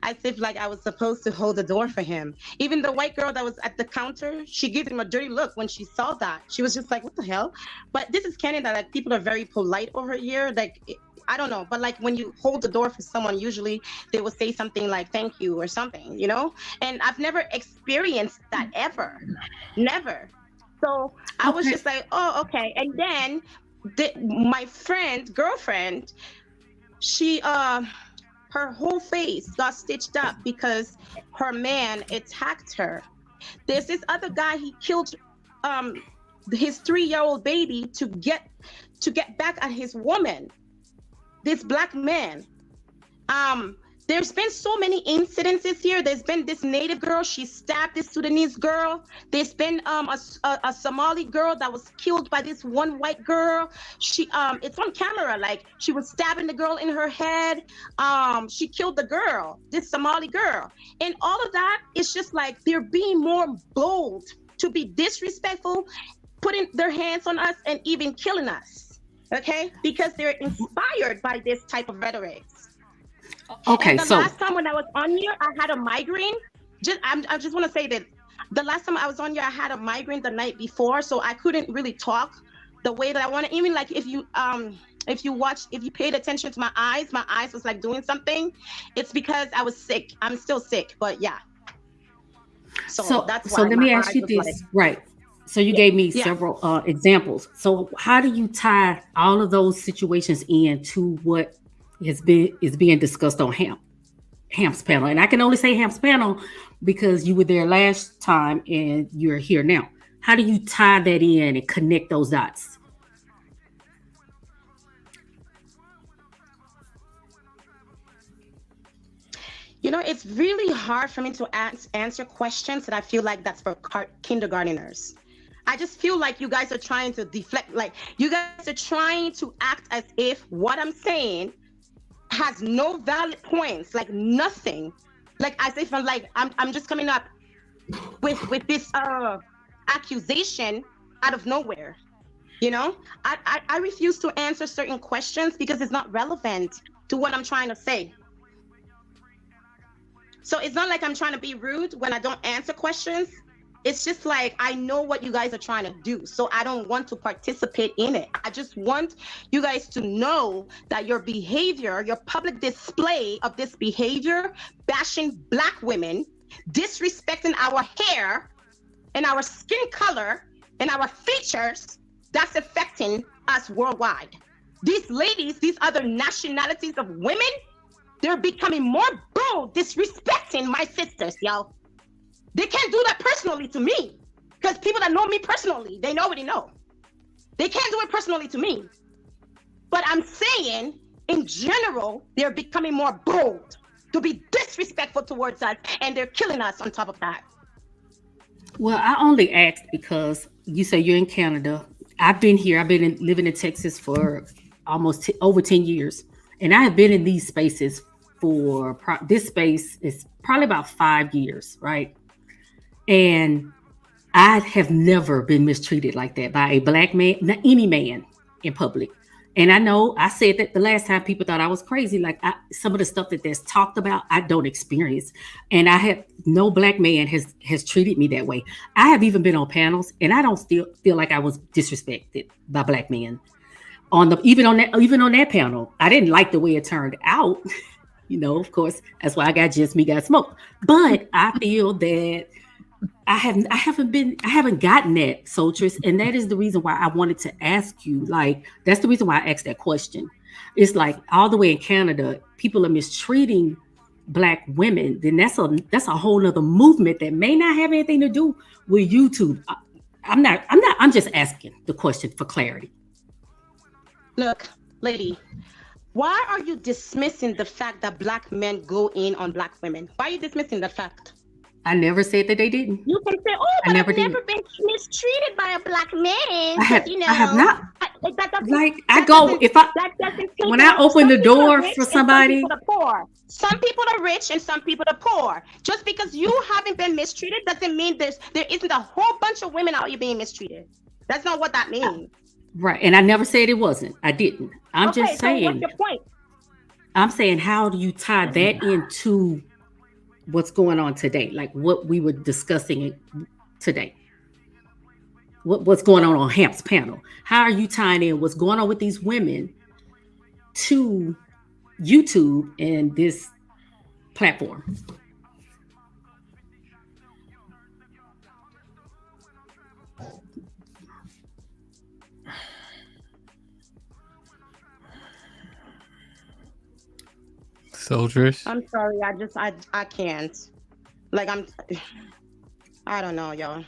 as if like I was supposed to hold the door for him. Even the white girl that was at the counter, she gave him a dirty look when she saw that. She was just like, what the hell? But this is Canada, like people are very polite over here. Like, I don't know, but like when you hold the door for someone, usually they will say something like thank you or something, you know? And I've never experienced that ever, never. So I was just like, oh, okay. And then my girlfriend, she, her whole face got stitched up because her man attacked her. There's this other guy, he killed his 3-year-old baby to get back at his woman. This Black man. There's been so many incidences here. There's been this Native girl, she stabbed this Sudanese girl. There's been a Somali girl that was killed by this one white girl. She it's on camera, like she was stabbing the girl in her head. She killed the girl, this Somali girl. And all of that is just like they're being more bold to be disrespectful, putting their hands on us and even killing us. Okay? Because they're inspired by this type of rhetoric. Okay, and the last time when I was on here, I had a migraine. I just want to say that the last time I was on here, I had a migraine the night before, so I couldn't really talk the way that I want to. Even like if you paid attention to my eyes was like doing something. It's because I was sick. I'm still sick, but yeah. So that's why. So let me my ask eyes you was this, like, right? So you gave me several examples. So how do you tie all of those situations into what is being discussed on Hamp's panel? And I can only say Hamp's panel because you were there last time and you're here now. How do you tie that in and connect those dots? You know, it's really hard for me to answer questions that I feel like that's for kindergarteners. I just feel like you guys are trying to deflect, like you guys are trying to act as if what I'm saying has no valid points, like nothing, like as if I'm just coming up with this accusation out of nowhere. You know, I refuse to answer certain questions because it's not relevant to what I'm trying to say. So it's not like I'm trying to be rude when I don't answer questions. It's just like I know what you guys are trying to do, so I don't want to participate in it. I just want you guys to know that your behavior, your public display of this behavior, bashing Black women, disrespecting our hair and our skin color and our features, that's affecting us worldwide. These ladies, these other nationalities of women, they're becoming more bold, disrespecting my sisters, y'all. They can't do that personally to me, because people that know me personally, they already know. They can't do it personally to me. But I'm saying, in general, they're becoming more bold to be disrespectful towards us, and they're killing us on top of that. Well, I only asked because you say you're in Canada. I've been here. I've been living in Texas for almost over 10 years. And I have been in these spaces for, this space is probably about 5 years, right? And I have never been mistreated like that by a black man, not any man in public. And I know I said that the last time people thought I was crazy. Like some of the stuff that there's talked about, I don't experience. And I have no black man has treated me that way. I have even been on panels and I don't still feel like I was disrespected by black men. Even on that panel, I didn't like the way it turned out. You know, of course, that's why I got Just Me Got Smoked. But I feel that I haven't gotten that, Soldiers, and that is the reason why I wanted to ask you. Like, that's the reason why I asked that question. It's like all the way in Canada, people are mistreating black women. Then that's a whole nother movement that may not have anything to do with YouTube. I'm just asking the question for clarity. Look, lady, why are you dismissing the fact that black men go in on black women? Why are you dismissing the fact? I never said that they didn't. You can say, "Oh, but I've never been mistreated by a black man." I have not. When I open the door for somebody. Some people are rich and some people are poor. Just because you haven't been mistreated doesn't mean there isn't a whole bunch of women out here being mistreated. That's not what that means. Right, and I never said it wasn't. I didn't. I'm just saying. So what's your point? I'm saying, how do you tie that into what's going on today, like what we were discussing today? What's going on Hamp's panel? How are you tying in what's going on with these women to YouTube and this platform? Soldiers. I'm sorry, I can't. Like I don't know, y'all.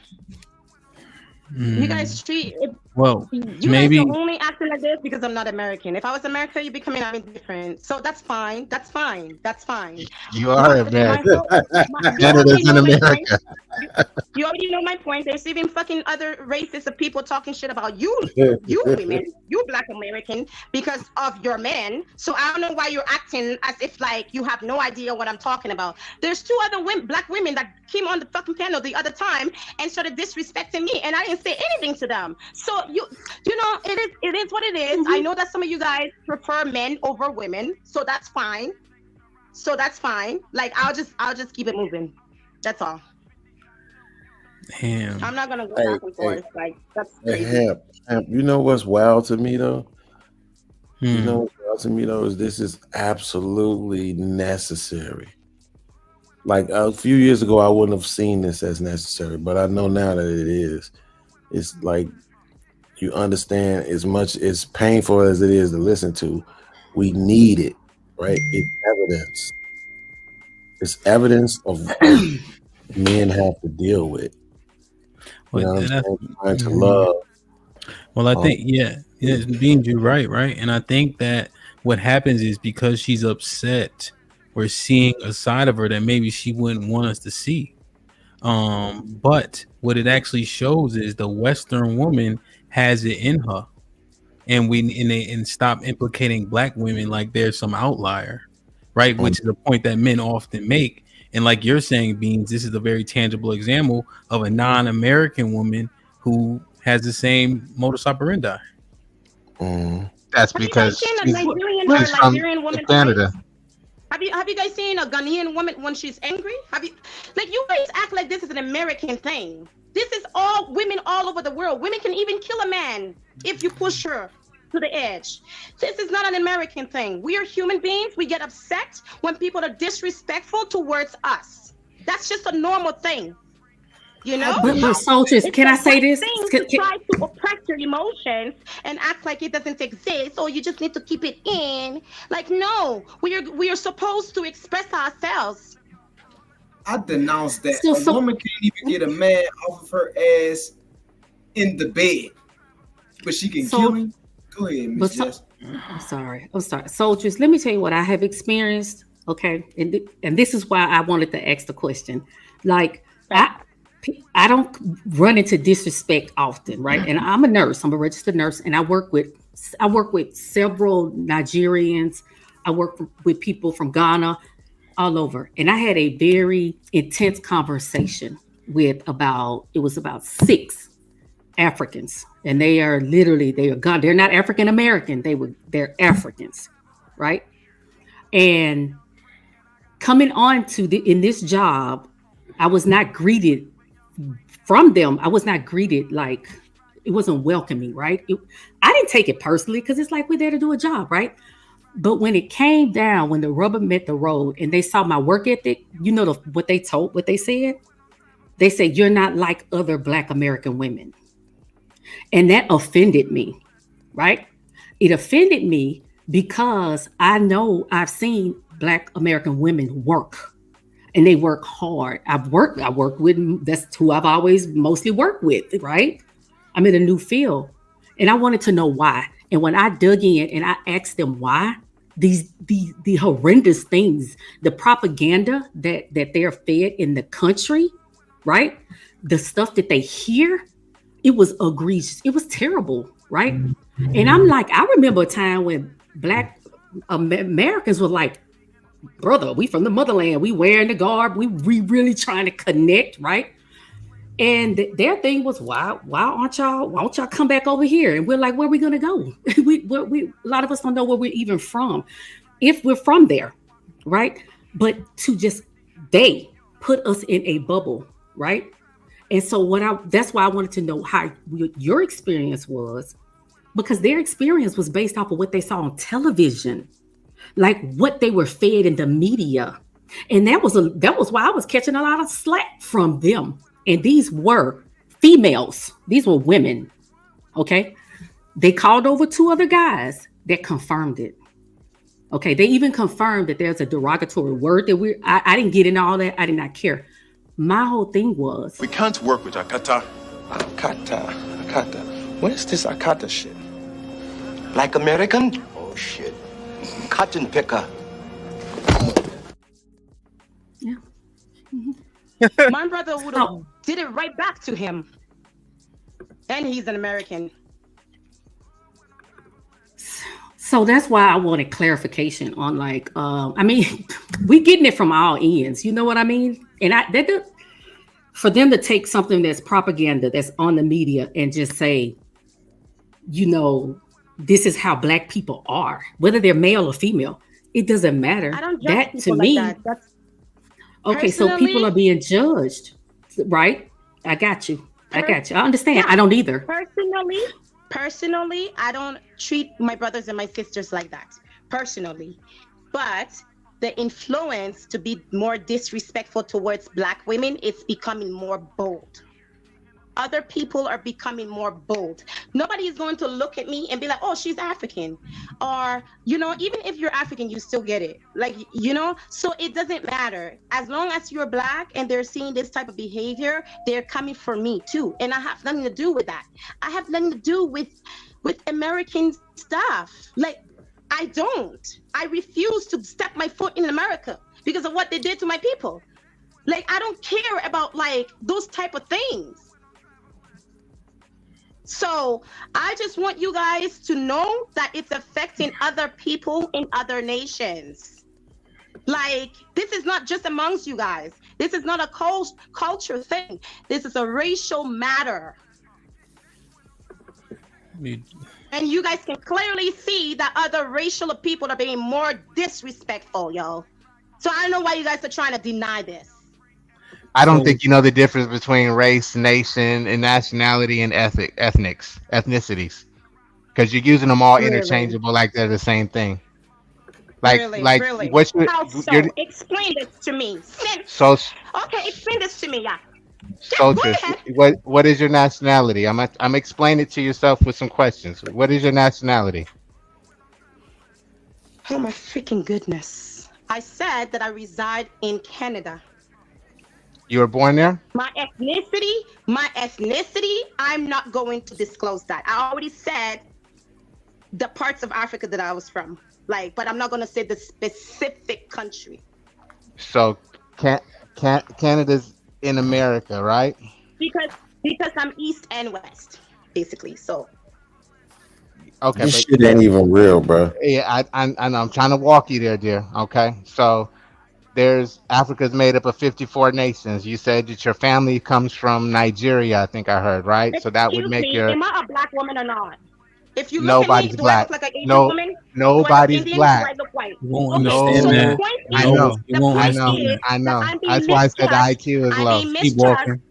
You guys treat it. Well, you maybe guys are only acting like this because I'm not American. If I was American, you'd be coming out different. So that's fine. That's fine. That's fine. You are American. Canada's in America. You already know my point. There's even fucking other races of people talking shit about you women, you black American, because of your men. So I don't know why you're acting as if like you have no idea what I'm talking about. There's two other black women that came on the fucking panel the other time and started disrespecting me, and I didn't say anything to them. So you know, it is what it is. I know that some of you guys prefer men over women, so that's fine. Like I'll just keep it moving. That's all. Damn. I'm not gonna go back and forth. Like that's crazy. Hamp, you know what's wild to me though? You know what's wild to me though is this is absolutely necessary. Like a few years ago, I wouldn't have seen this as necessary, but I know now that it is. It's like you understand, as much as painful as it is to listen to, we need it, right? It's evidence. It's evidence of men have to deal with. You know what I'm saying? Trying to love. Well, I think, being you right? And I think that what happens is because she's upset, we're seeing a side of her that maybe she wouldn't want us to see. But what it actually shows is the Western woman has it in her, and stop implicating black women like there's some outlier, right? Which is a point that men often make. And like you're saying, Beans, this is a very tangible example of a non-American woman who has the same modus operandi. That's because she's from Canada. Have you guys seen a Ghanaian woman when she's angry? You guys act like this is an American thing. This is all women all over the world. Women can even kill a man if you push her to the edge. This is not an American thing. We are human beings. We get upset when people are disrespectful towards us. That's just a normal thing. You know? But soldiers, It's can I a say good this? thing to try to oppress your emotions and act like it doesn't exist, or you just need to keep it in. Like, no, we are supposed to express ourselves. I denounce that. So- A woman can't even get a man off of her ass in the bed, but she can kill him. Go ahead, Miss Jess. I'm sorry. Soldiers, let me tell you what I have experienced. Okay. And this is why I wanted to ask the question. Like, I don't run into disrespect often, right? And I'm a nurse. I'm a registered nurse, and I work with several Nigerians. I work with people from Ghana, all over. And I had a very intense conversation with about 6 Africans, and they are gone. They're not African American. They're Africans, right? And coming on to in this job, I was not greeted from them. I was not greeted like it wasn't welcoming, right? I didn't take it personally because it's like we're there to do a job, right? But when it came down, when the rubber met the road, and they saw my work ethic, you know what they said? They said, "You're not like other Black American women." And that offended me, right? It offended me because I know I've seen Black American women work, and they work hard. I work with, that's who I've always mostly worked with, right? I'm in a new field, and I wanted to know why. And when I dug in and I asked them why, the horrendous things, the propaganda that they're fed in the country, right? The stuff that they hear, it was egregious. It was terrible, right? And I'm like, I remember a time when Black Americans were like, brother, we from the motherland, we wearing the garb, we really trying to connect, right? And their thing was, why don't y'all come back over here? And we're like, where are we gonna go? we a lot of us don't know where we're even from, if we're from there, right? But they put us in a bubble, right? And so that's why I wanted to know how your experience was, because their experience was based off of what they saw on television, like what they were fed in the media. And that was why I was catching a lot of slack from them. And these were females. These were women. Okay. They called over 2 other guys that confirmed it. Okay. They even confirmed that there's a derogatory word that I didn't get in all that. I did not care. My whole thing was, we can't work with Akata. Akata. What is this Akata shit? Black American? Oh shit. Cotton picker. Yeah. My brother would have did it right back to him. And he's an American. So that's why I wanted clarification on, like, I mean, we getting it from all ends. You know what I mean? And for them to take something that's propaganda that's on the media and just say, you know, this is how Black people are, whether they're male or female, it doesn't matter. I don't judge that people to like me. that. That's okay, so people are being judged, right? I got you. I understand. Yeah. I don't either. Personally, I don't treat my brothers and my sisters like that, personally. But the influence to be more disrespectful towards Black women is becoming more bold. Other people are becoming more bold. Nobody is going to look at me and be like, oh, she's African. Or, you know, even if you're African, you still get it. Like, you know, so it doesn't matter. As long as you're Black and they're seeing this type of behavior, they're coming for me too. And I have nothing to do with that. I have nothing to do with American stuff. Like, I don't. I refuse to step my foot in America because of what they did to my people. Like, I don't care about, like, those type of things. So I just want you guys to know that it's affecting other people in other nations. Like, this is not just amongst you guys. This is not a culture thing. This is a racial matter. And you guys can clearly see that other racial people are being more disrespectful, yo. So I don't know why you guys are trying to deny this. I don't think you know the difference between race, nation, and nationality and ethnicities, because you're using them all interchangeable like they're the same thing. Really. what's your, How so? your Explain this to me. so Okay, explain this to me. Yeah. soldiers? What is your nationality? I'm explaining it to yourself with some questions. What is your nationality? Oh my freaking goodness. I said that I reside in Canada. You were born there. My ethnicity, I'm not going to disclose that. I already said the parts of Africa that I was from. But I'm not going to say the specific country. So Canada's in America, right? Because I'm East and West, basically. So Okay, This shit ain't even real, bro. yeah, I know. I'm trying to walk you there, dear. Okay, so Africa's made up of 54 nations. You said that your family comes from Nigeria, I think I heard, right? So that would excuse make me, your am I a black woman or not? If you look at me, nobody's do I look black. like an Asian No, woman? Do I look nobody's Indian? black. Do I look white? You won't Okay, understand so that. the point I is, know, You won't the point understand is that. I that know. I'm being That's why I said the mistrust. IQ is I'm low. being Keep mistrust walking.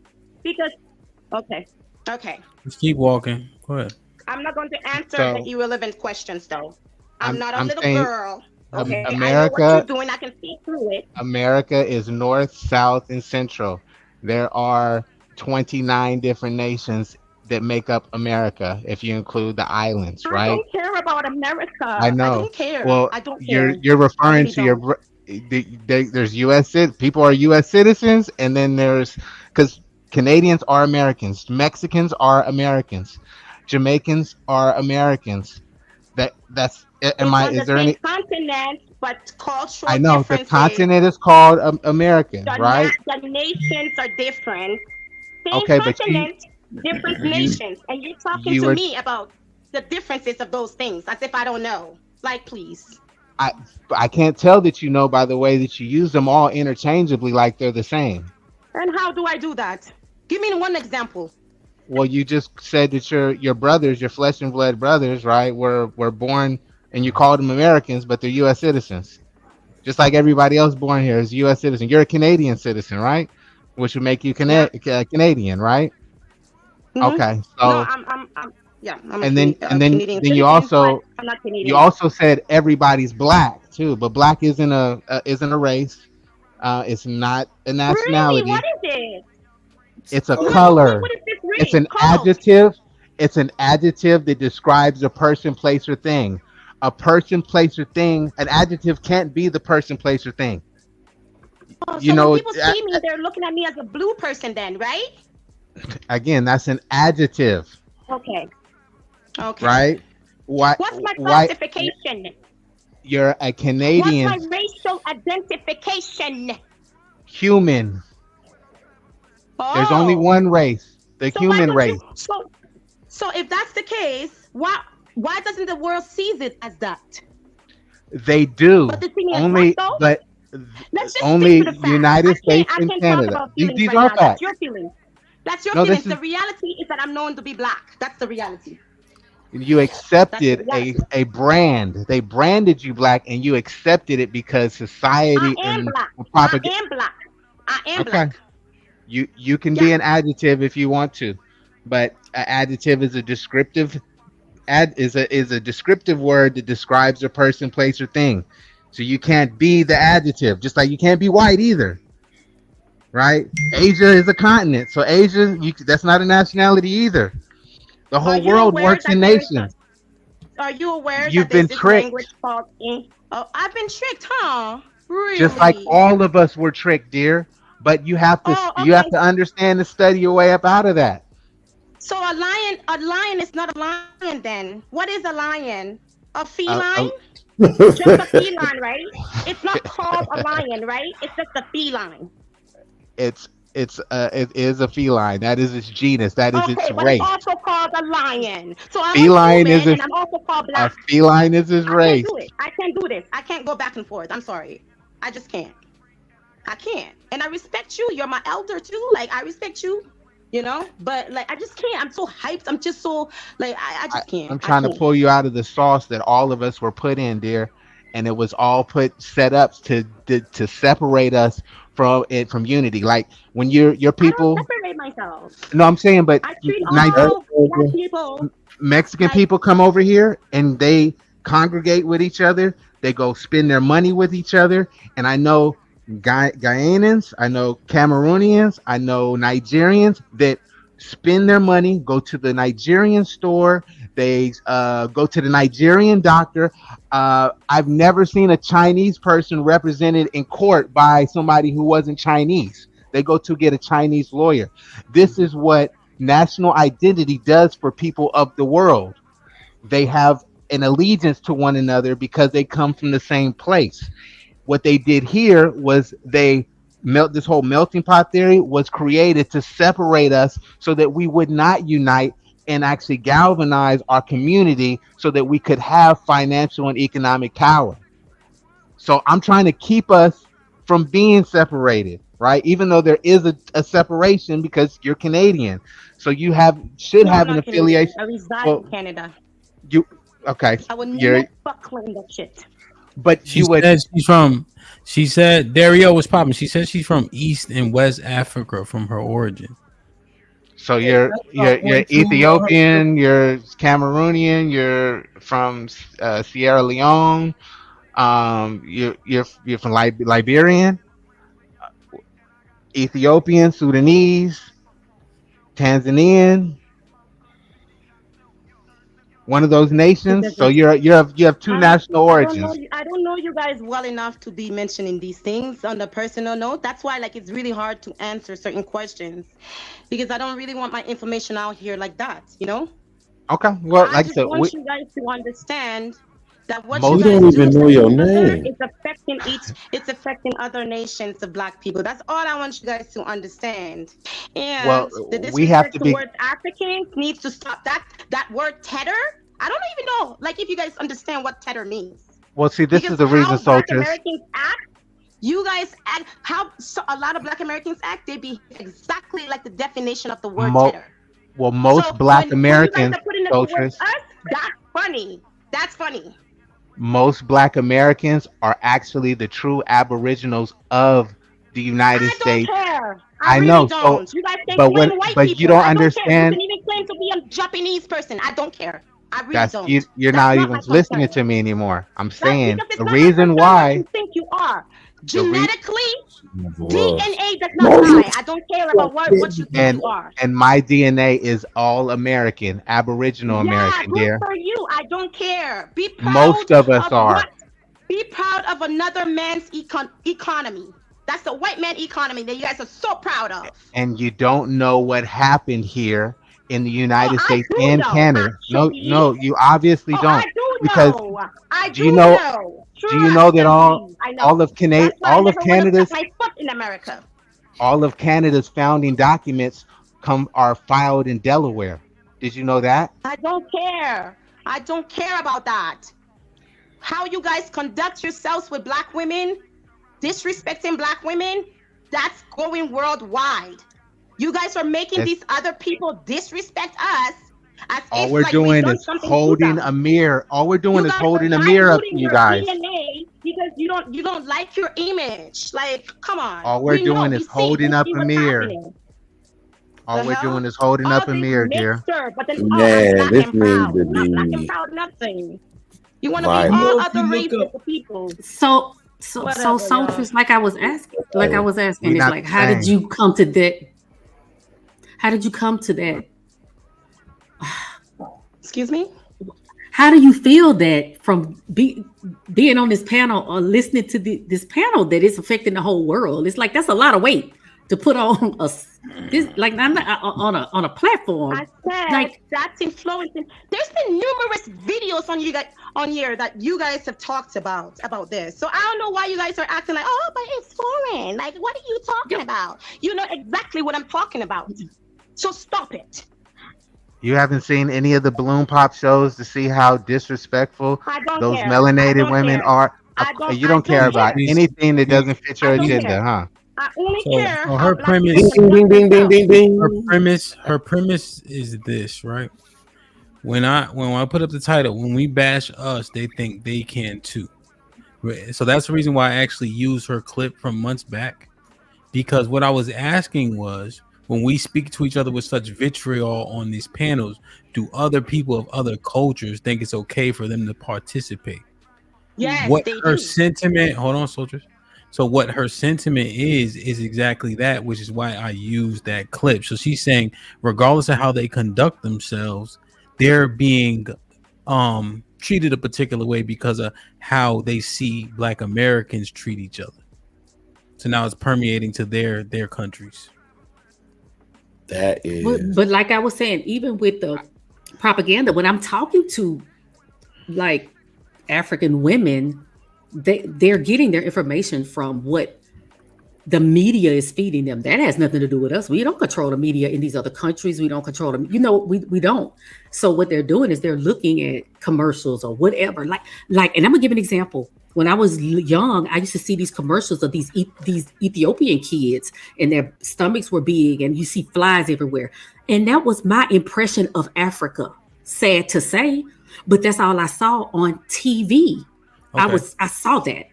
because okay. Just keep walking. Go ahead. I'm not going to answer the So irrelevant questions though. I'm not a I'm little saying girl. Okay, I know what America you're doing. I can see through it. America is north, south, and central. There are 29 different nations that make up America, if you include the islands, I right? don't care about America. I I know. don't care. Well, I don't you're care. you're I referring really to your don't. there's people are U.S. citizens, and then there's because Canadians are Americans, Mexicans are Americans, Jamaicans are Americans. That's am It's I? on Is the there same any? continent, but cultural I know the differences. continent is called American, right? The nations are different. Same Okay, but continent, different you nations. And you're talking you to were me about the differences of those things as if I don't know. Please. I can't tell that you know by the way that you use them all interchangeably like they're the same. And how do I do that? Give me one example. Well, you just said that your brothers, your flesh and blood brothers, right, were born and you called them Americans, but they're U.S. citizens, just like everybody else born here is U.S. citizen. You're a Canadian citizen, right? Which would make you Canadian, right? Mm-hmm. Okay, No, so I'm and a Canadian then citizen, you but also I'm not Canadian. you also said everybody's black too, but black isn't a race. It's not a Really? nationality. What is it? It's a What color. is this race It's an called? adjective. It's an adjective that describes a person, place, or thing. A person, place, or thing. An adjective can't be the person, place, or thing. Oh, You so know, when people see me, they're looking at me as a blue person then, right? again, that's an adjective, Okay. right? Why? What's my Why? classification? You're a Canadian What's my racial identification? human. There's only Oh. one race, the So why human don't race. you so if that's the case, why doesn't the world sees it as that? They do. But the thing is, Only, what though? but Let's just only stick to the facts. United States I and can't talk Canada. about feelings These right are now. That's facts. your feelings. That's your No, feelings. this is The reality is that I'm known to be black. That's the reality. you accepted That's the reality. a brand. They branded you black, and you accepted it because society I am and black. propaganda. I am black. I am Okay, black. you can be an adjective if you want to, but an adjective is a descriptive is a descriptive word that describes a person, place, or thing. So you can't be the adjective, just like you can't be white either, right? Asia is a continent, so Asia that's not a nationality either. The whole world works in nations. Are you aware You've that there's been this tricked. language called Oh, I've been tricked, huh? Really? Just like all of us were tricked, dear. But you have to you have to understand and study your way up out of that. So a lion is not a lion then. What is a lion? A feline? Just a feline, right? It's not called a lion, right? It's just a feline. It is a feline. That is its genus. That is its but race. it's also called a lion. So I'm Feline a is human, and I'm also called a black. feline is its I race. can't do it. I can't do this. I can't go back and forth. I'm sorry. I just can't. I can't. And I respect you. You're my elder too. Like I respect you. You know, but like I just can't. I'm so hyped. I'm just so like I just can't. I'm trying to pull you out of the sauce that all of us were put in, dear, and it was all set up to separate us from unity. Like when your people. I don't separate myself. No, I'm saying, but I treat all black people. Mexican people come over here and they congregate with each other. They go spend their money with each other. And I know Guyanans, I know Cameroonians, I know Nigerians that spend their money, go to the Nigerian store, they go to the Nigerian doctor. I've never seen a Chinese person represented in court by somebody who wasn't Chinese. They go to get a Chinese lawyer. This is what national identity does for people of the world. They have an allegiance to one another because they come from the same place. What they did here was this whole melting pot theory was created to separate us so that we would not unite and actually galvanize our community so that we could have financial and economic power. So I'm trying to keep us from being separated, right? Even though there is a separation because you're Canadian. So you should have an affiliation. I reside in Canada. Okay. I would never claim that shit. But she said Dario was popping. She said she's from East and West Africa from her origin. So you're Ethiopian, you're Cameroonian, you're from Sierra Leone, you're from Liberian, Ethiopian, Sudanese, Tanzanian. One of those nations. So you have two national origins. I don't know you guys well enough to be mentioning these things on the personal note. That's why it's really hard to answer certain questions because I don't really want my information out here like that, Okay. Well, I just want you guys to understand that what you you don't guys even do know your to other, name. it's affecting other nations of Black people. That's all I want you guys to understand. And the disrespect towards Africans needs to stop. That word tether, I don't even know if you guys understand what tether means. Well, see, this is the reason, Black soldiers. Americans act, you guys act a lot of Black Americans act, they be exactly like the definition of the word tether. Well, most Black Americans, soldiers, that's funny. That's funny. Most Black Americans are actually the true aboriginals of the United States. Care. I really know. Don't. So, you guys think but we're white but people. you don't I understand. Don't care. You can even claim to be a Japanese person. I don't care. I really don't. You're not even listening to me anymore. I'm saying the reason why why. you think you are genetically. DNA does not lie. I don't care about what you think you are. And my DNA is all American, Aboriginal American, good dear. for you. I don't care. Be proud. Most of us are. Be proud of another man's economy. That's the white man economy that you guys are so proud of. And you don't know what happened here in the United States and Canada. Actually. No, you obviously don't. I do because know. I do you know? Do you know that all of Canada's my foot in America. All of Canada's founding documents are filed in Delaware? Did you know that? I don't care. I don't care about that. How you guys conduct yourselves with Black women, disrespecting Black women, that's going worldwide. You guys are making these other people disrespect us. All we're doing is holding a mirror. All we're doing is holding a mirror up to you guys. DNA because you don't like your image. Come on. All we're doing is holding up a mirror. All we're doing is holding up a mirror, dear. But then, this needs to be black and proud, nothing. You want to be all other races of people. So soldiers, like I was asking, it's like, how did you come to that? How did you come to that? Excuse me? How do you feel that from being on this panel or listening to this panel that it's affecting the whole world? It's like that's a lot of weight to put on on a platform. I said that's influencing. There's been numerous videos on here that you guys have talked about this. So I don't know why you guys are acting like, oh, but it's foreign. Like, what are you talking about? You know exactly what I'm talking about. So stop it. You haven't seen any of the balloon pop shows to see how disrespectful those melanated women are. You don't care about anything that doesn't fit your agenda, huh? I only care. So her premise, ding, ding, ding, ding, ding. Her premise is this, right? When I put up the title, when we bash us, they think they can too. So that's the reason why I actually used her clip from months back, because what I was asking was, when we speak to each other with such vitriol on these panels, do other people of other cultures think it's okay for them to participate? Yes, What they her do. sentiment, hold on, soldiers. So what her sentiment is exactly that, which is why I used that clip. So she's saying, regardless of how they conduct themselves, they're being treated a particular way because of how they see Black Americans treat each other. So now it's permeating to their countries. That is, but like I was saying, even with the propaganda, when I'm talking to like African women, they're getting their information from what the media is feeding them. That has nothing to do with us. We don't control the media in these other countries. We don't control them. We don't. So what they're doing is they're looking at commercials or whatever. And I'm gonna give an example. When I was young, I used to see these commercials of these Ethiopian kids, and their stomachs were big, and you see flies everywhere. And that was my impression of Africa. Sad to say, but that's all I saw on TV. Okay. I saw that.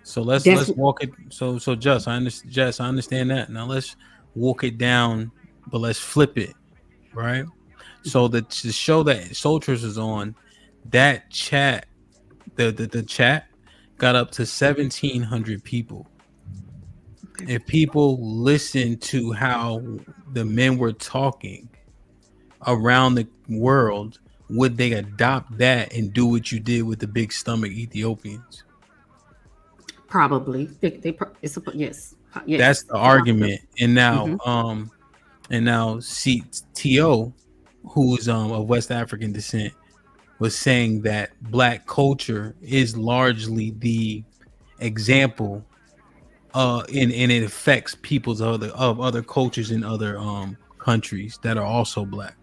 So let's walk it. So Jess, I understand that. Now let's walk it down, but let's flip it, right? So the show that Soldiers is on, that chat, the chat got up to 1,700 people. If people listen to how the men were talking around the world, would they adopt that and do what you did with the big stomach Ethiopians? Probably. Yes. That's the argument. And now T.O., who's of West African descent, was saying that Black culture is largely the example and it affects people's other cultures in other countries that are also Black.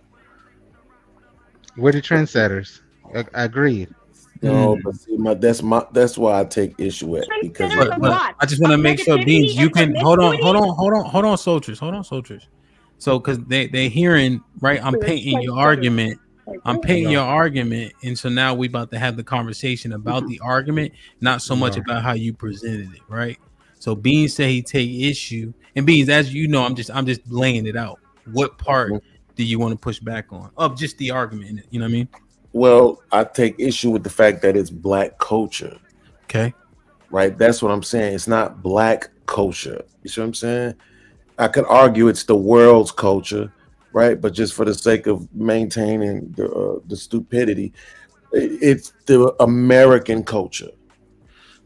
We're the trendsetters. Agreed. No, but see, that's why I take issue with, because I just want to make sure, Beans, you can hold on, soldiers. So because they hearing, right, I'm painting your argument. And so now we about to have the conversation about the argument, not so much about how you presented it, right? So Beans said he take issue, and Beans, as you know, I'm just laying it out. What part do you want to push back on of just the argument? You know what I mean? Well, I take issue with the fact that it's Black culture. Okay. Right? That's what I'm saying. It's not Black culture. You see what I'm saying? I could argue it's the world's culture, right? But just for the sake of maintaining the stupidity, it's the American culture,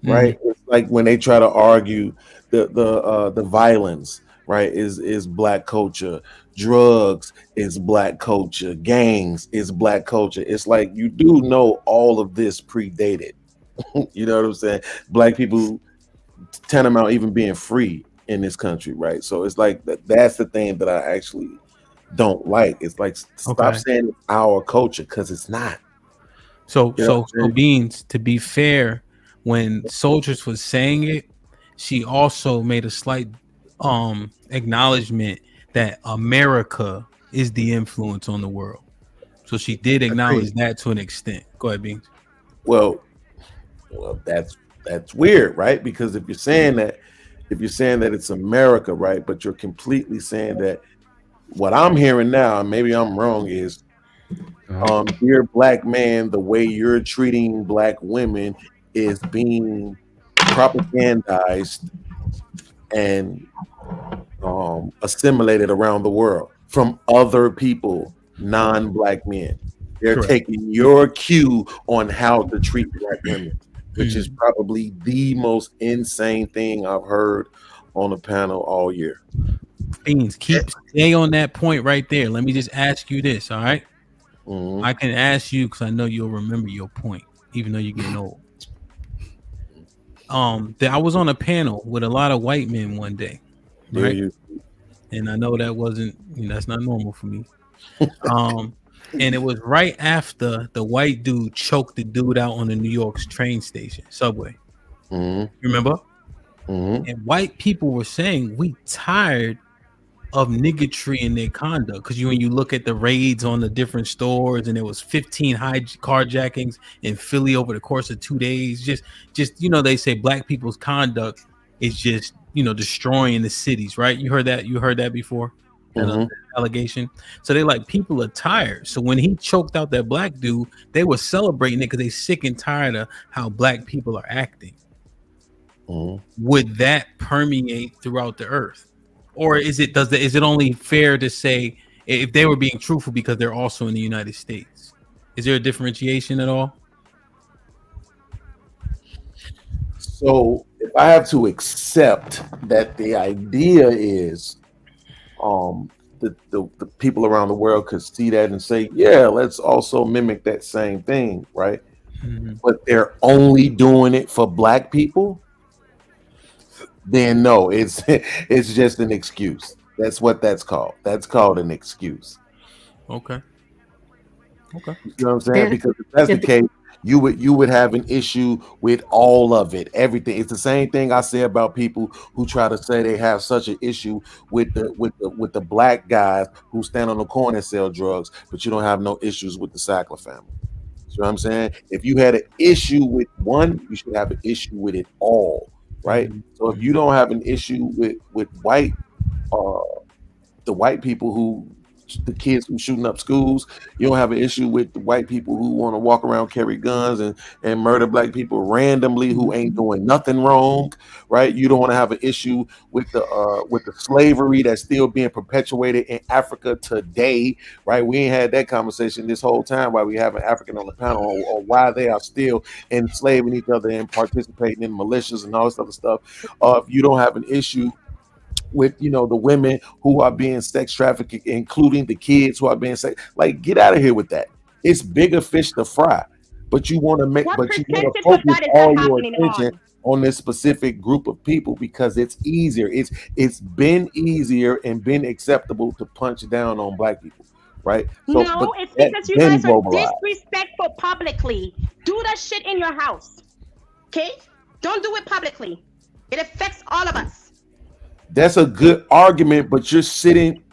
right? It's like when they try to argue the violence, right, is Black culture. Drugs is Black culture. Gangs is Black culture. It's like, you do know all of this predated. You know what I'm saying? Black people tantamount even being free in this country, right? So it's like that's the thing that I actually don't like. It's like, stop saying it's our culture, because it's not. So Beans, to be fair, when Soldiers was saying it, she also made a slight acknowledgement that America is the influence on the world. So she did acknowledge that to an extent. Go ahead, Beans. Well, that's weird, right? Because if you're saying that it's America, right, but you're completely saying that, what I'm hearing now, and maybe I'm wrong, is dear Black man, the way you're treating Black women is being propagandized and assimilated around the world from other people, non-Black men. They're taking your cue on how to treat Black women, which is probably the most insane thing I've heard on the panel all year. Beans, stay on that point right there. Let me just ask you this, all right? I can ask you because I know you'll remember your point, even though you're getting old. I was on a panel with a lot of white men one day, right? And I know that wasn't, that's not normal for me. And it was right after the white dude choked the dude out on the New York's train station, subway. You remember? And white people were saying, we tired of niggotry in their conduct, because when you look at the raids on the different stores, and there was 15 carjackings in Philly over the course of 2 days, just they say Black people's conduct is just destroying the cities, right? You heard that before? that allegation. So they like, people are tired. So when he choked out that black dude, they were celebrating it because they sick and tired of how black people are acting. Would that permeate throughout the earth, or is it only fair to say if they were being truthful because they're also in the United States? Is there a differentiation at all? So if I have to accept that the idea is the people around the world could see that and say, yeah, let's also mimic that same thing, right? But they're only doing it for black people, then no, it's just an excuse. That's what that's called. That's called an excuse. Okay. You know what I'm saying? Because if that's the case, you would have an issue with all of it, everything. It's the same thing I say about people who try to say they have such an issue with the black guys who stand on the corner and sell drugs, but you don't have no issues with the Sackler family. You know what I'm saying? If you had an issue with one, you should have an issue with it all, right? So if you don't have an issue with white, the white people who, the kids who shooting up schools, you don't have an issue with the white people who want to walk around, carry guns and murder black people randomly who ain't doing nothing wrong, right? You don't want to have an issue with the slavery that's still being perpetuated in Africa today, right? We ain't had that conversation this whole time while we have an African on the panel or why they are still enslaving each other and participating in militias and all this other stuff. If you don't have an issue with the women who are being sex trafficked, including the kids who are being sex, like, get out of here with that. It's bigger fish to fry, but you want to focus all your attention on this specific group of people because it's easier. It's been easier and been acceptable to punch down on black people, right? So, no, it's because you guys are disrespectful publicly. Do that shit in your house, okay? Don't do it publicly. It affects all of us. That's a good argument, but you're sitting.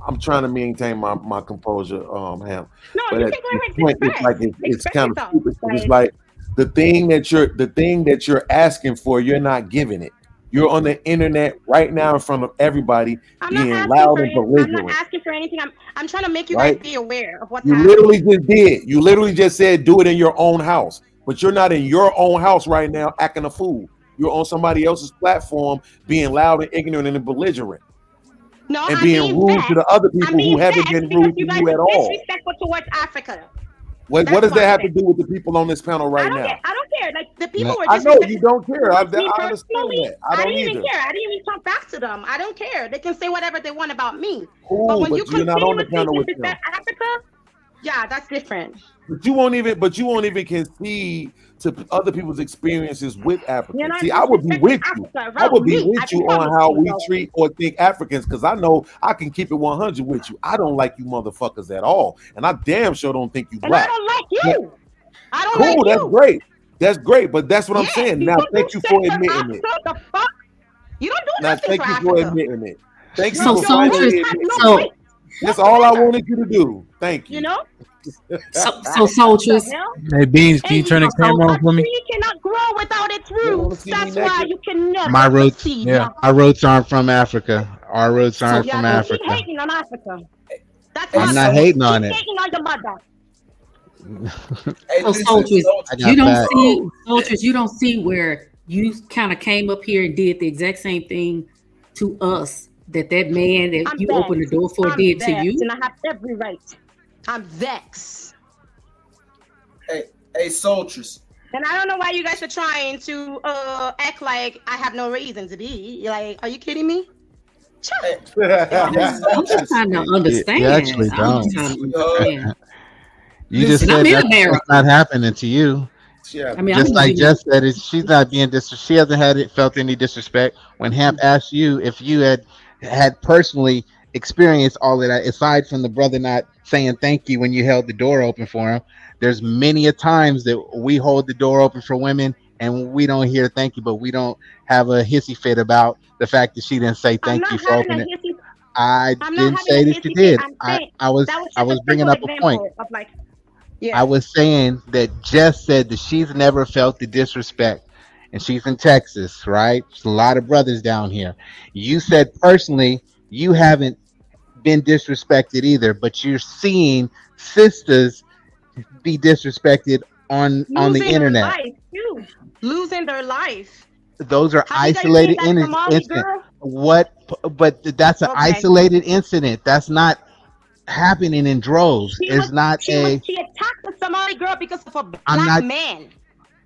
I'm trying to maintain my composure, Ham. No, but you at can go this ahead. point, it's kind of stupid. It's like the thing that you're asking for, you're not giving it. You're on the internet right now in front of everybody, being loud and belligerent. I'm not asking for anything. I'm trying to make you guys be aware of what's You happening. literally just did. You literally just said do it in your own house, but you're not in your own house right now acting a fool. You're on somebody else's platform being loud and ignorant and belligerent. No, and being rude to the other people who haven't been rude to you at all. Disrespectful towards Africa. What does that have to do with the people on this panel right now? I don't care. Like the people were. I know you don't care. I understand that. I don't even either. care. I didn't even talk back to them. I don't care. They can say whatever they want about me. Cool, but when but you you're not on the panel with disrespect Africa, yeah, that's different. But you won't even concede to other people's experiences with Africans. See, I would be with you. I would be with you on how we treat or think Africans, because I know I can keep it 100 with you. I don't like you motherfuckers at all, and I damn sure don't think you black. I don't like you. I don't cool, like you. That's great. That's great, but that's what I'm saying. Now, thank you for admitting it. You don't do now, nothing thank for you Africa. for admitting it. Thank you for soldiers. admitting it. That's all I wanted you to do. Thank you. You know. So soldiers. Hey Beans, can you turn the camera on for me? You cannot grow without its roots. That's why you can never My roots, succeed. our roots aren't from Africa. Our roots aren't from Keep Africa. hating on Africa. That's I'm not hating on it. Hating on your mother. So soldiers, you don't see where you kind of came up here and did the exact same thing to us that man that you opened the door for did to you. And I have every right. I'm vexed. Hey, soldiers. And I don't know why you guys are trying to act like I have no reason to be. Like, are you kidding me? I'm just trying to understand. You actually don't. You just said that's not happening to you. Yeah. I mean, just like Jess said, she's not being she hasn't felt any disrespect. When Hamp asked you if you had personally experienced all of that, aside from the brother not saying thank you when you held the door open for him, there's many a times that we hold the door open for women and we don't hear thank you, but we don't have a hissy fit about the fact that she didn't say thank you for opening it. I didn't say that you did. I was bringing up a point. I was saying that Jess said that she's never felt the disrespect, and she's in Texas, right? There's a lot of brothers down here. You said personally you haven't been disrespected either, but you're seeing sisters be disrespected on the Losing their internet. life too. Losing their life. Those are Have you guys isolated seen that Somali incidents. girl? But that's an Okay. isolated incident. That's not happening in droves. It's not She attacked the Somali girl because of a black man.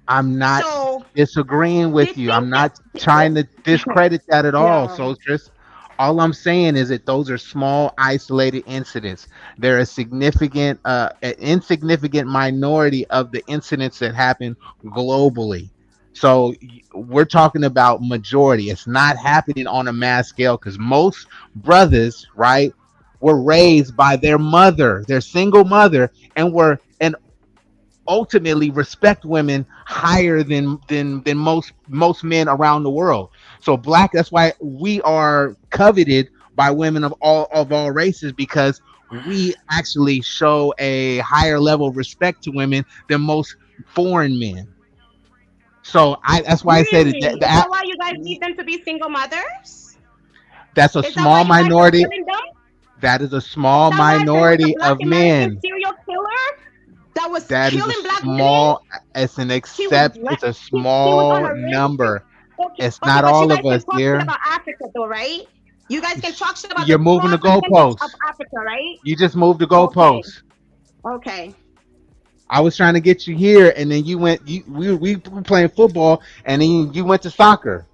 I'm not So disagreeing with you. I'm not trying to discredit that at all. Yeah. So just all I'm saying is that those are small, isolated incidents. They're an insignificant minority of the incidents that happen globally. So we're talking about majority. It's not happening on a mass scale because most brothers, right, were raised by their mother, their single mother, and ultimately respect women higher than most men around the world. So that's why we are coveted by women of all races, because we actually show a higher level of respect to women than most foreign men. So that's why I said really? Is that why you guys need them to be single mothers? that's a Is that why small you guys are minority. killing them? That is a small Is that why there was a minority black of American men. serial killer that was That is killing a black small. It's an women? It's a She was on small a red. number. Okay, It's not but you all guys of can us, talk shit dear. about Africa though, right? You guys can talk shit about You're the moving the small percentage goalposts. of Africa, right? You just moved the Okay. goalposts. Okay. I was trying to get you here, and then you went. We were playing football, and then you went to soccer.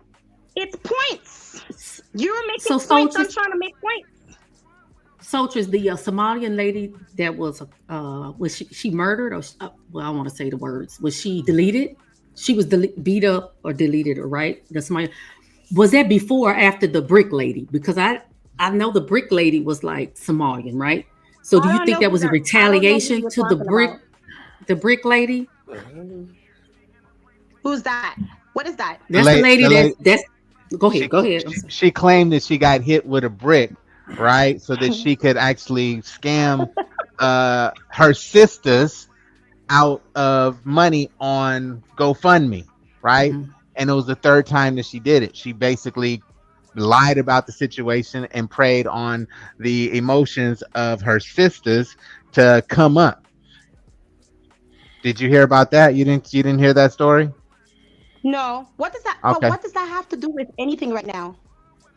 It's points. You're making So points. I'm Soldiers, trying to make points. Soldiers, the Somalian lady that was she murdered, or well, I want to say the words. Was she deleted? She was beat up or deleted, right? The Somalian. Was that before or after the brick lady? Because I know the brick lady was like Somalian, right? So do I you don't think know that who was a that. I don't know who retaliation you're to the talking about. brick lady? Who's that? What is that? That's the lady that's. Go ahead. Go ahead. She claimed that she got hit with a brick, right, so that she could actually scam her sisters out of money on GoFundMe, right? Mm-hmm. And it was the third time that she did it. She basically lied about the situation and preyed on the emotions of her sisters to come up. Did you hear about that? You didn't hear that story? No. What does that? Okay. But what does that have to do with anything right now?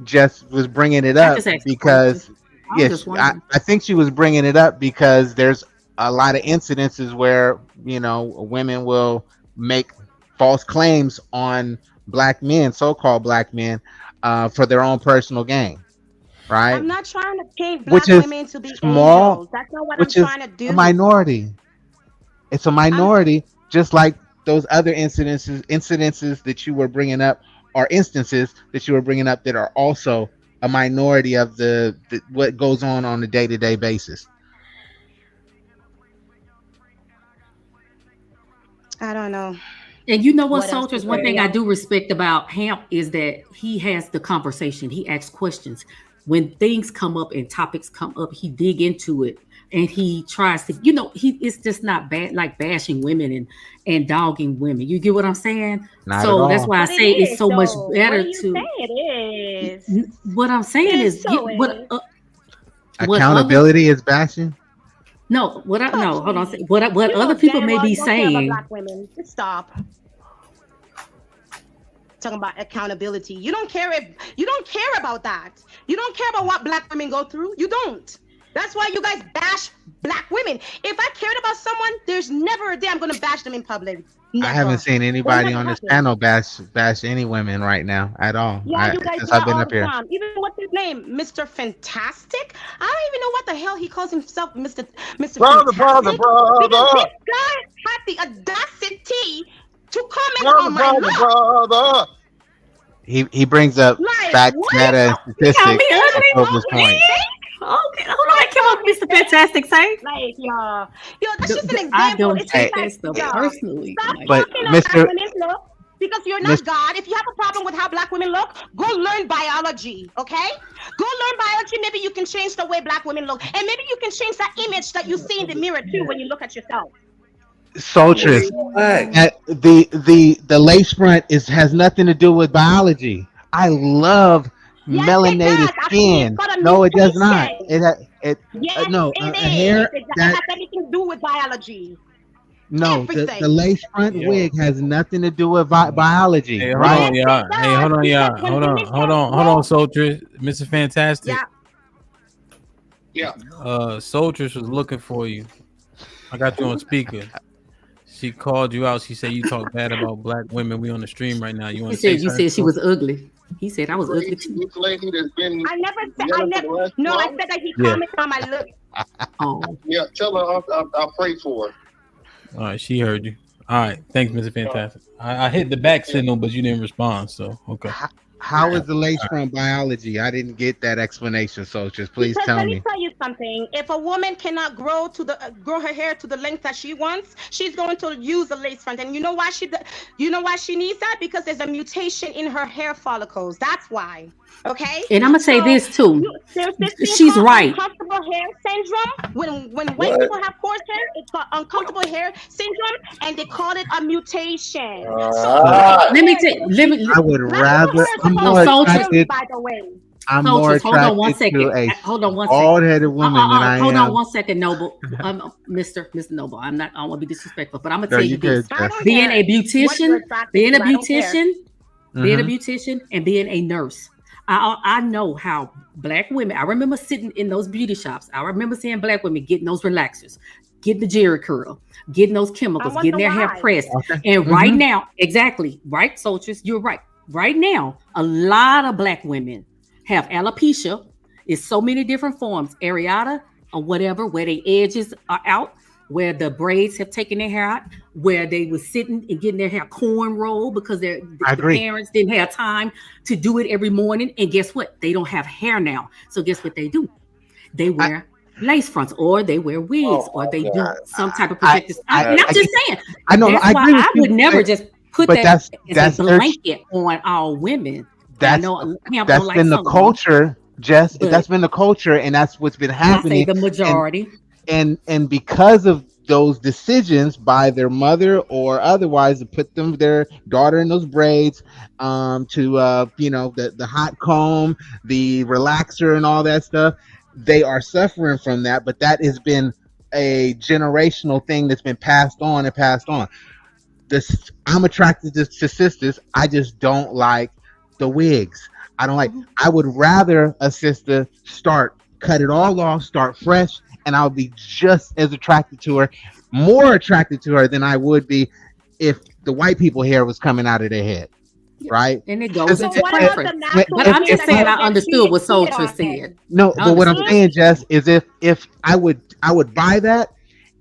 Just was bringing it I up just asked a because question. I'm yes, just wondering. I think she was bringing it up because there's a lot of incidences where women will make false claims on black men, so-called black men, for their own personal gain, right? I'm not trying to paint black Which is women to be small, angels. That's not what I'm which is trying to do. a minority. It's a minority, just like those other incidences that you were bringing up, or instances that you were bringing up that are also a minority of the what goes on a day-to-day basis. I don't know. And you know what, What else Soldiers? is One there? thing I do respect about Hamp is that he has the conversation. He asks questions. When things come up and topics come up, he dig into it and he tries to, it's just not bad, like bashing women and dogging women. You get what I'm saying? Not so at that's all. why I But say it it's is, so much though. better What are you to. saying? It is. What I'm saying It is, so what is. Accountability is bashing. No, what I no, hold on. What You other know people damn may well be you don't care about saying. black women. Just stop. Talking about accountability. You don't care about that. You don't care about what black women go through. You don't. That's why you guys bash black women. If I cared about someone, there's never a day I'm gonna bash them in public. Never. I haven't seen anybody Never on this happened. panel bash any women right now at all. Yeah, you guys Since do I've that been all up the here. time. Even what's his name, Mr. Fantastic. I don't even know what the hell he calls himself, Mr. Brother, Fantastic. brother, Because brother. this guy had the audacity to comment on my look. Brother. He brings up Like, facts, what? data, and You call me statistics to ugly? prove his point. Okay, hold on. I came up, Mr. Fantastic. Say. Like, yo, that's just an I example. don't It's take just like, that stuff yo, personally. stop Like, But talking on black Mr. women's look because you're not Mis- God. If you have a problem with how black women look, go learn biology, okay? Go learn biology. Maybe you can change the way black women look. And maybe you can change that image that you see in the mirror too when you look at yourself. Soldiers, the lace front has nothing to do with biology. I love melanated skin. No, it does not. Yes, No, it a is. hair It that has everything to do with biology. no, the Everything. lace front wig has nothing to do with biology, Hey, hold right? on, y'all. Hey, hold on, y'all. because when Hold women on, hold on, Soldier. Mr. Fantastic. Yeah. Soldiers was looking for you. I got you on speaker. She called you out. She said you talk bad about black women. We on the stream right now. You want He to say said you something? said she was ugly. He said I was ugly too. This lady that's been I never said. yelling for the last No, 2 I hours? said that he Yeah. commented on my look. Oh. Yeah, tell her I'll pray for her. All right, she heard you. All right, thanks, Mr. Fantastic. I hit the back signal, but you didn't respond. So okay. How is the lace front biology? I didn't get that explanation, so just please Because tell let me. me tell you something. If a woman cannot grow her hair to the length that she wants, she's going to use a lace front. And you know why she needs that? Because there's a mutation in her hair follicles. That's why. Okay. And I'm gonna say this too. There's this thing She's called right. uncomfortable hair syndrome. When white people have coarse hair, it's called uncomfortable hair syndrome, and they call it a mutation. Let me tell. Let me. I would rather. I'm No, more soldiers. attracted. By the way. I'm more Soldiers, hold on one attracted second. to a Hold on one second. bald-headed woman than I Hold am. on one second, Noble. Mr. Noble. I don't want to be disrespectful, but I'm gonna No, tell you you this: good, Jess. being a beautician, being a I don't care. beautician, being a Mhm. beautician, and being a nurse. I know how black women. I remember sitting in those beauty shops. I remember seeing black women getting those relaxers, getting the Jerry curl, getting those chemicals, I getting their wonder hair why. pressed. Okay. And right Mhm. now, exactly right, soldiers. You're right. Right now, a lot of black women have alopecia. It's so many different forms, areata or whatever, where the edges are out, where the braids have taken their hair out, where they were sitting and getting their hair cornrow because I the agree. parents didn't have time to do it every morning. And guess what? They don't have hair now. So guess what they do? They wear lace fronts, or they wear wigs, or they do some type of protective. And I'm just saying. I know. That's I why agree with I you, would never but- just put but that that's as a their- blanket on all women. I That's know Hamp that's don't like been the some women, culture, Jess. but That's been the culture, and that's what's been I say happening. the majority. And because of those decisions by their mother or otherwise to put their daughter in those braids, to the hot comb, the relaxer, and all that stuff, they are suffering from that. But that has been a generational thing that's been passed on and passed on. I'm attracted to sisters. I just don't like the wigs. I don't like. I would rather a sister cut it all off, start fresh, and I'll be just as attracted to her, more attracted to her than I would be if the white people hair was coming out of their head, right? And it goes So into what about preference. the natural But I'm just hair saying that I understood gets what cheated Soldier on said. No, I but what I'm understood. saying, Jess, is if I would buy that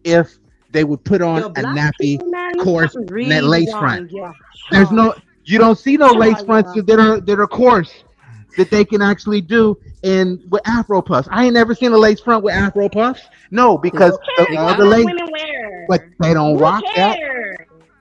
if they would put on The a black nappy, people, man, coarse, something net really lace wrong. front. Yeah. There's you don't see no lace fronts yeah. that are coarse that they can actually do with Afro puffs. I ain't never seen a lace front with Afro puffs. No, because Who all cares the what lace, women wear? but they don't Who rock that. cares?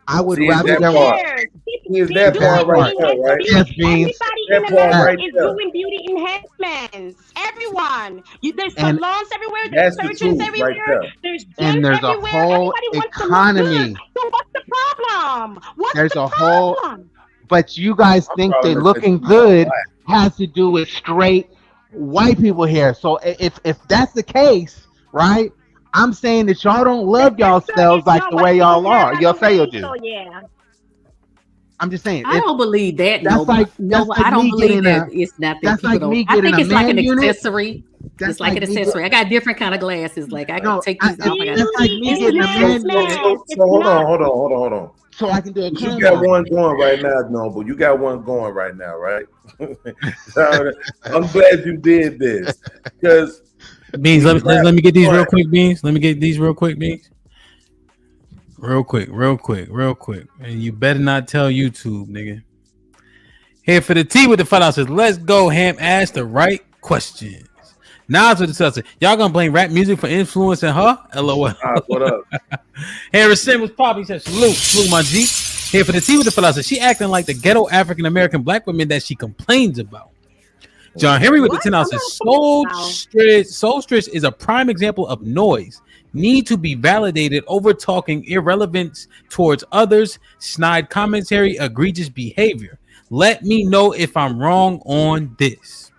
I would See, it's rather that them. part. Cares? See, it's They that do part it right in there, right? Yes, Beans. Everybody That in part America right is there. doing beauty enhancements. Everyone. There's And salons everywhere. There's That's the surgeons truth right everywhere. there. There's gyms And there's a everywhere. whole Everybody wants to look economy. good. So what's the problem? What's There's the a whole, problem? but you guys think that problem is looking that good has to do with straight white people hair. So if that's the case, right? I'm saying that y'all don't love yourselves like the way y'all are. Y'all say you do. So yeah. I'm just saying. I don't believe that. That's No, I don't me believe getting that. It's not that that's people like don't. me I getting think a it's like man an unit. accessory. That's It's like like an me accessory. I got different kind of glasses. Like I can take these off. I got that's like me getting a man unit. So hold on. So I can do a You comb got over. one going right now, Noble. You got one going right now, right? So, I'm glad you did this because Beans, let me get these real quick, Beans. Let me get these real quick, Beans. Real quick. And you better not tell YouTube, nigga. Here for the tea with the $5 says, let's go, Ham. Ask the right questions. Nas with the seltzer. Y'all gonna blame rap music for influencing her? LOL. What up? Harrison was probably said, salute my G. Here for the tea with the $5 says, she acting like the ghetto African American black women that she complains about. John Henry with the $10 says, Soulstress is a prime example of noise. Need to be validated over talking irrelevance towards others, snide commentary, egregious behavior. Let me know if I'm wrong on this.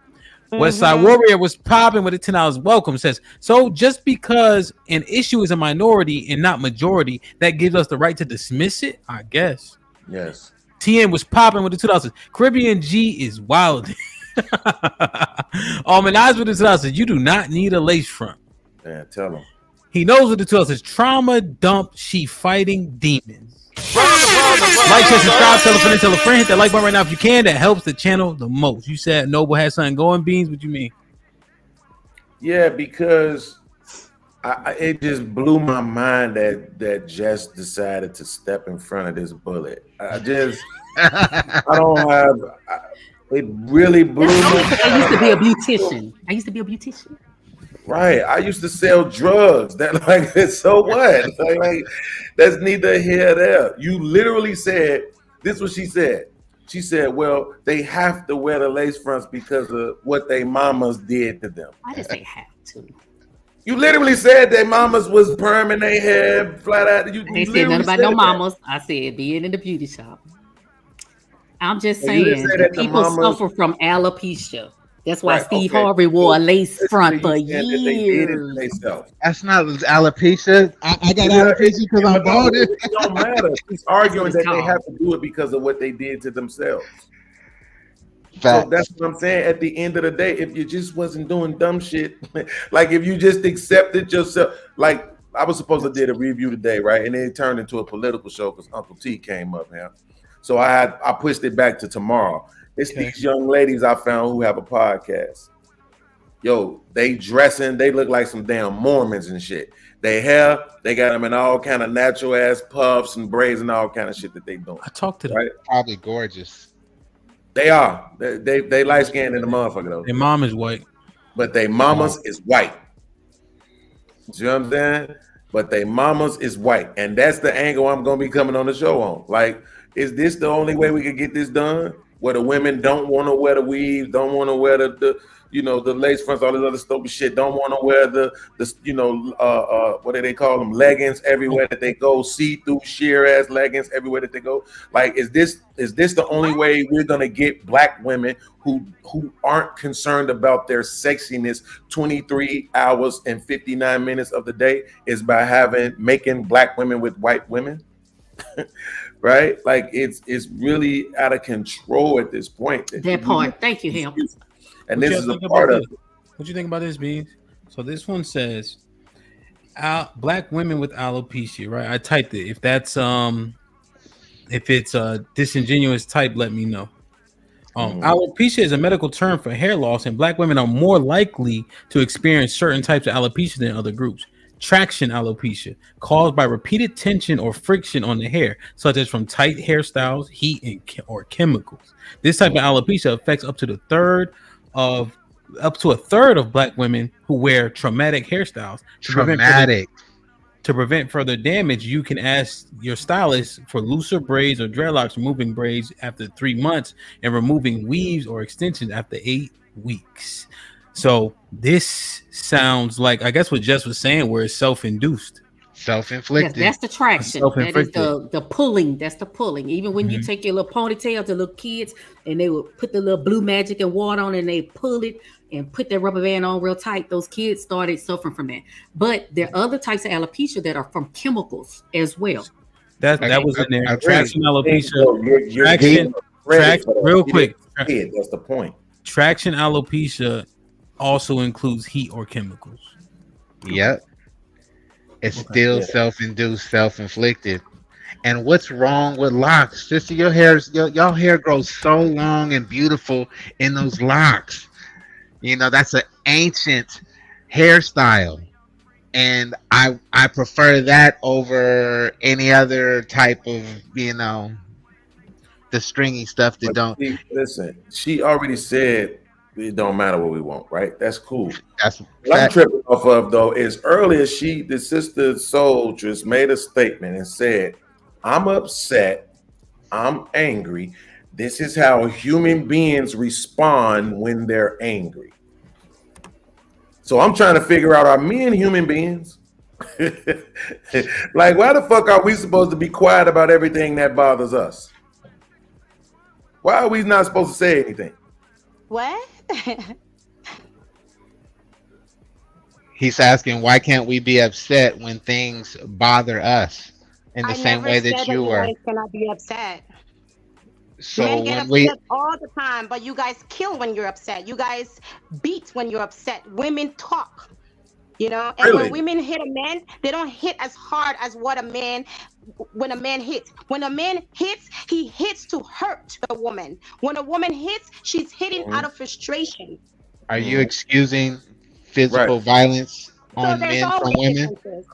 West Side Warrior was popping with a $10 welcome. Says, so just because an issue is a minority and not majority, that gives us the right to dismiss it? I guess. Yes. TN was popping with the $2. Caribbean G is wild. Eyes with the $2. You do not need a lace front. Yeah, tell him. He knows what the $2 says. Trauma dump. She fighting demons. Like, share, subscribe, tell a friend, hit that like button right now if you can. That helps the channel the most. You said Noble had something going, Beans. What you mean? Yeah, because it just blew my mind that Jess decided to step in front of this bullet. I don't have. It really blew me. I used to be a beautician. Right. I used to sell drugs. That like, so what? Like that's neither here nor there. You literally said, this is what she said. She said, well, they have to wear the lace fronts because of what their mamas did to them. I didn't say have to. You literally said their mamas was perming their hair flat out. You I didn't say nothing about no mamas. I said being in the beauty shop. I'm just saying that people suffer from alopecia. That's why Steve Harvey wore a lace front for years. That's not alopecia. I got alopecia because I'm bald. It don't matter. She's arguing that they have to do it because of what they did to themselves. So that's what I'm saying. At the end of the day, if you just wasn't doing dumb shit, like if you just accepted yourself, like I was supposed to did a review today, right? And then it turned into a political show because Uncle T came up here. So I pushed it back to tomorrow. It's these young ladies I found who have a podcast. Yo, they dressing, they look like some damn Mormons and shit. They hair, they got them in all kind of natural ass puffs and braids and all kind of shit that they doing. I talked to them. Right? Probably gorgeous. They are. They light skinned in the motherfucker though. Their mom is white. But they mamas is white. You know what I'm saying? But they mamas is white. And that's the angle I'm gonna be coming on the show on. Like, is this the only way we can get this done? Where the women don't want to wear the weave, don't want to wear the lace fronts, all this other stupid shit, don't want to wear the what do they call them, leggings everywhere that they go, see-through sheer ass leggings everywhere that they go. Like, is this the only way we're gonna get black women who aren't concerned about their sexiness 23 hours and 59 minutes of the day is by making black women with white women? Right? Like it's really out of control at this point. That part. Thank you, Him. And this is a part of it. What you think about this, Beans? So this one says black women with alopecia, right? I typed it. If that's if it's a disingenuous type, let me know. Alopecia is a medical term for hair loss, and black women are more likely to experience certain types of alopecia than other groups. Traction alopecia, caused by repeated tension or friction on the hair, such as from tight hairstyles, heat, or chemicals. This type of alopecia affects up to a third of black women who wear traumatic hairstyles. To prevent further damage, you can ask your stylist for looser braids or dreadlocks, removing braids after 3 months and removing weaves or extensions after 8 weeks. So this sounds like, I guess what Jess was saying, where it's self-induced. Self-inflicted. Yes, that's the traction. That is the pulling. That's the pulling. Even when you take your little ponytail to little kids and they would put the little blue magic and water on and they pull it and put that rubber band on real tight, those kids started suffering from that. But there are other types of alopecia that are from chemicals as well. That was in there. Traction alopecia. Traction, real quick. That's the point. Traction alopecia also includes heat or chemicals. Yep. It's still self-induced, self-inflicted. And what's wrong with locks? Just your hair grows so long and beautiful in those locks. You know, that's an ancient hairstyle. And I prefer that over any other type of, the stringy stuff that don't. Listen, she already said it don't matter what we want, right? That's cool. What I'm tripping off of though is earlier the sister soldiers made a statement and said, I'm upset, I'm angry. This is how human beings respond when they're angry. So I'm trying to figure out, are men human beings? Like, why the fuck are we supposed to be quiet about everything that bothers us? Why are we not supposed to say anything? What? He's asking why can't we be upset when things bother us in the I same never way said that that you you were. guys cannot be upset. So Men get when we upset all the time, but you guys kill when you're upset. You guys beat when you're upset. Women talk, you know, and when Really? women hit a man, they don't hit as hard as what a man when a man hits. When a man hits, he hits to hurt the woman. When a woman hits, she's hitting out of frustration. are you excusing physical violence So on there's men from always women? differences.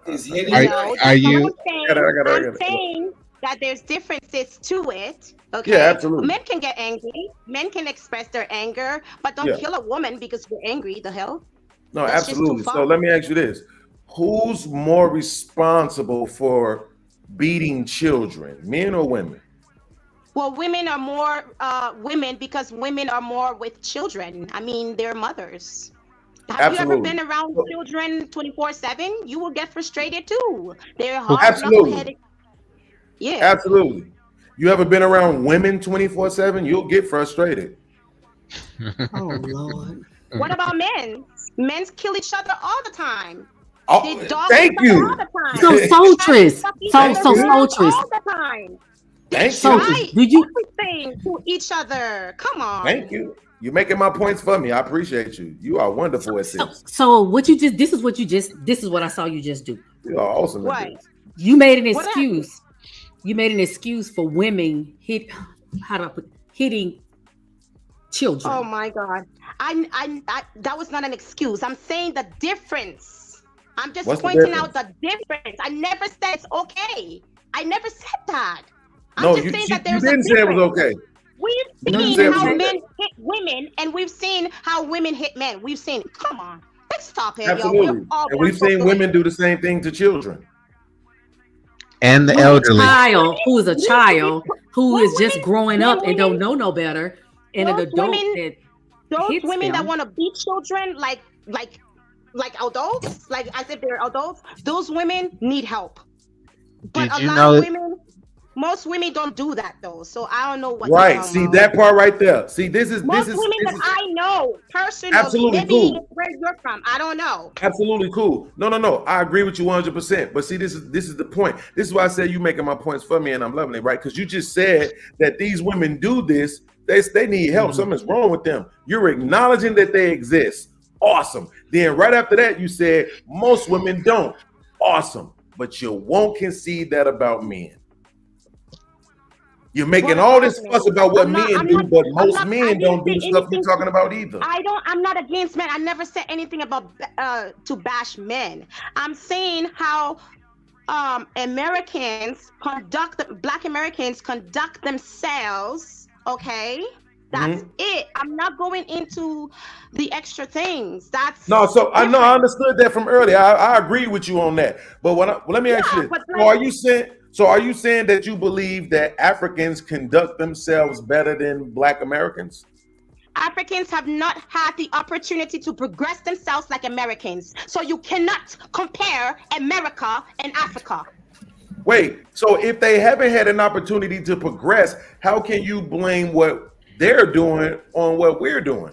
Is Are hitting You are know, are that's you? what I'm saying that there's differences to it. Okay. Yeah, absolutely. Men can get angry. Men can express their anger, but don't Yeah. kill a woman because you're angry. The hell? No, That's just too absolutely. far. So let me ask you this: who's more responsible for beating children, men or women? Well, women are more women because women are more with children. I mean, they're mothers. Have you ever Absolutely. been around children 24/7? You will get frustrated too. They're hard, Absolutely. knuckleheaded. Yeah. Absolutely. You ever been around women 24/7? You'll get frustrated. Oh Lord. What about men? Men kill each other all the time. Oh, They dog thank each other you. all the time. So sultrous. Fuck each So other so all sultrous. the time. Thank So you. Try did you everything to each other. Come on. Thank you. You're making my points for me. I appreciate you. You are wonderful at this. so what you just this is what I saw you just do. You are awesome at What? this. You made an What excuse. You made an excuse for women hitting children. Oh my God. I that was not an excuse. I'm saying the difference. I'm just What's the pointing difference? out the difference. I never said it's okay. I never said that. I'm No, just you, saying you, that you there's a didn't say it was difference. okay. We've No, you seen said it was how okay. men hit women, and we've seen how women hit men. We've seen it. Come on. Let's stop it, yo. Absolutely. We're all And we've black seen folks. women do the same thing to children. And the Who elderly. who is a child who When is just women- growing when up and don't women- know no better, and an Those adult women- that Those hits women that them. want to beat children like adults, like as if they're adults, those women need help. But Did a you lot know of that- women, most women don't do that though. So I don't know what you're Right. talking See about. that part right there. See, this is Most women that I know personally, Absolutely maybe cool. where you're from, I don't know. absolutely cool. No. I agree with you 100%. But see, this is the point. This is why I said you making my points for me, and I'm loving it, right? Because you just said that these women do this. They need help. Something's wrong with them. You're acknowledging that they exist. Awesome. Then right after that, you said most women don't. Awesome. But you won't concede that about men. You're making all this fuss about what men do, but most men don't do the stuff you're talking about either. I'm not against men. I never said anything about to bash men. I'm saying how Black Americans conduct themselves. Okay, that's it. I'm not going into the extra things. That's No, so I know different. I understood that from earlier. I agree with you on that. But let me ask you this: but are you saying that you believe that Africans conduct themselves better than Black Americans? Africans have not had the opportunity to progress themselves like Americans. So you cannot compare America and Africa. Wait, so if they haven't had an opportunity to progress, how can you blame what they're doing on what we're doing?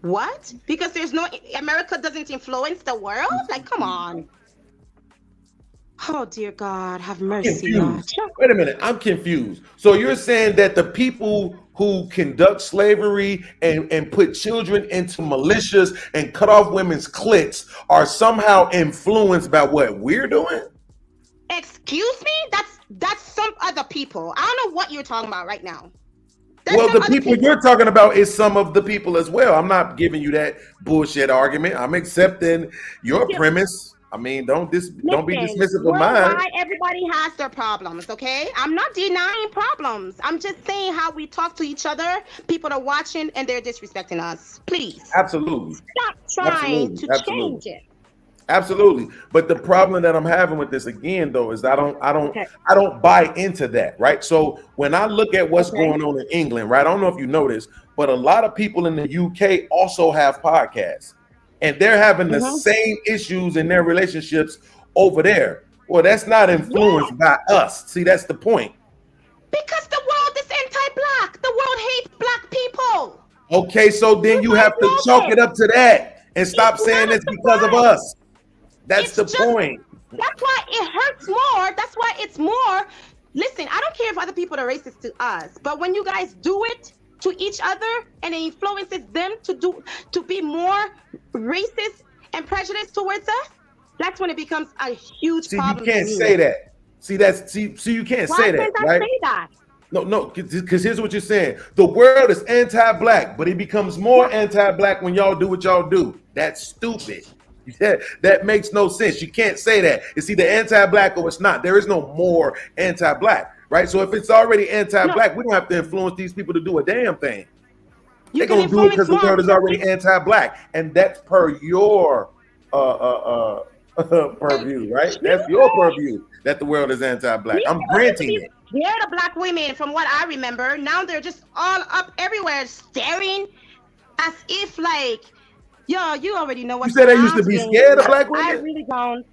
What? Because America doesn't influence the world? Like, come on. Oh, dear God, have mercy, Lord. Confused. Wait a minute, I'm confused. So you're saying that the people who conduct slavery and put children into militias and cut off women's clits are somehow influenced by what we're doing? Excuse me? That's some other people. I don't know what you're talking about right now. Well, the people you're talking about is some of the people as well. I'm not giving you that bullshit argument. I'm accepting your premise. I mean, don't be dismissive of mine. Worldwide, everybody has their problems, okay? I'm not denying problems. I'm just saying how we talk to each other. People are watching and they're disrespecting us. Please. Absolutely. Stop trying to change it. Absolutely. But the problem that I'm having with this again, though, is I don't buy into that, right? So when I look at what's going on in England, right? I don't know if you know this, but a lot of people in the UK also have podcasts. And they're having the same issues in their relationships over there. Well, that's not influenced by us. See, that's the point. Because the world is anti-black. The world hates black people. Okay, so then you have to chalk it up to that. and stop saying it's because of us. That's the point. That's why it hurts more. That's why it's more. Listen, I don't care if other people are racist to us, but when you guys do it to each other and it influences them to be more racist and prejudiced towards us, that's when it becomes a huge problem. You can't to me. say that. See, you can't Why say that, can't I right? say that? No, because here's what you're saying. The world is anti-black, but it becomes more anti-black when y'all do what y'all do. That's stupid. That makes no sense. You can't say that. It's either anti-black or it's not. There is no more anti-black, right? So if it's already anti-black, we don't have to influence these people to do a damn thing. They're gonna do it because the world is already anti-black, and that's per your purview, right? That's your purview that the world is anti-black. I'm granting it. They're the black women, from what I remember. Now they're just all up everywhere, staring as if like, yo, you already know what. You said they used to be scared of black women?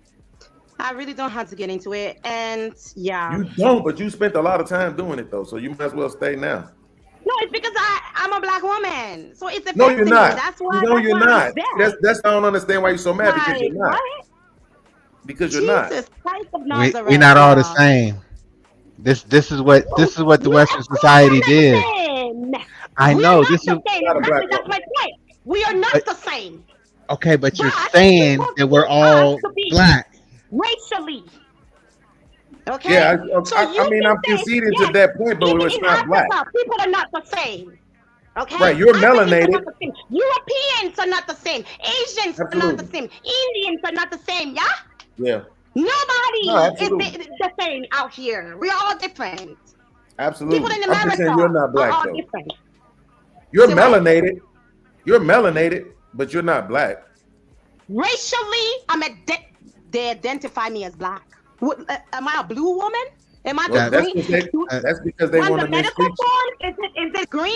I really don't have to get into it. And yeah. You don't, but you spent a lot of time doing it though, so you might as well stay now. No, it's because I'm a black woman. So it's No, you're not. Me. That's why. No, you're not. That's That's I don't understand why you're so mad, because you're not. What? Because you're not. Jesus Christ of Nazareth. We're not all the same. This is what the Western society did. I know this is. That's my point. We are not the same. Okay, but you're saying that we're all black. Racially. Okay. Yeah, I mean, I'm conceding to that point, but it's not black. People are not the same. Okay. Right, you're melanated. Europeans are not the same. Asians are not the same. Indians are not the same. Yeah. Yeah. Nobody is the same out here. We're all different. Absolutely. People in I'm just America saying you're not black are all though. different. You're melanated. You're melanated, but you're not black. Racially, they identify me as black. Am I a blue woman? Am I Well, green? that's because they On want the to medical mistreat you. form, is it green?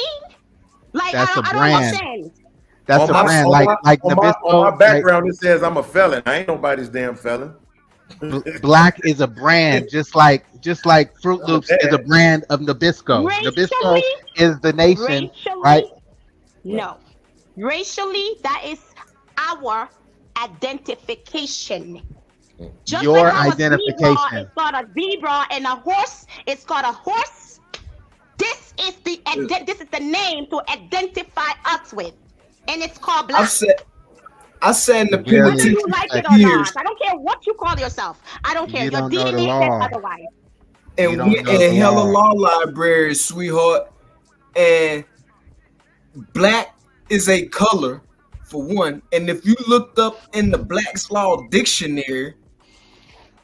Like That's a I don't brand. understand. That's a brand. Like on my background, it says I'm a felon. I ain't nobody's damn felon. Black is a brand, just like Fruit Loops is a brand of Nabisco. Nabisco is the nation, right? No, racially, that is our identification. Just Your like how identification. It's got a zebra and a horse. It's got a horse. This is the name to identify us with, and it's called black. I said in the Whether penitentiary you like it or not, I don't care what you call yourself. I don't care. You Your don't know the DNA law. says otherwise. And we in hella law libraries, sweetheart. And black is a color, for one. And if you looked up in the Black's Law Dictionary,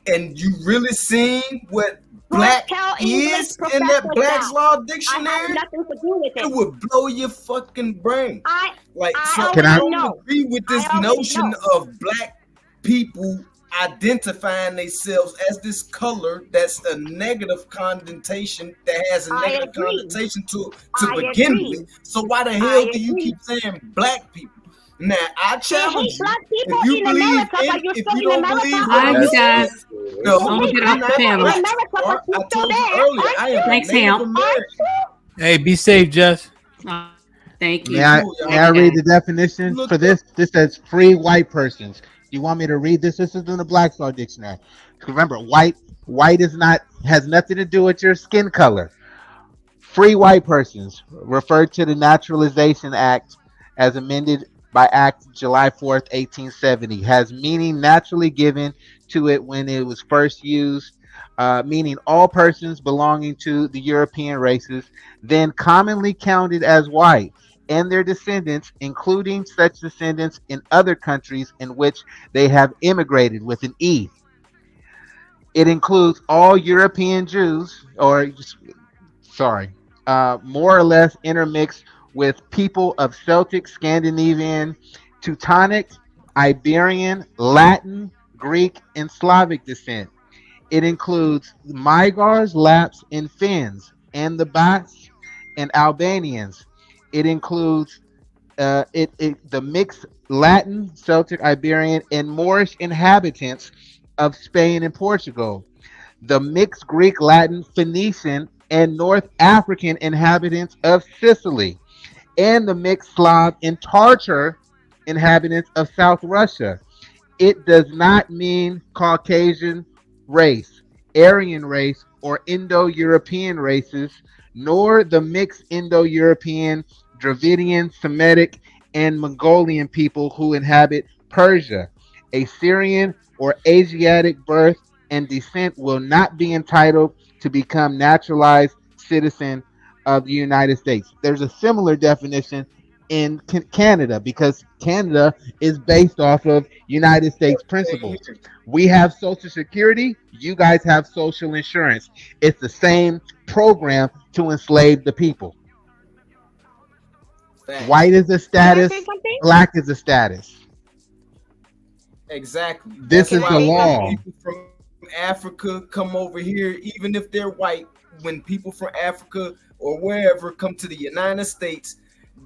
and you really seen what black is in that Black's Law Dictionary, I have nothing to do with it. it would blow your fucking brain. I don't agree with this notion of black people identifying themselves as this color that's a negative connotation, that has a negative connotation to begin with. So why the hell do you keep saying black people? Now I challenge you. Black people If you in believe America, in, but you're if still you in don't America. believe All right, what you guys. no, I'm gonna get I'm off not the panel. black. I told you earlier, I am Thanks, Native Ham. American. Hey, be safe, Jess. Thank you. May I read the definition for this? This says free white persons. You want me to read this? This is in the Black's Law Dictionary. Remember, white has nothing to do with your skin color. Free white persons referred to the Naturalization Act as amended by Act July 4th, 1870, has meaning naturally given to it when it was first used, meaning all persons belonging to the European races, then commonly counted as white, and their descendants, including such descendants in other countries in which they have immigrated, with an E. It includes all European Jews, more or less intermixed with people of Celtic, Scandinavian, Teutonic, Iberian, Latin, Greek, and Slavic descent. It includes Magyars, Lapps, and Finns, and the Bats and Albanians. It includes the mixed Latin, Celtic, Iberian, and Moorish inhabitants of Spain and Portugal. The mixed Greek, Latin, Phoenician, and North African inhabitants of Sicily, and the mixed Slav and Tartar inhabitants of South Russia. It does not mean Caucasian race, Aryan race, or Indo-European races, nor the mixed Indo-European, Dravidian, Semitic, and Mongolian people who inhabit Persia. A Syrian or Asiatic birth and descent will not be entitled to become naturalized citizen of the United States. There's a similar definition in Canada because Canada is based off of United States principles. We have Social Security, you guys have social insurance. It's the same program to enslave the people. White is a status, black is a status. Exactly. This is That's the why when law. people from Africa come over here, even if they're white, when people from Africa or wherever come to the United States,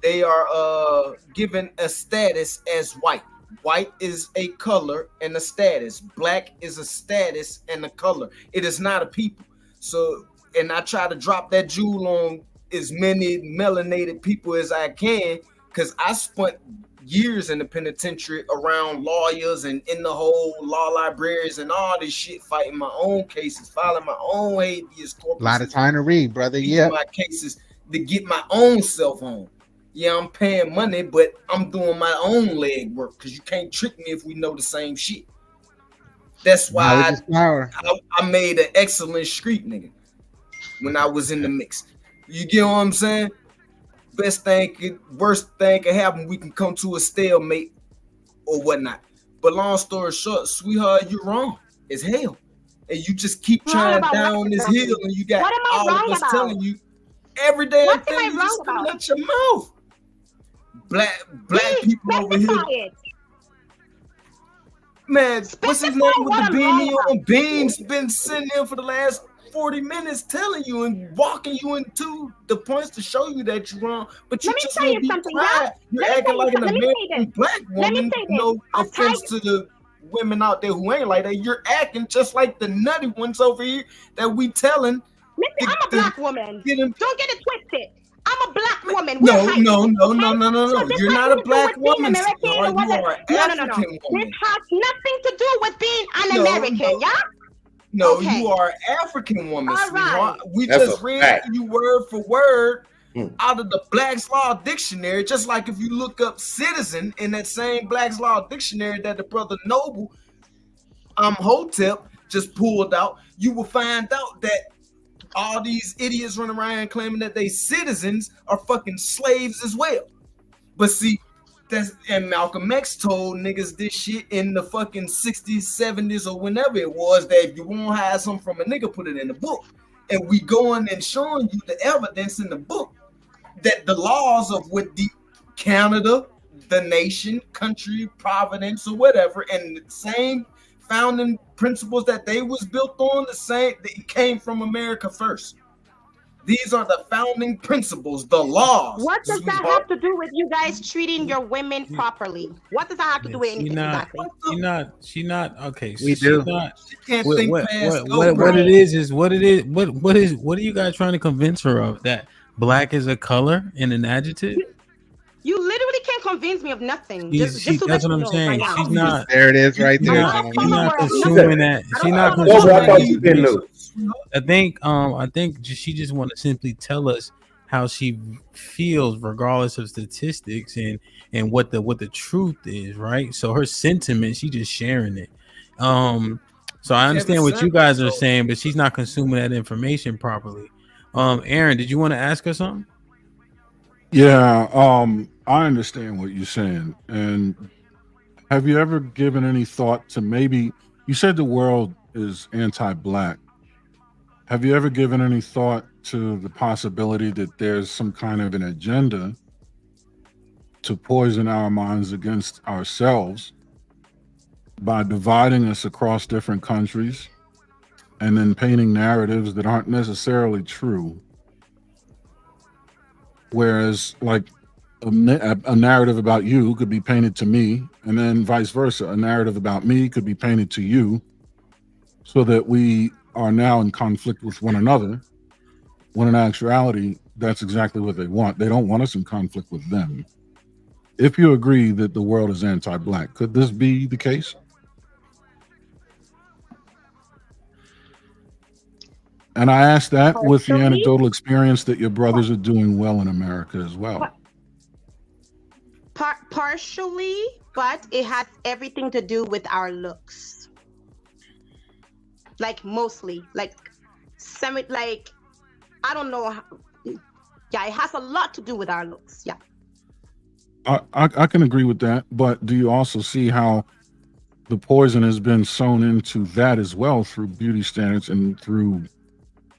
they are given a status as white. White is a color and a status. Black is a status and a color. It is not a people. So, and I try to drop that jewel on as many melanated people as I can, because I spent years in the penitentiary around lawyers and in the whole law libraries and all this shit, fighting my own cases, filing my own habeas corpus. A lot of time to read, brother. Yeah. My cases to get my own self home. Yeah, I'm paying money, but I'm doing my own leg work, because you can't trick me if we know the same shit. That's why I made an excellent street nigga when I was in the mix. You get what I'm saying? Worst thing can happen, we can come to a stalemate or whatnot. But long story short, sweetheart, you're wrong as hell. And you just keep trying down this hill, and you got all of us telling you every damn thing you just coming out your mouth. Black people over here. Man, what's his name with the beanie on? Beam's been sitting there for the last 40 minutes telling you and walking you into the points to show you that you're wrong, but you just won't be quiet. You're acting like an American black woman. No offense to the women out there who ain't like that. You're acting just like the nutty ones over here that we telling. I'm a black woman. Don't get it twisted. I'm a black woman. No. You're not a black woman. You are an African woman. This has nothing to do with being an American, yeah? No, you are an African woman, sweetheart. We just read you word for word out of the Black's Law Dictionary. Just like if you look up citizen in that same Black's Law Dictionary that the brother Noble Hotep just pulled out, you will find out that all these idiots running around claiming that they citizens are fucking slaves as well. But see, and Malcolm X told niggas this shit in the fucking 60s, 70s, or whenever it was, that if you want to hide something from a nigga, put it in the book. And we going and showing you the evidence in the book that the laws of what the Canada, the nation, country, providence, or whatever, and the same founding principles that they was built on, the same, they came from America first. These are the founding principles, the laws. What does that have to do with you guys treating your women properly? What does that have to do with anything exactly? She not okay. We do. She can't think past what it is what it is. What are you guys trying to convince her of? That black is a color and an adjective? You literally can't convince me of nothing. That's what I'm saying. Right, she's not. There it is, right there. She's not consuming that. She's not consuming that. I think she just want to simply tell us how she feels, regardless of statistics and what the truth is, right? So her sentiment, she just sharing it. So I understand what you guys are saying, but she's not consuming that information properly. Aaron, did you want to ask her something? Yeah, I understand what you're saying. And have you ever given any thought to maybe, you said the world is anti-black. Have you ever given any thought to the possibility that there's some kind of an agenda to poison our minds against ourselves by dividing us across different countries and then painting narratives that aren't necessarily true? Whereas, like, a narrative about you could be painted to me, and then vice versa. A narrative about me could be painted to you, so that we are now in conflict with one another, when in actuality, that's exactly what they want. They don't want us in conflict with them. if you agree that the world is anti-black, could this be the case? And I ask that with the Partially, anecdotal experience that your brothers are doing well in America as well. partially, but it has everything to do with our looks. Like mostly, like like I don't know. Yeah, it has a lot to do with our looks. Yeah. I can agree with that, but do you also see how the poison has been sown into that as well through beauty standards and through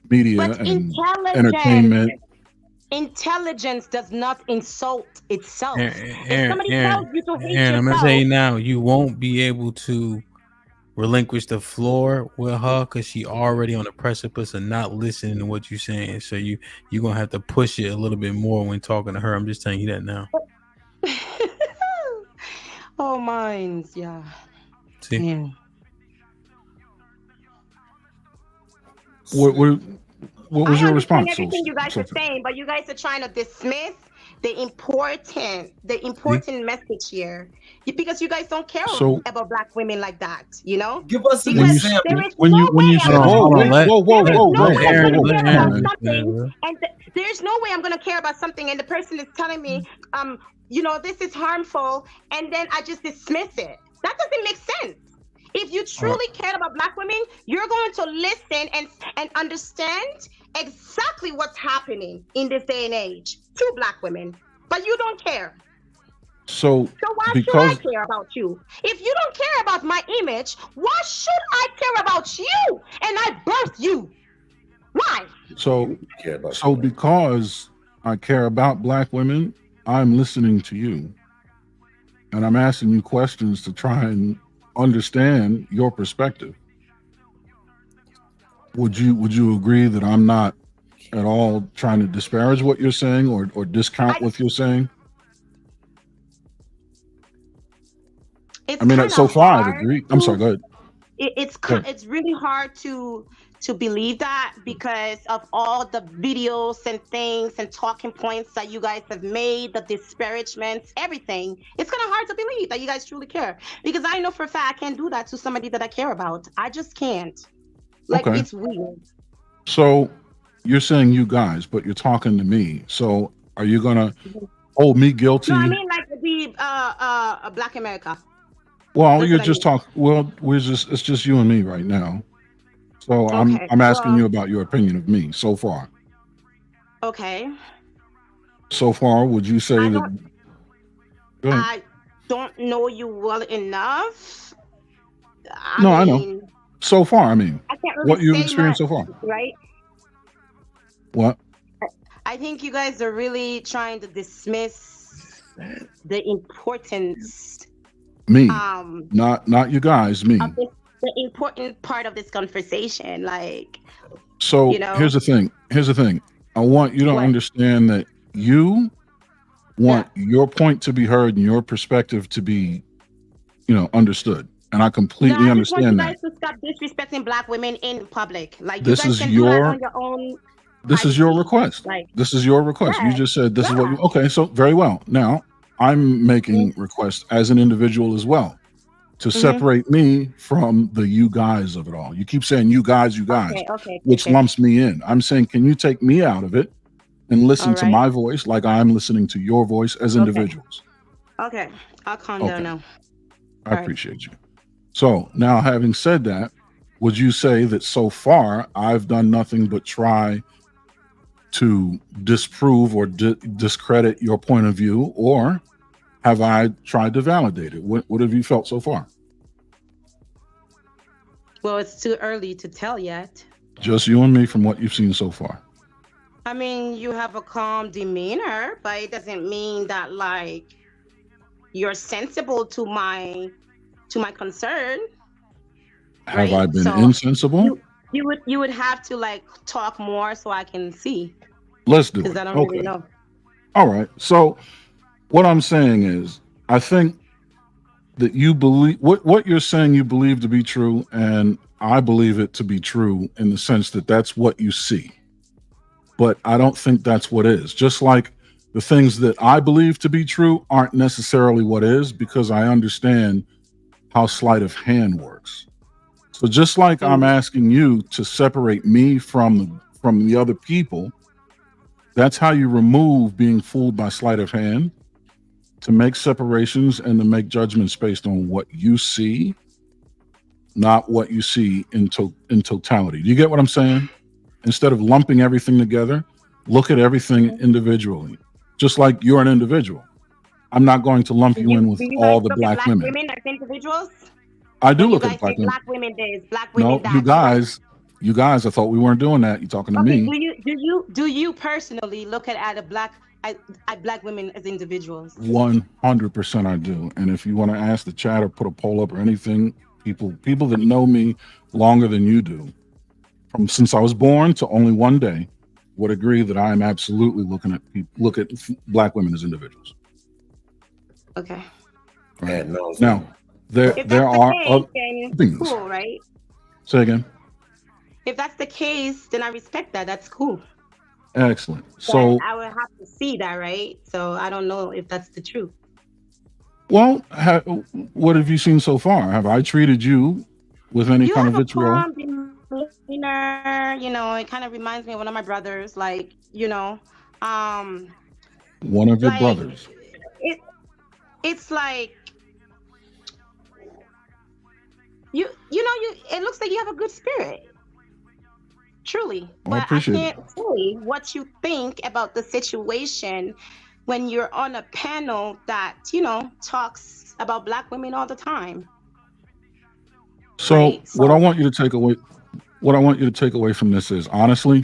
media But and entertainment? Intelligence does not insult itself. If Aaron, somebody tells you to hate I'm gonna yourself, tell you now, you won't be able to relinquish the floor with her because she already on the precipice of not listening to what you're saying. So you're gonna have to push it a little bit more when talking to her. I'm just telling you that now. oh, mine's yeah. See, Yeah. What was your I response? understand everything you guys are saying, but you guys are trying to dismiss the important message here because you guys don't care about black women like that, you know? Give us an because example. there is When no you way said, I'm whoa, there's no way I'm gonna care about something and the person is telling me, you know, this is harmful, and then I just dismiss it. That doesn't make sense. If you truly cared about black women, you're going to listen and understand exactly what's happening in this day and age to black women, but you don't care. So why should I care about you? If you don't care about my image, why should I care about you? And I birthed you. Why? So because I care about black women, I'm listening to you, and I'm asking you questions to try and understand your perspective. Would you agree that I'm not at all trying to disparage what you're saying or discount what you're saying? I mean, so far I've agreed. I'm sorry, go ahead. It's really hard to believe that because of all the videos and things and talking points that you guys have made, the disparagements, everything. It's kind of hard to believe that you guys truly care because I know for a fact I can't do that to somebody that I care about. I just can't. It's weird. So you're saying you guys, but you're talking to me. So are you gonna hold me guilty? No, I mean like the Black America. Well, you're just talking. Well, it's just you and me right now. So I'm asking you about your opinion of me so far. Okay. So far, would you say that? I don't know you well enough. I know. So far, I mean, I can't really what you've say experienced much, so far. right? What? I think you guys are really trying to dismiss the importance. Me, not you guys. Me. Of the important part of this conversation, like. So you know? here's the thing. I want you to understand that you want your point to be heard and your perspective to be, understood. And I completely understand that. I just want you guys to stop disrespecting black women in public. Like This you guys is can your- do that on your own. This is your request. Like, This is your request. You just said this is what you. Okay, so very well. Now I'm making requests as an individual as well to separate me from the you guys of it all. You keep saying you guys, which lumps me in. I'm saying, can you take me out of it and listen to my voice like I'm listening to your voice as individuals? Okay, I'll calm down now. I appreciate you. So now, having said that, would you say that so far I've done nothing but try to disprove or discredit your point of view, or have I tried to validate it? What have you felt so far? Well, it's too early to tell yet. Just you and me from what you've seen so far. I mean, you have a calm demeanor, but it doesn't mean that like you're sensible to my concern. Have I been insensible? You would have to like talk more so I can see. Let's do it. Because I don't really know. All right. So what I'm saying is, I think that you believe what you're saying you believe to be true, and I believe it to be true in the sense that that's what you see. But I don't think that's what is. Just like the things that I believe to be true aren't necessarily what is, because I understand how sleight of hand works. So just like I'm asking you to separate me from the other people, that's how you remove being fooled by sleight of hand, to make separations and to make judgments based on what you see, not what you see in totality. Do you get what I'm saying? Instead of lumping everything together, look at everything individually. Just like you're an individual. I'm not going to lump you in with all the black women. Women as individuals? I do When look you at guys black say women. black women this, black women No, that. you guys, I thought we weren't doing that. You're talking to Okay, me. do you personally look at black women as individuals? 100% I do. And if you want to ask the chat or put a poll up or anything, people that know me longer than you do, from since I was born to only one day, would agree that I am absolutely look at black women as individuals. Okay. Right. Now, there are other things. Cool, right? Say again. If that's the case, then I respect that. That's cool. Excellent. So, but I would have to see that, right? So I don't know if that's the truth. well, what have you seen so far? Have I treated you with any kind of vitriol? You know, it kind of reminds me of one of my brothers, like, you know, one of your brothers. It's like it looks like you have a good spirit. Truly. Well, but I can't say what you think about the situation when you're on a panel that, you know, talks about black women all the time. So, right? What I want you to take away from this is, honestly,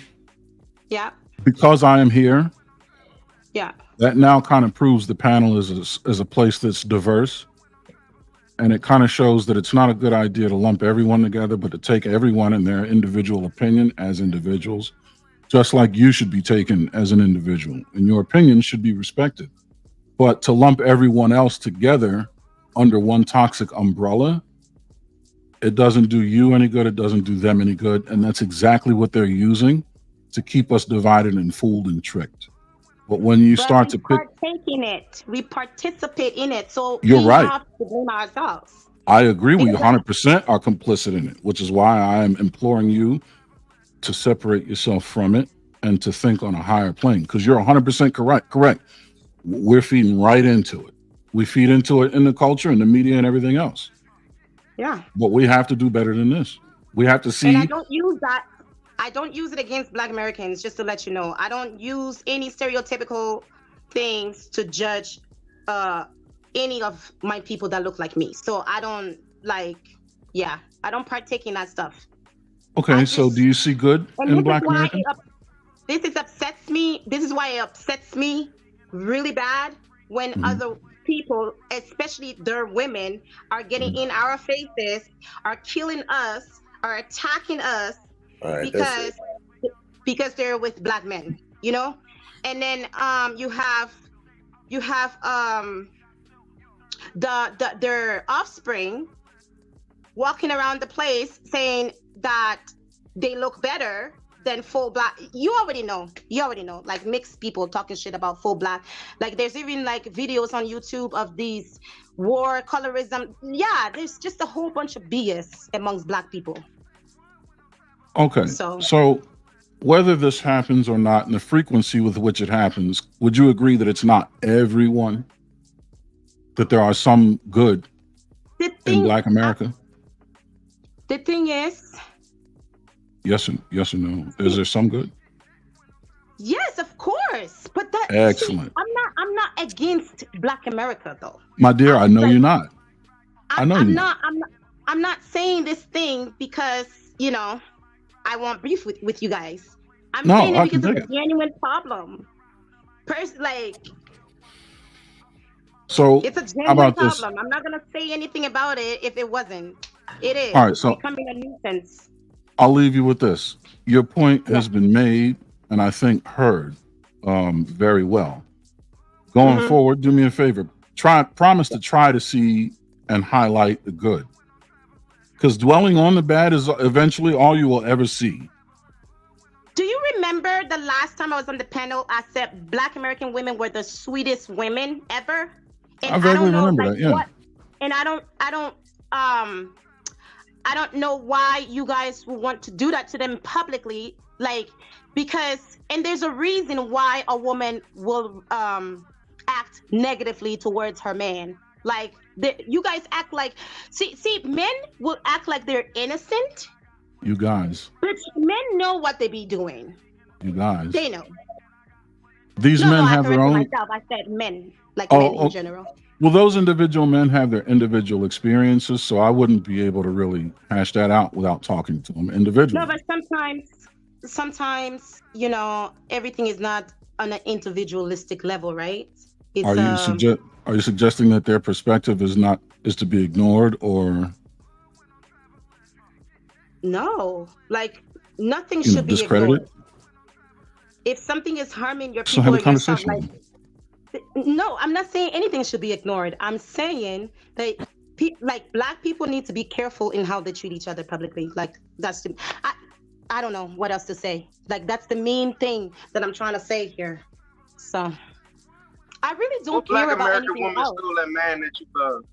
yeah, because I am here, yeah, that now kind of proves the panel is a place that's diverse. And it kind of shows that it's not a good idea to lump everyone together, but to take everyone and their individual opinion as individuals, just like you should be taken as an individual, and your opinion should be respected. But to lump everyone else together under one toxic umbrella, it doesn't do you any good. It doesn't do them any good. And that's exactly what they're using to keep us divided and fooled and tricked. But when you start to partake in it, we participate in it. So you're right. Have to blame ourselves. I agree with you 100% are complicit in it, which is why I am imploring you to separate yourself from it and to think on a higher plane, because you're 100% correct. We're feeding right into it. We feed into it in the culture and the media and everything else. Yeah. But we have to do better than this. We have to see. And I don't use that. I don't use it against Black Americans, just to let you know. I don't use any stereotypical things to judge any of my people that look like me. So I don't I don't partake in that stuff. Okay, so do you see good in Black Americans? This is why it upsets me really bad when other people, especially their women, are getting in our faces, are killing us, are attacking us. Right, because they're with Black men, you know, and then you have their offspring walking around the place saying that they look better than full Black. You already know, like mixed people talking shit about full Black. Like there's even like videos on YouTube of these war colorism. Yeah, there's just a whole bunch of BS amongst Black people. Okay, so whether this happens or not, and the frequency with which it happens, would you agree that it's not everyone? That there are some good in Black America? The thing is, yes or no? Is there some good? Yes, of course. But that excellent. I'm not against Black America though. My dear, I know you're not. I know you're not. I'm not saying this thing because, you know, I want beef with you guys. I'm saying it because it's a genuine problem. So it's a genuine problem. I'm not gonna say anything about it if it wasn't. It is. All right, it's becoming a nuisance. I'll leave you with this. Your point has been made, and I think heard very well. Going forward, do me a favor. Promise to try to see and highlight the good. Because dwelling on the bad is eventually all you will ever see. Do you remember the last time I was on the panel? I said Black American women were the sweetest women ever. And I vaguely remember that. Yeah. And I don't know why you guys would want to do that to them publicly, like, because, and there's a reason why a woman will act negatively towards her man. Like, you guys act like, see, men will act like they're innocent. You guys. But men know what they be doing. You guys. They know. These men have their own. Myself, I said men, like men in general. Well, those individual men have their individual experiences, so I wouldn't be able to really hash that out without talking to them individually. No, but sometimes, you know, everything is not on an individualistic level, right? It's, are you suggesting that their perspective is to be ignored, or? No, like nothing should be ignored. If something is harming your people, have a conversation. No, I'm not saying anything should be ignored. I'm saying that like Black people need to be careful in how they treat each other publicly. Like I don't know what else to say. Like that's the main thing that I'm trying to say here. So I really don't care about American anything woman else. stole that man that you love?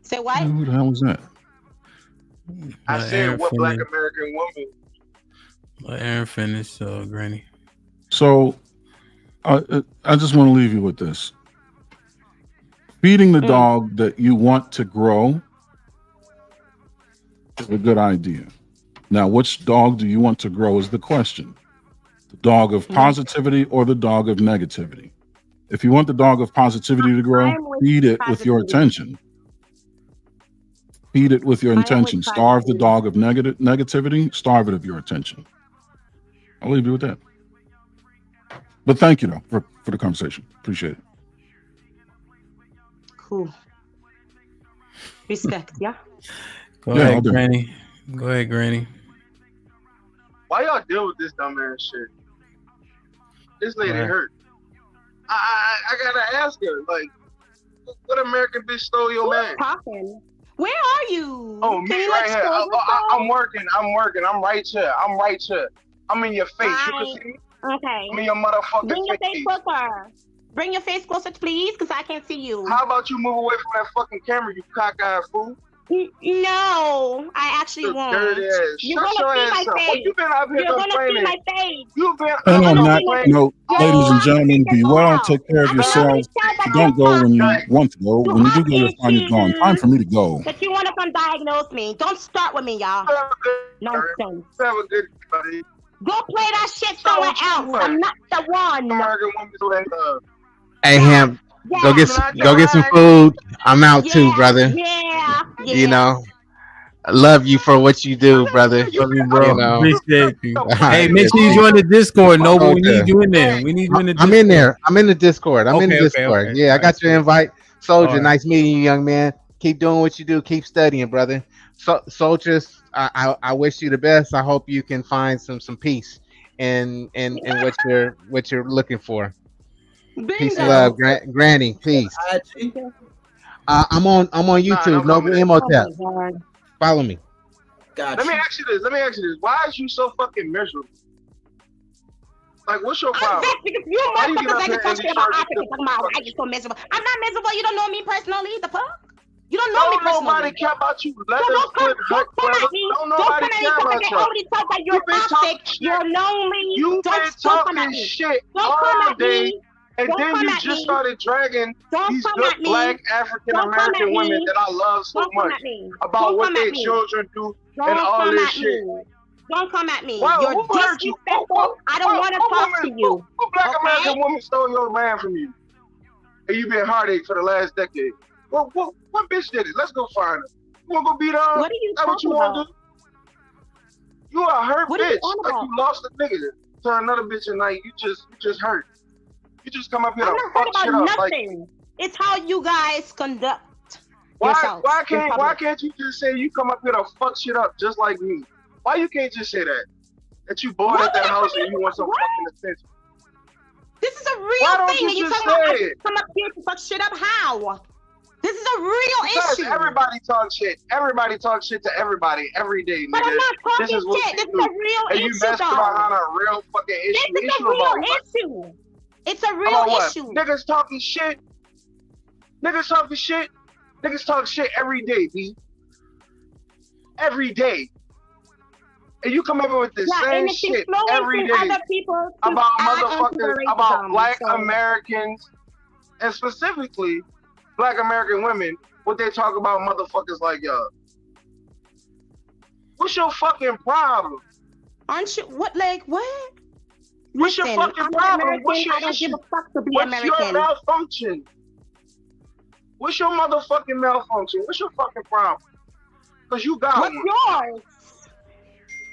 Say what? Who the hell was that? I said, what Black American woman? Let Aaron finish, Granny. So, I just want to leave you with this. Feeding the dog that you want to grow is a good idea. Now, which dog do you want to grow is the question. The dog of positivity or the dog of negativity? If you want the dog of positivity to grow, feed it with your attention. Feed it with your intention. Starve the dog of negativity. Starve it of your attention. I'll leave you with that. But thank you, though, for the conversation. Appreciate it. Cool. Respect, yeah? Go ahead, Granny. Go ahead, Granny. Why y'all deal with this dumbass shit? This lady hurt. I gotta ask her, like, what American bitch stole your man? Talking. Where are you? Oh, me right here. I'm working. I'm right here. I'm in your face. You can see me? Okay. I'm in your motherfucking Bring your face. face closer. Bring your face closer, please, because I can't see you. How about you move away from that fucking camera, you cockeyed fool? No, I actually won't. Dirty ass. You're Shut gonna your see my ass up. face. Well, you been out here You're gonna see complaining. my face. You've been And on that complaining. note, ladies and gentlemen, be well, take care of yourselves. Don't go when you want to go. When you do go, you'll find it gone. Time for me to go. But you want to come diagnose me. Don't start with me, y'all. Nonsense. Have a good buddy. Go play that shit somewhere else. I'm not the one. American woman doing Hey, Ham, go get some food. I'm out too, brother. Yeah. You know, I love you for what you do, brother. Love you, bro. You know. Appreciate you. Hey, make sure you join the Discord, Noble. We need you in there. We need you in the Discord. I'm in there. I'm in the Discord. I'm in the Okay, Discord. okay. Yeah, I got your invite. Soldier, All right. nice meeting you, young man. Keep doing what you do. Keep studying, brother. So, soldiers, I wish you the best. I hope you can find some peace in what you're looking for. Peace and love, Granny. Peace. I'm on YouTube. Noble Imhotep. Follow me. Let me ask you this. Why is you so fucking miserable? Like, what's your problem? You motherfuckers ain't talking about Africa. Talking about why you so miserable. I'm not miserable. You don't know me personally. The fuck? You don't know me personally. Nobody care about you. Don't come at me. Don't come at me because they already told that you're toxic. You're lonely. You've been talking shit all day. And then you just started dragging these good Black African American women that I love so much about what their children do and all this shit. Don't come at me. Well, You're disrespectful. I don't want to talk to you. What Black American woman stole your man from you? And you've been heartache for the last decade. Well, what bitch did it? Let's go find her. You want to go beat her? What are you That's what you talking want to do? You are a hurt What are you bitch. on Like about? you lost a nigga to another bitch and like you just hurt. You just come up here I'm to not fuck hurt shit about up. Like, nothing. It's how you guys conduct why yourselves. in why public. can't you just say you come up here to fuck shit up just like me? Why you can't just say that? That you bored at that house and you want some fucking attention. This is a Why real don't thing. you And you just talking about say I it? come up here to fuck shit up. How? This is a real Because issue. everybody talks shit. Everybody talks shit to everybody every day, But nigga. I'm not This talking is what shit. you This do. is a real And you issue, messed dog. behind a real fucking This issue. is a Issue real about what? issue. It's a real About what? issue. Niggas talking shit. Niggas talking shit. Niggas talk shit every day, B. Every day. And you come up with the Yeah, same and it's shit every influencing day other people to about add on to the motherfuckers, about racism, black so- Americans, and specifically black American women, what they talk about motherfuckers like y'all. What's your fucking problem? Aren't you what like what? What's your Listen, fucking I'm problem? American. What's your I don't issue? give a fuck to be What's American. your malfunction? What's your motherfucking malfunction? What's your fucking problem? Cause you got What's one. yours?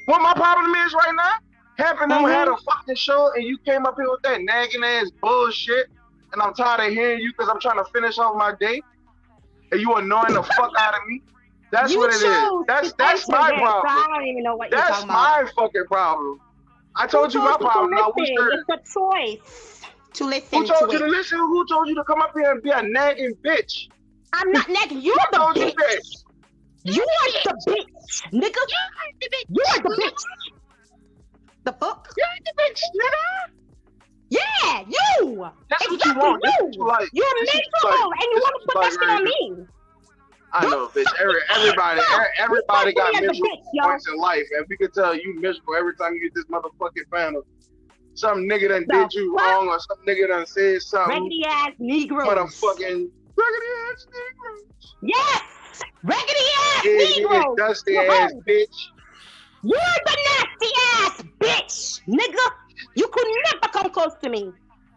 What my problem is right now? Happen to had Mm-hmm. a fucking show and you came up here with that nagging ass bullshit, and I'm tired of hearing you because I'm trying to finish off my day, and you annoying the fuck out of me. That's You what it is. chose That's to enter my this, so problem. I don't even know what you're That's talking about. my fucking problem. I told you Who my told you to problem. Now what's listen? yours? It's a choice to listen Who told to you to it. listen? Who told you to come up here and be a nagging bitch? I'm not nagging. You're Who the told you bitch. that? You are the bitch, nigga. You are the bitch. The fuck? You're the bitch, nigga. Yeah, you. That's what exactly you want. That's you. what you like. You're This is what you miserable, like. and you This want is to put what that you shit like on right me. I know, bitch. Everybody You got fuck me as a miserable bitch, yo. points in life, and we can tell you miserable every time you get this motherfucking panel. Some nigga done The did you fuck? wrong, or some nigga done said something. Raggedy ass Negroes. Motherfucking raggedy ass Negroes. Yes, raggedy ass Yeah, Negroes. you dusty Yo, ass bitch. You're the nasty ass bitch, nigga. You could never come close to me.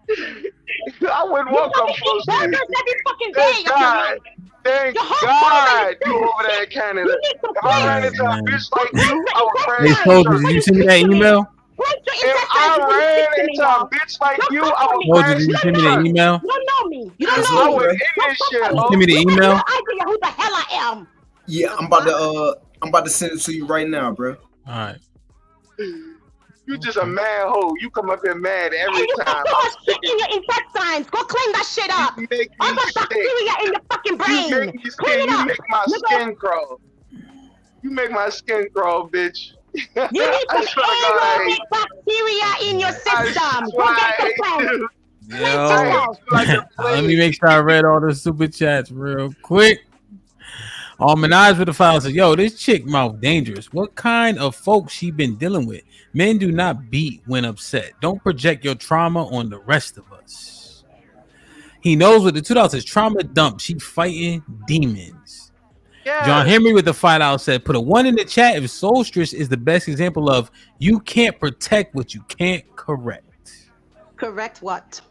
I wouldn't want to come close to you. Burgers every fucking day. Thank God. Thank Your whole God family you is over there in Canada. You need some If I ran clean. into a bitch like you, I would crash Hey, your soldiers, church. did you send me that email? If I ran into a bitch like you, I would Soldiers, crash did you your send me that church. email? You don't know me. You don't That's know I me. would end this shit, You ho. send me the You have email? no idea who the hell I am. Yeah, I'm about to send it to you right now, bro. All right. You just a mad hoe. You come up here mad every And you time. got so much shit in your intestines. Go clean that shit up. You make All me the sick. bacteria in your fucking brain. You make me Clean skin. it You up. make my Nigga. skin crawl. You make my skin crawl, bitch. You need I some swear to God, I hate anaerobic bacteria in your I system. swear Go I get some hate cleanse. you. Yo, I hate you like a let me plague. make sure I read all the super chats real quick. Eyes with the file says, "Yo, this chick mouth dangerous. What kind of folks she been dealing with? Men do not beat when upset. Don't project your trauma on the rest of us." He knows what the $2 says. Trauma dump. She fighting demons. Yes. John Henry with the $5 said, "Put a 1 in the chat if soulstress is the best example of you can't protect what you can't correct." Correct what?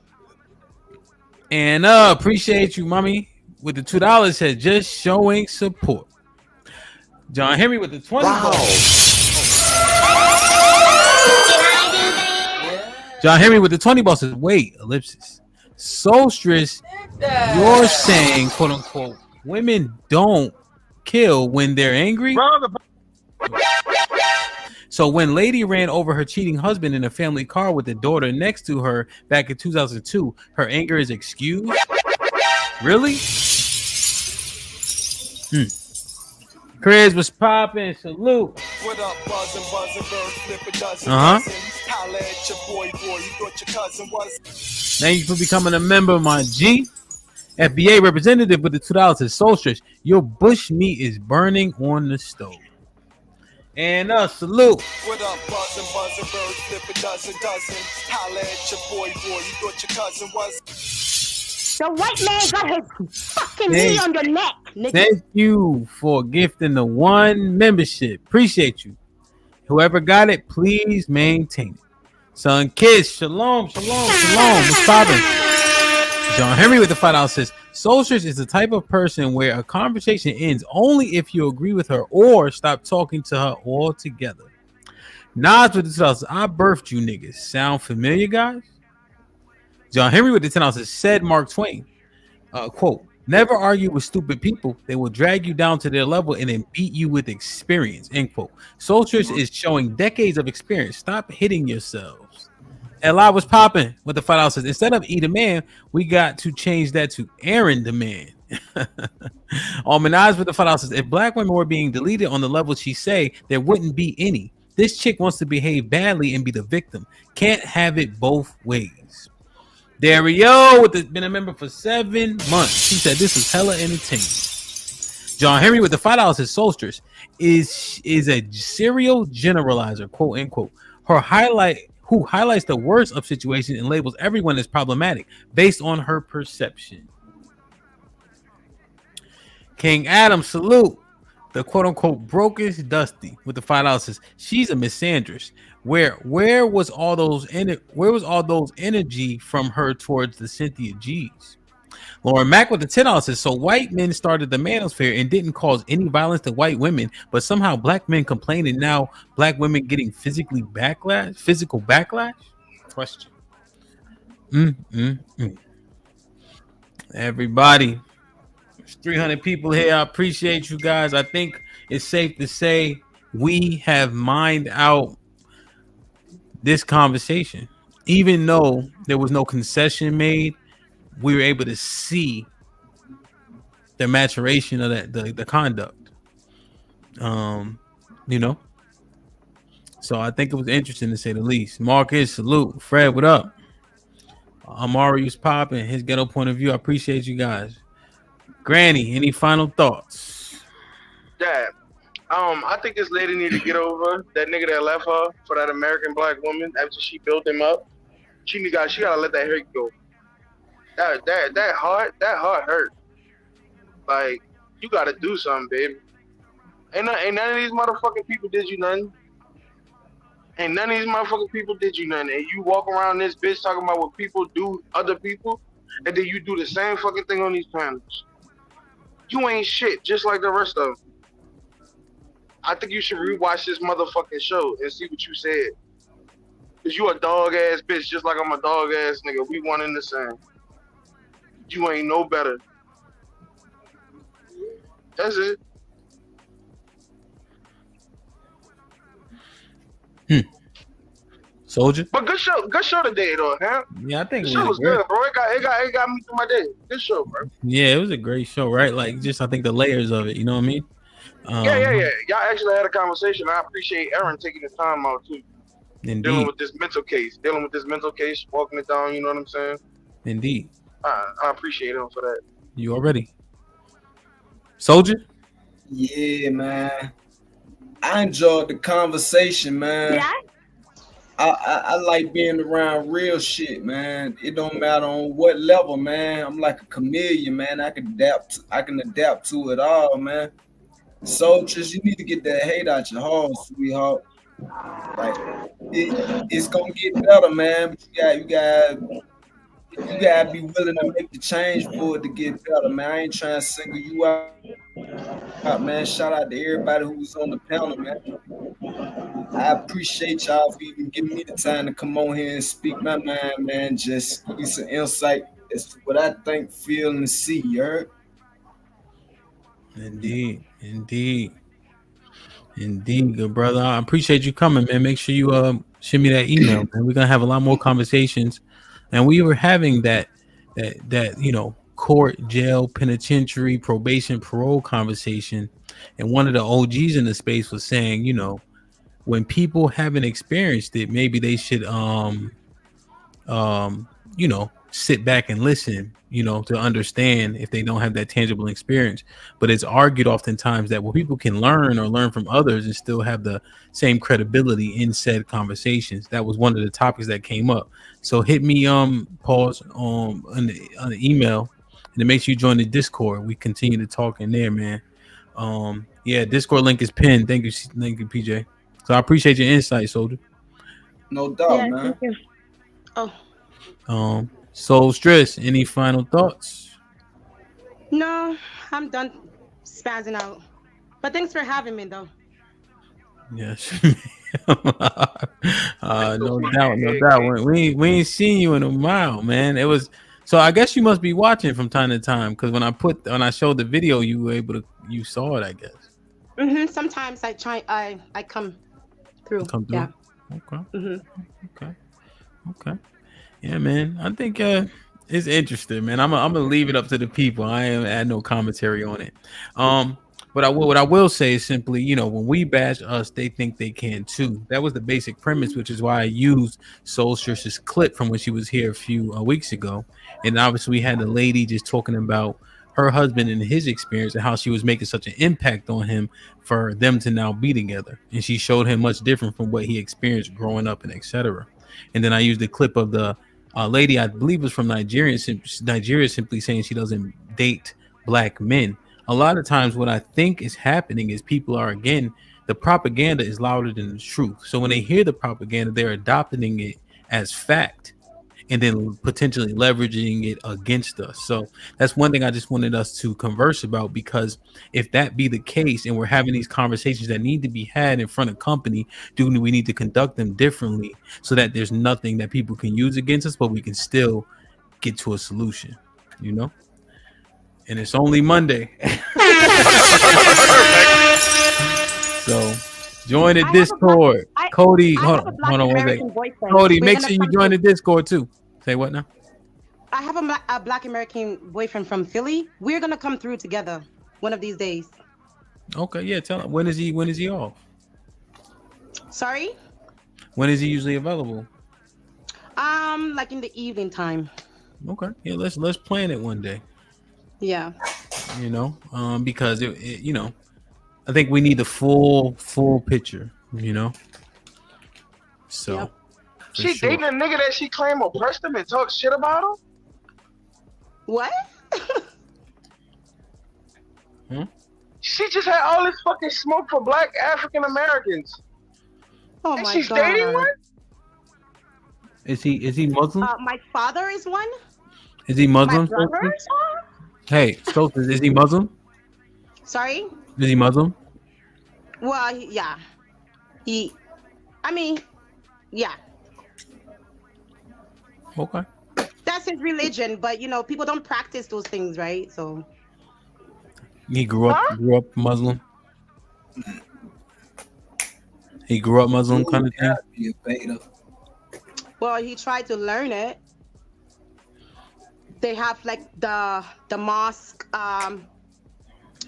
And appreciate you, mommy. With the $2 said, "Just showing support." John Henry with the 20. John Henry with the 20 ball says, "Wait, ellipsis. Soulstress, you're saying, quote unquote, women don't kill when they're angry?" So when Lady ran over her cheating husband in a family car with the daughter next to her back in 2002, her anger is excused? Really? Chris was popping. Salute. What up, buzzing, bird, flip a dozen. Uh-huh. Holla at your boy, you thought your cousin was. Thank you for becoming a member, my G. FBA representative with the $2 says, "Soulstress, your bush meat is burning on the stove." And salute. What up, buzzing, bird, flip a dozen. Holla at your boy, you thought your cousin was. The white man got his fucking knee on your neck, nigga. Thank you for gifting the 1 membership. Appreciate you. Whoever got it, please maintain it. Son Kids, shalom. What's poppin'? John Henry with the $5 says, "Soulstress is the type of person where a conversation ends only if you agree with her or stop talking to her altogether." Nas with the $2 says, "I birthed you niggas." Sound familiar, guys? John Henry with the $10 said Mark Twain, quote, "Never argue with stupid people. They will drag you down to their level and then beat you with experience," end quote. Soulstress is showing decades of experience. Stop hitting yourselves. Eli was popping with the $5 says, "Instead of eat a man, we got to change that to Aaron the man." Minaj with the $5 says, if black women were being deleted on the level she say, there wouldn't be any. This chick wants to behave badly and be the victim. Can't have it both ways. Dario with the, been a member for 7 months. He said this is hella entertaining. John Henry with the $5 says Solstice is a serial generalizer, quote unquote. Who highlights the worst of situations and labels everyone as problematic based on her perception. King Adam, salute. The quote unquote brokest Dusty with the $5 says she's a misandrist. Where was all those energy from her towards the Cynthia G's? Lauren Mack with the $10 says, so white men started the manosphere and didn't cause any violence to white women, but somehow black men complain and now black women getting physical backlash? Question. Everybody, there's 300 people here. I appreciate you guys. I think it's safe to say we have mined out this conversation. Even though there was no concession made, we were able to see the maturation of the conduct. You know. So I think it was interesting to say the least. Marcus, salute. Fred, what up? Amari's popping his ghetto point of view. I appreciate you guys. Granny, any final thoughts? Dad, I think this lady need to get over that nigga that left her for that American black woman after she built him up. She gotta let that hurt go. That heart hurt. Like, you gotta do something, baby. Ain't none of these motherfucking people did you nothing. And you walk around this bitch talking about what people do other people, and then you do the same fucking thing on these panels. You ain't shit, just like the rest of them. I think you should rewatch this motherfucking show and see what you said. Cause you a dog ass bitch, just like I'm a dog ass nigga. We one in the same. You ain't no better. That's it. Soldier. But good show today though, huh? Yeah, I think the show was good, bro. It got me through my day. Good show, bro. Yeah, it was a great show, right? Like, just I think the layers of it. You know what I mean? Yeah. Y'all actually had a conversation. I appreciate Aaron taking his time out too. Indeed. Dealing with this mental case, walking it down. You know what I'm saying? Indeed. I appreciate him for that. You already. Soldier? Yeah, man. I enjoyed the conversation, man. Yeah. I like being around real shit, man. It don't matter on what level, man. I'm like a chameleon, man. I can adapt to it all, man. Soldiers, you need to get that hate out your heart, sweetheart. Like, it's gonna get better, man. But you gotta be willing to make the change for it to get better, man. I ain't trying to single you out, man. Shout out to everybody who was on the panel, man. I appreciate y'all for even giving me the time to come on here and speak my mind, man. Just give you some insight as to what I think, feel, and see. You heard? Indeed, good brother. I appreciate you coming, man. Make sure you send me that email, man. We're gonna have a lot more conversations, and we were having that court, jail, penitentiary, probation, parole conversation, and one of the OGs in the space was saying, when people haven't experienced it, maybe they should sit back and listen, to understand if they don't have that tangible experience. But it's argued oftentimes that people can learn from others and still have the same credibility in said conversations. That was one of the topics that came up. So hit me pause on the email, and then make sure you join the Discord. We continue to talk in there, man. Discord link is pinned. Thank you, PJ. So I appreciate your insight, Soldier. No doubt, man. Thank you. Oh. Soul Stress, any final thoughts? No, I'm done spazzing out. But thanks for having me, though. Yes. No doubt. We ain't seen you in a while, man. It was so. I guess you must be watching from time to time, because when I showed the video, you saw it, I guess. Sometimes I come through. Yeah. Okay. Okay. Yeah, man. I think It's interesting, man. I'm gonna leave it up to the people. I ain't add no commentary on it. But what I will say is simply, when we bash us, they think they can too. That was the basic premise, which is why I used Soulstress's clip from when she was here a few weeks ago. And obviously, we had the lady just talking about her husband and his experience and how she was making such an impact on him for them to now be together. And she showed him much different from what he experienced growing up and etc. And then I used the clip of the lady, I believe was from Nigeria, simply saying she doesn't date black men. A lot of times what I think is happening is people are, again, the propaganda is louder than the truth. So when they hear the propaganda, they're adopting it as fact and then potentially leveraging it against us. So that's one thing I just wanted us to converse about, because if that be the case and we're having these conversations that need to be had in front of company, do we need to conduct them differently so that there's nothing that people can use against us, but we can still get to a solution, And it's only Monday. So join the Discord. Cody, hold on one second. Cody, make sure you join the Discord too. Say what now? I have a Black American boyfriend from Philly. We're gonna come through together one of these days. Okay, yeah. Tell him when is he off? Sorry? When is he usually available? Like in the evening time. Okay, yeah. Let's plan it one day. Yeah. Because I think we need the full picture. So. Yep. She dating a nigga that she claim oppressed him and talk shit about him? What? She just had all this fucking smoke for black African Americans. Oh and my she's God. dating one? Is he Muslim? My father is one. Is he Muslim? My brother is one? Hey, Sophie, is he Muslim? Sorry? Is he Muslim? Well, yeah. Yeah. Okay. That's his religion, but people don't practice those things, right? So he grew up Muslim. He grew up Muslim kind of thing. Well, he tried to learn it. They have like the mosque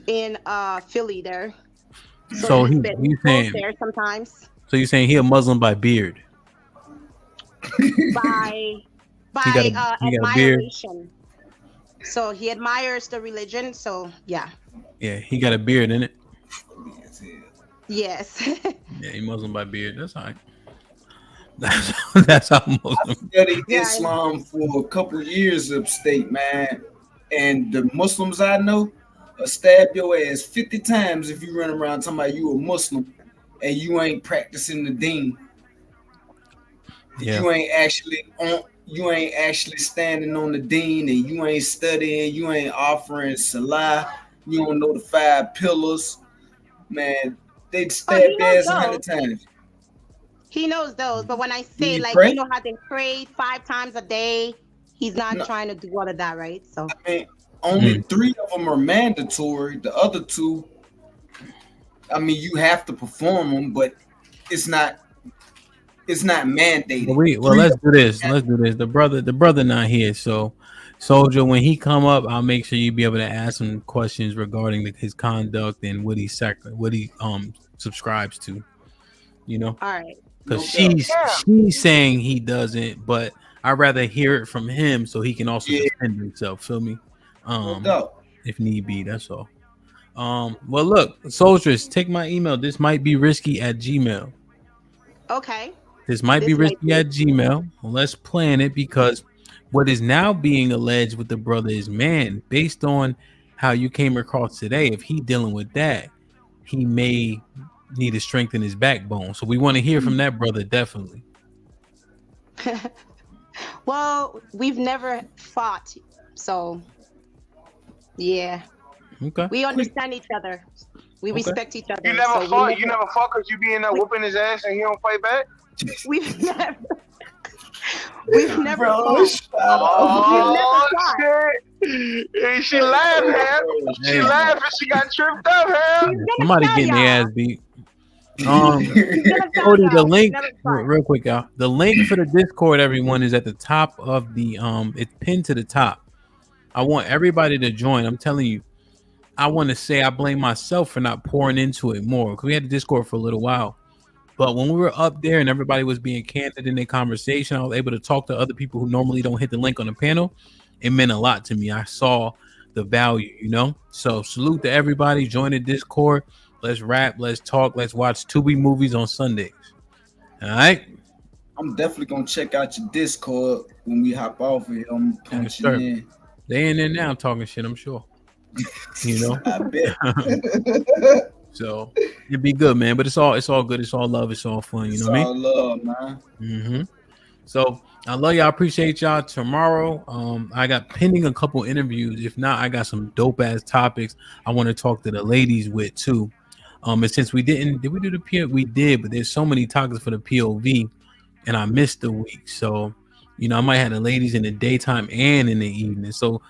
in Philly there. So he's saying there sometimes. So you're saying he a Muslim by beard? by he got a admiration. So he admires the religion. So yeah. Yeah, he got a beard in it. Yes. Yeah, he Muslim by beard. That's all right. That's how Muslim. I studied Islam for a couple of years upstate, man. And the Muslims I know stab your ass 50 times if you run around talking about you a Muslim and you ain't practicing the deen. Yeah. You ain't actually standing on the deen, and you ain't studying, you ain't offering salah, you don't know the 5 pillars. Man, they'd stab your ass 100 times. He knows those, but when I say pray? you know how they pray 5 times a day, he's not trying to do all of that, right? So I mean, only 3 of them are mandatory. The other 2, I mean, you have to perform them, but it's not mandated. Let's do this. The brother not here, so Soldier, when he come up, I'll make sure you be able to ask him questions regarding his conduct and what he subscribes to. All right. Because she's saying he doesn't, but I'd rather hear it from him so he can also defend himself. Feel me? If need be, that's all. Well, look, soldiers, take my email. This might be risky at Gmail. Okay. This might be risky at Gmail. Well, let's plan it, because what is now being alleged with the brother is, man, based on how you came across today, if he dealing with that, he may need to strengthen his backbone. So we want to hear from that brother, definitely. Well, we've never fought, so yeah. Okay. We understand each other. We respect each other. You never so fought? You never fought because you be in there whooping his ass and he don't fight back? We've never. We've never fought. Oh, shit. Hey, she laughed, man. She laughed and she got tripped up, man. Somebody getting their ass beat. Cody, the link, real quick, y'all. The link for the Discord, everyone, is at the top of the it's pinned to the top. I want everybody to join. I'm telling you, I want to say I blame myself for not pouring into it more, because we had the Discord for a little while. But when we were up there and everybody was being candid in their conversation, I was able to talk to other people who normally don't hit the link on the panel. It meant a lot to me. I saw the value, you know? So salute to everybody. Join the Discord. Let's rap. Let's talk. Let's watch Tubi movies on Sundays. All right? I'm definitely going to check out your Discord when we hop off of here. I'm punching in. They in there now talking shit, I'm sure. You know? I bet. So it'd be good, man. But it's all good. It's all love. It's all fun. You know what I mean? It's all love, man. Mm-hmm. So I love y'all. Appreciate y'all. Tomorrow, I got pending a couple interviews. If not, I got some dope ass topics I want to talk to the ladies with too. And since we did we do the POV? We did, but there's so many topics for the POV, and I missed the week. So, you know, I might have the ladies in the daytime and in the evening. So,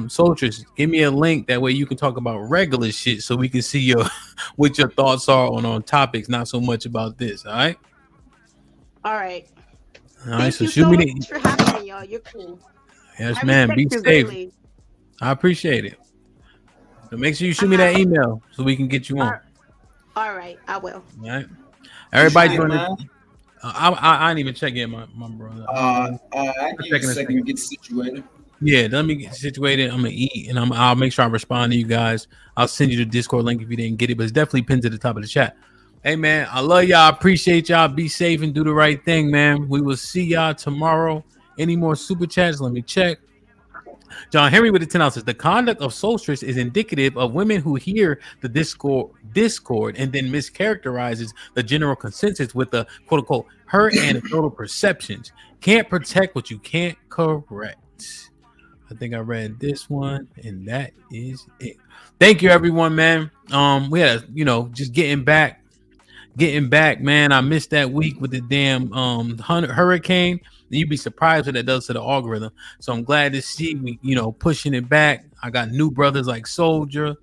soldiers, give me a link. That way you can talk about regular shit, so we can see your what your thoughts are on topics, not so much about this. All right. All right. All right. So Thank shoot you me so much for having me, y'all. You're cool. Yes, ma'am. Be respect you safe. greatly. I appreciate it. So make sure you shoot me that email so we can get you on. All right, I will. All right. Everybody join this. I didn't even check in my brother. I give you a second to get situated. Yeah, let me get situated. I'm gonna eat, and I'll make sure I respond to you guys. I'll send you the Discord link if you didn't get it, but it's definitely pinned to the top of the chat. Hey man, I love y'all. Appreciate y'all. Be safe and do the right thing, man. We will see y'all tomorrow. Any more super chats? Let me check. John Henry with the 10 ounces. The conduct of Solstice is indicative of women who hear the discord and then mischaracterizes the general consensus with the quote unquote her anecdotal perceptions. Can't protect what you can't correct. I think I read this one, and that is it. Thank you, everyone, man. We had just getting back, man. I missed that week with the damn hurricane. You'd be surprised what that does to the algorithm. So I'm glad to see we, pushing it back. I got new brothers like Soldier.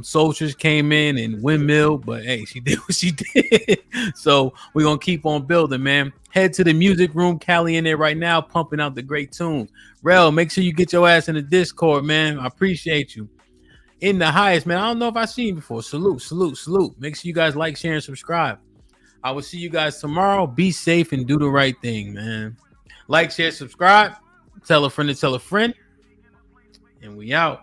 Soldiers came in and Windmill, but hey, she did what she did. So we're gonna keep on building, man. Head to the music room. Callie in there right now, pumping out the great tunes. Rel, make sure you get your ass in the Discord, man. I appreciate you. In the highest, man. I don't know if I've seen you before. Salute. Make sure you guys like, share, and subscribe. I will see you guys tomorrow. Be safe and do the right thing, man. Like, share, subscribe. Tell a friend to tell a friend. And we out.